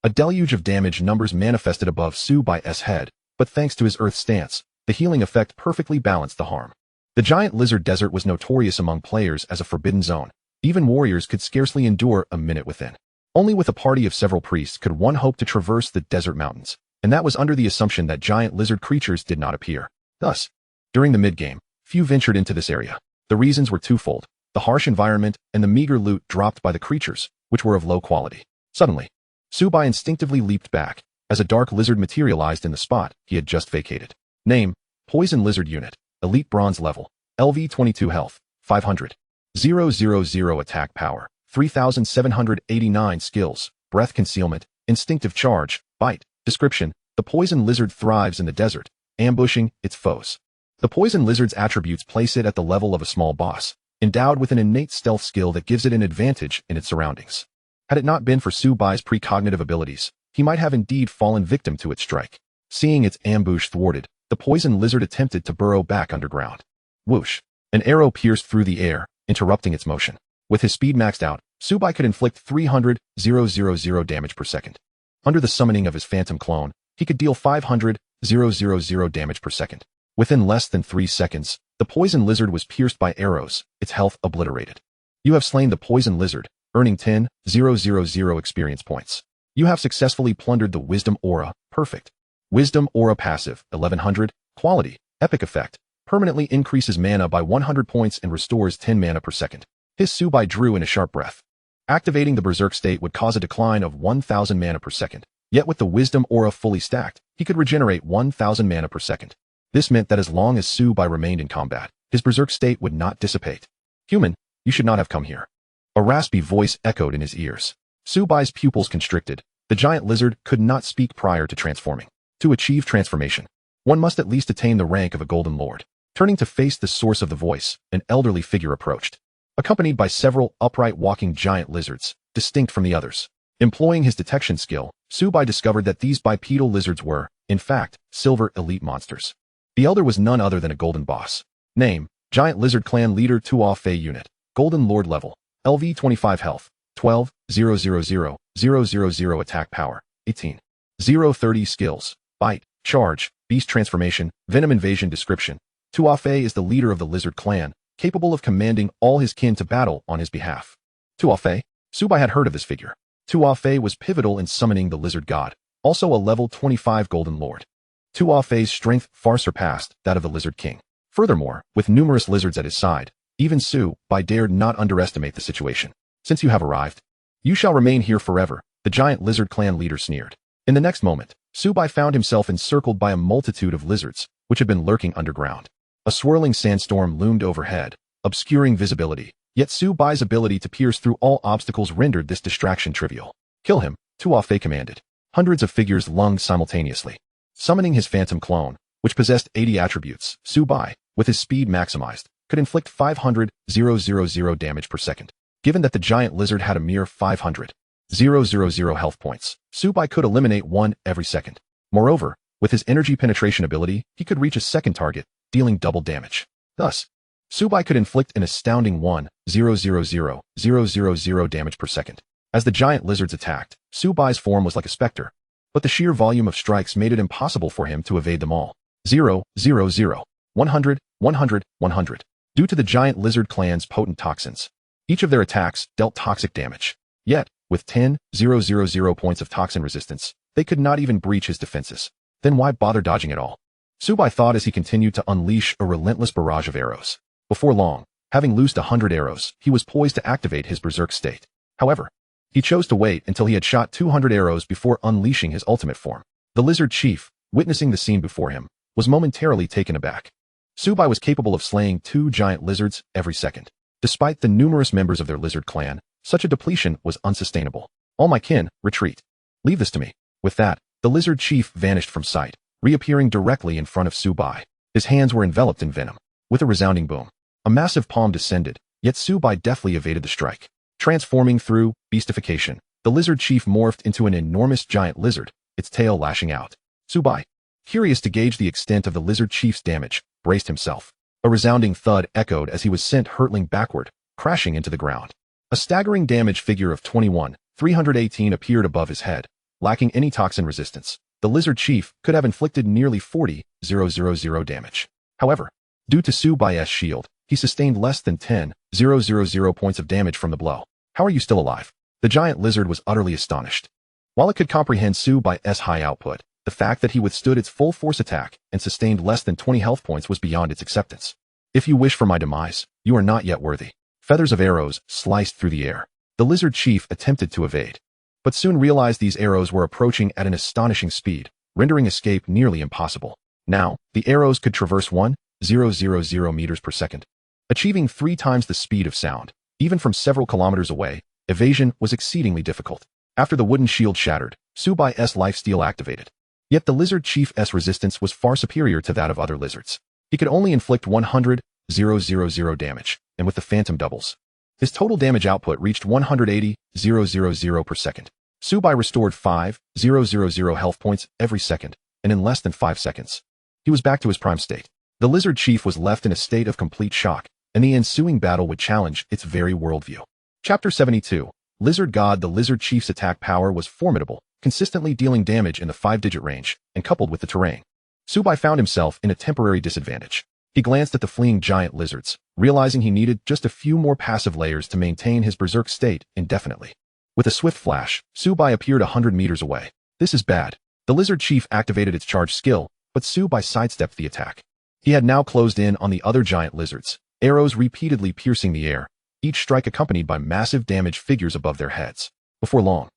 A deluge of damage numbers manifested above Subai's head, but thanks to his earth stance, the healing effect perfectly balanced the harm. The giant lizard desert was notorious among players as a forbidden zone. Even warriors could scarcely endure a minute within. Only with a party of several priests could one hope to traverse the desert mountains, and that was under the assumption that giant lizard creatures did not appear. Thus, during the mid-game, few ventured into this area. The reasons were twofold: the harsh environment and the meager loot dropped by the creatures, which were of low quality. Suddenly, Subai instinctively leaped back, as a dark lizard materialized in the spot he had just vacated. Name, Poison Lizard Unit, Elite Bronze Level, LV 22 Health, 500. 000 Attack Power, 3,789 Skills, Breath Concealment, Instinctive Charge, Bite. Description: the poison lizard thrives in the desert, ambushing its foes. The poison lizard's attributes place it at the level of a small boss, endowed with an innate stealth skill that gives it an advantage in its surroundings. Had it not been for Subai's precognitive abilities, he might have indeed fallen victim to its strike. Seeing its ambush thwarted, the poison lizard attempted to burrow back underground. Whoosh! An arrow pierced through the air, interrupting its motion. With his speed maxed out, Subai could inflict 300,000 damage per second. Under the summoning of his phantom clone, he could deal 500,000 damage per second. Within less than 3 seconds, the poison lizard was pierced by arrows, its health obliterated. You have slain the poison lizard, earning 10,000 experience points. You have successfully plundered the Wisdom Aura, perfect. Wisdom Aura passive, 1100, quality, epic effect, permanently increases mana by 100 points and restores 10 mana per second. His Subai drew in a sharp breath. Activating the Berserk state would cause a decline of 1,000 mana per second, yet with the Wisdom Aura fully stacked, he could regenerate 1,000 mana per second. This meant that as long as Subai remained in combat, his Berserk state would not dissipate. Human, you should not have come here. A raspy voice echoed in his ears. Subai's pupils constricted. The giant lizard could not speak prior to transforming. To achieve transformation, one must at least attain the rank of a golden lord. Turning to face the source of the voice, an elderly figure approached, accompanied by several upright walking giant lizards, distinct from the others. Employing his detection skill, Subai discovered that these bipedal lizards were, in fact, silver elite monsters. The elder was none other than a golden boss. Name, Giant Lizard Clan Leader Tuafe Unit, Golden Lord Level, LV 25 Health, 12,000 Attack Power, 18. 030 Skills, Bite, Charge, Beast Transformation, Venom Invasion. Description: Tuafe is the leader of the Lizard Clan, capable of commanding all his kin to battle on his behalf. Tuafe? Subai had heard of this figure. Tuafe was pivotal in summoning the Lizard God, also a level 25 Golden Lord. Tuafe's strength far surpassed that of the Lizard King. Furthermore, with numerous lizards at his side, even Subai dared not underestimate the situation. Since you have arrived, you shall remain here forever, the giant lizard clan leader sneered. In the next moment, Subai found himself encircled by a multitude of lizards, which had been lurking underground. A swirling sandstorm loomed overhead, obscuring visibility, yet Subai's ability to pierce through all obstacles rendered this distraction trivial. Kill him, Tuafe commanded. Hundreds of figures lunged simultaneously. Summoning his phantom clone, which possessed 80 attributes, Subai, with his speed maximized, could inflict 500,000 damage per second. Given that the giant lizard had a mere 500,000 health points, Subai could eliminate one every second. Moreover, with his energy penetration ability, he could reach a second target, dealing double damage. Thus, Subai could inflict an astounding 1,000,000 damage per second. As the giant lizards attacked, Subai's form was like a specter, but the sheer volume of strikes made it impossible for him to evade them all. 0, 0, 0, 100, 100, 100. Due to the giant lizard clan's potent toxins, each of their attacks dealt toxic damage. Yet, with 10,000 points of toxin resistance, they could not even breach his defenses. Then why bother dodging at all? Subai thought as he continued to unleash a relentless barrage of arrows. Before long, having loosed 100 arrows, he was poised to activate his berserk state. However, he chose to wait until he had shot 200 arrows before unleashing his ultimate form. The lizard chief, witnessing the scene before him, was momentarily taken aback. Subai was capable of slaying 2 giant lizards every second. Despite the numerous members of their lizard clan, such a depletion was unsustainable. All my kin, retreat. Leave this to me. With that, the lizard chief vanished from sight, reappearing directly in front of Subai. His hands were enveloped in venom. With a resounding boom, a massive palm descended, yet Subai deftly evaded the strike. Transforming through beastification, the lizard chief morphed into an enormous giant lizard, its tail lashing out. Subai, curious to gauge the extent of the lizard chief's damage, braced himself. A resounding thud echoed as he was sent hurtling backward, crashing into the ground. A staggering damage figure of 21,318 appeared above his head. Lacking any toxin resistance, the lizard chief could have inflicted nearly 40,000 damage. However, due to Subai's shield, he sustained less than 10,000 points of damage from the blow. How are you still alive? The giant lizard was utterly astonished. While it could comprehend Subai's high output, the fact that he withstood its full force attack and sustained less than 20 health points was beyond its acceptance. If you wish for my demise, you are not yet worthy. Feathers of arrows sliced through the air. The lizard chief attempted to evade, but soon realized these arrows were approaching at an astonishing speed, rendering escape nearly impossible. Now, the arrows could traverse 1,000 meters per second, achieving 3 times the speed of sound. Even from several kilometers away, evasion was exceedingly difficult. After the wooden shield shattered, Subai's lifesteal activated. Yet the lizard chief's resistance was far superior to that of other lizards. He could only inflict 100,000 damage, and with the phantom doubles, his total damage output reached 180,000 per second. Subai restored 5,000 health points every second, and in less than 5 seconds, he was back to his prime state. The lizard chief was left in a state of complete shock, and the ensuing battle would challenge its very worldview. Chapter 72. Lizard God. The lizard chief's attack power was formidable, consistently dealing damage in the 5-digit range, and coupled with the terrain, Subai found himself in a temporary disadvantage. He glanced at the fleeing giant lizards, realizing he needed just a few more passive layers to maintain his berserk state indefinitely. With a swift flash, Subai appeared 100 meters away. This is bad. The lizard chief activated its charge skill, but Subai sidestepped the attack. He had now closed in on the other giant lizards, arrows repeatedly piercing the air, each strike accompanied by massive damage figures above their heads. Before long,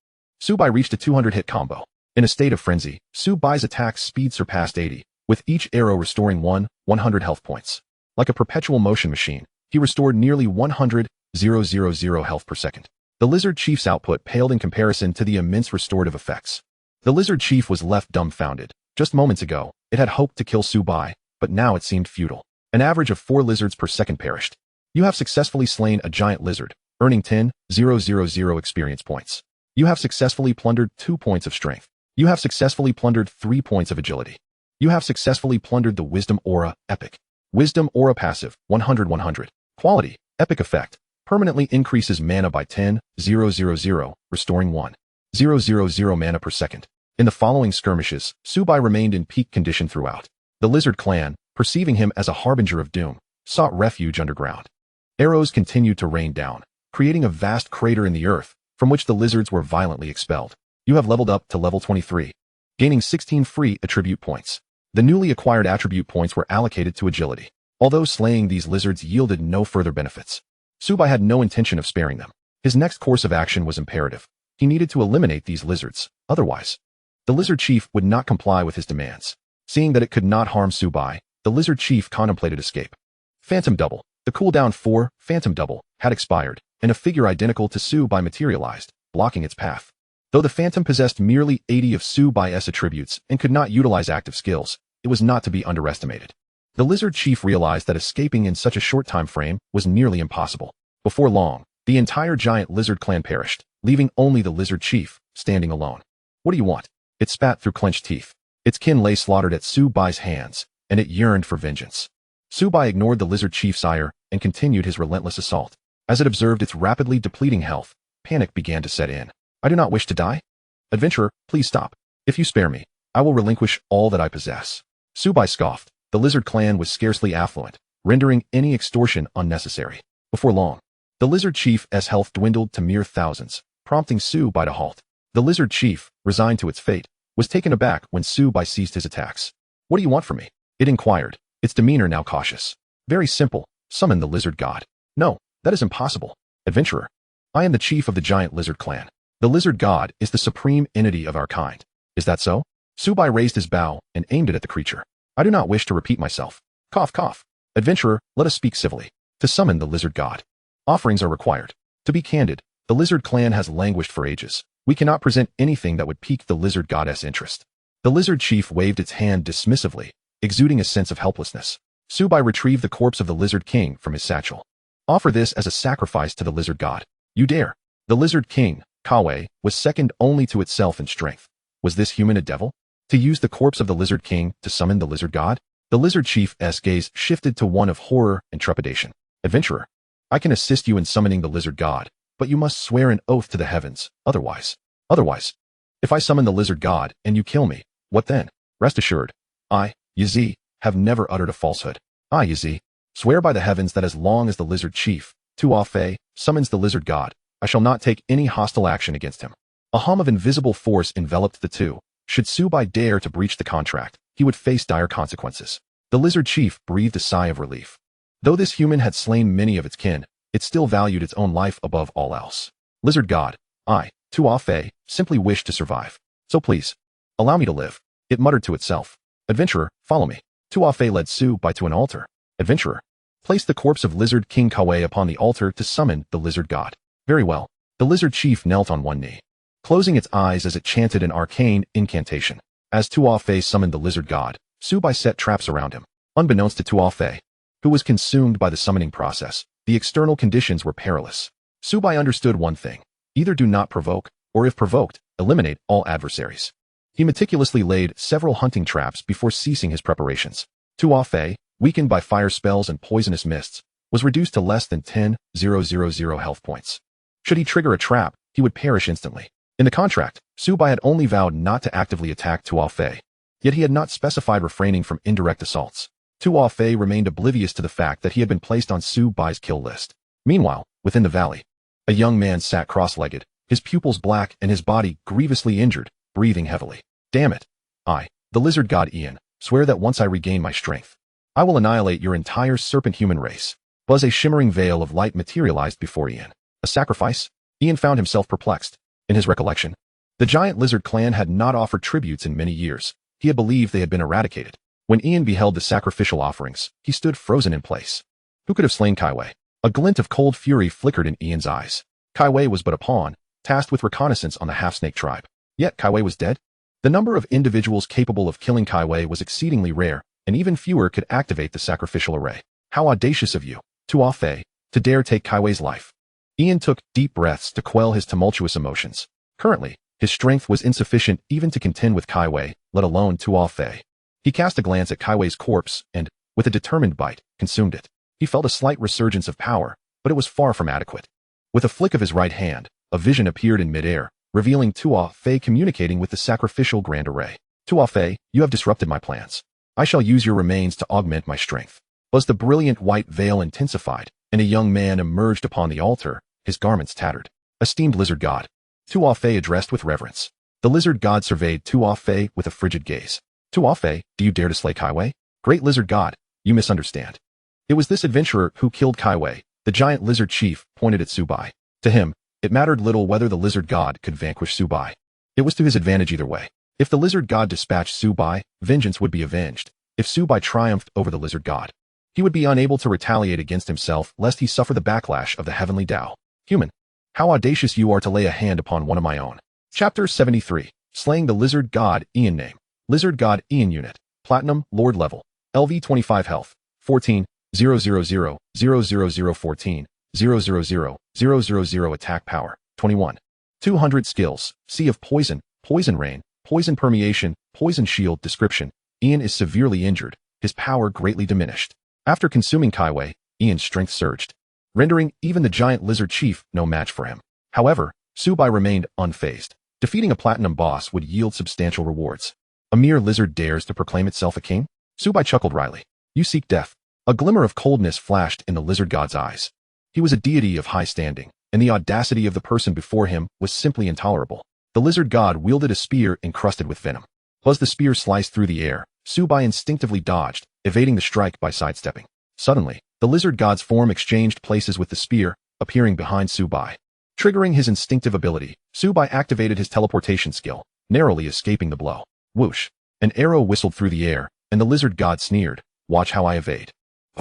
Subai reached a 200-hit combo. In a state of frenzy, Subai's attack speed surpassed 80, with each arrow restoring 100 health points. Like a perpetual motion machine, he restored nearly 100,000 health per second. The lizard chief's output paled in comparison to the immense restorative effects. The lizard chief was left dumbfounded. Just moments ago, it had hoped to kill Subai, but now it seemed futile. An average of 4 lizards per second perished. You have successfully slain a giant lizard, earning 10,000 experience points. You have successfully plundered 2 points of strength. You have successfully plundered 3 points of agility. You have successfully plundered the Wisdom Aura Epic. Wisdom Aura passive, 100-100. Quality, Epic effect. Permanently increases mana by 10,000, restoring 1,000 mana per second. In the following skirmishes, Subai remained in peak condition throughout. The lizard clan, perceiving him as a harbinger of doom, sought refuge underground. Arrows continued to rain down, creating a vast crater in the earth, from which the lizards were violently expelled. You have leveled up to level 23, gaining 16 free attribute points. The newly acquired attribute points were allocated to agility. Although slaying these lizards yielded no further benefits, Subai had no intention of sparing them. His next course of action was imperative. He needed to eliminate these lizards, otherwise, the lizard chief would not comply with his demands. Seeing that it could not harm Subai, the lizard chief contemplated escape. Phantom Double. The cooldown for Phantom Double had expired, and a figure identical to Subai materialized, blocking its path. Though the Phantom possessed merely 80 of Subai's attributes and could not utilize active skills, it was not to be underestimated. The lizard chief realized that escaping in such a short time frame was nearly impossible. Before long, the entire giant lizard clan perished, leaving only the lizard chief standing alone. What do you want? It spat through clenched teeth. Its kin lay slaughtered at Subai's hands, and it yearned for vengeance. Subai ignored the lizard chief's ire and continued his relentless assault. As it observed its rapidly depleting health, panic began to set in. I do not wish to die? Adventurer, please stop. If you spare me, I will relinquish all that I possess. Subai scoffed. The lizard clan was scarcely affluent, rendering any extortion unnecessary. Before long, the lizard chief's health dwindled to mere thousands, prompting Subai to halt. The lizard chief, resigned to its fate, was taken aback when Subai ceased his attacks. What do you want from me? It inquired, its demeanor now cautious. Very simple, summon the lizard god. No, that is impossible. Adventurer, I am the chief of the giant lizard clan. The lizard god is the supreme entity of our kind. Is that so? Subai raised his bow and aimed it at the creature. I do not wish to repeat myself. Cough, cough. Adventurer, let us speak civilly. To summon the lizard god, offerings are required. To be candid, the lizard clan has languished for ages. We cannot present anything that would pique the lizard goddess' interest. The lizard chief waved its hand dismissively, exuding a sense of helplessness. Subai retrieved the corpse of the lizard king from his satchel. Offer this as a sacrifice to the lizard god. You dare. The lizard king, Kawe, was second only to itself in strength. Was this human a devil? To use the corpse of the lizard king to summon the lizard god? The lizard chief's gaze shifted to one of horror and trepidation. Adventurer, I can assist you in summoning the lizard god, but you must swear an oath to the heavens, otherwise, if I summon the lizard god and you kill me, what then? Rest assured, I, Yazi, have never uttered a falsehood. I, Yazi, swear by the heavens that as long as the lizard chief, Tuafe, summons the lizard god, I shall not take any hostile action against him. A hum of invisible force enveloped the two. Should Subai dare to breach the contract, he would face dire consequences. The lizard chief breathed a sigh of relief. Though this human had slain many of its kin, it still valued its own life above all else. Lizard god, I, Tuafe, simply wish to survive. So please, allow me to live. It muttered to itself. Adventurer, follow me. Tuafe led Subai to an altar. Adventurer, place the corpse of lizard king Kawe upon the altar to summon the lizard god. Very well. The lizard chief knelt on one knee, closing its eyes as it chanted an arcane incantation. As Tuafe summoned the lizard god, Subai set traps around him. Unbeknownst to Tuafe, who was consumed by the summoning process, the external conditions were perilous. Subai understood one thing. Either do not provoke, or if provoked, eliminate all adversaries. He meticulously laid several hunting traps before ceasing his preparations. Tuafe, weakened by fire spells and poisonous mists, was reduced to less than 10,000 health points. Should he trigger a trap, he would perish instantly. In the contract, Subai had only vowed not to actively attack Tuafe, yet he had not specified refraining from indirect assaults. Tuafe remained oblivious to the fact that he had been placed on Subai's kill list. Meanwhile, within the valley, a young man sat cross-legged, his pupils black and his body grievously injured, breathing heavily. Damn it. I, the lizard god Ian, swear that once I regain my strength, I will annihilate your entire serpent human race. Buzz, a shimmering veil of light materialized before Ian. A sacrifice? Ian found himself perplexed. In his recollection, the giant lizard clan had not offered tributes in many years. He had believed they had been eradicated. When Ian beheld the sacrificial offerings, he stood frozen in place. Who could have slain Kaiwei? A glint of cold fury flickered in Ian's eyes. Kaiwei was but a pawn, tasked with reconnaissance on the half-snake tribe. Yet Kaiwei was dead? The number of individuals capable of killing Kaiwei was exceedingly rare, and even fewer could activate the sacrificial array. How audacious of you, Tuafe, to dare take Kaiwei's life. Ian took deep breaths to quell his tumultuous emotions. Currently, his strength was insufficient even to contend with Kaiwei, let alone Tuafe. He cast a glance at Kaiwei's corpse and, with a determined bite, consumed it. He felt a slight resurgence of power, but it was far from adequate. With a flick of his right hand, a vision appeared in midair, revealing Tuafe communicating with the sacrificial grand array. Tuafe, you have disrupted my plans. I shall use your remains to augment my strength. As the brilliant white veil intensified, and a young man emerged upon the altar, his garments tattered. Esteemed lizard god, Tuafe addressed with reverence. The lizard god surveyed Tuafe with a frigid gaze. Tuafe, do you dare to slay Kaiwei? Great lizard god, you misunderstand. It was this adventurer who killed Kaiwei. The giant lizard chief pointed at Subai. To him, it mattered little whether the lizard god could vanquish Subai. It was to his advantage either way. If the lizard god dispatched Subai, vengeance would be avenged. If Subai triumphed over the lizard god, he would be unable to retaliate against himself lest he suffer the backlash of the heavenly Tao. Human, how audacious you are to lay a hand upon one of my own. Chapter 73. Slaying the Lizard God Ian. Name: Lizard God Ian. Unit: Platinum, Lord level. LV 25 health. 14, 000, 00014, 000, attack power. 21. 200 skills. Sea of Poison, Poison Rain, Poison Permeation, Poison Shield. Description: Ian is severely injured, his power greatly diminished. After consuming Kaiwei, Ian's strength surged, rendering even the giant lizard chief no match for him. However, Subai remained unfazed. Defeating a platinum boss would yield substantial rewards. A mere lizard dares to proclaim itself a king? Subai chuckled wryly. You seek death. A glimmer of coldness flashed in the lizard god's eyes. He was a deity of high standing, and the audacity of the person before him was simply intolerable. The lizard god wielded a spear encrusted with venom. As the spear sliced through the air, Subai instinctively dodged, evading the strike by sidestepping. Suddenly, the lizard god's form exchanged places with the spear, appearing behind Subai. Triggering his instinctive ability, Subai activated his teleportation skill, narrowly escaping the blow. Whoosh! An arrow whistled through the air, and the lizard god sneered, "Watch how I evade."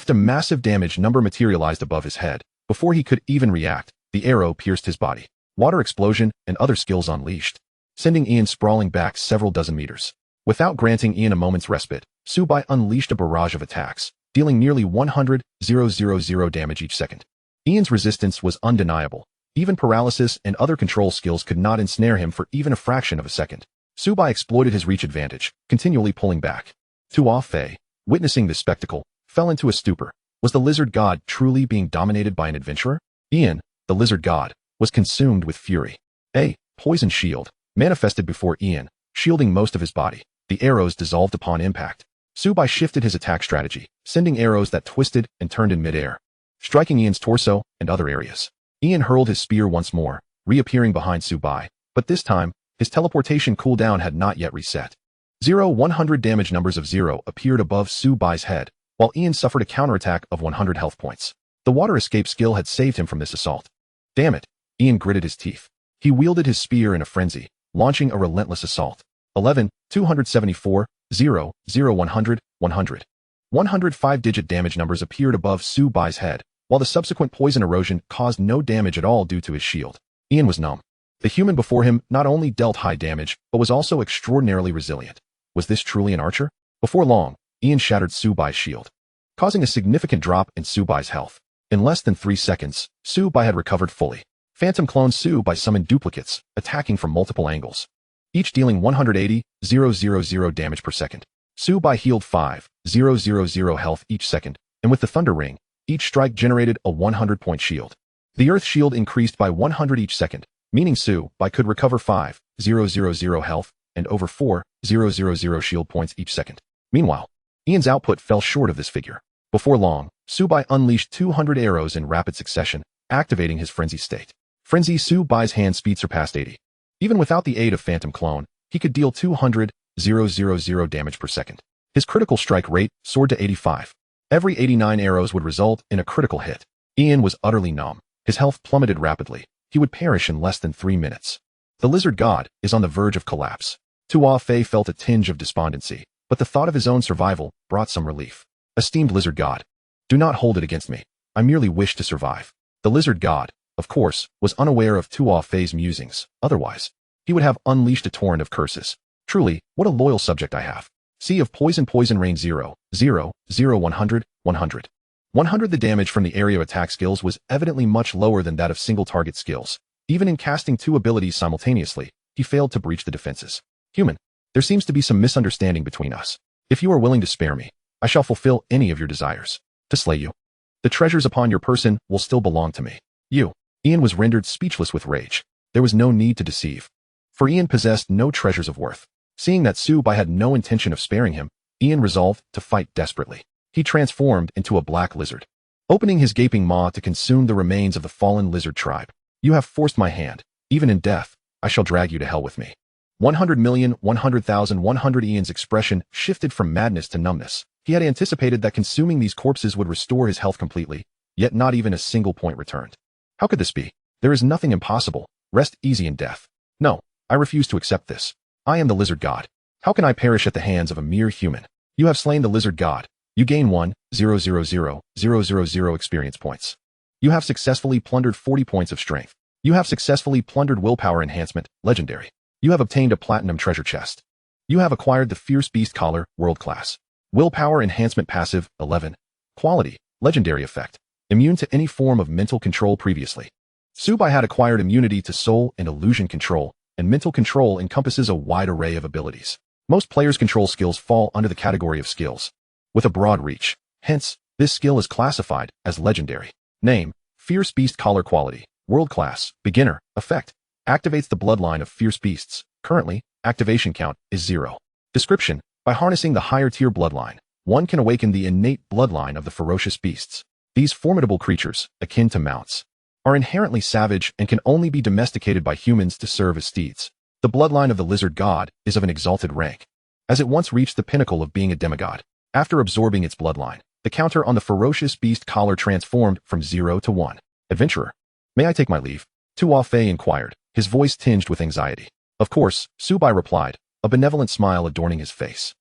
A massive damage number materialized above his head. Before he could even react, the arrow pierced his body. Water explosion and other skills unleashed, sending Ian sprawling back several dozen meters. Without granting Ian a moment's respite, Subai unleashed a barrage of attacks, dealing nearly 100,000 damage each second. Ian's resistance was undeniable. Even paralysis and other control skills could not ensnare him for even a fraction of a second. Subai exploited his reach advantage, continually pulling back. Tuo Fei, witnessing this spectacle, fell into a stupor. Was the lizard god truly being dominated by an adventurer? Ian, the lizard god, was consumed with fury. A poison shield manifested before Ian, shielding most of his body. The arrows dissolved upon impact. Subai shifted his attack strategy, sending arrows that twisted and turned in midair, striking Ian's torso and other areas. Ian hurled his spear once more, reappearing behind Subai, but this time, his teleportation cooldown had not yet reset. 100 damage numbers of 0 appeared above Subai's head, while Ian suffered a counterattack of 100 health points. The water escape skill had saved him from this assault. Damn it! Ian gritted his teeth. He wielded his spear in a frenzy, launching a relentless assault. 11, 274, 0, 100, 100. 100 5-digit damage numbers appeared above Subai's head, while the subsequent poison erosion caused no damage at all due to his shield. Ian was numb. The human before him not only dealt high damage, but was also extraordinarily resilient. Was this truly an archer? Before long, Ian shattered Subai's shield, causing a significant drop in Subai's health. In less than 3 seconds, Subai had recovered fully. Phantom clone Subai summoned duplicates, attacking from multiple angles, each dealing 180,000 damage per second. Subai healed 5,000 health each second, and with the Thunder Ring, each strike generated a 100-point shield. The Earth Shield increased by 100 each second, meaning Subai could recover 5,000 health and over 4,000 shield points each second. Meanwhile, Ian's output fell short of this figure. Before long, Subai unleashed 200 arrows in rapid succession, activating his frenzy state. Frenzy Subai's hand speed surpassed 80. Even without the aid of Phantom Clone, he could deal 200,000 damage per second. His critical strike rate soared to 85. Every 89 arrows would result in a critical hit. Ian was utterly numb. His health plummeted rapidly. He would perish in less than 3 minutes. The lizard god is on the verge of collapse. Tuo Fei felt a tinge of despondency, but the thought of his own survival brought some relief. Esteemed lizard god, do not hold it against me. I merely wish to survive. The lizard god, of course, was unaware of Tuo Fei's musings. Otherwise, he would have unleashed a torrent of curses. Truly, what a loyal subject I have. Sea of poison rain 0, 0, 0, 100, 100. 100. The damage from the area attack skills was evidently much lower than that of single target skills. Even in casting 2 abilities simultaneously, he failed to breach the defenses. Human, there seems to be some misunderstanding between us. If you are willing to spare me, I shall fulfill any of your desires. To slay you. The treasures upon your person will still belong to me. Ian was rendered speechless with rage. There was no need to deceive, for Ian possessed no treasures of worth. Seeing that Subai had no intention of sparing him, Ian resolved to fight desperately. He transformed into a black lizard, opening his gaping maw to consume the remains of the fallen lizard tribe. You have forced my hand. Even in death, I shall drag you to hell with me. 100,100,100. Ian's expression shifted from madness to numbness. He had anticipated that consuming these corpses would restore his health completely, yet not even a single point returned. How could this be? There is nothing impossible. Rest easy in death. No, I refuse to accept this. I am the lizard god. How can I perish at the hands of a mere human? You have slain the lizard god. You gain 1,000,000 experience points. You have successfully plundered 40 points of strength. You have successfully plundered willpower enhancement, legendary. You have obtained a platinum treasure chest. You have acquired the fierce beast collar, world class. Willpower enhancement passive, 11. Quality, legendary effect. Immune to any form of mental control previously. Subai had acquired immunity to soul and illusion control, and mental control encompasses a wide array of abilities. Most players' control skills fall under the category of skills with a broad reach. Hence, This skill is classified as legendary. Name: Fierce Beast Collar Quality. World Class. Beginner. Effect: activates the bloodline of fierce beasts. Currently, activation count is 0. Description: by harnessing the higher tier bloodline, one can awaken the innate bloodline of the ferocious beasts. These formidable creatures, akin to mounts, are inherently savage and can only be domesticated by humans to serve as steeds. The bloodline of the lizard god is of an exalted rank, as it once reached the pinnacle of being a demigod. After absorbing its bloodline, the counter on the ferocious beast collar transformed from 0 to 1. Adventurer: may I take my leave? Tuafei inquired, his voice tinged with anxiety. Of course, Subai replied, a benevolent smile adorning his face.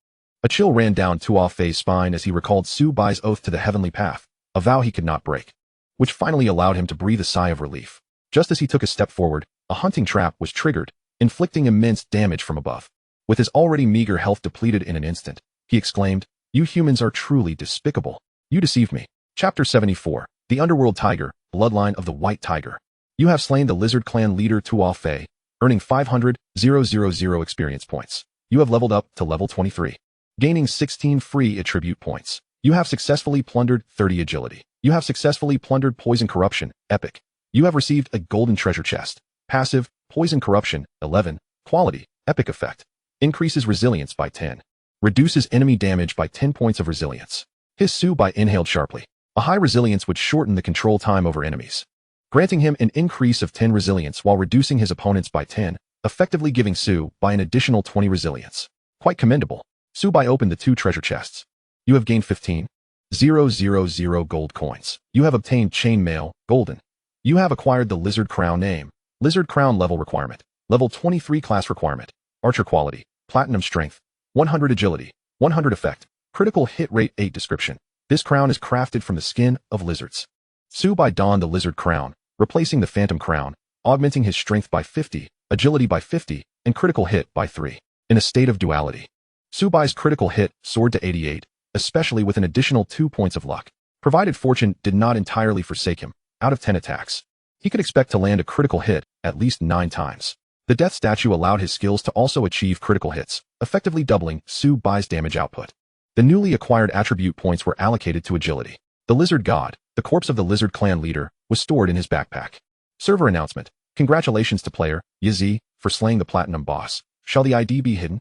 A chill ran down Tuafei's spine as he recalled Subai's oath to the heavenly path, a vow he could not break, which finally allowed him to breathe a sigh of relief. Just as he took a step forward, a hunting trap was triggered, inflicting immense damage from above. With his already meager health depleted in an instant, he exclaimed, "You humans are truly despicable. You deceived me." Chapter 74. The Underworld Tiger, Bloodline of the White Tiger. You have slain the lizard clan leader Tuafei, earning 500,000 experience points. You have leveled up to level 23, gaining 16 free attribute points. You have successfully plundered 30 agility. You have successfully plundered Poison Corruption, Epic. You have received a golden treasure chest. Passive, Poison Corruption, 11. Quality, Epic Effect. Increases resilience by 10. Reduces enemy damage by 10 points of resilience. His Subai inhaled sharply. A high resilience would shorten the control time over enemies, granting him an increase of 10 resilience while reducing his opponents by 10, effectively giving Subai an additional 20 resilience. Quite commendable. Subai opened the 2 treasure chests. You have gained 15,000 gold coins. You have obtained chainmail, golden. You have acquired the lizard crown. Name: Lizard Crown. Level requirement: level 23. Class requirement: Archer quality, platinum strength, 100 agility, 100 effect, critical hit rate 8. Description: this crown is crafted from the skin of lizards. Subai donned the lizard crown, replacing the phantom crown, augmenting his strength by 50, agility by 50, and critical hit by 3. In a state of duality, Subai's critical hit soared to 88, especially with an additional 2 points of luck. Provided fortune did not entirely forsake him, out of 10 attacks, he could expect to land a critical hit at least 9 times. The death statue allowed his skills to also achieve critical hits, effectively doubling Subai's damage output. The newly acquired attribute points were allocated to agility. The lizard god, the corpse of the lizard clan leader, was stored in his backpack. Server announcement: congratulations to player Yazi for slaying the platinum boss. Shall the ID be hidden?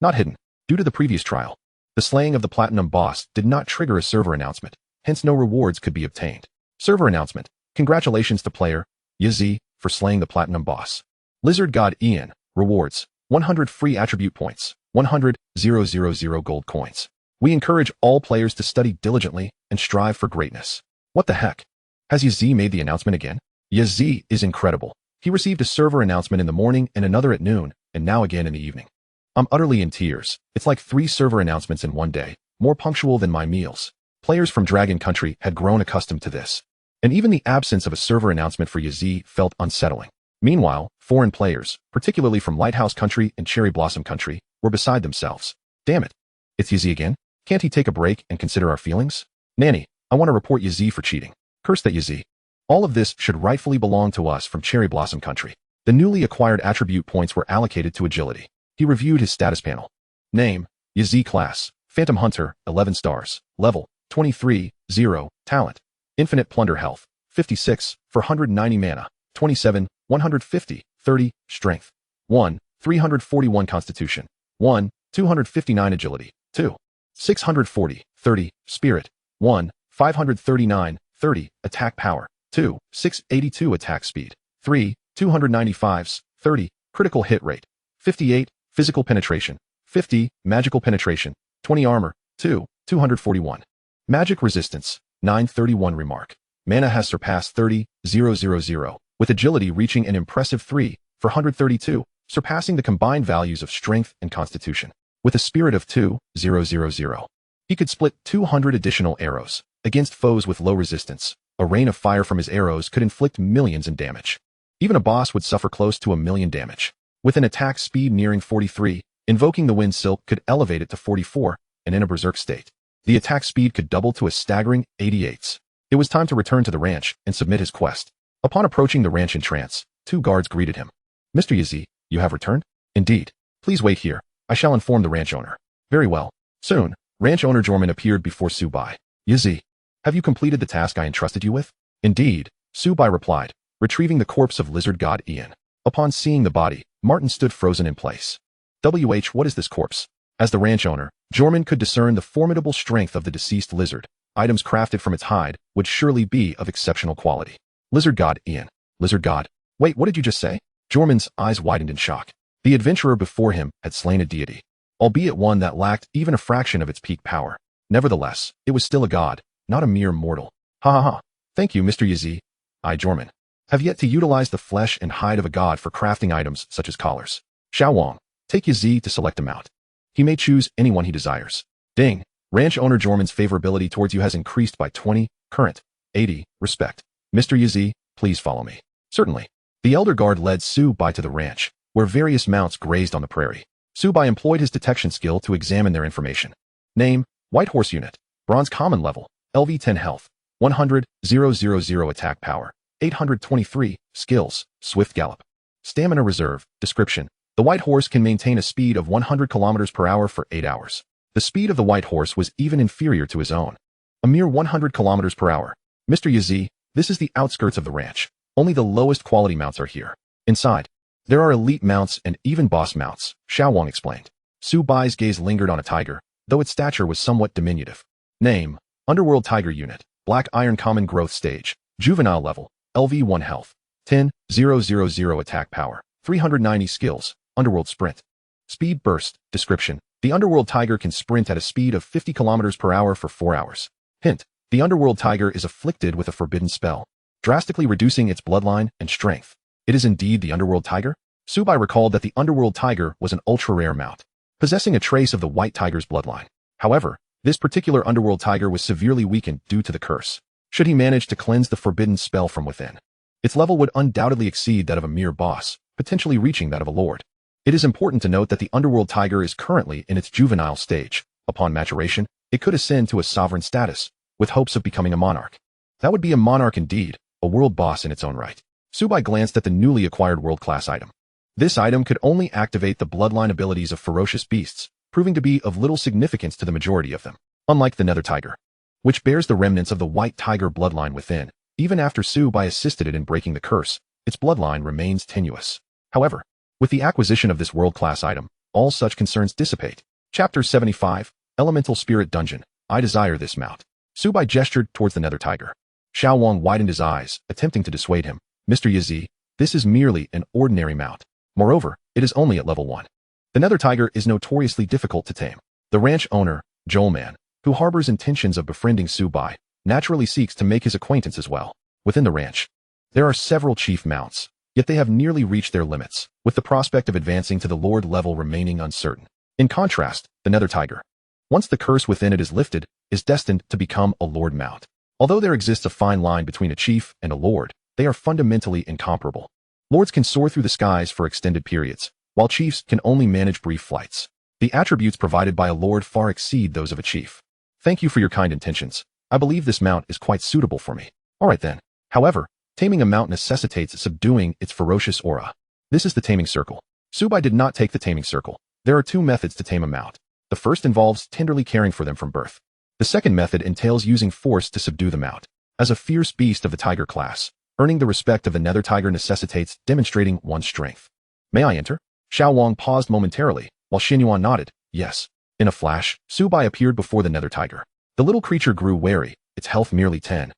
Not hidden. Due to the previous trial, the slaying of the platinum boss did not trigger a server announcement, hence no rewards could be obtained. Server announcement: congratulations to player Yazi for slaying the platinum boss. Lizard god Ian, rewards: 100 free attribute points, 100,000 gold coins. We encourage all players to study diligently and strive for greatness. What the heck? Has Yazi made the announcement again? Yazi is incredible. He received a server announcement in the morning and another at noon, and now again in the evening. I'm utterly in tears. It's like 3 server announcements in one day, more punctual than my meals. Players from Dragon Country had grown accustomed to this, and even the absence of a server announcement for Yazi felt unsettling. Meanwhile, foreign players, particularly from Lighthouse Country and Cherry Blossom Country, were beside themselves. Damn it. It's Yazi again? Can't he take a break and consider our feelings? Nanny, I want to report Yazi for cheating. Curse that Yazi. All of this should rightfully belong to us from Cherry Blossom Country. The newly acquired attribute points were allocated to agility. He reviewed his status panel. Name: Yazi. Class: Phantom Hunter, 11 stars. Level: 23, 0. Talent: Infinite Plunder. Health: 56, 490 mana, 27, 150, 30. Strength: 1, 341 Constitution, 1, 259 Agility, 2, 640, 30. Spirit: 1, 539, 30. Attack Power: 2, 682. Attack Speed: 3, 295s, 30. Critical Hit Rate: 58. Physical Penetration: 50. Magical Penetration: 20. Armor: 2, 241. Magic Resistance: 931. Remark: Mana has surpassed 30,000, with agility reaching an impressive 3, 432, surpassing the combined values of strength and constitution. With a spirit of 2,000, he could split 200 additional arrows against foes with low resistance. A rain of fire from his arrows could inflict millions in damage. Even a boss would suffer close to 1,000,000 damage. With an attack speed nearing 43, invoking the Wind Silk could elevate it to 44, and in a berserk state, the attack speed could double to a staggering 88s. It was time to return to the ranch and submit his quest. Upon approaching the ranch in trance, 2 guards greeted him. Mr. Yazi, you have returned? Indeed. Please wait here. I shall inform the ranch owner. Very well. Soon, ranch owner Jorman appeared before Subai. Yazi. Have you completed the task I entrusted you with? Indeed, Subai replied, retrieving the corpse of lizard god Ian. Upon seeing the body, Martin stood frozen in place. What is this corpse? As the ranch owner, Jorman could discern the formidable strength of the deceased lizard. Items crafted from its hide would surely be of exceptional quality. Lizard god Ian. Lizard god. Wait, what did you just say? Jorman's eyes widened in shock. The adventurer before him had slain a deity, albeit one that lacked even a fraction of its peak power. Nevertheless, it was still a god, not a mere mortal. Ha ha ha. Thank you, Mr. Yazi. I, Jorman, have yet to utilize the flesh and hide of a god for crafting items such as collars. Xiao Wang, take Yazi to select a mount. He may choose anyone he desires. Ding. Ranch owner Jorman's favorability towards you has increased by 20, current, 80, respect. Mr. Yazi, please follow me. Certainly. The elder guard led Subai to the ranch, where various mounts grazed on the prairie. Subai employed his detection skill to examine their information. Name, White Horse Unit, Bronze Common Level, LV 10 Health, 100,000 Attack Power, 823, Skills, Swift Gallop. Stamina Reserve, Description. The White Horse can maintain a speed of 100 km per hour for 8 hours. The speed of the White Horse was even inferior to his own. A mere 100 km per hour. Mr. Yazi, this is the outskirts of the ranch. Only the lowest quality mounts are here. Inside, there are elite mounts and even boss mounts, Xiao Wang explained. Subai's gaze lingered on a tiger, though its stature was somewhat diminutive. Name, Underworld Tiger Unit, Black Iron Common Growth Stage, Juvenile Level, LV 1 Health, 10,000 Attack Power, 390 Skills, Underworld Sprint. Speed Burst, Description. The Underworld Tiger can sprint at a speed of 50 km per hour for 4 hours. Hint, the Underworld Tiger is afflicted with a forbidden spell, drastically reducing its bloodline and strength. It is indeed the Underworld Tiger? Subai recalled that the Underworld Tiger was an ultra-rare mount, possessing a trace of the White Tiger's bloodline. However, this particular Underworld Tiger was severely weakened due to the curse. Should he manage to cleanse the forbidden spell from within, its level would undoubtedly exceed that of a mere boss, potentially reaching that of a lord. It is important to note that the Underworld Tiger is currently in its juvenile stage. Upon maturation, it could ascend to a sovereign status, with hopes of becoming a monarch. That would be a monarch indeed, a world boss in its own right. Subai glanced at the newly acquired world-class item. This item could only activate the bloodline abilities of ferocious beasts, proving to be of little significance to the majority of them. Unlike the Nether Tiger, which bears the remnants of the White Tiger bloodline within, even after Subai assisted it in breaking the curse, its bloodline remains tenuous. However, with the acquisition of this world-class item, all such concerns dissipate. Chapter 75, Elemental Spirit Dungeon. I desire this mount. Subai gestured towards the Nether Tiger. Xiao Wang widened his eyes, attempting to dissuade him. Mr. Yazi, this is merely an ordinary mount. Moreover, it is only at level 1. The Nether Tiger is notoriously difficult to tame. The ranch owner, Joelman, who harbors intentions of befriending Subai, naturally seeks to make his acquaintance as well. Within the ranch, there are several chief mounts, yet they have nearly reached their limits, with the prospect of advancing to the lord level remaining uncertain. In contrast, the Nether Tiger, once the curse within it is lifted, is destined to become a lord mount. Although there exists a fine line between a chief and a lord, they are fundamentally incomparable. Lords can soar through the skies for extended periods, while chiefs can only manage brief flights. The attributes provided by a lord far exceed those of a chief. Thank you for your kind intentions. I believe this mount is quite suitable for me. Alright then. However, taming a mount necessitates subduing its ferocious aura. This is the taming circle. Subai did not take the taming circle. There are 2 methods to tame a mount. The first involves tenderly caring for them from birth. The second method entails using force to subdue the mount. As a fierce beast of the tiger class, earning the respect of the Nether Tiger necessitates demonstrating one's strength. May I enter? Xiao Wang paused momentarily, while Xinyuan nodded, yes. In a flash, Subai appeared before the Nether Tiger. The little creature grew wary, its health merely 10,000,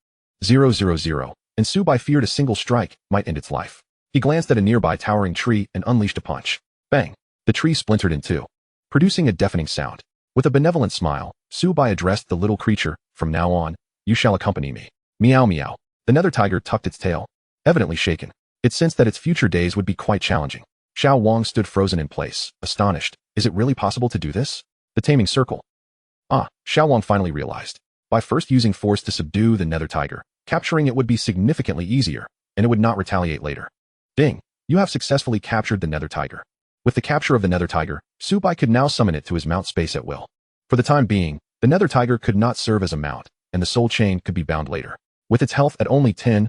and Subai feared a single strike might end its life. He glanced at a nearby towering tree and unleashed a punch. Bang! The tree splintered in 2, producing a deafening sound. With a benevolent smile, Subai addressed the little creature, from now on, you shall accompany me. Meow meow. The Nether Tiger tucked its tail, evidently shaken. It sensed that its future days would be quite challenging. Xiao Wang stood frozen in place, astonished. Is it really possible to do this? The taming circle. Xiao Wang finally realized. By first using force to subdue the Nether Tiger, capturing it would be significantly easier, and it would not retaliate later. Ding! You have successfully captured the Nether Tiger. With the capture of the Nether Tiger, Subai could now summon it to his mount space at will. For the time being, the Nether Tiger could not serve as a mount, and the soul chain could be bound later. With its health at only 10,000,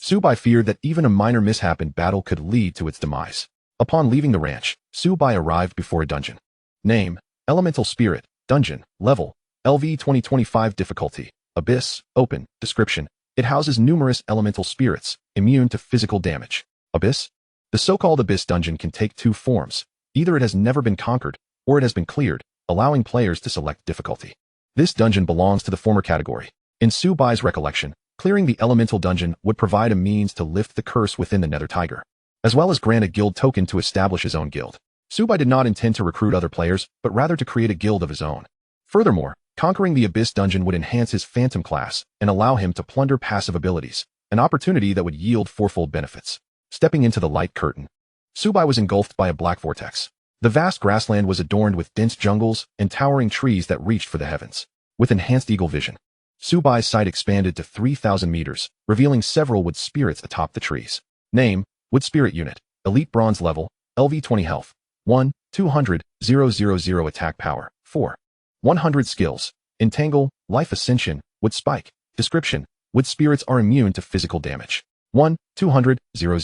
Subai feared that even a minor mishap in battle could lead to its demise. Upon leaving the ranch, Subai arrived before a dungeon. Name, Elemental Spirit, Dungeon, Level, LV 2025 difficulty, Abyss, open, description. It houses numerous elemental spirits, immune to physical damage. Abyss? The so-called Abyss dungeon can take two forms. Either it has never been conquered, or it has been cleared, allowing players to select difficulty. This dungeon belongs to the former category. In Subai's recollection, clearing the elemental dungeon would provide a means to lift the curse within the Nether Tiger, as well as grant a guild token to establish his own guild. Subai did not intend to recruit other players, but rather to create a guild of his own. Furthermore, conquering the Abyss dungeon would enhance his Phantom class and allow him to plunder passive abilities, an opportunity that would yield fourfold benefits. Stepping into the light curtain, Subai was engulfed by a black vortex. The vast grassland was adorned with dense jungles and towering trees that reached for the heavens. With enhanced eagle vision, Subai's sight expanded to 3,000 meters, revealing several wood spirits atop the trees. Name, Wood Spirit Unit, Elite Bronze Level, LV 20 Health, 1, 200, 000 Attack Power, 4. 100 Skills, Entangle, Life Ascension, Wood Spike. Description, Wood Spirits are immune to physical damage. 1, 200, 000.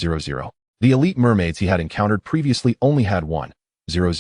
The elite mermaids he had encountered previously only had 1, 000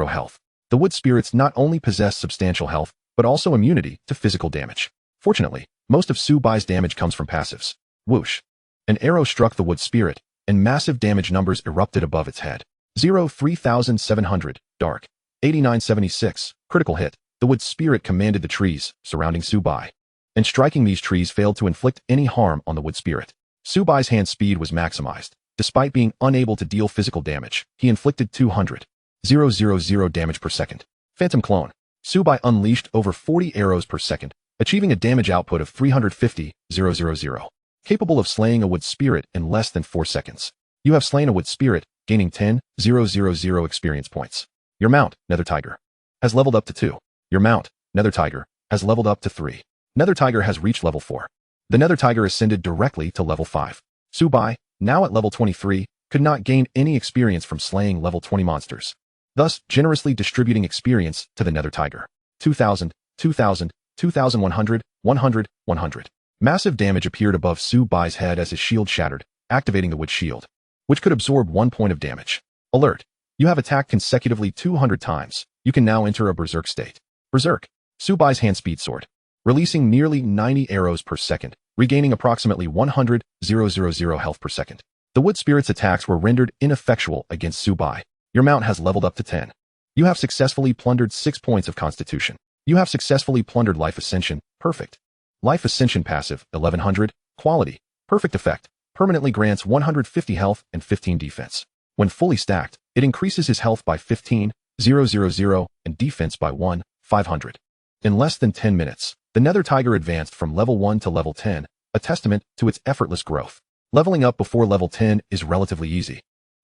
health. The Wood Spirits not only possess substantial health, but also immunity to physical damage. Fortunately, most of Subai's damage comes from passives. Whoosh. An arrow struck the Wood Spirit, and massive damage numbers erupted above its head. 3,700, dark. 8976, critical hit. The Wood Spirit commanded the trees surrounding Subai, and striking these trees failed to inflict any harm on the Wood Spirit. Subai's hand speed was maximized. Despite being unable to deal physical damage, he inflicted 200,000 damage per second. Phantom Clone. Subai unleashed over 40 arrows per second, achieving a damage output of 350,000. Capable of slaying a Wood Spirit in less than 4 seconds. You have slain a Wood Spirit, gaining 10,000 experience points. Your mount, Nether Tiger, has leveled up to 2. Your mount, Nether Tiger, has leveled up to 3. Nether Tiger has reached level 4. The Nether Tiger ascended directly to level 5. Subai, now at level 23, could not gain any experience from slaying level 20 monsters, thus generously distributing experience to the Nether Tiger. 2,000, 2,000, 2,100, 100, 100. Massive damage appeared above Subai's head as his shield shattered, activating the Wood Shield, which could absorb 1 point of damage. Alert. You have attacked consecutively 200 times. You can now enter a Berserk state. Berserk. Subai's hand speed soared, releasing nearly 90 arrows per second, regaining approximately 100,000 health per second. The Wood Spirit's attacks were rendered ineffectual against Subai. Your mount has leveled up to 10. You have successfully plundered 6 points of Constitution. You have successfully plundered Life Ascension, perfect. Life Ascension passive, 1100, quality, perfect effect, permanently grants 150 health and 15 defense. When fully stacked, it increases his health by 15,000 and defense by 1,500. In less than 10 minutes, the Nether Tiger advanced from level 1 to level 10, a testament to its effortless growth. Leveling up before level 10 is relatively easy,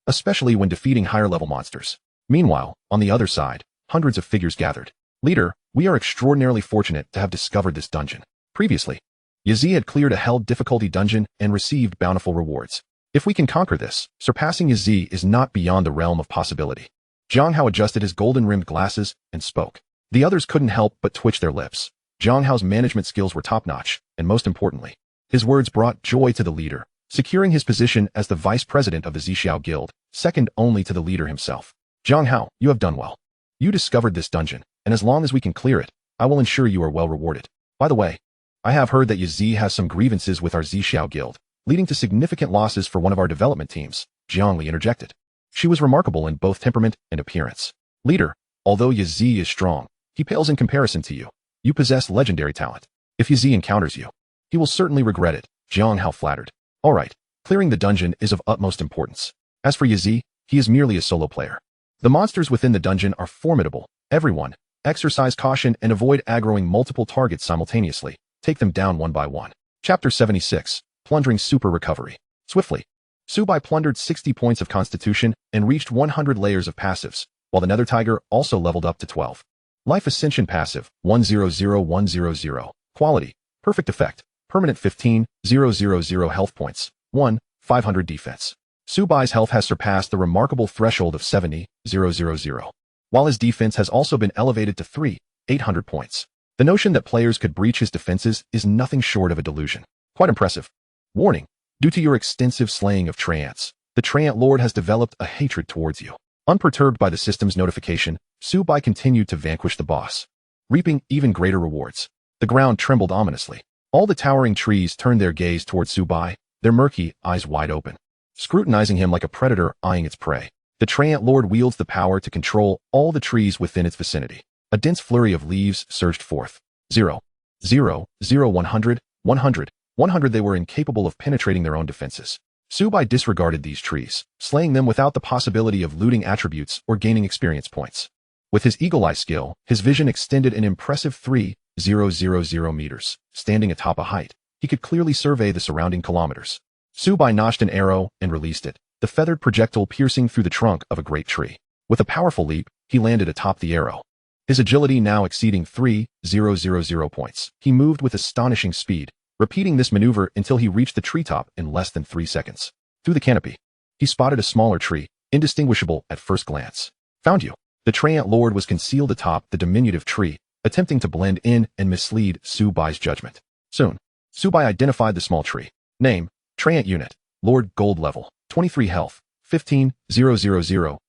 especially when defeating higher level monsters. Meanwhile, on the other side, hundreds of figures gathered. Leader, we are extraordinarily fortunate to have discovered this dungeon. Previously, Yazi had cleared a hell difficulty dungeon and received bountiful rewards. If we can conquer this, surpassing Yazi is not beyond the realm of possibility. Zhang Hao adjusted his golden-rimmed glasses and spoke. The others couldn't help but twitch their lips. Zhang Hao's management skills were top-notch, and most importantly, his words brought joy to the leader, securing his position as the vice president of the Zixiao Guild, second only to the leader himself. Zhang Hao, you have done well. You discovered this dungeon, and as long as we can clear it, I will ensure you are well rewarded. By the way, I have heard that Yazi has some grievances with our Zixiao Guild, leading to significant losses for one of our development teams, Jiangli interjected. She was remarkable in both temperament and appearance. Leader, although Yazi is strong, he pales in comparison to you. You possess legendary talent. If Yazi encounters you, he will certainly regret it, Zhang Hao flattered. Alright, clearing the dungeon is of utmost importance. As for Yazi, he is merely a solo player. The monsters within the dungeon are formidable. Everyone, exercise caution and avoid aggroing multiple targets simultaneously. Take them down one by one. Chapter 76, Plundering Super Recovery. Swiftly, Subai plundered 60 points of Constitution and reached 100 layers of passives, while the Nether Tiger also leveled up to 12. Life Ascension passive, 100,100. Quality, perfect effect, permanent 15,000 health points, 1,500 defense. Subai's health has surpassed the remarkable threshold of 70,000, while his defense has also been elevated to 3,800 points. The notion that players could breach his defenses is nothing short of a delusion. Quite impressive. Warning, due to your extensive slaying of Treants, the Treant Lord has developed a hatred towards you. Unperturbed by the system's notification, Subai continued to vanquish the boss. reaping even greater rewards. The ground trembled ominously. All the towering trees turned their gaze toward Subai, their murky eyes wide open, scrutinizing him like a predator eyeing its prey. The Treant Lord wields the power to control all the trees within its vicinity. A dense flurry of leaves surged forth. 0, 0, 0, 100, 100, 100. They were incapable of penetrating their own defenses. Subai disregarded these trees, slaying them without the possibility of looting attributes or gaining experience points. With his eagle-eye skill, his vision extended an impressive 3,000 meters. Standing atop a height, he could clearly survey the surrounding kilometers. Subai notched an arrow and released it, the feathered projectile piercing through the trunk of a great tree. With a powerful leap, he landed atop the arrow. His agility now exceeding 3,000 points. He moved with astonishing speed, repeating this maneuver until he reached the treetop in less than 3 seconds. Through the canopy, he spotted a smaller tree, indistinguishable at first glance. Found you. The Treant Lord was concealed atop the diminutive tree, attempting to blend in and mislead Subai's judgment. Soon, Subai identified the small tree. Name, Treant Unit, Lord Gold Level, 23 Health, 15, 000, 15,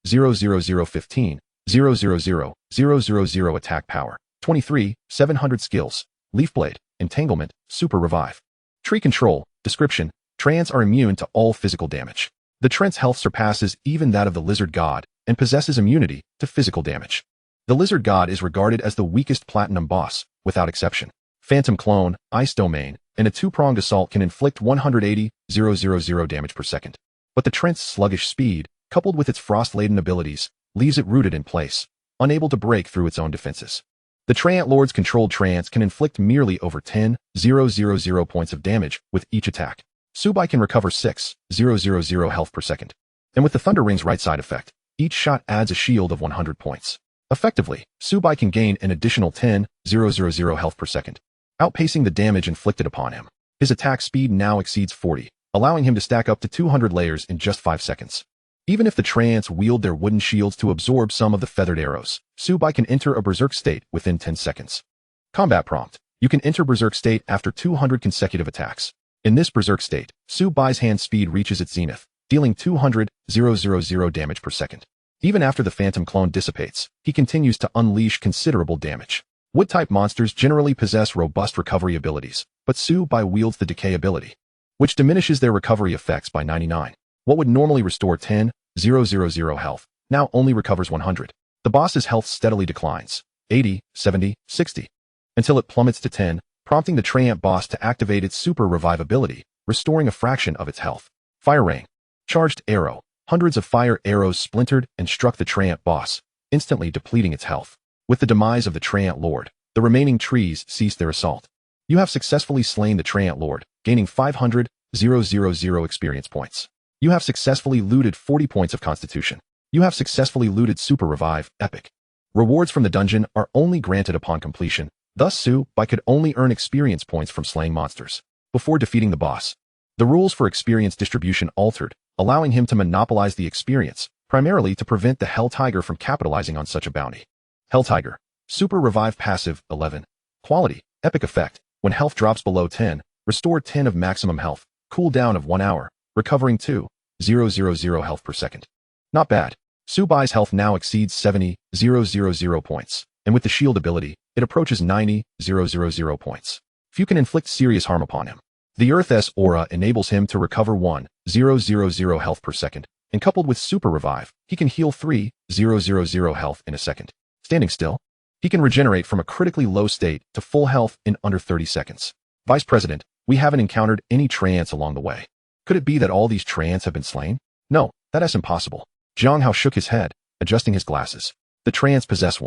000 Attack Power, 23, 700 Skills, Leafblade, Entanglement, Super Revive. Tree Control, Description, Treants are immune to all physical damage. The Treant's health surpasses even that of the Lizard God, and possesses immunity to physical damage. The Lizard God is regarded as the weakest platinum boss, without exception. Phantom Clone, Ice Domain, and a two-pronged assault can inflict 180,000 damage per second. But the Treant's sluggish speed, coupled with its frost-laden abilities, leaves it rooted in place, unable to break through its own defenses. The Treant Lord's controlled Treants can inflict merely over 10,000 points of damage with each attack. Subai can recover 6,000 health per second. And with the Thunder Ring's right side effect, each shot adds a shield of 100 points. Effectively, Subai can gain an additional 10,000 health per second, outpacing the damage inflicted upon him. His attack speed now exceeds 40, allowing him to stack up to 200 layers in just 5 seconds. Even if the Treants wield their wooden shields to absorb some of the feathered arrows, Subai can enter a berserk state within 10 seconds. Combat prompt. You can enter berserk state after 200 consecutive attacks. In this berserk state, Subai's hand speed reaches its zenith, dealing 200,000 damage per second. Even after the Phantom Clone dissipates, he continues to unleash considerable damage. Wood-type monsters generally possess robust recovery abilities, but Subai wields the Decay ability, which diminishes their recovery effects by 99. What would normally restore 10,000 health, now only recovers 100. The boss's health steadily declines, 80, 70, 60, until it plummets to 10, prompting the Treant boss to activate its Super Revive ability, restoring a fraction of its health. Fire Rain. Charged Arrow. Hundreds of fire arrows splintered and struck the Treant boss, instantly depleting its health. With the demise of the Treant Lord, the remaining trees ceased their assault. You have successfully slain the Treant Lord, gaining 500,000 experience points. You have successfully looted 40 points of Constitution. You have successfully looted Super Revive, Epic. Rewards from the dungeon are only granted upon completion, thus Subai could only earn experience points from slaying monsters. Before defeating the boss, the rules for experience distribution altered, allowing him to monopolize the experience, primarily to prevent the Hell Tiger from capitalizing on such a bounty. Hell Tiger. Super Revive Passive, 11. Quality, Epic Effect. When health drops below 10, restore 10 of maximum health, cooldown of 1 hour, recovering 2,000 health per second. Not bad. Subai's health now exceeds 70,000 points, and with the shield ability, it approaches 90,000 points. Few can inflict serious harm upon him. The Earth's aura enables him to recover 1,000 health per second, and coupled with Super Revive, he can heal 3,000 health in a second. Standing still, he can regenerate from a critically low state to full health in under 30 seconds. Vice President, we haven't encountered any Treants along the way. Could it be that all these Treants have been slain? No, that is impossible. Jiang Hao shook his head, adjusting his glasses. The Treants possess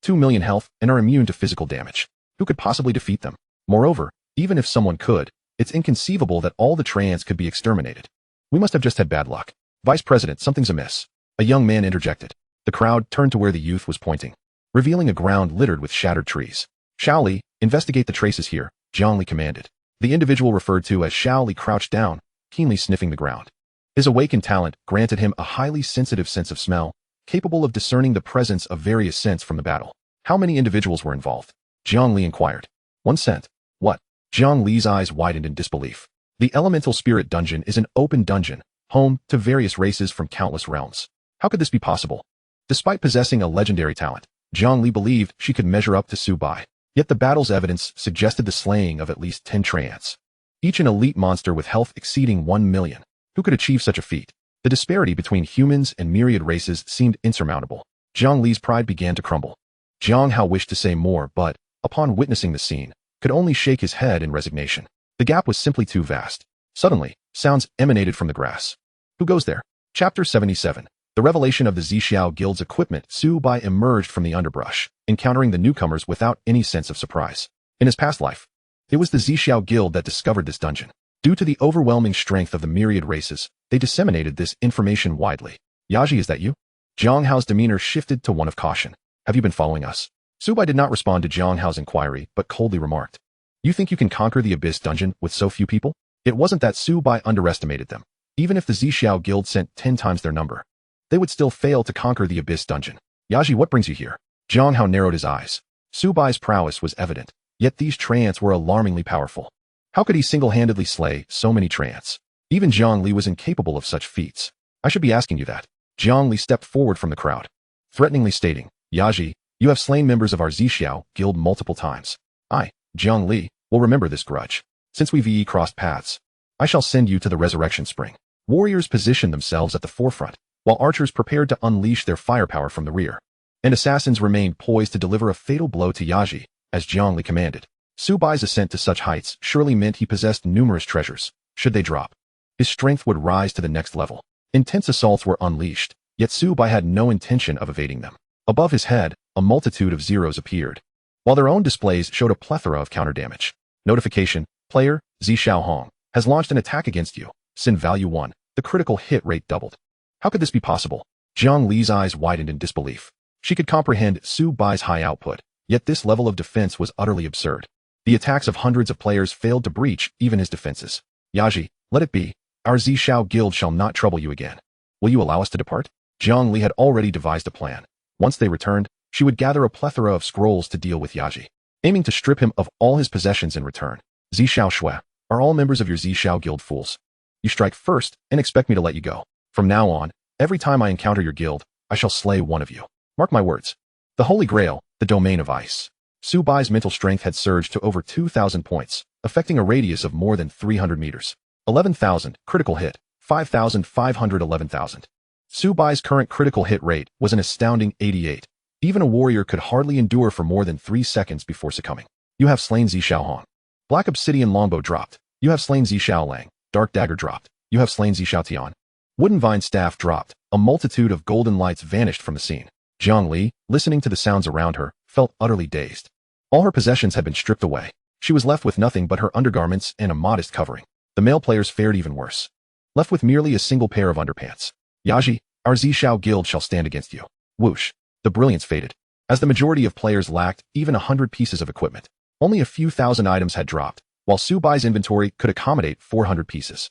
2 million health and are immune to physical damage. Who could possibly defeat them? Moreover, even if someone could, it's inconceivable that all the Treants could be exterminated. We must have just had bad luck. Vice President, something's amiss. A young man interjected. The crowd turned to where the youth was pointing, revealing a ground littered with shattered trees. Shaoli, investigate the traces here, Jiang Li commanded. The individual referred to as Shaoli crouched down, keenly sniffing the ground. His awakened talent granted him a highly sensitive sense of smell, capable of discerning the presence of various scents from the battle. How many individuals were involved? Jiang Li inquired. 1 scent. What? Jiang Li's eyes widened in disbelief. The Elemental Spirit Dungeon is an open dungeon, home to various races from countless realms. How could this be possible? Despite possessing a legendary talent, Zhang Li believed she could measure up to Su Bai. Yet the battle's evidence suggested the slaying of at least 10 treants, each an elite monster with health exceeding 1 million. Who could achieve such a feat? The disparity between humans and myriad races seemed insurmountable. Zhang Li's pride began to crumble. Zhang Hao wished to say more, but, upon witnessing the scene, could only shake his head in resignation. The gap was simply too vast. Suddenly, sounds emanated from the grass. Who goes there? Chapter 77. The revelation of the Zixiao Guild's equipment. Su Bai emerged from the underbrush, encountering the newcomers without any sense of surprise. In his past life, it was the Zixiao Guild that discovered this dungeon. Due to the overwhelming strength of the myriad races, they disseminated this information widely. Yaji, is that you? Zhang Hao's demeanor shifted to one of caution. Have you been following us? Su Bai did not respond to Zhang Hao's inquiry, but coldly remarked, You think you can conquer the Abyss dungeon with so few people? It wasn't that Su Bai underestimated them. Even if the Zixiao Guild sent 10 times their number, they would still fail to conquer the Abyss dungeon. Yaji, what brings you here? Zhang Hao narrowed his eyes. Su Bai's prowess was evident, yet these treants were alarmingly powerful. How could he single-handedly slay so many treants? Even Zhang Li was incapable of such feats. I should be asking you that. Zhang Li stepped forward from the crowd, threateningly stating, Yaji, you have slain members of our Zixiao Guild multiple times. I, Zhang Li, will remember this grudge. Since we've crossed paths, I shall send you to the Resurrection Spring. Warriors positioned themselves at the forefront, while archers prepared to unleash their firepower from the rear. And assassins remained poised to deliver a fatal blow to Yaji, as Zhang Li commanded. Su Bai's ascent to such heights surely meant he possessed numerous treasures. Should they drop, his strength would rise to the next level. Intense assaults were unleashed, yet Su Bai had no intention of evading them. Above his head, a multitude of zeros appeared, while their own displays showed a plethora of counter damage. Notification, player, Zixiao Hong, has launched an attack against you. Sin value 1. The critical hit rate doubled. How could this be possible? Zhang Li's eyes widened in disbelief. She could comprehend Su Bai's high output, yet this level of defense was utterly absurd. The attacks of hundreds of players failed to breach even his defenses. Yaji, let it be. Our Zixiao Guild shall not trouble you again. Will you allow us to depart? Zhang Li had already devised a plan. Once they returned, she would gather a plethora of scrolls to deal with Yaji, aiming to strip him of all his possessions in return. Zixiao Shui, are all members of your Zixiao Guild fools? You strike first and expect me to let you go. From now on, every time I encounter your guild, I shall slay one of you. Mark my words. The Holy Grail, the domain of ice. Su Bai's mental strength had surged to over 2,000 points, affecting a radius of more than 300 meters. 11,000, critical hit, 5,500, 11,000. Su Bai's current critical hit rate was an astounding 88. Even a warrior could hardly endure for more than 3 seconds before succumbing. You have slain Zixiao Hong. Black Obsidian Longbow dropped. You have slain Zixiao Lang. Dark Dagger dropped. You have slain Zixiao Tian. Wooden Vine Staff dropped. A multitude of golden lights vanished from the scene. Zhang Li, listening to the sounds around her, felt utterly dazed. All her possessions had been stripped away. She was left with nothing but her undergarments and a modest covering. The male players fared even worse, left with merely a single pair of underpants. Yaji, our Zixiao Guild shall stand against you. Whoosh. The brilliance faded, as the majority of players lacked even 100 pieces of equipment. Only a few thousand items had dropped, while Su Bai's inventory could accommodate 400 pieces.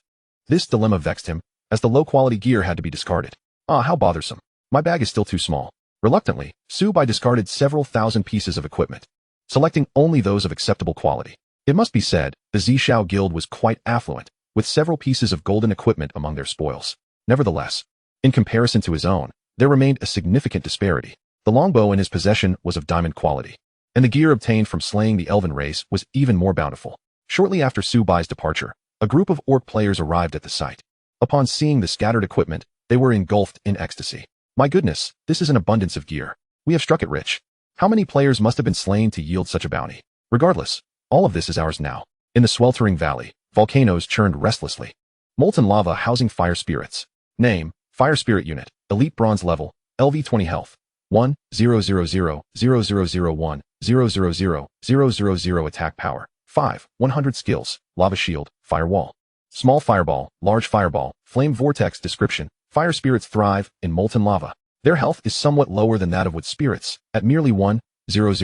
This dilemma vexed him, as the low-quality gear had to be discarded. Ah, how bothersome. My bag is still too small. Reluctantly, Su Bai discarded several thousand pieces of equipment, selecting only those of acceptable quality. It must be said, the Zixiao Guild was quite affluent, with several pieces of golden equipment among their spoils. Nevertheless, in comparison to his own, there remained a significant disparity. The longbow in his possession was of diamond quality, and the gear obtained from slaying the elven race was even more bountiful. Shortly after Su Bai's departure, a group of orc players arrived at the site. Upon seeing the scattered equipment, they were engulfed in ecstasy. My goodness, this is an abundance of gear. We have struck it rich. How many players must have been slain to yield such a bounty? Regardless, all of this is ours now. In the sweltering valley, volcanoes churned restlessly. Molten lava housing fire spirits. Name, Fire Spirit Unit, Elite Bronze Level, LV20 Health. 1, 000, 0001, 000 Attack Power. 5, 100 Skills, Lava Shield, Firewall. Small Fireball, Large Fireball, Flame Vortex. Description, fire spirits thrive in molten lava. Their health is somewhat lower than that of wood spirits, at merely 1, 000.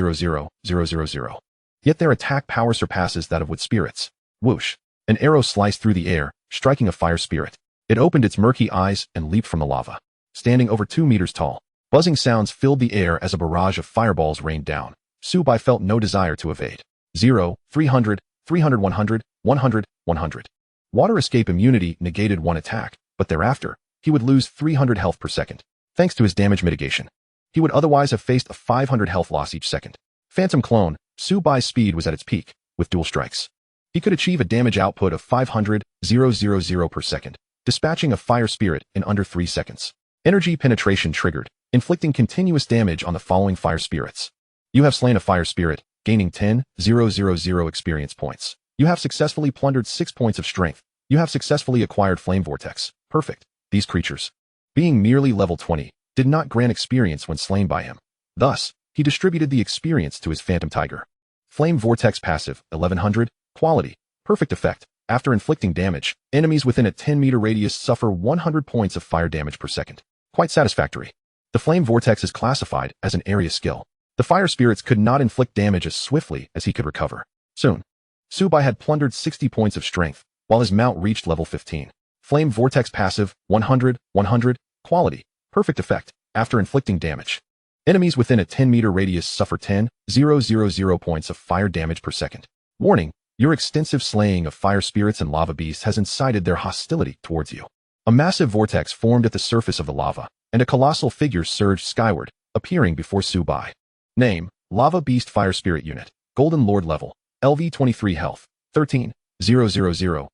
Yet their attack power surpasses that of wood spirits. Whoosh. An arrow sliced through the air, striking a fire spirit. It opened its murky eyes and leaped from the lava. Standing over 2 meters tall, buzzing sounds filled the air as a barrage of fireballs rained down. Su Bai felt no desire to evade. 0, 300, 300, 100, 100, 100. Water escape immunity negated one attack, but thereafter, he would lose 300 health per second, thanks to his damage mitigation. he would otherwise have faced a 500 health loss each second. Phantom Clone, Su-Bai's speed was at its peak, with dual strikes. He could achieve a damage output of 500,000 per second, dispatching a fire spirit in under 3 seconds. Energy penetration triggered, inflicting continuous damage on the following fire spirits. You have slain a fire spirit, gaining 10,000 experience points. You have successfully plundered 6 points of strength. You have successfully acquired Flame Vortex. Perfect. These creatures, being merely level 20, did not grant experience when slain by him. Thus, he distributed the experience to his Phantom Tiger. Flame Vortex passive, 1100, quality, perfect effect. After inflicting damage, enemies within a 10-meter radius suffer 100 points of fire damage per second. Quite satisfactory. The Flame Vortex is classified as an area skill. The fire spirits could not inflict damage as swiftly as he could recover. Soon, Su-Bai had plundered 60 points of strength, while his mount reached level 15. Flame Vortex passive, 100, quality, perfect effect. After inflicting damage, enemies within a 10-meter radius suffer 10,000 points of fire damage per second. Warning, your extensive slaying of fire spirits and lava beasts has incited their hostility towards you. A massive vortex formed at the surface of the lava, and a colossal figure surged skyward, appearing before Su-Bai. Name, Lava Beast Fire Spirit Unit, Golden Lord level, LV 23 health, 13, 000, 13,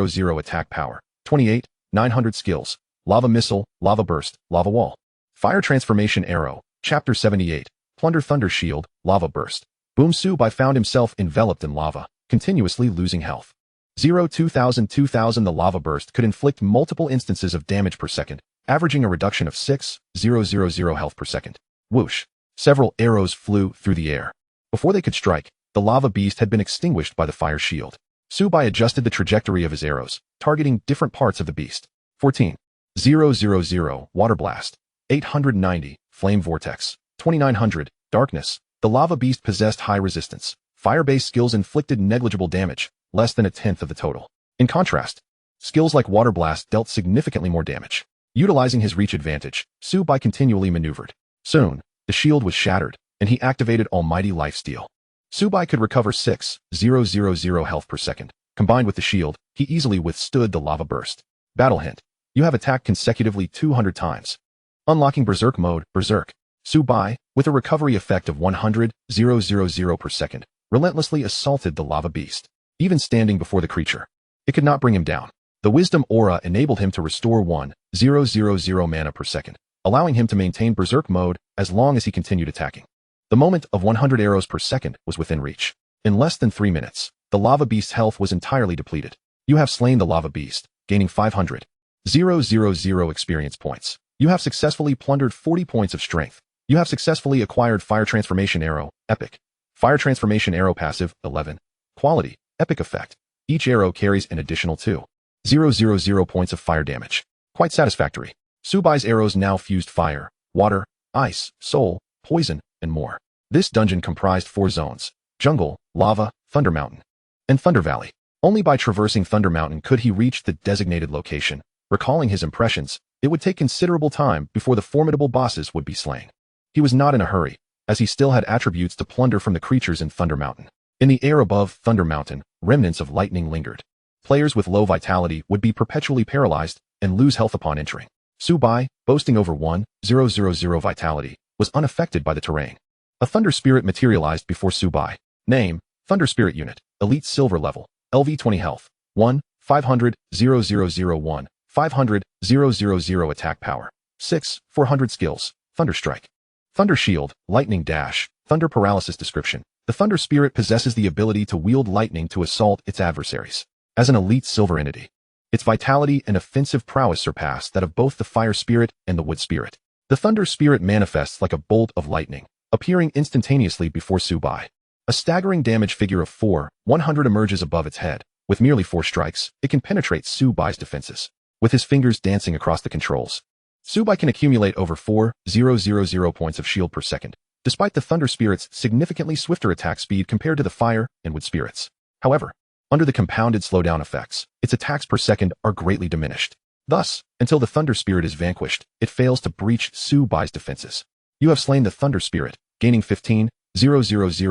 000 attack power, 28, 900 skills, Lava Missile, Lava Burst, Lava Wall. Fire Transformation Arrow, Chapter 78, Plunder Thunder Shield, Lava Burst. Boom Su-Bai found himself enveloped in lava, continuously losing health. 2000 The Lava Burst could inflict multiple instances of damage per second, averaging a reduction of 6,000 health per second. Whoosh. Several arrows flew through the air. Before they could strike, the lava beast had been extinguished by the fire shield. Su-Bai adjusted the trajectory of his arrows, targeting different parts of the beast. 14. 000 Water Blast. 890 Flame Vortex. 2900 Darkness. The lava beast possessed high resistance. Fire-based skills inflicted negligible damage, less than a tenth of the total. In contrast, skills like Water Blast dealt significantly more damage. Utilizing his reach advantage, Su-Bai continually maneuvered. Soon, the shield was shattered, and he activated Almighty Lifesteal. Su-Bai could recover 6,000 health per second. Combined with the shield, he easily withstood the lava burst. Battle hint. You have attacked consecutively 200 times. Unlocking Berserk mode, Berserk. Su-Bai, with a recovery effect of 100,000 per second, relentlessly assaulted the lava beast. Even standing before the creature, it could not bring him down. The Wisdom Aura enabled him to restore 1,000 mana per second, allowing him to maintain Berserk mode as long as he continued attacking. The moment of 100 arrows per second was within reach. In less than 3 minutes, the lava beast's health was entirely depleted. You have slain the lava beast, gaining 500,000 experience points. You have successfully plundered 40 points of strength. You have successfully acquired Fire Transformation Arrow, Epic. Fire Transformation Arrow passive, 11. Quality, epic effect. Each arrow carries an additional 2,000 points of fire damage. Quite satisfactory. Su-Bai's arrows now fused fire, water, ice, soul, poison, and more. This dungeon comprised 4 zones: Jungle, Lava, Thunder Mountain, and Thunder Valley. Only by traversing Thunder Mountain could he reach the designated location. Recalling his impressions, it would take considerable time before the formidable bosses would be slain. He was not in a hurry, as he still had attributes to plunder from the creatures in Thunder Mountain. In the air above Thunder Mountain, remnants of lightning lingered. Players with low vitality would be perpetually paralyzed and lose health upon entering. Su-Bai, boasting over 1,000 vitality, was unaffected by the terrain. A Thunder Spirit materialized before Su-Bai. Name, Thunder Spirit Unit, Elite Silver Level, LV 20 Health, 1, 500,001, 500,000 Attack Power, 6, 400 Skills, Thunder Strike. Thunder Shield, Lightning Dash, Thunder Paralysis Description. The Thunder Spirit possesses the ability to wield lightning to assault its adversaries. As an elite silver entity, its vitality and offensive prowess surpass that of both the Fire Spirit and the Wood Spirit. The Thunder Spirit manifests like a bolt of lightning, appearing instantaneously before Su-Bai. A staggering damage figure of 4,100 emerges above its head. With merely 4 strikes, it can penetrate Su-Bai's defenses. With his fingers dancing across the controls, Su-Bai can accumulate over 4,000 points of shield per second, despite the Thunder Spirit's significantly swifter attack speed compared to the Fire and Wood Spirits. However, under the compounded slowdown effects, its attacks per second are greatly diminished. Thus, until the Thunder Spirit is vanquished, it fails to breach Su-Bai's defenses. You have slain the Thunder Spirit, gaining 15,000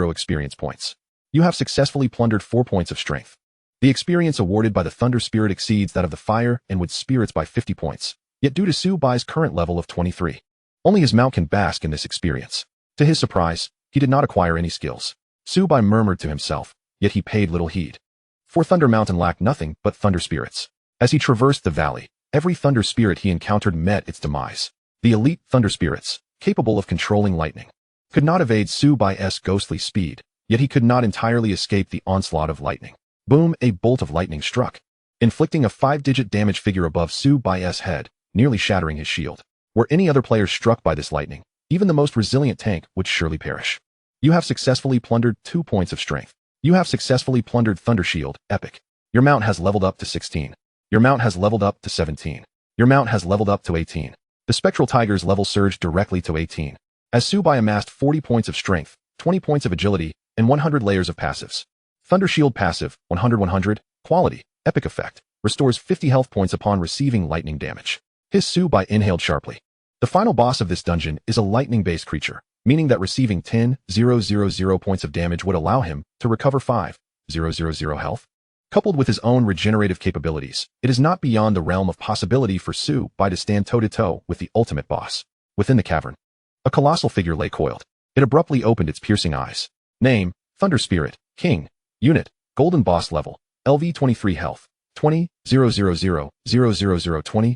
experience points. You have successfully plundered 4 points of strength. The experience awarded by the Thunder Spirit exceeds that of the Fire and Wood Spirits by 50 points. Yet due to Su-bai's current level of 23, only his mount can bask in this experience. To his surprise, he did not acquire any skills. Su-bai murmured to himself, yet he paid little heed. For Thunder Mountain lacked nothing but thunder spirits. As he traversed the valley, every thunder spirit he encountered met its demise. The elite thunder spirits, capable of controlling lightning, could not evade Su-bai's ghostly speed, yet he could not entirely escape the onslaught of lightning. Boom! A bolt of lightning struck, inflicting a 5-digit damage figure above Su-bai's head, nearly shattering his shield. Were any other players struck by this lightning, even the most resilient tank would surely perish. You have successfully plundered 2 points of strength. You have successfully plundered Thunder Shield, Epic. Your mount has leveled up to 16. Your mount has leveled up to 17. Your mount has leveled up to 18. The Spectral Tiger's level surged directly to 18. As Su-bai amassed 40 points of strength, 20 points of agility, and 100 layers of passives. Thunder Shield passive, 100-100, quality, epic effect, restores 50 health points upon receiving lightning damage. His Su-bai inhaled sharply. The final boss of this dungeon is a lightning-based creature, meaning that receiving 10,000 points of damage would allow him to recover 5,000 health. Coupled with his own regenerative capabilities, it is not beyond the realm of possibility for Su-bai to stand toe-to-toe with the ultimate boss. Within the cavern, a colossal figure lay coiled. It abruptly opened its piercing eyes. Name, Thunder Spirit, King. Unit, Golden Boss Level, LV 23 Health, 20, 000, 20,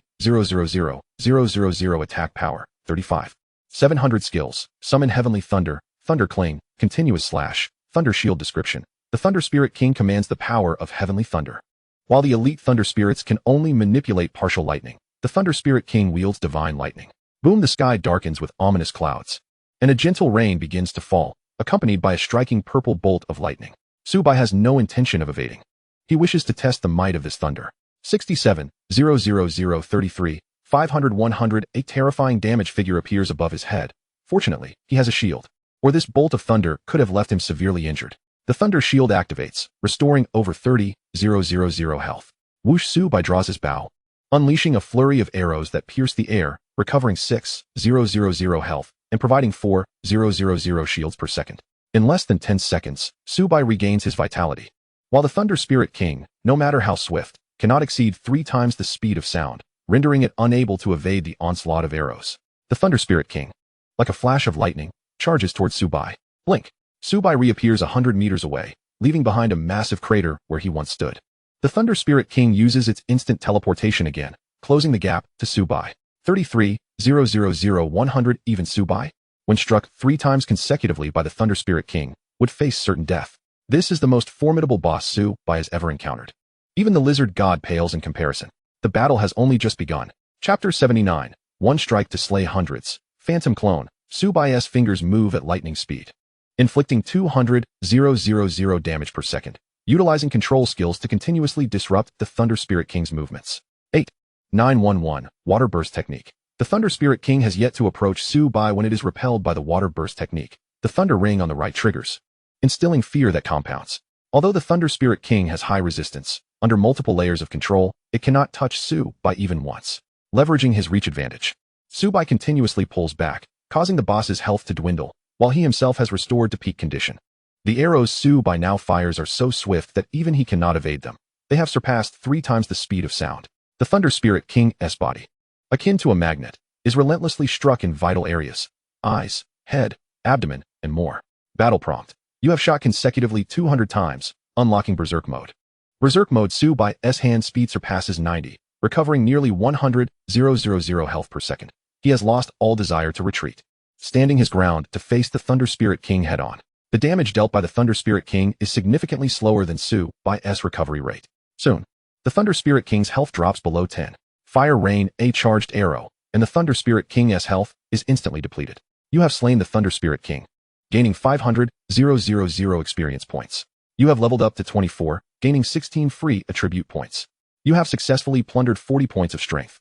000 Attack Power, 35. 700 Skills, Summon Heavenly Thunder, Thunder Cling, Continuous Slash, Thunder Shield Description. The Thunder Spirit King commands the power of Heavenly Thunder. While the elite Thunder Spirits can only manipulate partial lightning, the Thunder Spirit King wields divine lightning. Boom! The sky darkens with ominous clouds, and a gentle rain begins to fall, accompanied by a striking purple bolt of lightning. Su-bai has no intention of evading. He wishes to test the might of this thunder. 67, 000, 33, 500, 100, a terrifying damage figure appears above his head. Fortunately, he has a shield, or this bolt of thunder could have left him severely injured. The Thunder Shield activates, restoring over 30,000 health. Whoosh! Su-bai draws his bow, unleashing a flurry of arrows that pierce the air, recovering 6,000 health, and providing 4,000 shields per second. In less than 10 seconds, Su-bai regains his vitality. While the Thunder Spirit King, no matter how swift, cannot exceed 3 times the speed of sound, rendering it unable to evade the onslaught of arrows. The Thunder Spirit King, like a flash of lightning, charges towards Su-bai. Blink! Su-bai reappears 100 meters away, leaving behind a massive crater where he once stood. The Thunder Spirit King uses its instant teleportation again, closing the gap to Su-bai. 33,000, 100 even Su-bai, when struck 3 times consecutively by the Thunder Spirit King, would face certain death. This is the most formidable boss Su-bai has ever encountered. Even the lizard god pales in comparison. The battle has only just begun. Chapter 79, One Strike to Slay Hundreds. Phantom Clone. Su-bai's fingers move at lightning speed, inflicting 200,000 damage per second, utilizing control skills to continuously disrupt the Thunder Spirit King's movements. 8. 911, Water Burst Technique. The Thunder Spirit King has yet to approach Su-bai when it is repelled by the Water Burst Technique. The Thunder Ring on the right triggers, instilling fear that compounds. Although the Thunder Spirit King has high resistance, under multiple layers of control, it cannot touch Su-bai even once. Leveraging his reach advantage, Su-bai continuously pulls back, causing the boss's health to dwindle, while he himself has restored to peak condition. The arrows Su-bai now fires are so swift that even he cannot evade them. They have surpassed 3 times the speed of sound. The Thunder Spirit King's body, akin to a magnet, is relentlessly struck in vital areas: eyes, head, abdomen, and more. Battle prompt. You have shot consecutively 200 times, unlocking Berserk Mode. Berserk Mode. Su-bai's hand speed surpasses 90, recovering nearly 100,000 health per second. He has lost all desire to retreat, standing his ground to face the Thunder Spirit King head-on. The damage dealt by the Thunder Spirit King is significantly slower than Su-bai's recovery rate. Soon, the Thunder Spirit King's health drops below 10. Fire Rain, a charged arrow, and the Thunder Spirit King's health is instantly depleted. You have slain the Thunder Spirit King, gaining 500,000 experience points. You have leveled up to 24, gaining 16 free attribute points. You have successfully plundered 40 points of strength.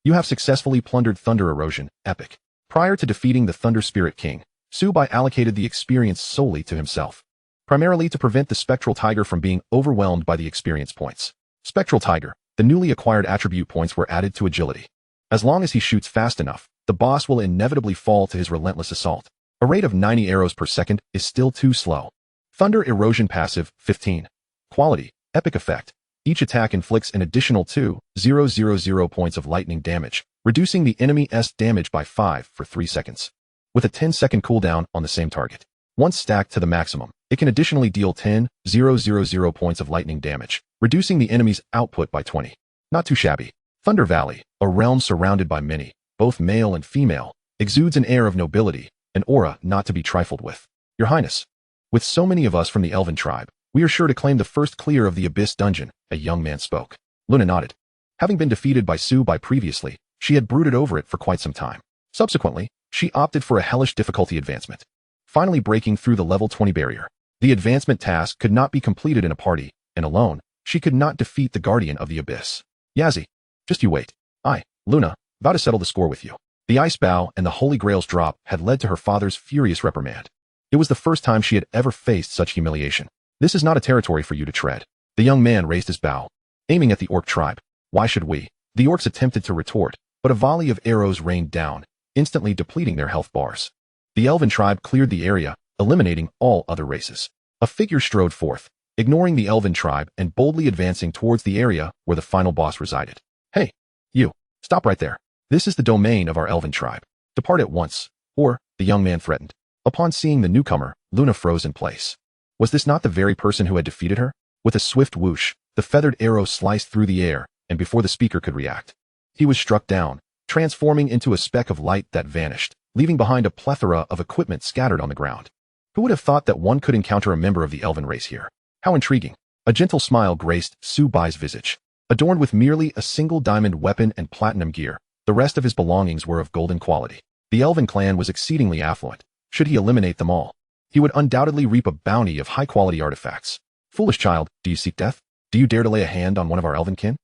You have successfully plundered Thunder Erosion, Epic. Prior to defeating the Thunder Spirit King, Su-bai allocated the experience solely to himself, primarily to prevent the Spectral Tiger from being overwhelmed by the experience points. Spectral Tiger, the newly acquired attribute points were added to agility. As long as he shoots fast enough, the boss will inevitably fall to his relentless assault. A rate of 90 arrows per second is still too slow. Thunder Erosion passive, 15. Quality, epic effect, Each attack inflicts an additional 2,000 points of lightning damage, reducing the enemy's damage by 5 for 3 seconds. With a 10-second cooldown on the same target. Once stacked to the maximum, it can additionally deal 10,000 points of lightning damage, reducing the enemy's output by 20. Not too shabby. Thunder Valley, a realm surrounded by many, both male and female, exudes an air of nobility, an aura not to be trifled with. Your Highness, with so many of us from the Elven tribe, we are sure to claim the first clear of the Abyss dungeon, a young man spoke. Luna nodded. Having been defeated by Subai previously, she had brooded over it for quite some time. Subsequently, she opted for a hellish difficulty advancement, finally breaking through the level 20 barrier. The advancement task could not be completed in a party, and alone, she could not defeat the Guardian of the Abyss. Yazi, just you wait. I, Luna, vow to settle the score with you. The ice bow and the Holy Grail's drop had led to her father's furious reprimand. It was the first time she had ever faced such humiliation. This is not a territory for you to tread. The young man raised his bow, aiming at the orc tribe. Why should we? The orcs attempted to retort, but a volley of arrows rained down, instantly depleting their health bars. The Elven tribe cleared the area, eliminating all other races. A figure strode forth, ignoring the Elven tribe and boldly advancing towards the area where the final boss resided. Hey, you, stop right there. This is the domain of our Elven tribe. Depart at once, or, the young man threatened. Upon seeing the newcomer, Luna froze in place. Was this not the very person who had defeated her? With a swift whoosh, the feathered arrow sliced through the air, and before the speaker could react, he was struck down, transforming into a speck of light that vanished, leaving behind a plethora of equipment scattered on the ground. Who would have thought that one could encounter a member of the Elven race here? How intriguing. A gentle smile graced Subai's visage. Adorned with merely a single diamond weapon and platinum gear, the rest of his belongings were of golden quality. The Elven clan was exceedingly affluent. Should he eliminate them all, he would undoubtedly reap a bounty of high-quality artifacts. Foolish child, do you seek death? Do you dare to lay a hand on one of our Elven kin?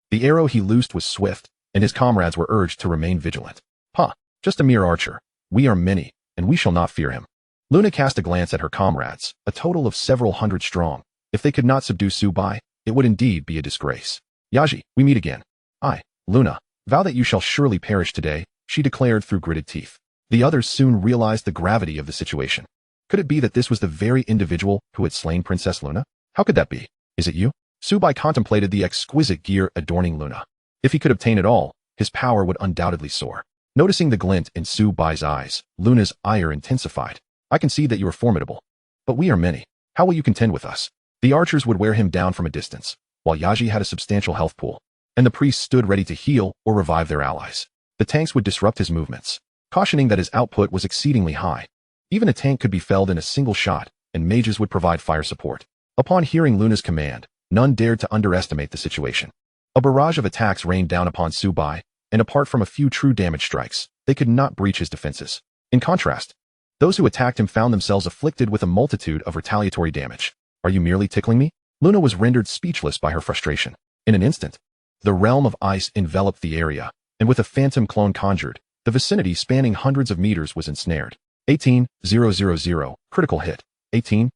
The arrow he loosed was swift, and his comrades were urged to remain vigilant. Just a mere archer. We are many, and we shall not fear him. Luna cast a glance at her comrades, a total of several hundred strong. If they could not subdue Subai, it would indeed be a disgrace. Yaji, we meet again. I, Luna, vow that you shall surely perish today, she declared through gritted teeth. The others soon realized the gravity of the situation. Could it be that this was the very individual who had slain Princess Luna? How could that be? Is it you? Subai contemplated the exquisite gear adorning Luna. If he could obtain it all, his power would undoubtedly soar. Noticing the glint in Subai's eyes, Luna's ire intensified. I can see that you are formidable. But we are many. How will you contend with us? The archers would wear him down from a distance, while Yaji had a substantial health pool, and the priests stood ready to heal or revive their allies. The tanks would disrupt his movements, cautioning that his output was exceedingly high. Even a tank could be felled in a single shot, and mages would provide fire support. Upon hearing Luna's command, none dared to underestimate the situation. A barrage of attacks rained down upon Subai, and apart from a few true damage strikes, they could not breach his defenses. In contrast, those who attacked him found themselves afflicted with a multitude of retaliatory damage. Are you merely tickling me? Luna was rendered speechless by her frustration. In an instant, the realm of ice enveloped the area, and with a phantom clone conjured, the vicinity spanning hundreds of meters was ensnared. 18,000, critical hit. 18,000,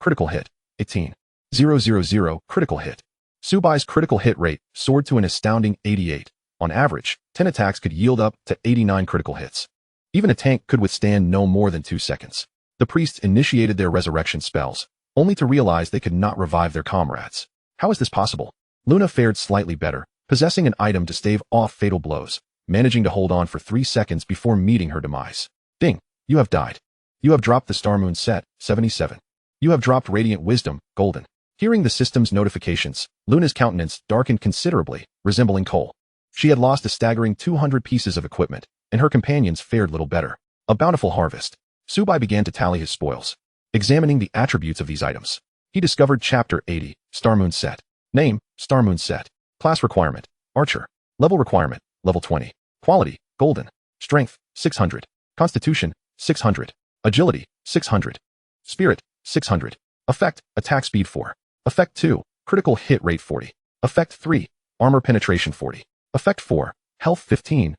critical hit. 18,000, critical hit. Subai's critical hit rate soared to an astounding 88. On average, 10 attacks could yield up to 89 critical hits. Even a tank could withstand no more than 2 seconds. The priests initiated their resurrection spells, only to realize they could not revive their comrades. How is this possible? Luna fared slightly better, possessing an item to stave off fatal blows, managing to hold on for 3 seconds before meeting her demise. Ding, you have died. You have dropped the Star Moon set, 77. You have dropped Radiant Wisdom, golden. Hearing the system's notifications, Luna's countenance darkened considerably, resembling coal. She had lost a staggering 200 pieces of equipment, and her companions fared little better. A bountiful harvest. Subai began to tally his spoils. Examining the attributes of these items, he discovered Chapter 80, Star Moon Set. Name, Star Moon Set. Class requirement, Archer. Level requirement, Level 20. Quality, Golden. Strength, 600. Constitution, 600. Agility, 600. Spirit, 600. Effect, Attack Speed 4. Effect 2, Critical Hit Rate 40. Effect 3, Armor Penetration 40. Effect 4, Health 15,000.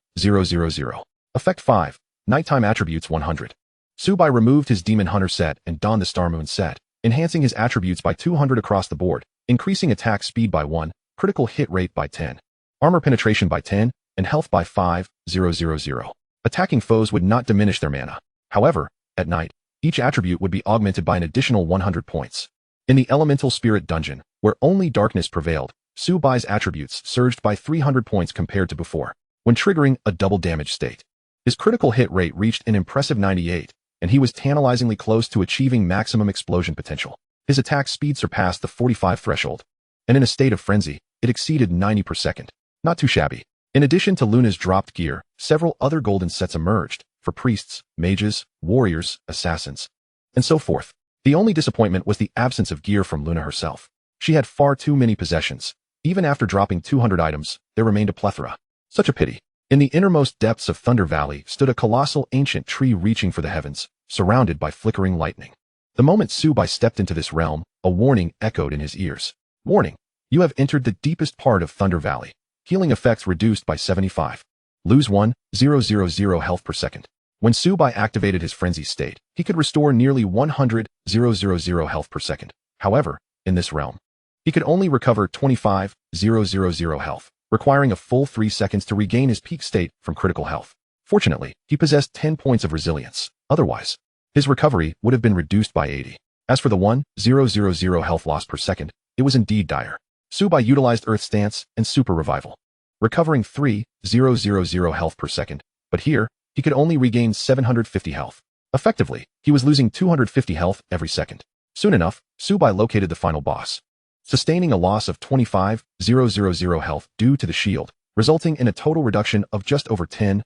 Effect 5, Nighttime Attributes 100. Subai removed his Demon Hunter set and donned the Star Moon set, enhancing his attributes by 200 across the board, increasing attack speed by 1, critical hit rate by 10, armor penetration by 10, and health by 5,000. Attacking foes would not diminish their mana. However, at night, each attribute would be augmented by an additional 100 points. In the Elemental Spirit Dungeon, Where only darkness prevailed, Subai's attributes surged by 300 points compared to before, when triggering a double damage state. His critical hit rate reached an impressive 98, and he was tantalizingly close to achieving maximum explosion potential. His attack speed surpassed the 45 threshold, and in a state of frenzy, it exceeded 90 per second. Not too shabby. In addition to Luna's dropped gear, several other golden sets emerged, for priests, mages, warriors, assassins, and so forth. The only disappointment was the absence of gear from Luna herself. She had far too many possessions. Even after dropping 200 items, there remained a plethora. Such a pity. In the innermost depths of Thunder Valley stood a colossal ancient tree reaching for the heavens, surrounded by flickering lightning. The moment Subai stepped into this realm, a warning echoed in his ears. Warning! You have entered the deepest part of Thunder Valley. Healing effects reduced by 75. Lose 1,000 health per second. When Subai activated his frenzy state, he could restore nearly 100,000 health per second. However, in this realm, he could only recover 25,000 health, requiring a full 3 seconds to regain his peak state from critical health. Fortunately, he possessed 10 points of resilience. Otherwise, his recovery would have been reduced by 80. As for the 1,000 health loss per second, it was indeed dire. Subai utilized Earth Stance and Super Revival, recovering 3,000 health per second, but here, he could only regain 750 health. Effectively, he was losing 250 health every second. Soon enough, Subai located the final boss, sustaining a loss of 25,000 health due to the shield, resulting in a total reduction of just over 10,000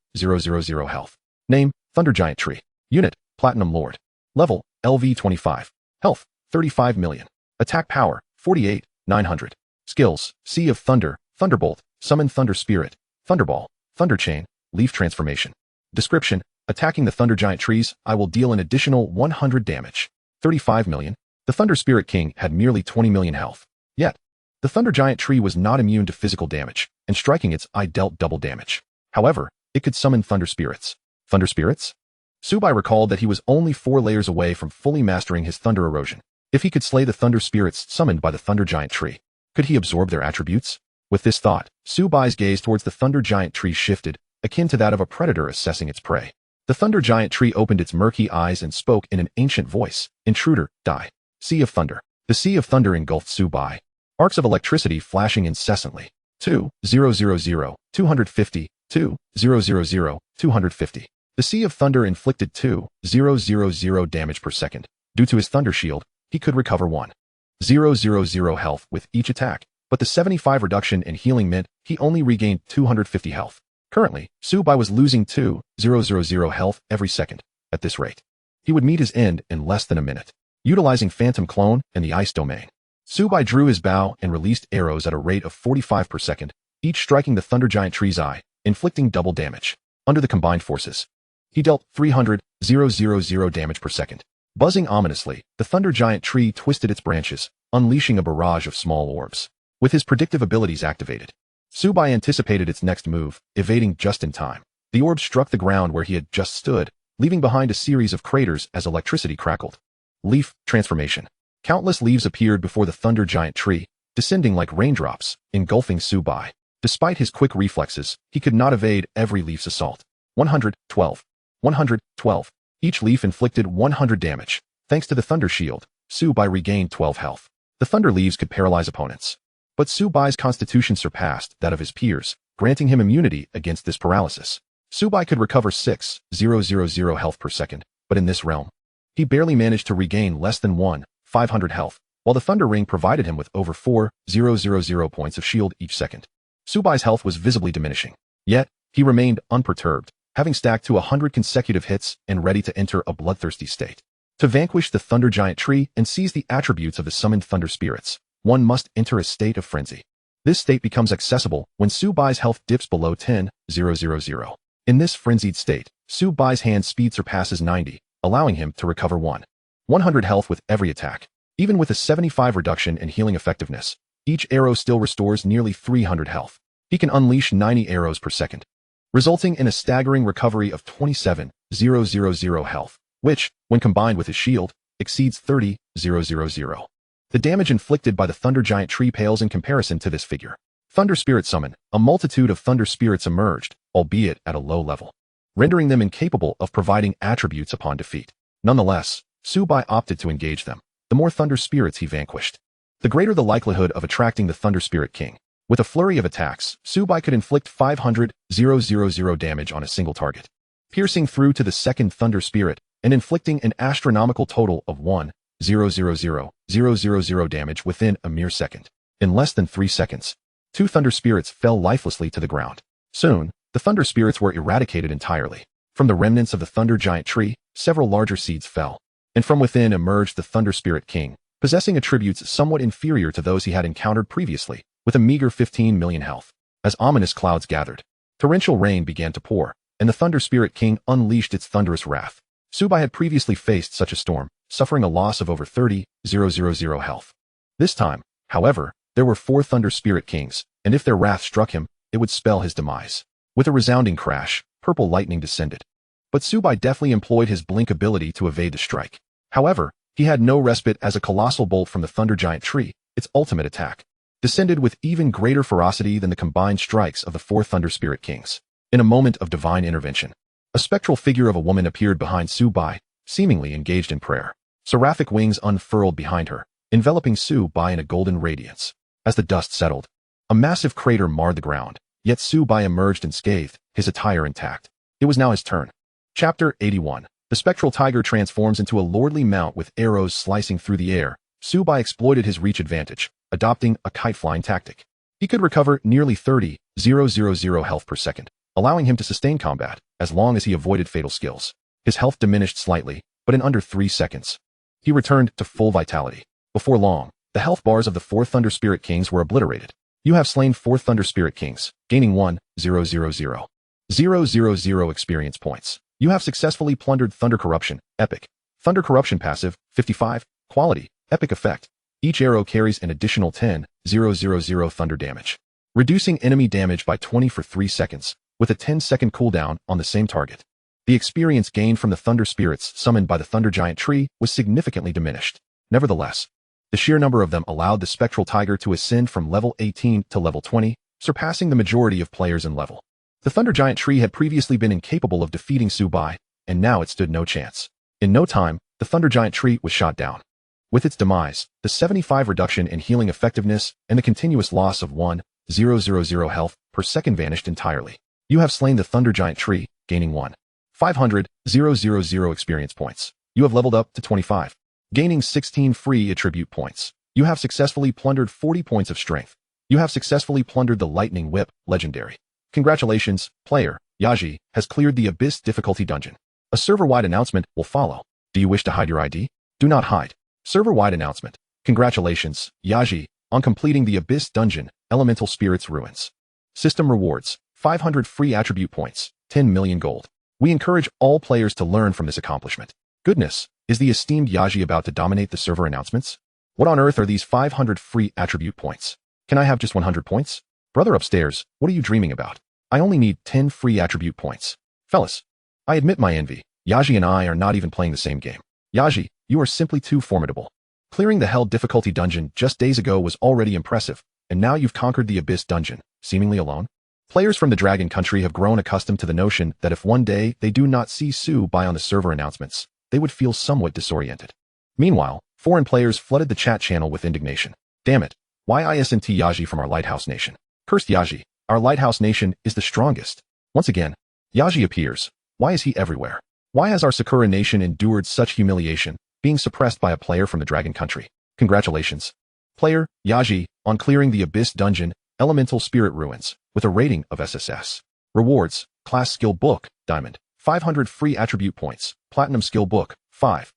health. Name, Thunder Giant Tree. Unit, Platinum Lord. Level, LV25. Health, 35 million. Attack power, 48,900. Skills, Sea of Thunder, Thunderbolt, Summon Thunder Spirit, Thunderball, Thunder Chain, Leaf Transformation. Description, attacking the Thunder Giant trees, I will deal an additional 100 damage. 35 million. The Thunder Spirit King had merely 20 million health. Yet, the Thunder Giant tree was not immune to physical damage, and striking its eye dealt double damage. However, it could summon Thunder Spirits. Thunder Spirits? Subai recalled that he was only 4 layers away from fully mastering his Thunder Erosion. If he could slay the Thunder Spirits summoned by the Thunder Giant tree, could he absorb their attributes? With this thought, Subai's gaze towards the Thunder Giant tree shifted, akin to that of a predator assessing its prey. The Thunder Giant tree opened its murky eyes and spoke in an ancient voice. Intruder, die. Sea of Thunder. The Sea of Thunder engulfed Subai. Arcs of electricity flashing incessantly. 2,000, 250, 2,000, 250. The Sea of Thunder inflicted 2,000 damage per second. Due to his Thunder Shield, he could recover 1,000 health with each attack, but the 75 reduction in healing meant he only regained 250 health. Currently, Subai was losing 2,000 health every second. At this rate, he would meet his end in less than a minute. Utilizing Phantom Clone and the Ice Domain, Subai drew his bow and released arrows at a rate of 45 per second, each striking the Thunder Giant tree's eye, inflicting double damage. Under the combined forces, he dealt 300,000 damage per second. Buzzing ominously, the Thunder Giant tree twisted its branches, unleashing a barrage of small orbs. With his predictive abilities activated, Subai anticipated its next move, evading just in time. The orb struck the ground where he had just stood, leaving behind a series of craters as electricity crackled. Leaf Transformation. Countless leaves appeared before the Thunder Giant tree, descending like raindrops, engulfing Subai. Despite his quick reflexes, he could not evade every leaf's assault. 112. 112. Each leaf inflicted 100 damage. Thanks to the Thunder Shield, Subai regained 12 health. The Thunder leaves could paralyze opponents. But Subai's constitution surpassed that of his peers, granting him immunity against this paralysis. Subai could recover 6,000 health per second, but in this realm, he barely managed to regain less than 1,500 health, while the Thunder Ring provided him with over 4,000 points of shield each second. Subai's health was visibly diminishing. Yet, he remained unperturbed, having stacked to 100 consecutive hits and ready to enter a bloodthirsty state. To vanquish the Thunder Giant tree and seize the attributes of the summoned Thunder Spirits, one must enter a state of frenzy. This state becomes accessible when Subai's health dips below 10,000. In this frenzied state, Subai's hand speed surpasses 90, allowing him to recover 100 health with every attack. Even with a 75 reduction in healing effectiveness, each arrow still restores nearly 300 health. He can unleash 90 arrows per second, resulting in a staggering recovery of 27,000 health, which, when combined with his shield, exceeds 30,000. The damage inflicted by the Thunder Giant tree pales in comparison to this figure. Thunder Spirit Summon. A multitude of Thunder Spirits emerged, albeit at a low level, rendering them incapable of providing attributes upon defeat. Nonetheless, Subai opted to engage them. The more Thunder Spirits he vanquished, the greater the likelihood of attracting the Thunder Spirit King. With a flurry of attacks, Subai could inflict 500,000 damage on a single target, piercing through to the second Thunder Spirit and inflicting an astronomical total of 1,000,000 damage within a mere second. In less than 3 seconds, 2 Thunder Spirits fell lifelessly to the ground. Soon, the Thunder Spirits were eradicated entirely. From the remnants of the Thunder Giant tree, several larger seeds fell, and from within emerged the Thunder Spirit King, possessing attributes somewhat inferior to those he had encountered previously, with a meager 15 million health. As ominous clouds gathered, torrential rain began to pour, and the Thunder Spirit King unleashed its thunderous wrath. Subai had previously faced such a storm, suffering a loss of over 30,000 health. This time, however, there were 4 Thunder Spirit Kings, and if their wrath struck him, it would spell his demise. With a resounding crash, purple lightning descended. But Subai deftly employed his blink ability to evade the strike. However, he had no respite as a colossal bolt from the Thunder Giant tree, its ultimate attack, descended with even greater ferocity than the combined strikes of the 4 Thunder Spirit Kings. In a moment of divine intervention, a spectral figure of a woman appeared behind Subai, seemingly engaged in prayer. Seraphic wings unfurled behind her, enveloping Subai in a golden radiance. As the dust settled, a massive crater marred the ground, yet Subai emerged unscathed, his attire intact. It was now his turn. Chapter 81. The spectral tiger transforms into a lordly mount with arrows slicing through the air. Subai exploited his reach advantage, adopting a kite-flying tactic. He could recover nearly 30,000 health per second, allowing him to sustain combat, as long as he avoided fatal skills. His health diminished slightly, but in under 3 seconds, he returned to full vitality. Before long, the health bars of the 4 Thunder Spirit Kings were obliterated. You have slain 4 Thunder Spirit Kings, gaining 1,000 experience points. You have successfully plundered Thunder Corruption, Epic. Thunder Corruption passive, 55, quality, Epic effect. Each arrow carries an additional 10,000 thunder damage, reducing enemy damage by 20 for 3 seconds, with a 10-second cooldown on the same target. The experience gained from the Thunder Spirits summoned by the Thunder Giant tree was significantly diminished. Nevertheless, the sheer number of them allowed the Spectral Tiger to ascend from level 18 to level 20, surpassing the majority of players in level. The Thunder Giant tree had previously been incapable of defeating Subai, and now it stood no chance. In no time, the Thunder Giant tree was shot down. With its demise, the 75 reduction in healing effectiveness and the continuous loss of 1,000 health per second vanished entirely. You have slain the Thunder Giant tree, gaining 1,500,000 experience points. You have leveled up to 25, gaining 16 free attribute points. You have successfully plundered 40 points of strength. You have successfully plundered the Lightning Whip, legendary. Congratulations, player, Yaji has cleared the Abyss difficulty dungeon. A server-wide announcement will follow. Do you wish to hide your ID? Do not hide. Server-wide announcement. Congratulations, Yaji, on completing the Abyss dungeon, Elemental Spirits Ruins. System rewards, 500 free attribute points, 10 million gold. We encourage all players to learn from this accomplishment. Goodness, is the esteemed Yaji about to dominate the server announcements? What on earth are these 500 free attribute points? Can I have just 100 points? Brother upstairs, what are you dreaming about? I only need 10 free attribute points. Fellas, I admit my envy. Yaji and I are not even playing the same game. Yaji, you are simply too formidable. Clearing the Hell difficulty dungeon just days ago was already impressive, and now you've conquered the Abyss dungeon, seemingly alone. Players from the Dragon Country have grown accustomed to the notion that if one day they do not see Subai on the server announcements, they would feel somewhat disoriented. Meanwhile, foreign players flooded the chat channel with indignation. Damn it, why isn't Yaji from our Lighthouse Nation? Cursed Yaji, our Lighthouse Nation is the strongest. Once again, Yaji appears. Why is he everywhere? Why has our Sakura Nation endured such humiliation, being suppressed by a player from the Dragon Country? Congratulations, player, Yaji, on clearing the Abyss dungeon, Elemental Spirit Ruins, with a rating of SSS. Rewards, Class Skill Book, Diamond, 500 free attribute points, Platinum Skill Book, 5.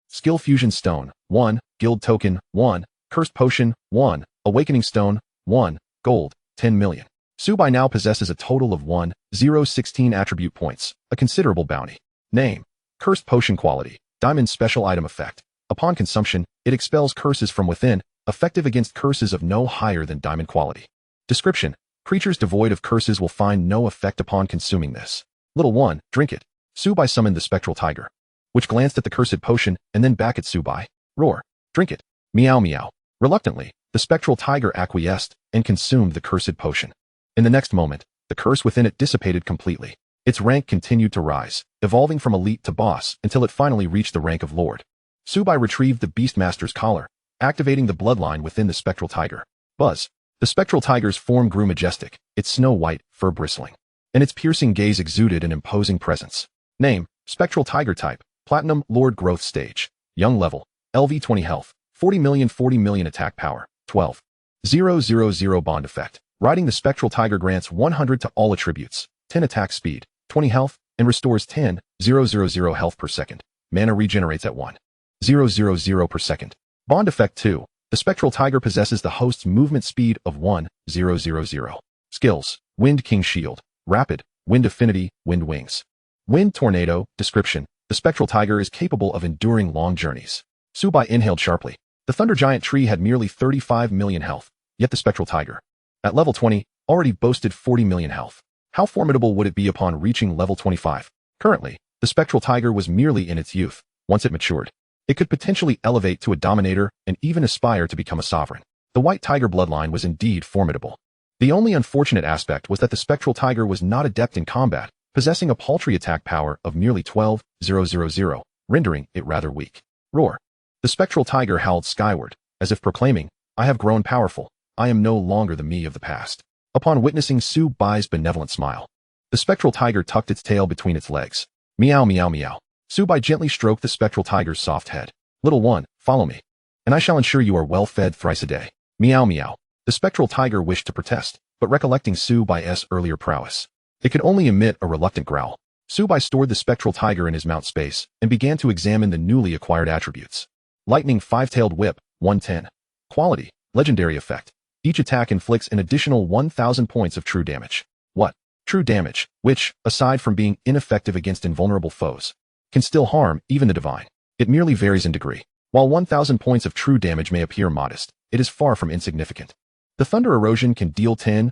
Skill Fusion Stone, 1, Guild Token, 1, Cursed Potion, 1, Awakening Stone, 1, Gold, 10 million. Subai now possesses a total of 1,016 attribute points, a considerable bounty. Name, Cursed Potion Quality, Diamond Special Item Effect. Upon consumption, it expels curses from within, effective against curses of no higher than Diamond quality. Description, creatures devoid of curses will find no effect upon consuming this. Little one, drink it. Subai summoned the Spectral Tiger, which glanced at the cursed potion and then back at Subai. Roar, drink it. Meow meow. Reluctantly, the Spectral Tiger acquiesced and consumed the cursed potion. In the next moment, the curse within it dissipated completely. Its rank continued to rise, evolving from elite to boss until it finally reached the rank of Lord. Subai retrieved the Beastmaster's collar, activating the bloodline within the spectral tiger. Buzz. The spectral tiger's form grew majestic, its snow-white fur bristling, and its piercing gaze exuded an imposing presence. Name, spectral tiger type, platinum, Lord growth stage. Young level, LV 20 health, 40 million attack power, 12,000 bond effect. Riding the spectral tiger grants 100 to all attributes, 10 attack speed, 20 health, and restores 10,000 health per second. Mana regenerates at 1,000 per second. Bond effect 2. The spectral tiger possesses the host's movement speed of 1,000. Skills, Wind King Shield, Rapid, Wind Affinity, Wind Wings. Wind Tornado, description. The spectral tiger is capable of enduring long journeys. Subai inhaled sharply. The thunder giant tree had merely 35 million health, yet the spectral tiger, at level 20, already boasted 40 million health. How formidable would it be upon reaching level 25? Currently, the spectral tiger was merely in its youth. Once it matured, it could potentially elevate to a dominator and even aspire to become a sovereign. The white tiger bloodline was indeed formidable. The only unfortunate aspect was that the spectral tiger was not adept in combat, possessing a paltry attack power of merely 12,000, rendering it rather weak. Roar. The spectral tiger howled skyward, as if proclaiming, I have grown powerful. I am no longer the me of the past. Upon witnessing Subai's benevolent smile, the spectral tiger tucked its tail between its legs. Meow meow meow. Subai gently stroked the spectral tiger's soft head. Little one, follow me, and I shall ensure you are well fed thrice a day. Meow meow. The spectral tiger wished to protest, but recollecting Subai's earlier prowess, it could only emit a reluctant growl. Subai stored the spectral tiger in his mount space and began to examine the newly acquired attributes. Lightning Five-Tailed Whip, 110. Quality, legendary effect. Each attack inflicts an additional 1,000 points of true damage. What? True damage, which, aside from being ineffective against invulnerable foes, can still harm even the divine. It merely varies in degree. While 1,000 points of true damage may appear modest, it is far from insignificant. The Thunder Erosion can deal 10,000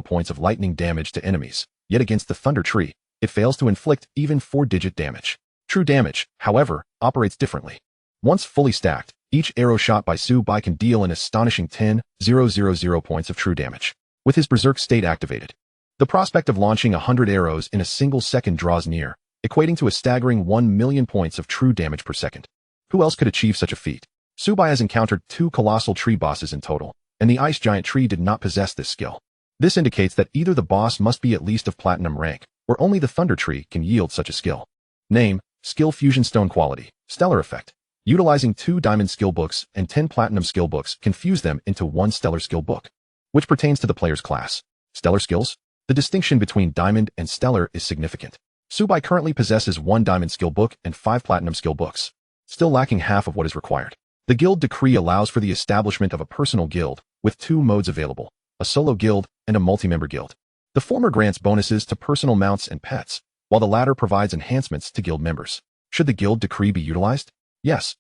points of lightning damage to enemies, yet against the Thunder Tree, it fails to inflict even 4-digit damage. True damage, however, operates differently. Once fully stacked, each arrow shot by Subai can deal an astonishing 10,000 points of true damage. With his Berserk state activated, the prospect of launching 100 arrows in a single second draws near, equating to a staggering 1 million points of true damage per second. Who else could achieve such a feat? Subai has encountered 2 colossal tree bosses in total, and the ice giant tree did not possess this skill. This indicates that either the boss must be at least of platinum rank, or only the thunder tree can yield such a skill. Name, Skill Fusion Stone Quality, Stellar Effect. Utilizing 2 diamond skill books and 10 platinum skill books can fuse them into 1 stellar skill book, which pertains to the player's class. Stellar skills? The distinction between diamond and stellar is significant. Subai currently possesses 1 diamond skill book and 5 platinum skill books, still lacking half of what is required. The guild decree allows for the establishment of a personal guild, with 2 modes available, a solo guild and a multi-member guild. The former grants bonuses to personal mounts and pets, while the latter provides enhancements to guild members. Should the guild decree be utilized? Yes.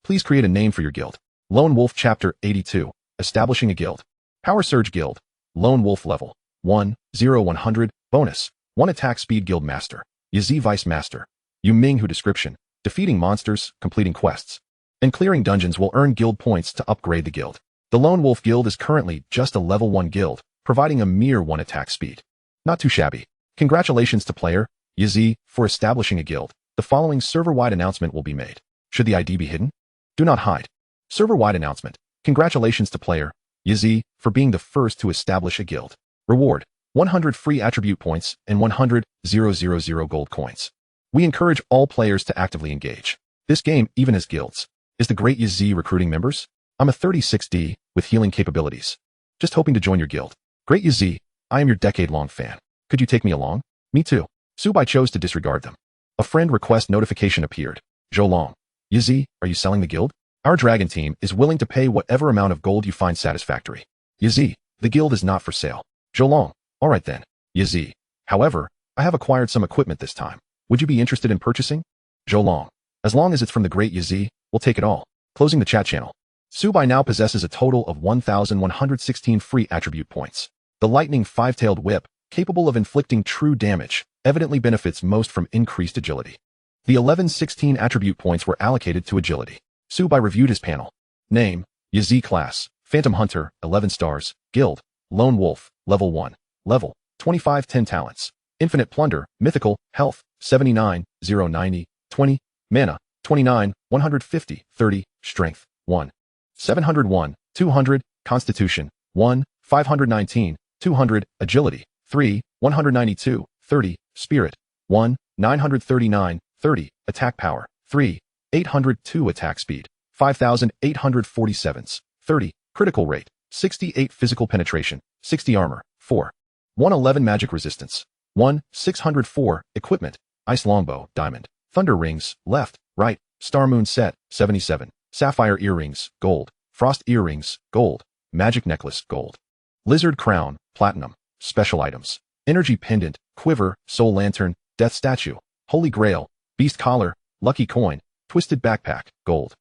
Please create a name for your guild. Lone Wolf Chapter 82, Establishing a Guild. Power Surge Guild. Lone Wolf Level 1,0,100, Bonus, 1 Attack Speed Guild Master. Yazi Vice Master. Yu Minghu Description. Defeating monsters, completing quests, and clearing dungeons will earn guild points to upgrade the guild. The Lone Wolf Guild is currently just a level 1 guild, providing a mere 1 attack speed. Not too shabby. Congratulations to player Yazi for establishing a guild. The following server-wide announcement will be made. Should the ID be hidden? Do not hide. Server-wide announcement. Congratulations to player Yazi for being the first to establish a guild. Reward: 100 free attribute points and 100,000 gold coins. We encourage all players to actively engage. This game even has guilds. Is the great Yazi recruiting members? I'm a 36D with healing capabilities. Just hoping to join your guild. Great Yazi, I am your decade-long fan. Could you take me along? Me too. Subai chose to disregard them. A friend request notification appeared. Zhou Yazi, are you selling the guild? Our dragon team is willing to pay whatever amount of gold you find satisfactory. Yazi, the guild is not for sale. Zhou alright then. Yazi, however, I have acquired some equipment this time. Would you be interested in purchasing? Zhou as long as it's from the great Yazi, we'll take it all. Closing the chat channel. Subai now possesses a total of 1,116 free attribute points. The Lightning Five-Tailed Whip, capable of inflicting true damage, evidently benefits most from increased agility. The 1116 attribute points were allocated to agility. Subai reviewed his panel. Name, Yazi Class, Phantom Hunter, 11 stars, Guild, Lone Wolf, Level 1, Level, 25 10 talents, Infinite Plunder, Mythical, Health, 79, 090, 20, Mana, 29, 150, 30, Strength, 1. 701, 200, Constitution, 1, 519, 200, Agility, 3, 192, 30, Spirit, 1, 939, 30, Attack Power, 3, 802 Attack Speed, 5,847, 30, Critical Rate, 68 Physical Penetration, 60 Armor, 4, 111 Magic Resistance, 1, 604, Equipment, Ice Longbow, Diamond, Thunder Rings, Left, Right, Star Moon Set, 77, Sapphire Earrings, Gold, Frost Earrings, Gold, Magic Necklace, Gold, Lizard Crown, Platinum, Special Items, Energy Pendant, Quiver, Soul Lantern, Death Statue, Holy Grail, Beast Collar, Lucky Coin, Twisted Backpack, Gold.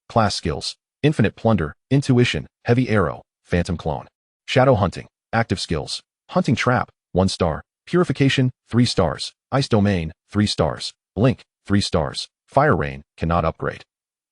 Class Skills, Infinite Plunder, Intuition, Heavy Arrow, Phantom Clone. Shadow Hunting, Active Skills, Hunting Trap, 1 star, Purification, 3 stars, Ice Domain, 3 stars, Blink, 3 stars, Fire Rain, cannot upgrade.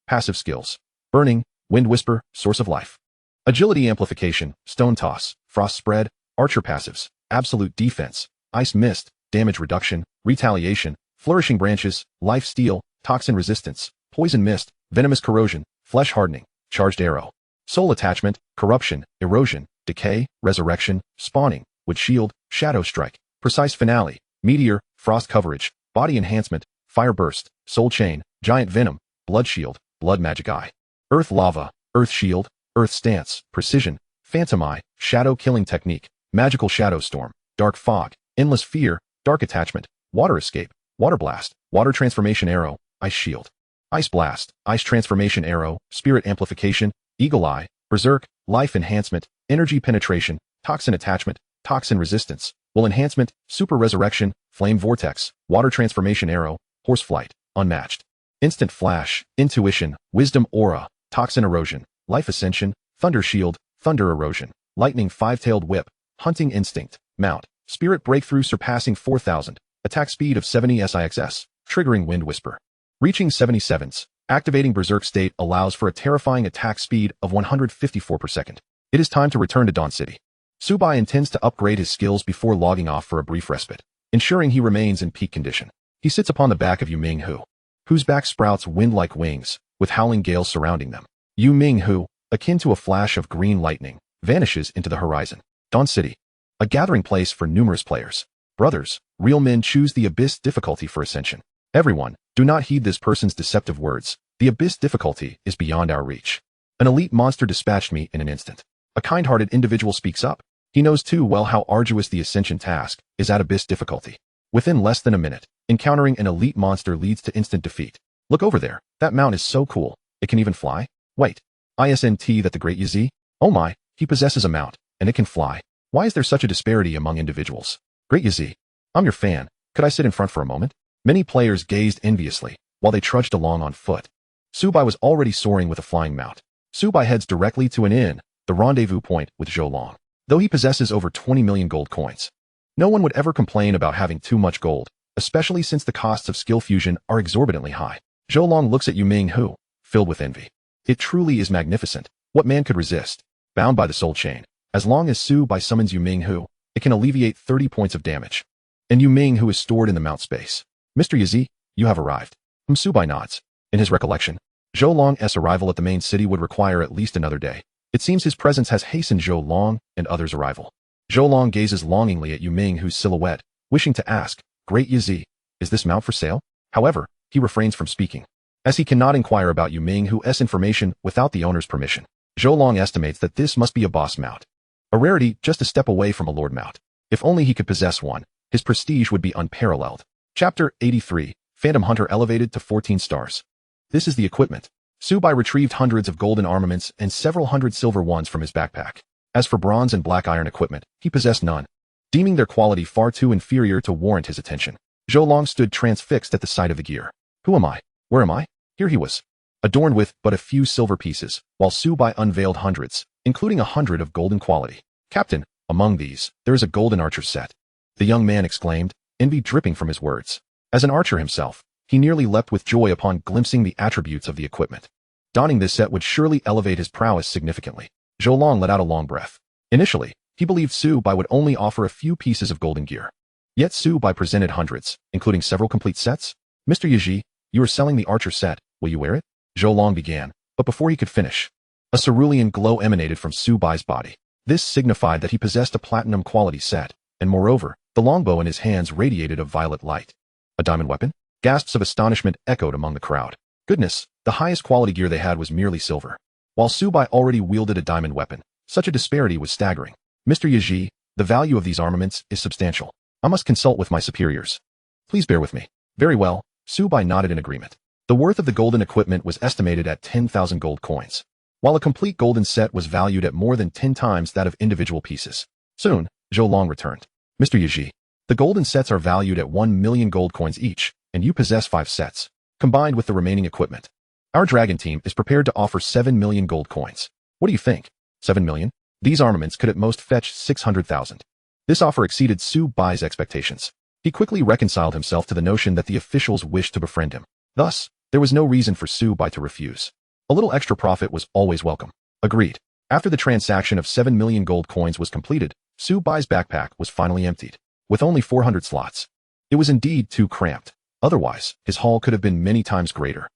Passive Skills, Burning, Wind Whisper, Source of Life. Agility Amplification, Stone Toss, Frost Spread, Archer Passives, Absolute Defense, Ice Mist, Damage Reduction, Retaliation, Flourishing Branches, Life Steal, Toxin Resistance, Poison Mist, Venomous Corrosion, Flesh Hardening, Charged Arrow. Soul Attachment, Corruption, Erosion, Decay, Resurrection, Spawning, Wood Shield, Shadow Strike, Precise Finale, Meteor, Frost Coverage, Body Enhancement, Fire Burst, Soul Chain, Giant Venom, Blood Shield, Blood Magic Eye. Earth Lava, Earth Shield, Earth Stance, Precision, Phantom Eye, Shadow Killing Technique, Magical Shadow Storm, Dark Fog, Endless Fear, Dark Attachment, Water Escape, Water Blast, Water Transformation Arrow, Ice Shield. Ice Blast, Ice Transformation Arrow, Spirit Amplification, Eagle Eye, Berserk, Life Enhancement, Energy Penetration, Toxin Attachment, Toxin Resistance, Will Enhancement, Super Resurrection, Flame Vortex, Water Transformation Arrow, Horseflight, Unmatched. Instant Flash, Intuition, Wisdom Aura, Toxin Erosion, Life Ascension, Thunder Shield, Thunder Erosion, Lightning Five-Tailed Whip, Hunting Instinct, Mount, Spirit Breakthrough surpassing 4,000, Attack Speed of 70 SIXS, triggering Wind Whisper. Reaching 77s, activating Berserk State allows for a terrifying attack speed of 154 per second. It is time to return to Dawn City. Subai intends to upgrade his skills before logging off for a brief respite, ensuring he remains in peak condition. He sits upon the back of Yu Ming-hu, whose back sprouts wind-like wings, with howling gales surrounding them. Yu Ming-hu, akin to a flash of green lightning, vanishes into the horizon. Dawn City, a gathering place for numerous players. Brothers, real men choose the Abyss difficulty for Ascension. Everyone, do not heed this person's deceptive words. The Abyss difficulty is beyond our reach. An elite monster dispatched me in an instant. A kind-hearted individual speaks up. He knows too well how arduous the Ascension task is at Abyss difficulty. Within less than a minute, encountering an elite monster leads to instant defeat. Look over there. That mount is so cool. It can even fly. Wait. ISNT that the Great Yazi? Oh my, he possesses a mount, and it can fly. Why is there such a disparity among individuals? Great Yazi, I'm your fan. Could I sit in front for a moment? Many players gazed enviously, while they trudged along on foot. Subai was already soaring with a flying mount. Subai heads directly to an inn, the rendezvous point with Zhou Long. Though he possesses over 20 million gold coins, no one would ever complain about having too much gold, especially since the costs of skill fusion are exorbitantly high. Zhou Long looks at Yu Ming-hu, filled with envy. It truly is magnificent. What man could resist? Bound by the soul chain. As long as Subai summons Yu Ming-hu, it can alleviate 30 points of damage. And Yu Ming-hu is stored in the mount space. Mr. Yazi, you have arrived. Subai nods. In his recollection, Zhou Long's arrival at the main city would require at least another day. It seems his presence has hastened Zhou Long and others' arrival. Zhou Long gazes longingly at Yu Ming-hu's silhouette, wishing to ask, Great Yazi, is this mount for sale? However, he refrains from speaking, as he cannot inquire about Yu Ming-hu's information without the owner's permission. Zhou Long estimates that this must be a boss mount. A rarity just a step away from a lord mount. If only he could possess one, his prestige would be unparalleled. Chapter 83, Phantom Hunter elevated to 14 stars. This is the equipment. Subai retrieved hundreds of golden armaments and several hundred silver ones from his backpack. As for bronze and black iron equipment, he possessed none, deeming their quality far too inferior to warrant his attention. Zhou Long stood transfixed at the sight of the gear. Who am I? Where am I? Here he was, adorned with but a few silver pieces, while Subai unveiled hundreds, including 100 of golden quality. Captain, among these, there is a golden archer set. The young man exclaimed, envy dripping from his words. As an archer himself, he nearly leapt with joy upon glimpsing the attributes of the equipment. Donning this set would surely elevate his prowess significantly. Zhou Long let out a long breath. Initially, he believed Subai would only offer a few pieces of golden gear. Yet Subai presented hundreds, including several complete sets. Mr. Yaji, you are selling the archer set, will you wear it? Zhou Long began, but before he could finish, A cerulean glow emanated from Su Bai's body. This signified that he possessed a platinum quality set, and moreover, the longbow in his hands radiated a violet light. A diamond weapon? Gasps of astonishment echoed among the crowd. Goodness, the highest quality gear they had was merely silver. While Su Bai already wielded a diamond weapon, such a disparity was staggering. Mr. Yaji, the value of these armaments is substantial. I must consult with my superiors. Please bear with me. Very well, Su Bai nodded in agreement. The worth of the golden equipment was estimated at 10,000 gold coins, while a complete golden set was valued at more than 10 times that of individual pieces. Soon, Zhou Long returned. Mr. Yaji, the golden sets are valued at 1 million gold coins each, and you possess 5 sets, combined with the remaining equipment. Our dragon team is prepared to offer 7 million gold coins. What do you think? 7 million? These armaments could at most fetch 600,000. This offer exceeded Su Bai's expectations. He quickly reconciled himself to the notion that the officials wished to befriend him. Thus, there was no reason for Su Bai to refuse. A little extra profit was always welcome. Agreed. After the transaction of 7 million gold coins was completed, Su Bai's backpack was finally emptied, with only 400 slots. It was indeed too cramped. Otherwise, his haul could have been many times greater.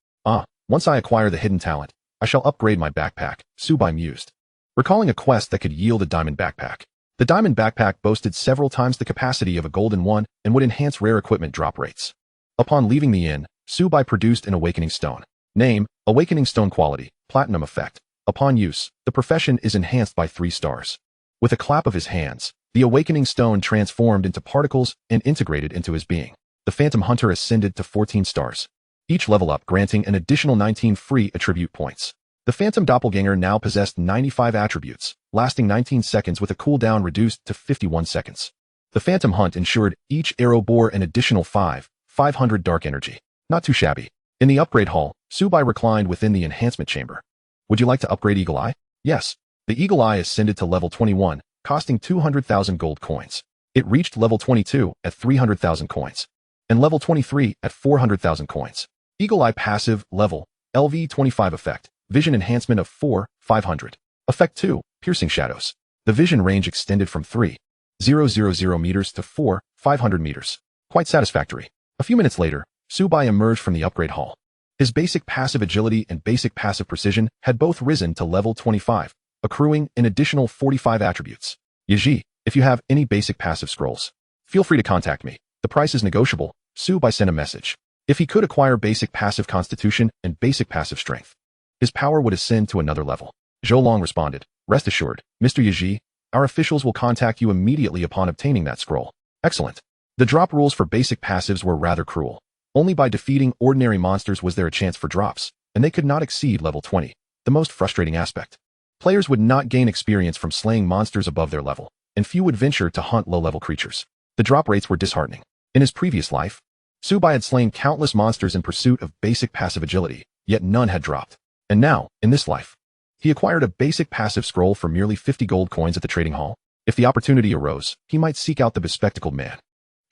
Once I acquire the hidden talent, I shall upgrade my backpack, Su Bai mused, recalling a quest that could yield a diamond backpack. The diamond backpack boasted several times the capacity of a golden one and would enhance rare equipment drop rates. Upon leaving the inn, Su Bai produced an awakening stone. Name, awakening stone quality, platinum effect. Upon use, the profession is enhanced by 3 stars. With a clap of his hands, the awakening stone transformed into particles and integrated into his being. The Phantom Hunter ascended to 14 stars. Each level up granting an additional 19 free attribute points. The Phantom Doppelganger now possessed 95 attributes, lasting 19 seconds with a cooldown reduced to 51 seconds. The Phantom Hunt ensured each arrow bore an additional 500 dark energy. Not too shabby. In the upgrade hall, Su Bai reclined within the enhancement chamber. Would you like to upgrade Eagle Eye? Yes. The Eagle Eye ascended to level 21, costing 200,000 gold coins. It reached level 22 at 300,000 coins, and level 23 at 400,000 coins. Eagle Eye passive, level, LV25 effect, vision enhancement of 500. Effect 2, piercing shadows. The vision range extended from 3,000 meters to 4,500 meters. Quite satisfactory. A few minutes later, Su Bai emerged from the upgrade hall. His basic passive agility and basic passive precision had both risen to level 25, accruing an additional 45 attributes. Yaji, if you have any basic passive scrolls, feel free to contact me. The price is negotiable. Su Bai sent a message. If he could acquire basic passive constitution and basic passive strength, his power would ascend to another level. Zhou Long responded, rest assured, Mr. Yaji, our officials will contact you immediately upon obtaining that scroll. Excellent. The drop rules for basic passives were rather cruel. Only by defeating ordinary monsters was there a chance for drops, and they could not exceed level 20, the most frustrating aspect. Players would not gain experience from slaying monsters above their level, and few would venture to hunt low-level creatures. The drop rates were disheartening. In his previous life, Su Bai had slain countless monsters in pursuit of basic passive agility, yet none had dropped. And now, in this life, he acquired a basic passive scroll for merely 50 gold coins at the trading hall. If the opportunity arose, he might seek out the bespectacled man.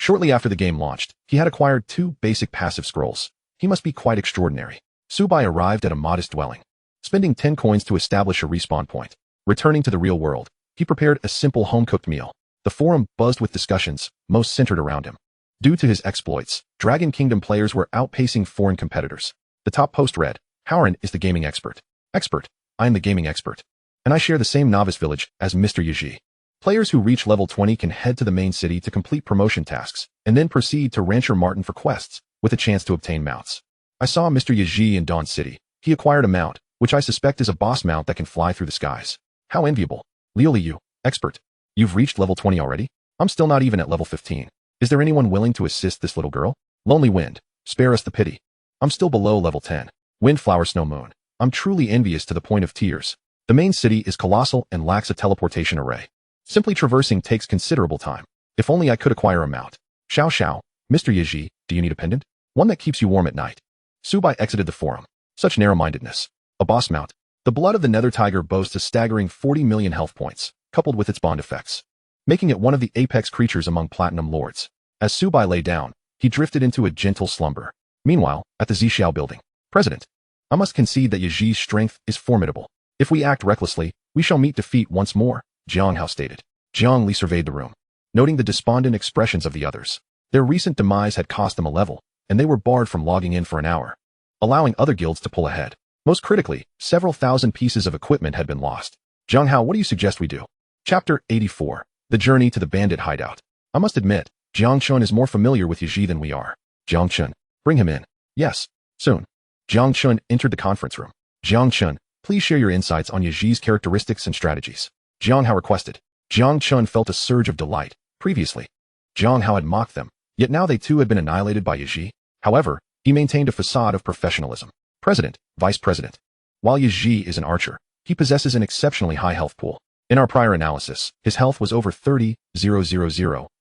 Shortly after the game launched, he had acquired 2 basic passive scrolls. He must be quite extraordinary. Su Bai arrived at a modest dwelling, spending 10 coins to establish a respawn point. Returning to the real world, he prepared a simple home-cooked meal. The forum buzzed with discussions, most centered around him. Due to his exploits, Dragon Kingdom players were outpacing foreign competitors. The top post read, Howren is the gaming expert. I am the gaming expert. And I share the same novice village as Mr. Yaji. Players who reach level 20 can head to the main city to complete promotion tasks, and then proceed to Rancher Martin for quests, with a chance to obtain mounts. I saw Mr. Yaji in Dawn City. He acquired a mount, which I suspect is a boss mount that can fly through the skies. How enviable. Liu, expert. You've reached level 20 already? I'm still not even at level 15. Is there anyone willing to assist this little girl? Lonely Wind, spare us the pity. I'm still below level 10. Windflower Snow Moon. I'm truly envious to the point of tears. The main city is colossal and lacks a teleportation array. Simply traversing takes considerable time. If only I could acquire a mount. Xiao, Mr. Yaji, do you need a pendant? One that keeps you warm at night. Su Bai exited the forum. Such narrow-mindedness. A boss mount. The blood of the Nether Tiger boasts a staggering 40 million health points, coupled with its bond effects, making it one of the apex creatures among Platinum Lords. As Su Bai lay down, he drifted into a gentle slumber. Meanwhile, at the Zixiao building, President, I must concede that Yaji's strength is formidable. If we act recklessly, we shall meet defeat once more, Jiang Hao stated. Jiang Li surveyed the room, noting the despondent expressions of the others. Their recent demise had cost them a level, and they were barred from logging in for an hour, allowing other guilds to pull ahead. Most critically, several thousand pieces of equipment had been lost. Jiang Hao, what do you suggest we do? Chapter 84. The Journey to the Bandit Hideout. I must admit, Jiang Chun is more familiar with Yaji than we are. Jiang Chun, bring him in. Yes, soon. Jiang Chun entered the conference room. Jiang Chun, please share your insights on Yaji's characteristics and strategies. Jiang Hao requested. Jiang Chun felt a surge of delight. Previously, Jiang Hao had mocked them, yet now they too had been annihilated by Yaji. However, he maintained a facade of professionalism. President, Vice President. While Yaji is an archer, he possesses an exceptionally high health pool. In our prior analysis, his health was over 30,000,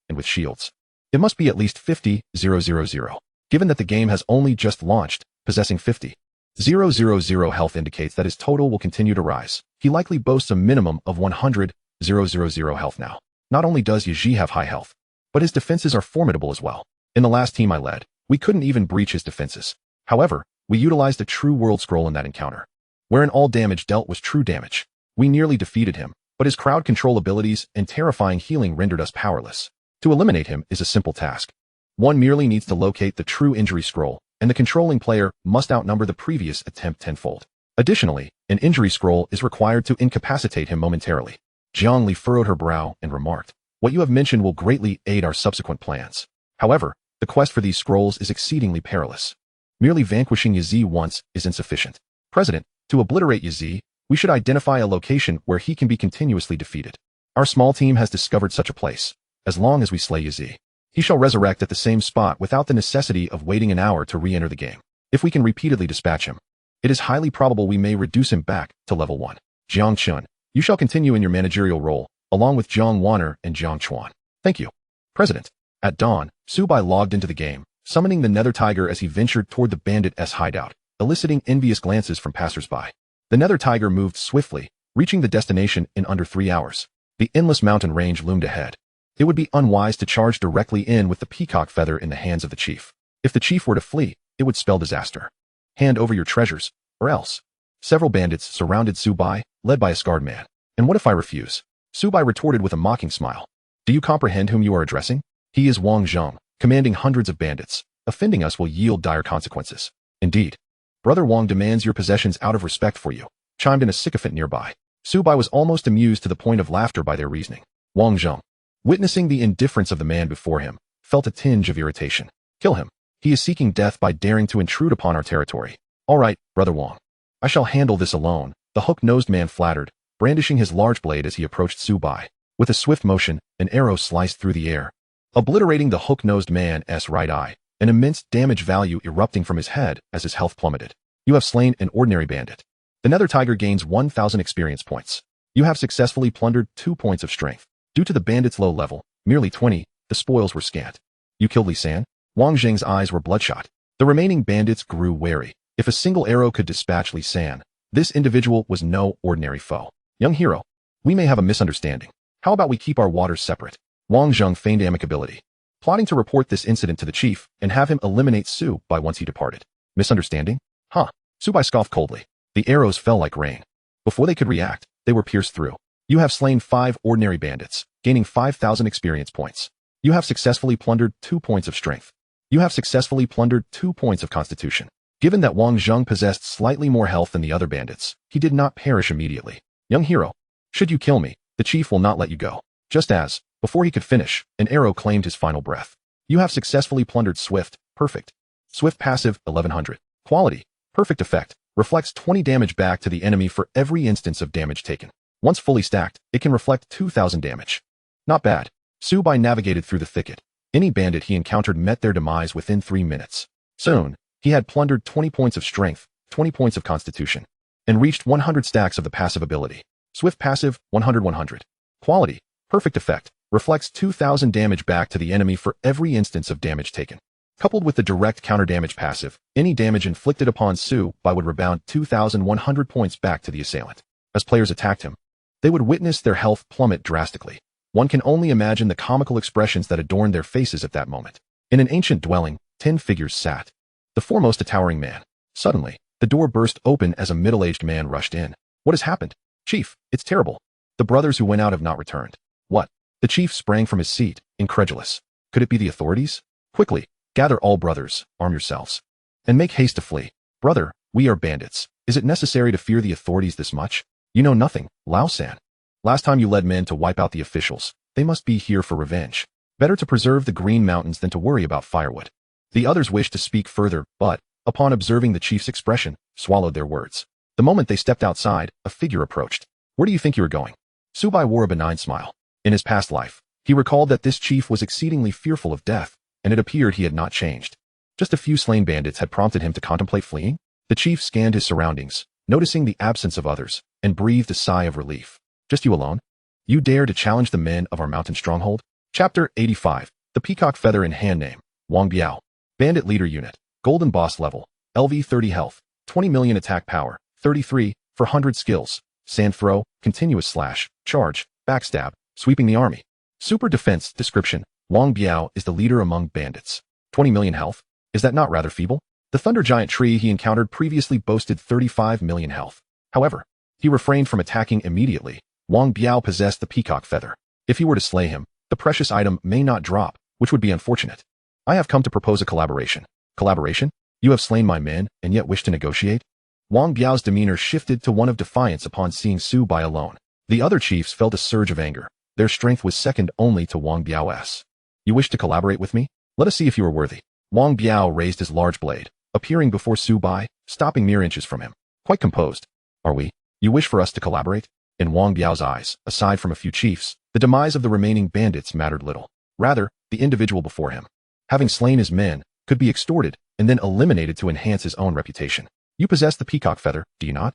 and with shields, it must be at least 50,000. Given that the game has only just launched, possessing 50,000 health indicates that his total will continue to rise. He likely boasts a minimum of 100,000 health now. Not only does Yaji have high health, but his defenses are formidable as well. In the last team I led, we couldn't even breach his defenses. However, we utilized a true world scroll in that encounter, wherein all damage dealt was true damage. We nearly defeated him, but his crowd control abilities and terrifying healing rendered us powerless. To eliminate him is a simple task. One merely needs to locate the true injury scroll, and the controlling player must outnumber the previous attempt tenfold. Additionally, an injury scroll is required to incapacitate him momentarily. Jiang Li furrowed her brow and remarked, "What you have mentioned will greatly aid our subsequent plans. However, the quest for these scrolls is exceedingly perilous. Merely vanquishing Yazi once is insufficient. President, to obliterate Yazi, we should identify a location where he can be continuously defeated. Our small team has discovered such a place. As long as we slay Yazi, he shall resurrect at the same spot without the necessity of waiting an hour to re-enter the game. If we can repeatedly dispatch him, it is highly probable we may reduce him back to level 1. Jiang Chun, you shall continue in your managerial role, along with Jiang Wanner and Jiang Chuan. Thank you. President. At dawn, Subai logged into the game, summoning the Nether Tiger as he ventured toward the bandit's hideout, eliciting envious glances from passersby. The Nether Tiger moved swiftly, reaching the destination in under 3 hours. The endless mountain range loomed ahead. It would be unwise to charge directly in with the peacock feather in the hands of the chief. If the chief were to flee, it would spell disaster. Hand over your treasures, or else. Several bandits surrounded Subai, led by a scarred man. And what if I refuse? Subai retorted with a mocking smile. Do you comprehend whom you are addressing? He is Wang Zheng, commanding hundreds of bandits. Offending us will yield dire consequences. Indeed. Brother Wang demands your possessions out of respect for you, chimed in a sycophant nearby. Subai was almost amused to the point of laughter by their reasoning. Wang Zheng, witnessing the indifference of the man before him, felt a tinge of irritation. Kill him. He is seeking death by daring to intrude upon our territory. All right, Brother Wang. I shall handle this alone, the hook-nosed man flattered, brandishing his large blade as he approached Subai. With a swift motion, an arrow sliced through the air, obliterating the hook-nosed man's right eye, an immense damage value erupting from his head as his health plummeted. You have slain an ordinary bandit. The Nether Tiger gains 1,000 experience points. You have successfully plundered 2 points of strength. Due to the bandit's low level, merely 20, the spoils were scant. You killed Li San? Wang Zheng's eyes were bloodshot. The remaining bandits grew wary. If a single arrow could dispatch Li San, this individual was no ordinary foe. Young hero, we may have a misunderstanding. How about we keep our waters separate? Wang Zheng feigned amicability, plotting to report this incident to the chief and have him eliminate Su by once he departed. Misunderstanding? Huh. Subai scoffed coldly. The arrows fell like rain. Before they could react, they were pierced through. You have slain 5 ordinary bandits, gaining 5,000 experience points. You have successfully plundered 2 points of strength. You have successfully plundered 2 points of constitution. Given that Wang Zheng possessed slightly more health than the other bandits, he did not perish immediately. Young hero, should you kill me, the chief will not let you go. Just as, before he could finish, an arrow claimed his final breath. You have successfully plundered Swift, perfect. Swift passive, 1100. Quality, perfect effect, reflects 20 damage back to the enemy for every instance of damage taken. Once fully stacked, it can reflect 2,000 damage. Not bad. Subai navigated through the thicket. Any bandit he encountered met their demise within 3 minutes. Soon, he had plundered 20 points of strength, 20 points of constitution, and reached 100 stacks of the passive ability. Swift passive, 100-100. Quality, perfect effect, reflects 2,000 damage back to the enemy for every instance of damage taken. Coupled with the direct counter damage passive, any damage inflicted upon Subai would rebound 2,100 points back to the assailant. As players attacked him, they would witness their health plummet drastically. One can only imagine the comical expressions that adorned their faces at that moment. In an ancient dwelling, 10 figures sat. The foremost a towering man. Suddenly, the door burst open as a middle-aged man rushed in. What has happened? Chief, it's terrible. The brothers who went out have not returned. What? The chief sprang from his seat, incredulous. Could it be the authorities? Quickly, gather all brothers, arm yourselves, and make haste to flee. Brother, we are bandits. Is it necessary to fear the authorities this much? You know nothing, Lao-san. Last time you led men to wipe out the officials, they must be here for revenge. Better to preserve the Green Mountains than to worry about firewood. The others wished to speak further, but, upon observing the chief's expression, swallowed their words. The moment they stepped outside, a figure approached. Where do you think you are going? Subai wore a benign smile. In his past life, he recalled that this chief was exceedingly fearful of death, and it appeared he had not changed. Just a few slain bandits had prompted him to contemplate fleeing. The chief scanned his surroundings, noticing the absence of others, and breathed a sigh of relief. Just you alone? You dare to challenge the men of our mountain stronghold? Chapter 85. The Peacock Feather in Hand Name. Wang Biao. Bandit Leader Unit. Golden Boss Level. LV 30 Health. 20 million Attack Power. 33, for 100 Skills. Sand Throw, Continuous Slash, Charge, Backstab, Sweeping the Army. Super Defense. Description. Wang Biao is the leader among bandits. 20 million health? Is that not rather feeble? The Thunder Giant tree he encountered previously boasted 35 million health. However, he refrained from attacking immediately. Wang Biao possessed the Peacock Feather. If he were to slay him, the precious item may not drop, which would be unfortunate. I have come to propose a collaboration. Collaboration? You have slain my men, and yet wish to negotiate? Wang Biao's demeanor shifted to one of defiance upon seeing Su Bai alone. The other chiefs felt a surge of anger. Their strength was second only to Wang Biao's. You wish to collaborate with me? Let us see if you are worthy. Wang Biao raised his large blade, appearing before Su Bai, stopping mere inches from him. Quite composed. Are we? You wish for us to collaborate? In Wang Biao's eyes, aside from a few chiefs, the demise of the remaining bandits mattered little. Rather, the individual before him, having slain his men, could be extorted and then eliminated to enhance his own reputation. You possess the Peacock Feather, do you not?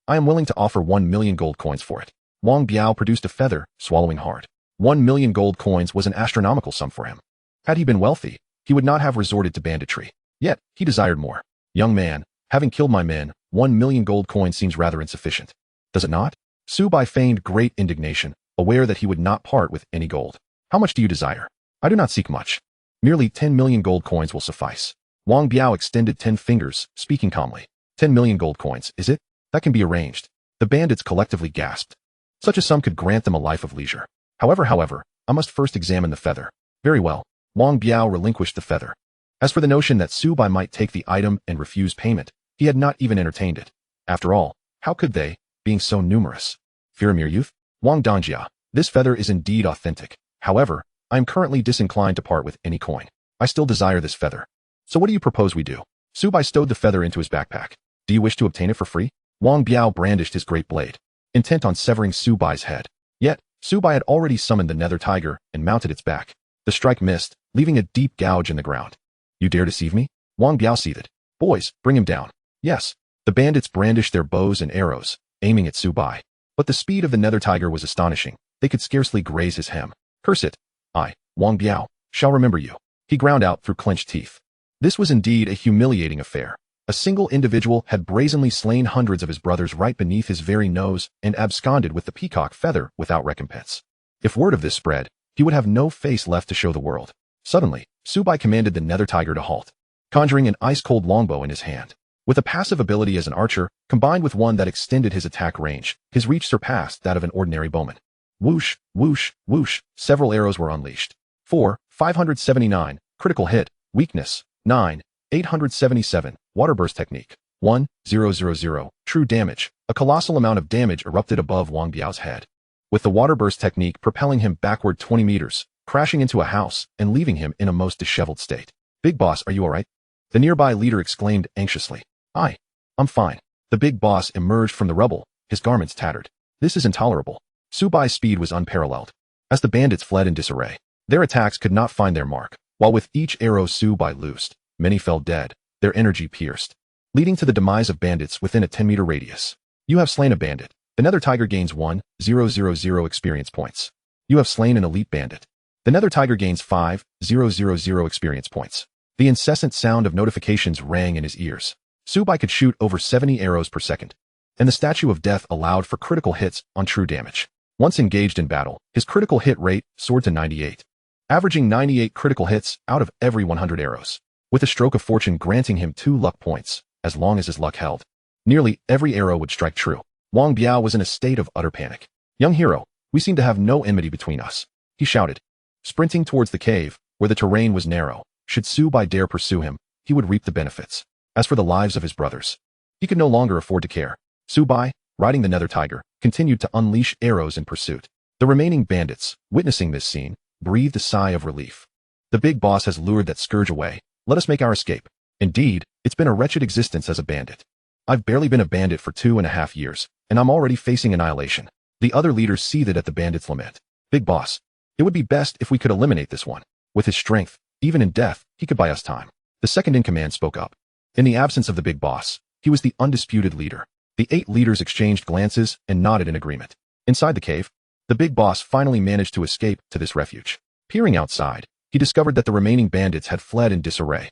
I am willing to offer 1 million gold coins for it. Wang Biao produced a feather, swallowing hard. 1 million gold coins was an astronomical sum for him. Had he been wealthy, he would not have resorted to banditry. Yet, he desired more. Young man, having killed my men, 1 million gold coins seems rather insufficient. Does it not? Su Bai feigned great indignation, aware that he would not part with any gold. How much do you desire? I do not seek much. Merely 10 million gold coins will suffice. Wang Biao extended 10 fingers, speaking calmly. 10 million gold coins, is it? That can be arranged. The bandits collectively gasped. Such a sum could grant them a life of leisure. However, I must first examine the feather. Very well. Wang Biao relinquished the feather. As for the notion that Su Bai might take the item and refuse payment, he had not even entertained it. After all, how could they, being so numerous? Fear a mere youth? Wang Dongjia, this feather is indeed authentic. However, I am currently disinclined to part with any coin. I still desire this feather. So what do you propose we do? Su Bai stowed the feather into his backpack. Do you wish to obtain it for free? Wang Biao brandished his great blade, intent on severing Su Bai's head. Yet, Su Bai had already summoned the nether tiger and mounted its back. The strike missed, leaving a deep gouge in the ground. You dare deceive me? Wang Biao seethed. Boys, bring him down. Yes. The bandits brandished their bows and arrows, aiming at Su Bai. But the speed of the nether tiger was astonishing. They could scarcely graze his hem. Curse it. I, Wang Biao, shall remember you. He ground out through clenched teeth. This was indeed a humiliating affair. A single individual had brazenly slain hundreds of his brothers right beneath his very nose and absconded with the peacock feather without recompense. If word of this spread, he would have no face left to show the world. Suddenly, Su Bai commanded the nether tiger to halt, conjuring an ice-cold longbow in his hand. With a passive ability as an archer, combined with one that extended his attack range, his reach surpassed that of an ordinary bowman. Whoosh, whoosh, whoosh, several arrows were unleashed. 4, 579, critical hit, weakness, 9, 877, water burst technique, 1, 000, true damage. A colossal amount of damage erupted above Wang Biao's head, with the water burst technique propelling him backward 20 meters, crashing into a house and leaving him in a most disheveled state. Big boss, are you alright? The nearby leader exclaimed anxiously. I'm fine. The big boss emerged from the rubble, his garments tattered. This is intolerable. Su Bai's speed was unparalleled. As the bandits fled in disarray, their attacks could not find their mark, while with each arrow Su Bai loosed, many fell dead, their energy pierced, leading to the demise of bandits within a 10-meter radius. You have slain a bandit. The nether tiger gains 1,000 experience points. You have slain an elite bandit. The nether tiger gains 5,000 experience points. The incessant sound of notifications rang in his ears. Su Bai could shoot over 70 arrows per second, and the Statue of Death allowed for critical hits on true damage. Once engaged in battle, his critical hit rate soared to 98, averaging 98 critical hits out of every 100 arrows, with a stroke of fortune granting him 2 luck points, as long as his luck held. Nearly every arrow would strike true. Wang Biao was in a state of utter panic. Young hero, we seem to have no enmity between us, he shouted, sprinting towards the cave, where the terrain was narrow. Should Su Bai dare pursue him, he would reap the benefits. As for the lives of his brothers, He could no longer afford to care. Subai, riding the nether tiger, continued to unleash arrows in pursuit. The remaining bandits, witnessing this scene, breathed a sigh of relief. The big boss has lured that scourge away. Let us make our escape. Indeed, it's been a wretched existence as a bandit. I've barely been a bandit for 2.5 years, and I'm already facing annihilation. The other leaders seethed at the bandits' lament. Big boss, it would be best if we could eliminate this one. With his strength, even in death, he could buy us time. The second in command spoke up. In the absence of the big boss, he was the undisputed leader. The 8 leaders exchanged glances and nodded in agreement. Inside the cave, the big boss finally managed to escape to this refuge. Peering outside, he discovered that the remaining bandits had fled in disarray.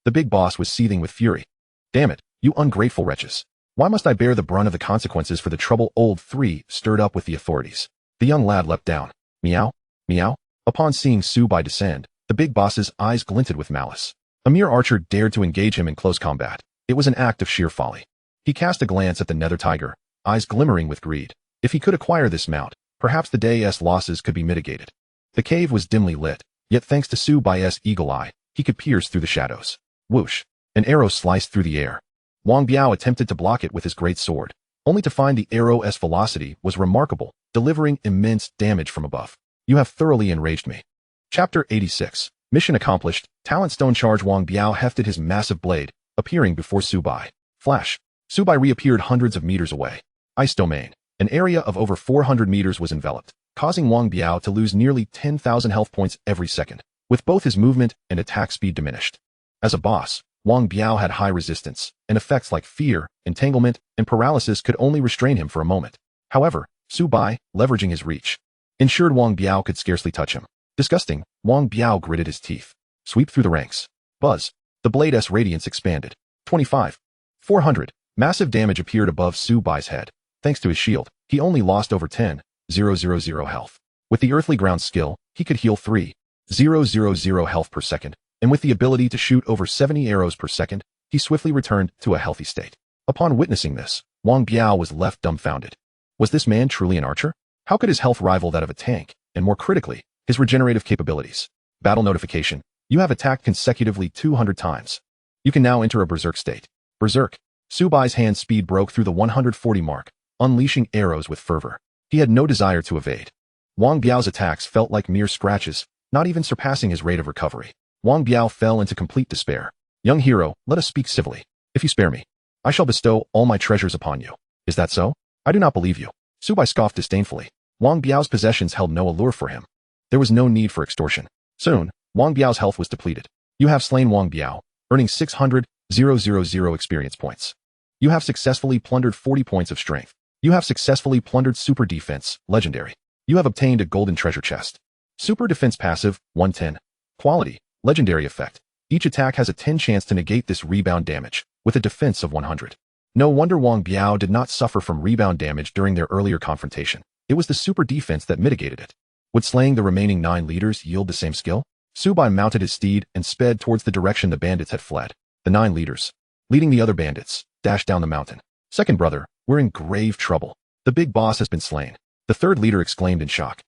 The big boss was seething with fury. Damn it, you ungrateful wretches. Why must I bear the brunt of the consequences for the trouble old 3 stirred up with the authorities? The young lad leapt down. Meow, meow. Upon seeing Subai descend, the big boss's eyes glinted with malice. A mere archer dared to engage him in close combat. It was an act of sheer folly. He cast a glance at the nether tiger, eyes glimmering with greed. If he could acquire this mount, perhaps the day's losses could be mitigated. The cave was dimly lit, yet thanks to Subai's eagle eye, he could pierce through the shadows. Whoosh! An arrow sliced through the air. Wang Biao attempted to block it with his great sword, only to find the arrow's velocity was remarkable, delivering immense damage from above. You have thoroughly enraged me. Chapter 86. Mission accomplished. Talent stone charge. Wang Biao hefted his massive blade, appearing before Subai. Flash. Subai reappeared hundreds of meters away. Ice domain. An area of over 400 meters was enveloped, causing Wang Biao to lose nearly 10,000 health points every second, with both his movement and attack speed diminished. As a boss, Wang Biao had high resistance, and effects like fear, entanglement, and paralysis could only restrain him for a moment. However, Subai, leveraging his reach, ensured Wang Biao could scarcely touch him. Disgusting, Wang Biao gritted his teeth. Sweep through the ranks. Buzz. The blade's radiance expanded. 25. 400. Massive damage appeared above Subai's head. Thanks to his shield, he only lost over 10,000 health. With the earthly ground skill, he could heal 3,000 health per second, and with the ability to shoot over 70 arrows per second, he swiftly returned to a healthy state. Upon witnessing this, Wang Biao was left dumbfounded. Was this man truly an archer? How could his health rival that of a tank, and more critically, his regenerative capabilities? Battle notification. You have attacked consecutively 200 times. You can now enter a berserk state. Berserk. Subai's hand speed broke through the 140 mark, unleashing arrows with fervor. He had no desire to evade. Wang Biao's attacks felt like mere scratches, not even surpassing his rate of recovery. Wang Biao fell into complete despair. Young hero, let us speak civilly. If you spare me, I shall bestow all my treasures upon you. Is that so? I do not believe you. Subai scoffed disdainfully. Wang Biao's possessions held no allure for him. There was no need for extortion. Soon, Wang Biao's health was depleted. You have slain Wang Biao, earning 600,000 experience points. You have successfully plundered 40 points of strength. You have successfully plundered super defense, legendary. You have obtained a golden treasure chest. Super defense passive, 110. Quality, legendary effect. Each attack has a 10 chance to negate this rebound damage, with a defense of 100. No wonder Wang Biao did not suffer from rebound damage during their earlier confrontation. It was the super defense that mitigated it. Would slaying the remaining 9 leaders yield the same skill? Subai mounted his steed and sped towards the direction the bandits had fled. The 9 leaders, leading the other bandits, dashed down the mountain. Second brother, we're in grave trouble. The big boss has been slain. The third leader exclaimed in shock.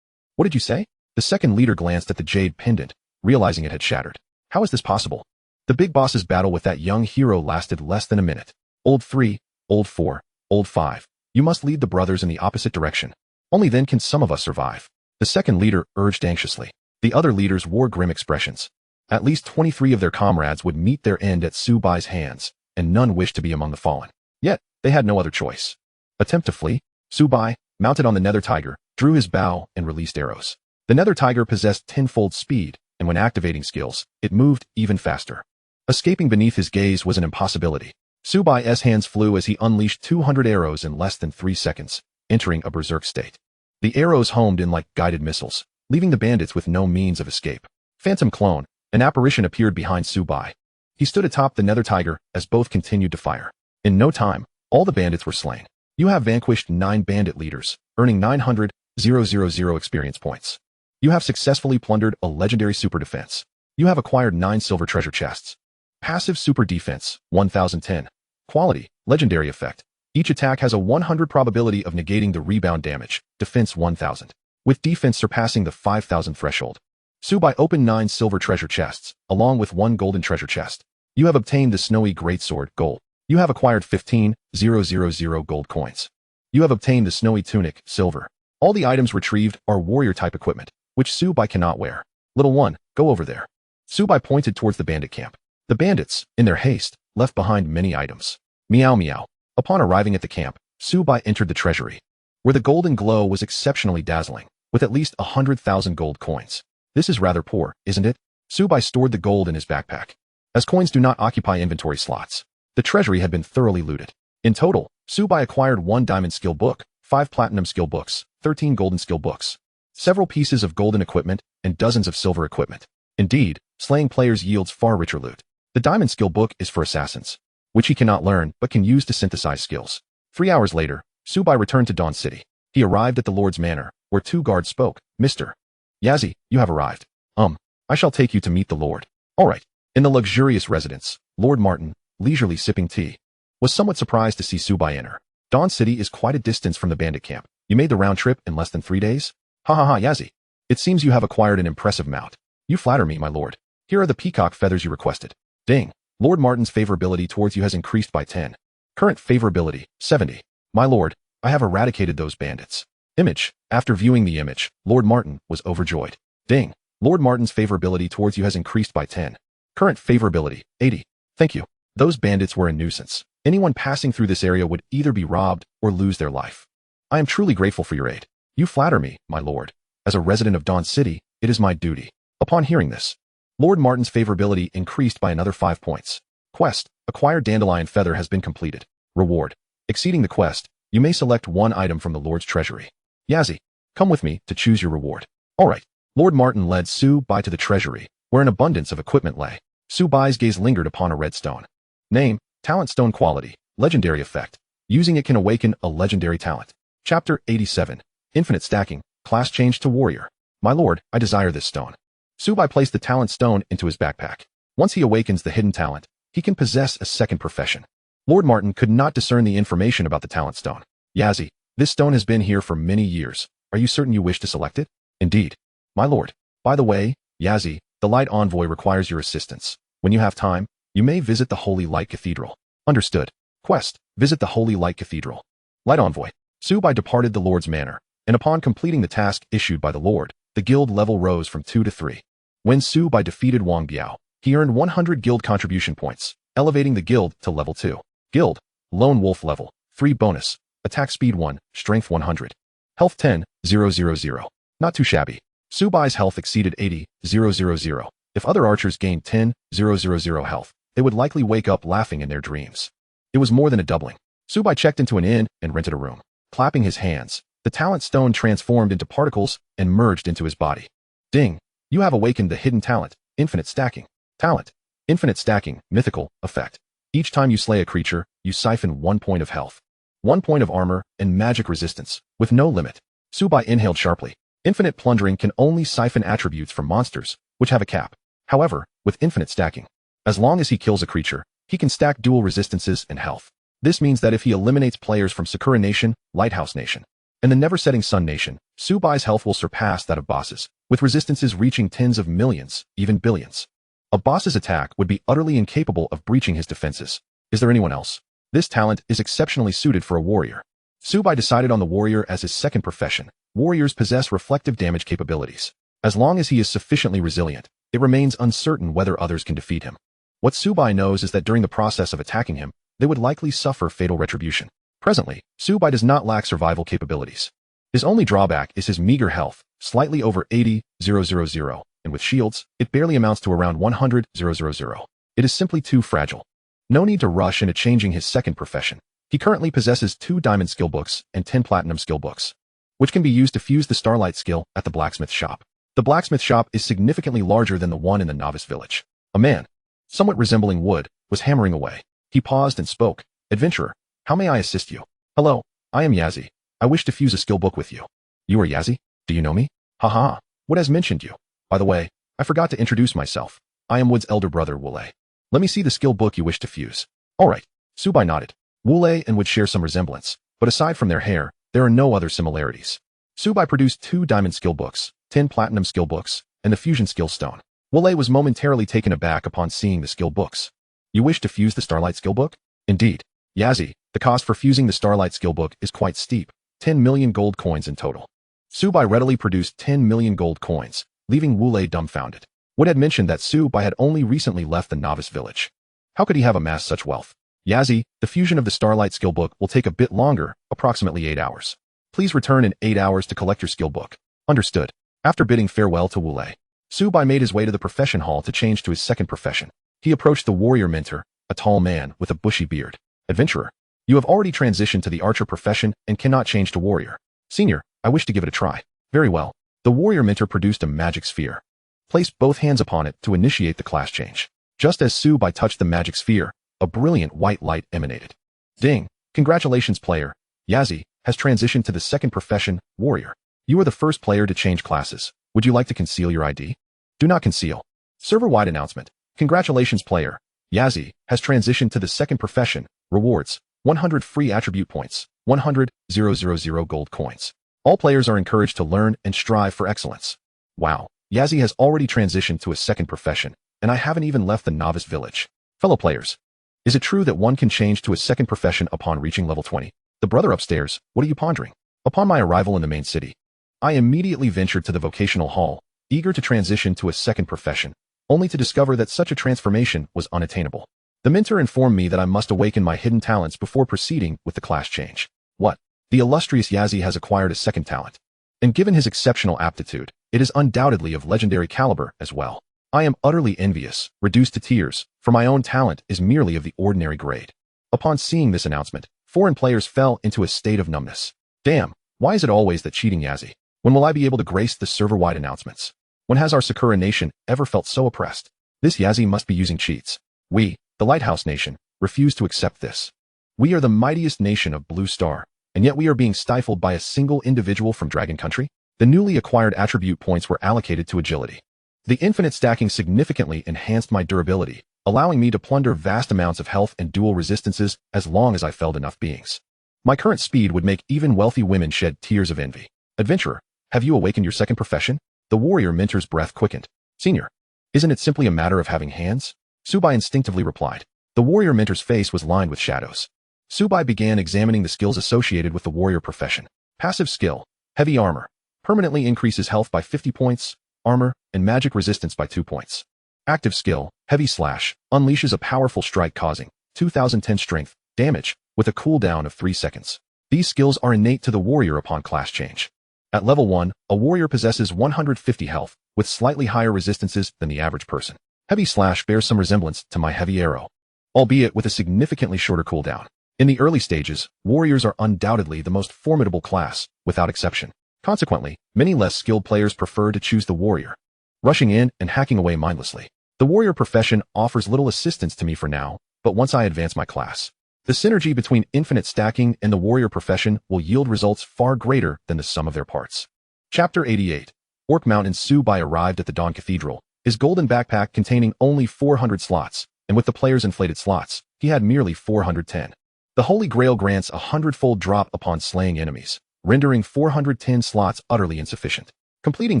What did you say? The second leader glanced at the jade pendant, realizing it had shattered. How is this possible? The big boss's battle with that young hero lasted less than a minute. Old 3, Old 4, Old 5. You must lead the brothers in the opposite direction. Only then can some of us survive. The second leader urged anxiously. The other leaders wore grim expressions. At least 23 of their comrades would meet their end at Subai's hands, and none wished to be among the fallen. Yet, they had no other choice. Attempt to flee? Subai, mounted on the nether tiger, drew his bow and released arrows. The nether tiger possessed tenfold speed, and when activating skills, it moved even faster. Escaping beneath his gaze was an impossibility. Subai's hands flew as he unleashed 200 arrows in less than 3 seconds, entering a berserk state. The arrows homed in like guided missiles, leaving the bandits with no means of escape. Phantom clone, an apparition appeared behind Subai. He stood atop the nether tiger as both continued to fire. In no time, all the bandits were slain. You have vanquished 9 bandit leaders, earning 900,000 experience points. You have successfully plundered a legendary super defense. You have acquired 9 silver treasure chests. Passive super defense, 1010. Quality, legendary effect. Each attack has a 100 probability of negating the rebound damage, defense 1000. With defense surpassing the 5000 threshold. Subai opened 9 silver treasure chests, along with 1 golden treasure chest. You have obtained the snowy greatsword, gold. You have acquired 15,000 gold coins. You have obtained the snowy tunic, silver. All the items retrieved are warrior-type equipment, which Subai cannot wear. Little one, go over there. Subai pointed towards the bandit camp. The bandits, in their haste, left behind many items. Meow meow. Upon arriving at the camp, Subai entered the treasury, where the golden glow was exceptionally dazzling, with at least 100,000 gold coins. This is rather poor, isn't it? Subai stored the gold in his backpack. As coins do not occupy inventory slots, the treasury had been thoroughly looted. In total, Subai acquired 1 diamond skill book, 5 platinum skill books, 13 golden skill books, several pieces of golden equipment, and dozens of silver equipment. Indeed, slaying players yields far richer loot. The diamond skill book is for assassins, which he cannot learn but can use to synthesize skills. 3 hours later, Subai returned to Dawn City. He arrived at the Lord's Manor, where 2 guards spoke. Mr. Yazzie, you have arrived. I shall take you to meet the Lord. All right. In the luxurious residence, Lord Martin, leisurely sipping tea, was somewhat surprised to see Subai enter. Dawn City is quite a distance from the bandit camp. You made the round trip in less than 3 days? Ha ha ha, Yazzie. It seems you have acquired an impressive mount. You flatter me, my lord. Here are the peacock feathers you requested. Ding. Lord Martin's favorability towards you has increased by 10. Current favorability, 70. My lord, I have eradicated those bandits. Image. After viewing the image, Lord Martin was overjoyed. Ding. Lord Martin's favorability towards you has increased by 10. Current favorability, 80. Thank you. Those bandits were a nuisance. Anyone passing through this area would either be robbed or lose their life. I am truly grateful for your aid. You flatter me, my lord. As a resident of Dawn City, it is my duty. Upon hearing this, Lord Martin's favorability increased by another 5 points. Quest. Acquired dandelion feather has been completed. Reward. Exceeding the quest, you may select 1 item from the Lord's treasury. Yazzie, come with me to choose your reward. All right. Lord Martin led Subai to the treasury, where an abundance of equipment lay. Subai's gaze lingered upon a red stone. Name, talent stone quality, legendary effect. Using it can awaken a legendary talent. Chapter 87. Infinite stacking, class change to warrior. My lord, I desire this stone. Subai placed the talent stone into his backpack. Once he awakens the hidden talent, he can possess a second profession. Lord Martin could not discern the information about the talent stone. Yazzie, this stone has been here for many years. Are you certain you wish to select it? Indeed. My lord. By the way, Yazzie, the Light Envoy requires your assistance. When you have time, you may visit the Holy Light Cathedral. Understood. Quest. Visit the Holy Light Cathedral. Light Envoy. Subai departed the Lord's Manor, and upon completing the task issued by the Lord, the guild level rose from 2 to 3. When Subai defeated Wang Biao, he earned 100 guild contribution points, elevating the guild to level 2. Guild. Lone Wolf level. 3 bonus. Attack speed 1, strength 100. Health 10,000. Not too shabby. Subai's health exceeded 80,000. If other archers gained 10,000 health, they would likely wake up laughing in their dreams. It was more than a doubling. Subai checked into an inn and rented a room. Clapping his hands, the talent stone transformed into particles and merged into his body. Ding. You have awakened the hidden talent, infinite stacking. Talent. Infinite stacking, mythical, effect. Each time you slay a creature, you siphon 1 point of health, 1 point of armor, and magic resistance, with no limit. Subai inhaled sharply. Infinite plundering can only siphon attributes from monsters, which have a cap. However, with infinite stacking, as long as he kills a creature, he can stack dual resistances and health. This means that if he eliminates players from Sakura Nation, Lighthouse Nation, and the Never-Setting Sun Nation, Subai's health will surpass that of bosses, with resistances reaching tens of millions, even billions. A boss's attack would be utterly incapable of breaching his defenses. Is there anyone else? This talent is exceptionally suited for a warrior. Subai decided on the warrior as his second profession. Warriors possess reflective damage capabilities. As long as he is sufficiently resilient, it remains uncertain whether others can defeat him. What Subai knows is that during the process of attacking him, they would likely suffer fatal retribution. Presently, Subai does not lack survival capabilities. His only drawback is his meager health, slightly over 80,000, and with shields, it barely amounts to around 100,000. It is simply too fragile. No need to rush into changing his second profession. He currently possesses 2 diamond skill books and 10 platinum skill books, which can be used to fuse the Starlight skill at the blacksmith shop. The blacksmith shop is significantly larger than the one in the Novice village. A man, somewhat resembling wood, was hammering away. He paused and spoke. Adventurer, how may I assist you? Hello, I am Yazzie. I wish to fuse a skill book with you. You are Yazzie? Do you know me? Haha, Wood has mentioned you. By the way, I forgot to introduce myself. I am Wood's elder brother, Wule. Let me see the skill book you wish to fuse. All right. Subai nodded. Wule and Wood share some resemblance, but aside from their hair, there are no other similarities. Subai produced 2 diamond skill books, 10 platinum skill books, and the fusion skill stone. Wule was momentarily taken aback upon seeing the skill books. You wish to fuse the Starlight skill book? Indeed, Yazzie, the cost for fusing the Starlight Skillbook is quite steep, 10 million gold coins in total. Subai readily produced 10 million gold coins, leaving Wulei dumbfounded. Wood had mentioned that Subai had only recently left the Novice village. How could he have amassed such wealth? Yazzie, the fusion of the Starlight Skillbook will take a bit longer, approximately 8 hours. Please return in 8 hours to collect your skillbook. Understood. After bidding farewell to Wulei, Subai made his way to the profession hall to change to his second profession. He approached the warrior mentor, a tall man with a bushy beard. Adventurer, you have already transitioned to the archer profession and cannot change to warrior. Senior, I wish to give it a try. Very well. The warrior mentor produced a magic sphere. Place both hands upon it to initiate the class change. Just as Subai touched the magic sphere, a brilliant white light emanated. Ding! Congratulations, player. Yazzie has transitioned to the second profession, warrior. You are the first player to change classes. Would you like to conceal your ID? Do not conceal. Server-wide announcement. Congratulations, player. Yazzie has transitioned to the second profession. Rewards: 100 free attribute points, 100,000 gold coins. All players are encouraged to learn and strive for excellence. Wow, Yazzie has already transitioned to a second profession, and I haven't even left the Novice village. Fellow players, is it true that one can change to a second profession upon reaching level 20? The brother upstairs, what are you pondering? Upon my arrival in the main city, I immediately ventured to the vocational hall, eager to transition to a second profession, only to discover that such a transformation was unattainable. The mentor informed me that I must awaken my hidden talents before proceeding with the class change. What? The illustrious Yazzie has acquired a second talent. And given his exceptional aptitude, it is undoubtedly of legendary caliber as well. I am utterly envious, reduced to tears, for my own talent is merely of the ordinary grade. Upon seeing this announcement, foreign players fell into a state of numbness. Damn, why is it always that cheating Yazzie? When will I be able to grace the server-wide announcements? When has our Sakura nation ever felt so oppressed? This Yazzie must be using cheats. We, the Lighthouse Nation, refuse to accept this. We are the mightiest nation of Blue Star, and yet we are being stifled by a single individual from Dragon Country? The newly acquired attribute points were allocated to agility. The infinite stacking significantly enhanced my durability, allowing me to plunder vast amounts of health and dual resistances as long as I felled enough beings. My current speed would make even wealthy women shed tears of envy. Adventurer, have you awakened your second profession? The warrior mentor's breath quickened. Senior, isn't it simply a matter of having hands? Subai instinctively replied. The warrior mentor's face was lined with shadows. Subai began examining the skills associated with the warrior profession. Passive skill, heavy armor, permanently increases health by 50 points, armor, and magic resistance by 2 points. Active skill, heavy slash, unleashes a powerful strike causing 2010 strength, damage, with a cooldown of 3 seconds. These skills are innate to the warrior upon class change. At level 1, a warrior possesses 150 health, with slightly higher resistances than the average person. Heavy slash bears some resemblance to my heavy arrow, albeit with a significantly shorter cooldown. In the early stages, warriors are undoubtedly the most formidable class, without exception. Consequently, many less skilled players prefer to choose the warrior, rushing in and hacking away mindlessly. The warrior profession offers little assistance to me for now, but once I advance my class, the synergy between infinite stacking and the warrior profession will yield results far greater than the sum of their parts. Chapter 88. Orc Mountain. Subai arrived at the Dawn Cathedral, his golden backpack containing only 400 slots, and with the player's inflated slots, he had merely 410. The Holy Grail grants a 100-fold drop upon slaying enemies, rendering 410 slots utterly insufficient. Completing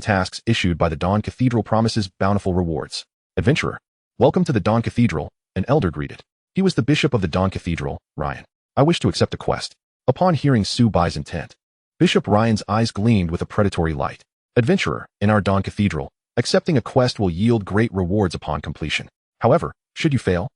tasks issued by the Dawn Cathedral promises bountiful rewards. Adventurer, welcome to the Dawn Cathedral, an elder greeted. He was the bishop of the Dawn Cathedral, Ryan. I wish to accept a quest. Upon hearing Subai's intent, Bishop Ryan's eyes gleamed with a predatory light. Adventurer, in our Dawn Cathedral, accepting a quest will yield great rewards upon completion. However, should you fail,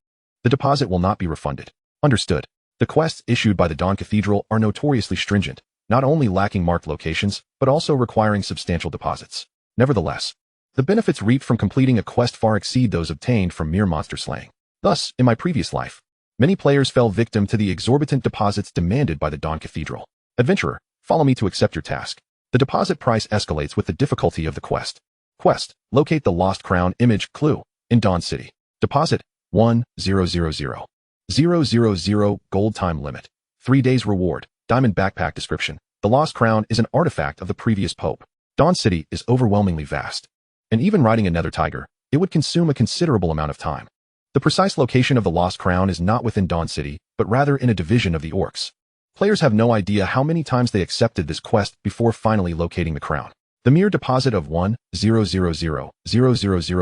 the deposit will not be refunded. Understood. The quests issued by the Dawn Cathedral are notoriously stringent, not only lacking marked locations, but also requiring substantial deposits. Nevertheless, the benefits reaped from completing a quest far exceed those obtained from mere monster slaying. Thus, in my previous life, many players fell victim to the exorbitant deposits demanded by the Dawn Cathedral. Adventurer, follow me to accept your task. The deposit price escalates with the difficulty of the quest. Quest, locate the Lost Crown image clue in Dawn City. Deposit, 1,000. 000 gold time limit. 3 days reward. Diamond backpack description. The Lost Crown is an artifact of the previous pope. Dawn City is overwhelmingly vast, and even riding a nether tiger, it would consume a considerable amount of time. The precise location of the Lost Crown is not within Dawn City, but rather in a division of the orcs. Players have no idea how many times they accepted this quest before finally locating the crown. The mere deposit of 1,000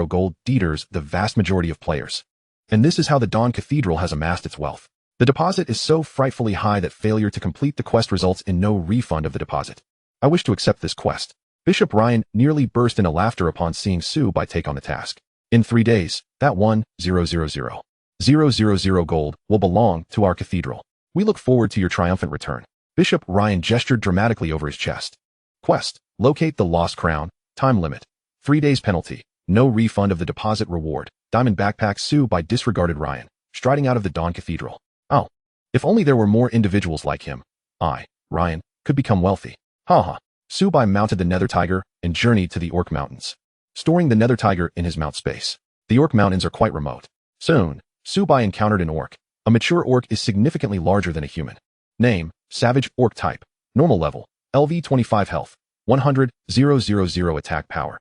gold deters the vast majority of players. And this is how the Dawn Cathedral has amassed its wealth. The deposit is so frightfully high that failure to complete the quest results in no refund of the deposit. I wish to accept this quest. Bishop Ryan nearly burst into laughter upon seeing Subai take on the task. In 3 days, that 1,000,000 gold will belong to our cathedral. We look forward to your triumphant return. Bishop Ryan gestured dramatically over his chest. Quest: locate the lost crown. Time limit: 3 days penalty. No refund of the deposit reward. Diamond backpack. Subai disregarded Ryan, striding out of the Dawn Cathedral. Oh, if only there were more individuals like him. Ryan, could become wealthy. Haha. Subai mounted the Nether Tiger and journeyed to the Orc Mountains, storing the Nether Tiger in his mount space. The Orc Mountains are quite remote. Soon, Subai encountered an orc. A mature orc is significantly larger than a human. Name: Savage. Orc type: normal level. LV 25 health. 100,000 attack power.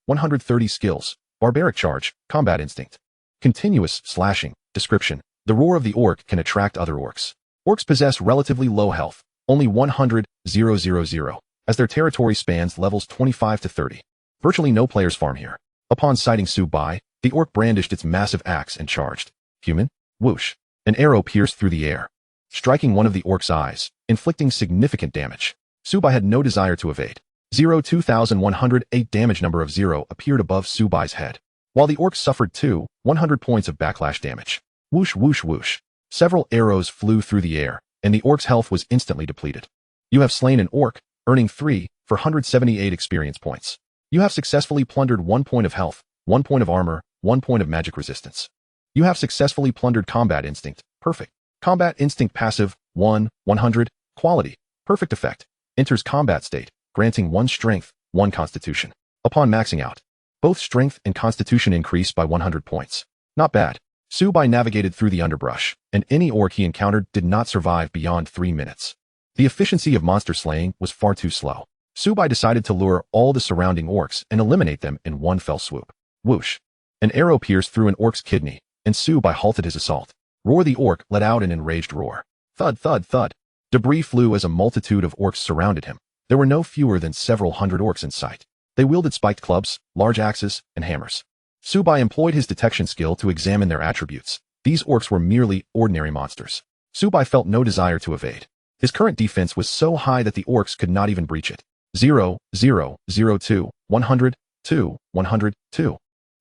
130 skills. Barbaric charge. Combat instinct. Continuous slashing. Description: the roar of the orc can attract other orcs. Orcs possess relatively low health, only 100,000, as their territory spans levels 25 to 30. Virtually no players farm here. Upon sighting Subai, the orc brandished its massive axe and charged. Human? Whoosh. An arrow pierced through the air, striking one of the orc's eyes, inflicting significant damage. Subai had no desire to evade. 2,108 damage number of 0 appeared above Subai's head, while the orc suffered 100 points of backlash damage. Whoosh whoosh whoosh. Several arrows flew through the air, and the orc's health was instantly depleted. You have slain an orc, earning 3 for 178 experience points. You have successfully plundered 1 point of health, 1 point of armor, 1 point of magic resistance. You have successfully plundered combat instinct. Perfect. Combat instinct passive, 100, quality. Perfect effect. Enters combat state, granting 1 strength, 1 constitution. Upon maxing out, both strength and constitution increase by 100 points. Not bad. Subai navigated through the underbrush, and any orc he encountered did not survive beyond 3 minutes. The efficiency of monster slaying was far too slow. Subai decided to lure all the surrounding orcs and eliminate them in one fell swoop. Whoosh. An arrow pierced through an orc's kidney, and Subai halted his assault. Roar. The orc let out an enraged roar. Thud, thud, thud. Debris flew as a multitude of orcs surrounded him. There were no fewer than several hundred orcs in sight. They wielded spiked clubs, large axes, and hammers. Subai employed his detection skill to examine their attributes. These orcs were merely ordinary monsters. Subai felt no desire to evade. His current defense was so high that the orcs could not even breach it. 0, 0, 0, 2, 100, 2, 100, 2.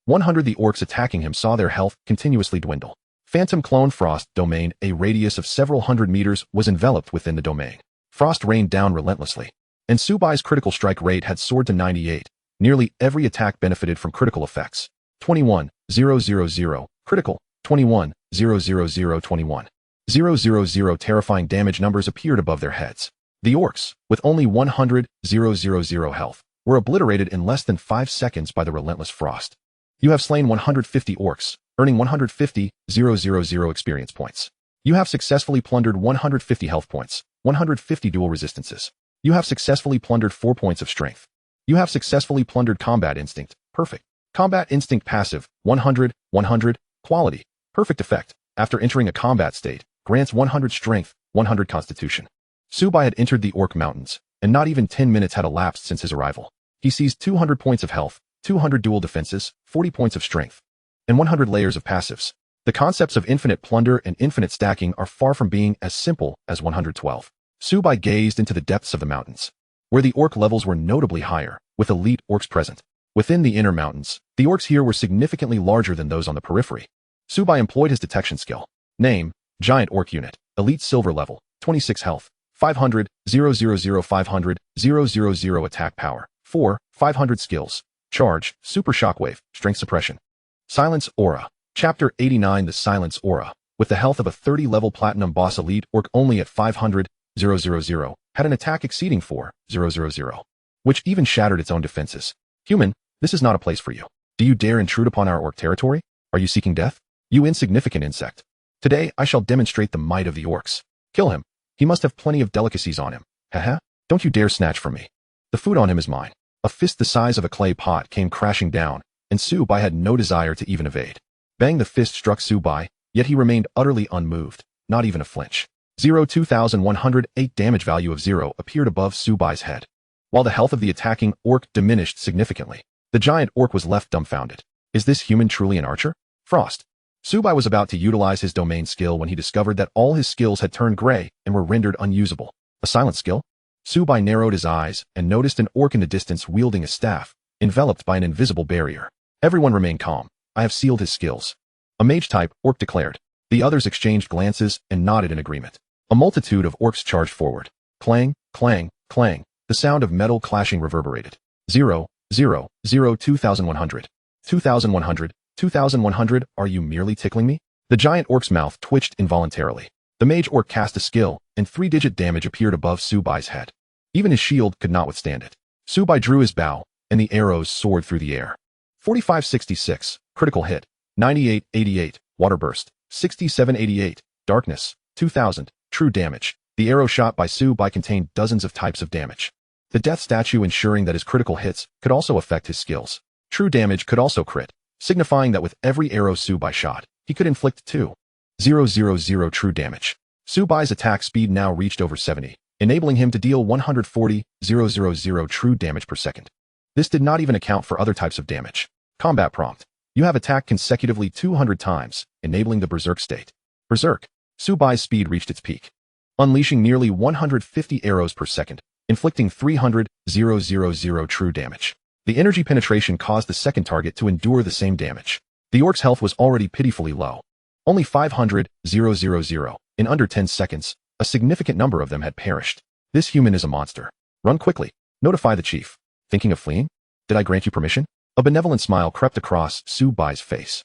100. The orcs attacking him saw their health continuously dwindle. Phantom Clone Frost Domain. A radius of several hundred meters was enveloped within the domain. Frost rained down relentlessly, and Subai's critical strike rate had soared to 98. Nearly every attack benefited from critical effects. 21,000, critical. 21,000, 21,000. Terrifying damage numbers appeared above their heads. The orcs, with only 100,000 health, were obliterated in less than 5 seconds by the relentless frost. You have slain 150 orcs, earning 150,000 experience points. You have successfully plundered 150 health points, 150 dual resistances. You have successfully plundered 4 points of strength. You have successfully plundered combat instinct. Perfect. Combat instinct passive, 100, 100, quality. Perfect effect. After entering a combat state, grants 100 strength, 100 constitution. Subai had entered the Orc Mountains, and not even 10 minutes had elapsed since his arrival. He seized 200 points of health, 200 dual defenses, 40 points of strength, and 100 layers of passives. The concepts of infinite plunder and infinite stacking are far from being as simple as 112. Subai gazed into the depths of the mountains, where the orc levels were notably higher, with elite orcs present. Within the inner mountains, the orcs here were significantly larger than those on the periphery. Subai employed his detection skill. Name: Giant Orc Unit, Elite Silver Level, 26 health, 500, 000 500, 000 attack power, 4, 500 skills. Charge, Super Shockwave, Strength Suppression. Silence Aura. Chapter 89. The Silence Aura, with the health of a 30-level Platinum Boss Elite Orc only at 500, 000, had an attack exceeding 4, 000, which even shattered its own defenses. Human, this is not a place for you. Do you dare intrude upon our orc territory? Are you seeking death? You insignificant insect. Today I shall demonstrate the might of the orcs. Kill him. He must have plenty of delicacies on him. Haha, don't you dare snatch from me. The food on him is mine. A fist the size of a clay pot came crashing down, and Subai had no desire to even evade. Bang! The fist struck Subai, yet he remained utterly unmoved, not even a flinch. 2,108 damage value of 0 appeared above Subai's head, while the health of the attacking orc diminished significantly. The giant orc was left dumbfounded. Is this human truly an archer? Frost. Subai was about to utilize his domain skill when he discovered that all his skills had turned gray and were rendered unusable. A silent skill? Subai narrowed his eyes and noticed an orc in the distance wielding a staff, enveloped by an invisible barrier. Everyone remained calm. I have sealed his skills. A mage-type orc declared. The others exchanged glances and nodded in agreement. A multitude of orcs charged forward. Clang, clang, clang. The sound of metal clashing reverberated. 0, 0, 0, 2100. 2100, 2100, are you merely tickling me? The giant orc's mouth twitched involuntarily. The mage orc cast a skill, and 3-digit damage appeared above Subai's head. Even his shield could not withstand it. Subai drew his bow, and the arrows soared through the air. 4566, critical hit. 9888, water burst. 6788, darkness. 2000, true damage. The arrow shot by Subai contained dozens of types of damage. The death statue ensuring that his critical hits could also affect his skills. True damage could also crit, signifying that with every arrow Subai shot, he could inflict 2,000 true damage. Subai's attack speed now reached over 70, enabling him to deal 140,000 true damage per second. This did not even account for other types of damage. Combat prompt. You have attacked consecutively 200 times, enabling the berserk state. Berserk. Subai's speed reached its peak, unleashing nearly 150 arrows per second, inflicting 300,000 true damage. The energy penetration caused the second target to endure the same damage. The orc's health was already pitifully low. Only 500,000. In under 10 seconds, a significant number of them had perished. This human is a monster. Run quickly. Notify the chief. Thinking of fleeing? Did I grant you permission? A benevolent smile crept across Subai's face.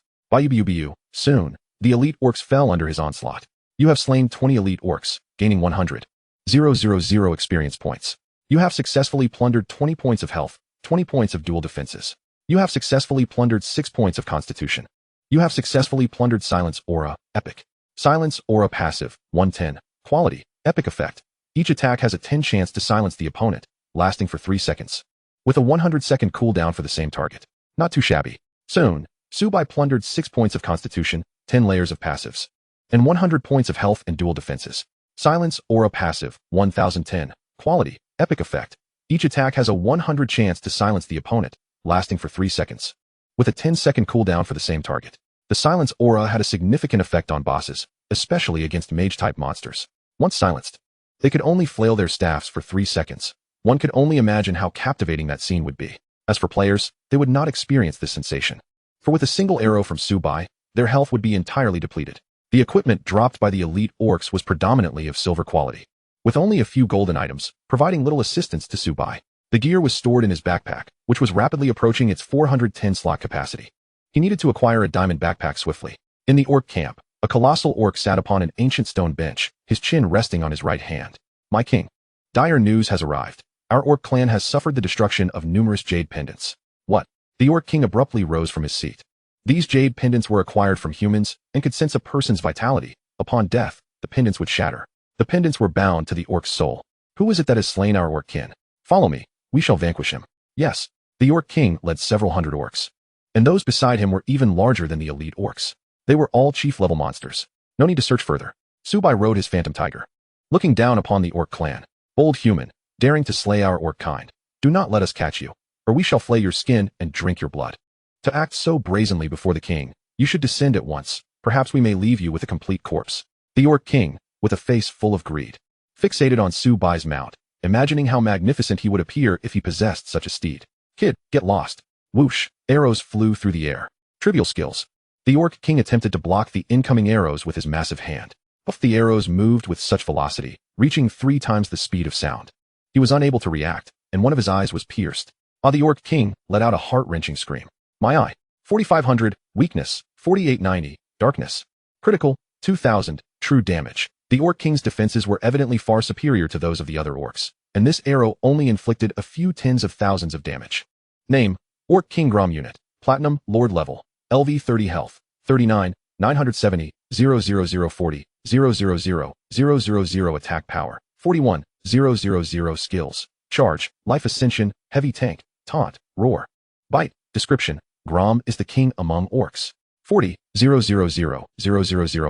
Soon, the elite orcs fell under his onslaught. You have slain 20 elite orcs, gaining 100,000 experience points. You have successfully plundered 20 points of health, 20 points of dual defenses. You have successfully plundered 6 points of constitution. You have successfully plundered silence aura, epic. Silence aura passive, 110. Quality, epic effect. Each attack has a 10 chance to silence the opponent, lasting for 3 seconds. With a 100-second cooldown for the same target. Not too shabby. Soon, Subai plundered 6 points of constitution, 10 layers of passives, and 100 points of health and dual defenses. Silence aura passive, 1010. Quality, epic effect. Each attack has a 100 chance to silence the opponent, lasting for 3 seconds. With a 10-second cooldown for the same target. The silence aura had a significant effect on bosses, especially against mage-type monsters. Once silenced, they could only flail their staffs for 3 seconds. One could only imagine how captivating that scene would be. As for players, they would not experience this sensation. For with a single arrow from Subai, their health would be entirely depleted. The equipment dropped by the elite orcs was predominantly of silver quality, with only a few golden items, providing little assistance to Subai. The gear was stored in his backpack, which was rapidly approaching its 410 slot capacity. He needed to acquire a diamond backpack swiftly. In the orc camp, a colossal orc sat upon an ancient stone bench, his chin resting on his right hand. My king. Dire news has arrived. Our orc clan has suffered the destruction of numerous jade pendants. What? The orc king abruptly rose from his seat. These jade pendants were acquired from humans and could sense a person's vitality. Upon death, the pendants would shatter. The pendants were bound to the orc's soul. Who is it that has slain our orc kin? Follow me. We shall vanquish him. Yes, the orc king led several hundred orcs. And those beside him were even larger than the elite orcs. They were all chief-level monsters. No need to search further. Subai rode his phantom tiger, looking down upon the orc clan. Bold human, daring to slay our orc kind. Do not let us catch you, or we shall flay your skin and drink your blood. To act so brazenly before the king, you should descend at once. Perhaps we may leave you with a complete corpse. The orc king, with a face full of greed, fixated on Subai's mount, imagining how magnificent he would appear if he possessed such a steed. Kid, get lost. Whoosh, arrows flew through the air. Trivial skills. The orc king attempted to block the incoming arrows with his massive hand. But the arrows moved with such velocity, reaching 3 times the speed of sound. He was unable to react, and one of his eyes was pierced. The orc king let out a heart-wrenching scream. My eye. 4500, weakness, 4890, darkness. Critical, 2000, true damage. The orc king's defenses were evidently far superior to those of the other orcs, and this arrow only inflicted a few tens of thousands of damage. Name, Orc King Grom Unit, Platinum, Lord Level, LV 30 Health, 39, 970, 00040, 000 Attack Power, 41, 000 Skills, Charge, Life Ascension, Heavy Tank, Taunt, Roar. Bite, Description, Grom is the king among orcs. 40, 000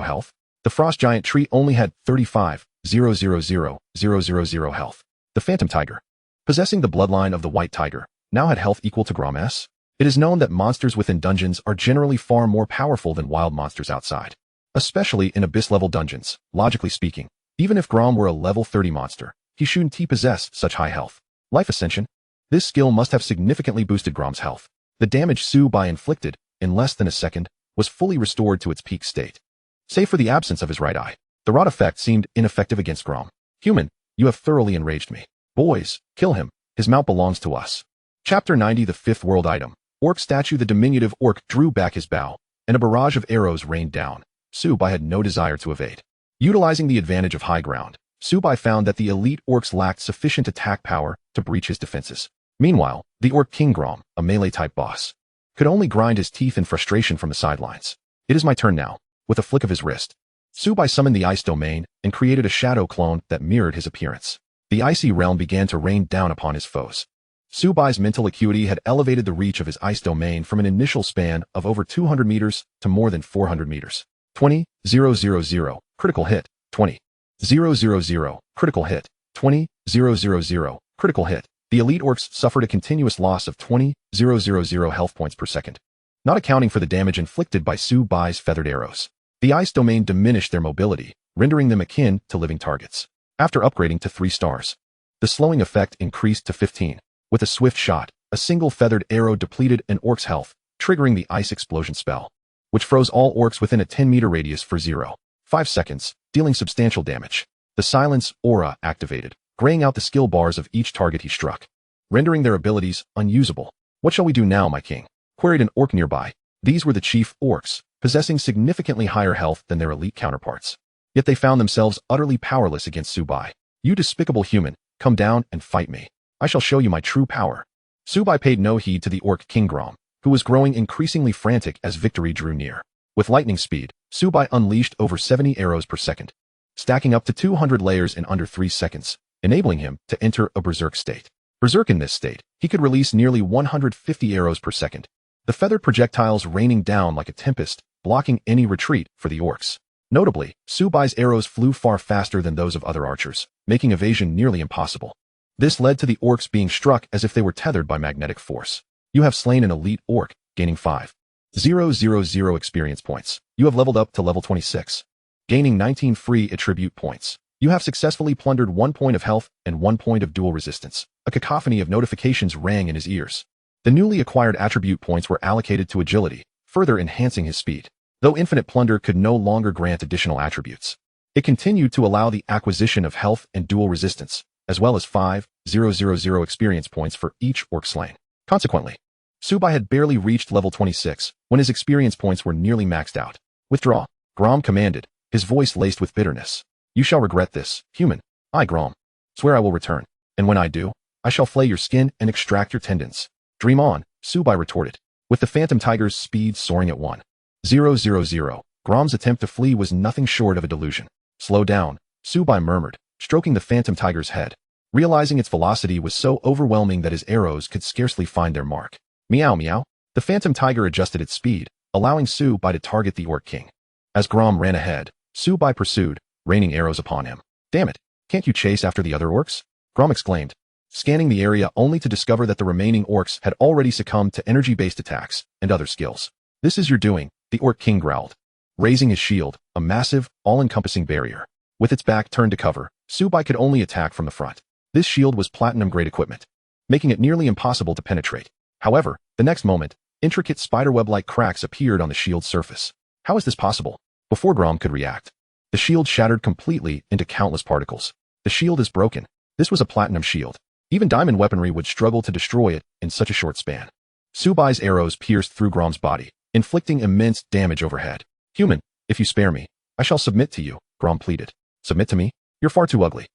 Health. The Frost Giant Tree only had 35, 000 health. The Phantom Tiger, possessing the bloodline of the White Tiger, now had health equal to Grom S. It is known that monsters within dungeons are generally far more powerful than wild monsters outside, especially in abyss-level dungeons. Logically speaking, even if Grom were a level 30 monster, he shouldn't possess such high health. Life Ascension? This skill must have significantly boosted Grom's health. The damage Subai inflicted, in less than a second, was fully restored to its peak state. Save for the absence of his right eye, the rot effect seemed ineffective against Grom. Human, you have thoroughly enraged me. Boys, kill him. His mount belongs to us. Chapter 90. The fifth world item. Orc statue. The diminutive orc drew back his bow, and a barrage of arrows rained down. Subai had no desire to evade. Utilizing the advantage of high ground, Subai found that the elite orcs lacked sufficient attack power to breach his defenses. Meanwhile, the orc king Grom, a melee-type boss, could only grind his teeth in frustration from the sidelines. It is my turn now. With a flick of his wrist, Subai summoned the ice domain and created a shadow clone that mirrored his appearance. The icy realm began to rain down upon his foes. Subai's mental acuity had elevated the reach of his ice domain from an initial span of over 200 meters to more than 400 meters. 20,000, critical hit, 20,000, critical hit, 20,000, critical hit. The elite orcs suffered a continuous loss of 20,000 health points per second, not accounting for the damage inflicted by Subai's feathered arrows. The ice domain diminished their mobility, rendering them akin to living targets. After upgrading to 3 stars, the slowing effect increased to 15. With a swift shot, a single feathered arrow depleted an orc's health, triggering the ice explosion spell, which froze all orcs within a 10-meter radius for 0.5 seconds, dealing substantial damage. The silence aura activated, graying out the skill bars of each target he struck, rendering their abilities unusable. What shall we do now, my king? Queried an orc nearby. These were the chief orcs, possessing significantly higher health than their elite counterparts. Yet they found themselves utterly powerless against Subai. You despicable human, come down and fight me. I shall show you my true power. Subai paid no heed to the orc king Grom, who was growing increasingly frantic as victory drew near. With lightning speed, Subai unleashed over 70 arrows per second, stacking up to 200 layers in under 3 seconds, enabling him to enter a berserk state. Berserk in this state, he could release nearly 150 arrows per second, the feathered projectiles raining down like a tempest, blocking any retreat for the orcs. Notably, Subai's arrows flew far faster than those of other archers, making evasion nearly impossible. This led to the orcs being struck as if they were tethered by magnetic force. You have slain an elite orc, gaining 5,000 experience points. You have leveled up to level 26, gaining 19 free attribute points. You have successfully plundered 1 point of health and 1 point of dual resistance. A cacophony of notifications rang in his ears. The newly acquired attribute points were allocated to agility, further enhancing his speed. Though infinite plunder could no longer grant additional attributes, it continued to allow the acquisition of health and dual resistance, as well as 5,000 experience points for each orc slain. Consequently, Subai had barely reached level 26 when his experience points were nearly maxed out. Withdraw, Grom commanded, his voice laced with bitterness. You shall regret this, human. I, Grom, swear I will return, and when I do, I shall flay your skin and extract your tendons. Dream on, Subai retorted, with the phantom tiger's speed soaring at 1,000. Grom's attempt to flee was nothing short of a delusion. Slow down, Subai murmured, stroking the phantom tiger's head, realizing its velocity was so overwhelming that his arrows could scarcely find their mark. Meow meow. The phantom tiger adjusted its speed, allowing Subai to target the orc king. As Grom ran ahead, Subai pursued, raining arrows upon him. Damn it, can't you chase after the other orcs? Grom exclaimed, scanning the area only to discover that the remaining orcs had already succumbed to energy-based attacks and other skills. This is your doing, the orc king growled, raising his shield, a massive, all-encompassing barrier. With its back turned to cover, Subai could only attack from the front. This shield was platinum-grade equipment, making it nearly impossible to penetrate. However, the next moment, intricate spiderweb-like cracks appeared on the shield's surface. How is this possible? Before Grom could react, the shield shattered completely into countless particles. The shield is broken. This was a platinum shield. Even diamond weaponry would struggle to destroy it in such a short span. Subai's arrows pierced through Grom's body, inflicting immense damage overhead. Human, if you spare me, I shall submit to you, Grom pleaded. Submit to me? You're far too ugly.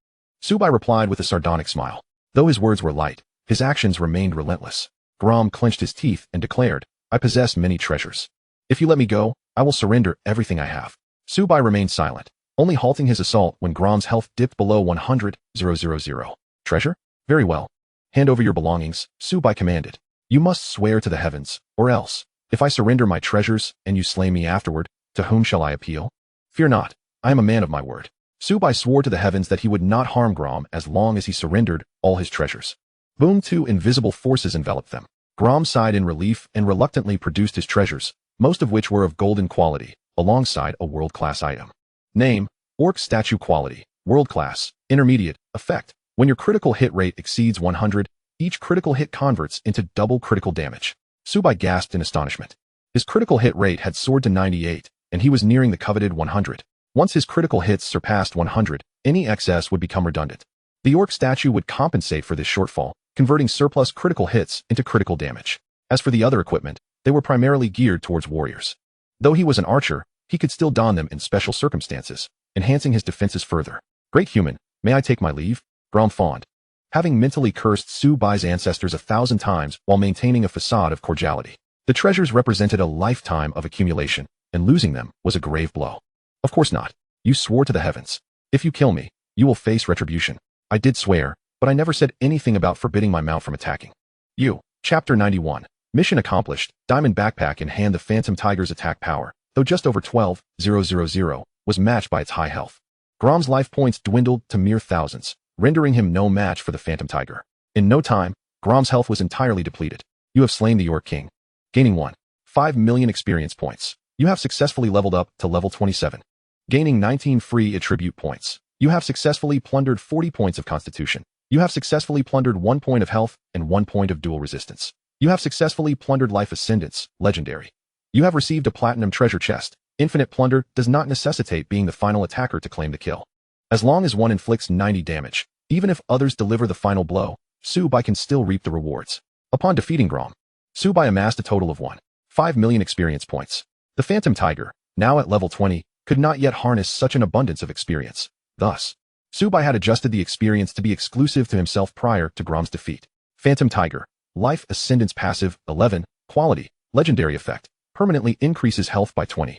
Subai replied with a sardonic smile. Though his words were light, his actions remained relentless. Grom clenched his teeth and declared, I possess many treasures. If you let me go, I will surrender everything I have. Subai remained silent, only halting his assault when Grom's health dipped below 100,000. Treasure? Very well. Hand over your belongings, Subai commanded. You must swear to the heavens, or else, if I surrender my treasures and you slay me afterward, to whom shall I appeal? Fear not, I am a man of my word. Subai swore to the heavens that he would not harm Grom as long as he surrendered all his treasures. Boom! 2 invisible forces enveloped them. Grom sighed in relief and reluctantly produced his treasures, most of which were of golden quality, alongside a world-class item. Name: Orc Statue Quality, World-Class, Intermediate, Effect. When your critical hit rate exceeds 100, each critical hit converts into double critical damage. Subai gasped in astonishment. His critical hit rate had soared to 98, and he was nearing the coveted 100. Once his critical hits surpassed 100, any excess would become redundant. The orc statue would compensate for this shortfall, converting surplus critical hits into critical damage. As for the other equipment, they were primarily geared towards warriors. Though he was an archer, he could still don them in special circumstances, enhancing his defenses further. Great human, may I take my leave? Grom fawned. Having mentally cursed Subai's ancestors 1,000 times while maintaining a facade of cordiality. The treasures represented a lifetime of accumulation, and losing them was a grave blow. Of course not. You swore to the heavens. If you kill me, you will face retribution. I did swear, but I never said anything about forbidding my mount from attacking. You. Chapter 91. Mission accomplished. Diamond backpack in hand. The Phantom Tiger's attack power, though just over 12,000, was matched by its high health. Grom's life points dwindled to mere thousands, rendering him no match for the Phantom Tiger. In no time, Grom's health was entirely depleted. You have slain the Orc King. Gaining 1.5 million experience points. You have successfully leveled up to level 27. Gaining 19 free attribute points. You have successfully plundered 40 points of constitution. You have successfully plundered 1 point of health and 1 point of dual resistance. You have successfully plundered life ascendance, legendary. You have received a platinum treasure chest. Infinite plunder does not necessitate being the final attacker to claim the kill. As long as one inflicts 90 damage, even if others deliver the final blow, Subai can still reap the rewards. Upon defeating Grom, Subai amassed a total of 1.5 million experience points. The Phantom Tiger, now at level 20, could not yet harness such an abundance of experience. Thus, Subai had adjusted the experience to be exclusive to himself prior to Grom's defeat. Phantom Tiger, Life Ascendance Passive, 11, Quality, Legendary Effect, permanently increases health by 20.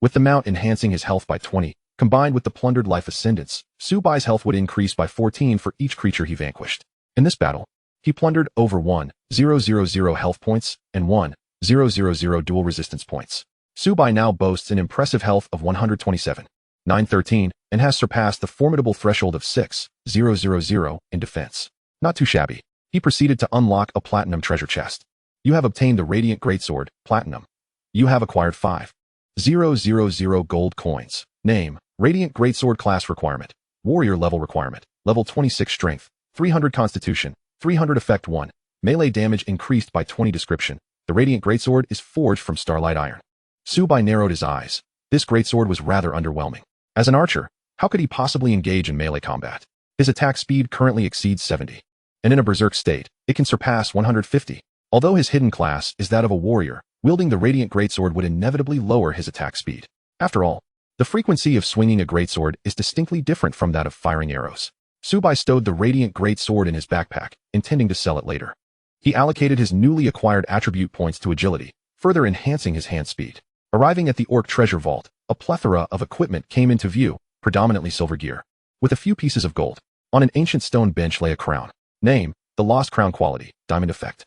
With the mount enhancing his health by 20, combined with the plundered Life Ascendance, Subai's health would increase by 14 for each creature he vanquished. In this battle, he plundered over 1,000 health points and 1,000 dual resistance points. Subai now boasts an impressive health of 127,913 and has surpassed the formidable threshold of 6,000 in defense. Not too shabby. He proceeded to unlock a platinum treasure chest. You have obtained the Radiant Greatsword, Platinum. You have acquired 5,000 gold coins. Name: Radiant Greatsword. Class requirement: Warrior level requirement. Level 26 strength, 300 constitution, 300 effect 1. Melee damage increased by 20. Description: The Radiant Greatsword is forged from starlight iron. Subai narrowed his eyes. This greatsword was rather underwhelming. As an archer, how could he possibly engage in melee combat? His attack speed currently exceeds 70. And in a berserk state, it can surpass 150. Although his hidden class is that of a warrior, wielding the Radiant Greatsword would inevitably lower his attack speed. After all, the frequency of swinging a greatsword is distinctly different from that of firing arrows. Subai stowed the Radiant Greatsword in his backpack, intending to sell it later. He allocated his newly acquired attribute points to agility, further enhancing his hand speed. Arriving at the Orc treasure vault, a plethora of equipment came into view, predominantly silver gear. With a few pieces of gold, on an ancient stone bench lay a crown. Name: The Lost Crown. Quality: Diamond Effect.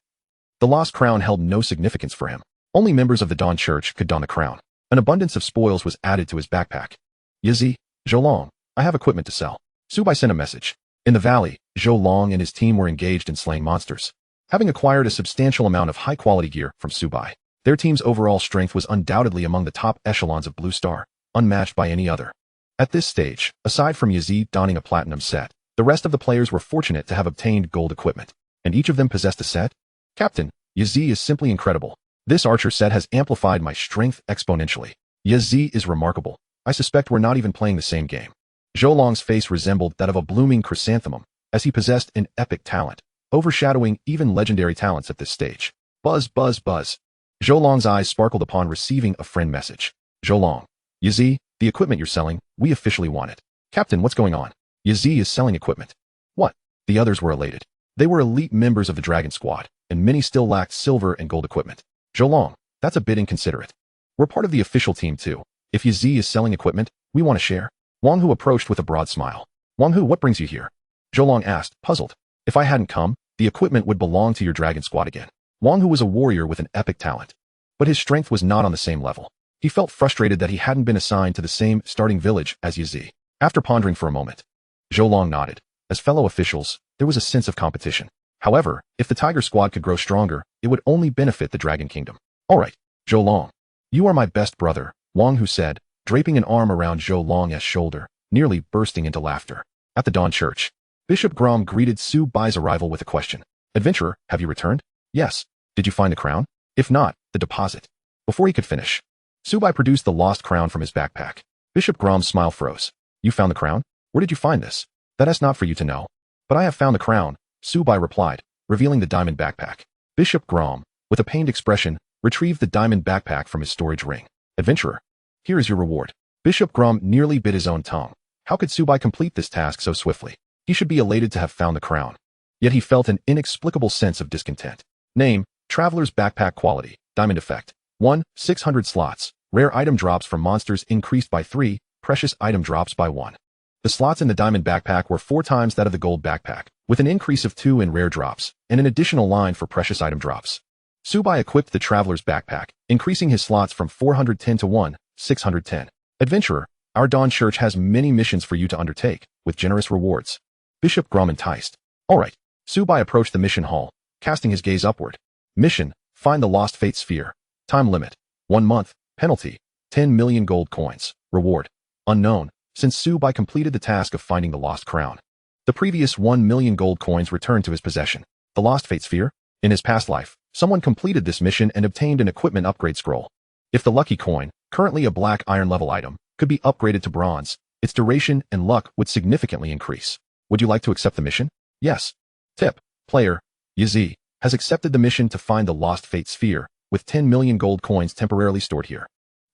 The lost crown held no significance for him. Only members of the Dawn Church could don the crown. An abundance of spoils was added to his backpack. Yazi, Zhou, I have equipment to sell. Subai sent a message. In the valley, Zhou and his team were engaged in slaying monsters. Having acquired a substantial amount of high-quality gear from Subai, their team's overall strength was undoubtedly among the top echelons of Blue Star, unmatched by any other. At this stage, aside from Yazid donning a platinum set, the rest of the players were fortunate to have obtained gold equipment, and each of them possessed a set. Captain, Yazid is simply incredible. This archer set has amplified my strength exponentially. Yazid is remarkable. I suspect we're not even playing the same game. Zhou face resembled that of a blooming chrysanthemum, as he possessed an epic talent, overshadowing even legendary talents at this stage. Buzz, buzz, buzz. Zhou eyes sparkled upon receiving a friend message. Zhou, Yazid, the equipment you're selling, we officially want it. Captain, what's going on? Yazid is selling equipment. What? The others were elated. They were elite members of the Dragon Squad, and many still lacked silver and gold equipment. Zhou, that's a bit inconsiderate. We're part of the official team too. If Yazid is selling equipment, we want to share. Wang Hu approached with a broad smile. Wang Hu, what brings you here? Zhou asked, puzzled. If I hadn't come, the equipment would belong to your Dragon Squad again. Wang Hu was a warrior with an epic talent, but his strength was not on the same level. He felt frustrated that he hadn't been assigned to the same starting village as Yazid. After pondering for a moment, Zhou nodded. As fellow officials, there was a sense of competition. However, if the Tiger Squad could grow stronger, it would only benefit the Dragon Kingdom. All right, Zhou Long. You are my best brother, Wang Hu said, draping an arm around Zhou Long's shoulder, nearly bursting into laughter. At the Dawn Church, Bishop Grom greeted Su Bai's arrival with a question. Adventurer, have you returned? Yes. Did you find the crown? If not, the deposit. Before he could finish, Su Bai produced the lost crown from his backpack. Bishop Grom's smile froze. You found the crown? Where did you find this? That is not for you to know. But I have found the crown, Su Bai replied, revealing the diamond backpack. Bishop Grom, with a pained expression, retrieved the diamond backpack from his storage ring. Adventurer, here is your reward. Bishop Grom nearly bit his own tongue. How could Su Bai complete this task so swiftly? He should be elated to have found the crown. Yet he felt an inexplicable sense of discontent. Name, Traveler's Backpack Quality, Diamond Effect. 1, 600 slots. Rare item drops from monsters increased by 3, precious item drops by 1. The slots in the diamond backpack were 4 times that of the gold backpack, with an increase of 2 in rare drops, and an additional line for precious item drops. Su Bai equipped the Traveler's Backpack, increasing his slots from 410 to 1, 610. Adventurer, our Dawn Church has many missions for you to undertake, with generous rewards. Bishop Grom enticed. All right. Su Bai approached the mission hall, casting his gaze upward. Mission, find the lost fate sphere. Time limit, 1 month. Penalty, 10 million gold coins. Reward, unknown, since Su Bai completed the task of finding the lost crown. The previous 1 million gold coins returned to his possession. The lost fate sphere? In his past life, someone completed this mission and obtained an equipment upgrade scroll. If the lucky coin, currently a black iron level item, could be upgraded to bronze, its duration and luck would significantly increase. Would you like to accept the mission? Yes. Tip, player, Yizi, has accepted the mission to find the lost fate sphere, with 10 million gold coins temporarily stored here.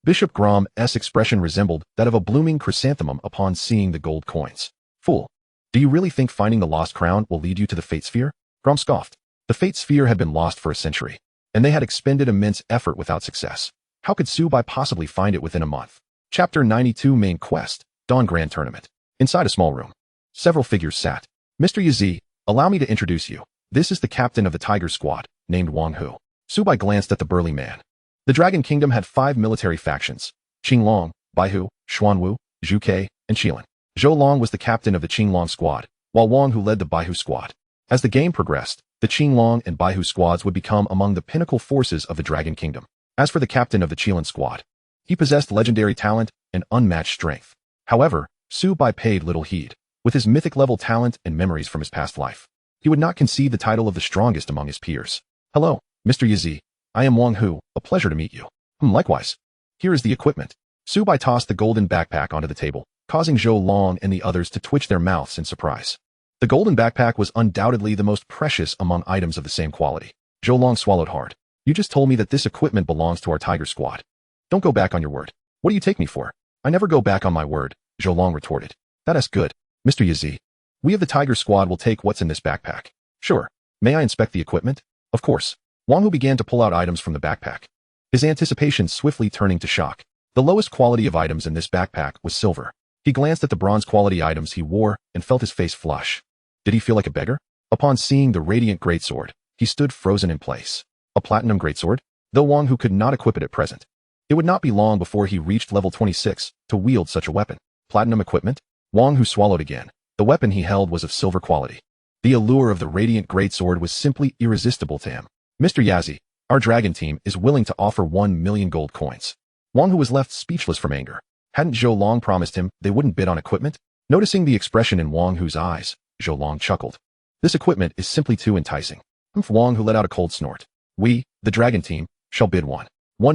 Bishop Grom's expression resembled that of a blooming chrysanthemum upon seeing the gold coins. Fool. Do you really think finding the lost crown will lead you to the fate sphere? Grom scoffed. The fate sphere had been lost for a century, and they had expended immense effort without success. How could Su Bai possibly find it within a month? Chapter 92 Main Quest, Dawn Grand Tournament. Inside a small room, several figures sat. Mr. Yizi, allow me to introduce you. This is the captain of the Tiger Squad, named Wang Hu. Su Bai glanced at the burly man. The Dragon Kingdom had 5 military factions: Qinglong, Baihu, Xuanwu, Zhuke, and Qilin. Zhou Long was the captain of the Qinglong squad, while Wang Hu led the Baihu squad. As the game progressed, the Qinglong and Baihu squads would become among the pinnacle forces of the Dragon Kingdom. As for the captain of the Qilin squad, he possessed legendary talent and unmatched strength. However, Su Bai paid little heed. With his mythic-level talent and memories from his past life, he would not concede the title of the strongest among his peers. Hello, Mr. Yizi. I am Wang Hu. A pleasure to meet you. Likewise. Here is the equipment. Su Bai tossed the golden backpack onto the table, causing Zhou Long and the others to twitch their mouths in surprise. The golden backpack was undoubtedly the most precious among items of the same quality. Zhou Long swallowed hard. You just told me that this equipment belongs to our Tiger Squad. Don't go back on your word. What do you take me for? I never go back on my word, Zhou Long retorted. That is good. Mr. Yizi, we of the Tiger Squad will take what's in this backpack. Sure. May I inspect the equipment? Of course. Wang Hu began to pull out items from the backpack, his anticipation swiftly turning to shock. The lowest quality of items in this backpack was silver. He glanced at the bronze quality items he wore and felt his face flush. Did he feel like a beggar? Upon seeing the radiant greatsword, he stood frozen in place. A platinum greatsword? Though Wang Hu could not equip it at present, it would not be long before he reached level 26 to wield such a weapon. Platinum equipment? Wang Hu swallowed again. The weapon he held was of silver quality. The allure of the radiant greatsword was simply irresistible to him. Mr. Yazi, our dragon team is willing to offer 1 million gold coins. Wang Hu was left speechless from anger. Hadn't Zhou Long promised him they wouldn't bid on equipment? Noticing the expression in Wang Hu's eyes, Zhou Long chuckled. This equipment is simply too enticing. Wang Hu let out a cold snort. We, the dragon team, shall bid 1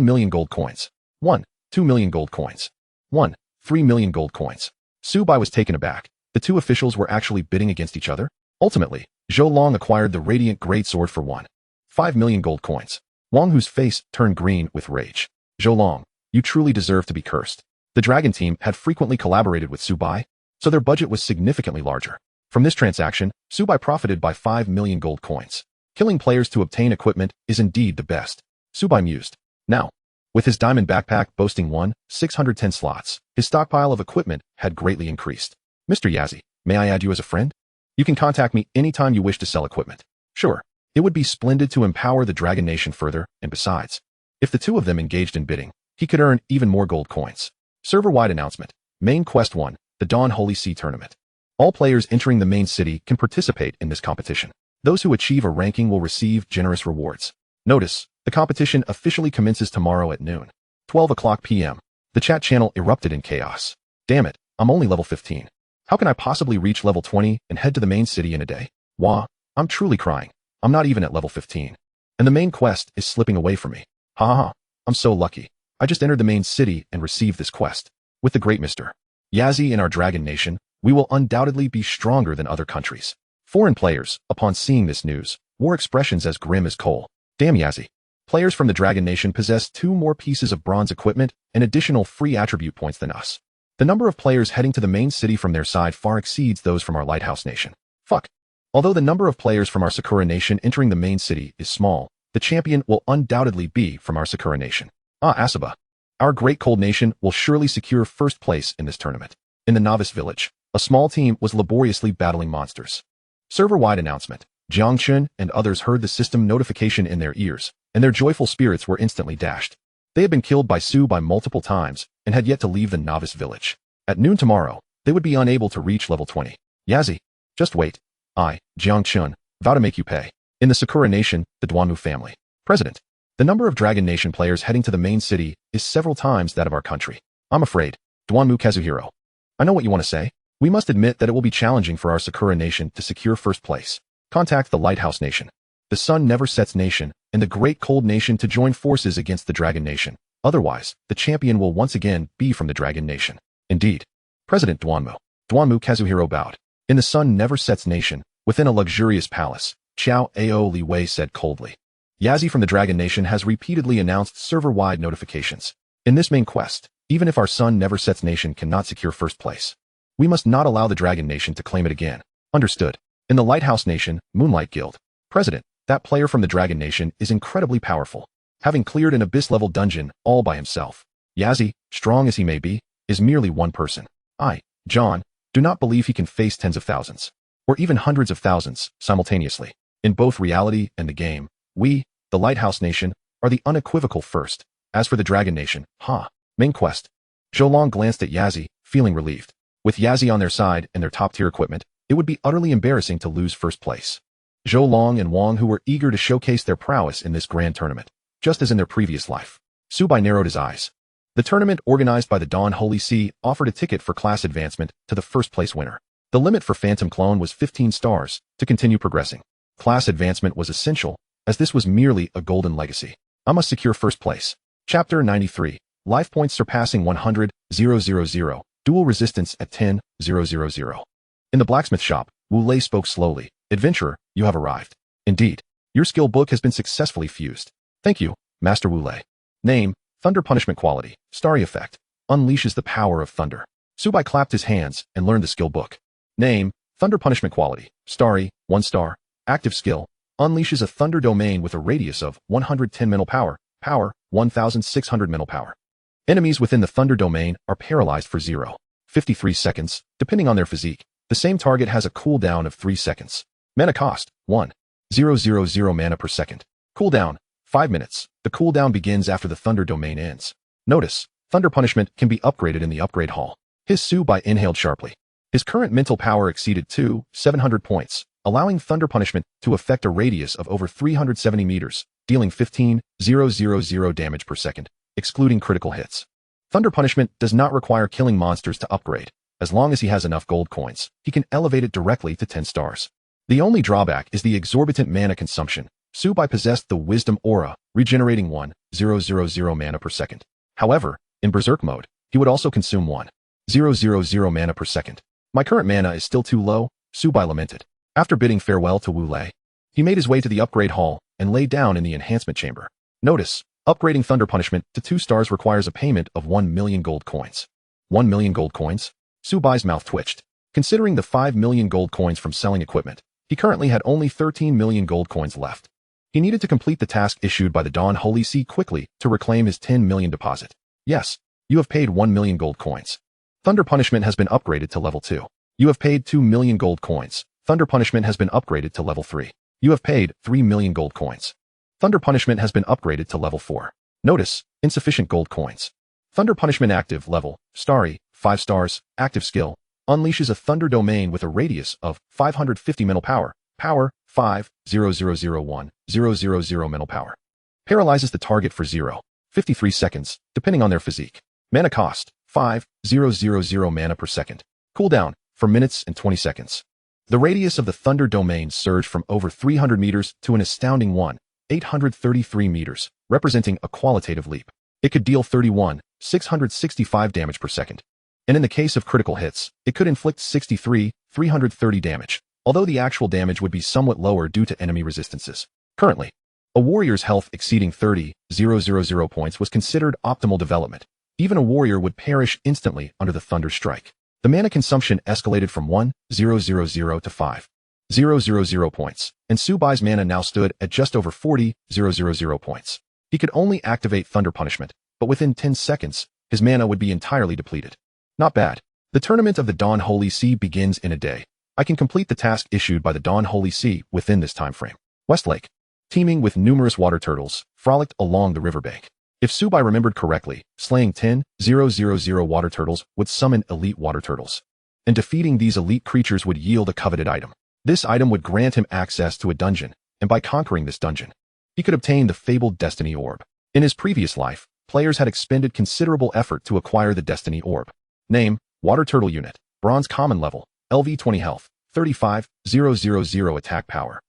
million gold coins. 2 million gold coins. 3 million gold coins. Su Bai was taken aback. The two officials were actually bidding against each other? Ultimately, Zhou Long acquired the radiant greatsword for 5 million gold coins. Wang Hu's face turned green with rage. Zhou Long, you truly deserve to be cursed. The dragon team had frequently collaborated with Su Bai, so their budget was significantly larger. From this transaction, Su Bai profited by 5 million gold coins. Killing players to obtain equipment is indeed the best. Su Bai mused. Now, with his diamond backpack boasting 610 slots, his stockpile of equipment had greatly increased. Mr. Yazi, may I add you as a friend? You can contact me anytime you wish to sell equipment. Sure. It would be splendid to empower the Dragon Nation further, and besides, if the two of them engaged in bidding, he could earn even more gold coins. Server-wide announcement. Main Quest 1, the Dawn Holy Sea Tournament. All players entering the main city can participate in this competition. Those who achieve a ranking will receive generous rewards. Notice, the competition officially commences tomorrow at noon. 12 o'clock p.m. The chat channel erupted in chaos. Damn it, I'm only level 15. How can I possibly reach level 20 and head to the main city in a day? Wah, I'm truly crying. I'm not even at level 15. And the main quest is slipping away from me. Ha ha ha, I'm so lucky. I just entered the main city and received this quest. With the great Mr. Yazzie in our dragon nation, we will undoubtedly be stronger than other countries. Foreign players, upon seeing this news, wore expressions as grim as coal. Damn Yazzie. Players from the dragon nation possess 2 more pieces of bronze equipment and additional free attribute points than us. The number of players heading to the main city from their side far exceeds those from our lighthouse nation. Fuck. Although the number of players from our Sakura nation entering the main city is small, the champion will undoubtedly be from our Sakura nation. Ah, Asaba. Our great cold nation will surely secure first place in this tournament. In the Novice village, a small team was laboriously battling monsters. Server-wide announcement. Jiangchun and others heard the system notification in their ears, and their joyful spirits were instantly dashed. They had been killed by Su by multiple times and had yet to leave the Novice village. At noon tomorrow, they would be unable to reach level 20. Yazzie, just wait. I, Jiangchun, vow to make you pay. In the Sakura nation, the Duanmu family. President. The number of Dragon Nation players heading to the main city is several times that of our country. I'm afraid. Duanmu Kazuhiro. I know what you want to say. We must admit that it will be challenging for our Sakura nation to secure first place. Contact the Lighthouse Nation, the Sun Never Sets Nation, and the Great Cold Nation to join forces against the Dragon Nation. Otherwise, the champion will once again be from the Dragon Nation. Indeed. President Duanmu Kazuhiro bowed. In the Sun Never Sets Nation, within a luxurious palace, Qiao Ao Li Wei said coldly. Yazzie from the Dragon Nation has repeatedly announced server-wide notifications. In this main quest, even if our Sun Never Sets Nation cannot secure first place, we must not allow the Dragon Nation to claim it again. Understood. In the Lighthouse Nation, Moonlight Guild. President, that player from the Dragon Nation is incredibly powerful, having cleared an abyss-level dungeon all by himself. Yazzie, strong as he may be, is merely one person. I, John, do not believe he can face tens of thousands, or even hundreds of thousands, simultaneously. In both reality and the game, we, the Lighthouse Nation, are the unequivocal first. As for the Dragon Nation, main quest. Zhou glanced at Yazzie, feeling relieved. With Yazzie on their side and their top-tier equipment, it would be utterly embarrassing to lose first place. Zhou and Wang who were eager to showcase their prowess in this grand tournament, just as in their previous life. Subai narrowed his eyes. The tournament organized by the Dawn Holy See offered a ticket for class advancement to the first place winner. The limit for Phantom Clone was 15 stars to continue progressing. Class advancement was essential, as this was merely a golden legacy. I must secure first place. Chapter 93. Life points surpassing 100,000. Dual resistance at 10,000. In the blacksmith shop, Wu Lei spoke slowly. Adventurer, you have arrived. Indeed. Your skill book has been successfully fused. Thank you, Master Wu Lei. Name, Thunder Punishment Quality. Starry Effect. Unleashes the power of thunder. Subai clapped his hands and learned the skill book. Name, Thunder Punishment Quality. Starry, 1 star. Active skill. Unleashes a thunder domain with a radius of 110 mental power. Power, 1,600 mental power. Enemies within the thunder domain are paralyzed for 0.53 seconds, depending on their physique. The same target has a cooldown of 3 seconds. Mana cost, 1,000 mana per second. Cooldown, 5 minutes. The cooldown begins after the thunder domain ends. Notice, thunder punishment can be upgraded in the upgrade hall. His Subai inhaled sharply. His current mental power exceeded 700 points, allowing thunder punishment to affect a radius of over 370 meters, dealing 15,000 damage per second, excluding critical hits. Thunder punishment does not require killing monsters to upgrade. As long as he has enough gold coins, he can elevate it directly to 10 stars. The only drawback is the exorbitant mana consumption. Subai possessed the Wisdom Aura, regenerating 1,000 mana per second. However, in Berserk mode, he would also consume 1,000 mana per second. My current mana is still too low, Subai lamented. After bidding farewell to Wu Lei, he made his way to the upgrade hall and lay down in the enhancement chamber. Notice, upgrading Thunder Punishment to 2 stars requires a payment of 1 million gold coins. 1 million gold coins? Subai's mouth twitched. Considering the 5 million gold coins from selling equipment, he currently had only 13 million gold coins left. He needed to complete the task issued by the Dawn Holy See quickly to reclaim his 10 million deposit. Yes, you have paid 1 million gold coins. Thunder Punishment has been upgraded to level 2. You have paid 2 million gold coins. Thunder Punishment has been upgraded to level 3. You have paid 3 million gold coins. Thunder Punishment has been upgraded to level 4. Notice, insufficient gold coins. Thunder Punishment active level, Starry, 5 stars, active skill, unleashes a thunder domain with a radius of 550 mental power, power, 5,0001,000 mental power. Paralyzes the target for 0.53 seconds, depending on their physique. Mana cost, 5,000 mana per second. Cooldown, for minutes and 20 seconds. The radius of the Thunder domain surged from over 300 meters to an astounding 833 meters, representing a qualitative leap. It could deal 31,665 damage per second. And in the case of critical hits, it could inflict 63,330 damage, although the actual damage would be somewhat lower due to enemy resistances. Currently, a warrior's health exceeding 30,000 points was considered optimal development. Even a warrior would perish instantly under the Thunder strike. The mana consumption escalated from 1,000 to 5,000 points, and Subai's mana now stood at just over 40,000 points. He could only activate Thunder Punishment, but within 10 seconds, his mana would be entirely depleted. Not bad. The Tournament of the Dawn Holy Sea begins in a day. I can complete the task issued by the Dawn Holy Sea within this time frame. Westlake, teeming with numerous water turtles, frolicked along the riverbank. If Subai remembered correctly, slaying 10,000 water turtles would summon elite water turtles. And defeating these elite creatures would yield a coveted item. This item would grant him access to a dungeon, and by conquering this dungeon, he could obtain the fabled Destiny Orb. In his previous life, players had expended considerable effort to acquire the Destiny Orb. Name, Water Turtle Unit, Bronze Common Level, LV 20 Health, 35,000 Attack Power,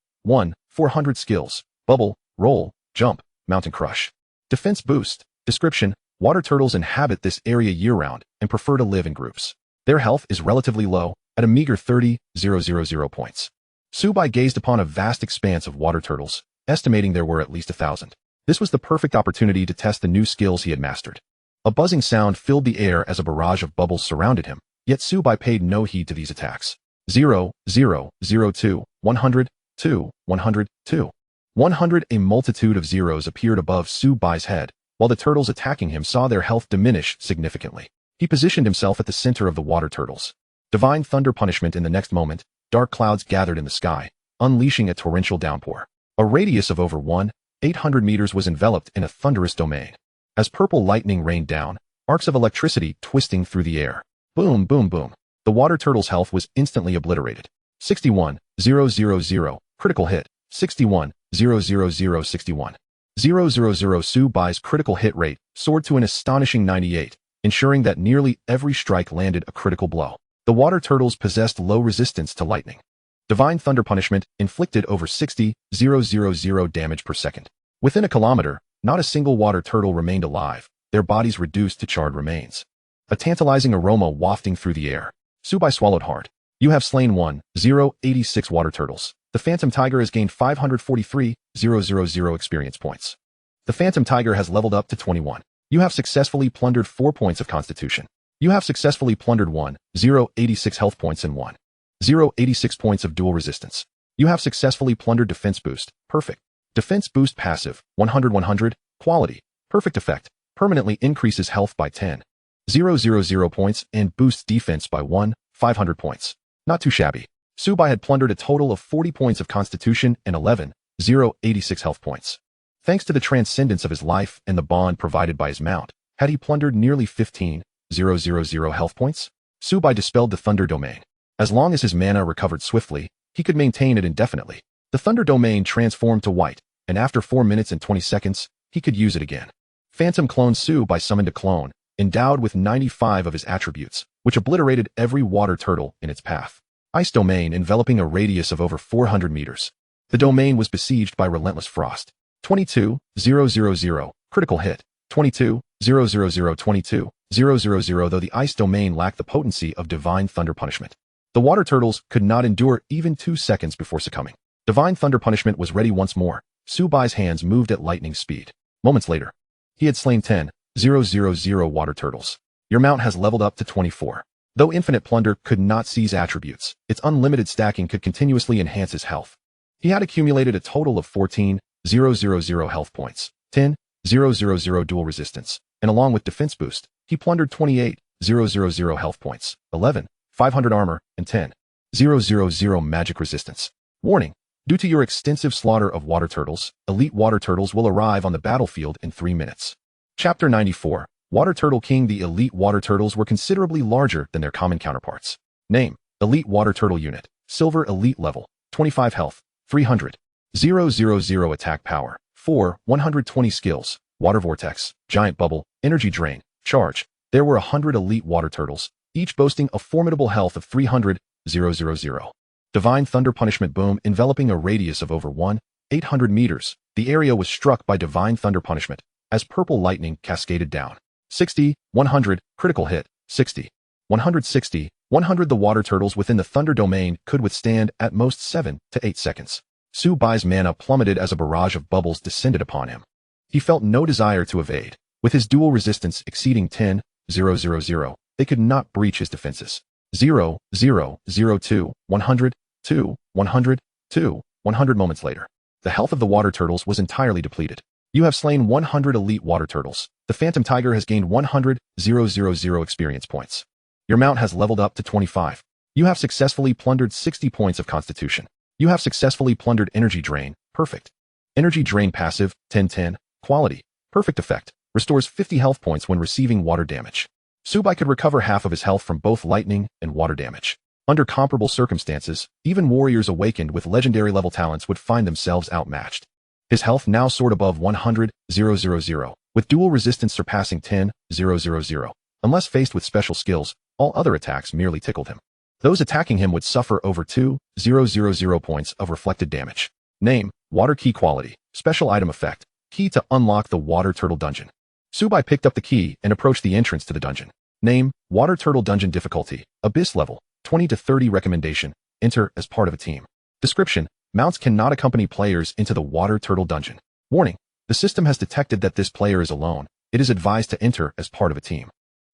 400 Skills, Bubble, Roll, Jump, Mountain Crush. Defense Boost. Description, water turtles inhabit this area year-round and prefer to live in groups. Their health is relatively low, at a meager 30,000 points. Subai gazed upon a vast expanse of water turtles, estimating there were at least 1,000. This was the perfect opportunity to test the new skills he had mastered. A buzzing sound filled the air as a barrage of bubbles surrounded him, yet Subai paid no heed to these attacks. 0, 0, 0, 2, 100, 2, 100, 2. 100. A multitude of zeros appeared above Subai's head, while the turtles attacking him saw their health diminish significantly. He positioned himself at the center of the water turtles. Divine Thunder Punishment. In the next moment, dark clouds gathered in the sky, unleashing a torrential downpour. A radius of over 1,800 meters was enveloped in a thunderous domain. As purple lightning rained down, arcs of electricity twisting through the air. Boom, boom, boom. The water turtle's health was instantly obliterated. 61,000. Critical hit. 61,000. 61,000. Subai's critical hit rate soared to an astonishing 98, ensuring that nearly every strike landed a critical blow. The water turtles possessed low resistance to lightning. Divine Thunder Punishment inflicted over 60,000 damage per second. Within a kilometer, not a single water turtle remained alive, their bodies reduced to charred remains. A tantalizing aroma wafting through the air. Subai swallowed hard. You have slain 1,086 water turtles. The Phantom Tiger has gained 543,000 experience points. The Phantom Tiger has leveled up to 21. You have successfully plundered 4 points of Constitution. You have successfully plundered 1,086 health points and 1,086 points of dual resistance. You have successfully plundered Defense Boost. Perfect. Defense Boost passive, 100-100, quality, perfect effect, permanently increases health by 10,000 points and boosts defense by 500 points. Not too shabby. Subai had plundered a total of 40 points of Constitution and 11,086 health points. Thanks to the transcendence of his life and the bond provided by his mount, had he plundered nearly 15,000 health points? Subai dispelled the Thunder Domain. As long as his mana recovered swiftly, he could maintain it indefinitely. The Thunder Domain transformed to white, and after 4 minutes and 20 seconds, he could use it again. Phantom Clone Subai summoned a clone, endowed with 95 of his attributes, which obliterated every water turtle in its path. Ice Domain enveloping a radius of over 400 meters. The domain was besieged by relentless frost. 22,000, critical hit. 22,000, 22,000, though the Ice Domain lacked the potency of Divine Thunder Punishment. The water turtles could not endure even 2 seconds before succumbing. Divine Thunder Punishment was ready once more. Subai's hands moved at lightning speed. Moments later, he had slain 10,000 water turtles. Your mount has leveled up to 24. Though Infinite Plunder could not seize attributes, its unlimited stacking could continuously enhance his health. He had accumulated a total of 14,000 health points, 10,000 dual resistance, and along with defense boost, he plundered 28,000 health points, 11,500 armor, and 10,000 magic resistance. Warning: due to your extensive slaughter of water turtles, elite water turtles will arrive on the battlefield in 3 minutes. Chapter 94. Water Turtle King. The elite water turtles were considerably larger than their common counterparts. Name: Elite Water Turtle Unit, Silver Elite Level, 25 Health, 300. 000 attack power. 4. 120 skills. Water vortex, giant bubble, energy drain, charge. There were 100 elite water turtles, each boasting a formidable health of 300. 000. Divine thunder punishment boom enveloping a radius of over 1,800 meters. The area was struck by divine thunder punishment as purple lightning cascaded down. 60. 100. Critical hit. 60. 160. 100. The water turtles within the thunder domain could withstand at most 7 to 8 seconds. Su-bai's mana plummeted as a barrage of bubbles descended upon him. He felt no desire to evade. With his dual resistance exceeding 10. 000, they could not breach his defenses. 0, 0, 0, 2, 100, 2, 100, 2, 100 moments later. The health of the water turtles was entirely depleted. You have slain 100 elite water turtles. The Phantom Tiger has gained 100. 000 experience points. Your mount has leveled up to 25. You have successfully plundered 60 points of constitution. You have successfully plundered energy drain. Perfect. Energy drain passive, 10-10. Quality. Perfect effect. Restores 50 health points when receiving water damage. Su-bai could recover half of his health from both lightning and water damage. Under comparable circumstances, even warriors awakened with legendary level talents would find themselves outmatched. His health now soared above 100. 000, with dual resistance surpassing 10. 000. Unless faced with special skills, all other attacks merely tickled him. Those attacking him would suffer over 2,000 points of reflected damage. Name, Water Key Quality, Special Item Effect, Key to unlock the Water Turtle Dungeon. Su-bai picked up the key and approached the entrance to the dungeon. Name, Water Turtle Dungeon Difficulty, Abyss Level, 20 to 30 Recommendation, Enter as part of a team. Description, mounts cannot accompany players into the Water Turtle Dungeon. Warning, the system has detected that this player is alone. It is advised to enter as part of a team.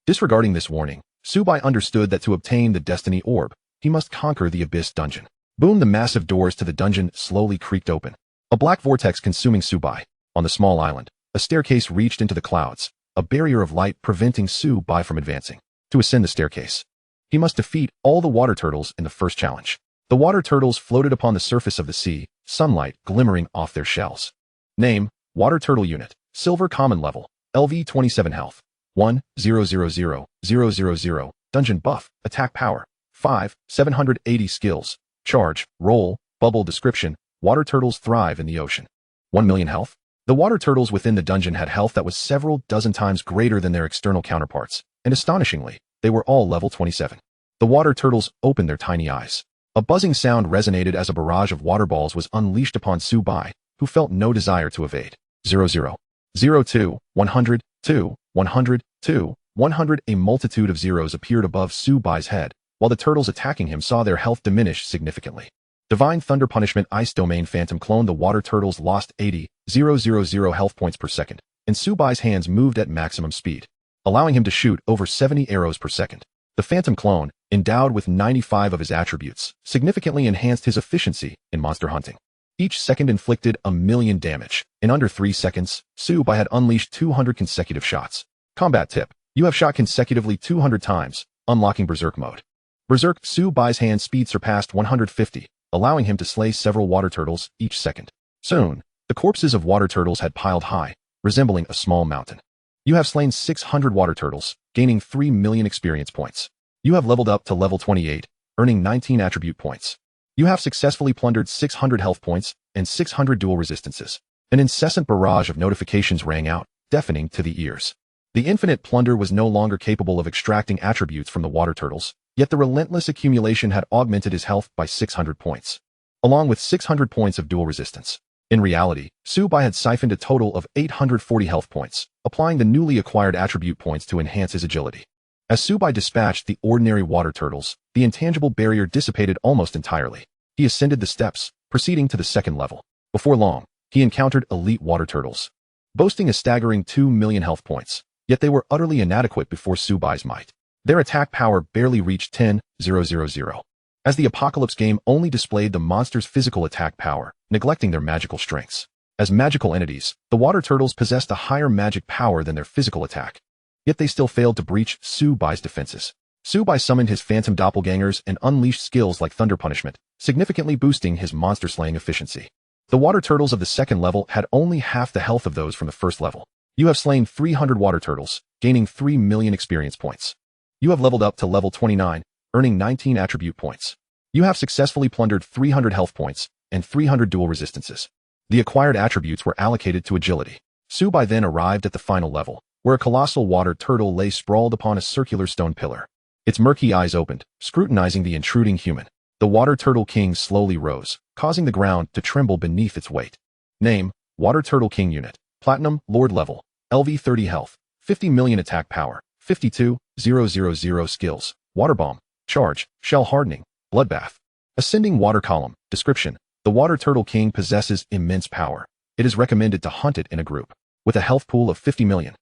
Disregarding this warning, Su-bai understood that to obtain the Destiny Orb, he must conquer the Abyss Dungeon. Boom! The massive doors to the dungeon slowly creaked open. A black vortex consuming Su-bai. On the small island, a staircase reached into the clouds, a barrier of light preventing Su-bai from advancing. To ascend the staircase, he must defeat all the water turtles in the first challenge. The water turtles floated upon the surface of the sea, sunlight glimmering off their shells. Name, Water Turtle Unit, Silver Common Level, LV 27 Health. 1,000,000. Dungeon Buff, Attack Power, 5, 780 Skills, Charge, Roll, Bubble. Description, water turtles thrive in the ocean. 1 million health. The water turtles within the dungeon had health that was several dozen times greater than their external counterparts, and astonishingly, they were all level 27. The water turtles opened their tiny eyes. A buzzing sound resonated as a barrage of water balls was unleashed upon Su-bai, who felt no desire to evade. 00, 02, 100, 2, 100, 2, 100. A multitude of zeros appeared above Su-bai's head, while the turtles attacking him saw their health diminish significantly. Divine Thunder Punishment Ice Domain Phantom Clone. The water turtles lost 80,000 health points per second, and Su-bai's hands moved at maximum speed, allowing him to shoot over 70 arrows per second. The Phantom Clone, endowed with 95 of his attributes, significantly enhanced his efficiency in monster hunting. Each second inflicted 1,000,000 damage. In under 3 seconds, Su-bai had unleashed 200 consecutive shots. Combat tip. You have shot consecutively 200 times, unlocking Berserk mode. Berserk. Su-bai's hand speed surpassed 150, allowing him to slay several water turtles each second. Soon, the corpses of water turtles had piled high, resembling a small mountain. You have slain 600 water turtles, gaining 3 million experience points. You have leveled up to level 28, earning 19 attribute points. You have successfully plundered 600 health points and 600 dual resistances. An incessant barrage of notifications rang out, deafening to the ears. The infinite plunder was no longer capable of extracting attributes from the water turtles, yet the relentless accumulation had augmented his health by 600 points, along with 600 points of dual resistance. In reality, Su-bai had siphoned a total of 840 health points, applying the newly acquired attribute points to enhance his agility. As Su-bai dispatched the ordinary water turtles, the intangible barrier dissipated almost entirely. He ascended the steps, proceeding to the second level. Before long, he encountered elite water turtles, boasting a staggering 2 million health points, yet they were utterly inadequate before Su-bai's might. Their attack power barely reached 10,000, as the Apocalypse game only displayed the monster's physical attack power, neglecting their magical strengths. As magical entities, the water turtles possessed a higher magic power than their physical attack. Yet they still failed to breach Su-bai's defenses. Su-bai summoned his phantom doppelgangers and unleashed skills like Thunder Punishment, significantly boosting his monster-slaying efficiency. The water turtles of the second level had only half the health of those from the first level. You have slain 300 water turtles, gaining 3 million experience points. You have leveled up to level 29, earning 19 attribute points. You have successfully plundered 300 health points and 300 dual resistances. The acquired attributes were allocated to agility. Subai then arrived at the final level, where a colossal water turtle lay sprawled upon a circular stone pillar. Its murky eyes opened, scrutinizing the intruding human. The water turtle king slowly rose, causing the ground to tremble beneath its weight. Name: Water Turtle King Unit. Platinum, Lord level. LV 30 health. 50 million attack power. 52,000 skills. Water bomb. Charge. Shell hardening. Bloodbath. Ascending water column. Description: the Water Turtle King possesses immense power. It is recommended to hunt it in a group. With a health pool of 50 million.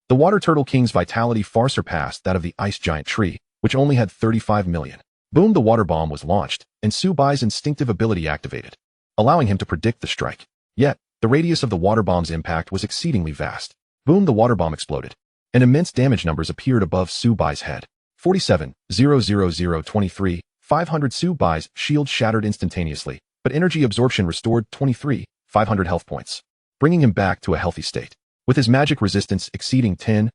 The Water Turtle King's vitality far surpassed that of the ice giant tree, which only had 35 million. Boom! The water bomb was launched, and Subai's instinctive ability activated, allowing him to predict the strike. Yet, the radius of the water bomb's impact was exceedingly vast. Boom! The water bomb exploded, and immense damage numbers appeared above Subai's head. 47,00023, 500. Subai's shield shattered instantaneously, but energy absorption restored 23,500 health points, bringing him back to a healthy state. With his magic resistance exceeding 10,000,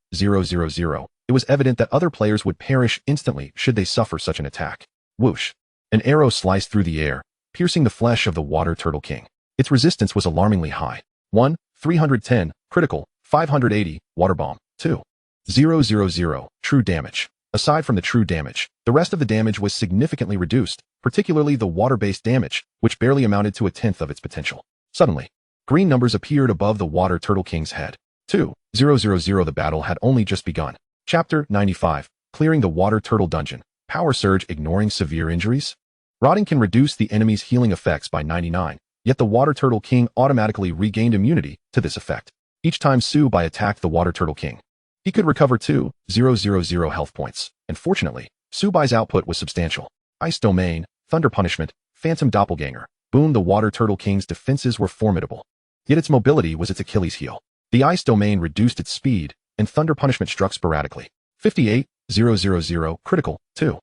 it was evident that other players would perish instantly should they suffer such an attack. Whoosh! An arrow sliced through the air, piercing the flesh of the Water Turtle King. Its resistance was alarmingly high. 1, 310, critical, 580, water bomb. 2,000, true damage. Aside from the true damage, the rest of the damage was significantly reduced, particularly the water-based damage, which barely amounted to a tenth of its potential. Suddenly, green numbers appeared above the Water Turtle King's head. 2,000. The battle had only just begun. Chapter 95, Clearing the Water Turtle Dungeon. Power Surge ignoring severe injuries? Rotting can reduce the enemy's healing effects by 99, yet the Water Turtle King automatically regained immunity to this effect. Each time Subai attacked the Water Turtle King, he could recover 2,000 health points, and fortunately, Subai's output was substantial. Ice Domain, Thunder Punishment, Phantom Doppelganger. Boom! The Water Turtle King's defenses were formidable, yet its mobility was its Achilles heel. The Ice Domain reduced its speed, and Thunder Punishment struck sporadically. 58,000, critical, 2,000.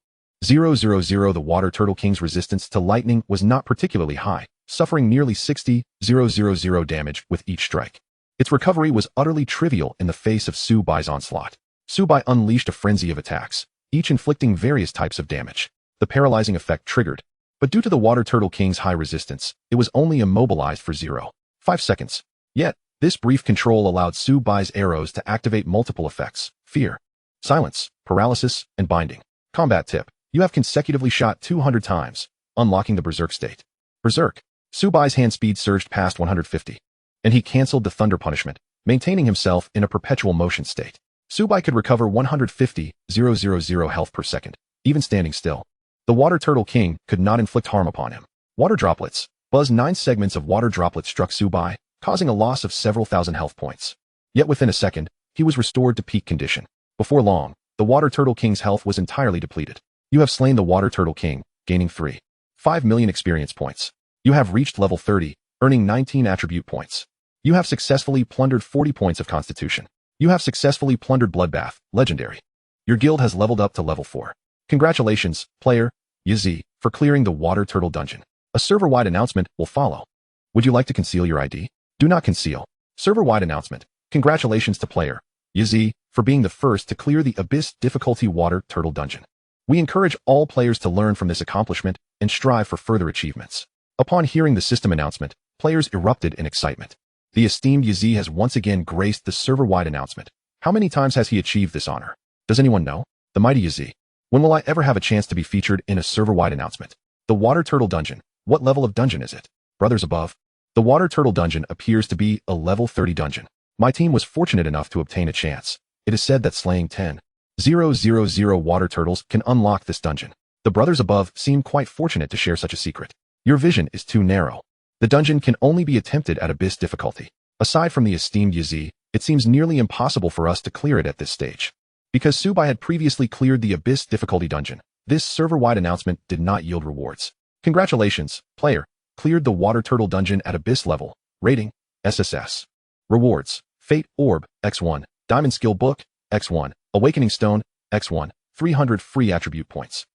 The Water Turtle King's resistance to lightning was not particularly high, suffering nearly 60,000 damage with each strike. Its recovery was utterly trivial in the face of Subai's onslaught. Subai unleashed a frenzy of attacks, each inflicting various types of damage. The paralyzing effect triggered, but due to the Water Turtle King's high resistance, it was only immobilized for 0.5 seconds. Yet, this brief control allowed Subai's arrows to activate multiple effects: fear, silence, paralysis, and binding. Combat tip: you have consecutively shot 200 times, unlocking the Berserk state. Berserk. Subai's hand speed surged past 150, and he cancelled the Thunder Punishment, maintaining himself in a perpetual motion state. Subai could recover 150,000 health per second, even standing still. The Water Turtle King could not inflict harm upon him. Water droplets. Buzz 9 segments of water droplets struck Subai, causing a loss of several thousand health points. Yet within a second, he was restored to peak condition. Before long, the Water Turtle King's health was entirely depleted. You have slain the Water Turtle King, gaining 3.5 million experience points. You have reached level 30, earning 19 attribute points. You have successfully plundered 40 points of Constitution. You have successfully plundered Bloodbath, legendary. Your guild has leveled up to level 4. Congratulations, player Yazi, for clearing the Water Turtle Dungeon. A server-wide announcement will follow. Would you like to conceal your ID? Do not conceal. Server-wide announcement. Congratulations to player Yazi for being the first to clear the Abyss difficulty Water Turtle Dungeon. We encourage all players to learn from this accomplishment and strive for further achievements. Upon hearing the system announcement, players erupted in excitement. The esteemed Yazi has once again graced the server-wide announcement. How many times has he achieved this honor? Does anyone know? The mighty Yazi. When will I ever have a chance to be featured in a server-wide announcement? The Water Turtle Dungeon. What level of dungeon is it? Brothers above. The Water Turtle Dungeon appears to be a level 30 dungeon. My team was fortunate enough to obtain a chance. It is said that slaying 10,000 water turtles can unlock this dungeon. The brothers above seem quite fortunate to share such a secret. Your vision is too narrow. The dungeon can only be attempted at Abyss difficulty. Aside from the esteemed Yazi, it seems nearly impossible for us to clear it at this stage. Because Subai had previously cleared the Abyss difficulty dungeon, this server-wide announcement did not yield rewards. Congratulations, player. Cleared the Water Turtle Dungeon at Abyss level. Rating, SSS. Rewards, Fate Orb, X1. Diamond Skill Book, X1. Awakening Stone, X1. 300 free attribute points.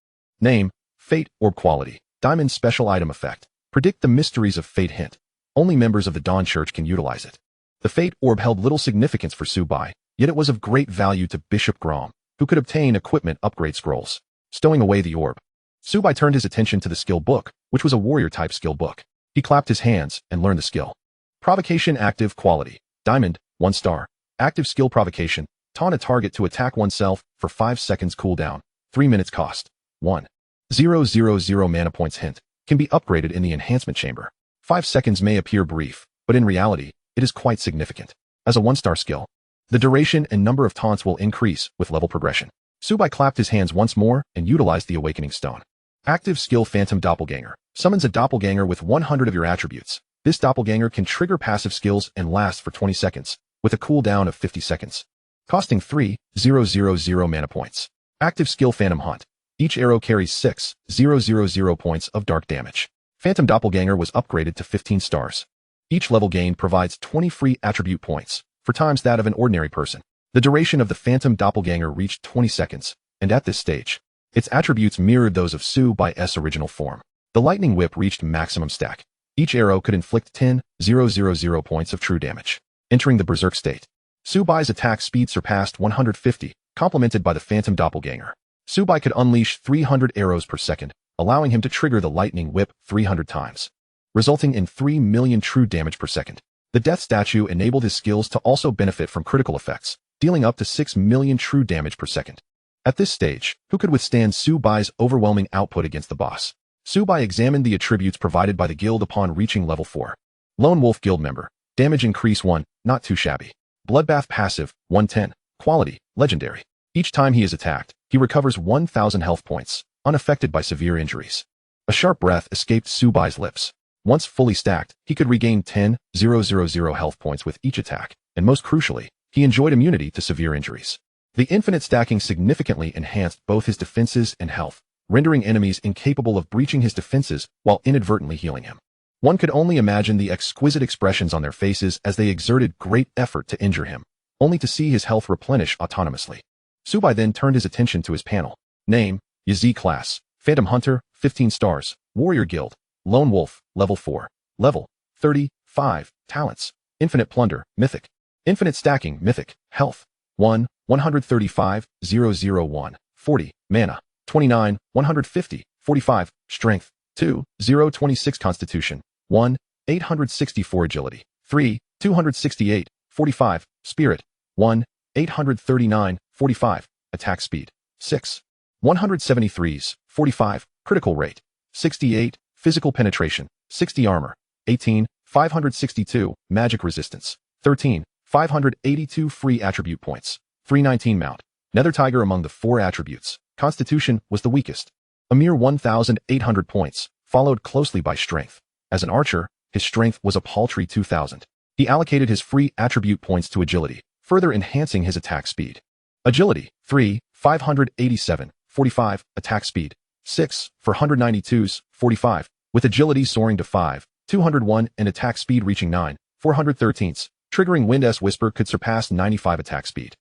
Name, Fate Orb Quality. Diamond Special Item Effect. Predict the mysteries of fate hint. Only members of the Dawn Church can utilize it. The Fate Orb held little significance for Subai, yet it was of great value to Bishop Grom, who could obtain equipment upgrade scrolls. Stowing away the orb, Subai turned his attention to the skill book, which was a warrior-type skill book. He clapped his hands and learned the skill. Provocation active quality. Diamond, 1 star. Active skill provocation. Taunt a target to attack oneself for 5 seconds cooldown. 3 minutes cost. 1,000 mana points hint. Can be upgraded in the enhancement chamber. 5 seconds may appear brief, but in reality, it is quite significant. As a 1-star skill, the duration and number of taunts will increase with level progression. Subai clapped his hands once more and utilized the awakening stone. Active skill Phantom Doppelganger. Summons a doppelganger with 100 of your attributes. This doppelganger can trigger passive skills and last for 20 seconds, with a cooldown of 50 seconds. Costing 3,000 mana points. Active skill Phantom Hunt. Each arrow carries 6,000 points of dark damage. Phantom Doppelganger was upgraded to 15 stars. Each level gained provides 20 free attribute points, 4 times that of an ordinary person. The duration of the Phantom Doppelganger reached 20 seconds, and at this stage, its attributes mirrored those of Subai's original form. The lightning whip reached maximum stack. Each arrow could inflict 10,000 points of true damage. Entering the berserk state, Subai's attack speed surpassed 150, complemented by the Phantom Doppelganger. Subai could unleash 300 arrows per second, allowing him to trigger the lightning whip 300 times, resulting in 3 million true damage per second. The death statue enabled his skills to also benefit from critical effects, dealing up to 6 million true damage per second. At this stage, who could withstand Subai's overwhelming output against the boss? Subai examined the attributes provided by the guild upon reaching level 4. Lone Wolf Guild member. Damage increase 1, not too shabby. Bloodbath passive, 110. Quality, legendary. Each time he is attacked, he recovers 1,000 health points, unaffected by severe injuries. A sharp breath escaped Subai's lips. Once fully stacked, he could regain 10,000 health points with each attack, and most crucially, he enjoyed immunity to severe injuries. The infinite stacking significantly enhanced both his defenses and health, rendering enemies incapable of breaching his defenses while inadvertently healing him. One could only imagine the exquisite expressions on their faces as they exerted great effort to injure him, only to see his health replenish autonomously. Subai then turned his attention to his panel. Name, Yazi class, Phantom Hunter, 15 stars, Warrior Guild, Lone Wolf, level 4, level 35, talents, Infinite Plunder, Mythic, Infinite Stacking, Mythic, Health, 1, 135, 001, 40, Mana, 29, 150, 45, Strength, 2, 026 Constitution, 1, 864 Agility, 3, 268, 45, Spirit, 1, 839, 45, Attack Speed, 6, 173s, 45, Critical Rate, 68, Physical Penetration, 60 Armor, 18, 562, Magic Resistance, 13, 582 Free Attribute Points, 319 Mount. Nether Tiger among the 4 attributes, Constitution was the weakest. A mere 1,800 points, followed closely by Strength. As an archer, his strength was a paltry 2,000. He allocated his free attribute points to Agility, further enhancing his attack speed. Agility, 3, 587, 45, attack speed, 6, for 192s, 45, with Agility soaring to 5, 201 and attack speed reaching 9, 413s, triggering Wind's Whisper could surpass 95 attack speed.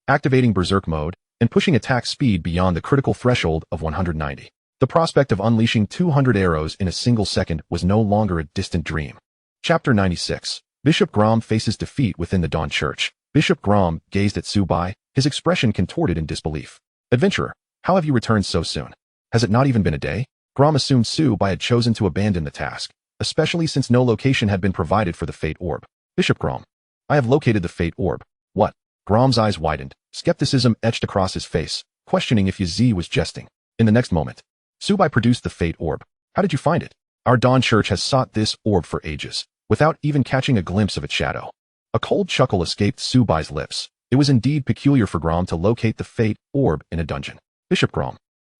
Activating Berserk mode, and pushing attack speed beyond the critical threshold of 190. The prospect of unleashing 200 arrows in a single second was no longer a distant dream. Chapter 96. Bishop Grom faces defeat within the Dawn Church. Bishop Grom gazed at Subai, his expression contorted in disbelief. Adventurer, how have you returned so soon? Has it not even been a day? Grom assumed Subai had chosen to abandon the task, especially since no location had been provided for the Fate Orb. Bishop Grom, I have located the Fate Orb. What? Grom's eyes widened, skepticism etched across his face, questioning if Yazi was jesting. In the next moment, Subai produced the Fate Orb. How did you find it? Our Dawn Church has sought this orb for ages, without even catching a glimpse of its shadow. A cold chuckle escaped Subai's lips. It was indeed peculiar for Grom to locate the Fate Orb in a dungeon. Bishop Grom,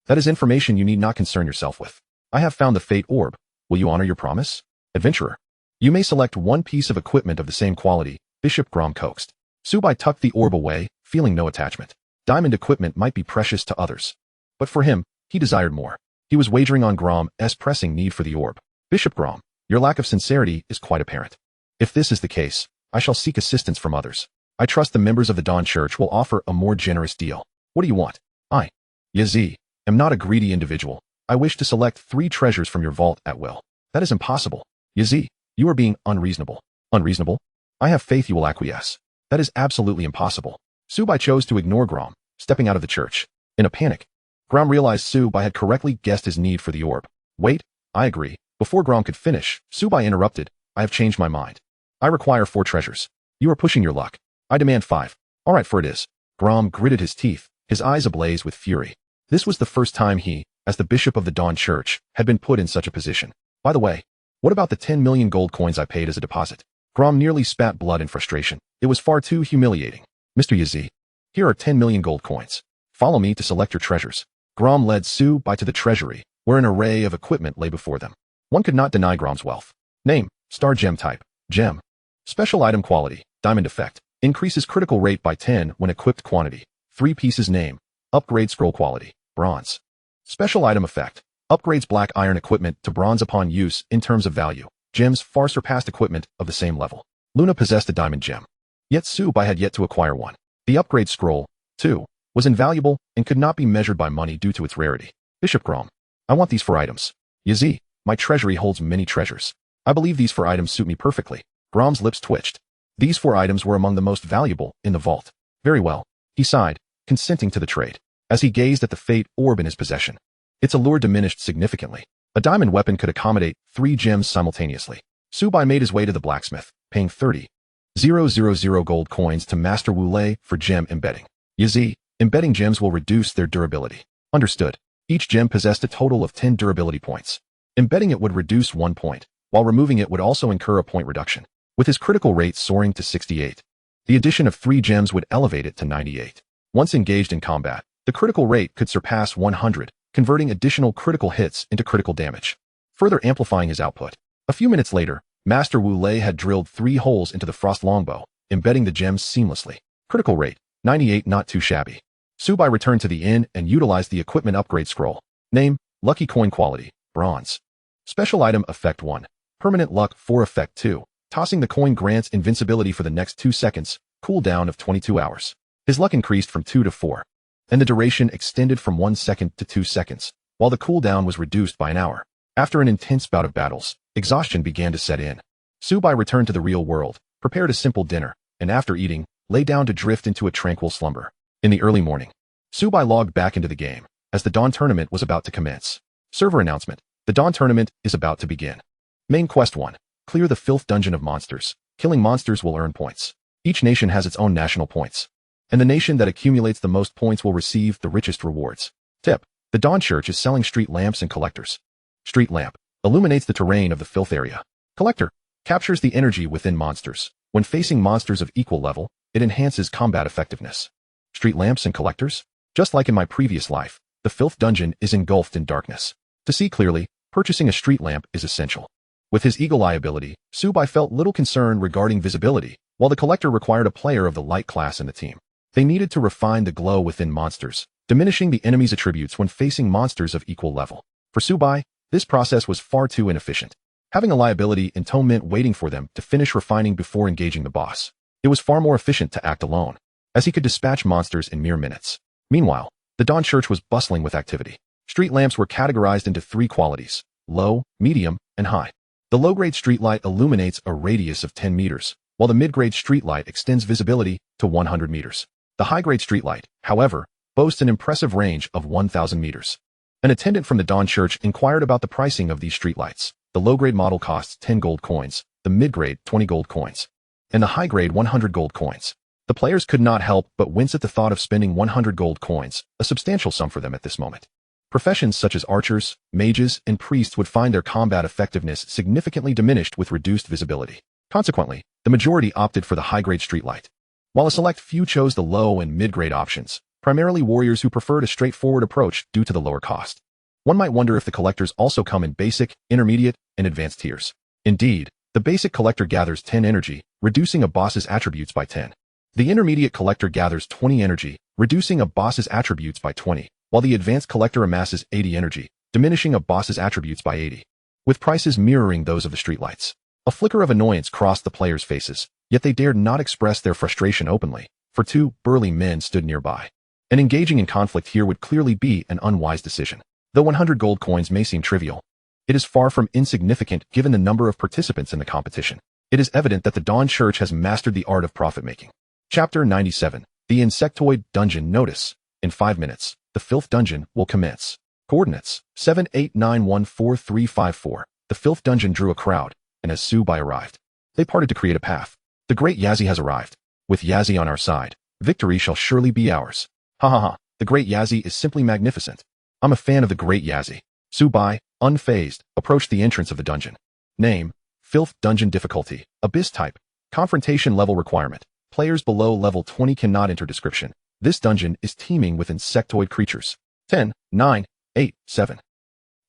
that is information you need not concern yourself with. I have found the Fate Orb. Will you honor your promise? Adventurer, you may select one piece of equipment of the same quality, Bishop Grom coaxed. Subai tucked the orb away, feeling no attachment. Diamond equipment might be precious to others, but for him, he desired more. He was wagering on Grom's pressing need for the orb. Bishop Grom, your lack of sincerity is quite apparent. If this is the case, I shall seek assistance from others. I trust the members of the Dawn Church will offer a more generous deal. What do you want? I, Yazi, am not a greedy individual. I wish to select 3 treasures from your vault at will. That is impossible. Yazi, you are being unreasonable. Unreasonable? I have faith you will acquiesce. That is absolutely impossible. Subai chose to ignore Grom, stepping out of the church. In a panic, Grom realized Subai had correctly guessed his need for the orb. Wait, I agree. Before Grom could finish, Subai interrupted. I have changed my mind. I require 4 treasures. You are pushing your luck. I demand 5. All right, for it is. Grom gritted his teeth, his eyes ablaze with fury. This was the first time he, as the bishop of the Dawn Church, had been put in such a position. By the way, what about the 10 million gold coins I paid as a deposit? Grom nearly spat blood in frustration. It was far too humiliating. Mr. Yazi, here are 10 million gold coins. Follow me to select your treasures. Grom led Subai to the treasury, where an array of equipment lay before them. One could not deny Grom's wealth. Name, star gem type, gem. Special item quality, diamond effect. Increases critical rate by 10 when equipped quantity. 3 pieces name. Upgrade scroll quality, bronze. Special item effect. Upgrades black iron equipment to bronze upon use in terms of value. Gems far surpassed equipment of the same level. Luna possessed a diamond gem. Yet Subai had yet to acquire one. The upgrade scroll, too, was invaluable and could not be measured by money due to its rarity. Bishop Grom, I want these 4 items. Yazi, my treasury holds many treasures. I believe these 4 items suit me perfectly. Grom's lips twitched. These 4 items were among the most valuable in the vault. Very well, he sighed, consenting to the trade. As he gazed at the fate orb in his possession, its allure diminished significantly. A diamond weapon could accommodate 3 gems simultaneously. Subai made his way to the blacksmith, paying 30,000 gold coins to Master Wu Lei for gem embedding. Yazi, embedding gems will reduce their durability. Understood. Each gem possessed a total of 10 durability points. Embedding it would reduce 1 point, while removing it would also incur a point reduction. With his critical rate soaring to 68, the addition of 3 gems would elevate it to 98. Once engaged in combat, the critical rate could surpass 100, converting additional critical hits into critical damage, further amplifying his output. A few minutes later, Master Wu Lei had drilled 3 holes into the frost longbow, embedding the gems seamlessly. Critical rate, 98, not too shabby. Subai returned to the inn and utilized the equipment upgrade scroll. Name, lucky coin quality, bronze. Special item effect 1. Permanent luck 4 effect 2. Tossing the coin grants invincibility for the next 2 seconds, cooldown of 22 hours. His luck increased from 2 to 4, and the duration extended from 1 second to 2 seconds, while the cooldown was reduced by an hour. After an intense bout of battles, exhaustion began to set in. Subai returned to the real world, prepared a simple dinner, and after eating, lay down to drift into a tranquil slumber. In the early morning, Subai logged back into the game, as the Dawn Tournament was about to commence. Server announcement. The Dawn Tournament is about to begin. Main Quest 1. Clear the Filth Dungeon of Monsters. Killing monsters will earn points. Each nation has its own national points, and the nation that accumulates the most points will receive the richest rewards. Tip. The Dawn Church is selling street lamps and collectors. Street lamp. Illuminates the terrain of the filth area. Collector. Captures the energy within monsters. When facing monsters of equal level, it enhances combat effectiveness. Street lamps and collectors? Just like in my previous life, the filth dungeon is engulfed in darkness. To see clearly, purchasing a street lamp is essential. With his eagle eye ability, Subai felt little concern regarding visibility, while the collector required a player of the light class in the team. They needed to refine the glow within monsters, diminishing the enemy's attributes when facing monsters of equal level. For Subai, this process was far too inefficient. Having a liability entombment waiting for them to finish refining before engaging the boss. It was far more efficient to act alone, as he could dispatch monsters in mere minutes. Meanwhile, the Dawn Church was bustling with activity. Street lamps were categorized into 3 qualities: low, medium, and high. The low-grade streetlight illuminates a radius of 10 meters, while the mid-grade streetlight extends visibility to 100 meters. The high-grade streetlight, however, boasts an impressive range of 1,000 meters. An attendant from the Dawn Church inquired about the pricing of these streetlights. The low-grade model costs 10 gold coins, the mid-grade 20 gold coins, and the high-grade 100 gold coins. The players could not help but wince at the thought of spending 100 gold coins, a substantial sum for them at this moment. Professions such as archers, mages, and priests would find their combat effectiveness significantly diminished with reduced visibility. Consequently, the majority opted for the high-grade streetlight, while a select few chose the low and mid-grade options, primarily warriors who preferred a straightforward approach due to the lower cost. One might wonder if the collectors also come in basic, intermediate, and advanced tiers. Indeed, the basic collector gathers 10 energy, reducing a boss's attributes by 10. The intermediate collector gathers 20 energy, reducing a boss's attributes by 20, while the advanced collector amasses 80 energy, diminishing a boss's attributes by 80. With prices mirroring those of the streetlights. A flicker of annoyance crossed the players' faces, yet they dared not express their frustration openly, for 2 burly men stood nearby. And engaging in conflict here would clearly be an unwise decision. Though 100 gold coins may seem trivial, it is far from insignificant given the number of participants in the competition. It is evident that the Dawn Church has mastered the art of profit-making. Chapter 97. The Insectoid Dungeon. Notice. In 5 minutes, the Filth Dungeon will commence. Coordinates: 78914354. The filth dungeon drew a crowd, and as Subai arrived, they parted to create a path. The great Yazi has arrived. With Yazi on our side, victory shall surely be ours. Ha ha ha, the great Yazi is simply magnificent. I'm a fan of the great Yazi. Subai, unfazed, approached the entrance of the dungeon. Name, Filth Dungeon Difficulty, Abyss Type, Confrontation Level Requirement. Players below level 20 cannot enter. Description. This dungeon is teeming with insectoid creatures. 10, 9, 8, 7.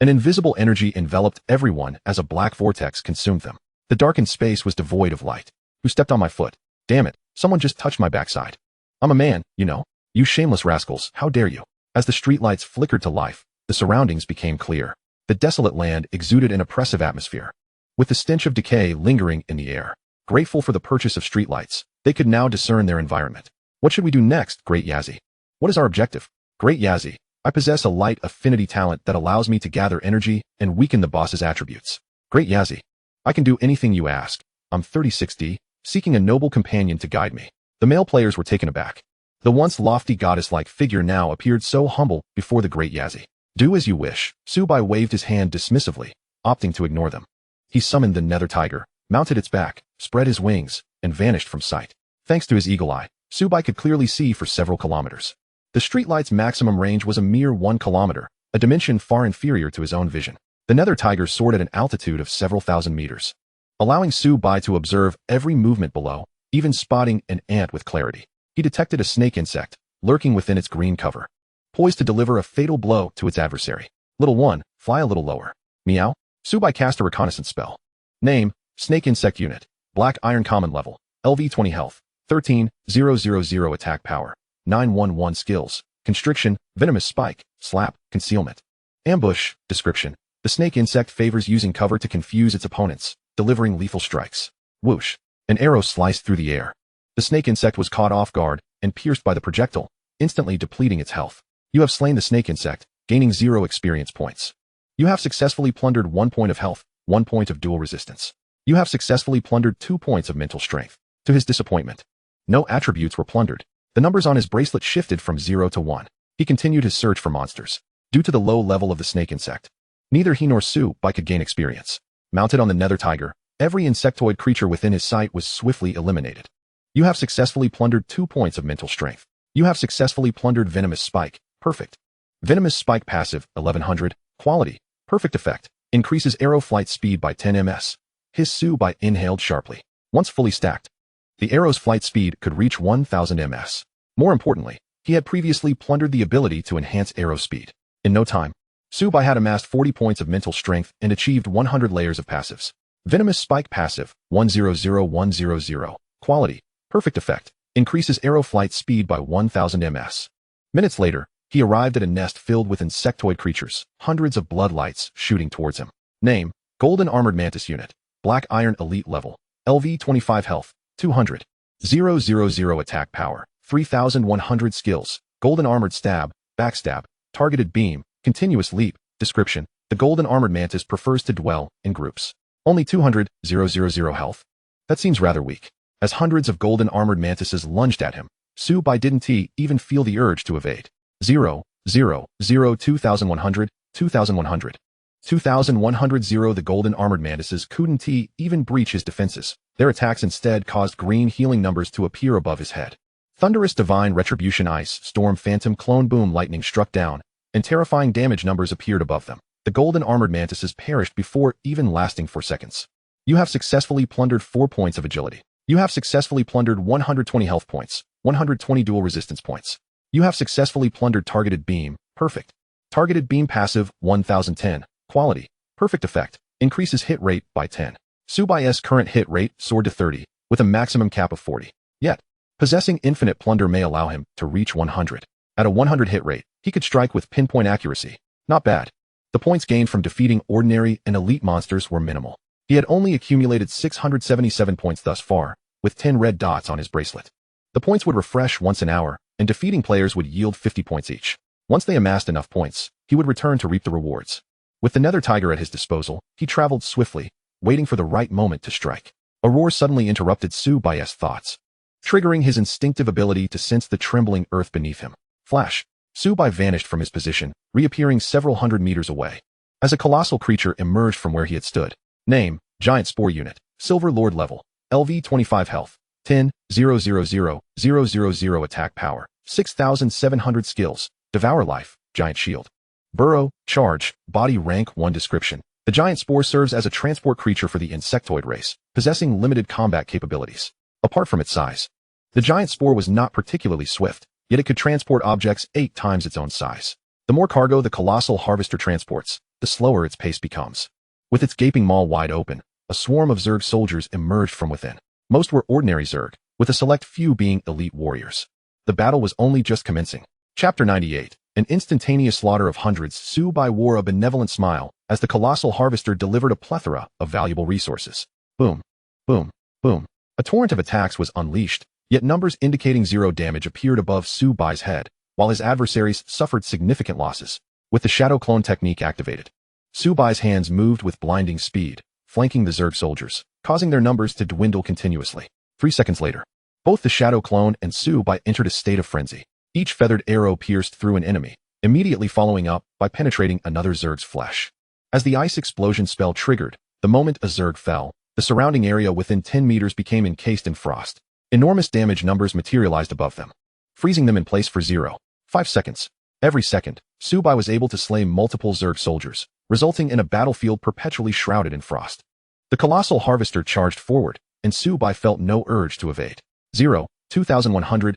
An invisible energy enveloped everyone as a black vortex consumed them. The darkened space was devoid of light. Who stepped on my foot? Damn it, someone just touched my backside. I'm a man, you know. You shameless rascals, how dare you? As the streetlights flickered to life, the surroundings became clear. The desolate land exuded an oppressive atmosphere, with the stench of decay lingering in the air. Grateful for the purchase of streetlights, they could now discern their environment. What should we do next, Great Yazi? What is our objective? Great Yazi, I possess a light affinity talent that allows me to gather energy and weaken the boss's attributes. Great Yazi, I can do anything you ask. I'm 36D, seeking a noble companion to guide me. The male players were taken aback. The once lofty goddess-like figure now appeared so humble before the great Yazi. Do as you wish. Subai waved his hand dismissively, opting to ignore them. He summoned the nether tiger, mounted its back, spread his wings, and vanished from sight. Thanks to his eagle eye, Subai could clearly see for several kilometers. The streetlight's maximum range was a mere 1 kilometer, a dimension far inferior to his own vision. The nether tiger soared at an altitude of several thousand meters, allowing Subai to observe every movement below, even spotting an ant with clarity. He detected a snake insect, lurking within its green cover, poised to deliver a fatal blow to its adversary. Little one, fly a little lower. Meow. Subai cast a reconnaissance spell. Name, Snake Insect Unit, Black Iron Common Level, LV 20 Health, 13,000 Attack Power, 911 Skills, Constriction, Venomous Spike, Slap, Concealment. Ambush. Description. The snake insect favors using cover to confuse its opponents, delivering lethal strikes. Whoosh. An arrow sliced through the air. The snake insect was caught off guard and pierced by the projectile, instantly depleting its health. You have slain the snake insect, gaining 0 experience points. You have successfully plundered 1 point of health, 1 point of dual resistance. You have successfully plundered 2 points of mental strength. To his disappointment, no attributes were plundered. The numbers on his bracelet shifted from 0 to 1. He continued his search for monsters. Due to the low level of the snake insect, neither he nor Subai could gain experience. Mounted on the nether tiger, every insectoid creature within his sight was swiftly eliminated. You have successfully plundered 2 points of mental strength. You have successfully plundered Venomous Spike. Perfect. Venomous Spike passive, 1100. Quality. Perfect effect. Increases arrow flight speed by 10 ms. His Subai inhaled sharply. Once fully stacked, the arrow's flight speed could reach 1000 ms. More importantly, he had previously plundered the ability to enhance arrow speed. In no time, Subai had amassed 40 points of mental strength and achieved 100 layers of passives. Venomous Spike passive, 100100. Quality. Perfect effect. Increases arrow flight speed by 1000 ms. Minutes later, he arrived at a nest filled with insectoid creatures, hundreds of bloodlights shooting towards him. Name, Golden Armored Mantis Unit, Black Iron Elite Level, LV 25 Health, 200. 000 Attack Power, 3100 Skills, Golden Armored Stab, Backstab, Targeted Beam, Continuous Leap. Description. The Golden Armored Mantis prefers to dwell in groups. Only 200, 000 health? That seems rather weak. As hundreds of golden armored mantises lunged at him, Subai didn't even feel the urge to evade. 0, 0, 0, 2100, 2100. 2100. The golden armored mantises couldn't even breach his defenses. Their attacks instead caused green healing numbers to appear above his head. Thunderous divine retribution ice, storm phantom clone boom lightning struck down, and terrifying damage numbers appeared above them. The golden armored mantises perished before even lasting 4 seconds. You have successfully plundered 4 points of agility. You have successfully plundered 120 health points, 120 dual resistance points. You have successfully plundered Targeted Beam. Perfect. Targeted Beam passive, 1010. Quality. Perfect effect. Increases hit rate by 10. Subai's current hit rate soared to 30, with a maximum cap of 40. Yet, possessing infinite plunder may allow him to reach 100. At a 100 hit rate, he could strike with pinpoint accuracy. Not bad. The points gained from defeating ordinary and elite monsters were minimal. He had only accumulated 677 points thus far, with 10 red dots on his bracelet. The points would refresh once an hour, and defeating players would yield 50 points each. Once they amassed enough points, he would return to reap the rewards. With the nether tiger at his disposal, he traveled swiftly, waiting for the right moment to strike. A roar suddenly interrupted Subai's thoughts, triggering his instinctive ability to sense the trembling earth beneath him. Flash! Subai vanished from his position, reappearing several hundred meters away. as a colossal creature emerged from where he had stood. Name, Giant Spore Unit, Silver Lord level, LV 25 health, 10,000,000 attack power, 6,700 skills, Devour Life, Giant Shield. Burrow, Charge, Body Rank 1 description. The giant spore serves as a transport creature for the insectoid race, possessing limited combat capabilities. Apart from its size, the giant spore was not particularly swift, yet it could transport objects 8 times its own size. The more cargo the colossal harvester transports, the slower its pace becomes. With its gaping maw wide open, a swarm of Zerg soldiers emerged from within. Most were ordinary Zerg, with a select few being elite warriors. The battle was only just commencing. Chapter 98. An instantaneous slaughter of hundreds. Su-Bai wore a benevolent smile as the colossal harvester delivered a plethora of valuable resources. Boom, boom, boom. A torrent of attacks was unleashed, yet numbers indicating 0 damage appeared above Su-Bai's head, while his adversaries suffered significant losses. With the shadow clone technique activated, Su-Bai's hands moved with blinding speed, flanking the Zerg soldiers, causing their numbers to dwindle continuously. 3 seconds later, both the shadow clone and Su-Bai entered a state of frenzy. Each feathered arrow pierced through an enemy, immediately following up by penetrating another Zerg's flesh. As the ice explosion spell triggered, the moment a Zerg fell, the surrounding area within 10 meters became encased in frost. Enormous damage numbers materialized above them, freezing them in place for 0.5 seconds. Every second, Su-Bai was able to slay multiple Zerg soldiers, resulting in a battlefield perpetually shrouded in frost. The colossal harvester charged forward, and Su-Bai felt no urge to evade. 2,100.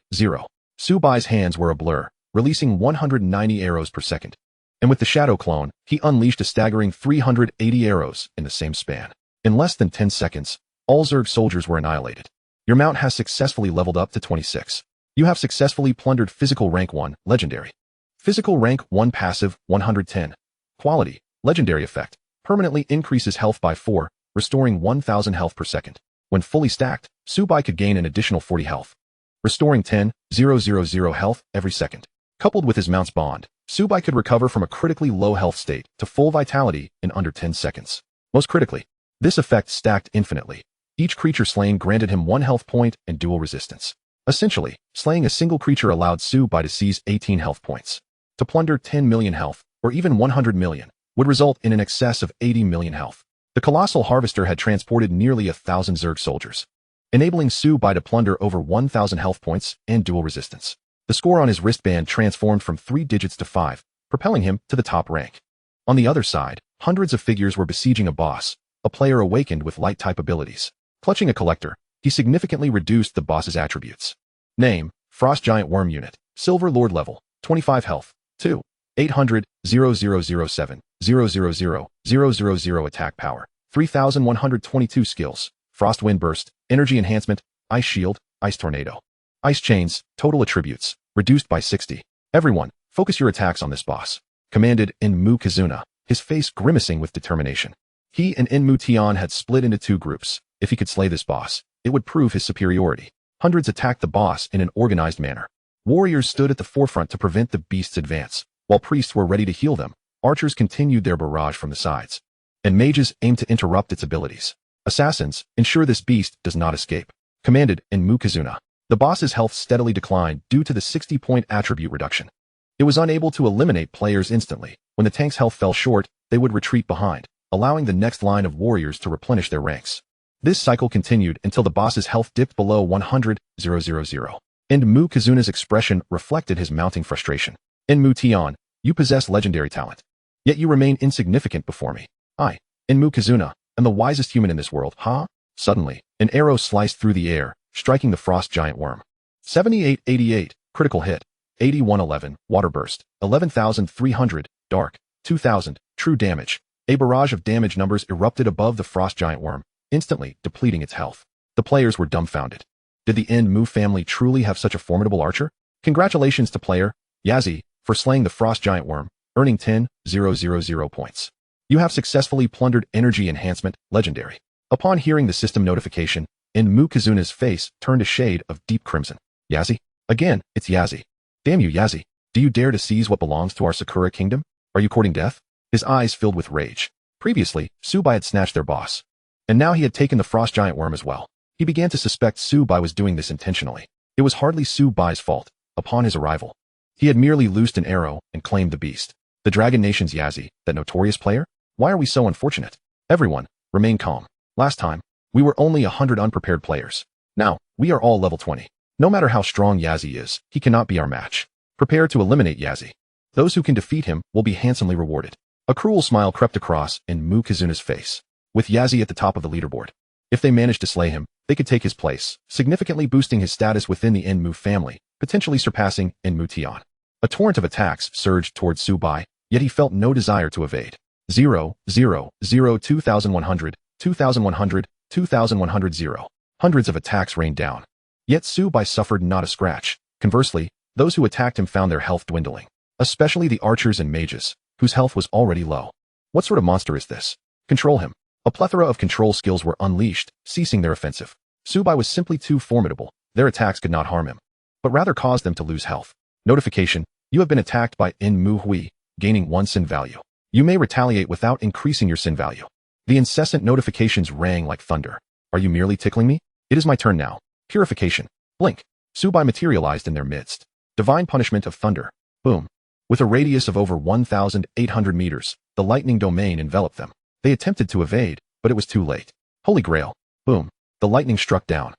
Su-Bai's hands were a blur, releasing 190 arrows per second. And with the shadow clone, he unleashed a staggering 380 arrows in the same span. In less than 10 seconds, all Zerg soldiers were annihilated. Your mount has successfully leveled up to 26. You have successfully plundered Physical Rank 1, Legendary. Physical Rank 1 Passive, 110. Quality, Legendary Effect, permanently increases health by 4, restoring 1,000 health per second. When fully stacked, Su-Bai could gain an additional 40 health, restoring 10,000 health every second. Coupled with his mount's bond, Su-Bai could recover from a critically low health state to full vitality in under 10 seconds. Most critically, this effect stacked infinitely. Each creature slain granted him 1 health point and dual resistance. Essentially, slaying a single creature allowed Su-Bai to seize 18 health points. To plunder 10 million health, or even 100 million, would result in an excess of 80 million health. The colossal harvester had transported nearly 1,000 Zerg soldiers, enabling Su-Bai to plunder over 1,000 health points and dual resistance. The score on his wristband transformed from 3 digits to 5, propelling him to the top rank. On the other side, hundreds of figures were besieging a boss, a player awakened with light-type abilities. Clutching a collector, he significantly reduced the boss's attributes. Name, Frost Giant Worm Unit, Silver Lord level, 25 health, 2,800,007,000,000 attack power, 3,122 skills, Frost Wind Burst, Energy Enhancement, Ice Shield, Ice Tornado. Ice Chains, total attributes, reduced by 60. Everyone, focus your attacks on this boss, commanded Enmu Kazuna, his face grimacing with determination. He and Enmu Tian had split into 2 groups. If he could slay this boss, it would prove his superiority. Hundreds attacked the boss in an organized manner. Warriors stood at the forefront to prevent the beast's advance, while priests were ready to heal them. Archers continued their barrage from the sides, and mages aimed to interrupt its abilities. Assassins, ensure this beast does not escape, commanded Enmu Kazuna. The boss's health steadily declined due to the 60-point attribute reduction. It was unable to eliminate players instantly. When the tank's health fell short, they would retreat behind, allowing the next line of warriors to replenish their ranks. This cycle continued until the boss's health dipped below 100,000. Enmu Kazuna's expression reflected his mounting frustration. Enmu Tian, you possess legendary talent, yet you remain insignificant before me. I, Enmu Kazuna, am the wisest human in this world, huh? Suddenly, an arrow sliced through the air, striking the frost giant worm. 7888, critical hit. 8111, water burst. 11,300, dark. 2,000, true damage. A barrage of damage numbers erupted above the frost giant worm, instantly depleting its health. The players were dumbfounded. Did the Enmu family truly have such a formidable archer? Congratulations to player Yazi for slaying the frost giant worm, earning 10,000 points. You have successfully plundered Energy Enhancement, Legendary. Upon hearing the system notification, Enmu Kazuna's face turned a shade of deep crimson. Yazi? Again, it's Yazi. Damn you, Yazi. Do you dare to seize what belongs to our Sakura kingdom? Are you courting death? His eyes filled with rage. Previously, Su-Bai had snatched their boss, and now he had taken the frost giant worm as well. He began to suspect Su-Bai was doing this intentionally. It was hardly Su-Bai's fault. Upon his arrival, he had merely loosed an arrow and claimed the beast. The Dragon Nation's Yazi, that notorious player? Why are we so unfortunate? Everyone, remain calm. Last time, we were only 100 unprepared players. Now, we are all level 20. No matter how strong Yazi is, he cannot be our match. Prepare to eliminate Yazi. Those who can defeat him will be handsomely rewarded. A cruel smile crept across in Mukazuna's face. With Yazi at the top of the leaderboard. If they managed to slay him, they could take his place, significantly boosting his status within the Enmu family, potentially surpassing Enmu Tian. A torrent of attacks surged towards Subai, yet he felt no desire to evade. 0, 0, 0, 2100, 2100, 2100, 0. Hundreds of attacks rained down. Yet Subai suffered not a scratch. Conversely, those who attacked him found their health dwindling, especially the archers and mages, whose health was already low. What sort of monster is this? Control him. A plethora of control skills were unleashed, ceasing their offensive. Subai was simply too formidable. Their attacks could not harm him, but rather cause them to lose health. Notification: you have been attacked by Enmu Hui, gaining 1 sin value. You may retaliate without increasing your sin value. The incessant notifications rang like thunder. Are you merely tickling me? It is my turn now. Purification. Blink. Subai materialized in their midst. Divine punishment of thunder. Boom. With a radius of over 1,800 meters, the lightning domain enveloped them. They attempted to evade, but it was too late. Holy Grail. Boom. The lightning struck down.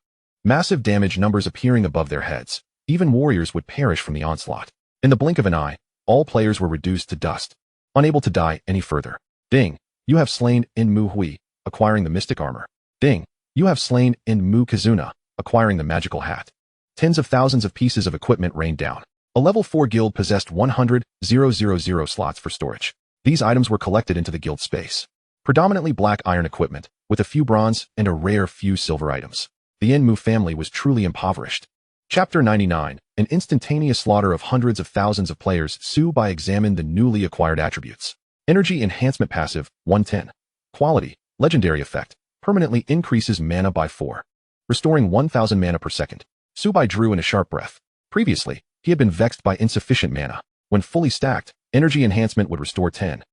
Massive damage numbers appearing above their heads. Even warriors would perish from the onslaught. In the blink of an eye, all players were reduced to dust, unable to die any further. Ding. You have slain Enmu Hui, acquiring the mystic armor. Ding. You have slain Enmu Kazuna, acquiring the magical hat. Tens of thousands of pieces of equipment rained down. A level 4 guild possessed 100,000 slots for storage. These items were collected into the guild space. Predominantly black iron equipment, with a few bronze and a rare few silver items. The Enmu family was truly impoverished. Chapter 99, an instantaneous slaughter of hundreds of thousands of players. Subai examined the newly acquired attributes. Energy enhancement passive, 110. Quality, legendary effect, permanently increases mana by 4. Restoring 1000 mana per second. Subai drew in a sharp breath. Previously, he had been vexed by insufficient mana. When fully stacked, energy enhancement would restore 10,000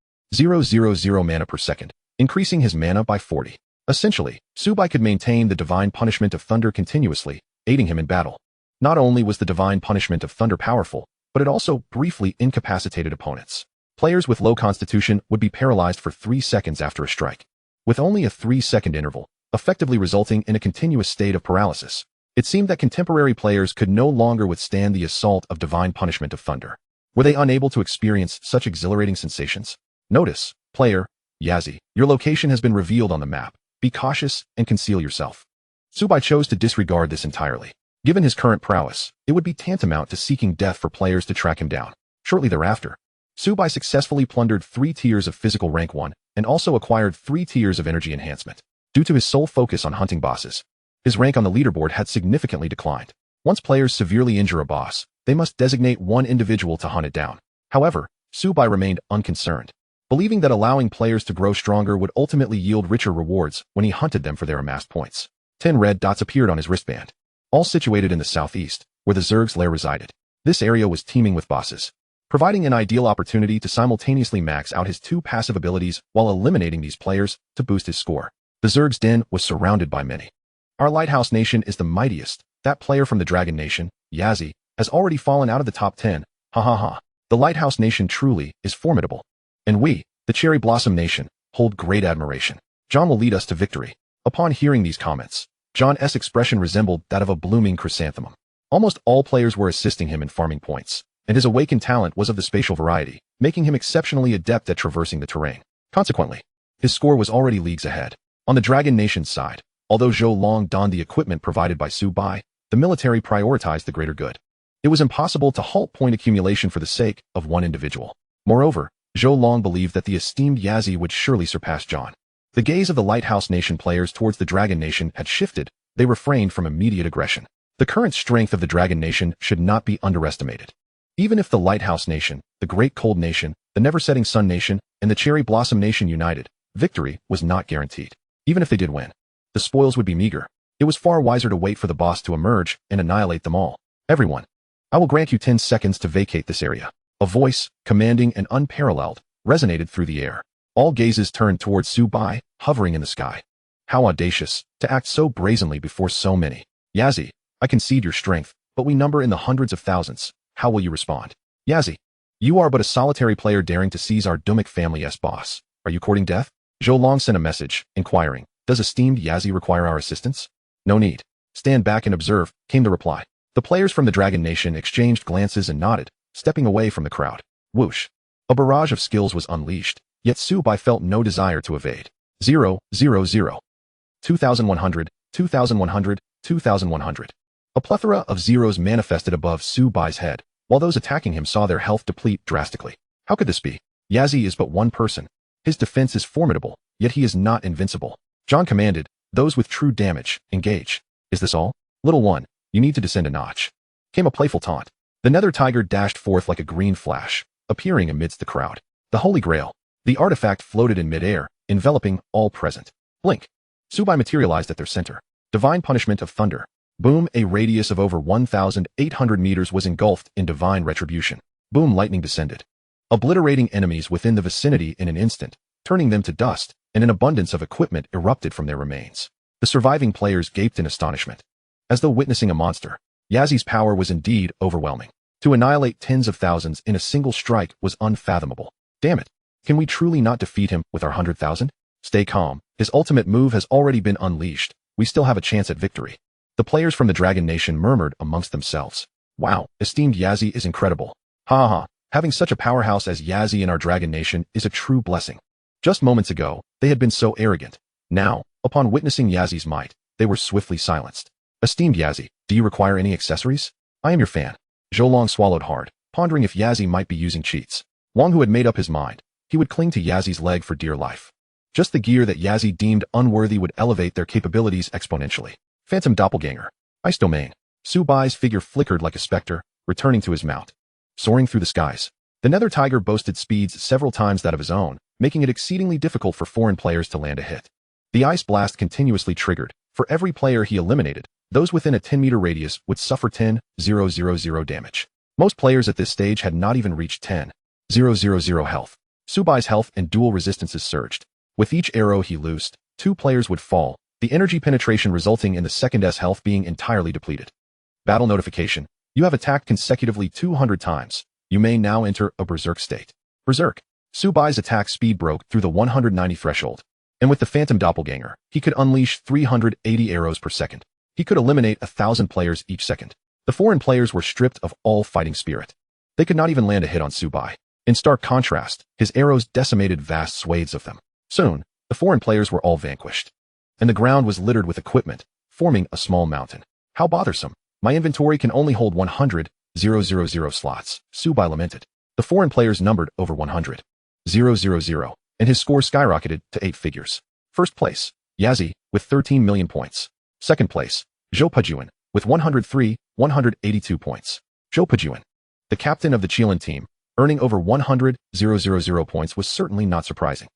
mana per second, increasing his mana by 40. Essentially, Subai could maintain the divine punishment of thunder continuously, aiding him in battle. Not only was the divine punishment of thunder powerful, but it also briefly incapacitated opponents. Players with low constitution would be paralyzed for 3 seconds after a strike, with only a 3-second interval, effectively resulting in a continuous state of paralysis. It seemed that contemporary players could no longer withstand the assault of divine punishment of thunder. Were they unable to experience such exhilarating sensations? Notice, player, Yazi, your location has been revealed on the map. Be cautious and conceal yourself. Subai chose to disregard this entirely. Given his current prowess, it would be tantamount to seeking death for players to track him down. Shortly thereafter, Subai successfully plundered 3 tiers of physical rank 1 and also acquired 3 tiers of energy enhancement. Due to his sole focus on hunting bosses, his rank on the leaderboard had significantly declined. Once players severely injure a boss, they must designate one individual to hunt it down. However, Subai remained unconcerned, believing that allowing players to grow stronger would ultimately yield richer rewards when he hunted them for their amassed points. 10 red dots appeared on his wristband, all situated in the southeast, where the Zerg's lair resided. This area was teeming with bosses, providing an ideal opportunity to simultaneously max out his 2 passive abilities while eliminating these players to boost his score. The Zerg's den was surrounded by many. Our Lighthouse Nation is the mightiest. That player from the Dragon Nation, Yazi, has already fallen out of the top 10. Ha ha ha. The Lighthouse Nation truly is formidable. And we, the Cherry Blossom Nation, hold great admiration. John will lead us to victory. Upon hearing these comments, John's expression resembled that of a blooming chrysanthemum. Almost all players were assisting him in farming points, and his awakened talent was of the spatial variety, making him exceptionally adept at traversing the terrain. Consequently, his score was already leagues ahead. On the Dragon Nation's side, although Zhou Long donned the equipment provided by Subai, the military prioritized the greater good. It was impossible to halt point accumulation for the sake of one individual. Moreover, Zhou Long believed that the esteemed Yazi would surely surpass John. The gaze of the Lighthouse Nation players towards the Dragon Nation had shifted. They refrained from immediate aggression. The current strength of the Dragon Nation should not be underestimated. Even if the Lighthouse Nation, the Great Cold Nation, the Never-Setting Sun Nation, and the Cherry Blossom Nation united, victory was not guaranteed. Even if they did win, the spoils would be meager. It was far wiser to wait for the boss to emerge and annihilate them all. Everyone, I will grant you 10 seconds to vacate this area. A voice, commanding and unparalleled, resonated through the air. All gazes turned towards Subai, hovering in the sky. How audacious, to act so brazenly before so many. Yazi, I concede your strength, but we number in the hundreds of thousands. How will you respond? Yazi, You are but a solitary player daring to seize our Dumic family's boss. Are you courting death? Zhou Long sent a message, inquiring, does esteemed Yazi require our assistance? No need. Stand back and observe, came the reply. The players from the Dragon Nation exchanged glances and nodded, stepping away from the crowd. Whoosh. A barrage of skills was unleashed, yet Subai felt no desire to evade. 0, 0, 0. 2100, 2100, 2100. A plethora of zeros manifested above Subai's head, while those attacking him saw their health deplete drastically. How could this be? Yazi is but one person. His defense is formidable, yet he is not invincible. John commanded, those with true damage, engage. Is this all? Little one, you need to descend a notch. Came a playful taunt. The nether tiger dashed forth like a green flash, appearing amidst the crowd. The Holy Grail. The artifact floated in midair, enveloping all present. Blink. Subai materialized at their center. Divine punishment of thunder. Boom, a radius of over 1,800 meters was engulfed in divine retribution. Boom, lightning descended, obliterating enemies within the vicinity in an instant, turning them to dust, and an abundance of equipment erupted from their remains. The surviving players gaped in astonishment. As though witnessing a monster, Yazi's power was indeed overwhelming. To annihilate tens of thousands in a single strike was unfathomable. Damn it. Can we truly not defeat him with our 100,000? Stay calm. His ultimate move has already been unleashed. We still have a chance at victory. The players from the Dragon Nation murmured amongst themselves. Wow, esteemed Yazi is incredible. Ha ha. Having such a powerhouse as Yazi in our Dragon Nation is a true blessing. Just moments ago, they had been so arrogant. Now, upon witnessing Yazi's might, they were swiftly silenced. Esteemed Yazi, do you require any accessories? I am your fan. Zhou Long swallowed hard, pondering if Yazi might be using cheats. Long who had made up his mind, he would cling to Yazi's leg for dear life. Just the gear that Yazi deemed unworthy would elevate their capabilities exponentially. Phantom doppelganger. Ice domain. Subai's figure flickered like a specter, returning to his mount. Soaring through the skies. The nether tiger boasted speeds several times that of his own, making it exceedingly difficult for foreign players to land a hit. The ice blast continuously triggered. For every player he eliminated, those within a 10-meter radius would suffer 10,000 damage. Most players at this stage had not even reached 10,000 health. Subai's health and dual resistances surged. With each arrow he loosed, 2 players would fall, the energy penetration resulting in the second's health being entirely depleted. Battle notification. You have attacked consecutively 200 times. You may now enter a berserk state. Berserk. Subai's attack speed broke through the 190 threshold. And with the Phantom Doppelganger, he could unleash 380 arrows per second. He could eliminate 1,000 players each second. The foreign players were stripped of all fighting spirit. They could not even land a hit on Subai. In stark contrast, his arrows decimated vast swathes of them. Soon, the foreign players were all vanquished. And the ground was littered with equipment, forming a small mountain. How bothersome. My inventory can only hold 100,000 slots, Subai lamented. The foreign players numbered over 100,000, and his score skyrocketed to 8 figures. First place, Yazi, with 13 million points. Second place, Zhou Pejuan, with 182 points. Zhou Pejuan, the captain of the Qilin team, earning over 100,000 points was certainly not surprising.